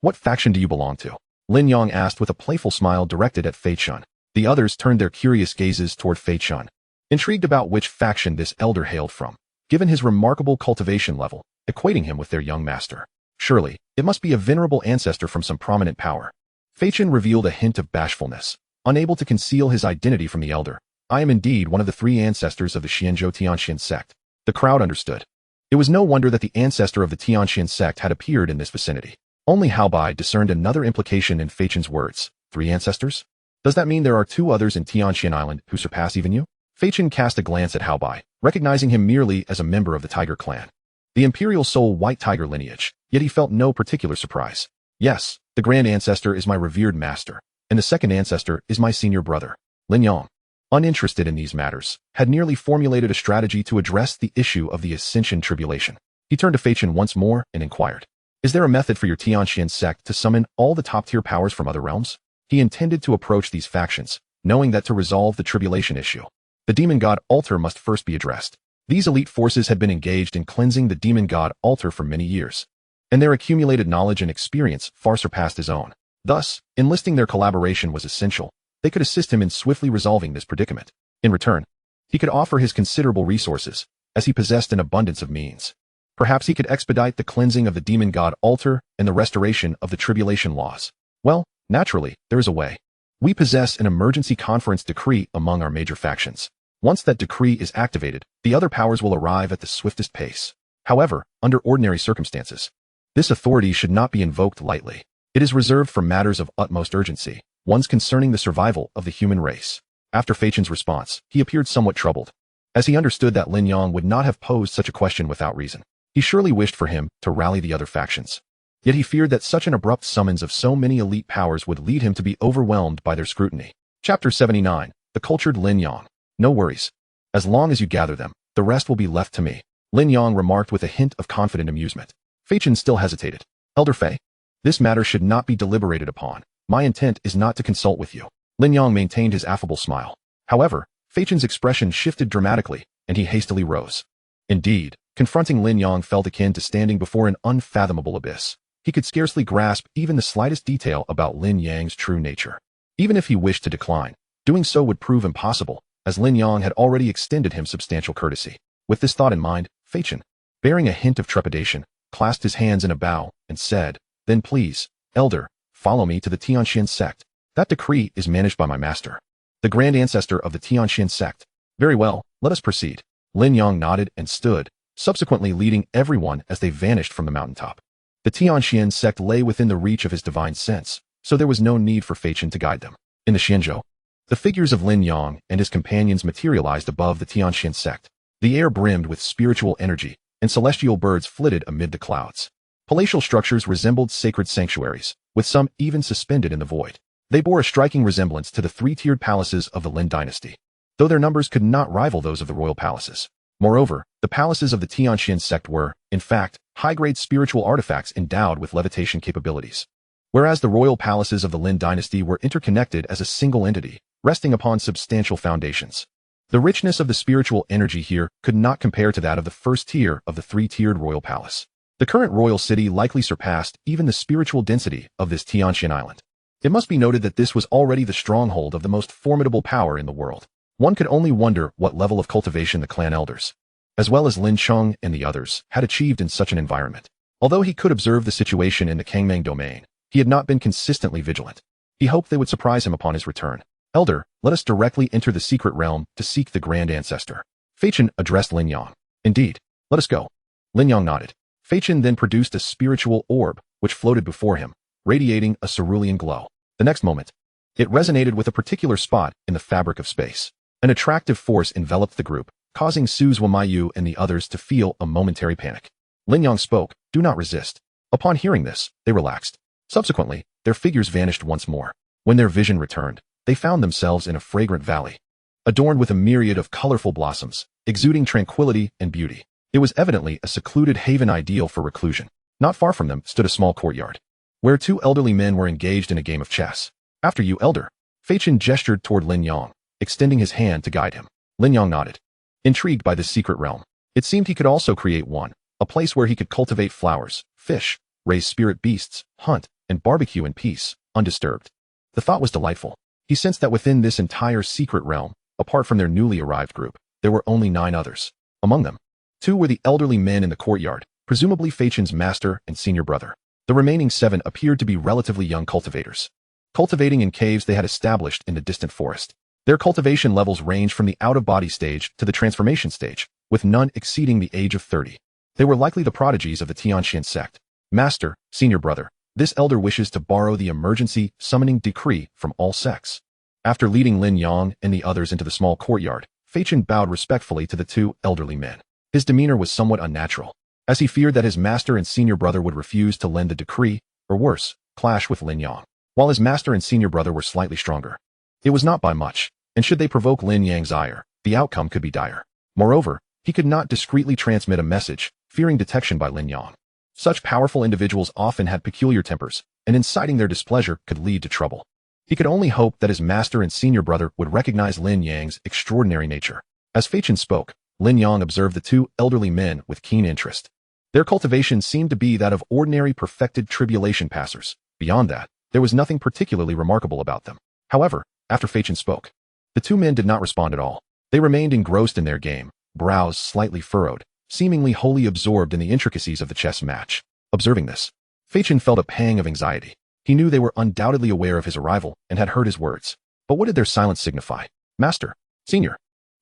What faction do you belong to? Lin Yang asked with a playful smile directed at Fei Chen. The others turned their curious gazes toward Fei Chen, intrigued about which faction this elder hailed from, given his remarkable cultivation level, equating him with their young master. Surely, it must be a venerable ancestor from some prominent power. Fei Chen revealed a hint of bashfulness, unable to conceal his identity from the elder. I am indeed one of the three ancestors of the Xianzhou Tianxian sect. The crowd understood. It was no wonder that the ancestor of the Tianxian sect had appeared in this vicinity. Only Hao Bai discerned another implication in Fei Chen's words. 3 ancestors? Does that mean there are 2 others in Tianxian Island who surpass even you? Fei Chen cast a glance at Hao Bai, recognizing him merely as a member of the Tiger clan, the Imperial Soul White Tiger lineage, yet he felt no particular surprise. Yes, the grand ancestor is my revered master, and the second ancestor is my senior brother. Lin Yang, uninterested in these matters, had nearly formulated a strategy to address the issue of the Ascension Tribulation. He turned to Fei Chen once more and inquired, is there a method for your Tianxian sect to summon all the top-tier powers from other realms? He intended to approach these factions, knowing that to resolve the tribulation issue, the demon god altar must first be addressed. These elite forces had been engaged in cleansing the demon god altar for many years, and their accumulated knowledge and experience far surpassed his own. Thus, enlisting their collaboration was essential. They could assist him in swiftly resolving this predicament. In return, he could offer his considerable resources, as he possessed an abundance of means. Perhaps he could expedite the cleansing of the demon god altar and the restoration of the tribulation laws. Well, naturally, there is a way. We possess an emergency conference decree among our major factions. Once that decree is activated, the other powers will arrive at the swiftest pace. However, under ordinary circumstances, this authority should not be invoked lightly. It is reserved for matters of utmost urgency, ones concerning the survival of the human race. After Feichen's response, he appeared somewhat troubled, as he understood that Lin Yang would not have posed such a question without reason. He surely wished for him to rally the other factions. Yet he feared that such an abrupt summons of so many elite powers would lead him to be overwhelmed by their scrutiny. Chapter 79. The Cultured Lin Yang. No worries. As long as you gather them, the rest will be left to me, Lin Yang remarked with a hint of confident amusement. Feichen still hesitated. Elder Fei, this matter should not be deliberated upon. My intent is not to consult with you. Lin Yang maintained his affable smile. However, Feichen's expression shifted dramatically, and he hastily rose. Indeed, confronting Lin Yang felt akin to standing before an unfathomable abyss. He could scarcely grasp even the slightest detail about Lin Yang's true nature. Even if he wished to decline, doing so would prove impossible, as Lin Yang had already extended him substantial courtesy. With this thought in mind, Feichen, bearing a hint of trepidation, clasped his hands in a bow and said, "Then please, Elder, follow me to the Tianxian sect. That decree is managed by my master, the Grand Ancestor of the Tianxian sect." "Very well, let us proceed." Lin Yang nodded and stood, subsequently leading everyone as they vanished from the mountaintop. The Tianxian sect lay within the reach of his divine sense, so there was no need for Feichen to guide them. In the Xianzhou, the figures of Lin Yang and his companions materialized above the Tianxian sect. The air brimmed with spiritual energy, and celestial birds flitted amid the clouds. Palatial structures resembled sacred sanctuaries, with some even suspended in the void. They bore a striking resemblance to the three-tiered palaces of the Lin dynasty, though their numbers could not rival those of the royal palaces. Moreover, the palaces of the Tianxian sect were, in fact, high-grade spiritual artifacts endowed with levitation capabilities, whereas the royal palaces of the Lin dynasty were interconnected as a single entity, resting upon substantial foundations. The richness of the spiritual energy here could not compare to that of the first tier of the three-tiered royal palace. The current royal city likely surpassed even the spiritual density of this Tianxian island. It must be noted that this was already the stronghold of the most formidable power in the world. One could only wonder what level of cultivation the clan elders, as well as Lin Cheng and the others, had achieved in such an environment. Although he could observe the situation in the Kangmang domain, he had not been consistently vigilant. He hoped they would surprise him upon his return. "Elder, let us directly enter the secret realm to seek the Grand Ancestor." Feichen addressed Lin Yang. "Indeed, let us go." Lin Yang nodded. Feichen then produced a spiritual orb, which floated before him, radiating a cerulean glow. The next moment, it resonated with a particular spot in the fabric of space. An attractive force enveloped the group, causing Su Zhuamayu and the others to feel a momentary panic. Lin Yang spoke, "Do not resist." Upon hearing this, they relaxed. Subsequently, their figures vanished once more. When their vision returned, they found themselves in a fragrant valley, adorned with a myriad of colorful blossoms, exuding tranquility and beauty. It was evidently a secluded haven ideal for reclusion. Not far from them stood a small courtyard, where two elderly men were engaged in a game of chess. "After you, Elder." Feichen gestured toward Lin Yang, extending his hand to guide him. Lin Yang nodded, intrigued by this secret realm. It seemed he could also create one, a place where he could cultivate flowers, fish, raise spirit beasts, hunt, and barbecue in peace, undisturbed. The thought was delightful. He sensed that within this entire secret realm, apart from their newly arrived group, there were only 9 others. Among them, 2 were the elderly men in the courtyard, presumably Feichen's master and senior brother. The remaining 7 appeared to be relatively young cultivators, cultivating in caves they had established in the distant forest. Their cultivation levels ranged from the out-of-body stage to the transformation stage, with none exceeding the age of 30. They were likely the prodigies of the Tianxian sect. "Master, senior brother, this elder wishes to borrow the emergency summoning decree from all sects." After leading Lin Yang and the others into the small courtyard, Feichen bowed respectfully to the 2 elderly men. His demeanor was somewhat unnatural, as he feared that his master and senior brother would refuse to lend the decree, or worse, clash with Lin Yang. While his master and senior brother were slightly stronger, it was not by much, and should they provoke Lin Yang's ire, the outcome could be dire. Moreover, he could not discreetly transmit a message, fearing detection by Lin Yang. Such powerful individuals often had peculiar tempers, and inciting their displeasure could lead to trouble. He could only hope that his master and senior brother would recognize Lin Yang's extraordinary nature. As Feichen spoke, Lin Yang observed the 2 elderly men with keen interest. Their cultivation seemed to be that of ordinary perfected tribulation passers. Beyond that, there was nothing particularly remarkable about them. However, after Feichen spoke, the 2 men did not respond at all. They remained engrossed in their game, brows slightly furrowed, seemingly wholly absorbed in the intricacies of the chess match. Observing this, Feichen felt a pang of anxiety. He knew they were undoubtedly aware of his arrival and had heard his words. But what did their silence signify? "Master, senior."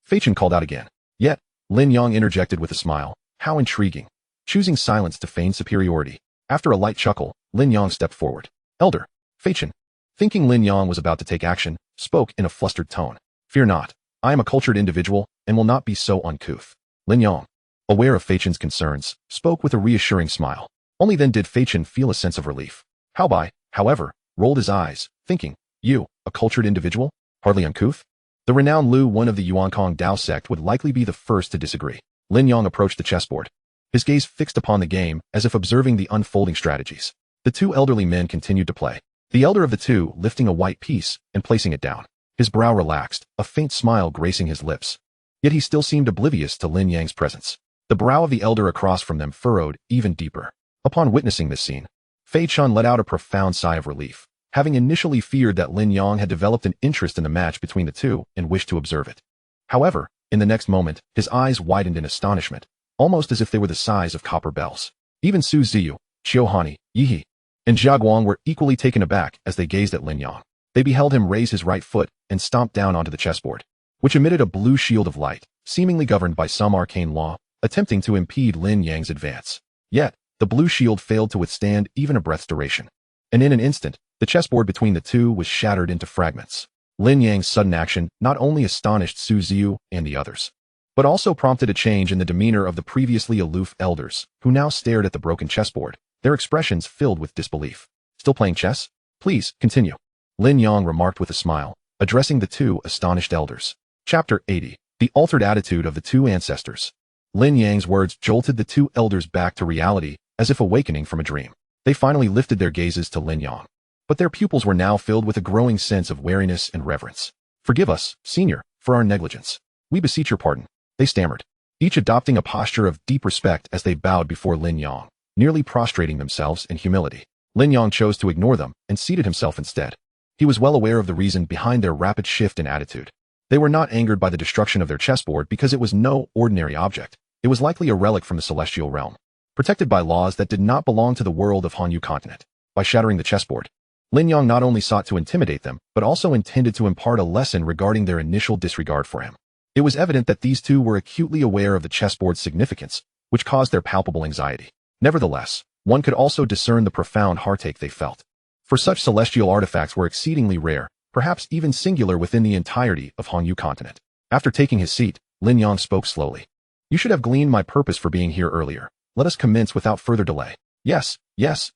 Fei Chen called out again. Yet, Lin Yang interjected with a smile. How intriguing. Choosing silence to feign superiority. After a light chuckle, Lin Yang stepped forward. Elder, Fei Chen, thinking Lin Yang was about to take action, spoke in a flustered tone. Fear not. I am a cultured individual and will not be so uncouth. Lin Yang, aware of Fei Chen's concerns, spoke with a reassuring smile. Only then did Fei Chen feel a sense of relief. Hao Bai, however, rolled his eyes, thinking, you, a cultured individual? Hardly uncouth? The renowned Lu, one of the Yuankong Dao sect, would likely be the first to disagree. Lin Yang approached the chessboard, his gaze fixed upon the game as if observing the unfolding strategies. The two elderly men continued to play, the elder of the two lifting a white piece and placing it down. His brow relaxed, a faint smile gracing his lips. Yet he still seemed oblivious to Lin Yang's presence. The brow of the elder across from them furrowed even deeper. Upon witnessing this scene, Fei Chen let out a profound sigh of relief, having initially feared that Lin Yang had developed an interest in the match between the two and wished to observe it. However, in the next moment, his eyes widened in astonishment, almost as if they were the size of copper bells. Even Su Ziyu, Qiu Hani, Yi and Jia Guang were equally taken aback as they gazed at Lin Yang. They beheld him raise his right foot and stomp down onto the chessboard, which emitted a blue shield of light, seemingly governed by some arcane law, attempting to impede Lin Yang's advance. Yet, the blue shield failed to withstand even a breath's duration. And in an instant, the chessboard between the two was shattered into fragments. Lin Yang's sudden action not only astonished Su Ziyu and the others, but also prompted a change in the demeanor of the previously aloof elders, who now stared at the broken chessboard, their expressions filled with disbelief. Still playing chess? Please, continue. Lin Yang remarked with a smile, addressing the two astonished elders. Chapter 80. The Altered Attitude of the Two Ancestors. Lin Yang's words jolted the two elders back to reality, as if awakening from a dream. They finally lifted their gazes to Lin Yang, but their pupils were now filled with a growing sense of wariness and reverence. Forgive us, senior, for our negligence. We beseech your pardon, they stammered, each adopting a posture of deep respect as they bowed before Lin Yang, nearly prostrating themselves in humility. Lin Yang chose to ignore them and seated himself instead. He was well aware of the reason behind their rapid shift in attitude. They were not angered by the destruction of their chessboard because it was no ordinary object. It was likely a relic from the celestial realm, protected by laws that did not belong to the world of Hanyu continent. By shattering the chessboard, Lin Yang not only sought to intimidate them, but also intended to impart a lesson regarding their initial disregard for him. It was evident that these two were acutely aware of the chessboard's significance, which caused their palpable anxiety. Nevertheless, one could also discern the profound heartache they felt. For such celestial artifacts were exceedingly rare, perhaps even singular within the entirety of Hanyu continent. After taking his seat, Lin Yang spoke slowly. You should have gleaned my purpose for being here earlier. Let us commence without further delay. Yes,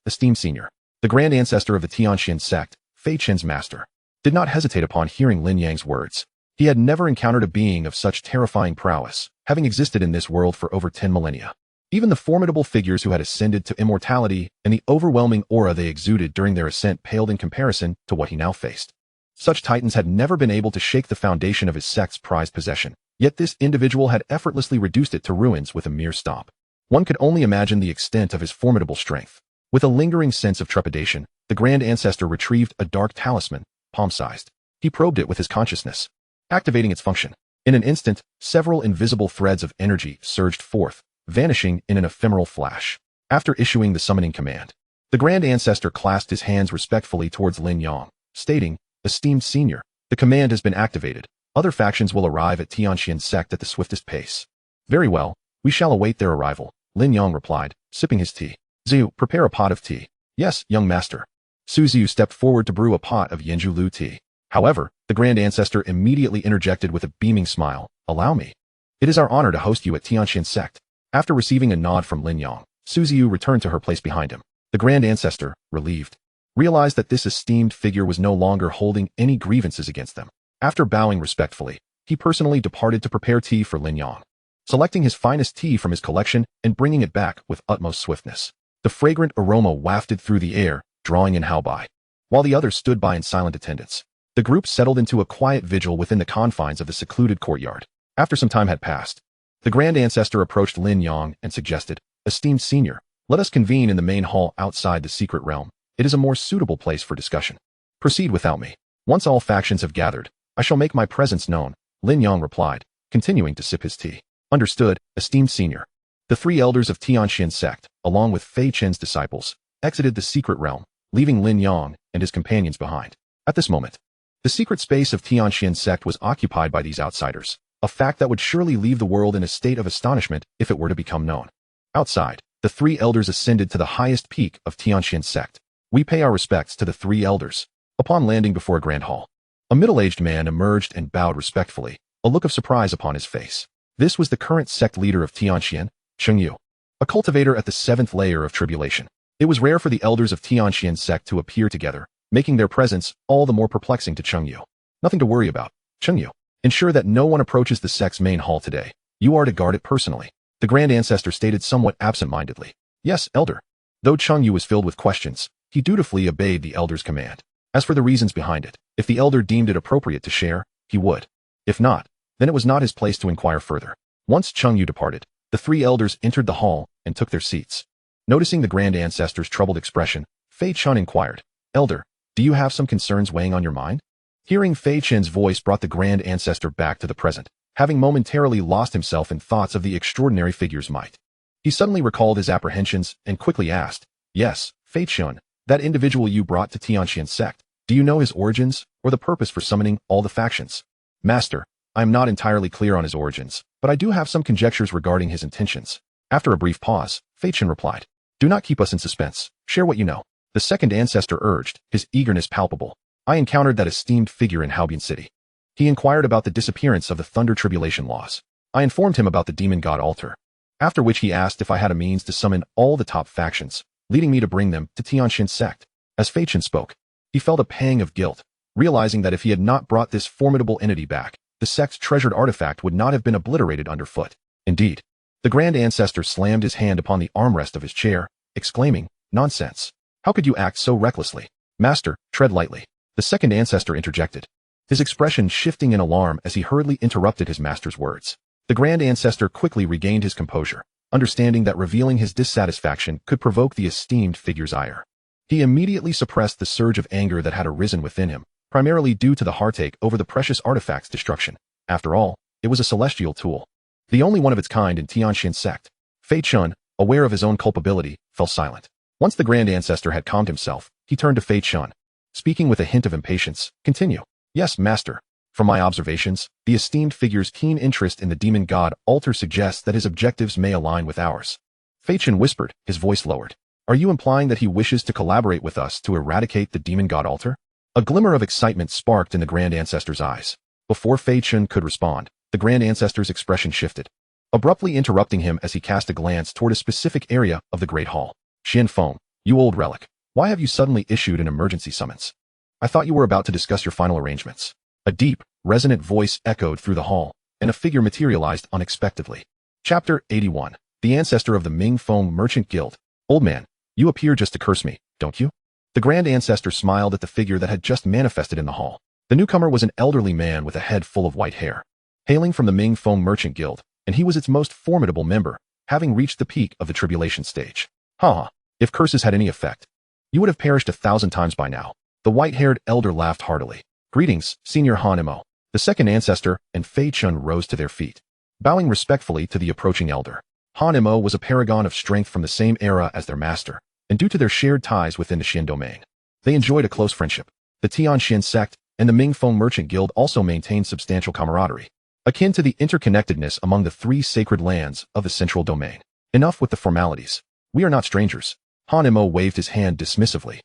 esteemed senior. The grand ancestor of the Tianxian sect, Fei Chen's master, did not hesitate upon hearing Lin Yang's words. He had never encountered a being of such terrifying prowess, having existed in this world for over 10 millennia. Even the formidable figures who had ascended to immortality and the overwhelming aura they exuded during their ascent paled in comparison to what he now faced. Such titans had never been able to shake the foundation of his sect's prized possession, yet this individual had effortlessly reduced it to ruins with a mere stomp. One could only imagine the extent of his formidable strength. With a lingering sense of trepidation, the grand ancestor retrieved a dark talisman, palm-sized. He probed it with his consciousness, activating its function. In an instant, several invisible threads of energy surged forth, vanishing in an ephemeral flash. After issuing the summoning command, the grand ancestor clasped his hands respectfully towards Lin Yang, stating, Esteemed senior, the command has been activated. Other factions will arrive at Tianxian sect at the swiftest pace. Very well, we shall await their arrival, Lin Yang replied, sipping his tea. Ziyu, prepare a pot of tea. Yes, young master. Su Ziyu stepped forward to brew a pot of Yenju Lu tea. However, the grand ancestor immediately interjected with a beaming smile. Allow me. It is our honor to host you at Tianxian sect. After receiving a nod from Lin Yang, Su Ziyu returned to her place behind him. The grand ancestor, relieved, realized that this esteemed figure was no longer holding any grievances against them. After bowing respectfully, he personally departed to prepare tea for Lin Yang, selecting his finest tea from his collection and bringing it back with utmost swiftness. The fragrant aroma wafted through the air, drawing in Hao Bai, while the others stood by in silent attendance. The group settled into a quiet vigil within the confines of the secluded courtyard. After some time had passed, the grand ancestor approached Lin Yang and suggested, Esteemed senior, let us convene in the main hall outside the secret realm. It is a more suitable place for discussion. Proceed without me. Once all factions have gathered, I shall make my presence known, Lin Yang replied, continuing to sip his tea. Understood, esteemed senior. The three elders of Tianxian sect, along with Fei Chen's disciples, exited the secret realm, leaving Lin Yang and his companions behind. At this moment, the secret space of Tianxian sect was occupied by these outsiders. a fact that would surely leave the world in a state of astonishment if it were to become known. Outside, the three elders ascended to the highest peak of Tianqian sect. We pay our respects to the three elders. Upon landing before a grand hall, a middle-aged man emerged and bowed respectfully, a look of surprise upon his face. This was the current sect leader of Tianqian, Cheng Yu, a cultivator at the 7th layer of tribulation. It was rare for the elders of Tianqian sect to appear together, making their presence all the more perplexing to Cheng Yu. Nothing to worry about, Cheng Yu. Ensure that no one approaches the sect's main hall today. You are to guard it personally. The Grand Ancestor stated somewhat absent-mindedly. Yes, Elder. Though Cheng Yu was filled with questions, he dutifully obeyed the Elder's command. As for the reasons behind it, if the Elder deemed it appropriate to share, he would. If not, then it was not his place to inquire further. Once Cheng Yu departed, the three elders entered the hall and took their seats. Noticing the Grand Ancestor's troubled expression, Fei Chun inquired, Elder, do you have some concerns weighing on your mind? Hearing Fei Chen's voice brought the Grand Ancestor back to the present, having momentarily lost himself in thoughts of the extraordinary figure's might. He suddenly recalled his apprehensions and quickly asked, Yes, Fei Chun, that individual you brought to Tianqian sect, do you know his origins or the purpose for summoning all the factions? Master, I am not entirely clear on his origins, but I do have some conjectures regarding his intentions. After a brief pause, Fei Chen replied, Do not keep us in suspense. Share what you know. The second ancestor urged, his eagerness palpable. I encountered that esteemed figure in Haobian City. He inquired about the disappearance of the Thunder Tribulation laws. I informed him about the demon god altar. After which he asked if I had a means to summon all the top factions, leading me to bring them to Tianqian sect. As Fei Chen spoke, he felt a pang of guilt, realizing that if he had not brought this formidable entity back, the sect's treasured artifact would not have been obliterated underfoot. Indeed, the Grand Ancestor slammed his hand upon the armrest of his chair, exclaiming, Nonsense. How could you act so recklessly? Master, tread lightly. The second ancestor interjected, his expression shifting in alarm as he hurriedly interrupted his master's words. The Grand Ancestor quickly regained his composure, understanding that revealing his dissatisfaction could provoke the esteemed figure's ire. He immediately suppressed the surge of anger that had arisen within him, primarily due to the heartache over the precious artifact's destruction. After all, it was a celestial tool, the only one of its kind in Tianqian sect. Fei Chun, aware of his own culpability, fell silent. Once the Grand Ancestor had calmed himself, he turned to Fei Chun, speaking with a hint of impatience. Continue. Yes, Master. From my observations, the esteemed figure's keen interest in the demon god altar suggests that his objectives may align with ours. Fei Chun whispered, his voice lowered. Are you implying that he wishes to collaborate with us to eradicate the demon god altar? A glimmer of excitement sparked in the Grand Ancestor's eyes. Before Fei Chun could respond, the Grand Ancestor's expression shifted, abruptly interrupting him as he cast a glance toward a specific area of the Great Hall. Xian Feng, you old relic, why have you suddenly issued an emergency summons? I thought you were about to discuss your final arrangements. A deep, resonant voice echoed through the hall, and a figure materialized unexpectedly. Chapter 81. The Ancestor of the Ming Feng Merchant Guild. Old man, you appear just to curse me, don't you? The Grand Ancestor smiled at the figure that had just manifested in the hall. The newcomer was an elderly man with a head full of white hair, hailing from the Ming Feng Merchant Guild, and he was its most formidable member, having reached the peak of the tribulation stage. Ha! If curses had any effect, you would have perished 1,000 times by now. The white-haired elder laughed heartily. Greetings, Senior Han Mo. The second ancestor and Fei Chun rose to their feet, bowing respectfully to the approaching elder. Han Mo was a paragon of strength from the same era as their master, and due to their shared ties within the Xian domain, they enjoyed a close friendship. The Tianqian sect and the Ming Feng Merchant Guild also maintained substantial camaraderie, akin to the interconnectedness among the three sacred lands of the central domain. Enough with the formalities. We are not strangers. Han Mo waved his hand dismissively,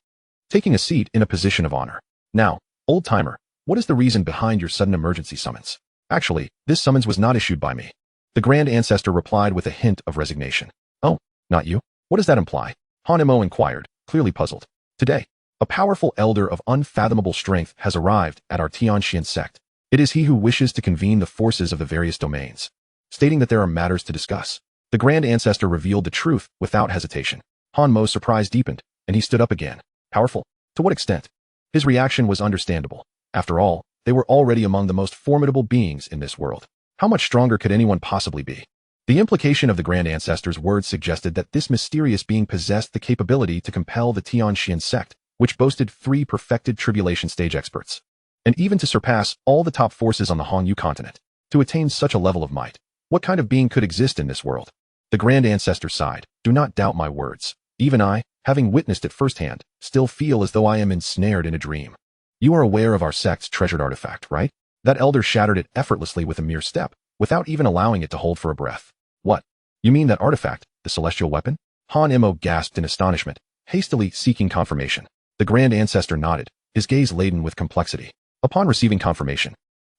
taking a seat in a position of honor. Now, old-timer, what is the reason behind your sudden emergency summons? Actually, this summons was not issued by me. The Grand Ancestor replied with a hint of resignation. Oh, not you? What does that imply? Han Mo inquired, clearly puzzled. Today, a powerful elder of unfathomable strength has arrived at our Tianqian sect. It is he who wishes to convene the forces of the various domains, stating that there are matters to discuss. The Grand Ancestor revealed the truth without hesitation. Han Mo's surprise deepened, and he stood up again. Powerful? To what extent? His reaction was understandable. After all, they were already among the most formidable beings in this world. How much stronger could anyone possibly be? The implication of the Grand Ancestor's words suggested that this mysterious being possessed the capability to compel the Tianqian sect, which boasted 3 perfected tribulation stage experts, and even to surpass all the top forces on the Hongyu continent. To attain such a level of might, what kind of being could exist in this world? The Grand Ancestor sighed. Do not doubt my words. Even I, having witnessed it firsthand, still feel as though I am ensnared in a dream. You are aware of our sect's treasured artifact, right? That elder shattered it effortlessly with a mere step. without even allowing it to hold for a breath. What? You mean that artifact, the celestial weapon? Han Imo gasped in astonishment, hastily seeking confirmation. The Grand Ancestor nodded, his gaze laden with complexity. Upon receiving confirmation,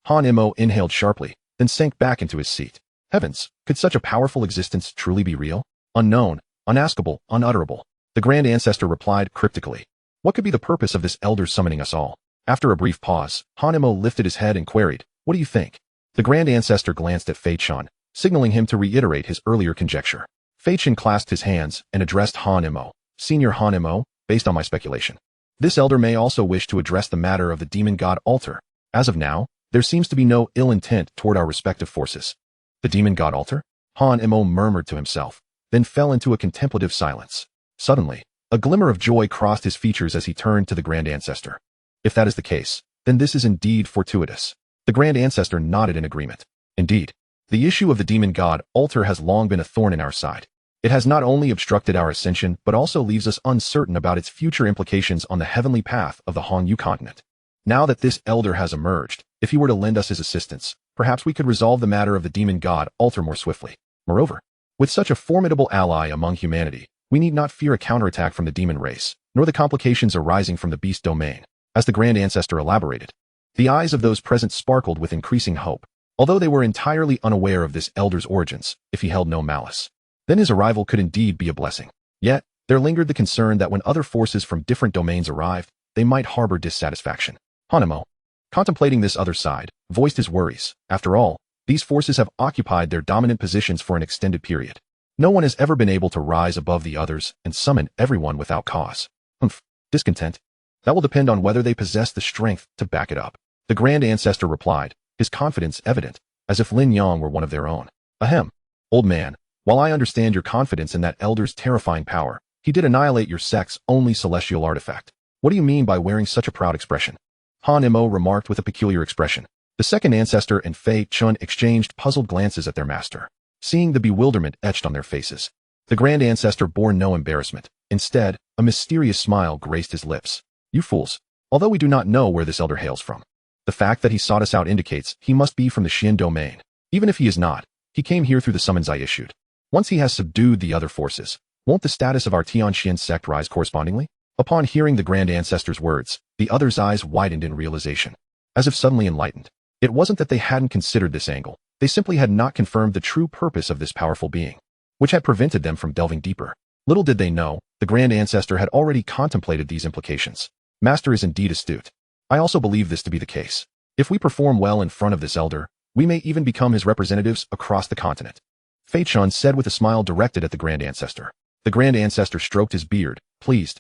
Han Imo inhaled sharply, then sank back into his seat. Heavens, could such a powerful existence truly be real? Unknown, unaskable, unutterable. The Grand Ancestor replied cryptically. What could be the purpose of this elder summoning us all? After a brief pause, Han Imo lifted his head and queried, what do you think? The Grand Ancestor glanced at Fei Chen, signaling him to reiterate his earlier conjecture. Fei Chen clasped his hands and addressed Han Imo. Senior Han Imo, based on my speculation, this elder may also wish to address the matter of the demon god altar. As of now, there seems to be no ill intent toward our respective forces. The demon god altar? Han Imo murmured to himself, then fell into a contemplative silence. Suddenly, a glimmer of joy crossed his features as he turned to the Grand Ancestor. If that is the case, then this is indeed fortuitous. The Grand Ancestor nodded in agreement. Indeed, the issue of the demon god altar has long been a thorn in our side. It has not only obstructed our ascension, but also leaves us uncertain about its future implications on the heavenly path of the Hongyu continent. Now that this elder has emerged, if he were to lend us his assistance, perhaps we could resolve the matter of the demon god altar more swiftly. Moreover, with such a formidable ally among humanity, we need not fear a counterattack from the demon race, nor the complications arising from the beast domain. As the Grand Ancestor elaborated, the eyes of those present sparkled with increasing hope, although they were entirely unaware of this elder's origins, if he held no malice. Then his arrival could indeed be a blessing. Yet, there lingered the concern that when other forces from different domains arrived, they might harbor dissatisfaction. Han Imo, contemplating this other side, voiced his worries. After all, these forces have occupied their dominant positions for an extended period. No one has ever been able to rise above the others and summon everyone without cause. Discontent? That will depend on whether they possess the strength to back it up. The Grand Ancestor replied, his confidence evident, as if Lin Yang were one of their own. Ahem. Old man, while I understand your confidence in that elder's terrifying power, he did annihilate your sect's only celestial artifact. What do you mean by wearing such a proud expression? Han Imo remarked with a peculiar expression. The second ancestor and Fei Chen exchanged puzzled glances at their master. Seeing the bewilderment etched on their faces, the Grand Ancestor bore no embarrassment. Instead, a mysterious smile graced his lips. You fools. Although we do not know where this elder hails from, the fact that he sought us out indicates he must be from the Xian domain. Even if he is not, he came here through the summons I issued. Once he has subdued the other forces, won't the status of our Tianxian sect rise correspondingly? Upon hearing the Grand Ancestor's words, the other's eyes widened in realization. As if suddenly enlightened, it wasn't that they hadn't considered this angle, they simply had not confirmed the true purpose of this powerful being, which had prevented them from delving deeper. Little did they know, the Grand Ancestor had already contemplated these implications. Master is indeed astute. I also believe this to be the case. If we perform well in front of this elder, we may even become his representatives across the continent. Fei Chen said with a smile directed at the Grand Ancestor. The Grand Ancestor stroked his beard, pleased.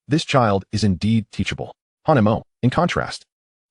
This child is indeed teachable. Han Imo, in contrast,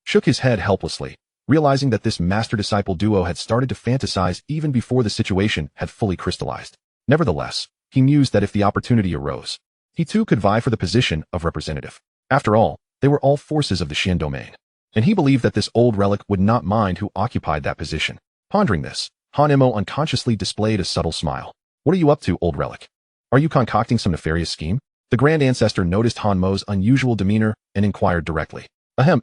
shook his head helplessly, realizing that this master-disciple duo had started to fantasize even before the situation had fully crystallized. Nevertheless, he mused that if the opportunity arose, he too could vie for the position of representative. After all, they were all forces of the Xian domain, and he believed that this old relic would not mind who occupied that position. Pondering this, Han Imo unconsciously displayed a subtle smile. What are you up to, old relic? Are you concocting some nefarious scheme? The Grand Ancestor noticed Han Mo's unusual demeanor and inquired directly.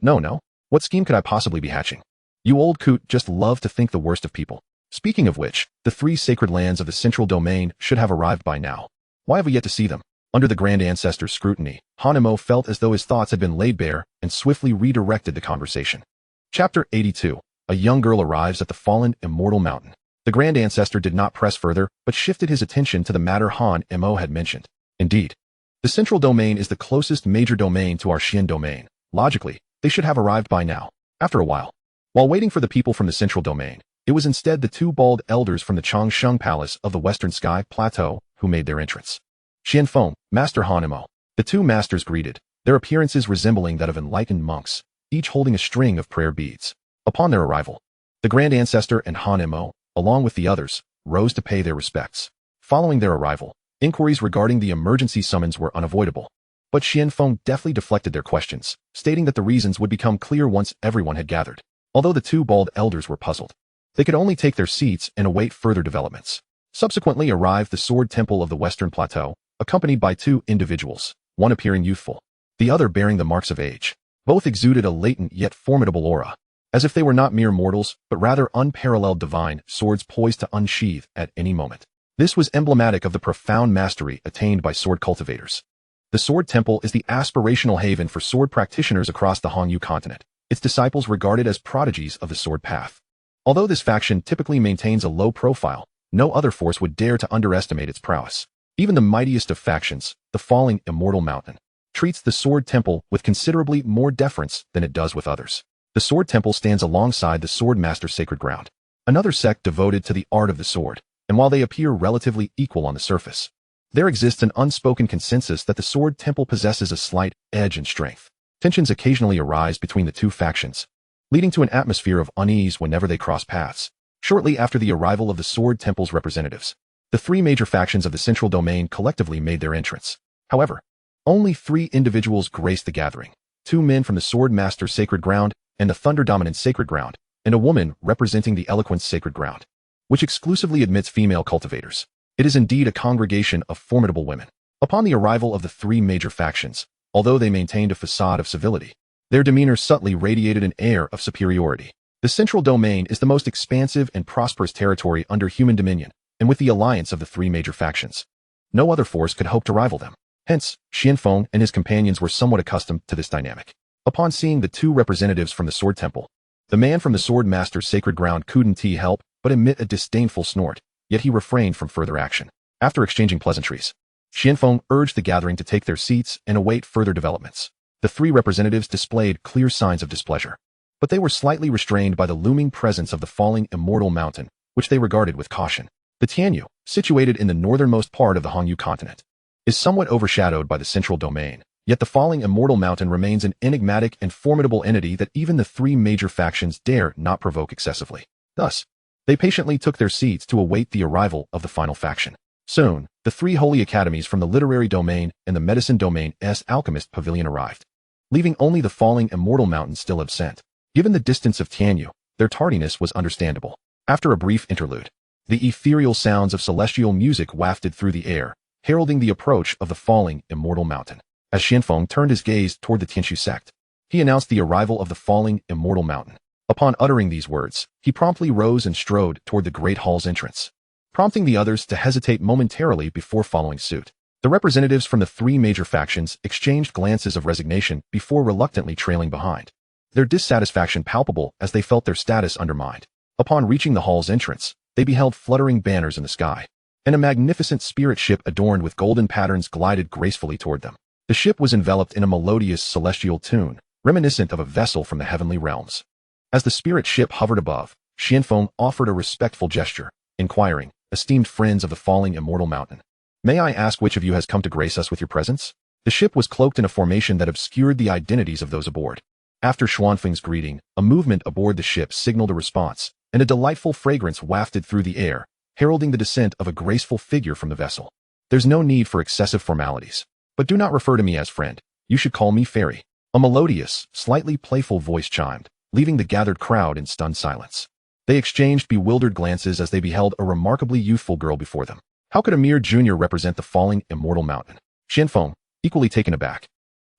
No. What scheme could I possibly be hatching? You old coot just love to think the worst of people. Speaking of which, the 3 sacred lands of the central domain should have arrived by now. Why have we yet to see them? Under the Grand Ancestor's scrutiny, Han Imo felt as though his thoughts had been laid bare and swiftly redirected the conversation. Chapter 82. A young girl arrives at the fallen immortal mountain. The Grand Ancestor did not press further, but shifted his attention to the matter Han Imo had mentioned. Indeed, the central domain is the closest major domain to our Xian domain. Logically, they should have arrived by now. After a while, while waiting for the people from the central domain, it was instead the 2 bald elders from the Changsheng Palace of the Western Sky Plateau who made their entrance. Xianfeng, Master Han Imo. The 2 masters greeted, their appearances resembling that of enlightened monks, each holding a string of prayer beads. Upon their arrival, the Grand Ancestor and Han Imo, along with the others, rose to pay their respects. Following their arrival, inquiries regarding the emergency summons were unavoidable, but Xianfeng deftly deflected their questions, stating that the reasons would become clear once everyone had gathered. Although the 2 bald elders were puzzled, they could only take their seats and await further developments. Subsequently arrived the Sword Temple of the Western Plateau, accompanied by 2 individuals, one appearing youthful, the other bearing the marks of age. Both exuded a latent yet formidable aura. as if they were not mere mortals, but rather unparalleled divine swords poised to unsheathe at any moment. This was emblematic of the profound mastery attained by sword cultivators. The Sword Temple is the aspirational haven for sword practitioners across the Hongyu continent, its disciples regarded as prodigies of the sword path. Although this faction typically maintains a low profile, no other force would dare to underestimate its prowess. Even the mightiest of factions, the falling Immortal Mountain, treats the Sword Temple with considerably more deference than it does with others. The Sword Temple stands alongside the Sword Master's Sacred Ground, another sect devoted to the art of the sword, and while they appear relatively equal on the surface, there exists an unspoken consensus that the Sword Temple possesses a slight edge in strength. Tensions occasionally arise between the two factions, leading to an atmosphere of unease whenever they cross paths. Shortly after the arrival of the Sword Temple's representatives, the three major factions of the Central Domain collectively made their entrance. However, only 3 individuals graced the gathering: 2 men from the Sword Master's Sacred Ground and the Thunder Dominant's Sacred Ground, and a woman representing the Eloquence Sacred Ground, which exclusively admits female cultivators. It is indeed a congregation of formidable women. Upon the arrival of the 3 major factions, although they maintained a facade of civility, their demeanor subtly radiated an air of superiority. The Central Domain is the most expansive and prosperous territory under human dominion, and with the alliance of the 3 major factions, no other force could hope to rival them. Hence, Xianfeng and his companions were somewhat accustomed to this dynamic. Upon seeing the 2 representatives from the Sword Temple, the man from the Sword Master's Sacred Ground couldn't help but emit a disdainful snort, yet he refrained from further action. After exchanging pleasantries, Xianfeng urged the gathering to take their seats and await further developments. The 3 representatives displayed clear signs of displeasure, but they were slightly restrained by the looming presence of the falling Immortal Mountain, which they regarded with caution. The Tianyu, situated in the northernmost part of the Hongyu continent, is somewhat overshadowed by the Central Domain, yet the falling Immortal Mountain remains an enigmatic and formidable entity that even the 3 major factions dare not provoke excessively. Thus, they patiently took their seats to await the arrival of the final faction. Soon, the 3 holy academies from the Literary Domain and the Medicine Domain's Alchemist Pavilion arrived, leaving only the falling Immortal Mountain still absent. Given the distance of Tianyu, their tardiness was understandable. After a brief interlude, the ethereal sounds of celestial music wafted through the air, heralding the approach of the falling Immortal Mountain. As Xianfeng turned his gaze toward the Tianshu sect, he announced the arrival of the falling Immortal Mountain. Upon uttering these words, he promptly rose and strode toward the great hall's entrance, prompting the others to hesitate momentarily before following suit. The representatives from the 3 major factions exchanged glances of resignation before reluctantly trailing behind, their dissatisfaction palpable as they felt their status undermined. Upon reaching the hall's entrance, they beheld fluttering banners in the sky, and a magnificent spirit ship adorned with golden patterns glided gracefully toward them. The ship was enveloped in a melodious celestial tune, reminiscent of a vessel from the heavenly realms. As the spirit ship hovered above, Xianfeng offered a respectful gesture, inquiring, "Esteemed friends of the falling Immortal Mountain, may I ask which of you has come to grace us with your presence?" The ship was cloaked in a formation that obscured the identities of those aboard. After Xuanfeng's greeting, a movement aboard the ship signaled a response, and a delightful fragrance wafted through the air, heralding the descent of a graceful figure from the vessel. "There's no need for excessive formalities, but do not refer to me as friend. You should call me Fairy." A melodious, slightly playful voice chimed, leaving the gathered crowd in stunned silence. They exchanged bewildered glances as they beheld a remarkably youthful girl before them. How could a mere junior represent the falling Immortal Mountain? Xianfeng, equally taken aback,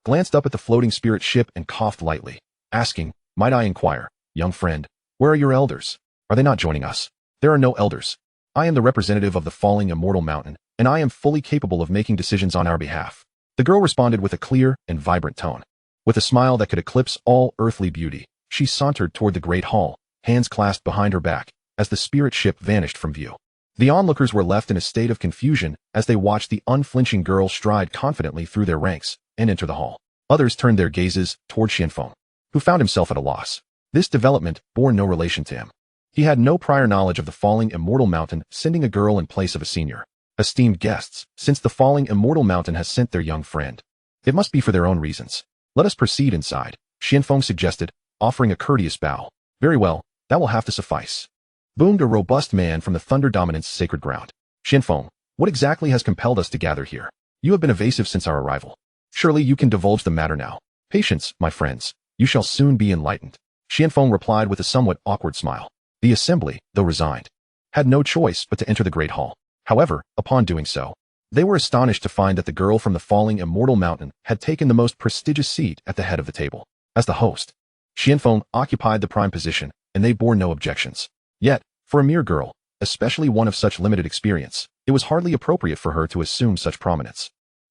glanced up at the floating spirit ship and coughed lightly, asking, "Might I inquire, young friend, where are your elders? Are they not joining us?" "There are no elders. I am the representative of the falling Immortal Mountain, and I am fully capable of making decisions on our behalf." The girl responded with a clear and vibrant tone. With a smile that could eclipse all earthly beauty, she sauntered toward the great hall, hands clasped behind her back, as the spirit ship vanished from view. The onlookers were left in a state of confusion as they watched the unflinching girl stride confidently through their ranks and enter the hall. Others turned their gazes toward Xianfeng, who found himself at a loss. This development bore no relation to him. He had no prior knowledge of the falling Immortal Mountain sending a girl in place of a senior. "Esteemed guests, since the falling Immortal Mountain has sent their young friend, it must be for their own reasons. Let us proceed inside," Xianfeng suggested, offering a courteous bow. "Very well, that will have to suffice," boomed a robust man from the Thunder Dominant's Sacred Ground. "Xianfeng, what exactly has compelled us to gather here? You have been evasive since our arrival. Surely you can divulge the matter now." "Patience, my friends. You shall soon be enlightened," Xianfeng replied with a somewhat awkward smile. The assembly, though resigned, had no choice but to enter the great hall. However, upon doing so, they were astonished to find that the girl from the falling Immortal Mountain had taken the most prestigious seat at the head of the table. As the host, Xianfeng occupied the prime position, and they bore no objections. Yet, for a mere girl, especially one of such limited experience, it was hardly appropriate for her to assume such prominence.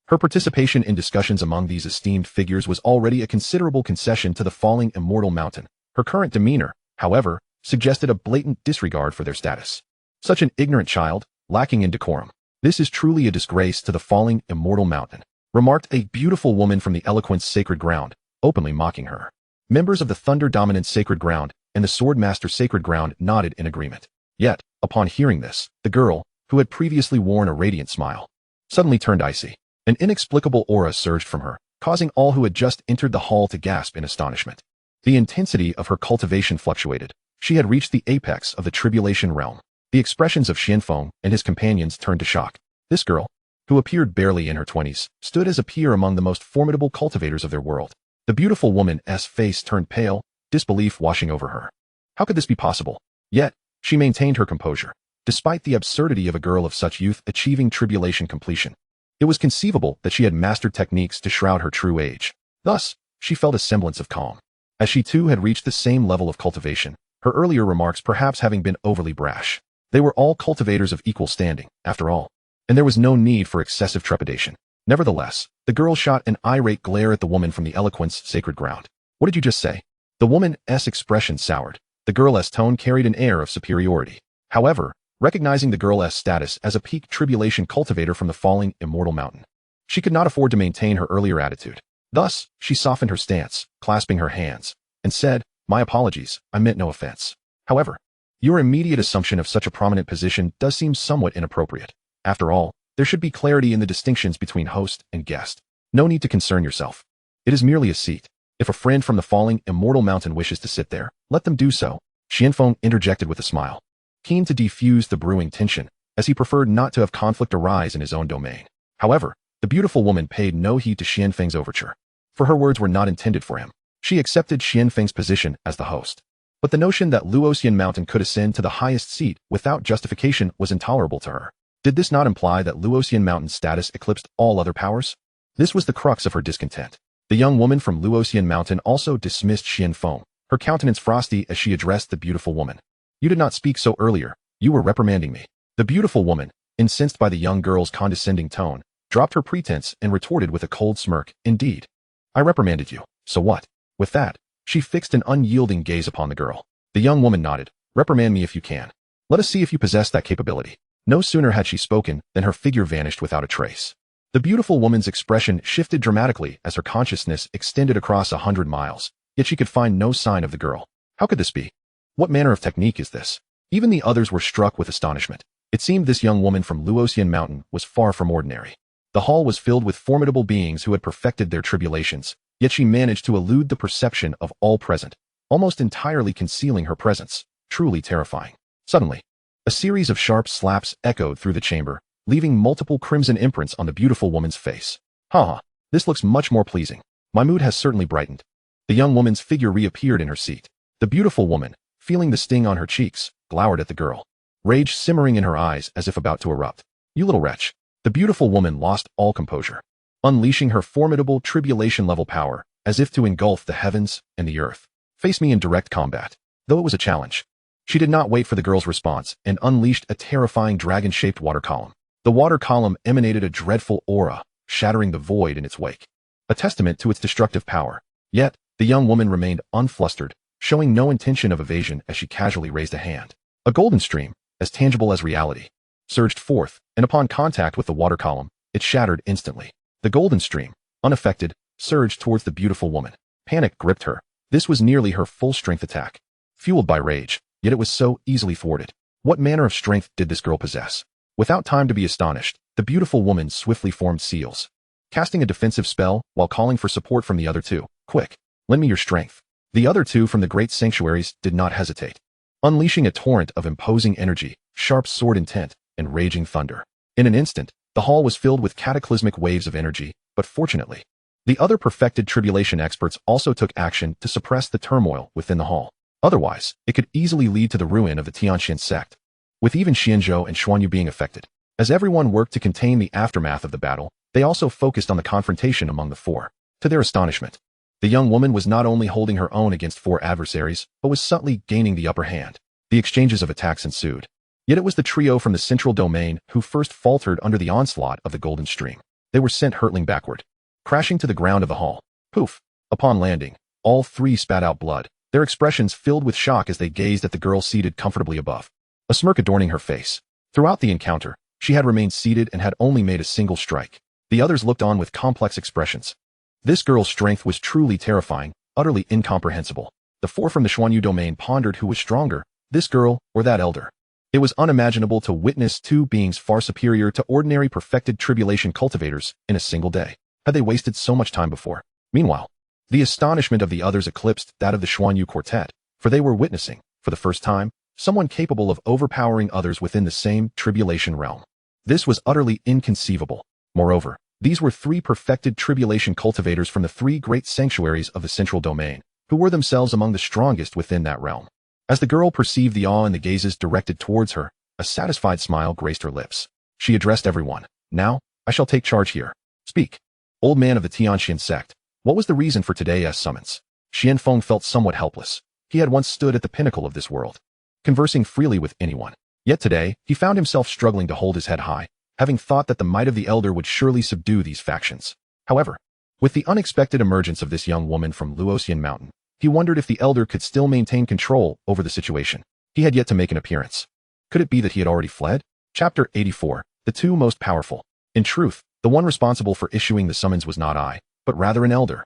Her participation in discussions among these esteemed figures was already a considerable concession to the falling immortal mountain. Her current demeanor, however, suggested a blatant disregard for their status. Such an ignorant child, lacking in decorum. This is truly a disgrace to the falling immortal mountain, remarked a beautiful woman from the Eloquence Sacred Ground, openly mocking her. Members of the Thunder Dominant Sacred Ground and the Swordmaster Sacred Ground nodded in agreement. Yet, upon hearing this, the girl, who had previously worn a radiant smile, suddenly turned icy. An inexplicable aura surged from her, causing all who had just entered the hall to gasp in astonishment. The intensity of her cultivation fluctuated. She had reached the apex of the tribulation realm. The expressions of Xianfeng and his companions turned to shock. This girl, who appeared barely in her 20s, stood as a peer among the most formidable cultivators of their world. The beautiful woman's face turned pale, disbelief washing over her. How could this be possible? Yet, she maintained her composure, despite the absurdity of a girl of such youth achieving tribulation completion. It was conceivable that she had mastered techniques to shroud her true age. Thus, she felt a semblance of calm. As she too had reached the same level of cultivation, her earlier remarks perhaps having been overly brash. They were all cultivators of equal standing, after all, and there was no need for excessive trepidation. Nevertheless, the girl shot an irate glare at the woman from the Eloquence Sacred Ground. What did you just say? The woman's expression soured. The girl's tone carried an air of superiority. However, recognizing the girl's status as a peak tribulation cultivator from the falling immortal mountain, she could not afford to maintain her earlier attitude. Thus, she softened her stance, clasping her hands, and said, "My apologies, I meant no offense. However, your immediate assumption of such a prominent position does seem somewhat inappropriate. After all, there should be clarity in the distinctions between host and guest. No need to concern yourself. It is merely a seat. If a friend from the falling immortal mountain wishes to sit there, let them do so." Xianfeng interjected with a smile, keen to defuse the brewing tension, as he preferred not to have conflict arise in his own domain. However, the beautiful woman paid no heed to Xianfeng's overture, for her words were not intended for him. She accepted Xianfeng's position as the host. But the notion that Luoxian Mountain could ascend to the highest seat without justification was intolerable to her. Did this not imply that Luoxian Mountain's status eclipsed all other powers? This was the crux of her discontent. The young woman from Luoxian Mountain also dismissed Xianfeng, her countenance frosty as she addressed the beautiful woman. "You did not speak so earlier. You were reprimanding me." The beautiful woman, incensed by the young girl's condescending tone, dropped her pretense and retorted with a cold smirk, "Indeed. I reprimanded you. So what?" With that, she fixed an unyielding gaze upon the girl. The young woman nodded. "Reprimand me if you can. Let us see if you possess that capability." No sooner had she spoken than her figure vanished without a trace. The beautiful woman's expression shifted dramatically as her consciousness extended across 100 miles, yet she could find no sign of the girl. How could this be? What manner of technique is this? Even the others were struck with astonishment. It seemed this young woman from Luoxian Mountain was far from ordinary. The hall was filled with formidable beings who had perfected their tribulations, yet she managed to elude the perception of all present, almost entirely concealing her presence. Truly terrifying. Suddenly, a series of sharp slaps echoed through the chamber, leaving multiple crimson imprints on the beautiful woman's face. "Ha! This looks much more pleasing. My mood has certainly brightened." The young woman's figure reappeared in her seat. The beautiful woman, feeling the sting on her cheeks, glowered at the girl, rage simmering in her eyes as if about to erupt. "You little wretch." The beautiful woman lost all composure, unleashing her formidable tribulation-level power, as if to engulf the heavens and the earth. "Face me in direct combat." Though it was a challenge, she did not wait for the girl's response and unleashed a terrifying dragon-shaped water column. The water column emanated a dreadful aura, shattering the void in its wake, a testament to its destructive power. Yet, the young woman remained unflustered, showing no intention of evasion as she casually raised a hand. A golden stream, as tangible as reality, surged forth, and upon contact with the water column, it shattered instantly. The golden stream, unaffected, surged towards the beautiful woman. Panic gripped her. This was nearly her full-strength attack, fueled by rage, yet it was so easily thwarted. What manner of strength did this girl possess? Without time to be astonished, the beautiful woman swiftly formed seals, casting a defensive spell while calling for support from the other two. "Quick, lend me your strength." The other two from the great sanctuaries did not hesitate, unleashing a torrent of imposing energy, sharp sword intent, and raging thunder. In an instant, the hall was filled with cataclysmic waves of energy, but fortunately, the other perfected tribulation experts also took action to suppress the turmoil within the hall. Otherwise, it could easily lead to the ruin of the Tianxian sect, with even Xianzhou and Xuanyu being affected. As everyone worked to contain the aftermath of the battle, they also focused on the confrontation among the four. To their astonishment, The young woman was not only holding her own against 4 adversaries, but was subtly gaining the upper hand. The exchanges of attacks ensued. Yet it was the trio from the central domain who first faltered under the onslaught of the golden stream. They were sent hurtling backward, crashing to the ground of the hall. Poof! Upon landing, all 3 spat out blood, their expressions filled with shock as they gazed at the girl seated comfortably above, a smirk adorning her face. Throughout the encounter, she had remained seated and had only made a single strike. The others looked on with complex expressions. This girl's strength was truly terrifying, utterly incomprehensible. The 4 from the Xuanyu domain pondered who was stronger, this girl or that elder. It was unimaginable to witness 2 beings far superior to ordinary perfected tribulation cultivators in a single day. Had they wasted so much time before? Meanwhile, the astonishment of the others eclipsed that of the Xuanyu quartet, for they were witnessing, for the first time, someone capable of overpowering others within the same tribulation realm. This was utterly inconceivable. Moreover, these were 3 perfected tribulation cultivators from the 3 great sanctuaries of the central domain, who were themselves among the strongest within that realm. As the girl perceived the awe in the gazes directed towards her, a satisfied smile graced her lips. She addressed everyone. Now, I shall take charge here. Speak. Old man of the Tianxian sect, what was the reason for today's summons? Xianfeng felt somewhat helpless. He had once stood at the pinnacle of this world, conversing freely with anyone. Yet today, he found himself struggling to hold his head high, having thought that the might of the elder would surely subdue these factions. However, with the unexpected emergence of this young woman from Luoxian Mountain, he wondered if the elder could still maintain control over the situation. He had yet to make an appearance. Could it be that he had already fled? Chapter 84. The 2 most powerful. In truth, the one responsible for issuing the summons was not I, but rather an elder.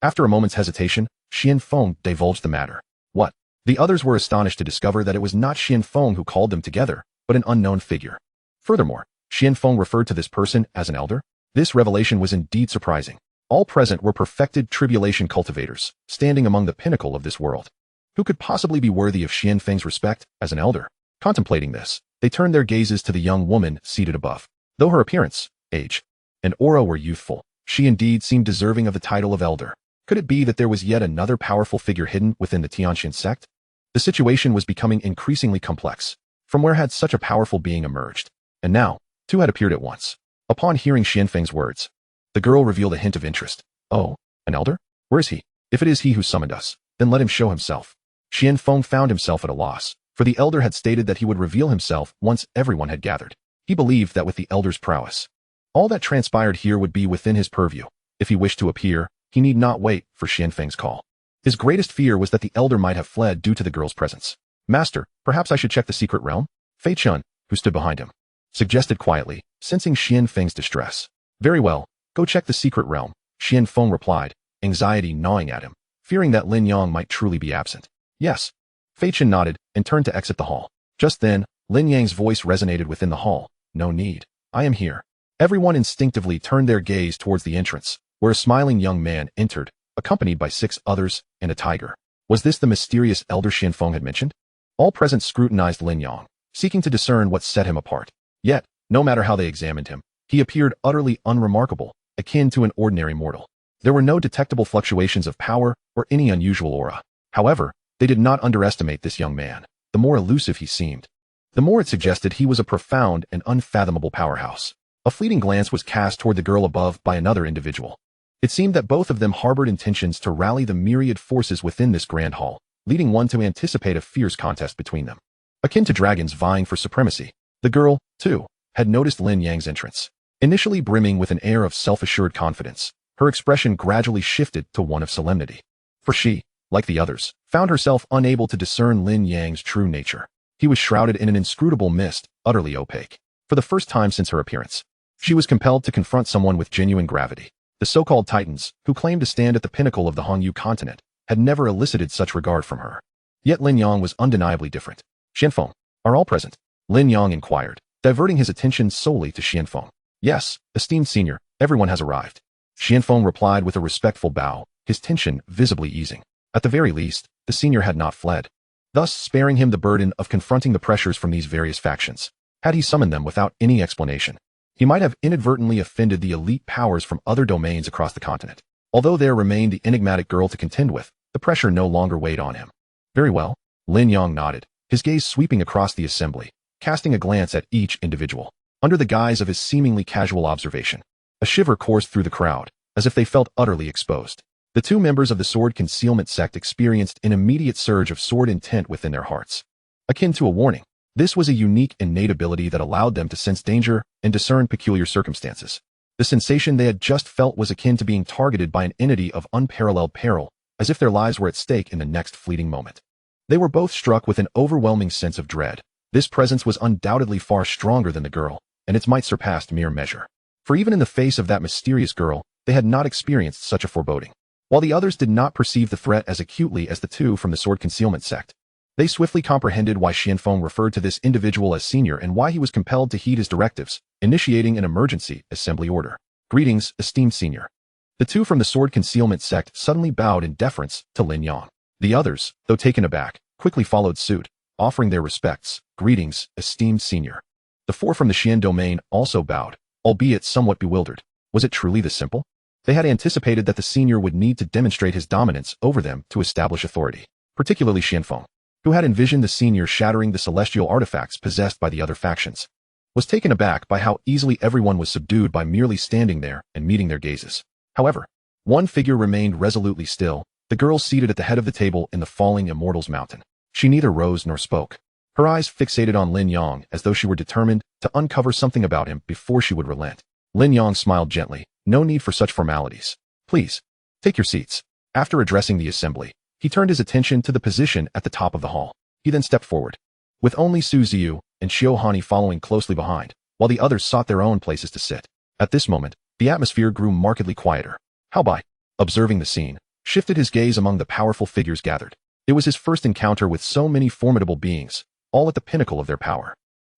After a moment's hesitation, Xianfeng divulged the matter. What? The others were astonished to discover that it was not Xianfeng who called them together, but an unknown figure. Furthermore, Xianfeng referred to this person as an elder. This revelation was indeed surprising. All present were perfected tribulation cultivators, standing among the pinnacle of this world. Who could possibly be worthy of Xianfeng's respect as an elder? Contemplating this, they turned their gazes to the young woman seated above. Though her appearance, age, and aura were youthful, she indeed seemed deserving of the title of elder. Could it be that there was yet another powerful figure hidden within the Tianxian sect? The situation was becoming increasingly complex. From where had such a powerful being emerged? And now, 2 had appeared at once. Upon hearing Xianfeng's words, the girl revealed a hint of interest. Oh, an elder? Where is he? If it is he who summoned us, then let him show himself. Xianfeng found himself at a loss, for the elder had stated that he would reveal himself once everyone had gathered. He believed that with the elder's prowess, all that transpired here would be within his purview. If he wished to appear, he need not wait for Xianfeng's call. His greatest fear was that the elder might have fled due to the girl's presence. Master, perhaps I should check the secret realm? Fei Chun, who stood behind him, suggested quietly, sensing Xianfeng's distress. Very well, go check the secret realm, Xianfeng replied, anxiety gnawing at him, fearing that Lin Yang might truly be absent. Yes. Fei Chun nodded and turned to exit the hall. Just then, Lin Yang's voice resonated within the hall. No need. I am here. Everyone instinctively turned their gaze towards the entrance, where a smiling young man entered, accompanied by 6 others and a tiger. Was this the mysterious elder Xianfeng had mentioned? All present scrutinized Lin Yang, seeking to discern what set him apart. Yet, no matter how they examined him, he appeared utterly unremarkable, akin to an ordinary mortal. There were no detectable fluctuations of power or any unusual aura. However, they did not underestimate this young man. The more elusive he seemed, the more it suggested he was a profound and unfathomable powerhouse. A fleeting glance was cast toward the girl above by another individual. It seemed that both of them harbored intentions to rally the myriad forces within this grand hall, leading one to anticipate a fierce contest between them. Akin to dragons vying for supremacy, the girl, too, had noticed Lin Yang's entrance. Initially brimming with an air of self-assured confidence, her expression gradually shifted to one of solemnity. For she, like the others, found herself unable to discern Lin Yang's true nature. He was shrouded in an inscrutable mist, utterly opaque. For the first time since her appearance, she was compelled to confront someone with genuine gravity. The so-called titans, who claimed to stand at the pinnacle of the Hongyu continent, had never elicited such regard from her. Yet Lin Yang was undeniably different. Xianfeng, are all present? Lin Yang inquired, diverting his attention solely to Xianfeng. Yes, esteemed senior, everyone has arrived. Xianfeng replied with a respectful bow, his tension visibly easing. At the very least, the senior had not fled, thus sparing him the burden of confronting the pressures from these various factions. Had he summoned them without any explanation, he might have inadvertently offended the elite powers from other domains across the continent. Although there remained the enigmatic girl to contend with, the pressure no longer weighed on him. Very well, Lin Yang nodded, his gaze sweeping across the assembly, casting a glance at each individual. Under the guise of his seemingly casual observation, a shiver coursed through the crowd, as if they felt utterly exposed. The two members of the sword concealment sect experienced an immediate surge of sword intent within their hearts. Akin to a warning, this was a unique innate ability that allowed them to sense danger and discern peculiar circumstances. The sensation they had just felt was akin to being targeted by an entity of unparalleled peril, as if their lives were at stake in the next fleeting moment. They were both struck with an overwhelming sense of dread. This presence was undoubtedly far stronger than the girl, and its might surpassed mere measure. For even in the face of that mysterious girl, they had not experienced such a foreboding. While the others did not perceive the threat as acutely as the two from the sword concealment sect, they swiftly comprehended why Xianfeng referred to this individual as senior and why he was compelled to heed his directives, initiating an emergency assembly order. Greetings, esteemed senior. The two from the sword concealment sect suddenly bowed in deference to Lin Yang. The others, though taken aback, quickly followed suit, offering their respects. Greetings, esteemed senior. The four from the Xian domain also bowed, albeit somewhat bewildered. Was it truly this simple? They had anticipated that the senior would need to demonstrate his dominance over them to establish authority, particularly Xianfeng, who had envisioned the senior shattering the celestial artifacts possessed by the other factions, was taken aback by how easily everyone was subdued by merely standing there and meeting their gazes. However, one figure remained resolutely still, the girl seated at the head of the table in the falling immortals mountain. She neither rose nor spoke, her eyes fixated on Lin Yang as though she were determined to uncover something about him before she would relent. Lin Yang smiled gently. No need for such formalities. Please, take your seats. After addressing the assembly, he turned his attention to the position at the top of the hall. He then stepped forward, with only Su Ziyu and Xiao Hani following closely behind, while the others sought their own places to sit. At this moment, the atmosphere grew markedly quieter. Hao Bai, observing the scene, shifted his gaze among the powerful figures gathered. It was his first encounter with so many formidable beings, all at the pinnacle of their power.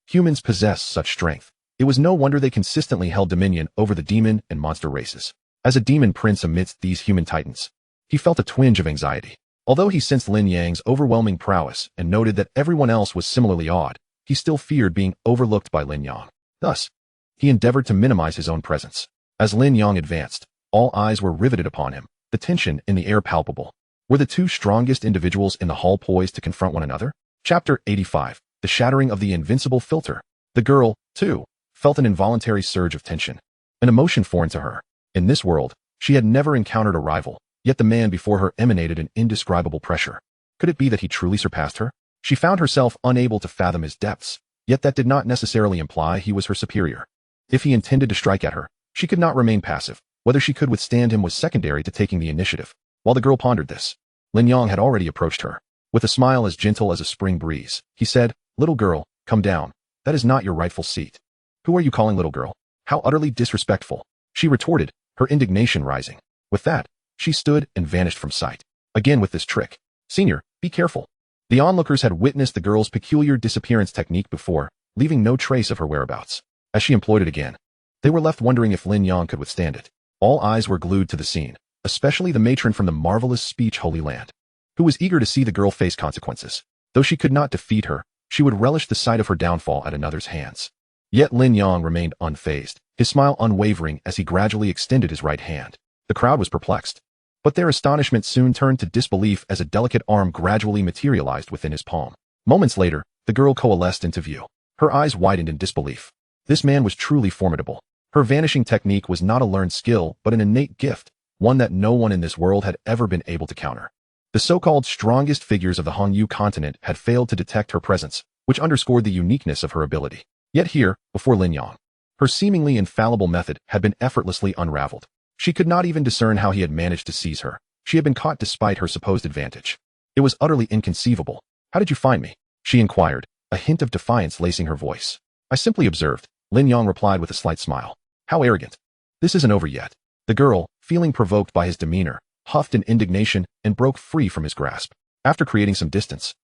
Humans possess such strength. It was no wonder they consistently held dominion over the demon and monster races. As a demon prince amidst these human titans, he felt a twinge of anxiety. Although he sensed Lin Yang's overwhelming prowess and noted that everyone else was similarly awed, he still feared being overlooked by Lin Yang. Thus, he endeavored to minimize his own presence. As Lin Yang advanced, all eyes were riveted upon him, the tension in the air palpable. Were the two strongest individuals in the hall poised to confront one another? Chapter 85. The Shattering of the Invincible Filter. The girl, too, felt an involuntary surge of tension, an emotion foreign to her. In this world, she had never encountered a rival, yet the man before her emanated an indescribable pressure. Could it be that he truly surpassed her? She found herself unable to fathom his depths, yet that did not necessarily imply he was her superior. If he intended to strike at her, she could not remain passive. Whether she could withstand him was secondary to taking the initiative. While the girl pondered this, Lin Yang had already approached her. With a smile as gentle as a spring breeze, he said, "Little girl, come down. That is not your rightful seat." "Who are you calling little girl? How utterly disrespectful," she retorted, her indignation rising. With that, she stood and vanished from sight. Again with this trick. "Senior, be careful." The onlookers had witnessed the girl's peculiar disappearance technique before, leaving no trace of her whereabouts. As she employed it again, they were left wondering if Lin Yang could withstand it. All eyes were glued to the scene, especially the matron from the marvelous speech Holy Land, who was eager to see the girl face consequences. Though she could not defeat her, she would relish the sight of her downfall at another's hands. Yet Lin Yang remained unfazed, his smile unwavering as he gradually extended his right hand. The crowd was perplexed, but their astonishment soon turned to disbelief as a delicate arm gradually materialized within his palm. Moments later, the girl coalesced into view. Her eyes widened in disbelief. This man was truly formidable. Her vanishing technique was not a learned skill, but an innate gift, one that no one in this world had ever been able to counter. The so-called strongest figures of the Hongyu continent had failed to detect her presence, which underscored the uniqueness of her ability. Yet here, before Lin Yang, her seemingly infallible method had been effortlessly unraveled. She could not even discern how he had managed to seize her. She had been caught despite her supposed advantage. It was utterly inconceivable. "How did you find me?" she inquired, a hint of defiance lacing her voice. "I simply observed," Lin Yang replied with a slight smile. "How arrogant." "This isn't over yet." The girl, feeling provoked by his demeanor, huffed in indignation and broke free from his grasp. After creating some distance,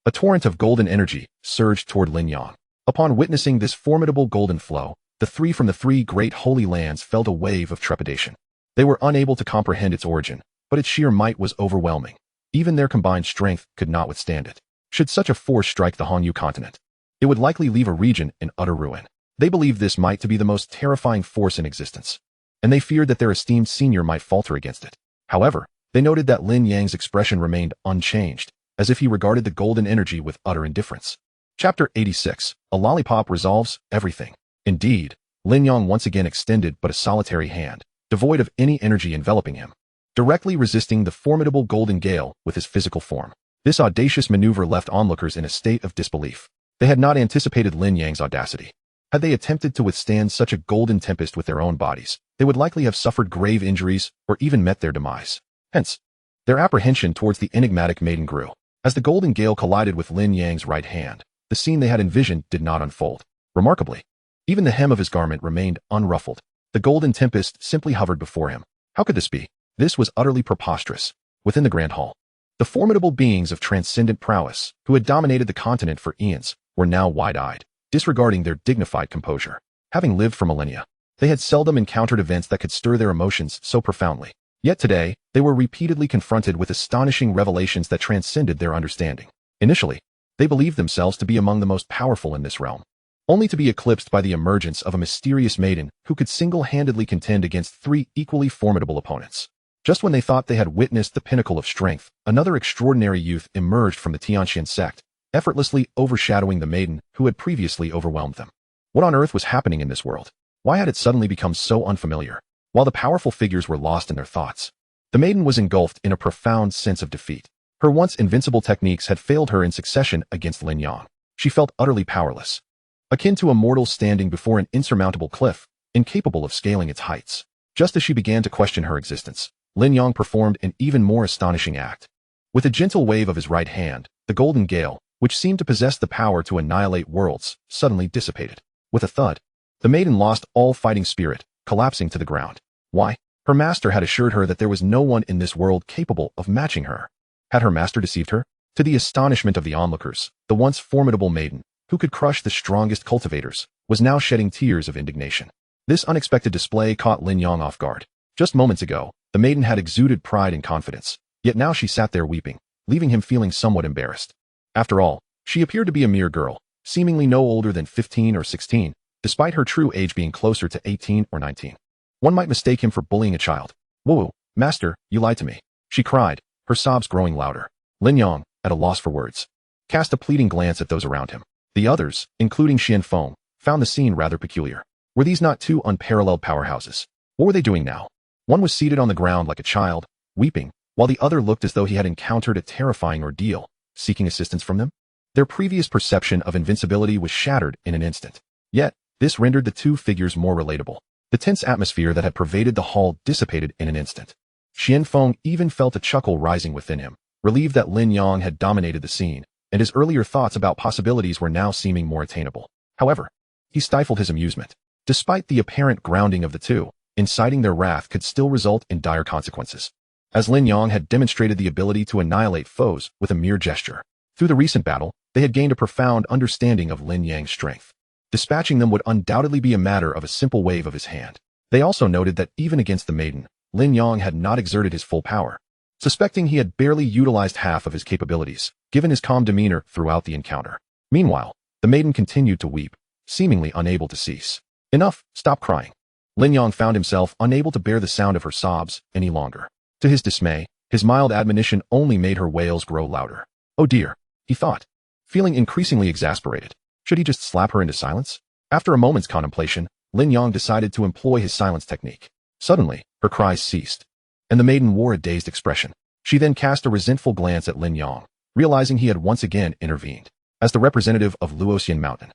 a torrent of golden energy surged toward Lin Yang. Upon witnessing this formidable golden flow, the three from the three great holy lands felt a wave of trepidation. They were unable to comprehend its origin, but its sheer might was overwhelming. Even their combined strength could not withstand it. Should such a force strike the Hongyu continent, it would likely leave a region in utter ruin. They believed this might to be the most terrifying force in existence, and they feared that their esteemed senior might falter against it. However, they noted that Lin Yang's expression remained unchanged, as if he regarded the golden energy with utter indifference. Chapter 86. A lollipop resolves everything. Indeed, Lin Yang once again extended but a solitary hand, devoid of any energy enveloping him. directly resisting the formidable Golden Gale with his physical form. This audacious maneuver left onlookers in a state of disbelief. They had not anticipated Lin Yang's audacity. Had they attempted to withstand such a golden tempest with their own bodies, they would likely have suffered grave injuries or even met their demise. Hence, their apprehension towards the enigmatic maiden grew. As the Golden Gale collided with Lin Yang's right hand, the scene they had envisioned did not unfold. Remarkably, even the hem of his garment remained unruffled. The golden tempest simply hovered before him. How could this be? This was utterly preposterous. Within the Grand Hall, the formidable beings of transcendent prowess, who had dominated the continent for eons, were now wide-eyed, disregarding their dignified composure. Having lived for millennia, they had seldom encountered events that could stir their emotions so profoundly. Yet today, they were repeatedly confronted with astonishing revelations that transcended their understanding. Initially, they believed themselves to be among the most powerful in this realm, only to be eclipsed by the emergence of a mysterious maiden who could single-handedly contend against three equally formidable opponents. Just when they thought they had witnessed the pinnacle of strength, another extraordinary youth emerged from the Tianxian sect, effortlessly overshadowing the maiden who had previously overwhelmed them. What on earth was happening in this world? Why had it suddenly become so unfamiliar? While the powerful figures were lost in their thoughts, the maiden was engulfed in a profound sense of defeat. Her once invincible techniques had failed her in succession against Lin Yang. She felt utterly powerless, akin to a mortal standing before an insurmountable cliff, incapable of scaling its heights. Just as she began to question her existence, Lin Yang performed an even more astonishing act. With a gentle wave of his right hand, the Golden Gale, which seemed to possess the power to annihilate worlds, suddenly dissipated. With a thud, the maiden lost all fighting spirit, collapsing to the ground. Why? Her master had assured her that there was no one in this world capable of matching her. Had her master deceived her? To the astonishment of the onlookers, the once formidable maiden, who could crush the strongest cultivators, was now shedding tears of indignation. This unexpected display caught Lin Yang off guard. Just moments ago, the maiden had exuded pride and confidence, yet now she sat there weeping, leaving him feeling somewhat embarrassed. After all, she appeared to be a mere girl, seemingly no older than 15 or 16, despite her true age being closer to 18 or 19. One might mistake him for bullying a child. "Whoa, master, you lied to me," she cried, her sobs growing louder. Lin Yang, at a loss for words, cast a pleading glance at those around him. The others, including Xianfeng, found the scene rather peculiar. Were these not two unparalleled powerhouses? What were they doing now? One was seated on the ground like a child, weeping, while the other looked as though he had encountered a terrifying ordeal, seeking assistance from them. Their previous perception of invincibility was shattered in an instant. Yet, this rendered the two figures more relatable. The tense atmosphere that had pervaded the hall dissipated in an instant. Xianfeng even felt a chuckle rising within him, relieved that Lin Yang had dominated the scene, and his earlier thoughts about possibilities were now seeming more attainable. However, he stifled his amusement. Despite the apparent grounding of the two, inciting their wrath could still result in dire consequences, as Lin Yang had demonstrated the ability to annihilate foes with a mere gesture. Through the recent battle, they had gained a profound understanding of Lin Yang's strength. Dispatching them would undoubtedly be a matter of a simple wave of his hand. They also noted that even against the maiden, Lin Yang had not exerted his full power, suspecting he had barely utilized half of his capabilities, given his calm demeanor throughout the encounter. Meanwhile, the maiden continued to weep, seemingly unable to cease. "Enough, stop crying." Lin Yang found himself unable to bear the sound of her sobs any longer. To his dismay, his mild admonition only made her wails grow louder. "Oh dear," he thought, feeling increasingly exasperated. Should he just slap her into silence? After a moment's contemplation, Lin Yang decided to employ his silence technique. Suddenly, her cries ceased, and the maiden wore a dazed expression. She then cast a resentful glance at Lin Yang, realizing he had once again intervened. As the representative of Luoxian Mountain,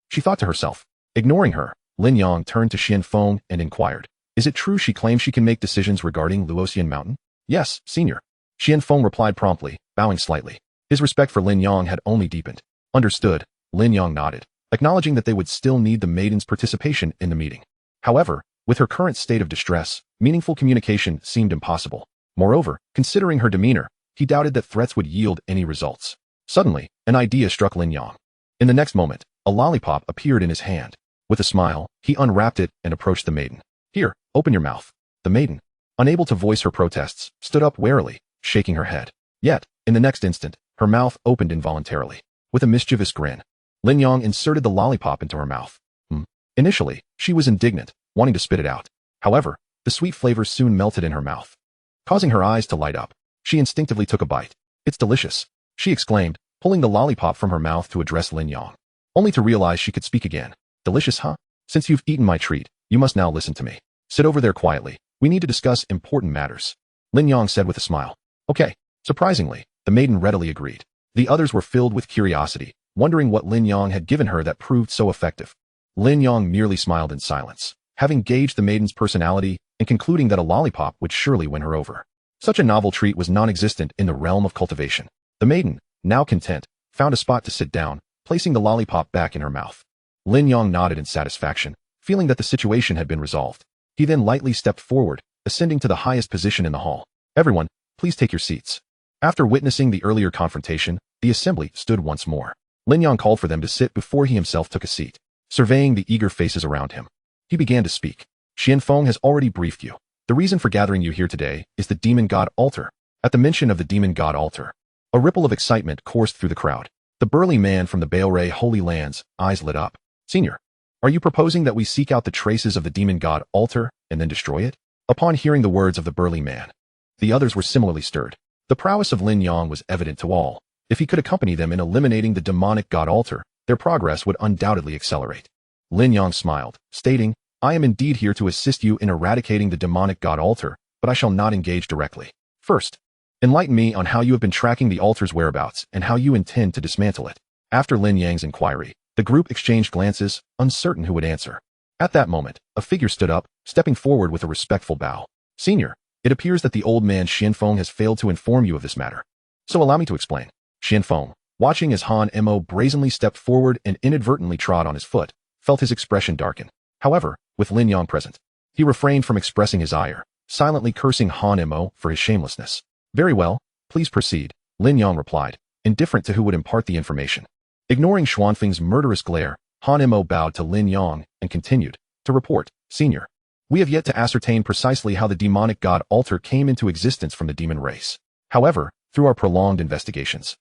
she thought to herself. Ignoring her, Lin Yang turned to Xianfeng and inquired, "Is it true she claims she can make decisions regarding Luoxian Mountain?" "Yes, senior," Xianfeng replied promptly, bowing slightly. His respect for Lin Yang had only deepened. "Understood." Lin Yang nodded, acknowledging that they would still need the maiden's participation in the meeting. However, with her current state of distress, meaningful communication seemed impossible. Moreover, considering her demeanor, he doubted that threats would yield any results. Suddenly, an idea struck Lin Yang. In the next moment, a lollipop appeared in his hand. With a smile, he unwrapped it and approached the maiden. "Here, open your mouth." The maiden, unable to voice her protests, stood up warily, shaking her head. Yet, in the next instant, her mouth opened involuntarily. With a mischievous grin, Lin Yang inserted the lollipop into her mouth. Initially, she was indignant, wanting to spit it out. However, the sweet flavor soon melted in her mouth, causing her eyes to light up. She instinctively took a bite. "It's delicious," she exclaimed, pulling the lollipop from her mouth to address Lin Yang, only to realize she could speak again. "Delicious, huh? Since you've eaten my treat, you must now listen to me. Sit over there quietly. We need to discuss important matters." Lin Yang said with a smile. Okay. Surprisingly, the maiden readily agreed. The others were filled with curiosity, wondering what Lin Yang had given her that proved so effective. Lin Yang merely smiled in silence, having gauged the maiden's personality and concluding that a lollipop would surely win her over. Such a novel treat was non-existent in the realm of cultivation. The maiden, now content, found a spot to sit down, placing the lollipop back in her mouth. Lin Yang nodded in satisfaction, feeling that the situation had been resolved. He then lightly stepped forward, ascending to the highest position in the hall. Everyone, please take your seats. After witnessing the earlier confrontation, the assembly stood once more. Lin Yang called for them to sit before he himself took a seat. Surveying the eager faces around him, he began to speak. Xianfeng has already briefed you. The reason for gathering you here today is the demon god altar. At the mention of the demon god altar, a ripple of excitement coursed through the crowd. The burly man from the Baelray Holy Lands' eyes lit up. Senior, are you proposing that we seek out the traces of the demon god altar and then destroy it? Upon hearing the words of the burly man, the others were similarly stirred. The prowess of Lin Yang was evident to all. If he could accompany them in eliminating the demonic god altar, their progress would undoubtedly accelerate. Lin Yang smiled, stating, I am indeed here to assist you in eradicating the demonic god altar, but I shall not engage directly. First, enlighten me on how you have been tracking the altar's whereabouts and how you intend to dismantle it. After Lin Yang's inquiry, the group exchanged glances, uncertain who would answer. At that moment, a figure stood up, stepping forward with a respectful bow. Senior, it appears that the old man Xianfeng has failed to inform you of this matter. So allow me to explain. Xianfeng, watching as Han Mo brazenly stepped forward and inadvertently trod on his foot, felt his expression darken. However, with Lin Yang present, he refrained from expressing his ire, silently cursing Han Mo for his shamelessness. Very well, please proceed, Lin Yang replied, indifferent to who would impart the information. Ignoring Xuanfeng's murderous glare, Han Mo bowed to Lin Yang and continued, to report, Senior. We have yet to ascertain precisely how the demonic god altar came into existence from the demon race. However, through our prolonged investigations,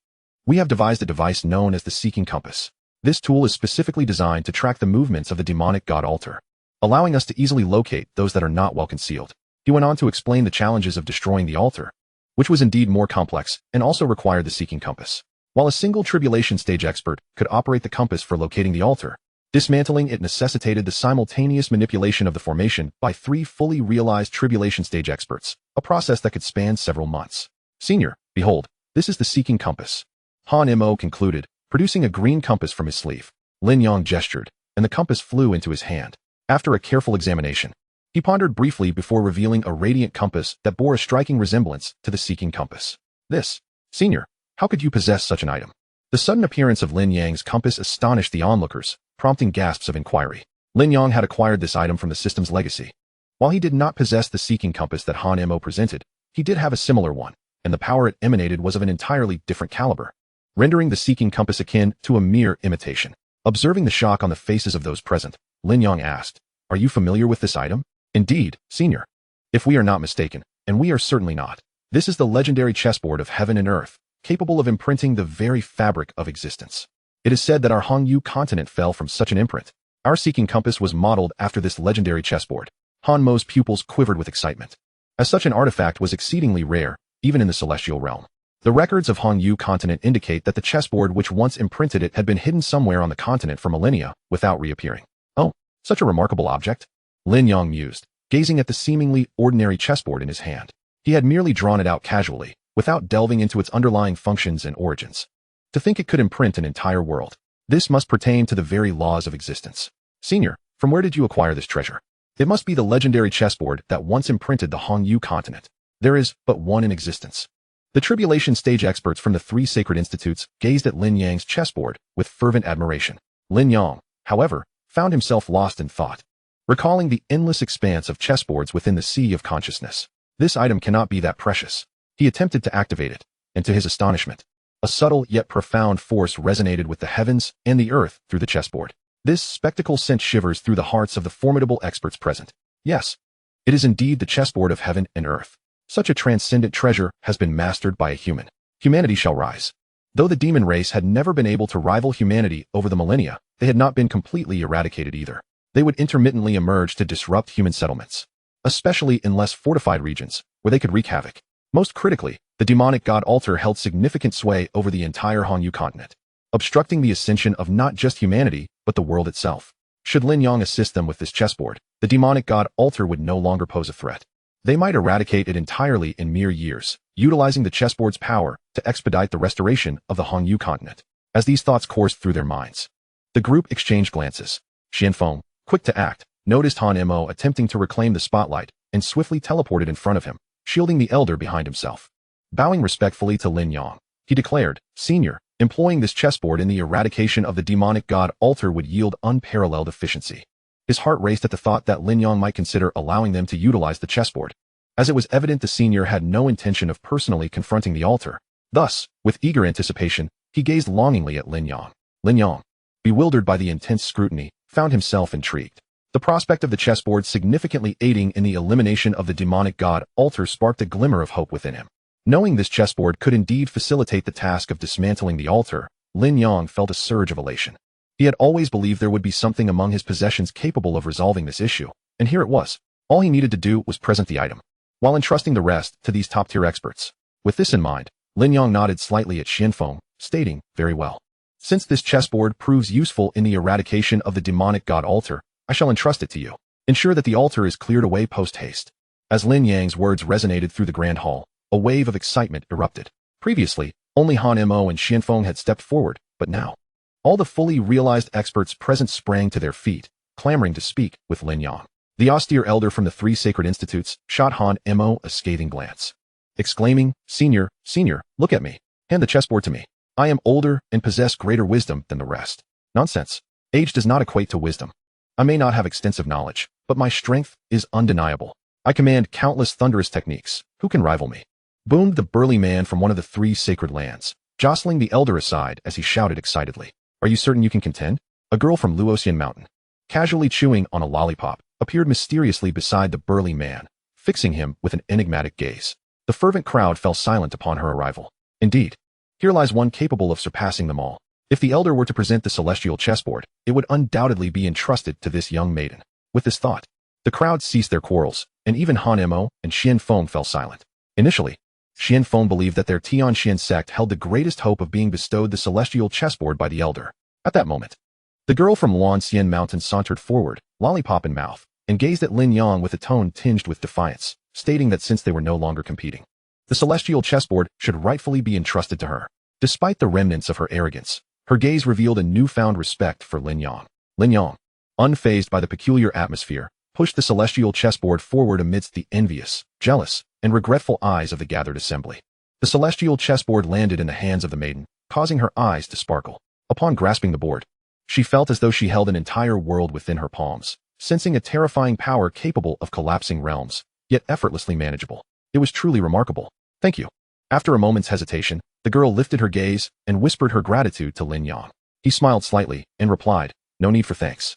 we have devised a device known as the Seeking Compass. This tool is specifically designed to track the movements of the demonic god altar, allowing us to easily locate those that are not well concealed. He went on to explain the challenges of destroying the altar, which was indeed more complex and also required the Seeking Compass. While a single tribulation stage expert could operate the compass for locating the altar, dismantling it necessitated the simultaneous manipulation of the formation by 3 fully realized tribulation stage experts, a process that could span several months. Senior, behold, this is the Seeking Compass. Han Mo concluded, producing a green compass from his sleeve. Lin Yang gestured, and the compass flew into his hand. After a careful examination, he pondered briefly before revealing a radiant compass that bore a striking resemblance to the Seeking Compass. This, Senior, how could you possess such an item? The sudden appearance of Lin Yang's compass astonished the onlookers, prompting gasps of inquiry. Lin Yang had acquired this item from the system's legacy. While he did not possess the Seeking Compass that Han Mo presented, he did have a similar one, and the power it emanated was of an entirely different caliber, rendering the Seeking Compass akin to a mere imitation. Observing the shock on the faces of those present, Lin Yang asked, Are you familiar with this item? Indeed, Senior. If we are not mistaken, and we are certainly not, this is the legendary chessboard of heaven and earth, capable of imprinting the very fabric of existence. It is said that our Hongyu continent fell from such an imprint. Our Seeking Compass was modeled after this legendary chessboard. Han Mo's pupils quivered with excitement, as such an artifact was exceedingly rare, even in the celestial realm. The records of Hongyu continent indicate that the chessboard which once imprinted it had been hidden somewhere on the continent for millennia without reappearing. Oh, such a remarkable object? Lin Yang mused, gazing at the seemingly ordinary chessboard in his hand. He had merely drawn it out casually, without delving into its underlying functions and origins. To think it could imprint an entire world. This must pertain to the very laws of existence. Senior, from where did you acquire this treasure? It must be the legendary chessboard that once imprinted the Hongyu continent. There is but one in existence. The tribulation stage experts from the 3 sacred institutes gazed at Lin Yang's chessboard with fervent admiration. Lin Yang, however, found himself lost in thought, recalling the endless expanse of chessboards within the sea of consciousness. This item cannot be that precious. He attempted to activate it, and to his astonishment, a subtle yet profound force resonated with the heavens and the earth through the chessboard. This spectacle sent shivers through the hearts of the formidable experts present. Yes, it is indeed the chessboard of heaven and earth. Such a transcendent treasure has been mastered by a human. Humanity shall rise. Though the demon race had never been able to rival humanity over the millennia, they had not been completely eradicated either. They would intermittently emerge to disrupt human settlements, especially in less fortified regions, where they could wreak havoc. Most critically, the demonic god altar held significant sway over the entire Hongyu continent, obstructing the ascension of not just humanity, but the world itself. Should Lin Yang assist them with this chessboard, the demonic god altar would no longer pose a threat. They might eradicate it entirely in mere years, utilizing the chessboard's power to expedite the restoration of the Hongyu continent. As these thoughts coursed through their minds, the group exchanged glances. Xianfeng, quick to act, noticed Han Mo attempting to reclaim the spotlight and swiftly teleported in front of him, shielding the elder behind himself. Bowing respectfully to Lin Yang, he declared, "Senior, employing this chessboard in the eradication of the demonic god altar would yield unparalleled efficiency." His heart raced at the thought that Lin Yang might consider allowing them to utilize the chessboard, as it was evident the senior had no intention of personally confronting the altar. Thus, with eager anticipation, he gazed longingly at Lin Yang. Lin Yang, bewildered by the intense scrutiny, found himself intrigued. The prospect of the chessboard significantly aiding in the elimination of the demonic god altar sparked a glimmer of hope within him. Knowing this chessboard could indeed facilitate the task of dismantling the altar, Lin Yang felt a surge of elation. He had always believed there would be something among his possessions capable of resolving this issue, and here it was. All he needed to do was present the item, while entrusting the rest to these top-tier experts. With this in mind, Lin Yang nodded slightly at Xianfeng, stating, "Very well. Since this chessboard proves useful in the eradication of the demonic god altar, I shall entrust it to you. Ensure that the altar is cleared away post-haste." As Lin Yang's words resonated through the grand hall, a wave of excitement erupted. Previously, only Han Mo and Xianfeng had stepped forward, but now, all the fully realized experts present sprang to their feet, clamoring to speak with Lin Yang. The austere elder from the three sacred institutes shot Han Mo a scathing glance, exclaiming, Senior, look at me. Hand the chessboard to me. I am older and possess greater wisdom than the rest." "Nonsense. Age does not equate to wisdom. I may not have extensive knowledge, but my strength is undeniable. I command countless thunderous techniques. Who can rival me?" boomed the burly man from one of the three sacred lands, jostling the elder aside as he shouted excitedly. "Are you certain you can contend?" A girl from Luoxian Mountain, casually chewing on a lollipop, appeared mysteriously beside the burly man, fixing him with an enigmatic gaze. The fervent crowd fell silent upon her arrival. Indeed, here lies one capable of surpassing them all. If the elder were to present the celestial chessboard, it would undoubtedly be entrusted to this young maiden. With this thought, the crowd ceased their quarrels, and even Han Mo and Xianfeng fell silent. Initially, Xianfeng believed that their Tianxian sect held the greatest hope of being bestowed the celestial chessboard by the elder. At that moment, the girl from Luoxian Mountain sauntered forward, lollipop in mouth, and gazed at Lin Yang with a tone tinged with defiance, stating that since they were no longer competing, the celestial chessboard should rightfully be entrusted to her. Despite the remnants of her arrogance, her gaze revealed a newfound respect for Lin Yang. Lin Yang, unfazed by the peculiar atmosphere, pushed the celestial chessboard forward amidst the envious, jealous, and regretful eyes of the gathered assembly. The celestial chessboard landed in the hands of the maiden, causing her eyes to sparkle. Upon grasping the board, she felt as though she held an entire world within her palms, sensing a terrifying power capable of collapsing realms, yet effortlessly manageable. It was truly remarkable. "Thank you." After a moment's hesitation, the girl lifted her gaze and whispered her gratitude to Lin Yang. He smiled slightly and replied, "No need for thanks."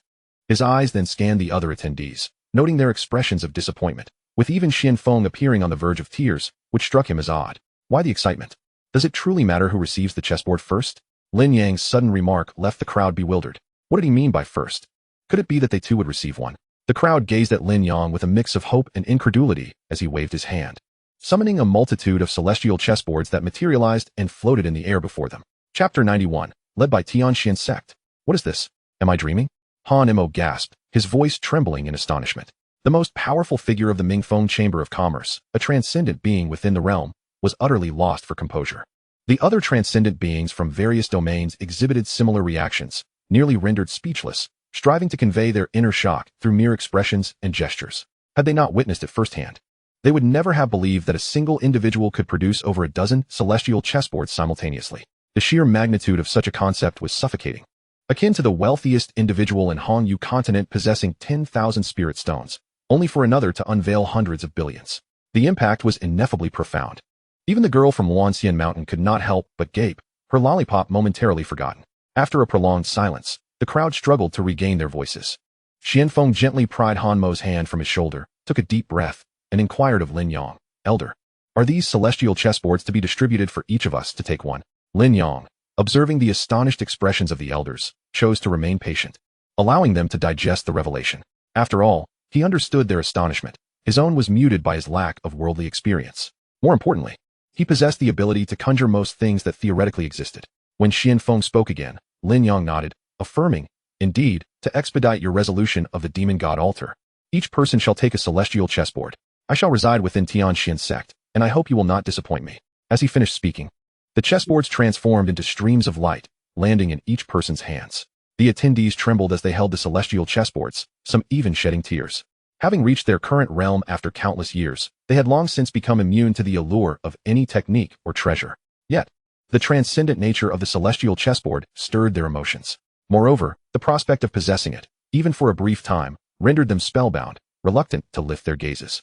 His eyes then scanned the other attendees, noting their expressions of disappointment, with even Xianfeng appearing on the verge of tears, which struck him as odd. Why the excitement? Does it truly matter who receives the chessboard first? Lin Yang's sudden remark left the crowd bewildered. What did he mean by first? Could it be that they too would receive one? The crowd gazed at Lin Yang with a mix of hope and incredulity as he waved his hand, summoning a multitude of celestial chessboards that materialized and floated in the air before them. Chapter 91, led by Tianxian sect. "What is this? Am I dreaming?" Han Mo gasped, his voice trembling in astonishment. The most powerful figure of the Mingfeng Chamber of Commerce, a transcendent being within the realm, was utterly lost for composure. The other transcendent beings from various domains exhibited similar reactions, nearly rendered speechless, striving to convey their inner shock through mere expressions and gestures. Had they not witnessed it firsthand, they would never have believed that a single individual could produce over a dozen celestial chessboards simultaneously. The sheer magnitude of such a concept was suffocating, akin to the wealthiest individual in Hongyu continent possessing 10,000 spirit stones, only for another to unveil hundreds of billions. The impact was ineffably profound. Even the girl from Luoxian Mountain could not help but gape, her lollipop momentarily forgotten. After a prolonged silence, the crowd struggled to regain their voices. Xianfeng gently pried Han Mo's hand from his shoulder, took a deep breath, and inquired of Lin Yang, "Elder, are these celestial chessboards to be distributed for each of us to take one?" Lin Yang, observing the astonished expressions of the elders, chose to remain patient, allowing them to digest the revelation. After all, he understood their astonishment. His own was muted by his lack of worldly experience. More importantly, he possessed the ability to conjure most things that theoretically existed. When Xianfeng spoke again, Lin Yang nodded, affirming, "Indeed, to expedite your resolution of the demon god altar, each person shall take a celestial chessboard. I shall reside within Tianxian sect, and I hope you will not disappoint me." As he finished speaking, the chessboards transformed into streams of light, landing in each person's hands. The attendees trembled as they held the celestial chessboards, some even shedding tears. Having reached their current realm after countless years, they had long since become immune to the allure of any technique or treasure. Yet, the transcendent nature of the celestial chessboard stirred their emotions. Moreover, the prospect of possessing it, even for a brief time, rendered them spellbound, reluctant to lift their gazes.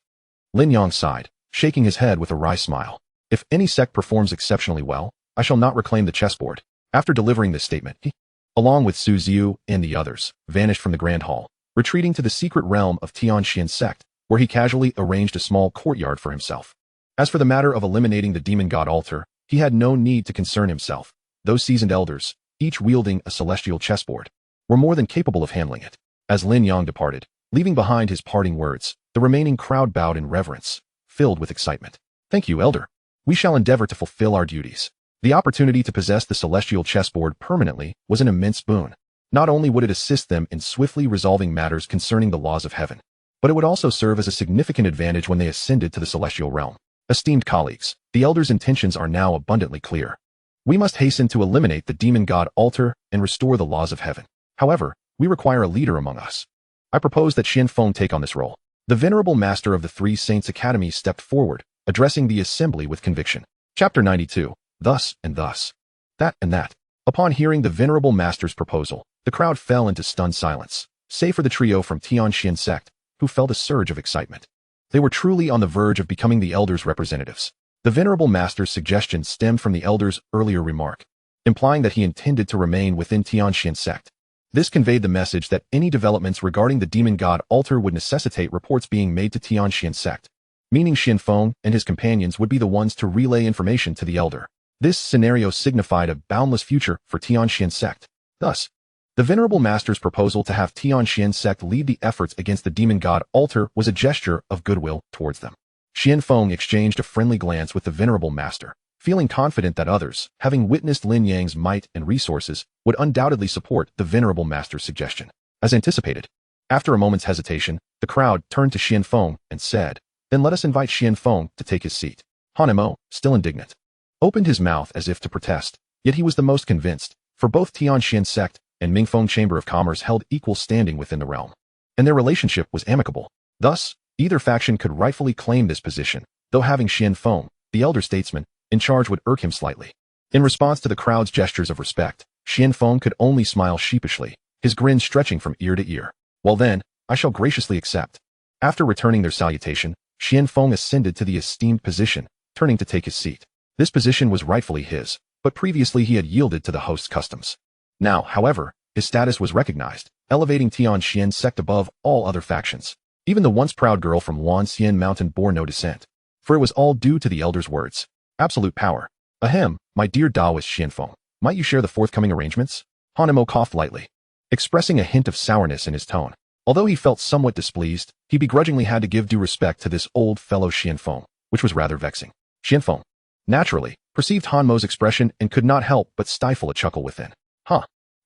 Lin Yang sighed, shaking his head with a wry smile. "If any sect performs exceptionally well, I shall not reclaim the chessboard." After delivering this statement, he, along with Su Xiu and the others, vanished from the grand hall, retreating to the secret realm of Tianxian sect, where he casually arranged a small courtyard for himself. As for the matter of eliminating the demon god altar, he had no need to concern himself. Those seasoned elders, each wielding a celestial chessboard, were more than capable of handling it. As Lin Yang departed, leaving behind his parting words, the remaining crowd bowed in reverence, filled with excitement. "Thank you, Elder. We shall endeavor to fulfill our duties." The opportunity to possess the celestial chessboard permanently was an immense boon. Not only would it assist them in swiftly resolving matters concerning the laws of heaven, but it would also serve as a significant advantage when they ascended to the celestial realm. Esteemed colleagues, the Elder's intentions are now abundantly clear. We must hasten to eliminate the demon god altar and restore the laws of heaven. However, we require a leader among us. I propose that Xianfeng take on this role. The venerable master of the Three Saints Academy stepped forward, addressing the assembly with conviction. Chapter 92. Thus and thus. That and that. Upon hearing the venerable master's proposal, the crowd fell into stunned silence, save for the trio from Tianxian sect, who felt a surge of excitement. They were truly on the verge of becoming the Elder's representatives. The venerable master's suggestion stemmed from the Elder's earlier remark, implying that he intended to remain within Tianxian sect. This conveyed the message that any developments regarding the demon god altar would necessitate reports being made to Tianxian sect, meaning Xianfeng and his companions would be the ones to relay information to the Elder. This scenario signified a boundless future for Tianxian sect. Thus, the venerable master's proposal to have Tianxian sect lead the efforts against the demon god altar was a gesture of goodwill towards them. Xianfeng exchanged a friendly glance with the venerable master, feeling confident that others, having witnessed Lin Yang's might and resources, would undoubtedly support the venerable master's suggestion. As anticipated, after a moment's hesitation, the crowd turned to Xianfeng and said, "Then let us invite Xianfeng to take his seat." Hanemo, still indignant, opened his mouth as if to protest, yet he was the most convinced, for both Tianxian sect and Mingfeng Chamber of Commerce held equal standing within the realm, and their relationship was amicable. Thus, either faction could rightfully claim this position, though having Xianfeng, the elder statesman, in charge would irk him slightly. In response to the crowd's gestures of respect, Xianfeng could only smile sheepishly, his grin stretching from ear to ear. "Well then, I shall graciously accept." After returning their salutation, Xianfeng ascended to the esteemed position, turning to take his seat. This position was rightfully his, but previously he had yielded to the host's customs. Now, however, his status was recognized, elevating Tianxian sect above all other factions. Even the once proud girl from Wanxian Mountain bore no dissent, for it was all due to the Elder's words. Absolute power. Ahem, my dear Taoist Xianfeng, might you share the forthcoming arrangements? Hanemo coughed lightly, expressing a hint of sourness in his tone. Although he felt somewhat displeased, he begrudgingly had to give due respect to this old fellow Xianfeng, which was rather vexing. Xianfeng, naturally, perceived Hanmo's expression and could not help but stifle a chuckle within.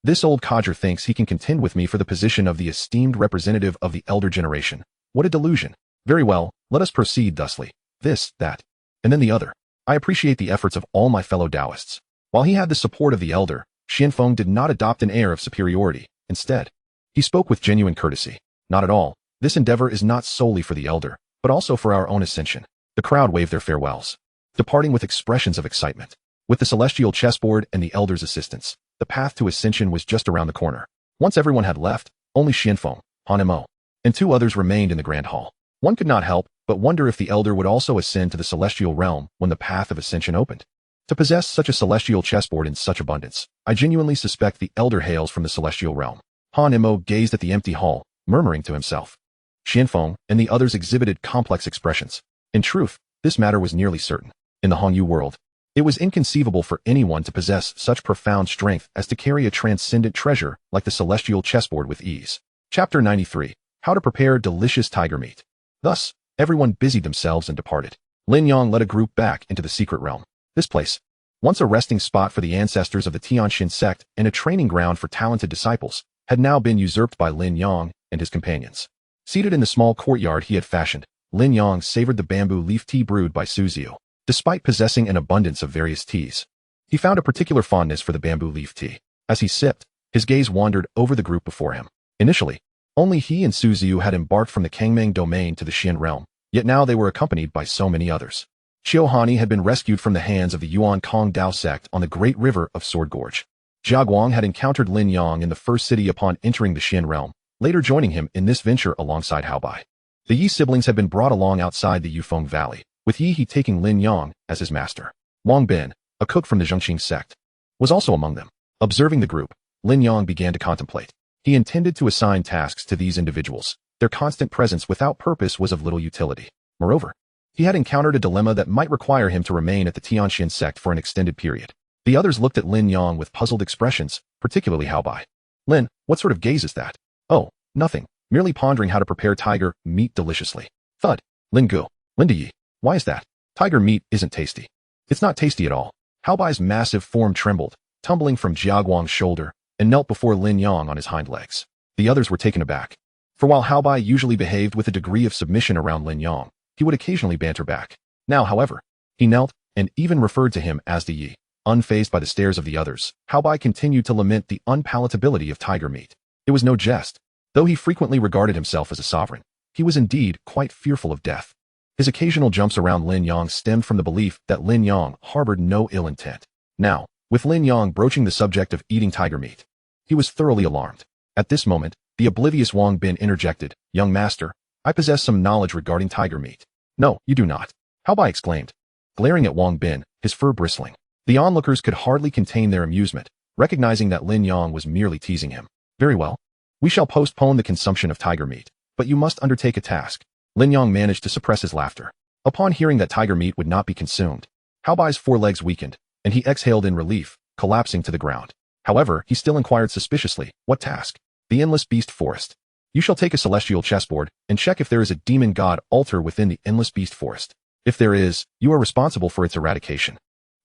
This old codger thinks he can contend with me for the position of the esteemed representative of the elder generation. What a delusion. Very well, let us proceed thusly. This, that, and then the other. I appreciate the efforts of all my fellow Taoists. While he had the support of the elder, Xianfeng did not adopt an air of superiority. Instead, he spoke with genuine courtesy. Not at all. This endeavor is not solely for the elder, but also for our own ascension. The crowd waved their farewells, departing with expressions of excitement. With the celestial chessboard and the elder's assistance, the path to ascension was just around the corner. Once everyone had left, only Xianfeng, Hanemo, and two others remained in the grand hall. One could not help but wonder if the elder would also ascend to the celestial realm when the path of ascension opened. To possess such a celestial chessboard in such abundance, I genuinely suspect the elder hails from the celestial realm. Hanemo gazed at the empty hall, murmuring to himself. Xianfeng and the others exhibited complex expressions. In truth, this matter was nearly certain. In the Hongyu world, it was inconceivable for anyone to possess such profound strength as to carry a transcendent treasure like the celestial chessboard with ease. Chapter 93. How to prepare delicious tiger meat. Thus, everyone busied themselves and departed. Lin Yang led a group back into the secret realm. This place, once a resting spot for the ancestors of the Tianxian sect and a training ground for talented disciples, had now been usurped by Lin Yang and his companions. Seated in the small courtyard he had fashioned, Lin Yang savored the bamboo leaf tea brewed by Suziu. Despite possessing an abundance of various teas, he found a particular fondness for the bamboo leaf tea. As he sipped, his gaze wandered over the group before him. Initially, only he and Suziu had embarked from the Kangming domain to the Xian realm, yet now they were accompanied by so many others. Xiaohani had been rescued from the hands of the Yuan Kong Dao sect on the Great River of Sword Gorge. Jia Guang had encountered Lin Yang in the first city upon entering the Xian realm, later joining him in this venture alongside Hao Bai. The Yi siblings had been brought along outside the Yufeng Valley, with Yi He taking Lin Yang as his master. Wang Bin, a cook from the Zhengqing sect, was also among them. Observing the group, Lin Yang began to contemplate. He intended to assign tasks to these individuals. Their constant presence without purpose was of little utility. Moreover, he had encountered a dilemma that might require him to remain at the Tianxian sect for an extended period. The others looked at Lin Yang with puzzled expressions, particularly Hao Bai. Lin, what sort of gaze is that? Oh, nothing. Merely pondering how to prepare tiger meat deliciously. Thud. Lin Gu. Linda Yi. Why is that? Tiger meat isn't tasty. It's not tasty at all. Hao Bai's massive form trembled, tumbling from Jia Guang's shoulder, and knelt before Lin Yang on his hind legs. The others were taken aback. For while Hao Bai usually behaved with a degree of submission around Lin Yang, he would occasionally banter back. Now, however, he knelt, and even referred to him as the Yi. Unfazed by the stares of the others, Hao Bai continued to lament the unpalatability of tiger meat. It was no jest. Though he frequently regarded himself as a sovereign, he was indeed quite fearful of death. His occasional jumps around Lin Yang stemmed from the belief that Lin Yang harbored no ill intent. Now, with Lin Yang broaching the subject of eating tiger meat, he was thoroughly alarmed. At this moment, the oblivious Wang Bin interjected, "Young master, I possess some knowledge regarding tiger meat." "No, you do not," Hao Bai exclaimed, glaring at Wang Bin, his fur bristling. The onlookers could hardly contain their amusement, recognizing that Lin Yang was merely teasing him. "Very well. We shall postpone the consumption of tiger meat, but you must undertake a task." Lin Yang managed to suppress his laughter. Upon hearing that tiger meat would not be consumed, Hao Bai's forelegs weakened, and he exhaled in relief, collapsing to the ground. However, he still inquired suspiciously, "What task?" "The Endless Beast Forest. You shall take a celestial chessboard and check if there is a demon god altar within the Endless Beast Forest. If there is, you are responsible for its eradication."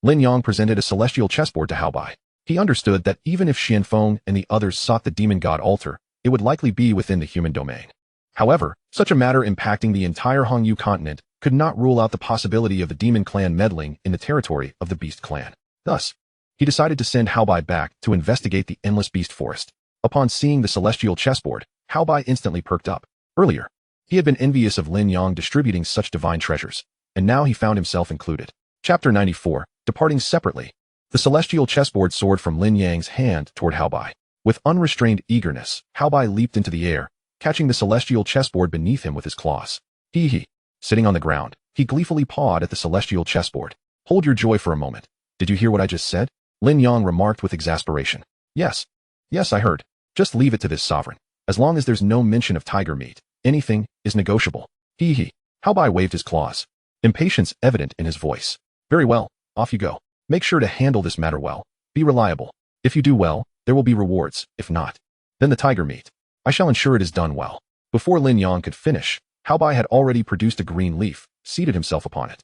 Lin Yang presented a celestial chessboard to Hao Bai. He understood that even if Xianfeng and the others sought the demon god altar, it would likely be within the human domain. However, such a matter impacting the entire Hongyu continent could not rule out the possibility of the demon clan meddling in the territory of the beast clan. Thus, he decided to send Hao Bai back to investigate the Endless Beast Forest. Upon seeing the celestial chessboard, Hao Bai instantly perked up. Earlier, he had been envious of Lin Yang distributing such divine treasures, and now he found himself included. Chapter 94, Departing Separately. The celestial chessboard soared from Lin Yang's hand toward Hao Bai. With unrestrained eagerness, Hao Bai leaped into the air, catching the celestial chessboard beneath him with his claws. He. Sitting on the ground, he gleefully pawed at the celestial chessboard. "Hold your joy for a moment. Did you hear what I just said?" Lin Yang remarked with exasperation. Yes, I heard. Just leave it to this sovereign. As long as there's no mention of tiger meat, anything is negotiable." He. Hao Bai waved his claws, impatience evident in his voice. "Very well, off you go. Make sure to handle this matter well. Be reliable. If you do well, there will be rewards. If not, then the tiger meat. I shall ensure it is done well." Before Lin Yang could finish, Hao Bai had already produced a green leaf, seated himself upon it,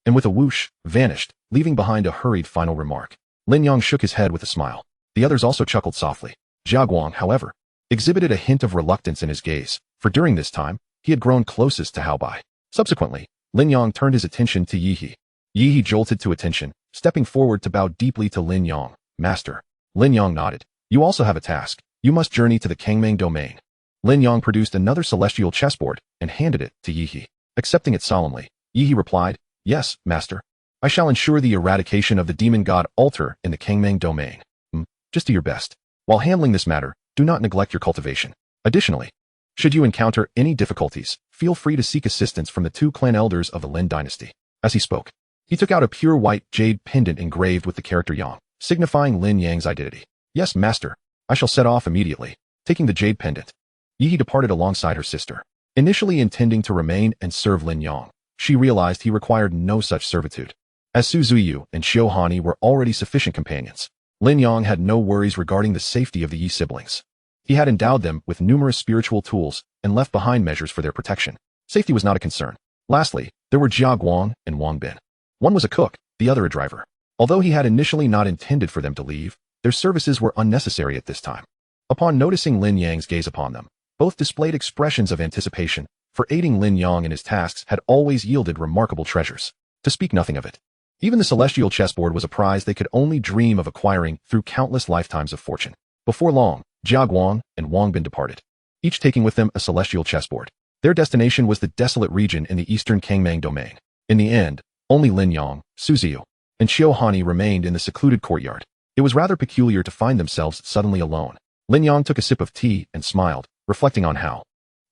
and with a whoosh, vanished, leaving behind a hurried final remark. Lin Yang shook his head with a smile. The others also chuckled softly. Jia Guang, however, exhibited a hint of reluctance in his gaze, for during this time, he had grown closest to Hao Bai. Subsequently, Lin Yang turned his attention to Yi He. Yi He jolted to attention, stepping forward to bow deeply to Lin Yang. "Master." Lin Yang nodded. "You also have a task. You must journey to the Kangming domain." Lin Yang produced another celestial chessboard and handed it to Yi He. Accepting it solemnly, Yi He replied, "Yes, master. I shall ensure the eradication of the demon god altar in the Kangming domain. Just do your best. While handling this matter, do not neglect your cultivation. Additionally, should you encounter any difficulties, feel free to seek assistance from the two clan elders of the Lin dynasty." As he spoke, he took out a pure white jade pendant engraved with the character Yang, signifying Lin Yang's identity. "Yes, master. I shall set off immediately." Taking the jade pendant, Yi He departed alongside her sister. Initially intending to remain and serve Lin Yang, she realized he required no such servitude. As Su Zuyu and Xiaohani were already sufficient companions, Lin Yang had no worries regarding the safety of the Yi siblings. He had endowed them with numerous spiritual tools and left behind measures for their protection. Safety was not a concern. Lastly, there were Jia Guang and Wang Bin. One was a cook, the other a driver. Although he had initially not intended for them to leave, their services were unnecessary at this time. Upon noticing Lin Yang's gaze upon them, both displayed expressions of anticipation, for aiding Lin Yang in his tasks had always yielded remarkable treasures, to speak nothing of it. Even the celestial chessboard was a prize they could only dream of acquiring through countless lifetimes of fortune. Before long, Jia Guang and Wang Bin departed, each taking with them a celestial chessboard. Their destination was the desolate region in the eastern Kangmang domain. In the end, only Lin Yang, Su Ziyu, and Xiao Hani remained in the secluded courtyard. It was rather peculiar to find themselves suddenly alone. Lin Yang took a sip of tea and smiled, reflecting on how,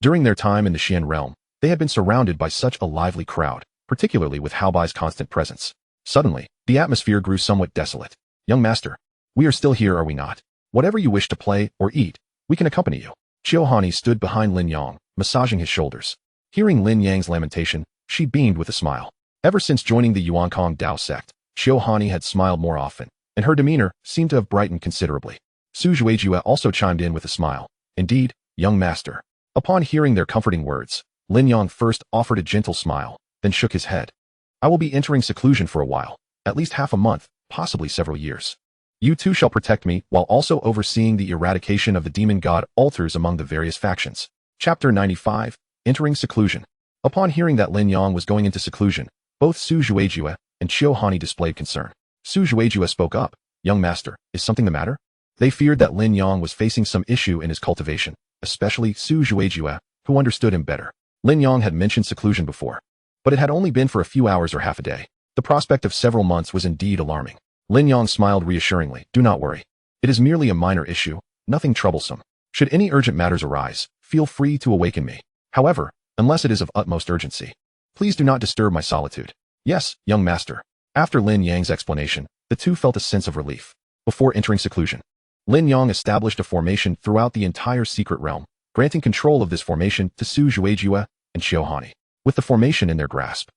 during their time in the Xian realm, they had been surrounded by such a lively crowd, particularly with Hao Bai's constant presence. Suddenly, the atmosphere grew somewhat desolate. Young master, we are still here, are we not? Whatever you wish to play or eat, we can accompany you. Xiao Hani stood behind Lin Yang, massaging his shoulders. Hearing Lin Yang's lamentation, she beamed with a smile. Ever since joining the Yuankong Dao sect, Xiao Hani had smiled more often, and her demeanor seemed to have brightened considerably. Su Juejue also chimed in with a smile. Indeed, young master. Upon hearing their comforting words, Lin Yang first offered a gentle smile, then shook his head. I will be entering seclusion for a while, at least half a month, possibly several years. You two shall protect me while also overseeing the eradication of the demon god altars among the various factions. Chapter 95, Entering Seclusion. Upon hearing that Lin Yang was going into seclusion, both Su Juejue and Xiao Hani displayed concern. Su Juejue spoke up. Young master, is something the matter? They feared that Lin Yang was facing some issue in his cultivation, especially Su Juejue, who understood him better. Lin Yang had mentioned seclusion before, but it had only been for a few hours or half a day. The prospect of several months was indeed alarming. Lin Yang smiled reassuringly. Do not worry. It is merely a minor issue, nothing troublesome. Should any urgent matters arise, feel free to awaken me. However, unless it is of utmost urgency, please do not disturb my solitude. Yes, young master. After Lin Yang's explanation, the two felt a sense of relief. Before entering seclusion, Lin Yang established a formation throughout the entire secret realm, granting control of this formation to Su Juejue and Xiao Hani. With the formation in their grasp,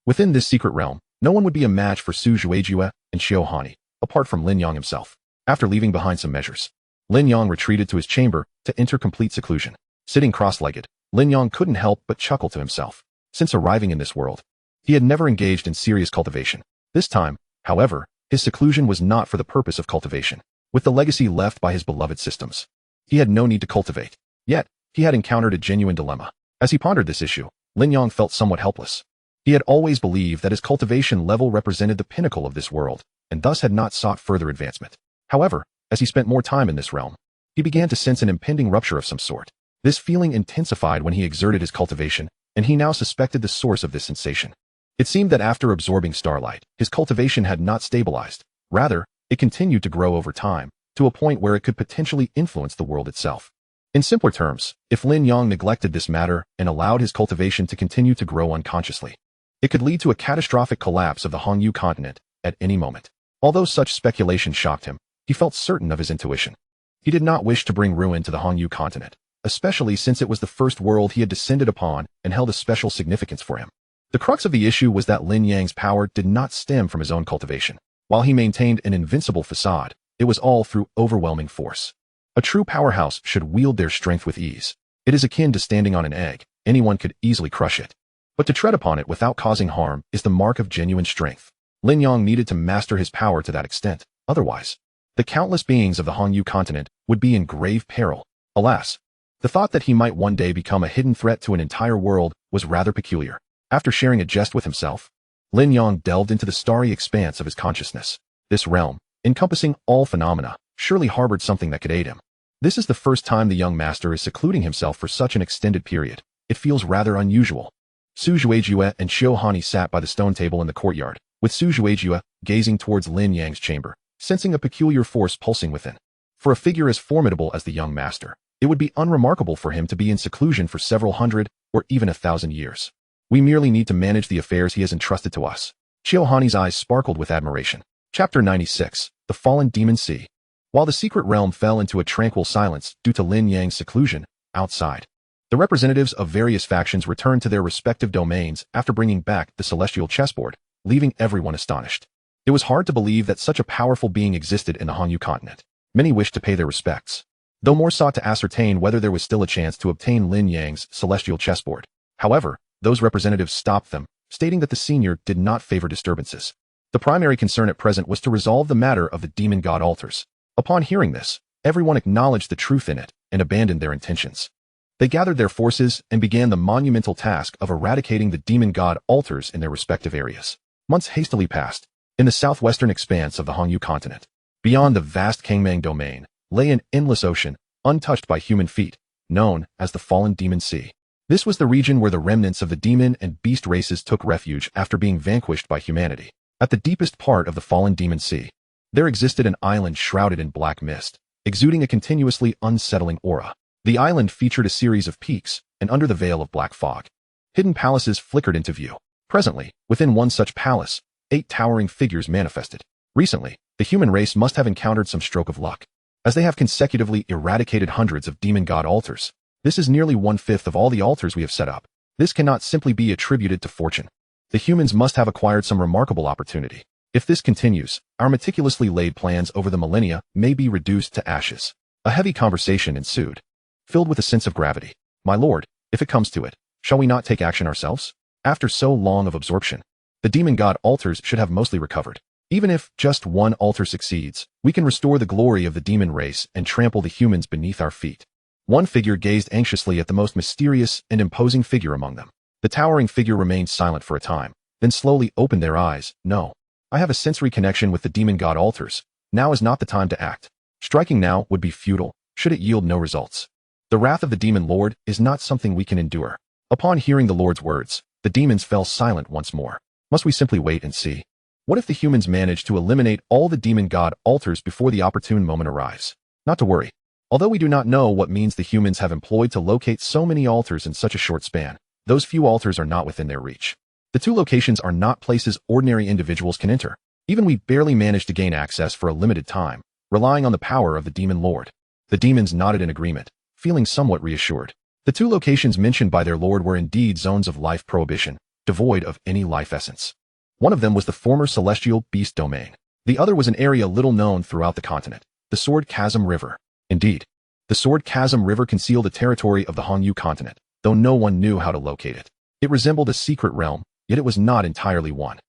within this secret realm, no one would be a match for Su Juejue and Xiao Hani, apart from Lin Yang himself. After leaving behind some measures, Lin Yang retreated to his chamber to enter complete seclusion. Sitting cross-legged, Lin Yang couldn't help but chuckle to himself. Since arriving in this world, he had never engaged in serious cultivation. This time, however, his seclusion was not for the purpose of cultivation. With the legacy left by his beloved systems, he had no need to cultivate. Yet, he had encountered a genuine dilemma. As he pondered this issue, Lin Yang felt somewhat helpless. He had always believed that his cultivation level represented the pinnacle of this world, and thus had not sought further advancement. However, as he spent more time in this realm, he began to sense an impending rupture of some sort. This feeling intensified when he exerted his cultivation, and he now suspected the source of this sensation. It seemed that after absorbing starlight, his cultivation had not stabilized. Rather, it continued to grow over time, to a point where it could potentially influence the world itself. In simpler terms, if Lin Yang neglected this matter and allowed his cultivation to continue to grow unconsciously, it could lead to a catastrophic collapse of the Hongyu continent at any moment. Although such speculation shocked him, he felt certain of his intuition. He did not wish to bring ruin to the Hongyu continent, especially since it was the first world he had descended upon and held a special significance for him. The crux of the issue was that Lin Yang's power did not stem from his own cultivation. While he maintained an invincible facade, it was all through overwhelming force. A true powerhouse should wield their strength with ease. It is akin to standing on an egg. Anyone could easily crush it. But to tread upon it without causing harm is the mark of genuine strength. Lin Yang needed to master his power to that extent. Otherwise, the countless beings of the Hongyu continent would be in grave peril. Alas, the thought that he might one day become a hidden threat to an entire world was rather peculiar. After sharing a jest with himself, Lin Yang delved into the starry expanse of his consciousness. This realm, encompassing all phenomena, surely harbored something that could aid him. This is the first time the young master is secluding himself for such an extended period. It feels rather unusual. Su Juejue and Xiao Hani sat by the stone table in the courtyard, with Su Juejue gazing towards Lin Yang's chamber, sensing a peculiar force pulsing within. For a figure as formidable as the young master, it would be unremarkable for him to be in seclusion for several hundred or even 1,000 years. We merely need to manage the affairs he has entrusted to us. Xiao Hani's eyes sparkled with admiration. Chapter 96, The Fallen Demon Sea. While the secret realm fell into a tranquil silence due to Lin Yang's seclusion, outside, the representatives of various factions returned to their respective domains after bringing back the celestial chessboard, leaving everyone astonished. It was hard to believe that such a powerful being existed in the Hongyu continent. Many wished to pay their respects, though more sought to ascertain whether there was still a chance to obtain Lin Yang's celestial chessboard. However, those representatives stopped them, stating that the senior did not favor disturbances. The primary concern at present was to resolve the matter of the demon god altars. Upon hearing this, everyone acknowledged the truth in it and abandoned their intentions. They gathered their forces and began the monumental task of eradicating the demon god altars in their respective areas. Months hastily passed. In the southwestern expanse of the Hongyu continent, beyond the vast Kangmang domain, lay an endless ocean, untouched by human feet, known as the Fallen Demon Sea. This was the region where the remnants of the demon and beast races took refuge after being vanquished by humanity. At the deepest part of the Fallen Demon Sea, there existed an island shrouded in black mist, exuding a continuously unsettling aura. The island featured a series of peaks, and under the veil of black fog, hidden palaces flickered into view. Presently, within one such palace, 8 towering figures manifested. Recently, the human race must have encountered some stroke of luck, as they have consecutively eradicated hundreds of demon god altars. This is nearly 1/5 of all the altars we have set up. This cannot simply be attributed to fortune. The humans must have acquired some remarkable opportunity. If this continues, our meticulously laid plans over the millennia may be reduced to ashes. A heavy conversation ensued, filled with a sense of gravity. My lord, if it comes to it, shall we not take action ourselves? After so long of absorption, the demon god altars should have mostly recovered. Even if just one altar succeeds, we can restore the glory of the demon race and trample the humans beneath our feet. One figure gazed anxiously at the most mysterious and imposing figure among them. The towering figure remained silent for a time, then slowly opened their eyes. No, I have a sensory connection with the demon god altars. Now is not the time to act. Striking now would be futile, should it yield no results. The wrath of the demon lord is not something we can endure. Upon hearing the lord's words, the demons fell silent once more. Must we simply wait and see? What if the humans manage to eliminate all the demon god altars before the opportune moment arrives? Not to worry. Although we do not know what means the humans have employed to locate so many altars in such a short span, those few altars are not within their reach. The 2 locations are not places ordinary individuals can enter. Even we barely managed to gain access for a limited time, relying on the power of the demon lord. The demons nodded in agreement, feeling somewhat reassured. The 2 locations mentioned by their lord were indeed zones of life prohibition, devoid of any life essence. One of them was the former celestial beast domain. The other was an area little known throughout the continent, the Sword Chasm River. Indeed, the Sword Chasm River concealed the territory of the Hongyu continent, though no one knew how to locate it. It resembled a secret realm, yet it was not entirely one.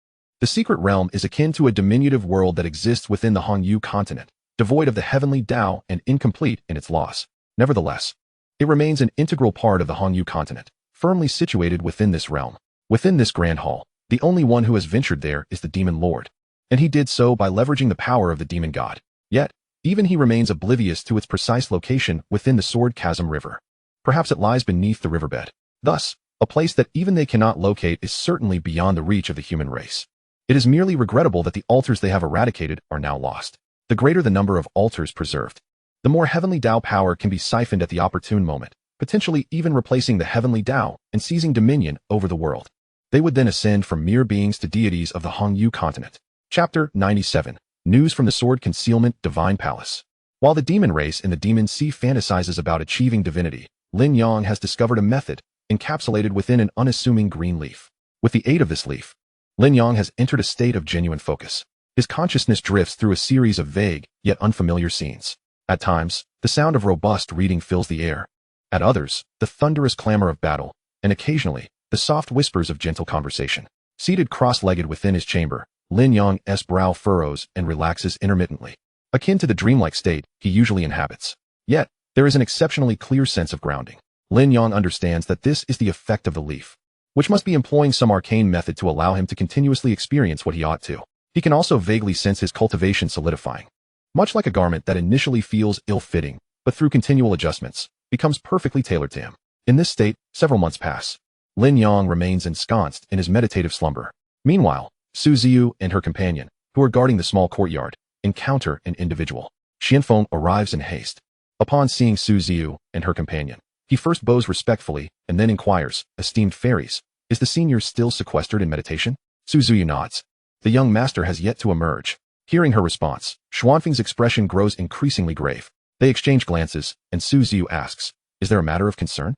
The secret realm is akin to a diminutive world that exists within the Hongyu continent, devoid of the heavenly Tao and incomplete in its loss. Nevertheless, it remains an integral part of the Hongyu continent, firmly situated within this realm. Within this grand hall, the only one who has ventured there is the demon lord, and he did so by leveraging the power of the demon god. Yet, even he remains oblivious to its precise location within the Sword Chasm River. Perhaps it lies beneath the riverbed. Thus, a place that even they cannot locate is certainly beyond the reach of the human race. It is merely regrettable that the altars they have eradicated are now lost. The greater the number of altars preserved, the more heavenly Tao power can be siphoned at the opportune moment, potentially even replacing the heavenly Tao and seizing dominion over the world. They would then ascend from mere beings to deities of the Hongyu continent. Chapter 97. News from the Sword Concealment Divine Palace. While the demon race in the Demon Sea fantasizes about achieving divinity, Lin Yang has discovered a method encapsulated within an unassuming green leaf. With the aid of this leaf, Lin Yang has entered a state of genuine focus. His consciousness drifts through a series of vague, yet unfamiliar scenes. At times, the sound of robust reading fills the air. At others, the thunderous clamor of battle, and occasionally, the soft whispers of gentle conversation. Seated cross-legged within his chamber, Lin Yang's brow furrows and relaxes intermittently, akin to the dreamlike state he usually inhabits. Yet, there is an exceptionally clear sense of grounding. Lin Yang understands that this is the effect of the leaf, which must be employing some arcane method to allow him to continuously experience what he ought to. He can also vaguely sense his cultivation solidifying. Much like a garment that initially feels ill-fitting, but through continual adjustments, becomes perfectly tailored to him. In this state, several months pass. Lin Yang remains ensconced in his meditative slumber. Meanwhile, Su Ziyu and her companion, who are guarding the small courtyard, encounter an individual. Xianfeng arrives in haste. Upon seeing Su Ziyu and her companion, he first bows respectfully and then inquires, "Esteemed fairies, is the senior still sequestered in meditation?" Su Ziyu nods. The young master has yet to emerge. Hearing her response, Xuanfeng's expression grows increasingly grave. They exchange glances, and Su Ziyu asks, "Is there a matter of concern?"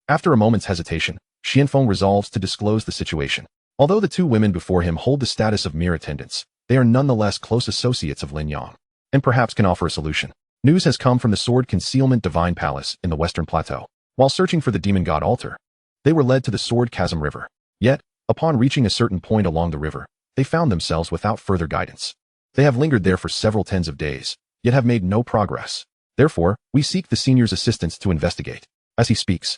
After a moment's hesitation, Xianfeng resolves to disclose the situation. Although the 2 women before him hold the status of mere attendants, they are nonetheless close associates of Lin Yang, and perhaps can offer a solution. News has come from the Sword Concealment Divine Palace in the Western Plateau. While searching for the demon god altar, they were led to the Sword Chasm River. Yet, upon reaching a certain point along the river, they found themselves without further guidance. They have lingered there for several tens of days, yet have made no progress. Therefore, we seek the senior's assistance to investigate. As he speaks,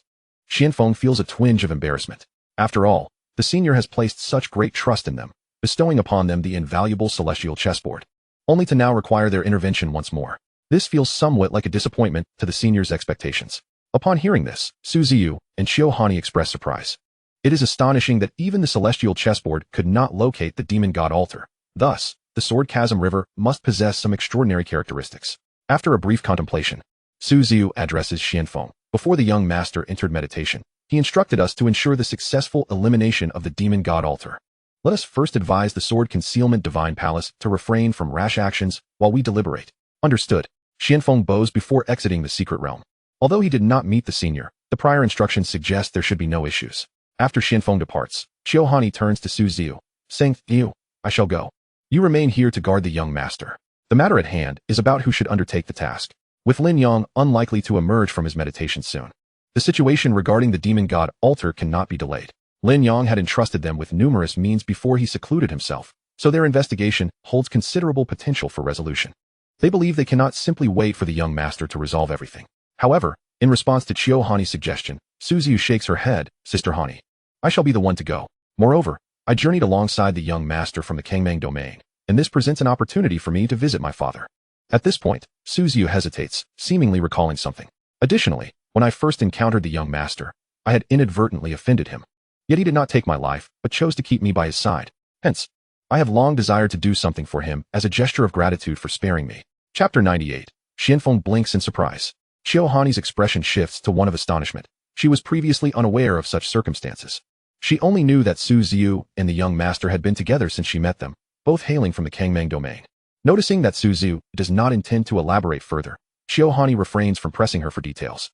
Xianfeng feels a twinge of embarrassment. After all, the senior has placed such great trust in them, bestowing upon them the invaluable celestial chessboard, only to now require their intervention once more. This feels somewhat like a disappointment to the senior's expectations. Upon hearing this, Su Ziyu and Qiu Hani express surprise. It is astonishing that even the celestial chessboard could not locate the demon god altar. Thus, the Sword Chasm River must possess some extraordinary characteristics. After a brief contemplation, Su Ziyu addresses Xianfeng. Before the young master entered meditation, he instructed us to ensure the successful elimination of the demon god altar. Let us first advise the Sword Concealment Divine Palace to refrain from rash actions while we deliberate. Understood. Xianfeng bows before exiting the secret realm. Although he did not meet the senior, the prior instructions suggest there should be no issues. After Xianfeng departs, Qiu Hani turns to Su Ziyu, saying, "You, I shall go. You remain here to guard the young master. The matter at hand is about who should undertake the task." With Lin Yang unlikely to emerge from his meditation soon, the situation regarding the demon god altar cannot be delayed. Lin Yang had entrusted them with numerous means before he secluded himself, so their investigation holds considerable potential for resolution. They believe they cannot simply wait for the young master to resolve everything. However, in response to Qiu Hani's suggestion, Su Ziyu shakes her head. "Sister Hani, I shall be the one to go. Moreover, I journeyed alongside the young master from the Kangmang domain, and this presents an opportunity for me to visit my father." At this point, Su Ziyu hesitates, seemingly recalling something. Additionally, when I first encountered the young master, I had inadvertently offended him. Yet he did not take my life, but chose to keep me by his side. Hence, I have long desired to do something for him as a gesture of gratitude for sparing me. Chapter 98. Xianfeng blinks in surprise. Qiu Hani's expression shifts to one of astonishment. She was previously unaware of such circumstances. She only knew that Su Ziyu and the young master had been together since she met them, both hailing from the Kangmang domain. Noticing that Su Ziyu does not intend to elaborate further, Qiu Hani refrains from pressing her for details.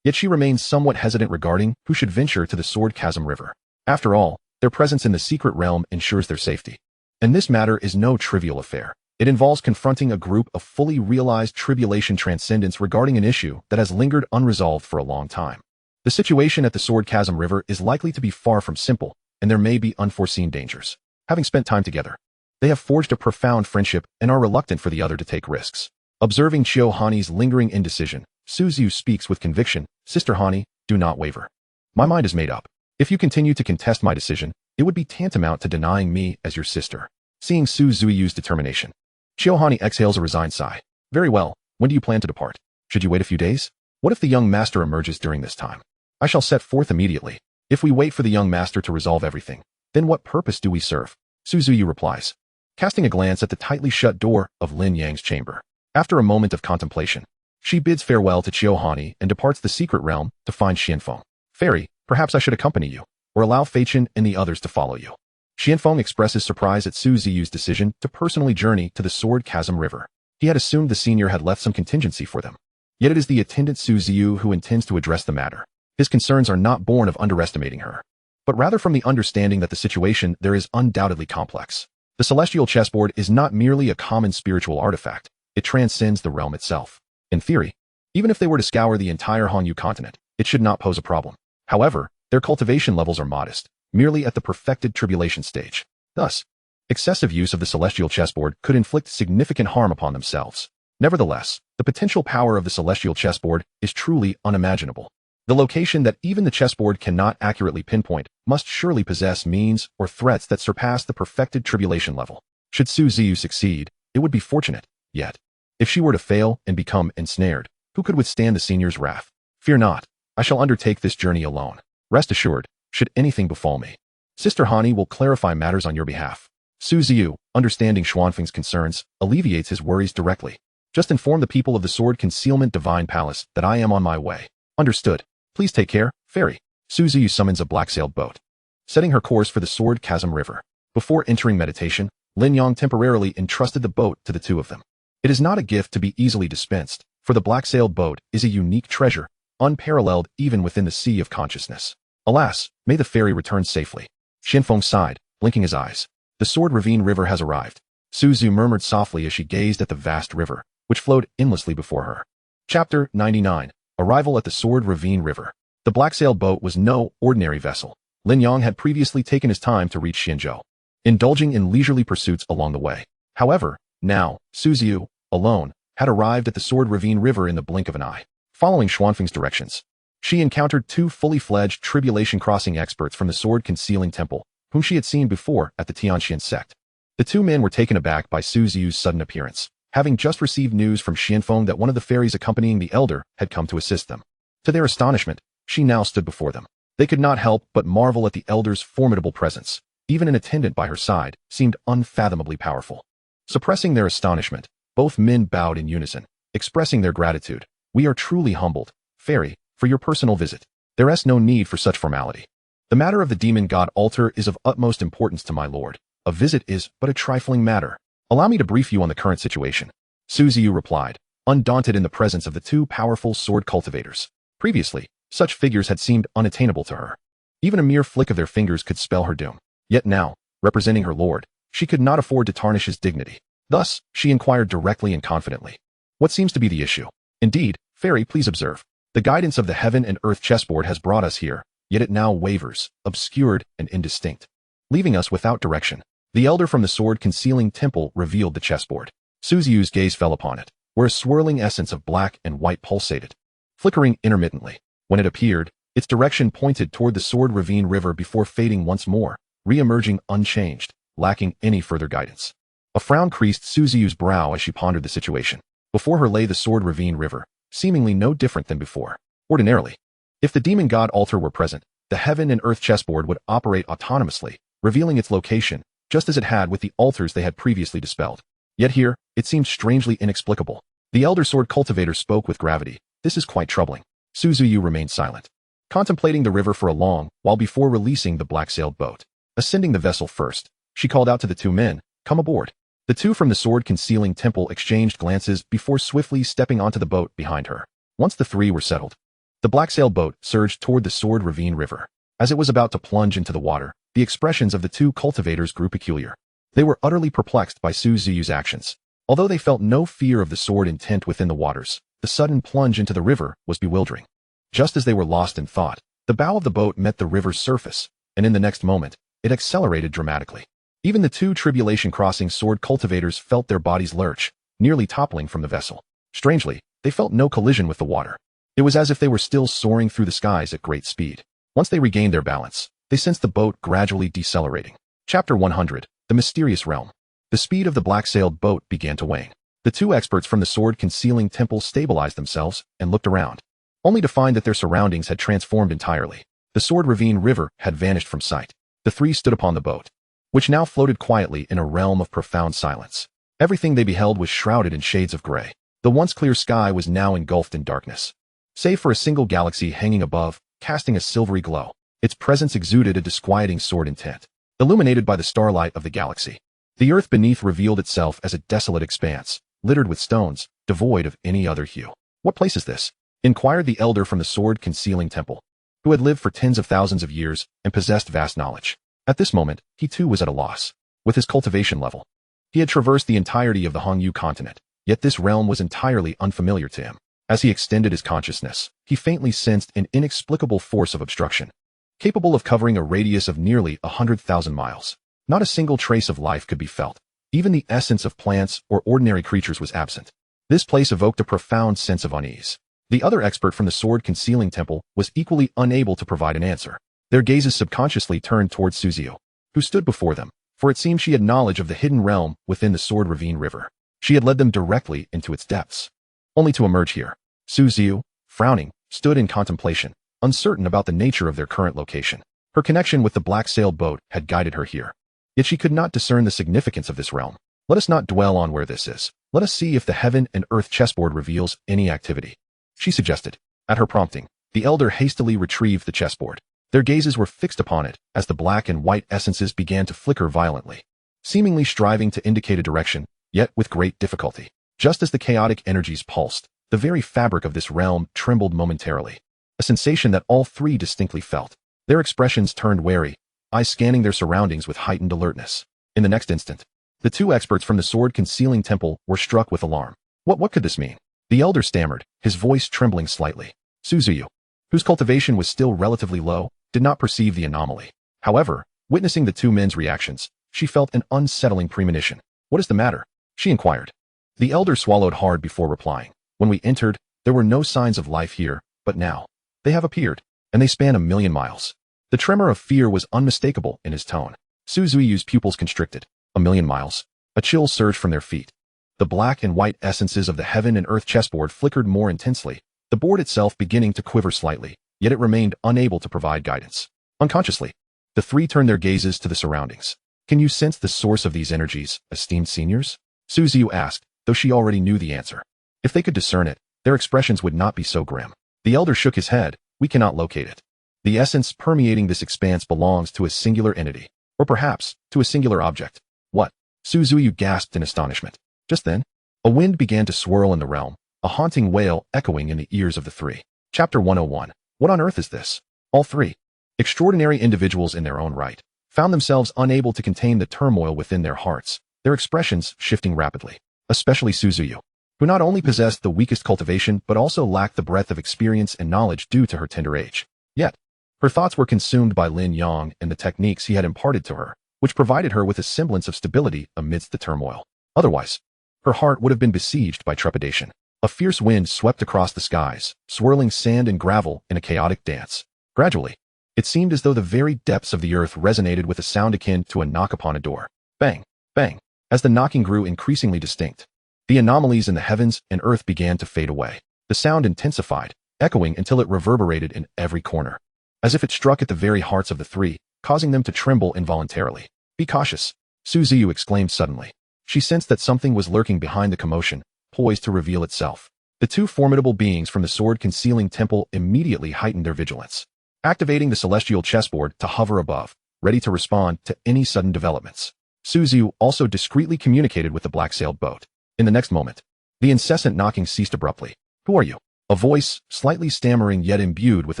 Yet she remains somewhat hesitant regarding who should venture to the Sword Chasm River. After all, their presence in the secret realm ensures their safety. And this matter is no trivial affair. It involves confronting a group of fully realized tribulation transcendents regarding an issue that has lingered unresolved for a long time. The situation at the Sword Chasm River is likely to be far from simple, and there may be unforeseen dangers. Having spent time together, they have forged a profound friendship and are reluctant for the other to take risks. Observing Qiu Hani's lingering indecision, Su Ziyu speaks with conviction. "Sister Hani, do not waver. My mind is made up. If you continue to contest my decision, it would be tantamount to denying me as your sister." Seeing Su Ziyu's determination, Qiu Hani exhales a resigned sigh. "Very well, when do you plan to depart? Should you wait a few days? What if the young master emerges during this time? I shall set forth immediately. If we wait for the young master to resolve everything, then what purpose do we serve?" Su Ziyu replies, casting a glance at the tightly shut door of Lin Yang's chamber. After a moment of contemplation, she bids farewell to Qiu Hani and departs the secret realm to find Xianfeng. "Fairy, perhaps I should accompany you, or allow Feichen and the others to follow you." Xianfeng expresses surprise at Su Ziyu's decision to personally journey to the Sword Chasm River. He had assumed the senior had left some contingency for them. Yet it is the attendant Su Ziyu who intends to address the matter. His concerns are not born of underestimating her, but rather from the understanding that the situation there is undoubtedly complex. The celestial chessboard is not merely a common spiritual artifact, it transcends the realm itself. In theory, even if they were to scour the entire Hanyu continent, it should not pose a problem. However, their cultivation levels are modest, merely at the perfected tribulation stage. Thus, excessive use of the celestial chessboard could inflict significant harm upon themselves. Nevertheless, the potential power of the celestial chessboard is truly unimaginable. The location that even the chessboard cannot accurately pinpoint must surely possess means or threats that surpass the perfected tribulation level. Should Su Ziyu succeed, it would be fortunate, yet, if she were to fail and become ensnared, who could withstand the senior's wrath? "Fear not, I shall undertake this journey alone. Rest assured, should anything befall me, Sister Hani will clarify matters on your behalf." Su Ziyu, understanding Xuanfeng's concerns, alleviates his worries directly. "Just inform the people of the Sword Concealment Divine Palace that I am on my way." "Understood. Please take care, Fairy." Su Ziyu summons a black-sailed boat, setting her course for the Sword Chasm River. Before entering meditation, Lin Yang temporarily entrusted the boat to the two of them. It is not a gift to be easily dispensed, for the black-sailed boat is a unique treasure, unparalleled even within the sea of consciousness. Alas, may the fairy return safely. Xianfeng sighed, blinking his eyes. The Sword Ravine River has arrived. Su Ziyu murmured softly as she gazed at the vast river, which flowed endlessly before her. Chapter 99. Arrival at the Sword Ravine River. The black-sailed boat was no ordinary vessel. Lin Yang had previously taken his time to reach Xianzhou, indulging in leisurely pursuits along the way. However, now, Su Ziyu, alone, had arrived at the Sword Ravine River in the blink of an eye. Following Xuanfeng's directions, She encountered two fully fledged tribulation crossing experts from the sword concealing temple, whom she had seen before at the Tianxian sect. The two men were taken aback by Su Ziyu's sudden appearance, having just received news from Xianfeng that one of the fairies accompanying the elder had come to assist them. To their astonishment, she now stood before them. They could not help but marvel at the elder's formidable presence. Even an attendant by her side seemed unfathomably powerful. Suppressing their astonishment, both men bowed in unison, expressing their gratitude. "We are truly humbled, fairy, for your personal visit. There is no need for such formality. The matter of the demon god altar is of utmost importance to my lord. A visit is but a trifling matter. Allow me to brief you on the current situation." Su Ziyu replied, undaunted in the presence of the two powerful sword cultivators. Previously, such figures had seemed unattainable to her. Even a mere flick of their fingers could spell her doom. Yet now, representing her lord, she could not afford to tarnish his dignity. Thus, she inquired directly and confidently. "What seems to be the issue?" "Indeed, fairy, please observe. The guidance of the heaven and earth chessboard has brought us here, yet it now wavers, obscured and indistinct, leaving us without direction." The elder from the sword concealing temple revealed the chessboard. Su Ziyu's gaze fell upon it, where a swirling essence of black and white pulsated, flickering intermittently. When it appeared, its direction pointed toward the Sword Ravine River before fading once more, re-emerging unchanged, lacking any further guidance. A frown creased Su Ziyu's brow as she pondered the situation. Before her lay the Sword Ravine River, seemingly no different than before. Ordinarily, if the demon god altar were present, the heaven and earth chessboard would operate autonomously, revealing its location, just as it had with the altars they had previously dispelled. Yet here, it seemed strangely inexplicable. The elder sword cultivator spoke with gravity. "This is quite troubling." Su Ziyu remained silent, contemplating the river for a long while before releasing the black-sailed boat. Ascending the vessel first, she called out to the two men, "Come aboard." The two from the sword-concealing temple exchanged glances before swiftly stepping onto the boat behind her. Once the three were settled, the black-sailed boat surged toward the Sword Ravine River. As it was about to plunge into the water, the expressions of the two cultivators grew peculiar. They were utterly perplexed by Su Ziyu's actions. Although they felt no fear of the sword intent within the waters, the sudden plunge into the river was bewildering. Just as they were lost in thought, the bow of the boat met the river's surface, and in the next moment, it accelerated dramatically. Even the two tribulation-crossing sword cultivators felt their bodies lurch, nearly toppling from the vessel. Strangely, they felt no collision with the water. It was as if they were still soaring through the skies at great speed. Once they regained their balance, they sensed the boat gradually decelerating. Chapter 100, The Mysterious Realm. The speed of the black-sailed boat began to wane. The two experts from the sword-concealing temple stabilized themselves and looked around, only to find that their surroundings had transformed entirely. The Sword Ravine River had vanished from sight. The three stood upon the boat, which now floated quietly in a realm of profound silence. Everything they beheld was shrouded in shades of gray. The once clear sky was now engulfed in darkness, save for a single galaxy hanging above, casting a silvery glow. Its presence exuded a disquieting sword intent. Illuminated by the starlight of the galaxy, the earth beneath revealed itself as a desolate expanse, littered with stones, devoid of any other hue. "What place is this?" inquired the elder from the sword-concealing temple, who had lived for tens of thousands of years and possessed vast knowledge. At this moment, he too was at a loss. With his cultivation level, he had traversed the entirety of the Hongyu continent, yet this realm was entirely unfamiliar to him. As he extended his consciousness, he faintly sensed an inexplicable force of obstruction, capable of covering a radius of nearly 100,000 miles. Not a single trace of life could be felt. Even the essence of plants or ordinary creatures was absent. This place evoked a profound sense of unease. The other expert from the sword-concealing temple was equally unable to provide an answer. Their gazes subconsciously turned towards Su Ziyu, who stood before them, for it seemed she had knowledge of the hidden realm within the Sword Ravine River. She had led them directly into its depths, only to emerge here. Su Ziyu, frowning, stood in contemplation, uncertain about the nature of their current location. Her connection with the black-sailed boat had guided her here, yet she could not discern the significance of this realm. Let us not dwell on where this is. Let us see if the heaven and earth chessboard reveals any activity, she suggested. At her prompting, the elder hastily retrieved the chessboard. Their gazes were fixed upon it as the black and white essences began to flicker violently, seemingly striving to indicate a direction, yet with great difficulty. Just as the chaotic energies pulsed, the very fabric of this realm trembled momentarily, a sensation that all three distinctly felt. Their expressions turned wary, eyes scanning their surroundings with heightened alertness. In the next instant, the two experts from the sword-concealing temple were struck with alarm. What could this mean? The elder stammered, his voice trembling slightly. Su Ziyu, whose cultivation was still relatively low, did not perceive the anomaly. However, witnessing the two men's reactions, she felt an unsettling premonition. "What is the matter?" she inquired. The elder swallowed hard before replying. "When we entered, there were no signs of life here, but now, They have appeared, and they span 1,000,000 miles. The tremor of fear was unmistakable in his tone. Suzuyu's pupils constricted. 1,000,000 miles. A chill surged from their feet. The black and white essences of the heaven and earth chessboard flickered more intensely, the board itself beginning to quiver slightly, yet it remained unable to provide guidance. Unconsciously, the three turned their gazes to the surroundings. Can you sense the source of these energies, esteemed seniors? Suzuyu asked, though she already knew the answer. If they could discern it, their expressions would not be so grim. The elder shook his head. We cannot locate it. The essence permeating this expanse belongs to a singular entity, or perhaps to a singular object. What? Suzuyu gasped in astonishment. Just then, a wind began to swirl in the realm, a haunting wail echoing in the ears of the three. Chapter 101. What on earth is this? All three, extraordinary individuals in their own right, found themselves unable to contain the turmoil within their hearts, their expressions shifting rapidly. Especially Suzuyu, who not only possessed the weakest cultivation but also lacked the breadth of experience and knowledge due to her tender age. Yet, her thoughts were consumed by Lin Yang and the techniques he had imparted to her, which provided her with a semblance of stability amidst the turmoil. Otherwise, her heart would have been besieged by trepidation. A fierce wind swept across the skies, swirling sand and gravel in a chaotic dance. Gradually, it seemed as though the very depths of the earth resonated with a sound akin to a knock upon a door. Bang, bang. As the knocking grew increasingly distinct, the anomalies in the heavens and earth began to fade away. The sound intensified, echoing until it reverberated in every corner, as if it struck at the very hearts of the three, causing them to tremble involuntarily. Be cautious, Suzuyu exclaimed suddenly. She sensed that something was lurking behind the commotion, poised to reveal itself. The two formidable beings from the sword-concealing temple immediately heightened their vigilance, activating the celestial chessboard to hover above, ready to respond to any sudden developments. Suzuyu also discreetly communicated with the black-sailed boat. In the next moment, the incessant knocking ceased abruptly. Who are you? A voice, slightly stammering yet imbued with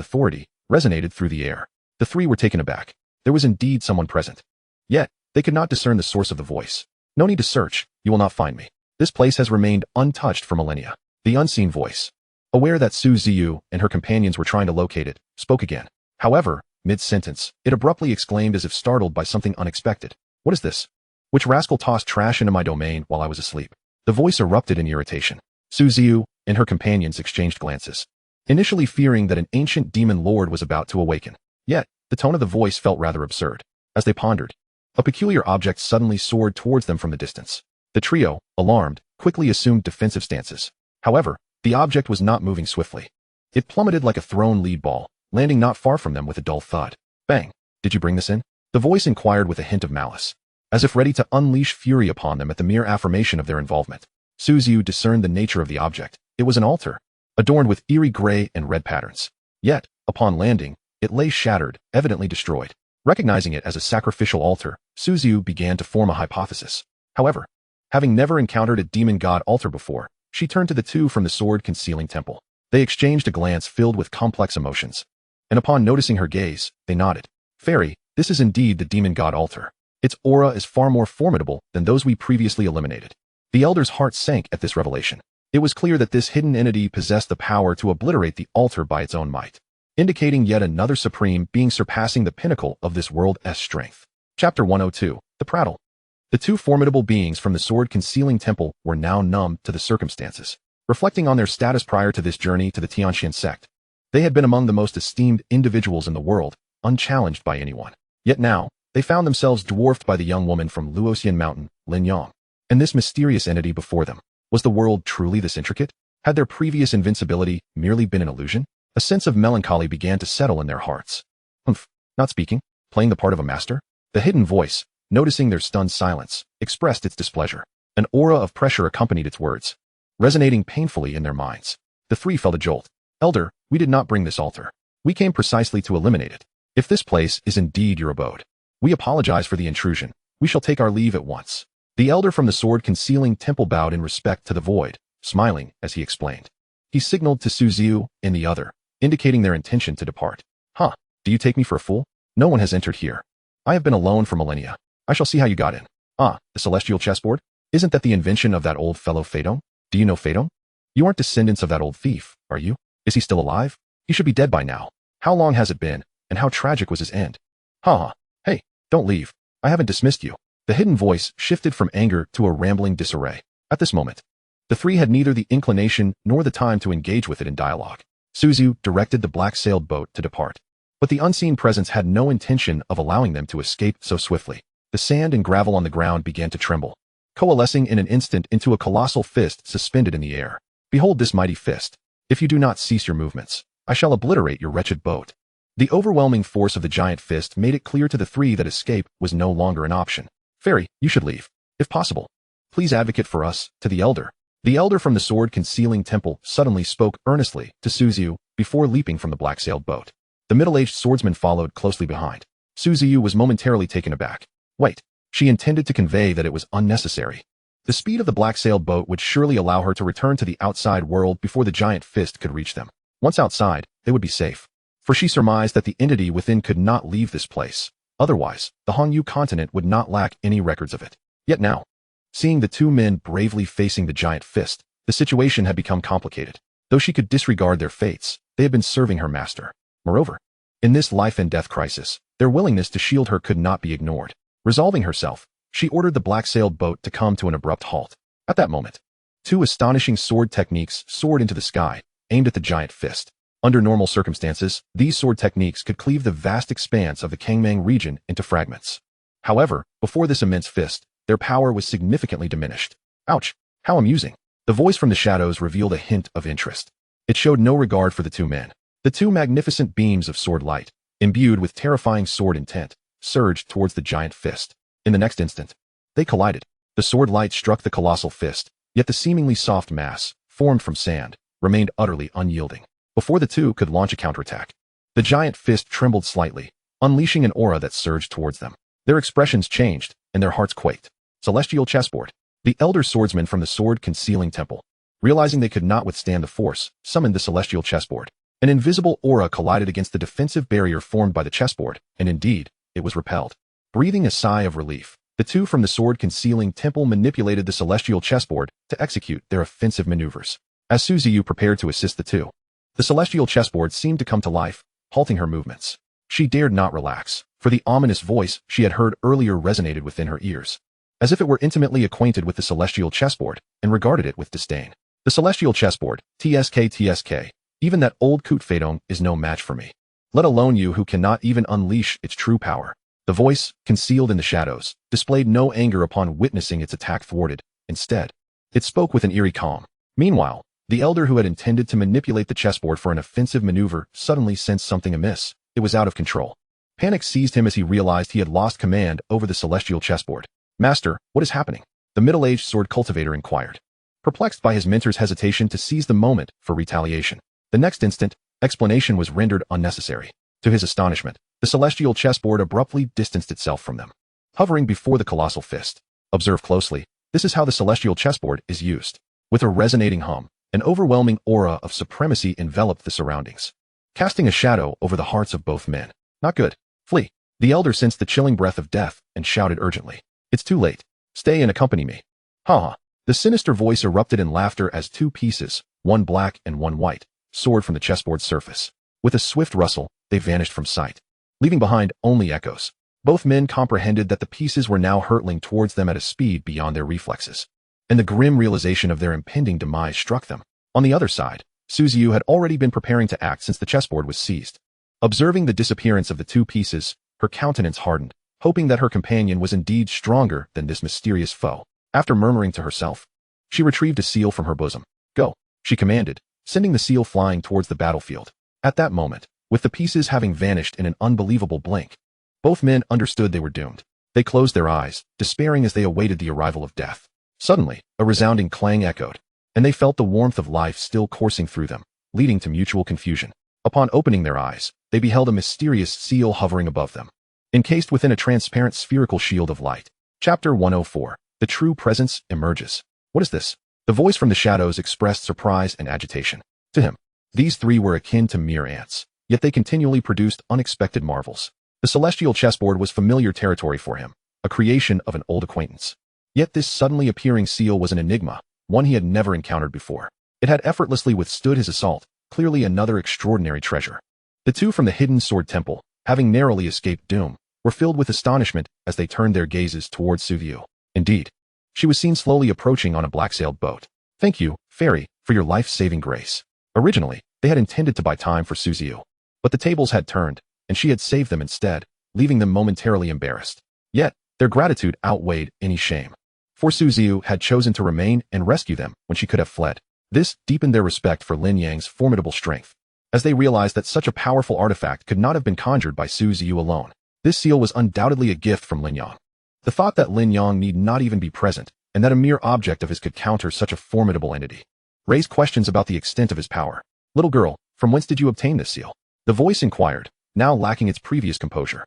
authority, resonated through the air. The three were taken aback. There was indeed someone present. Yet, they could not discern the source of the voice. No need to search, you will not find me. This place has remained untouched for millennia. The unseen voice, aware that Suzuyu and her companions were trying to locate it, spoke again. However, mid-sentence, it abruptly exclaimed as if startled by something unexpected. What is this? Which rascal tossed trash into my domain while I was asleep? The voice erupted in irritation. Suzuyu and her companions exchanged glances, initially fearing that an ancient demon lord was about to awaken. Yet, the tone of the voice felt rather absurd. As they pondered, a peculiar object suddenly soared towards them from the distance. The trio, alarmed, quickly assumed defensive stances. However, the object was not moving swiftly. It plummeted like a thrown lead ball, landing not far from them with a dull thud. Bang! Did you bring this in? The voice inquired with a hint of malice, as if ready to unleash fury upon them at the mere affirmation of their involvement. Suzuyu discerned the nature of the object. It was an altar, adorned with eerie gray and red patterns. Yet, upon landing, it lay shattered, evidently destroyed. Recognizing it as a sacrificial altar, Suzuyu began to form a hypothesis. However, having never encountered a demon god altar before, she turned to the two from the sword-concealing temple. They exchanged a glance filled with complex emotions, and upon noticing her gaze, they nodded. Fairy, this is indeed the demon god altar. Its aura is far more formidable than those we previously eliminated. The elder's heart sank at this revelation. It was clear that this hidden entity possessed the power to obliterate the altar by its own might, indicating yet another supreme being surpassing the pinnacle of this world's strength. Chapter 102. The Prattle. The two formidable beings from the sword-concealing temple were now numb to the circumstances. Reflecting on their status prior to this journey to the Tianxian sect, they had been among the most esteemed individuals in the world, unchallenged by anyone. Yet now, they found themselves dwarfed by the young woman from Luoxian Mountain, Lin Yang. And this mysterious entity before them. Was the world truly this intricate? Had their previous invincibility merely been an illusion? A sense of melancholy began to settle in their hearts. Not speaking, playing the part of a master? The hidden voice, noticing their stunned silence, expressed its displeasure. An aura of pressure accompanied its words, resonating painfully in their minds. The three felt a jolt. Elder, we did not bring this altar. We came precisely to eliminate it. If this place is indeed your abode, we apologize for the intrusion. We shall take our leave at once. The elder from the sword-concealing temple bowed in respect to the void, smiling as he explained. He signaled to Suzuyu and the other, indicating their intention to depart. Huh, do you take me for a fool? No one has entered here. I have been alone for millennia. I shall see how you got in. Ah, the celestial chessboard? Isn't that the invention of that old fellow Phaedon? Do you know Phaedon? You aren't descendants of that old thief, are you? Is he still alive? He should be dead by now. How long has it been, and how tragic was his end? Ha! Hey, don't leave. I haven't dismissed you. The hidden voice shifted from anger to a rambling disarray. At this moment, the three had neither the inclination nor the time to engage with it in dialogue. Suzu directed the black-sailed boat to depart. But the unseen presence had no intention of allowing them to escape so swiftly. The sand and gravel on the ground began to tremble, coalescing in an instant into a colossal fist suspended in the air. Behold this mighty fist. If you do not cease your movements, I shall obliterate your wretched boat. The overwhelming force of the giant fist made it clear to the three that escape was no longer an option. Fairy, you should leave. If possible, please advocate for us, to the elder. The elder from the sword-concealing temple suddenly spoke earnestly to Suzu before leaping from the black-sailed boat. The middle-aged swordsman followed closely behind. Suzu was momentarily taken aback. Wait, she intended to convey that it was unnecessary. The speed of the black-sailed boat would surely allow her to return to the outside world before the giant fist could reach them. Once outside, they would be safe. For she surmised that the entity within could not leave this place. Otherwise, the Hongyu continent would not lack any records of it. Yet now, seeing the two men bravely facing the giant fist, the situation had become complicated. Though she could disregard their fates, they had been serving her master. Moreover, in this life-and-death crisis, their willingness to shield her could not be ignored. Resolving herself, she ordered the black-sailed boat to come to an abrupt halt. At that moment, two astonishing sword techniques soared into the sky, aimed at the giant fist. Under normal circumstances, these sword techniques could cleave the vast expanse of the Kangmang region into fragments. However, before this immense fist, their power was significantly diminished. Ouch! How amusing! The voice from the shadows revealed a hint of interest. It showed no regard for the two men. The two magnificent beams of sword light, imbued with terrifying sword intent, surged towards the giant fist. In the next instant, they collided. The sword light struck the colossal fist, yet the seemingly soft mass, formed from sand, remained utterly unyielding. Before the two could launch a counterattack, the giant fist trembled slightly, unleashing an aura that surged towards them. Their expressions changed, and their hearts quaked. Celestial chessboard. The elder swordsman from the sword-concealing temple, realizing they could not withstand the force, summoned the celestial chessboard. An invisible aura collided against the defensive barrier formed by the chessboard, and indeed, it was repelled. Breathing a sigh of relief, the two from the sword-concealing temple manipulated the celestial chessboard to execute their offensive maneuvers. As Suzu prepared to assist the two, the celestial chessboard seemed to come to life, halting her movements. She dared not relax, for the ominous voice she had heard earlier resonated within her ears, as if it were intimately acquainted with the celestial chessboard and regarded it with disdain. The celestial chessboard, TSK, even that old Kut Fadong is no match for me. Let alone you who cannot even unleash its true power. The voice, concealed in the shadows, displayed no anger upon witnessing its attack thwarted. Instead, it spoke with an eerie calm. Meanwhile, the elder who had intended to manipulate the chessboard for an offensive maneuver suddenly sensed something amiss. It was out of control. Panic seized him as he realized he had lost command over the celestial chessboard. Master, what is happening? The middle-aged sword cultivator inquired, perplexed by his mentor's hesitation to seize the moment for retaliation. The next instant, explanation was rendered unnecessary. To his astonishment, the celestial chessboard abruptly distanced itself from them, hovering before the colossal fist. Observe closely. This is how the celestial chessboard is used. With a resonating hum, an overwhelming aura of supremacy enveloped the surroundings, casting a shadow over the hearts of both men. Not good. Flee. The elder sensed the chilling breath of death and shouted urgently. It's too late. Stay and accompany me. Ha ha. The sinister voice erupted in laughter as two pieces, one black and one white, soared from the chessboard's surface. With a swift rustle, they vanished from sight, leaving behind only echoes. Both men comprehended that the pieces were now hurtling towards them at a speed beyond their reflexes, and the grim realization of their impending demise struck them. On the other side, Suzu had already been preparing to act since the chessboard was seized. Observing the disappearance of the two pieces, her countenance hardened, hoping that her companion was indeed stronger than this mysterious foe. After murmuring to herself, she retrieved a seal from her bosom. Go, she commanded, sending the seal flying towards the battlefield. At that moment, with the pieces having vanished in an unbelievable blink, both men understood they were doomed. They closed their eyes, despairing as they awaited the arrival of death. Suddenly, a resounding clang echoed, and they felt the warmth of life still coursing through them, leading to mutual confusion. Upon opening their eyes, they beheld a mysterious seal hovering above them, encased within a transparent spherical shield of light. Chapter 104. The True Presence Emerges. What is this? The voice from the shadows expressed surprise and agitation. To him, these three were akin to mere ants, yet they continually produced unexpected marvels. The celestial chessboard was familiar territory for him, a creation of an old acquaintance. Yet this suddenly appearing seal was an enigma, one he had never encountered before. It had effortlessly withstood his assault, clearly another extraordinary treasure. The two from the hidden sword temple, having narrowly escaped doom, were filled with astonishment as they turned their gazes towards Suzu. Indeed, she was seen slowly approaching on a black-sailed boat. Thank you, fairy, for your life-saving grace. Originally, They had intended to buy time for Suziu, but the tables had turned, and she had saved them instead, leaving them momentarily embarrassed. Yet, their gratitude outweighed any shame. For Suziu had chosen to remain and rescue them when she could have fled. This deepened their respect for Lin Yang's formidable strength, as they realized that such a powerful artifact could not have been conjured by Suziu alone. This seal was undoubtedly a gift from Lin Yang. The thought that Lin Yang need not even be present, and that a mere object of his could counter such a formidable entity, raised questions about the extent of his power. Little girl, from whence did you obtain this seal? The voice inquired, now lacking its previous composure.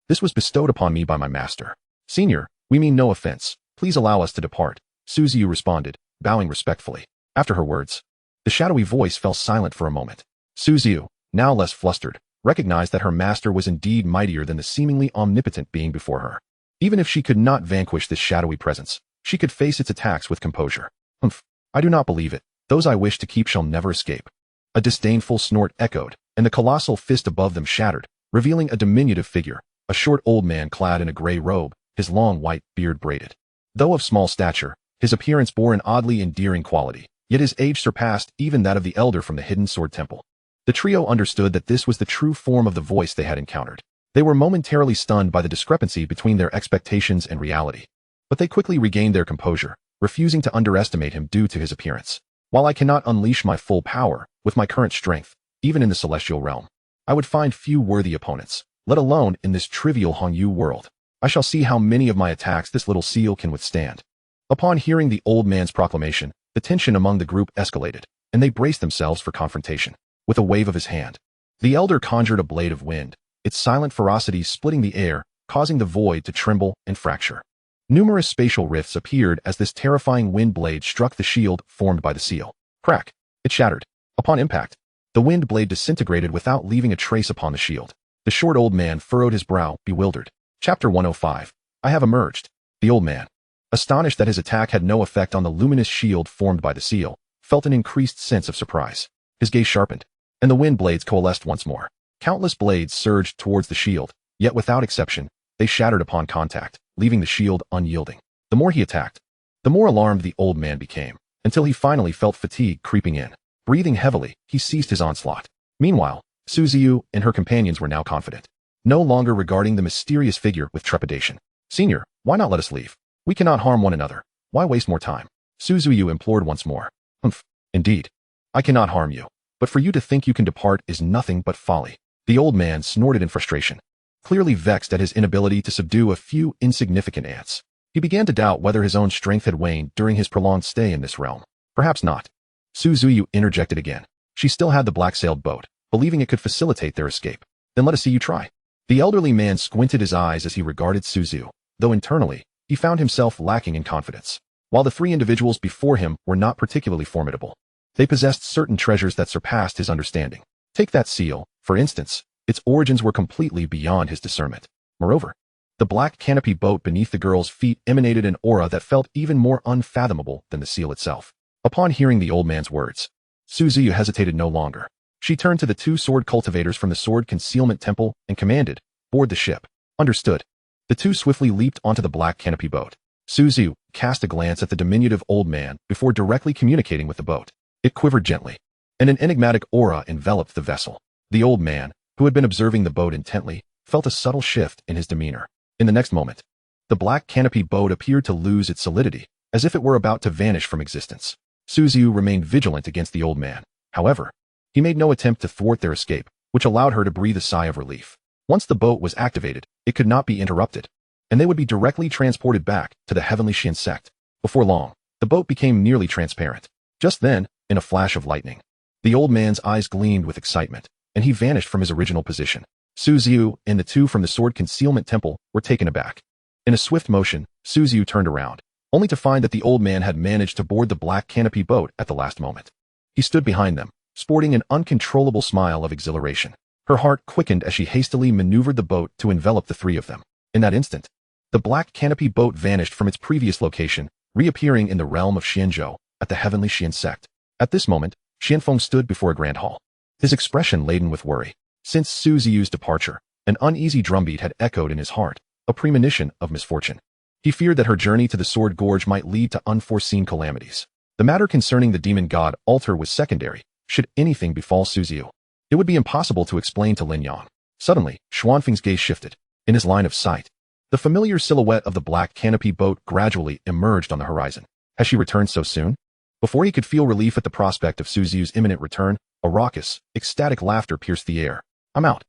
This was bestowed upon me by my master. Senior, we mean no offense. Please allow us to depart, Suziu responded, bowing respectfully. After her words, the shadowy voice fell silent for a moment. Suziu, now less flustered, recognized that her master was indeed mightier than the seemingly omnipotent being before her. Even if she could not vanquish this shadowy presence, she could face its attacks with composure. Humph, I do not believe it. Those I wish to keep shall never escape. A disdainful snort echoed, and the colossal fist above them shattered, revealing a diminutive figure, a short old man clad in a gray robe, his long white beard braided. Though of small stature, his appearance bore an oddly endearing quality, yet his age surpassed even that of the elder from the hidden sword temple. The trio understood that this was the true form of the voice they had encountered. They were momentarily stunned by the discrepancy between their expectations and reality. But they quickly regained their composure, refusing to underestimate him due to his appearance. While I cannot unleash my full power, with my current strength, even in the celestial realm, I would find few worthy opponents, let alone in this trivial Hongyu world. I shall see how many of my attacks this little seal can withstand. Upon hearing the old man's proclamation, the tension among the group escalated, and they braced themselves for confrontation. With a wave of his hand, the elder conjured a blade of wind, its silent ferocity splitting the air, causing the void to tremble and fracture. Numerous spatial rifts appeared as this terrifying wind blade struck the shield formed by the seal. Crack! It shattered. Upon impact, the wind blade disintegrated without leaving a trace upon the shield. The short old man furrowed his brow, bewildered. Chapter 105. I have emerged. The old man, astonished that his attack had no effect on the luminous shield formed by the seal, felt an increased sense of surprise. His gaze sharpened, and the wind blades coalesced once more. Countless blades surged towards the shield, yet without exception, they shattered upon contact, leaving the shield unyielding. The more he attacked, the more alarmed the old man became, until he finally felt fatigue creeping in. Breathing heavily, he ceased his onslaught. Meanwhile, Suziu and her companions were now confident, no longer regarding the mysterious figure with trepidation. Senior, why not let us leave? We cannot harm one another. Why waste more time? Suziu implored once more. Humph, indeed. I cannot harm you, but for you to think you can depart is nothing but folly. The old man snorted in frustration, clearly vexed at his inability to subdue a few insignificant ants. He began to doubt whether his own strength had waned during his prolonged stay in this realm. Perhaps not. Suziu interjected again. She still had the black-sailed boat, believing it could facilitate their escape. Then let us see you try. The elderly man squinted his eyes as he regarded Suziu, though internally, he found himself lacking in confidence. While the three individuals before him were not particularly formidable, they possessed certain treasures that surpassed his understanding. Take that seal, for instance. Its origins were completely beyond his discernment. Moreover, the black canopy boat beneath the girl's feet emanated an aura that felt even more unfathomable than the seal itself. Upon hearing the old man's words, Suziu hesitated no longer. She turned to the two sword cultivators from the sword concealment temple and commanded, board the ship. Understood. The two swiftly leaped onto the black canopy boat. Suziu cast a glance at the diminutive old man before directly communicating with the boat. It quivered gently, and an enigmatic aura enveloped the vessel. The old man, who had been observing the boat intently, felt a subtle shift in his demeanor. In the next moment, the black canopy boat appeared to lose its solidity, as if it were about to vanish from existence. Suziu remained vigilant against the old man. However, he made no attempt to thwart their escape, which allowed her to breathe a sigh of relief. Once the boat was activated, it could not be interrupted, and they would be directly transported back to the heavenly Xian sect. Before long, the boat became nearly transparent. Just then, in a flash of lightning, the old man's eyes gleamed with excitement, and he vanished from his original position. Suziu and the two from the sword concealment temple were taken aback. In a swift motion, Suziu turned around, only to find that the old man had managed to board the black canopy boat at the last moment. He stood behind them, sporting an uncontrollable smile of exhilaration. Her heart quickened as she hastily maneuvered the boat to envelop the three of them. In that instant, the black canopy boat vanished from its previous location, reappearing in the realm of Xianzhou at the heavenly Xian sect. At this moment, Xianfeng stood before a grand hall, his expression laden with worry. Since Suziu's departure, an uneasy drumbeat had echoed in his heart, a premonition of misfortune. He feared that her journey to the Sword Gorge might lead to unforeseen calamities. The matter concerning the demon god altar was secondary. should anything befall Suziu. It would be impossible to explain to Lin Yang. Suddenly, Xuanfeng's gaze shifted. In his line of sight, the familiar silhouette of the black canopy boat gradually emerged on the horizon. Has she returned so soon? Before he could feel relief at the prospect of Suziu's imminent return, a raucous, ecstatic laughter pierced the air. I'm out.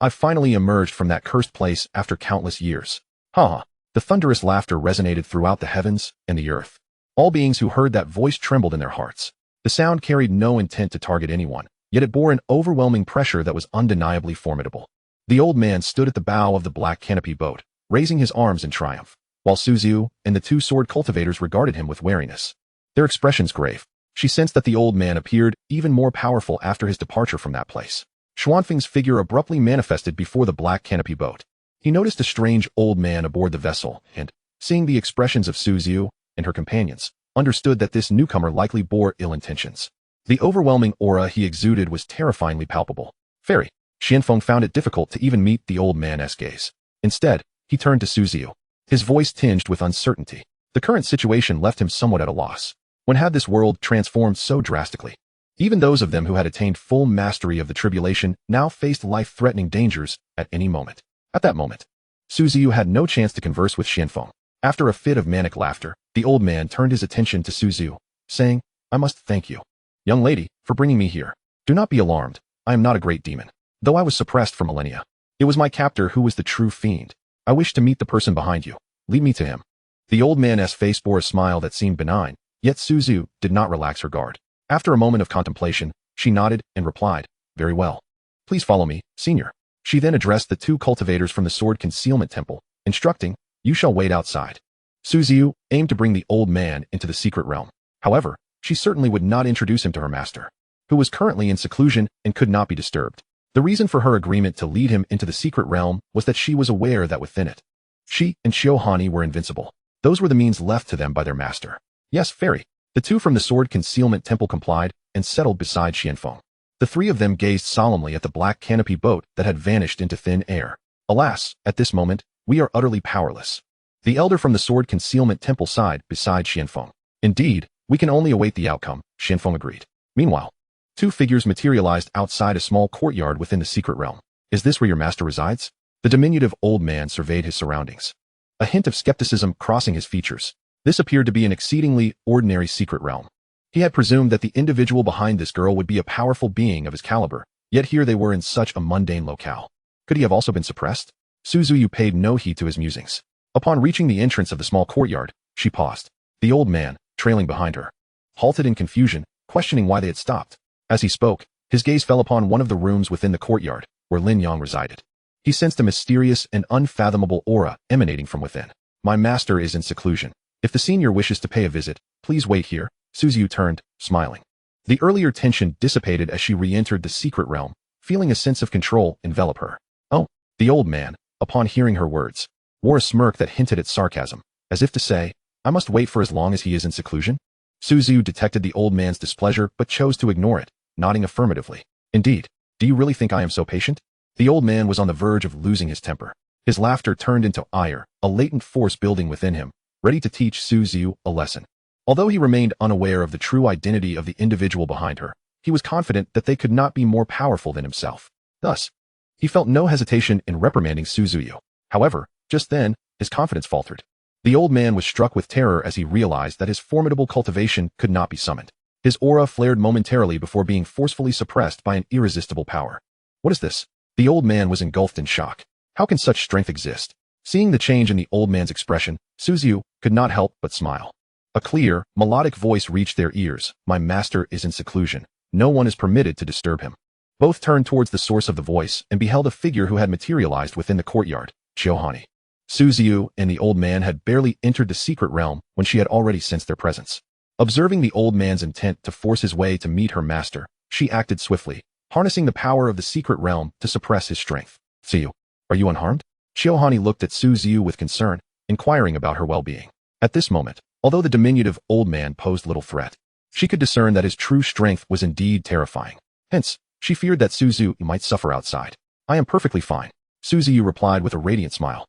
I've finally emerged from that cursed place after countless years. Ha ha. The thunderous laughter resonated throughout the heavens and the earth. All beings who heard that voice trembled in their hearts. The sound carried no intent to target anyone, yet it bore an overwhelming pressure that was undeniably formidable. The old man stood at the bow of the black canopy boat, raising his arms in triumph, while Suziu and the two sword cultivators regarded him with wariness. Their expressions grave. She sensed that the old man appeared even more powerful after his departure from that place. Xuanfeng's figure abruptly manifested before the black canopy boat. He noticed a strange old man aboard the vessel and, seeing the expressions of Suziu and her companions, understood that this newcomer likely bore ill intentions. The overwhelming aura he exuded was terrifyingly palpable. Fairy. Xianfeng found it difficult to even meet the old man's gaze. Instead, he turned to Suziu, his voice tinged with uncertainty. The current situation left him somewhat at a loss. When had this world transformed so drastically? Even those of them who had attained full mastery of the tribulation now faced life-threatening dangers at any moment. At that moment, Suziu had no chance to converse with Xianfeng. After a fit of manic laughter, the old man turned his attention to Suziu, saying, I must thank you, young lady, for bringing me here. Do not be alarmed. I am not a great demon, though I was suppressed for millennia. It was my captor who was the true fiend. I wish to meet the person behind you. Lead me to him. The old man's face bore a smile that seemed benign, yet Suziu did not relax her guard. After a moment of contemplation, she nodded and replied, Very well. Please follow me, senior. She then addressed the two cultivators from the Sword Concealment Temple, instructing, You shall wait outside. Suziu aimed to bring the old man into the secret realm. However, she certainly would not introduce him to her master, who was currently in seclusion and could not be disturbed. The reason for her agreement to lead him into the secret realm was that she was aware that within it, she and Xiaohani were invincible. Those were the means left to them by their master. Yes, fairy. The two from the Sword Concealment Temple complied and settled beside Xianfeng. The three of them gazed solemnly at the black canopy boat that had vanished into thin air. Alas, at this moment, we are utterly powerless. The elder from the Sword Concealment Temple sighed beside Xianfeng. Indeed, we can only await the outcome, Xianfeng agreed. Meanwhile, two figures materialized outside a small courtyard within the secret realm. Is this where your master resides? The diminutive old man surveyed his surroundings, a hint of skepticism crossing his features. This appeared to be an exceedingly ordinary secret realm. He had presumed that the individual behind this girl would be a powerful being of his caliber, yet here they were in such a mundane locale. Could he have also been suppressed? Suziu paid no heed to his musings. Upon reaching the entrance of the small courtyard, she paused. The old man, trailing behind her, halted in confusion, questioning why they had stopped. As he spoke, his gaze fell upon one of the rooms within the courtyard, where Lin Yang resided. He sensed a mysterious and unfathomable aura emanating from within. My master is in seclusion. If the senior wishes to pay a visit, please wait here. Suziu turned, smiling. The earlier tension dissipated as she re-entered the secret realm, feeling a sense of control envelop her. Oh, the old man, upon hearing her words, wore a smirk that hinted at sarcasm, as if to say, I must wait for as long as he is in seclusion. Suziu detected the old man's displeasure but chose to ignore it, nodding affirmatively. Indeed, do you really think I am so patient? The old man was on the verge of losing his temper. His laughter turned into ire, a latent force building within him, ready to teach Suziu a lesson. Although he remained unaware of the true identity of the individual behind her, he was confident that they could not be more powerful than himself. Thus, he felt no hesitation in reprimanding Suziu. However, just then, his confidence faltered. The old man was struck with terror as he realized that his formidable cultivation could not be summoned. His aura flared momentarily before being forcefully suppressed by an irresistible power. What is this? The old man was engulfed in shock. How can such strength exist? Seeing the change in the old man's expression, Suziu could not help but smile. A clear, melodic voice reached their ears. My master is in seclusion. No one is permitted to disturb him. Both turned towards the source of the voice and beheld a figure who had materialized within the courtyard, Xiaohani. Suziu and the old man had barely entered the secret realm when she had already sensed their presence. Observing the old man's intent to force his way to meet her master, she acted swiftly, harnessing the power of the secret realm to suppress his strength. Suziu, are you unharmed? Xiaohani looked at Suziu with concern, inquiring about her well-being. At this moment, although the diminutive old man posed little threat, she could discern that his true strength was indeed terrifying. Hence, she feared that Suziu might suffer outside. I am perfectly fine, Suziu replied with a radiant smile.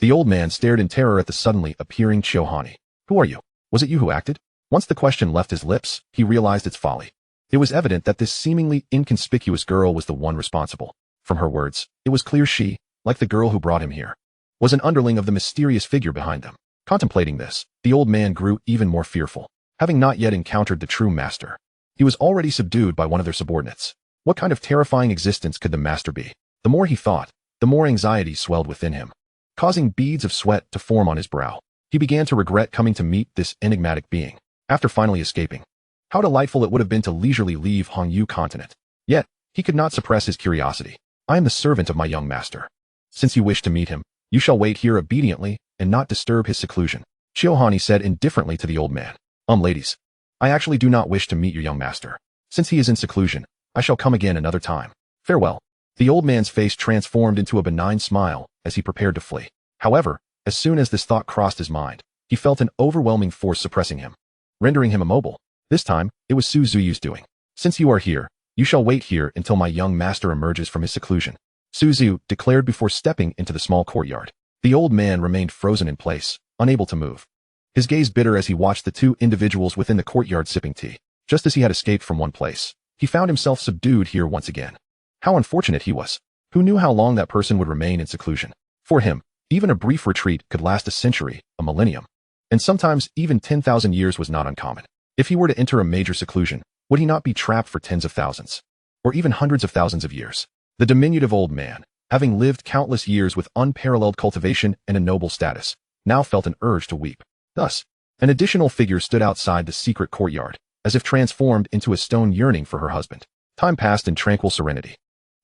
The old man stared in terror at the suddenly appearing Xiaohani. Who are you? Was it you who acted? Once the question left his lips, he realized its folly. It was evident that this seemingly inconspicuous girl was the one responsible. From her words, it was clear she, like the girl who brought him here, was an underling of the mysterious figure behind them. Contemplating this, the old man grew even more fearful, having not yet encountered the true master. He was already subdued by one of their subordinates. What kind of terrifying existence could the master be? The more he thought, the more anxiety swelled within him, causing beads of sweat to form on his brow. He began to regret coming to meet this enigmatic being, after finally escaping. How delightful it would have been to leisurely leave Hongyu continent. Yet, he could not suppress his curiosity. I am the servant of my young master. Since you wish to meet him, you shall wait here obediently and not disturb his seclusion. Chiohani said indifferently to the old man. Ladies, I actually do not wish to meet your young master. Since he is in seclusion, I shall come again another time. Farewell. The old man's face transformed into a benign smile as he prepared to flee. However, as soon as this thought crossed his mind, he felt an overwhelming force suppressing him, rendering him immobile. This time, it was Su Zuyu's doing. Since you are here, you shall wait here until my young master emerges from his seclusion, Su Zuyu declared before stepping into the small courtyard. The old man remained frozen in place, unable to move. His gaze bitter as he watched the two individuals within the courtyard sipping tea. Just as he had escaped from one place, he found himself subdued here once again. How unfortunate he was. Who knew how long that person would remain in seclusion? For him, even a brief retreat could last a century, a millennium. And sometimes even 10,000 years was not uncommon. If he were to enter a major seclusion, would he not be trapped for tens of thousands? Or even hundreds of thousands of years? The diminutive old man, having lived countless years with unparalleled cultivation and a noble status, now felt an urge to weep. Thus, an additional figure stood outside the secret courtyard, as if transformed into a stone yearning for her husband. Time passed in tranquil serenity.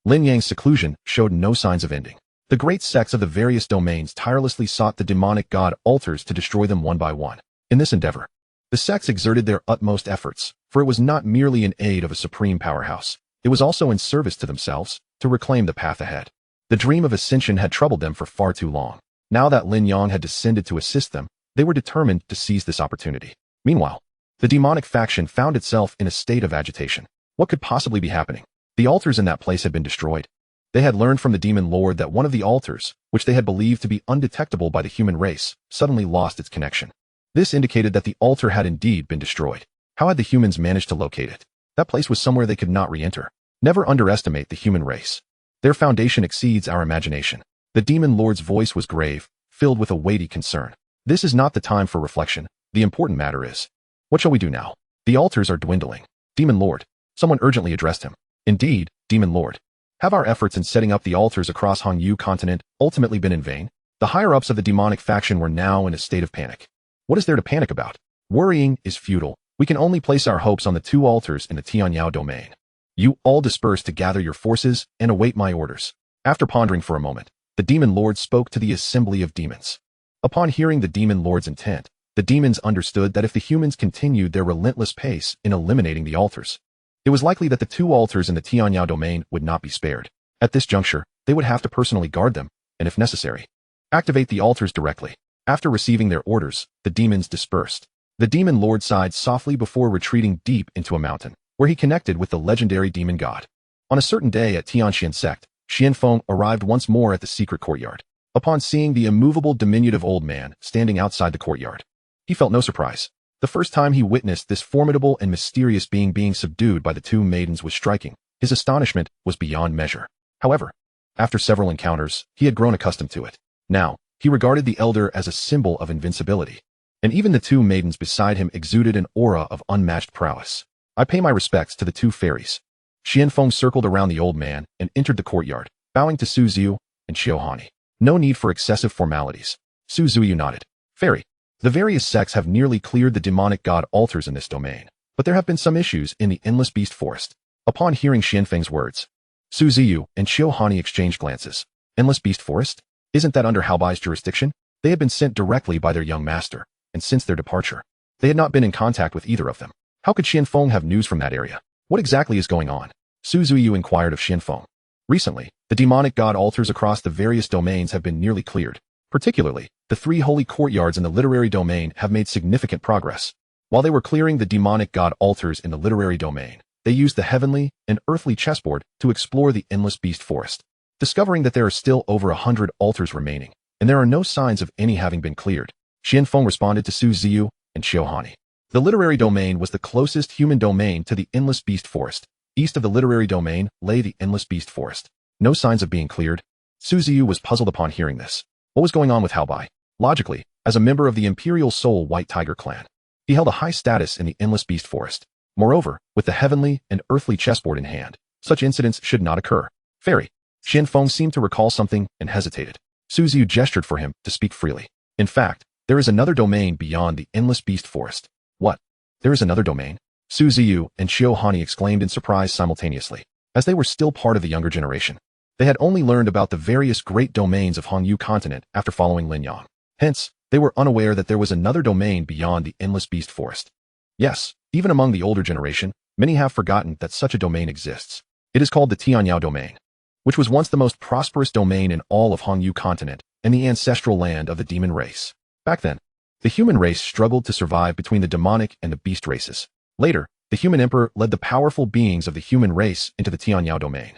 Lin Yang's seclusion showed no signs of ending. The great sects of the various domains tirelessly sought the demonic god altars to destroy them one by one. In this endeavor, the sects exerted their utmost efforts, for it was not merely in aid of a supreme powerhouse. It was also in service to themselves, to reclaim the path ahead. The dream of ascension had troubled them for far too long. Now that Lin Yang had descended to assist them, they were determined to seize this opportunity. Meanwhile, the demonic faction found itself in a state of agitation. What could possibly be happening? The altars in that place had been destroyed. They had learned from the demon lord that one of the altars, which they had believed to be undetectable by the human race, suddenly lost its connection. This indicated that the altar had indeed been destroyed. How had the humans managed to locate it? That place was somewhere they could not re-enter. Never underestimate the human race. Their foundation exceeds our imagination. The demon lord's voice was grave, filled with a weighty concern. This is not the time for reflection. The important matter is, what shall we do now? The altars are dwindling. Demon lord. Someone urgently addressed him. Indeed, demon lord. Have our efforts in setting up the altars across Hongyu continent ultimately been in vain? The higher-ups of the demonic faction were now in a state of panic. What is there to panic about? Worrying is futile. We can only place our hopes on the two altars in the Tianyao domain. You all disperse to gather your forces and await my orders. After pondering for a moment, the demon lord spoke to the assembly of demons. Upon hearing the demon lord's intent, the demons understood that if the humans continued their relentless pace in eliminating the altars, it was likely that the two altars in the Tianyao domain would not be spared. At this juncture, they would have to personally guard them, and if necessary, activate the altars directly. After receiving their orders, the demons dispersed. The demon lord sighed softly before retreating deep into a mountain, where he connected with the legendary demon god. On a certain day at Tianxian sect, Xianfeng arrived once more at the secret courtyard. Upon seeing the immovable diminutive old man standing outside the courtyard, he felt no surprise. The first time he witnessed this formidable and mysterious being subdued by the two maidens was striking. His astonishment was beyond measure. However, after several encounters, he had grown accustomed to it. Now, he regarded the elder as a symbol of invincibility, and even the two maidens beside him exuded an aura of unmatched prowess. I pay my respects to the two fairies. Xianfeng circled around the old man and entered the courtyard, bowing to Su Ziyu and Xiaohani. No need for excessive formalities. Su Ziyu nodded. Fairy. The various sects have nearly cleared the demonic god altars in this domain, but there have been some issues in the endless beast forest. Upon hearing Xianfeng's words, Su Ziyu and Xiaohani exchanged glances. Endless beast forest? Isn't that under Haobai's jurisdiction? They had been sent directly by their young master, and since their departure, they had not been in contact with either of them. How could Xianfeng have news from that area? What exactly is going on? Su Ziyu inquired of Xianfeng. Recently, the demonic god altars across the various domains have been nearly cleared. Particularly, the three holy courtyards in the literary domain have made significant progress. While they were clearing the demonic god altars in the literary domain, they used the heavenly and earthly chessboard to explore the endless beast forest, discovering that there are still over 100 altars remaining, and there are no signs of any having been cleared. Xianfeng responded to Su Ziyu and Xiaohani. The literary domain was the closest human domain to the endless beast forest. East of the literary domain lay the endless beast forest. No signs of being cleared. Su Ziyu was puzzled upon hearing this. What was going on with Hao Bai? Logically, as a member of the Imperial Soul White Tiger clan, he held a high status in the endless beast forest. Moreover, with the heavenly and earthly chessboard in hand, such incidents should not occur. Fairy. Xian Feng seemed to recall something and hesitated. Su Ziyu gestured for him to speak freely. In fact, there is another domain beyond the endless beast forest. What? There is another domain? Su Ziyu and Xiao Hani exclaimed in surprise simultaneously, as they were still part of the younger generation. They had only learned about the various great domains of Hongyu continent after following Lin Yang. Hence, they were unaware that there was another domain beyond the endless beast forest. Yes, even among the older generation, many have forgotten that such a domain exists. It is called the Tianyao domain, which was once the most prosperous domain in all of Hongyu continent and the ancestral land of the demon race. Back then, the human race struggled to survive between the demonic and the beast races. Later, the human emperor led the powerful beings of the human race into the Tianyao domain.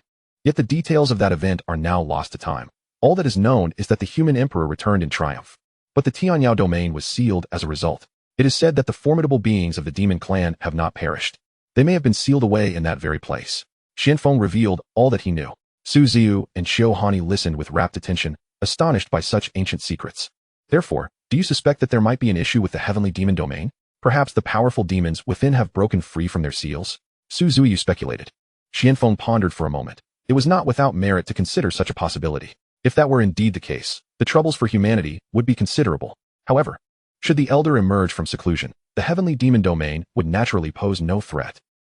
Yet the details of that event are now lost to time. All that is known is that the human emperor returned in triumph. But the Tianyao domain was sealed as a result. It is said that the formidable beings of the demon clan have not perished. They may have been sealed away in that very place. Xian Feng revealed all that he knew. Su Ziyu and Xiao Hani listened with rapt attention, astonished by such ancient secrets. Therefore, do you suspect that there might be an issue with the heavenly demon domain? Perhaps the powerful demons within have broken free from their seals? Su Ziyu speculated. Xian Feng pondered for a moment. It was not without merit to consider such a possibility. If that were indeed the case, the troubles for humanity would be considerable. However, should the elder emerge from seclusion, the heavenly demon domain would naturally pose no threat.